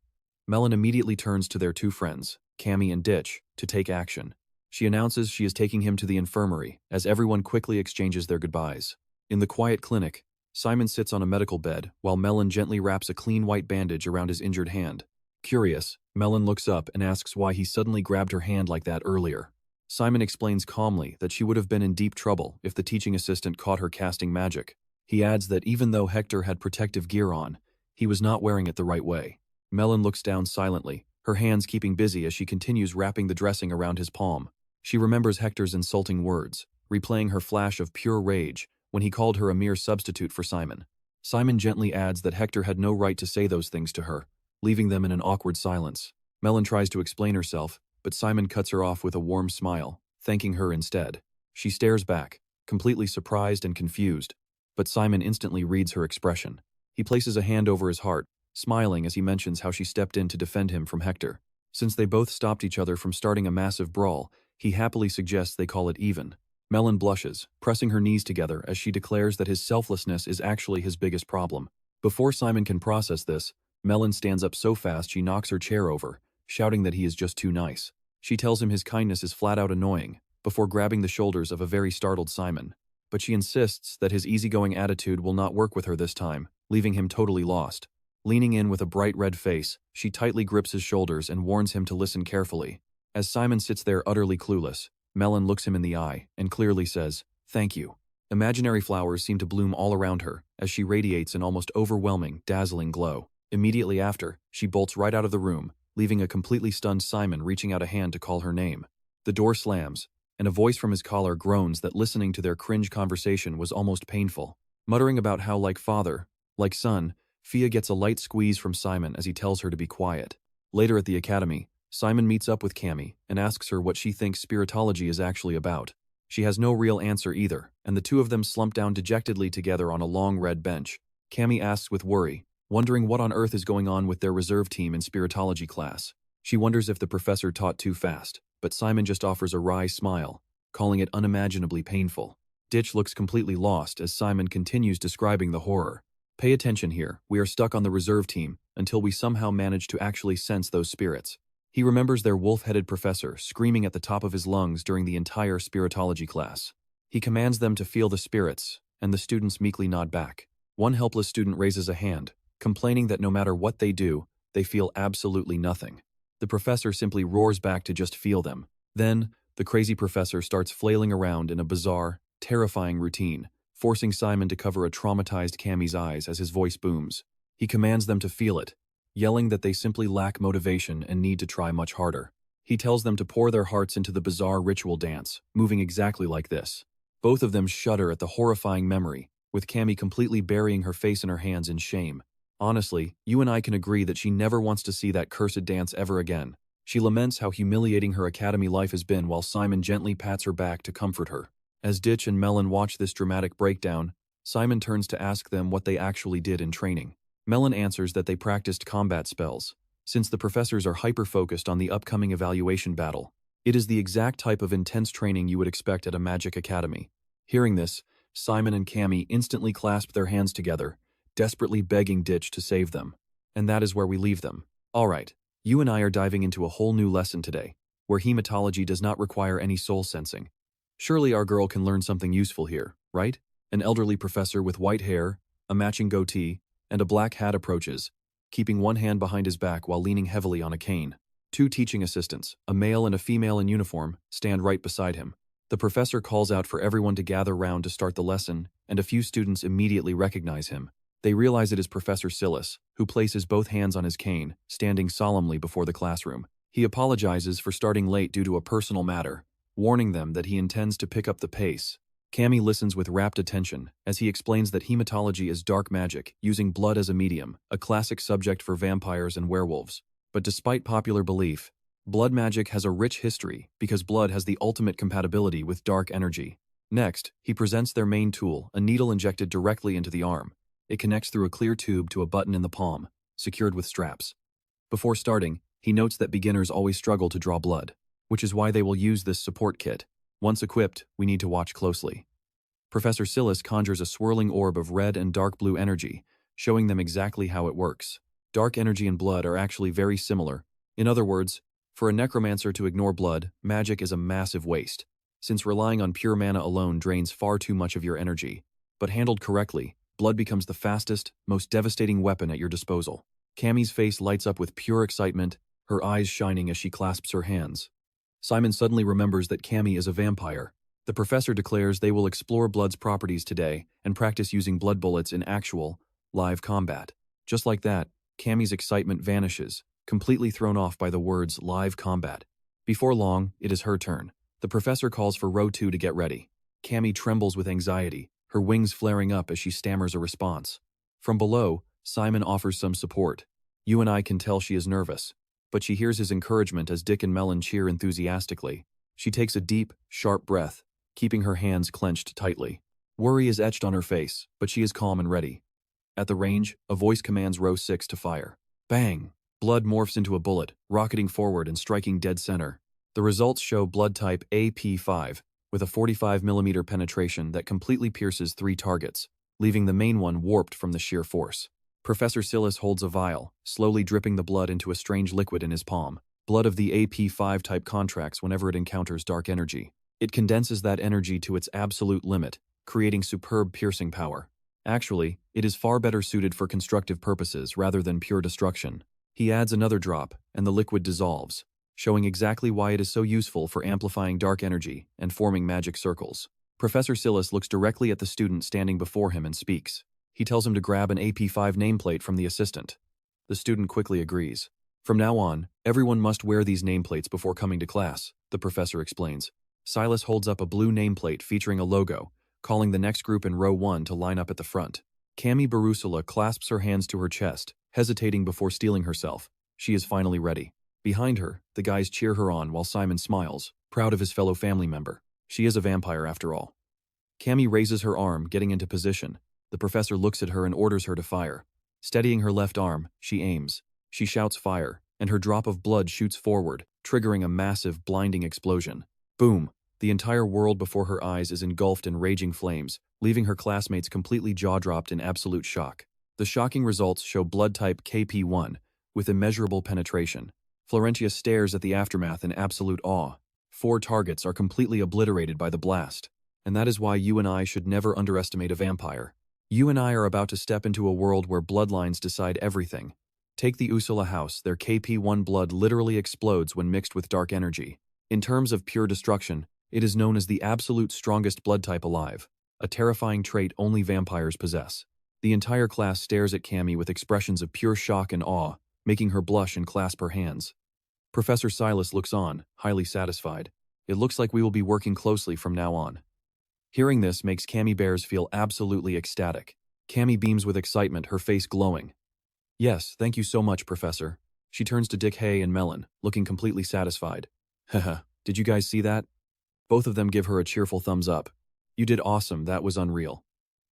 Melon immediately turns to their two friends, Cammy and Ditch, to take action. She announces she is taking him to the infirmary, as everyone quickly exchanges their goodbyes. In the quiet clinic, Simon sits on a medical bed while Melon gently wraps a clean white bandage around his injured hand. Curious, Melon looks up and asks why he suddenly grabbed her hand like that earlier. Simon explains calmly that she would have been in deep trouble if the teaching assistant caught her casting magic. He adds that even though Hector had protective gear on, he was not wearing it the right way. Melon looks down silently, her hands keeping busy as she continues wrapping the dressing around his palm. She remembers Hector's insulting words, replaying her flash of pure rage when he called her a mere substitute for Simon. Simon gently adds that Hector had no right to say those things to her, leaving them in an awkward silence. Melon tries to explain herself, but Simon cuts her off with a warm smile, thanking her instead. She stares back, completely surprised and confused, but Simon instantly reads her expression. He places a hand over his heart, smiling as he mentions how she stepped in to defend him from Hector. Since they both stopped each other from starting a massive brawl, he happily suggests they call it even. Melon blushes, pressing her knees together as she declares that his selflessness is actually his biggest problem. Before Simon can process this, Melon stands up so fast she knocks her chair over, shouting that he is just too nice. She tells him his kindness is flat out annoying, before grabbing the shoulders of a very startled Simon. But she insists that his easygoing attitude will not work with her this time, leaving him totally lost. Leaning in with a bright red face, she tightly grips his shoulders and warns him to listen carefully. As Simon sits there utterly clueless, Melon looks him in the eye and clearly says, "Thank you." Imaginary flowers seem to bloom all around her as she radiates an almost overwhelming, dazzling glow. Immediately after, she bolts right out of the room, leaving a completely stunned Simon reaching out a hand to call her name. The door slams, and a voice from his collar groans that listening to their cringe conversation was almost painful. Muttering about how like father, like son, Fia gets a light squeeze from Simon as he tells her to be quiet. Later at the academy, Simon meets up with Cammy and asks her what she thinks spiritology is actually about. She has no real answer either, and the two of them slump down dejectedly together on a long red bench. Cammy asks with worry, wondering what on earth is going on with their reserve team in spiritology class. She wonders if the professor taught too fast, but Simon just offers a wry smile, calling it unimaginably painful. Ditch looks completely lost as Simon continues describing the horror. Pay attention here, we are stuck on the reserve team until we somehow manage to actually sense those spirits. He remembers their wolf-headed professor screaming at the top of his lungs during the entire spiritology class. He commands them to feel the spirits, and the students meekly nod back. One helpless student raises a hand, complaining that no matter what they do, they feel absolutely nothing. The professor simply roars back to just feel them. Then, the crazy professor starts flailing around in a bizarre, terrifying routine, forcing Simon to cover a traumatized Cammy's eyes as his voice booms. He commands them to feel it, yelling that they simply lack motivation and need to try much harder. He tells them to pour their hearts into the bizarre ritual dance, moving exactly like this. Both of them shudder at the horrifying memory, with Cammy completely burying her face in her hands in shame. Honestly, you and I can agree that she never wants to see that cursed dance ever again. She laments how humiliating her academy life has been while Simon gently pats her back to comfort her. As Ditch and Melon watch this dramatic breakdown, Simon turns to ask them what they actually did in training. Melon answers that they practiced combat spells, since the professors are hyper-focused on the upcoming evaluation battle. It is the exact type of intense training you would expect at a magic academy. Hearing this, Simon and Cammy instantly clasp their hands together, desperately begging Ditch to save them. And that is where we leave them. Alright, you and I are diving into a whole new lesson today, where hematology does not require any soul sensing. Surely our girl can learn something useful here, right? An elderly professor with white hair, a matching goatee, and a black hat approaches, keeping one hand behind his back while leaning heavily on a cane. Two teaching assistants, a male and a female in uniform, stand right beside him. The professor calls out for everyone to gather round to start the lesson, and a few students immediately recognize him. They realize it is Professor Silas, who places both hands on his cane, standing solemnly before the classroom. He apologizes for starting late due to a personal matter, warning them that he intends to pick up the pace. Cammy listens with rapt attention as he explains that hematology is dark magic, using blood as a medium, a classic subject for vampires and werewolves. But despite popular belief, blood magic has a rich history because blood has the ultimate compatibility with dark energy. Next, he presents their main tool, a needle injected directly into the arm. It connects through a clear tube to a button in the palm, secured with straps. Before starting, he notes that beginners always struggle to draw blood, which is why they will use this support kit. Once equipped, we need to watch closely. Professor Silas conjures a swirling orb of red and dark blue energy, showing them exactly how it works. Dark energy and blood are actually very similar. In other words, for a necromancer to ignore blood, magic is a massive waste, since relying on pure mana alone drains far too much of your energy. But handled correctly, blood becomes the fastest, most devastating weapon at your disposal. Cammie's face lights up with pure excitement, her eyes shining as she clasps her hands. Simon suddenly remembers that Cammie is a vampire. The professor declares they will explore blood's properties today and practice using blood bullets in actual, live combat. Just like that, Cammie's excitement vanishes, completely thrown off by the words live combat. Before long, it is her turn. The professor calls for row 2 to get ready. Cammie trembles with anxiety, her wings flaring up as she stammers a response. From below, Simon offers some support. You and I can tell she is nervous, but she hears his encouragement as Dick and Melon cheer enthusiastically. She takes a deep, sharp breath, keeping her hands clenched tightly. Worry is etched on her face, but she is calm and ready. At the range, a voice commands row 6 to fire. Bang! Blood morphs into a bullet, rocketing forward and striking dead center. The results show blood type AP5, with a 45mm penetration that completely pierces 3 targets, leaving the main one warped from the sheer force. Professor Silas holds a vial, slowly dripping the blood into a strange liquid in his palm. Blood of the AP5 type contracts whenever it encounters dark energy. It condenses that energy to its absolute limit, creating superb piercing power. Actually, it is far better suited for constructive purposes rather than pure destruction. He adds another drop, and the liquid dissolves, showing exactly why it is so useful for amplifying dark energy and forming magic circles. Professor Silas looks directly at the student standing before him and speaks. He tells him to grab an AP5 nameplate from the assistant. The student quickly agrees. From now on, everyone must wear these nameplates before coming to class, the professor explains. Silas holds up a blue nameplate featuring a logo, calling the next group in row 1 to line up at the front. Cammie Barusula clasps her hands to her chest, hesitating before steeling herself. She is finally ready. Behind her, the guys cheer her on while Simon smiles, proud of his fellow family member. She is a vampire after all. Cammie raises her arm, getting into position. The professor looks at her and orders her to fire. Steadying her left arm, she aims. She shouts fire, and her drop of blood shoots forward, triggering a massive, blinding explosion. Boom! The entire world before her eyes is engulfed in raging flames, leaving her classmates completely jaw-dropped in absolute shock. The shocking results show blood type KP1, with immeasurable penetration. Florentia stares at the aftermath in absolute awe. 4 targets are completely obliterated by the blast. And that is why you and I should never underestimate a vampire. You and I are about to step into a world where bloodlines decide everything. Take the Usula house, their KP1 blood literally explodes when mixed with dark energy. In terms of pure destruction, it is known as the absolute strongest blood type alive, a terrifying trait only vampires possess. The entire class stares at Cammie with expressions of pure shock and awe, making her blush and clasp her hands. Professor Silas looks on, highly satisfied. It looks like we will be working closely from now on. Hearing this makes Cammie Bears feel absolutely ecstatic. Cammie beams with excitement, her face glowing. Yes, thank you so much, Professor. She turns to Dick Hay and Melon, looking completely satisfied. Haha, did you guys see that? Both of them give her a cheerful thumbs up. You did awesome, that was unreal.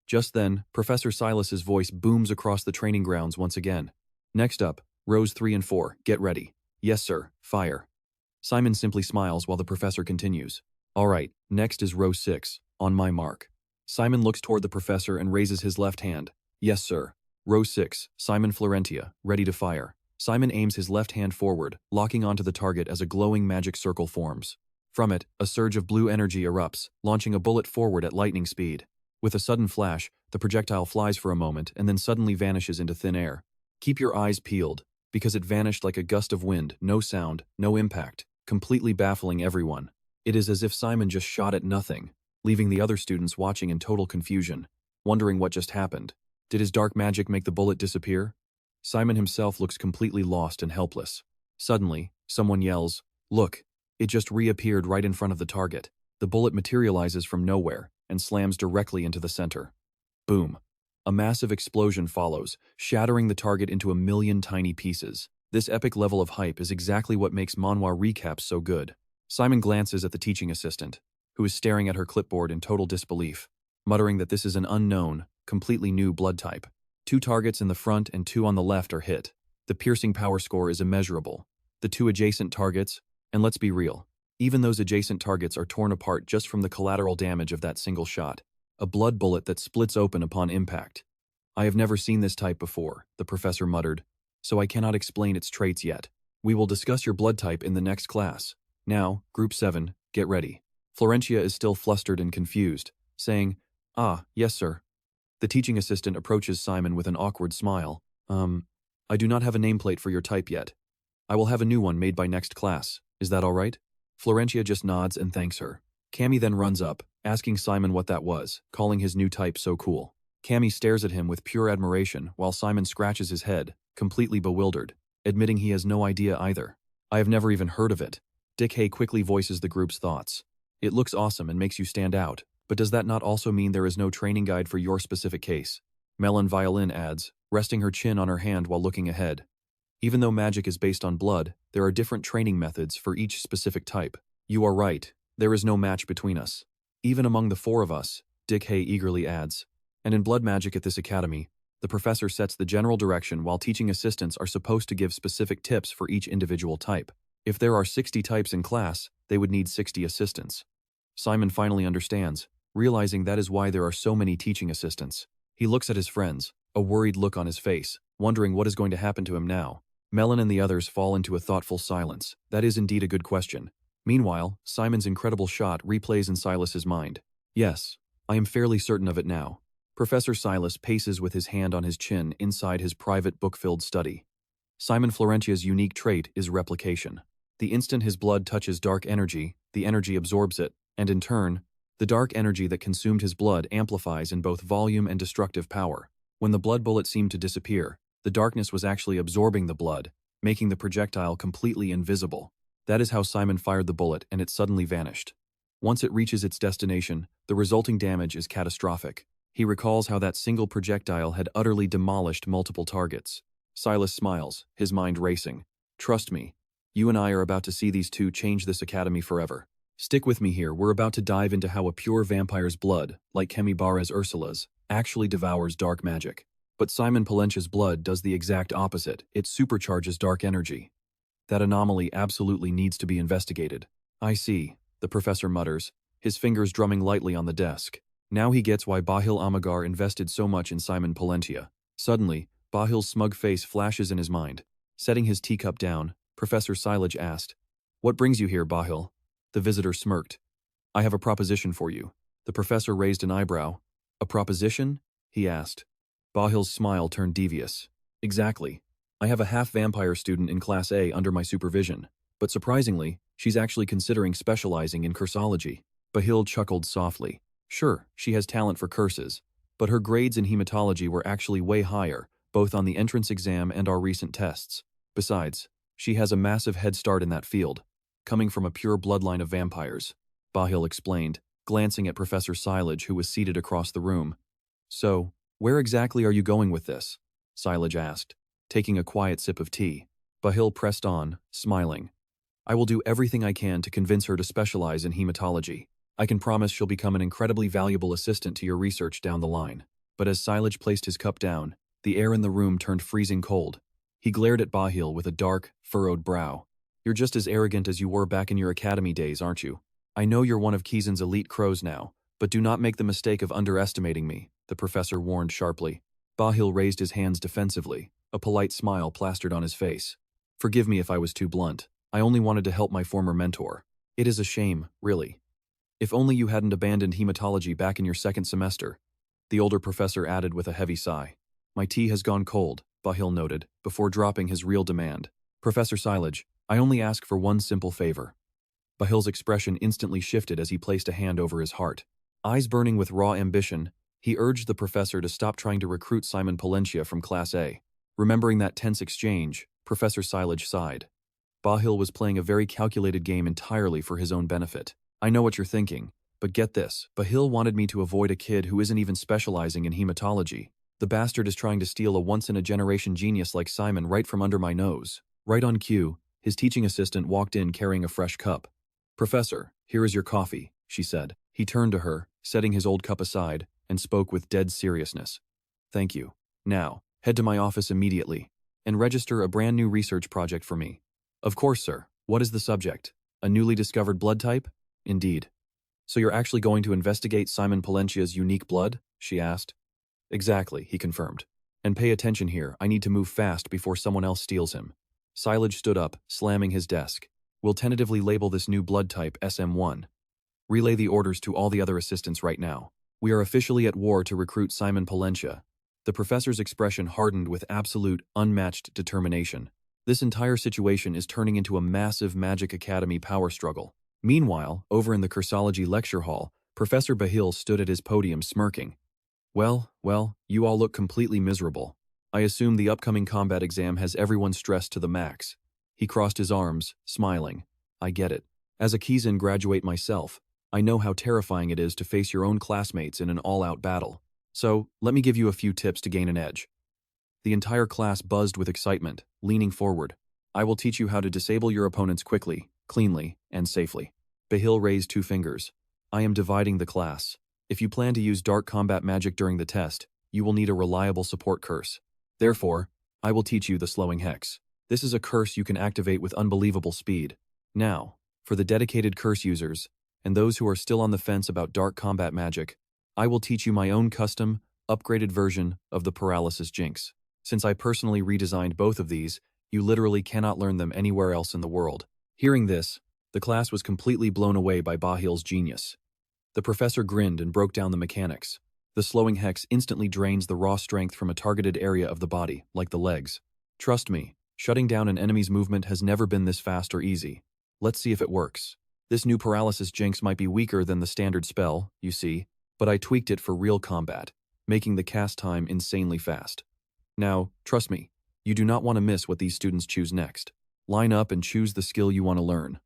Just then, Professor Silas's voice booms across the training grounds once again. Next up, rows 3 and 4, get ready. Yes sir, fire. Simon simply smiles while the professor continues. Alright, next is row 6, on my mark. Simon looks toward the professor and raises his left hand. Yes sir. Row 6, Simon Florentia, ready to fire. Simon aims his left hand forward, locking onto the target as a glowing magic circle forms. From it, a surge of blue energy erupts, launching a bullet forward at lightning speed. With a sudden flash, the projectile flies for a moment and then suddenly vanishes into thin air. Keep your eyes peeled, because it vanished like a gust of wind, no sound, no impact, completely baffling everyone. It is as if Simon just shot at nothing, leaving the other students watching in total confusion, wondering what just happened. Did his dark magic make the bullet disappear? Simon himself looks completely lost and helpless. Suddenly, someone yells, "Look, it just reappeared right in front of the target." The bullet materializes from nowhere and slams directly into the center. Boom. A massive explosion follows, shattering the target into a million tiny pieces. This epic level of hype is exactly what makes Manhwa recaps so good. Simon glances at the teaching assistant, who is staring at her clipboard in total disbelief, muttering that this is an unknown, completely new blood type. 2 targets in the front and 2 on the left are hit. The piercing power score is immeasurable. The 2 adjacent targets, and let's be real, Even those adjacent targets are torn apart just from the collateral damage of that single shot. A blood bullet that splits open upon impact. I have never seen this type before, the professor muttered, so I cannot explain its traits yet. We will discuss your blood type in the next class. Now, Group 7, get ready. Florentia is still flustered and confused, saying, "Ah, yes, sir." The teaching assistant approaches Simon with an awkward smile. I do not have a nameplate for your type yet. I will have a new one made by next class. Is that all right?" Florentia just nods and thanks her. Cammy then runs up, asking Simon what that was, calling his new type so cool. Cammy stares at him with pure admiration while Simon scratches his head, completely bewildered, admitting he has no idea either. "I have never even heard of it." Dick Hay quickly voices the group's thoughts. "It looks awesome and makes you stand out, but does that not also mean there is no training guide for your specific case?" Melon Violin adds, resting her chin on her hand while looking ahead. "Even though magic is based on blood, there are different training methods for each specific type." "You are right, there is no match between us. Even among the four of us," Dick Hay eagerly adds. "And in blood magic at this academy, the professor sets the general direction while teaching assistants are supposed to give specific tips for each individual type. If there are 60 types in class, they would need 60 assistants." Simon finally understands, realizing that is why there are so many teaching assistants. He looks at his friends, a worried look on his face, wondering what is going to happen to him now. Melon and the others fall into a thoughtful silence. That is indeed a good question. Meanwhile, Simon's incredible shot replays in Silas's mind. "Yes, I am fairly certain of it now." Professor Silas paces with his hand on his chin inside his private book-filled study. Simon Florentia's unique trait is replication. The instant his blood touches dark energy, the energy absorbs it, and in turn, the dark energy that consumed his blood amplifies in both volume and destructive power. When the blood bullet seemed to disappear, the darkness was actually absorbing the blood, making the projectile completely invisible. That is how Simon fired the bullet, and it suddenly vanished. Once it reaches its destination, the resulting damage is catastrophic. He recalls how that single projectile had utterly demolished multiple targets. Silas smiles, his mind racing. "Trust me, you and I are about to see these two change this academy forever. Stick with me here, we're about to dive into how a pure vampire's blood, like Kemibara's Ursula's, actually devours dark magic. But Simon Polentia's blood does the exact opposite, it supercharges dark energy. That anomaly absolutely needs to be investigated." "I see," the professor mutters, his fingers drumming lightly on the desk. Now he gets why Bahil Amagar invested so much in Simon Polentia. Suddenly, Bahil's smug face flashes in his mind. Setting his teacup down, Professor Silage asked, "What brings you here, Bahil?" The visitor smirked. "I have a proposition for you." The professor raised an eyebrow. "A proposition?" he asked. Bahil's smile turned devious. "Exactly. I have a half-vampire student in Class A under my supervision, but surprisingly, she's actually considering specializing in cursology." Bahil chuckled softly. "Sure, she has talent for curses, but her grades in hematology were actually way higher, both on the entrance exam and our recent tests. Besides, she has a massive head start in that field, coming from a pure bloodline of vampires," Bahil explained, glancing at Professor Silage, who was seated across the room. "So, where exactly are you going with this?" Silage asked, taking a quiet sip of tea. Bahil pressed on, smiling. "I will do everything I can to convince her to specialize in hematology. I can promise she'll become an incredibly valuable assistant to your research down the line." But as Silage placed his cup down, the air in the room turned freezing cold. He glared at Bahil with a dark, furrowed brow. "You're just as arrogant as you were back in your academy days, aren't you? I know you're one of Kizen's elite crows now, but do not make the mistake of underestimating me," the professor warned sharply. Bahil raised his hands defensively, a polite smile plastered on his face. "Forgive me if I was too blunt. I only wanted to help my former mentor. It is a shame, really. If only you hadn't abandoned hematology back in your second semester," the older professor added with a heavy sigh. "My tea has gone cold," Bahil noted, before dropping his real demand. "Professor Silage, I only ask for one simple favor." Bahil's expression instantly shifted as he placed a hand over his heart. Eyes burning with raw ambition, he urged the professor to stop trying to recruit Simon Polentia from Class A. Remembering that tense exchange, Professor Silage sighed. Bahil was playing a very calculated game entirely for his own benefit. "I know what you're thinking, but get this. Bahil wanted me to avoid a kid who isn't even specializing in hematology. The bastard is trying to steal a once-in-a-generation genius like Simon right from under my nose." Right on cue, his teaching assistant walked in carrying a fresh cup. "Professor, here is your coffee," she said. He turned to her, setting his old cup aside, and spoke with dead seriousness. "Thank you. Now, head to my office immediately, and register a brand new research project for me." "Of course, sir. What is the subject?" A newly discovered blood type? Indeed. So you're actually going to investigate Simon Polentia's unique blood? She asked. Exactly, he confirmed. And pay attention here, I need to move fast before someone else steals him. Silage stood up, slamming his desk. We'll tentatively label this new blood type SM1. Relay the orders to all the other assistants right now. We are officially at war to recruit Simon Polentia. The professor's expression hardened with absolute, unmatched determination. This entire situation is turning into a massive Magic Academy power struggle. Meanwhile, over in the Cursology lecture hall, Professor Bahil stood at his podium smirking. Well, you all look completely miserable. I assume the upcoming combat exam has everyone stressed to the max. He crossed his arms, smiling. I get it. As a Kizen graduate myself, I know how terrifying it is to face your own classmates in an all-out battle. So, let me give you a few tips to gain an edge. The entire class buzzed with excitement, leaning forward. I will teach you how to disable your opponents quickly, cleanly, and safely. Bahil raised 2 fingers. I am dividing the class. If you plan to use dark combat magic during the test, you will need a reliable support curse. Therefore, I will teach you the slowing hex. This is a curse you can activate with unbelievable speed. Now, for the dedicated curse users, and those who are still on the fence about dark combat magic, I will teach you my own custom, upgraded version of the Paralysis Jinx. Since I personally redesigned both of these, you literally cannot learn them anywhere else in the world. Hearing this, the class was completely blown away by Bahil's genius. The professor grinned and broke down the mechanics. The slowing hex instantly drains the raw strength from a targeted area of the body, like the legs. Trust me, shutting down an enemy's movement has never been this fast or easy. Let's see if it works. This new Paralysis Jinx might be weaker than the standard spell, you see, but I tweaked it for real combat, making the cast time insanely fast. Now, trust me, you do not want to miss what these students choose next. Line up and choose the skill you want to learn.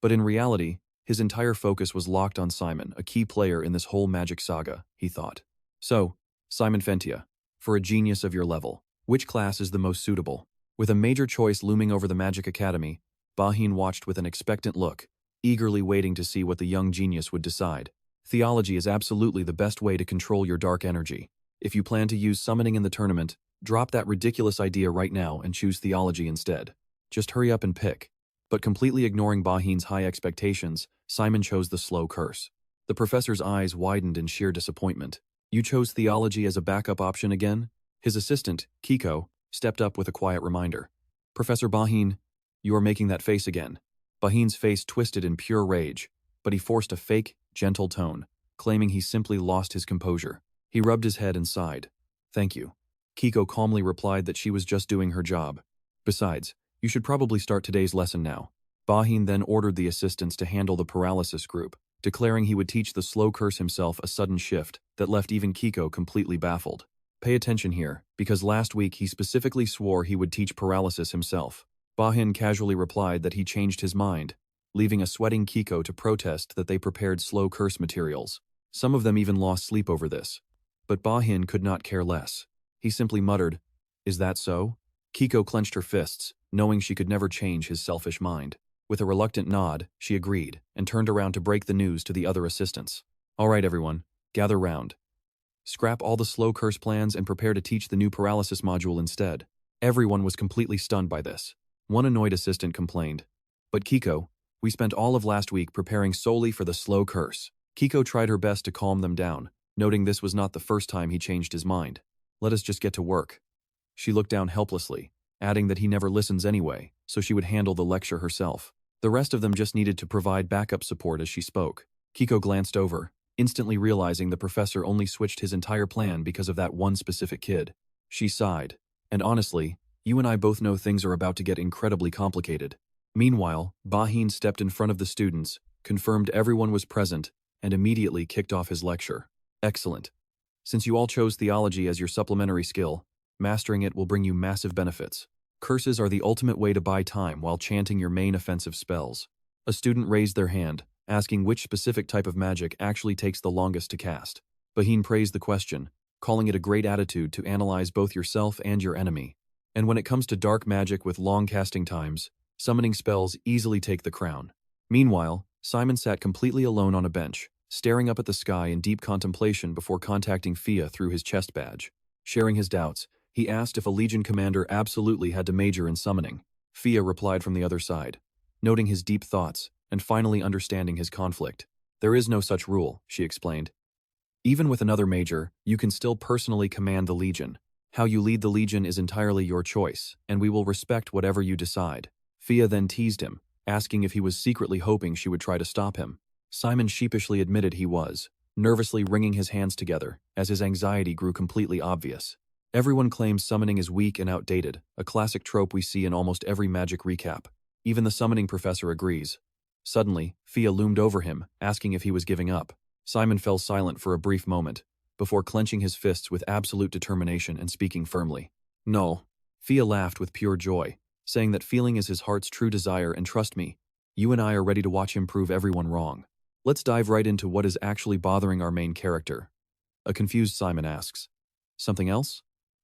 But in reality, his entire focus was locked on Simon, a key player in this whole magic saga, he thought. So, Simon Fentia, for a genius of your level, which class is the most suitable? With a major choice looming over the Magic Academy, Bahin watched with an expectant look, eagerly waiting to see what the young genius would decide. Theology is absolutely the best way to control your dark energy. If you plan to use summoning in the tournament, drop that ridiculous idea right now and choose theology instead. Just hurry up and pick. But completely ignoring Bahin's high expectations, Simon chose the slow curse. The professor's eyes widened in sheer disappointment. You chose theology as a backup option again? His assistant, Kiko, stepped up with a quiet reminder. Professor Bahin, you are making that face again. Bahin's face twisted in pure rage, but he forced a fake, gentle tone, claiming he simply lost his composure. He rubbed his head and sighed. Thank you. Kiko calmly replied that she was just doing her job. Besides, you should probably start today's lesson now. Bahin then ordered the assistants to handle the paralysis group, declaring he would teach the slow curse himself, a sudden shift that left even Kiko completely baffled. Pay attention here, because last week he specifically swore he would teach paralysis himself. Bahin casually replied that he changed his mind, leaving a sweating Kiko to protest that they prepared slow curse materials. Some of them even lost sleep over this. But Bahin could not care less. He simply muttered, "Is that so?" Kiko clenched her fists, knowing she could never change his selfish mind. With a reluctant nod, she agreed, and turned around to break the news to the other assistants. All right, everyone, gather round. Scrap all the slow curse plans and prepare to teach the new paralysis module instead. Everyone was completely stunned by this. One annoyed assistant complained. But Kiko, we spent all of last week preparing solely for the slow curse. Kiko tried her best to calm them down, noting this was not the first time he changed his mind. Let us just get to work. She looked down helplessly, adding that he never listens anyway, so she would handle the lecture herself. The rest of them just needed to provide backup support as she spoke. Kiko glanced over, instantly realizing the professor only switched his entire plan because of that one specific kid. She sighed. And honestly, you and I both know things are about to get incredibly complicated. Meanwhile, Bahin stepped in front of the students, confirmed everyone was present, and immediately kicked off his lecture. Excellent. Since you all chose theology as your supplementary skill, mastering it will bring you massive benefits. Curses are the ultimate way to buy time while chanting your main offensive spells. A student raised their hand, asking which specific type of magic actually takes the longest to cast. Bahin praised the question, calling it a great attitude to analyze both yourself and your enemy. And when it comes to dark magic with long casting times, summoning spells easily take the crown. Meanwhile, Simon sat completely alone on a bench, staring up at the sky in deep contemplation before contacting Fia through his chest badge. Sharing his doubts, he asked if a Legion commander absolutely had to major in summoning. Fia replied from the other side. Noting his deep thoughts, and finally understanding his conflict. There is no such rule, she explained. Even with another major, you can still personally command the Legion. How you lead the Legion is entirely your choice, and we will respect whatever you decide. Fia then teased him, asking if he was secretly hoping she would try to stop him. Simon sheepishly admitted he was, nervously wringing his hands together, as his anxiety grew completely obvious. Everyone claims summoning is weak and outdated, a classic trope we see in almost every magic recap. Even the summoning professor agrees. Suddenly, Fia loomed over him, asking if he was giving up. Simon fell silent for a brief moment, before clenching his fists with absolute determination and speaking firmly. No. Fia laughed with pure joy, saying that feeling is his heart's true desire, and trust me, you and I are ready to watch him prove everyone wrong. Let's dive right into what is actually bothering our main character. A confused Simon asks. Something else?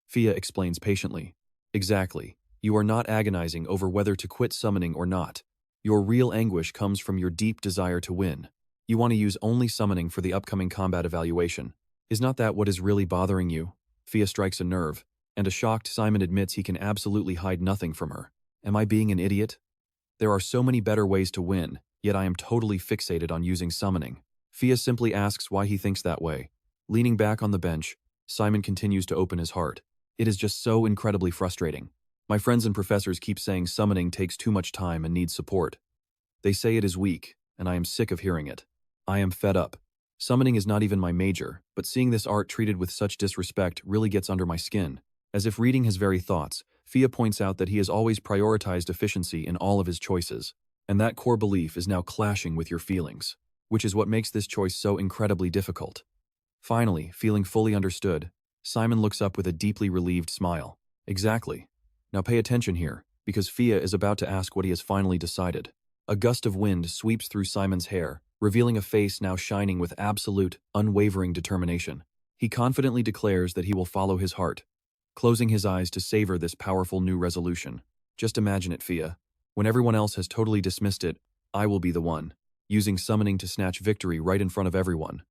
Fia explains patiently. Exactly. You are not agonizing over whether to quit summoning or not. Your real anguish comes from your deep desire to win. You want to use only summoning for the upcoming combat evaluation. Is not that what is really bothering you? Fia strikes a nerve, and a shocked Simon admits he can absolutely hide nothing from her. Am I being an idiot? There are so many better ways to win, yet I am totally fixated on using summoning. Fia simply asks why he thinks that way. Leaning back on the bench, Simon continues to open his heart. It is just so incredibly frustrating. My friends and professors keep saying summoning takes too much time and needs support. They say it is weak, and I am sick of hearing it. I am fed up. Summoning is not even my major, but seeing this art treated with such disrespect really gets under my skin. As if reading his very thoughts, Fia points out that he has always prioritized efficiency in all of his choices, and that core belief is now clashing with your feelings, which is what makes this choice so incredibly difficult. Finally, feeling fully understood, Simon looks up with a deeply relieved smile. Exactly. Now pay attention here, because Fia is about to ask what he has finally decided. A gust of wind sweeps through Simon's hair, revealing a face now shining with absolute, unwavering determination. He confidently declares that he will follow his heart, closing his eyes to savor this powerful new resolution. Just imagine it, Fia. When everyone else has totally dismissed it, I will be the one, using summoning to snatch victory right in front of everyone.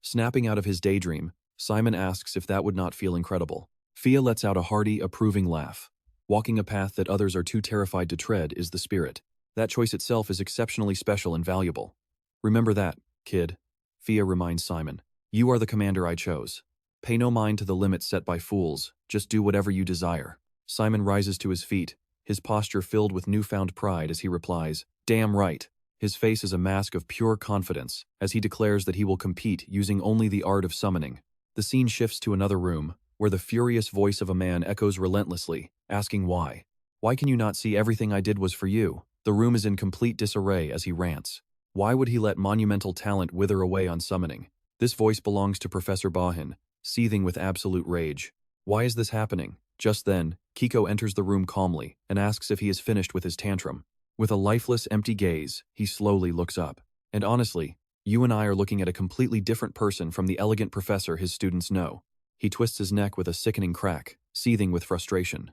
Snapping out of his daydream, Simon asks if that would not feel incredible. Fia lets out a hearty, approving laugh. Walking a path that others are too terrified to tread is the spirit. That choice itself is exceptionally special and valuable. Remember that, kid, Fia reminds Simon. You are the commander I chose. Pay no mind to the limits set by fools, just do whatever you desire. Simon rises to his feet, his posture filled with newfound pride as he replies, damn right. His face is a mask of pure confidence, as he declares that he will compete using only the art of summoning. The scene shifts to another room, where the furious voice of a man echoes relentlessly, asking why. Why can you not see everything I did was for you? The room is in complete disarray as he rants. Why would he let monumental talent wither away on summoning? This voice belongs to Professor Bahin, seething with absolute rage. Why is this happening? Just then, Kiko enters the room calmly and asks if he is finished with his tantrum. With a lifeless, empty gaze, he slowly looks up. And honestly, you and I are looking at a completely different person from the elegant professor his students know. He twists his neck with a sickening crack, seething with frustration.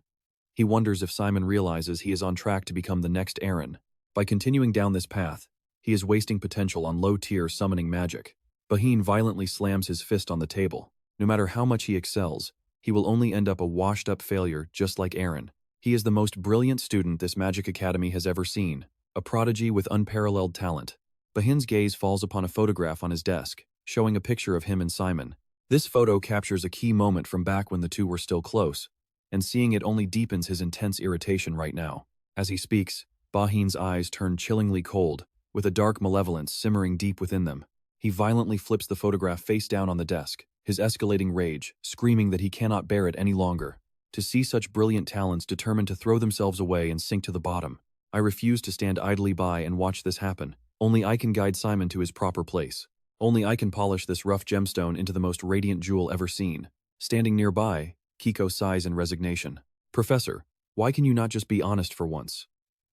He wonders if Simon realizes he is on track to become the next Aaron. By continuing down this path, he is wasting potential on low-tier summoning magic. Bahin violently slams his fist on the table. No matter how much he excels, he will only end up a washed-up failure just like Aaron. He is the most brilliant student this magic academy has ever seen, a prodigy with unparalleled talent. Bahin's gaze falls upon a photograph on his desk, showing a picture of him and Simon. This photo captures a key moment from back when the two were still close, and seeing it only deepens his intense irritation right now. As he speaks, Bahin's eyes turn chillingly cold, with a dark malevolence simmering deep within them. He violently flips the photograph face down on the desk, his escalating rage, screaming that he cannot bear it any longer. To see such brilliant talents determined to throw themselves away and sink to the bottom. I refuse to stand idly by and watch this happen. Only I can guide Simon to his proper place. Only I can polish this rough gemstone into the most radiant jewel ever seen. Standing nearby, Kiko sighs in resignation. Professor, why can you not just be honest for once?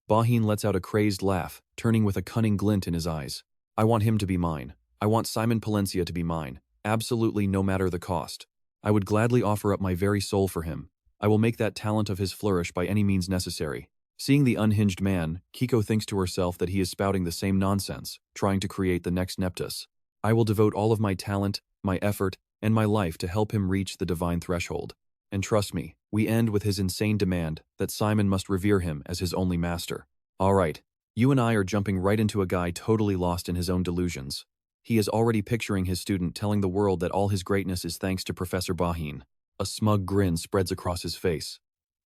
Bahin lets out a crazed laugh, turning with a cunning glint in his eyes. I want him to be mine. I want Simon Palencia to be mine. Absolutely no matter the cost. I would gladly offer up my very soul for him. I will make that talent of his flourish by any means necessary. Seeing the unhinged man, Kiko thinks to herself that he is spouting the same nonsense, trying to create the next Neptus. I will devote all of my talent, my effort, and my life to help him reach the divine threshold. And trust me, we end with his insane demand that Simon must revere him as his only master. All right, You and I are jumping right into a guy totally lost in his own delusions. He is already picturing his student telling the world that all his greatness is thanks to Professor Bahin. A smug grin spreads across his face.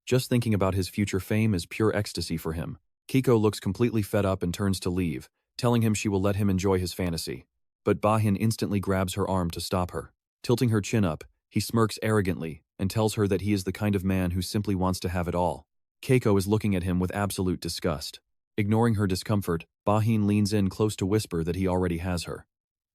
Just thinking about his future fame is pure ecstasy for him. Kiko looks completely fed up and turns to leave, telling him she will let him enjoy his fantasy. But Bahin instantly grabs her arm to stop her. Tilting her chin up, he smirks arrogantly and tells her that he is the kind of man who simply wants to have it all. Keiko is looking at him with absolute disgust. Ignoring her discomfort, Bahin leans in close to whisper that he already has her.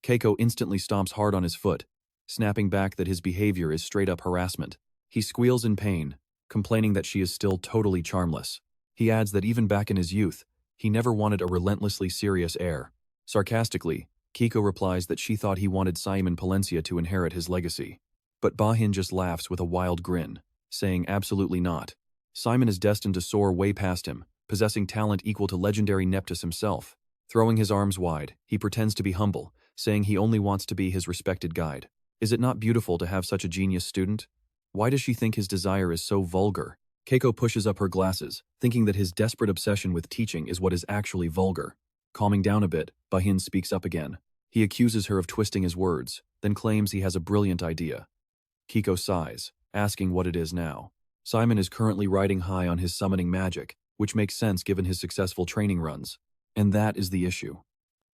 Keiko instantly stomps hard on his foot, snapping back that his behavior is straight-up harassment. He squeals in pain, complaining that she is still totally charmless. He adds that even back in his youth, he never wanted a relentlessly serious heir. Sarcastically, Kiko replies that she thought he wanted Simon Palencia to inherit his legacy. But Bahin just laughs with a wild grin, saying absolutely not. Simon is destined to soar way past him, possessing talent equal to legendary Neptus himself. Throwing his arms wide, he pretends to be humble, saying he only wants to be his respected guide. Is it not beautiful to have such a genius student? Why does she think his desire is so vulgar? Keiko pushes up her glasses, thinking that his desperate obsession with teaching is what is actually vulgar. Calming down a bit, Bahin speaks up again. He accuses her of twisting his words, then claims he has a brilliant idea. Kiko sighs, asking what it is now. Simon is currently riding high on his summoning magic, which makes sense given his successful training runs. And that is the issue.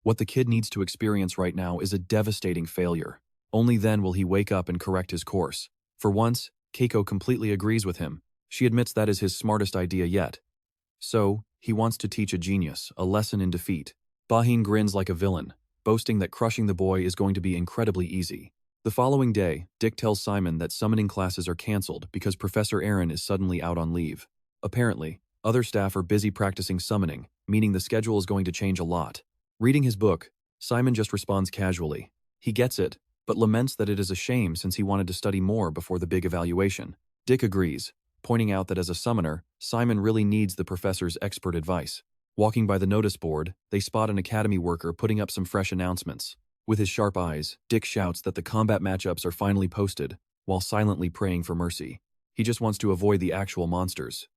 What the kid needs to experience right now is a devastating failure. Only then will he wake up and correct his course. For once, Keiko completely agrees with him. She admits that is his smartest idea yet. So, he wants to teach a genius a lesson in defeat. Bahin grins like a villain, boasting that crushing the boy is going to be incredibly easy. The following day, Dick tells Simon that summoning classes are cancelled because Professor Aaron is suddenly out on leave. Apparently, other staff are busy practicing summoning, meaning the schedule is going to change a lot. Reading his book, Simon just responds casually. He gets it, but laments that it is a shame since he wanted to study more before the big evaluation. Dick agrees, pointing out that as a summoner, Simon really needs the professor's expert advice. Walking by the notice board, they spot an academy worker putting up some fresh announcements. With his sharp eyes, Dick shouts that the combat matchups are finally posted, while silently praying for mercy. He just wants to avoid the actual monsters.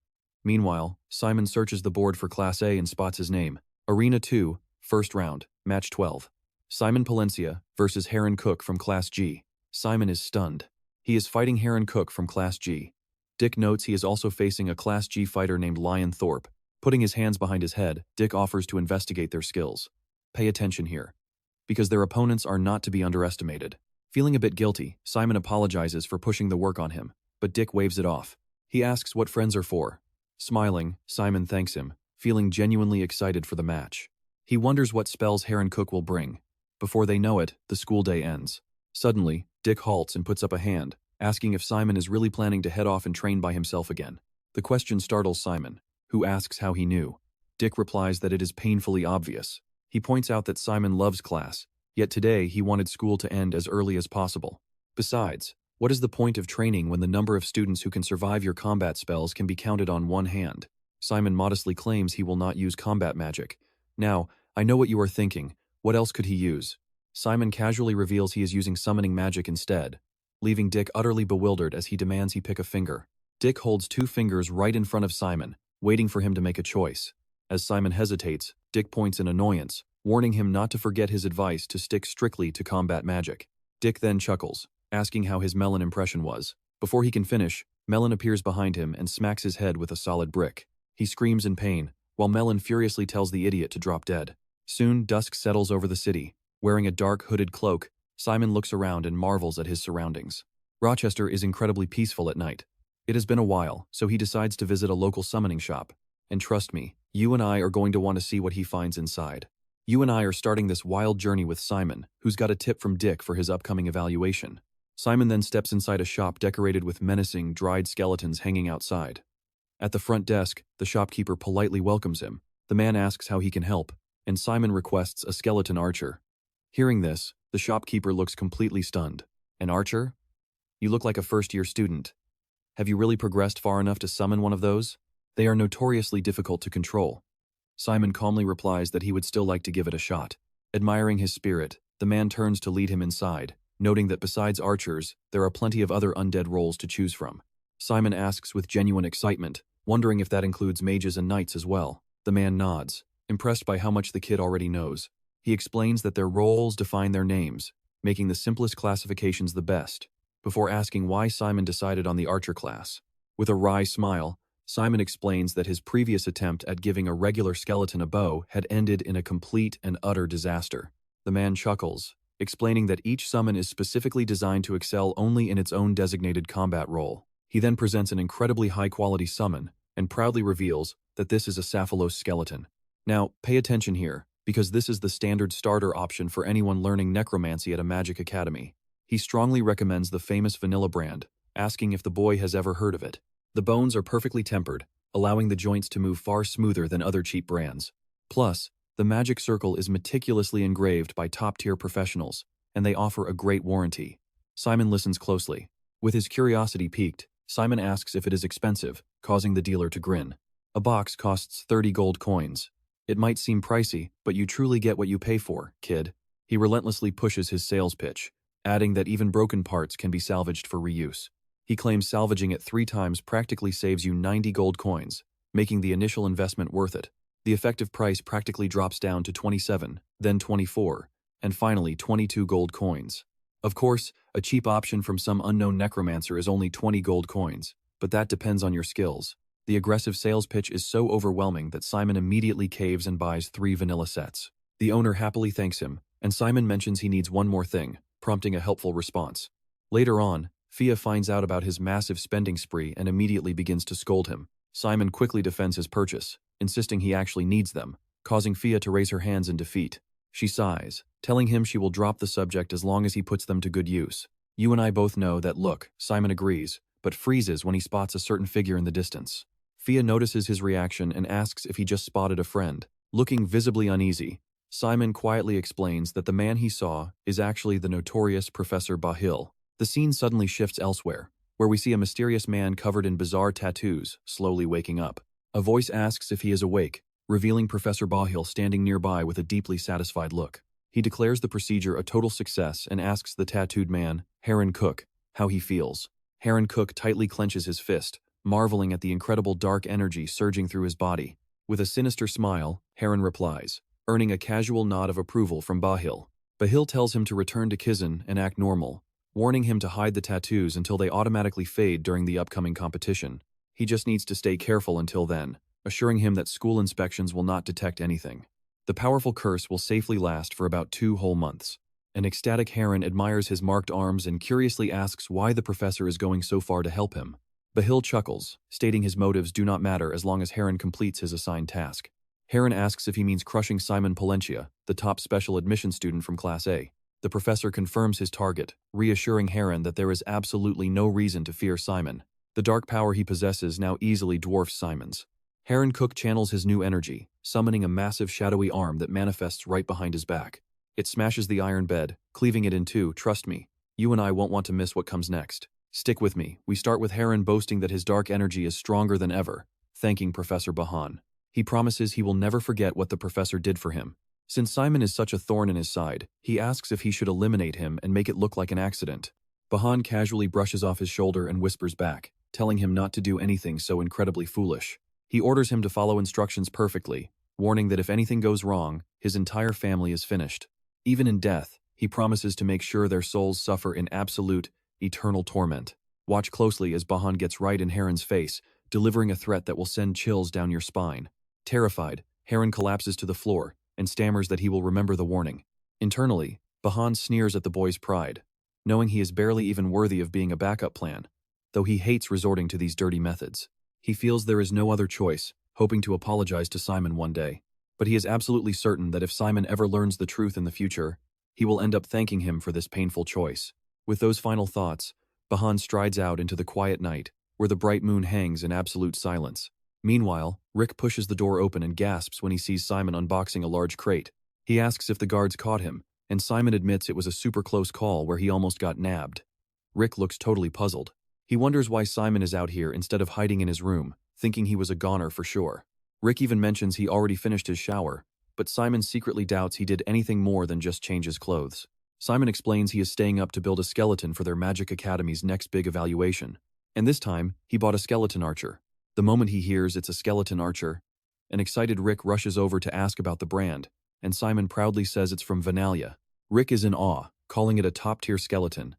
Meanwhile, Simon searches the board for Class A and spots his name. Arena 2, First Round, Match 12. Simon Palencia versus Heron Cook from Class G. Simon is stunned. He is fighting Heron Cook from Class G. Dick notes he is also facing a Class G fighter named Lion Thorpe. Putting his hands behind his head, Dick offers to investigate their skills. Pay attention here, because their opponents are not to be underestimated. Feeling a bit guilty, Simon apologizes for pushing the work on him, but Dick waves it off. He asks what friends are for. Smiling, Simon thanks him, feeling genuinely excited for the match. He wonders what spells Heron Cook will bring. Before they know it, the school day ends. Suddenly, Dick halts and puts up a hand, asking if Simon is really planning to head off and train by himself again. The question startles Simon, who asks how he knew. Dick replies that it is painfully obvious. He points out that Simon loves class, yet today he wanted school to end as early as possible. Besides, what is the point of training when the number of students who can survive your combat spells can be counted on one hand? Simon modestly claims he will not use combat magic. Now, I know what you are thinking. What else could he use? Simon casually reveals he is using summoning magic instead, leaving Dick utterly bewildered as he demands he pick a finger. Dick holds 2 fingers right in front of Simon, waiting for him to make a choice. As Simon hesitates, Dick points in annoyance, warning him not to forget his advice to stick strictly to combat magic. Dick then chuckles, asking how his melon impression was. Before he can finish, Melon appears behind him and smacks his head with a solid brick. He screams in pain, while Melon furiously tells the idiot to drop dead. Soon, dusk settles over the city. Wearing a dark hooded cloak, Simon looks around and marvels at his surroundings. Rochester is incredibly peaceful at night. It has been a while, so he decides to visit a local summoning shop. And trust me, you and I are going to want to see what he finds inside. You and I are starting this wild journey with Simon, who's got a tip from Dick for his upcoming evaluation. Simon then steps inside a shop decorated with menacing, dried skeletons hanging outside. At the front desk, the shopkeeper politely welcomes him. The man asks how he can help, and Simon requests a skeleton archer. Hearing this, the shopkeeper looks completely stunned. An archer? You look like a first-year student. Have you really progressed far enough to summon one of those? They are notoriously difficult to control. Simon calmly replies that he would still like to give it a shot. Admiring his spirit, the man turns to lead him inside, noting that besides archers, there are plenty of other undead roles to choose from. Simon asks with genuine excitement, wondering if that includes mages and knights as well. The man nods, impressed by how much the kid already knows. He explains that their roles define their names, making the simplest classifications the best, before asking why Simon decided on the archer class. With a wry smile, Simon explains that his previous attempt at giving a regular skeleton a bow had ended in a complete and utter disaster. The man chuckles, explaining that each summon is specifically designed to excel only in its own designated combat role. He then presents an incredibly high-quality summon, and proudly reveals that this is a Sapphalo's skeleton. Now, pay attention here, because this is the standard starter option for anyone learning necromancy at a magic academy. He strongly recommends the famous vanilla brand, asking if the boy has ever heard of it. The bones are perfectly tempered, allowing the joints to move far smoother than other cheap brands. Plus, the magic circle is meticulously engraved by top-tier professionals, and they offer a great warranty. Simon listens closely. With his curiosity piqued, Simon asks if it is expensive, causing the dealer to grin. A box costs 30 gold coins. It might seem pricey, but you truly get what you pay for, kid. He relentlessly pushes his sales pitch, adding that even broken parts can be salvaged for reuse. He claims salvaging it 3 times practically saves you 90 gold coins, making the initial investment worth it. The effective price practically drops down to 27, then 24, and finally 22 gold coins. Of course, a cheap option from some unknown necromancer is only 20 gold coins, but that depends on your skills. The aggressive sales pitch is so overwhelming that Simon immediately caves and buys 3 vanilla sets. The owner happily thanks him, and Simon mentions he needs one more thing, prompting a helpful response. Later on, Fia finds out about his massive spending spree and immediately begins to scold him. Simon quickly defends his purchase, insisting he actually needs them, causing Fia to raise her hands in defeat. She sighs, telling him she will drop the subject as long as he puts them to good use. You and I both know that look, Simon agrees, but freezes when he spots a certain figure in the distance. Fia notices his reaction and asks if he just spotted a friend. Looking visibly uneasy, Simon quietly explains that the man he saw is actually the notorious Professor Bahil. The scene suddenly shifts elsewhere, where we see a mysterious man covered in bizarre tattoos slowly waking up. A voice asks if he is awake, revealing Professor Bahil standing nearby with a deeply satisfied look. He declares the procedure a total success and asks the tattooed man, Heron Cook, how he feels. Heron Cook tightly clenches his fist, marveling at the incredible dark energy surging through his body. With a sinister smile, Heron replies, earning a casual nod of approval from Bahil. Bahil tells him to return to Kizen and act normal, warning him to hide the tattoos until they automatically fade during the upcoming competition. He just needs to stay careful until then, assuring him that school inspections will not detect anything. The powerful curse will safely last for about 2 whole months. An ecstatic Heron admires his marked arms and curiously asks why the professor is going so far to help him. Bahil chuckles, stating his motives do not matter as long as Heron completes his assigned task. Heron asks if he means crushing Simon Florentia, the top special admission student from Class A. The professor confirms his target, reassuring Heron that there is absolutely no reason to fear Simon. The dark power he possesses now easily dwarfs Simon's. Heron Cook channels his new energy, summoning a massive shadowy arm that manifests right behind his back. It smashes the iron bed, cleaving it in 2. Trust me, you and I won't want to miss what comes next. Stick with me. We start with Heron boasting that his dark energy is stronger than ever, thanking Professor Bahan. He promises he will never forget what the professor did for him. Since Simon is such a thorn in his side, he asks if he should eliminate him and make it look like an accident. Bahan casually brushes off his shoulder and whispers back, telling him not to do anything so incredibly foolish. He orders him to follow instructions perfectly, warning that if anything goes wrong, his entire family is finished. Even in death, he promises to make sure their souls suffer in absolute, eternal torment. Watch closely as Bahan gets right in Heron's face, delivering a threat that will send chills down your spine. Terrified, Heron collapses to the floor and stammers that he will remember the warning. Internally, Bahan sneers at the boy's pride, knowing he is barely even worthy of being a backup plan, though he hates resorting to these dirty methods. He feels there is no other choice, hoping to apologize to Simon one day. But he is absolutely certain that if Simon ever learns the truth in the future, he will end up thanking him for this painful choice. With those final thoughts, Bahan strides out into the quiet night, where the bright moon hangs in absolute silence. Meanwhile, Rick pushes the door open and gasps when he sees Simon unboxing a large crate. He asks if the guards caught him, and Simon admits it was a super close call where he almost got nabbed. Rick looks totally puzzled. He wonders why Simon is out here instead of hiding in his room, thinking he was a goner for sure. Rick even mentions he already finished his shower, but Simon secretly doubts he did anything more than just change his clothes. Simon explains he is staying up to build a skeleton for their Magic Academy's next big evaluation. And this time, he bought a skeleton archer. The moment he hears it's a skeleton archer, An excited Rick rushes over to ask about the brand, and Simon proudly says it's from Vanalia. Rick is in awe, calling it a top-tier skeleton.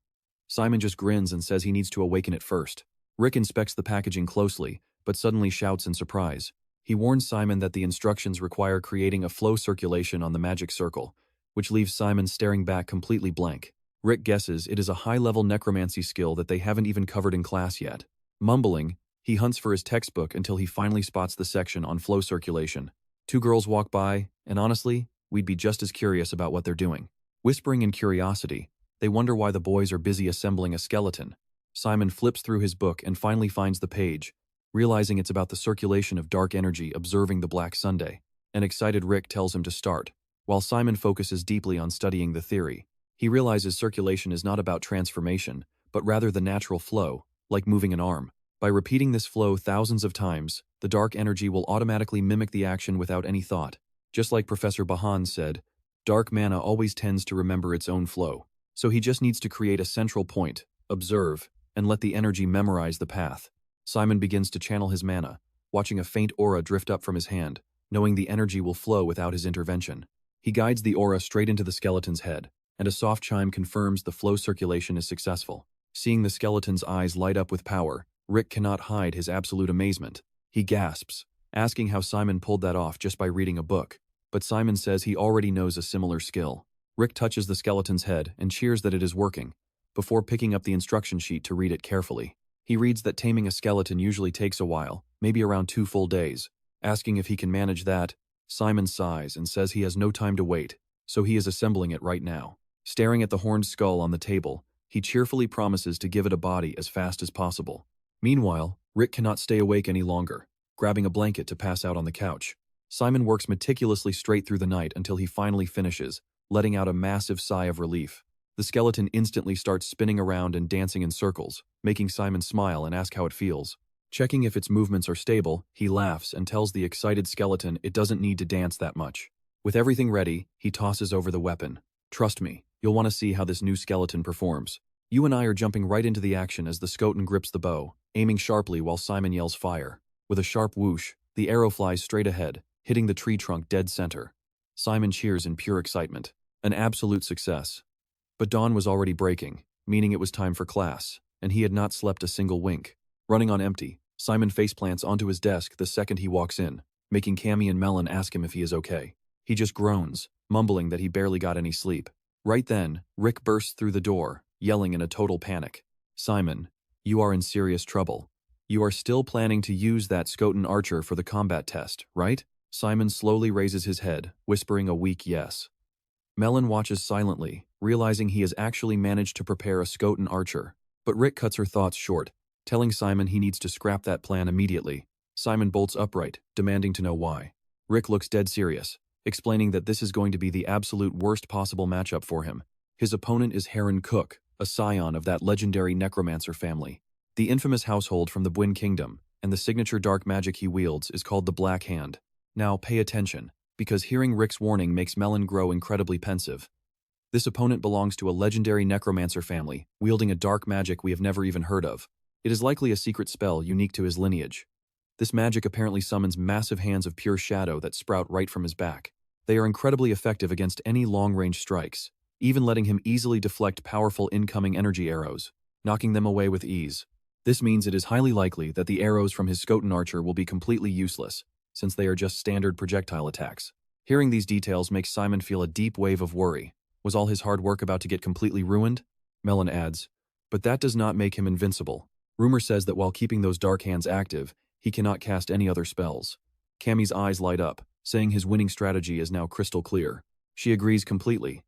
Simon just grins and says he needs to awaken it first. Rick inspects the packaging closely, but suddenly shouts in surprise. He warns Simon that the instructions require creating a flow circulation on the magic circle, which leaves Simon staring back completely blank. Rick guesses it is a high-level necromancy skill that they haven't even covered in class yet. Mumbling, he hunts for his textbook until he finally spots the section on flow circulation. Two girls walk by, and honestly, we'd be just as curious about what they're doing. Whispering in curiosity, they wonder why the boys are busy assembling a skeleton. Simon flips through his book and finally finds the page, realizing it's about the circulation of dark energy observing the Black Sunday. An excited Rick tells him to start. While Simon focuses deeply on studying the theory, he realizes circulation is not about transformation, but rather the natural flow, like moving an arm. By repeating this flow thousands of times, the dark energy will automatically mimic the action without any thought. Just like Professor Bahan said, dark mana always tends to remember its own flow. So he just needs to create a central point, observe, and let the energy memorize the path. Simon begins to channel his mana, watching a faint aura drift up from his hand, knowing the energy will flow without his intervention. He guides the aura straight into the skeleton's head, and a soft chime confirms the flow circulation is successful. Seeing the skeleton's eyes light up with power, Rick cannot hide his absolute amazement. He gasps, asking how Simon pulled that off just by reading a book. But Simon says he already knows a similar skill. Rick touches the skeleton's head and cheers that it is working, before picking up the instruction sheet to read it carefully. He reads that taming a skeleton usually takes a while, maybe around 2 full days. Asking if he can manage that, Simon sighs and says he has no time to wait, so he is assembling it right now. Staring at the horned skull on the table, he cheerfully promises to give it a body as fast as possible. Meanwhile, Rick cannot stay awake any longer, grabbing a blanket to pass out on the couch. Simon works meticulously straight through the night until he finally finishes, letting out a massive sigh of relief. The skeleton instantly starts spinning around and dancing in circles, making Simon smile and ask how it feels. Checking if its movements are stable, he laughs and tells the excited skeleton it doesn't need to dance that much. With everything ready, he tosses over the weapon. Trust me, you'll want to see how this new skeleton performs. You and I are jumping right into the action as the skeleton grips the bow, aiming sharply while Simon yells fire. With a sharp whoosh, the arrow flies straight ahead, hitting the tree trunk dead center. Simon cheers in pure excitement. An absolute success. But dawn was already breaking, meaning it was time for class, and he had not slept a single wink. Running on empty, Simon faceplants onto his desk the second he walks in, making Cammy and Melon ask him if he is okay. He just groans, mumbling that he barely got any sleep. Right then, Rick bursts through the door, yelling in a total panic. Simon, you are in serious trouble. You are still planning to use that Skotan archer for the combat test, right? Simon slowly raises his head, whispering a weak yes. Melon watches silently, realizing he has actually managed to prepare a Skotan archer. But Rick cuts her thoughts short, telling Simon he needs to scrap that plan immediately. Simon bolts upright, demanding to know why. Rick looks dead serious, explaining that this is going to be the absolute worst possible matchup for him. His opponent is Heron Cook, a scion of that legendary Necromancer family. The infamous household from the Bwin Kingdom, and the signature dark magic he wields is called the Black Hand. Now pay attention, because hearing Rick's warning makes Melon grow incredibly pensive. This opponent belongs to a legendary Necromancer family, wielding a dark magic we have never even heard of. It is likely a secret spell unique to his lineage. This magic apparently summons massive hands of pure shadow that sprout right from his back. They are incredibly effective against any long-range strikes, even letting him easily deflect powerful incoming energy arrows, knocking them away with ease. This means it is highly likely that the arrows from his Skotan archer will be completely useless, since they are just standard projectile attacks. Hearing these details makes Simon feel a deep wave of worry. Was all his hard work about to get completely ruined? Melon adds, but that does not make him invincible. Rumor says that while keeping those dark hands active, he cannot cast any other spells. Cammy's eyes light up, saying his winning strategy is now crystal clear. She agrees completely.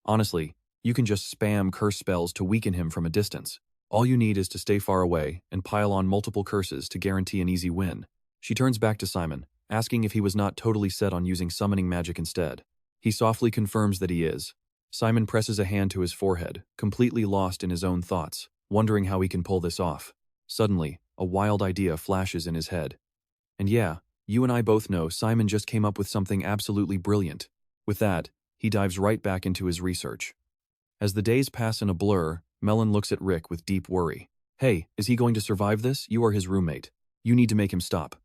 Honestly, you can just spam curse spells to weaken him from a distance. All you need is to stay far away and pile on multiple curses to guarantee an easy win. She turns back to Simon, asking if he was not totally set on using summoning magic instead. He softly confirms that he is. Simon presses a hand to his forehead, completely lost in his own thoughts, wondering how he can pull this off. Suddenly, a wild idea flashes in his head. And yeah, you and I both know Simon just came up with something absolutely brilliant. With that, he dives right back into his research. As the days pass in a blur, Melon looks at Rick with deep worry. Hey, is he going to survive this? You are his roommate. You need to make him stop.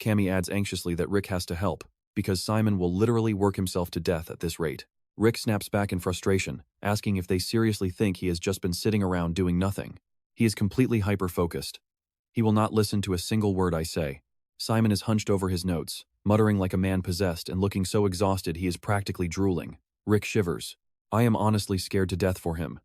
Cammy adds anxiously that Rick has to help, because Simon will literally work himself to death at this rate. Rick snaps back in frustration, asking if they seriously think he has just been sitting around doing nothing. He is completely hyper-focused. He will not listen to a single word I say. Simon is hunched over his notes, muttering like a man possessed and looking so exhausted he is practically drooling. Rick shivers. I am honestly scared to death for him.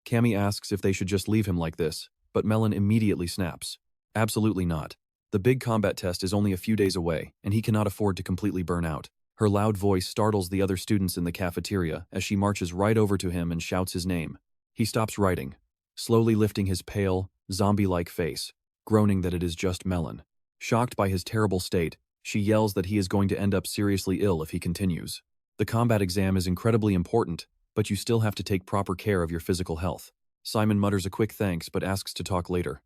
Cammy asks if they should just leave him like this, but Melon immediately snaps. Absolutely not. The big combat test is only a few days away, and he cannot afford to completely burn out. Her loud voice startles the other students in the cafeteria as she marches right over to him and shouts his name. He stops writing, slowly lifting his pale, zombie-like face, groaning that it is just Melon. Shocked by his terrible state, she yells that he is going to end up seriously ill if he continues. The combat exam is incredibly important, but you still have to take proper care of your physical health. Simon mutters a quick thanks but asks to talk later.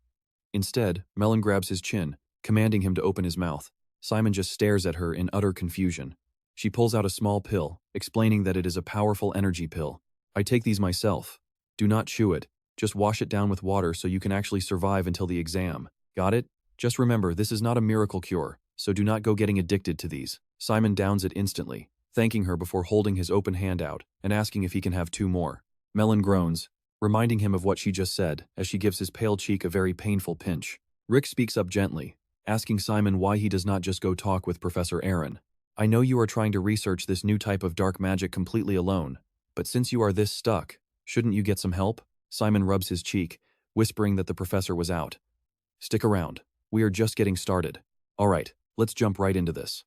Instead, Melon grabs his chin, commanding him to open his mouth. Simon just stares at her in utter confusion. She pulls out a small pill, explaining that it is a powerful energy pill. I take these myself. Do not chew it. Just wash it down with water so you can actually survive until the exam. Got it? Just remember, this is not a miracle cure, so do not go getting addicted to these. Simon downs it instantly, thanking her before holding his open hand out and asking if he can have 2 more. Melon groans, reminding him of what she just said as she gives his pale cheek a very painful pinch. Rick speaks up gently, asking Simon why he does not just go talk with Professor Aaron. I know you are trying to research this new type of dark magic completely alone, but since you are this stuck, shouldn't you get some help? Simon rubs his cheek, whispering that the professor was out. Stick around. We are just getting started. All right, let's jump right into this.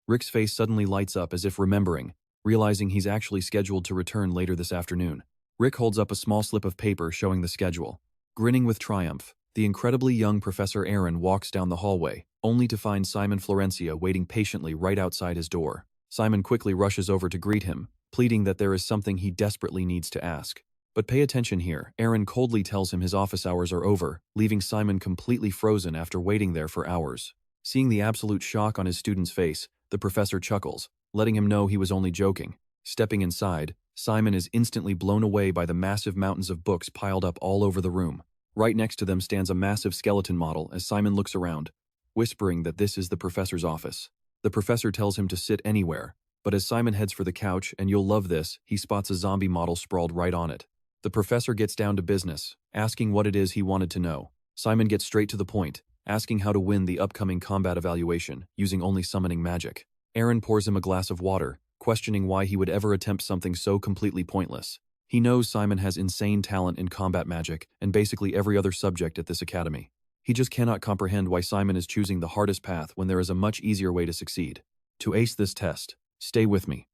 Rick's face suddenly lights up as if remembering, realizing he's actually scheduled to return later this afternoon. Rick holds up a small slip of paper showing the schedule. Grinning with triumph, the incredibly young Professor Aaron walks down the hallway, only to find Simon Florentia waiting patiently right outside his door. Simon quickly rushes over to greet him, pleading that there is something he desperately needs to ask. But pay attention here. Aaron coldly tells him his office hours are over, leaving Simon completely frozen after waiting there for hours. Seeing the absolute shock on his student's face, the professor chuckles, letting him know he was only joking. Stepping inside, Simon is instantly blown away by the massive mountains of books piled up all over the room. Right next to them stands a massive skeleton model as Simon looks around, whispering that this is the professor's office. The professor tells him to sit anywhere, but as Simon heads for the couch, and you'll love this, he spots a zombie model sprawled right on it. The professor gets down to business, asking what it is he wanted to know. Simon gets straight to the point, asking how to win the upcoming combat evaluation, using only summoning magic. Aaron pours him a glass of water, questioning why he would ever attempt something so completely pointless. He knows Simon has insane talent in combat magic and basically every other subject at this academy. He just cannot comprehend why Simon is choosing the hardest path when there is a much easier way to succeed. To ace this test, stay with me.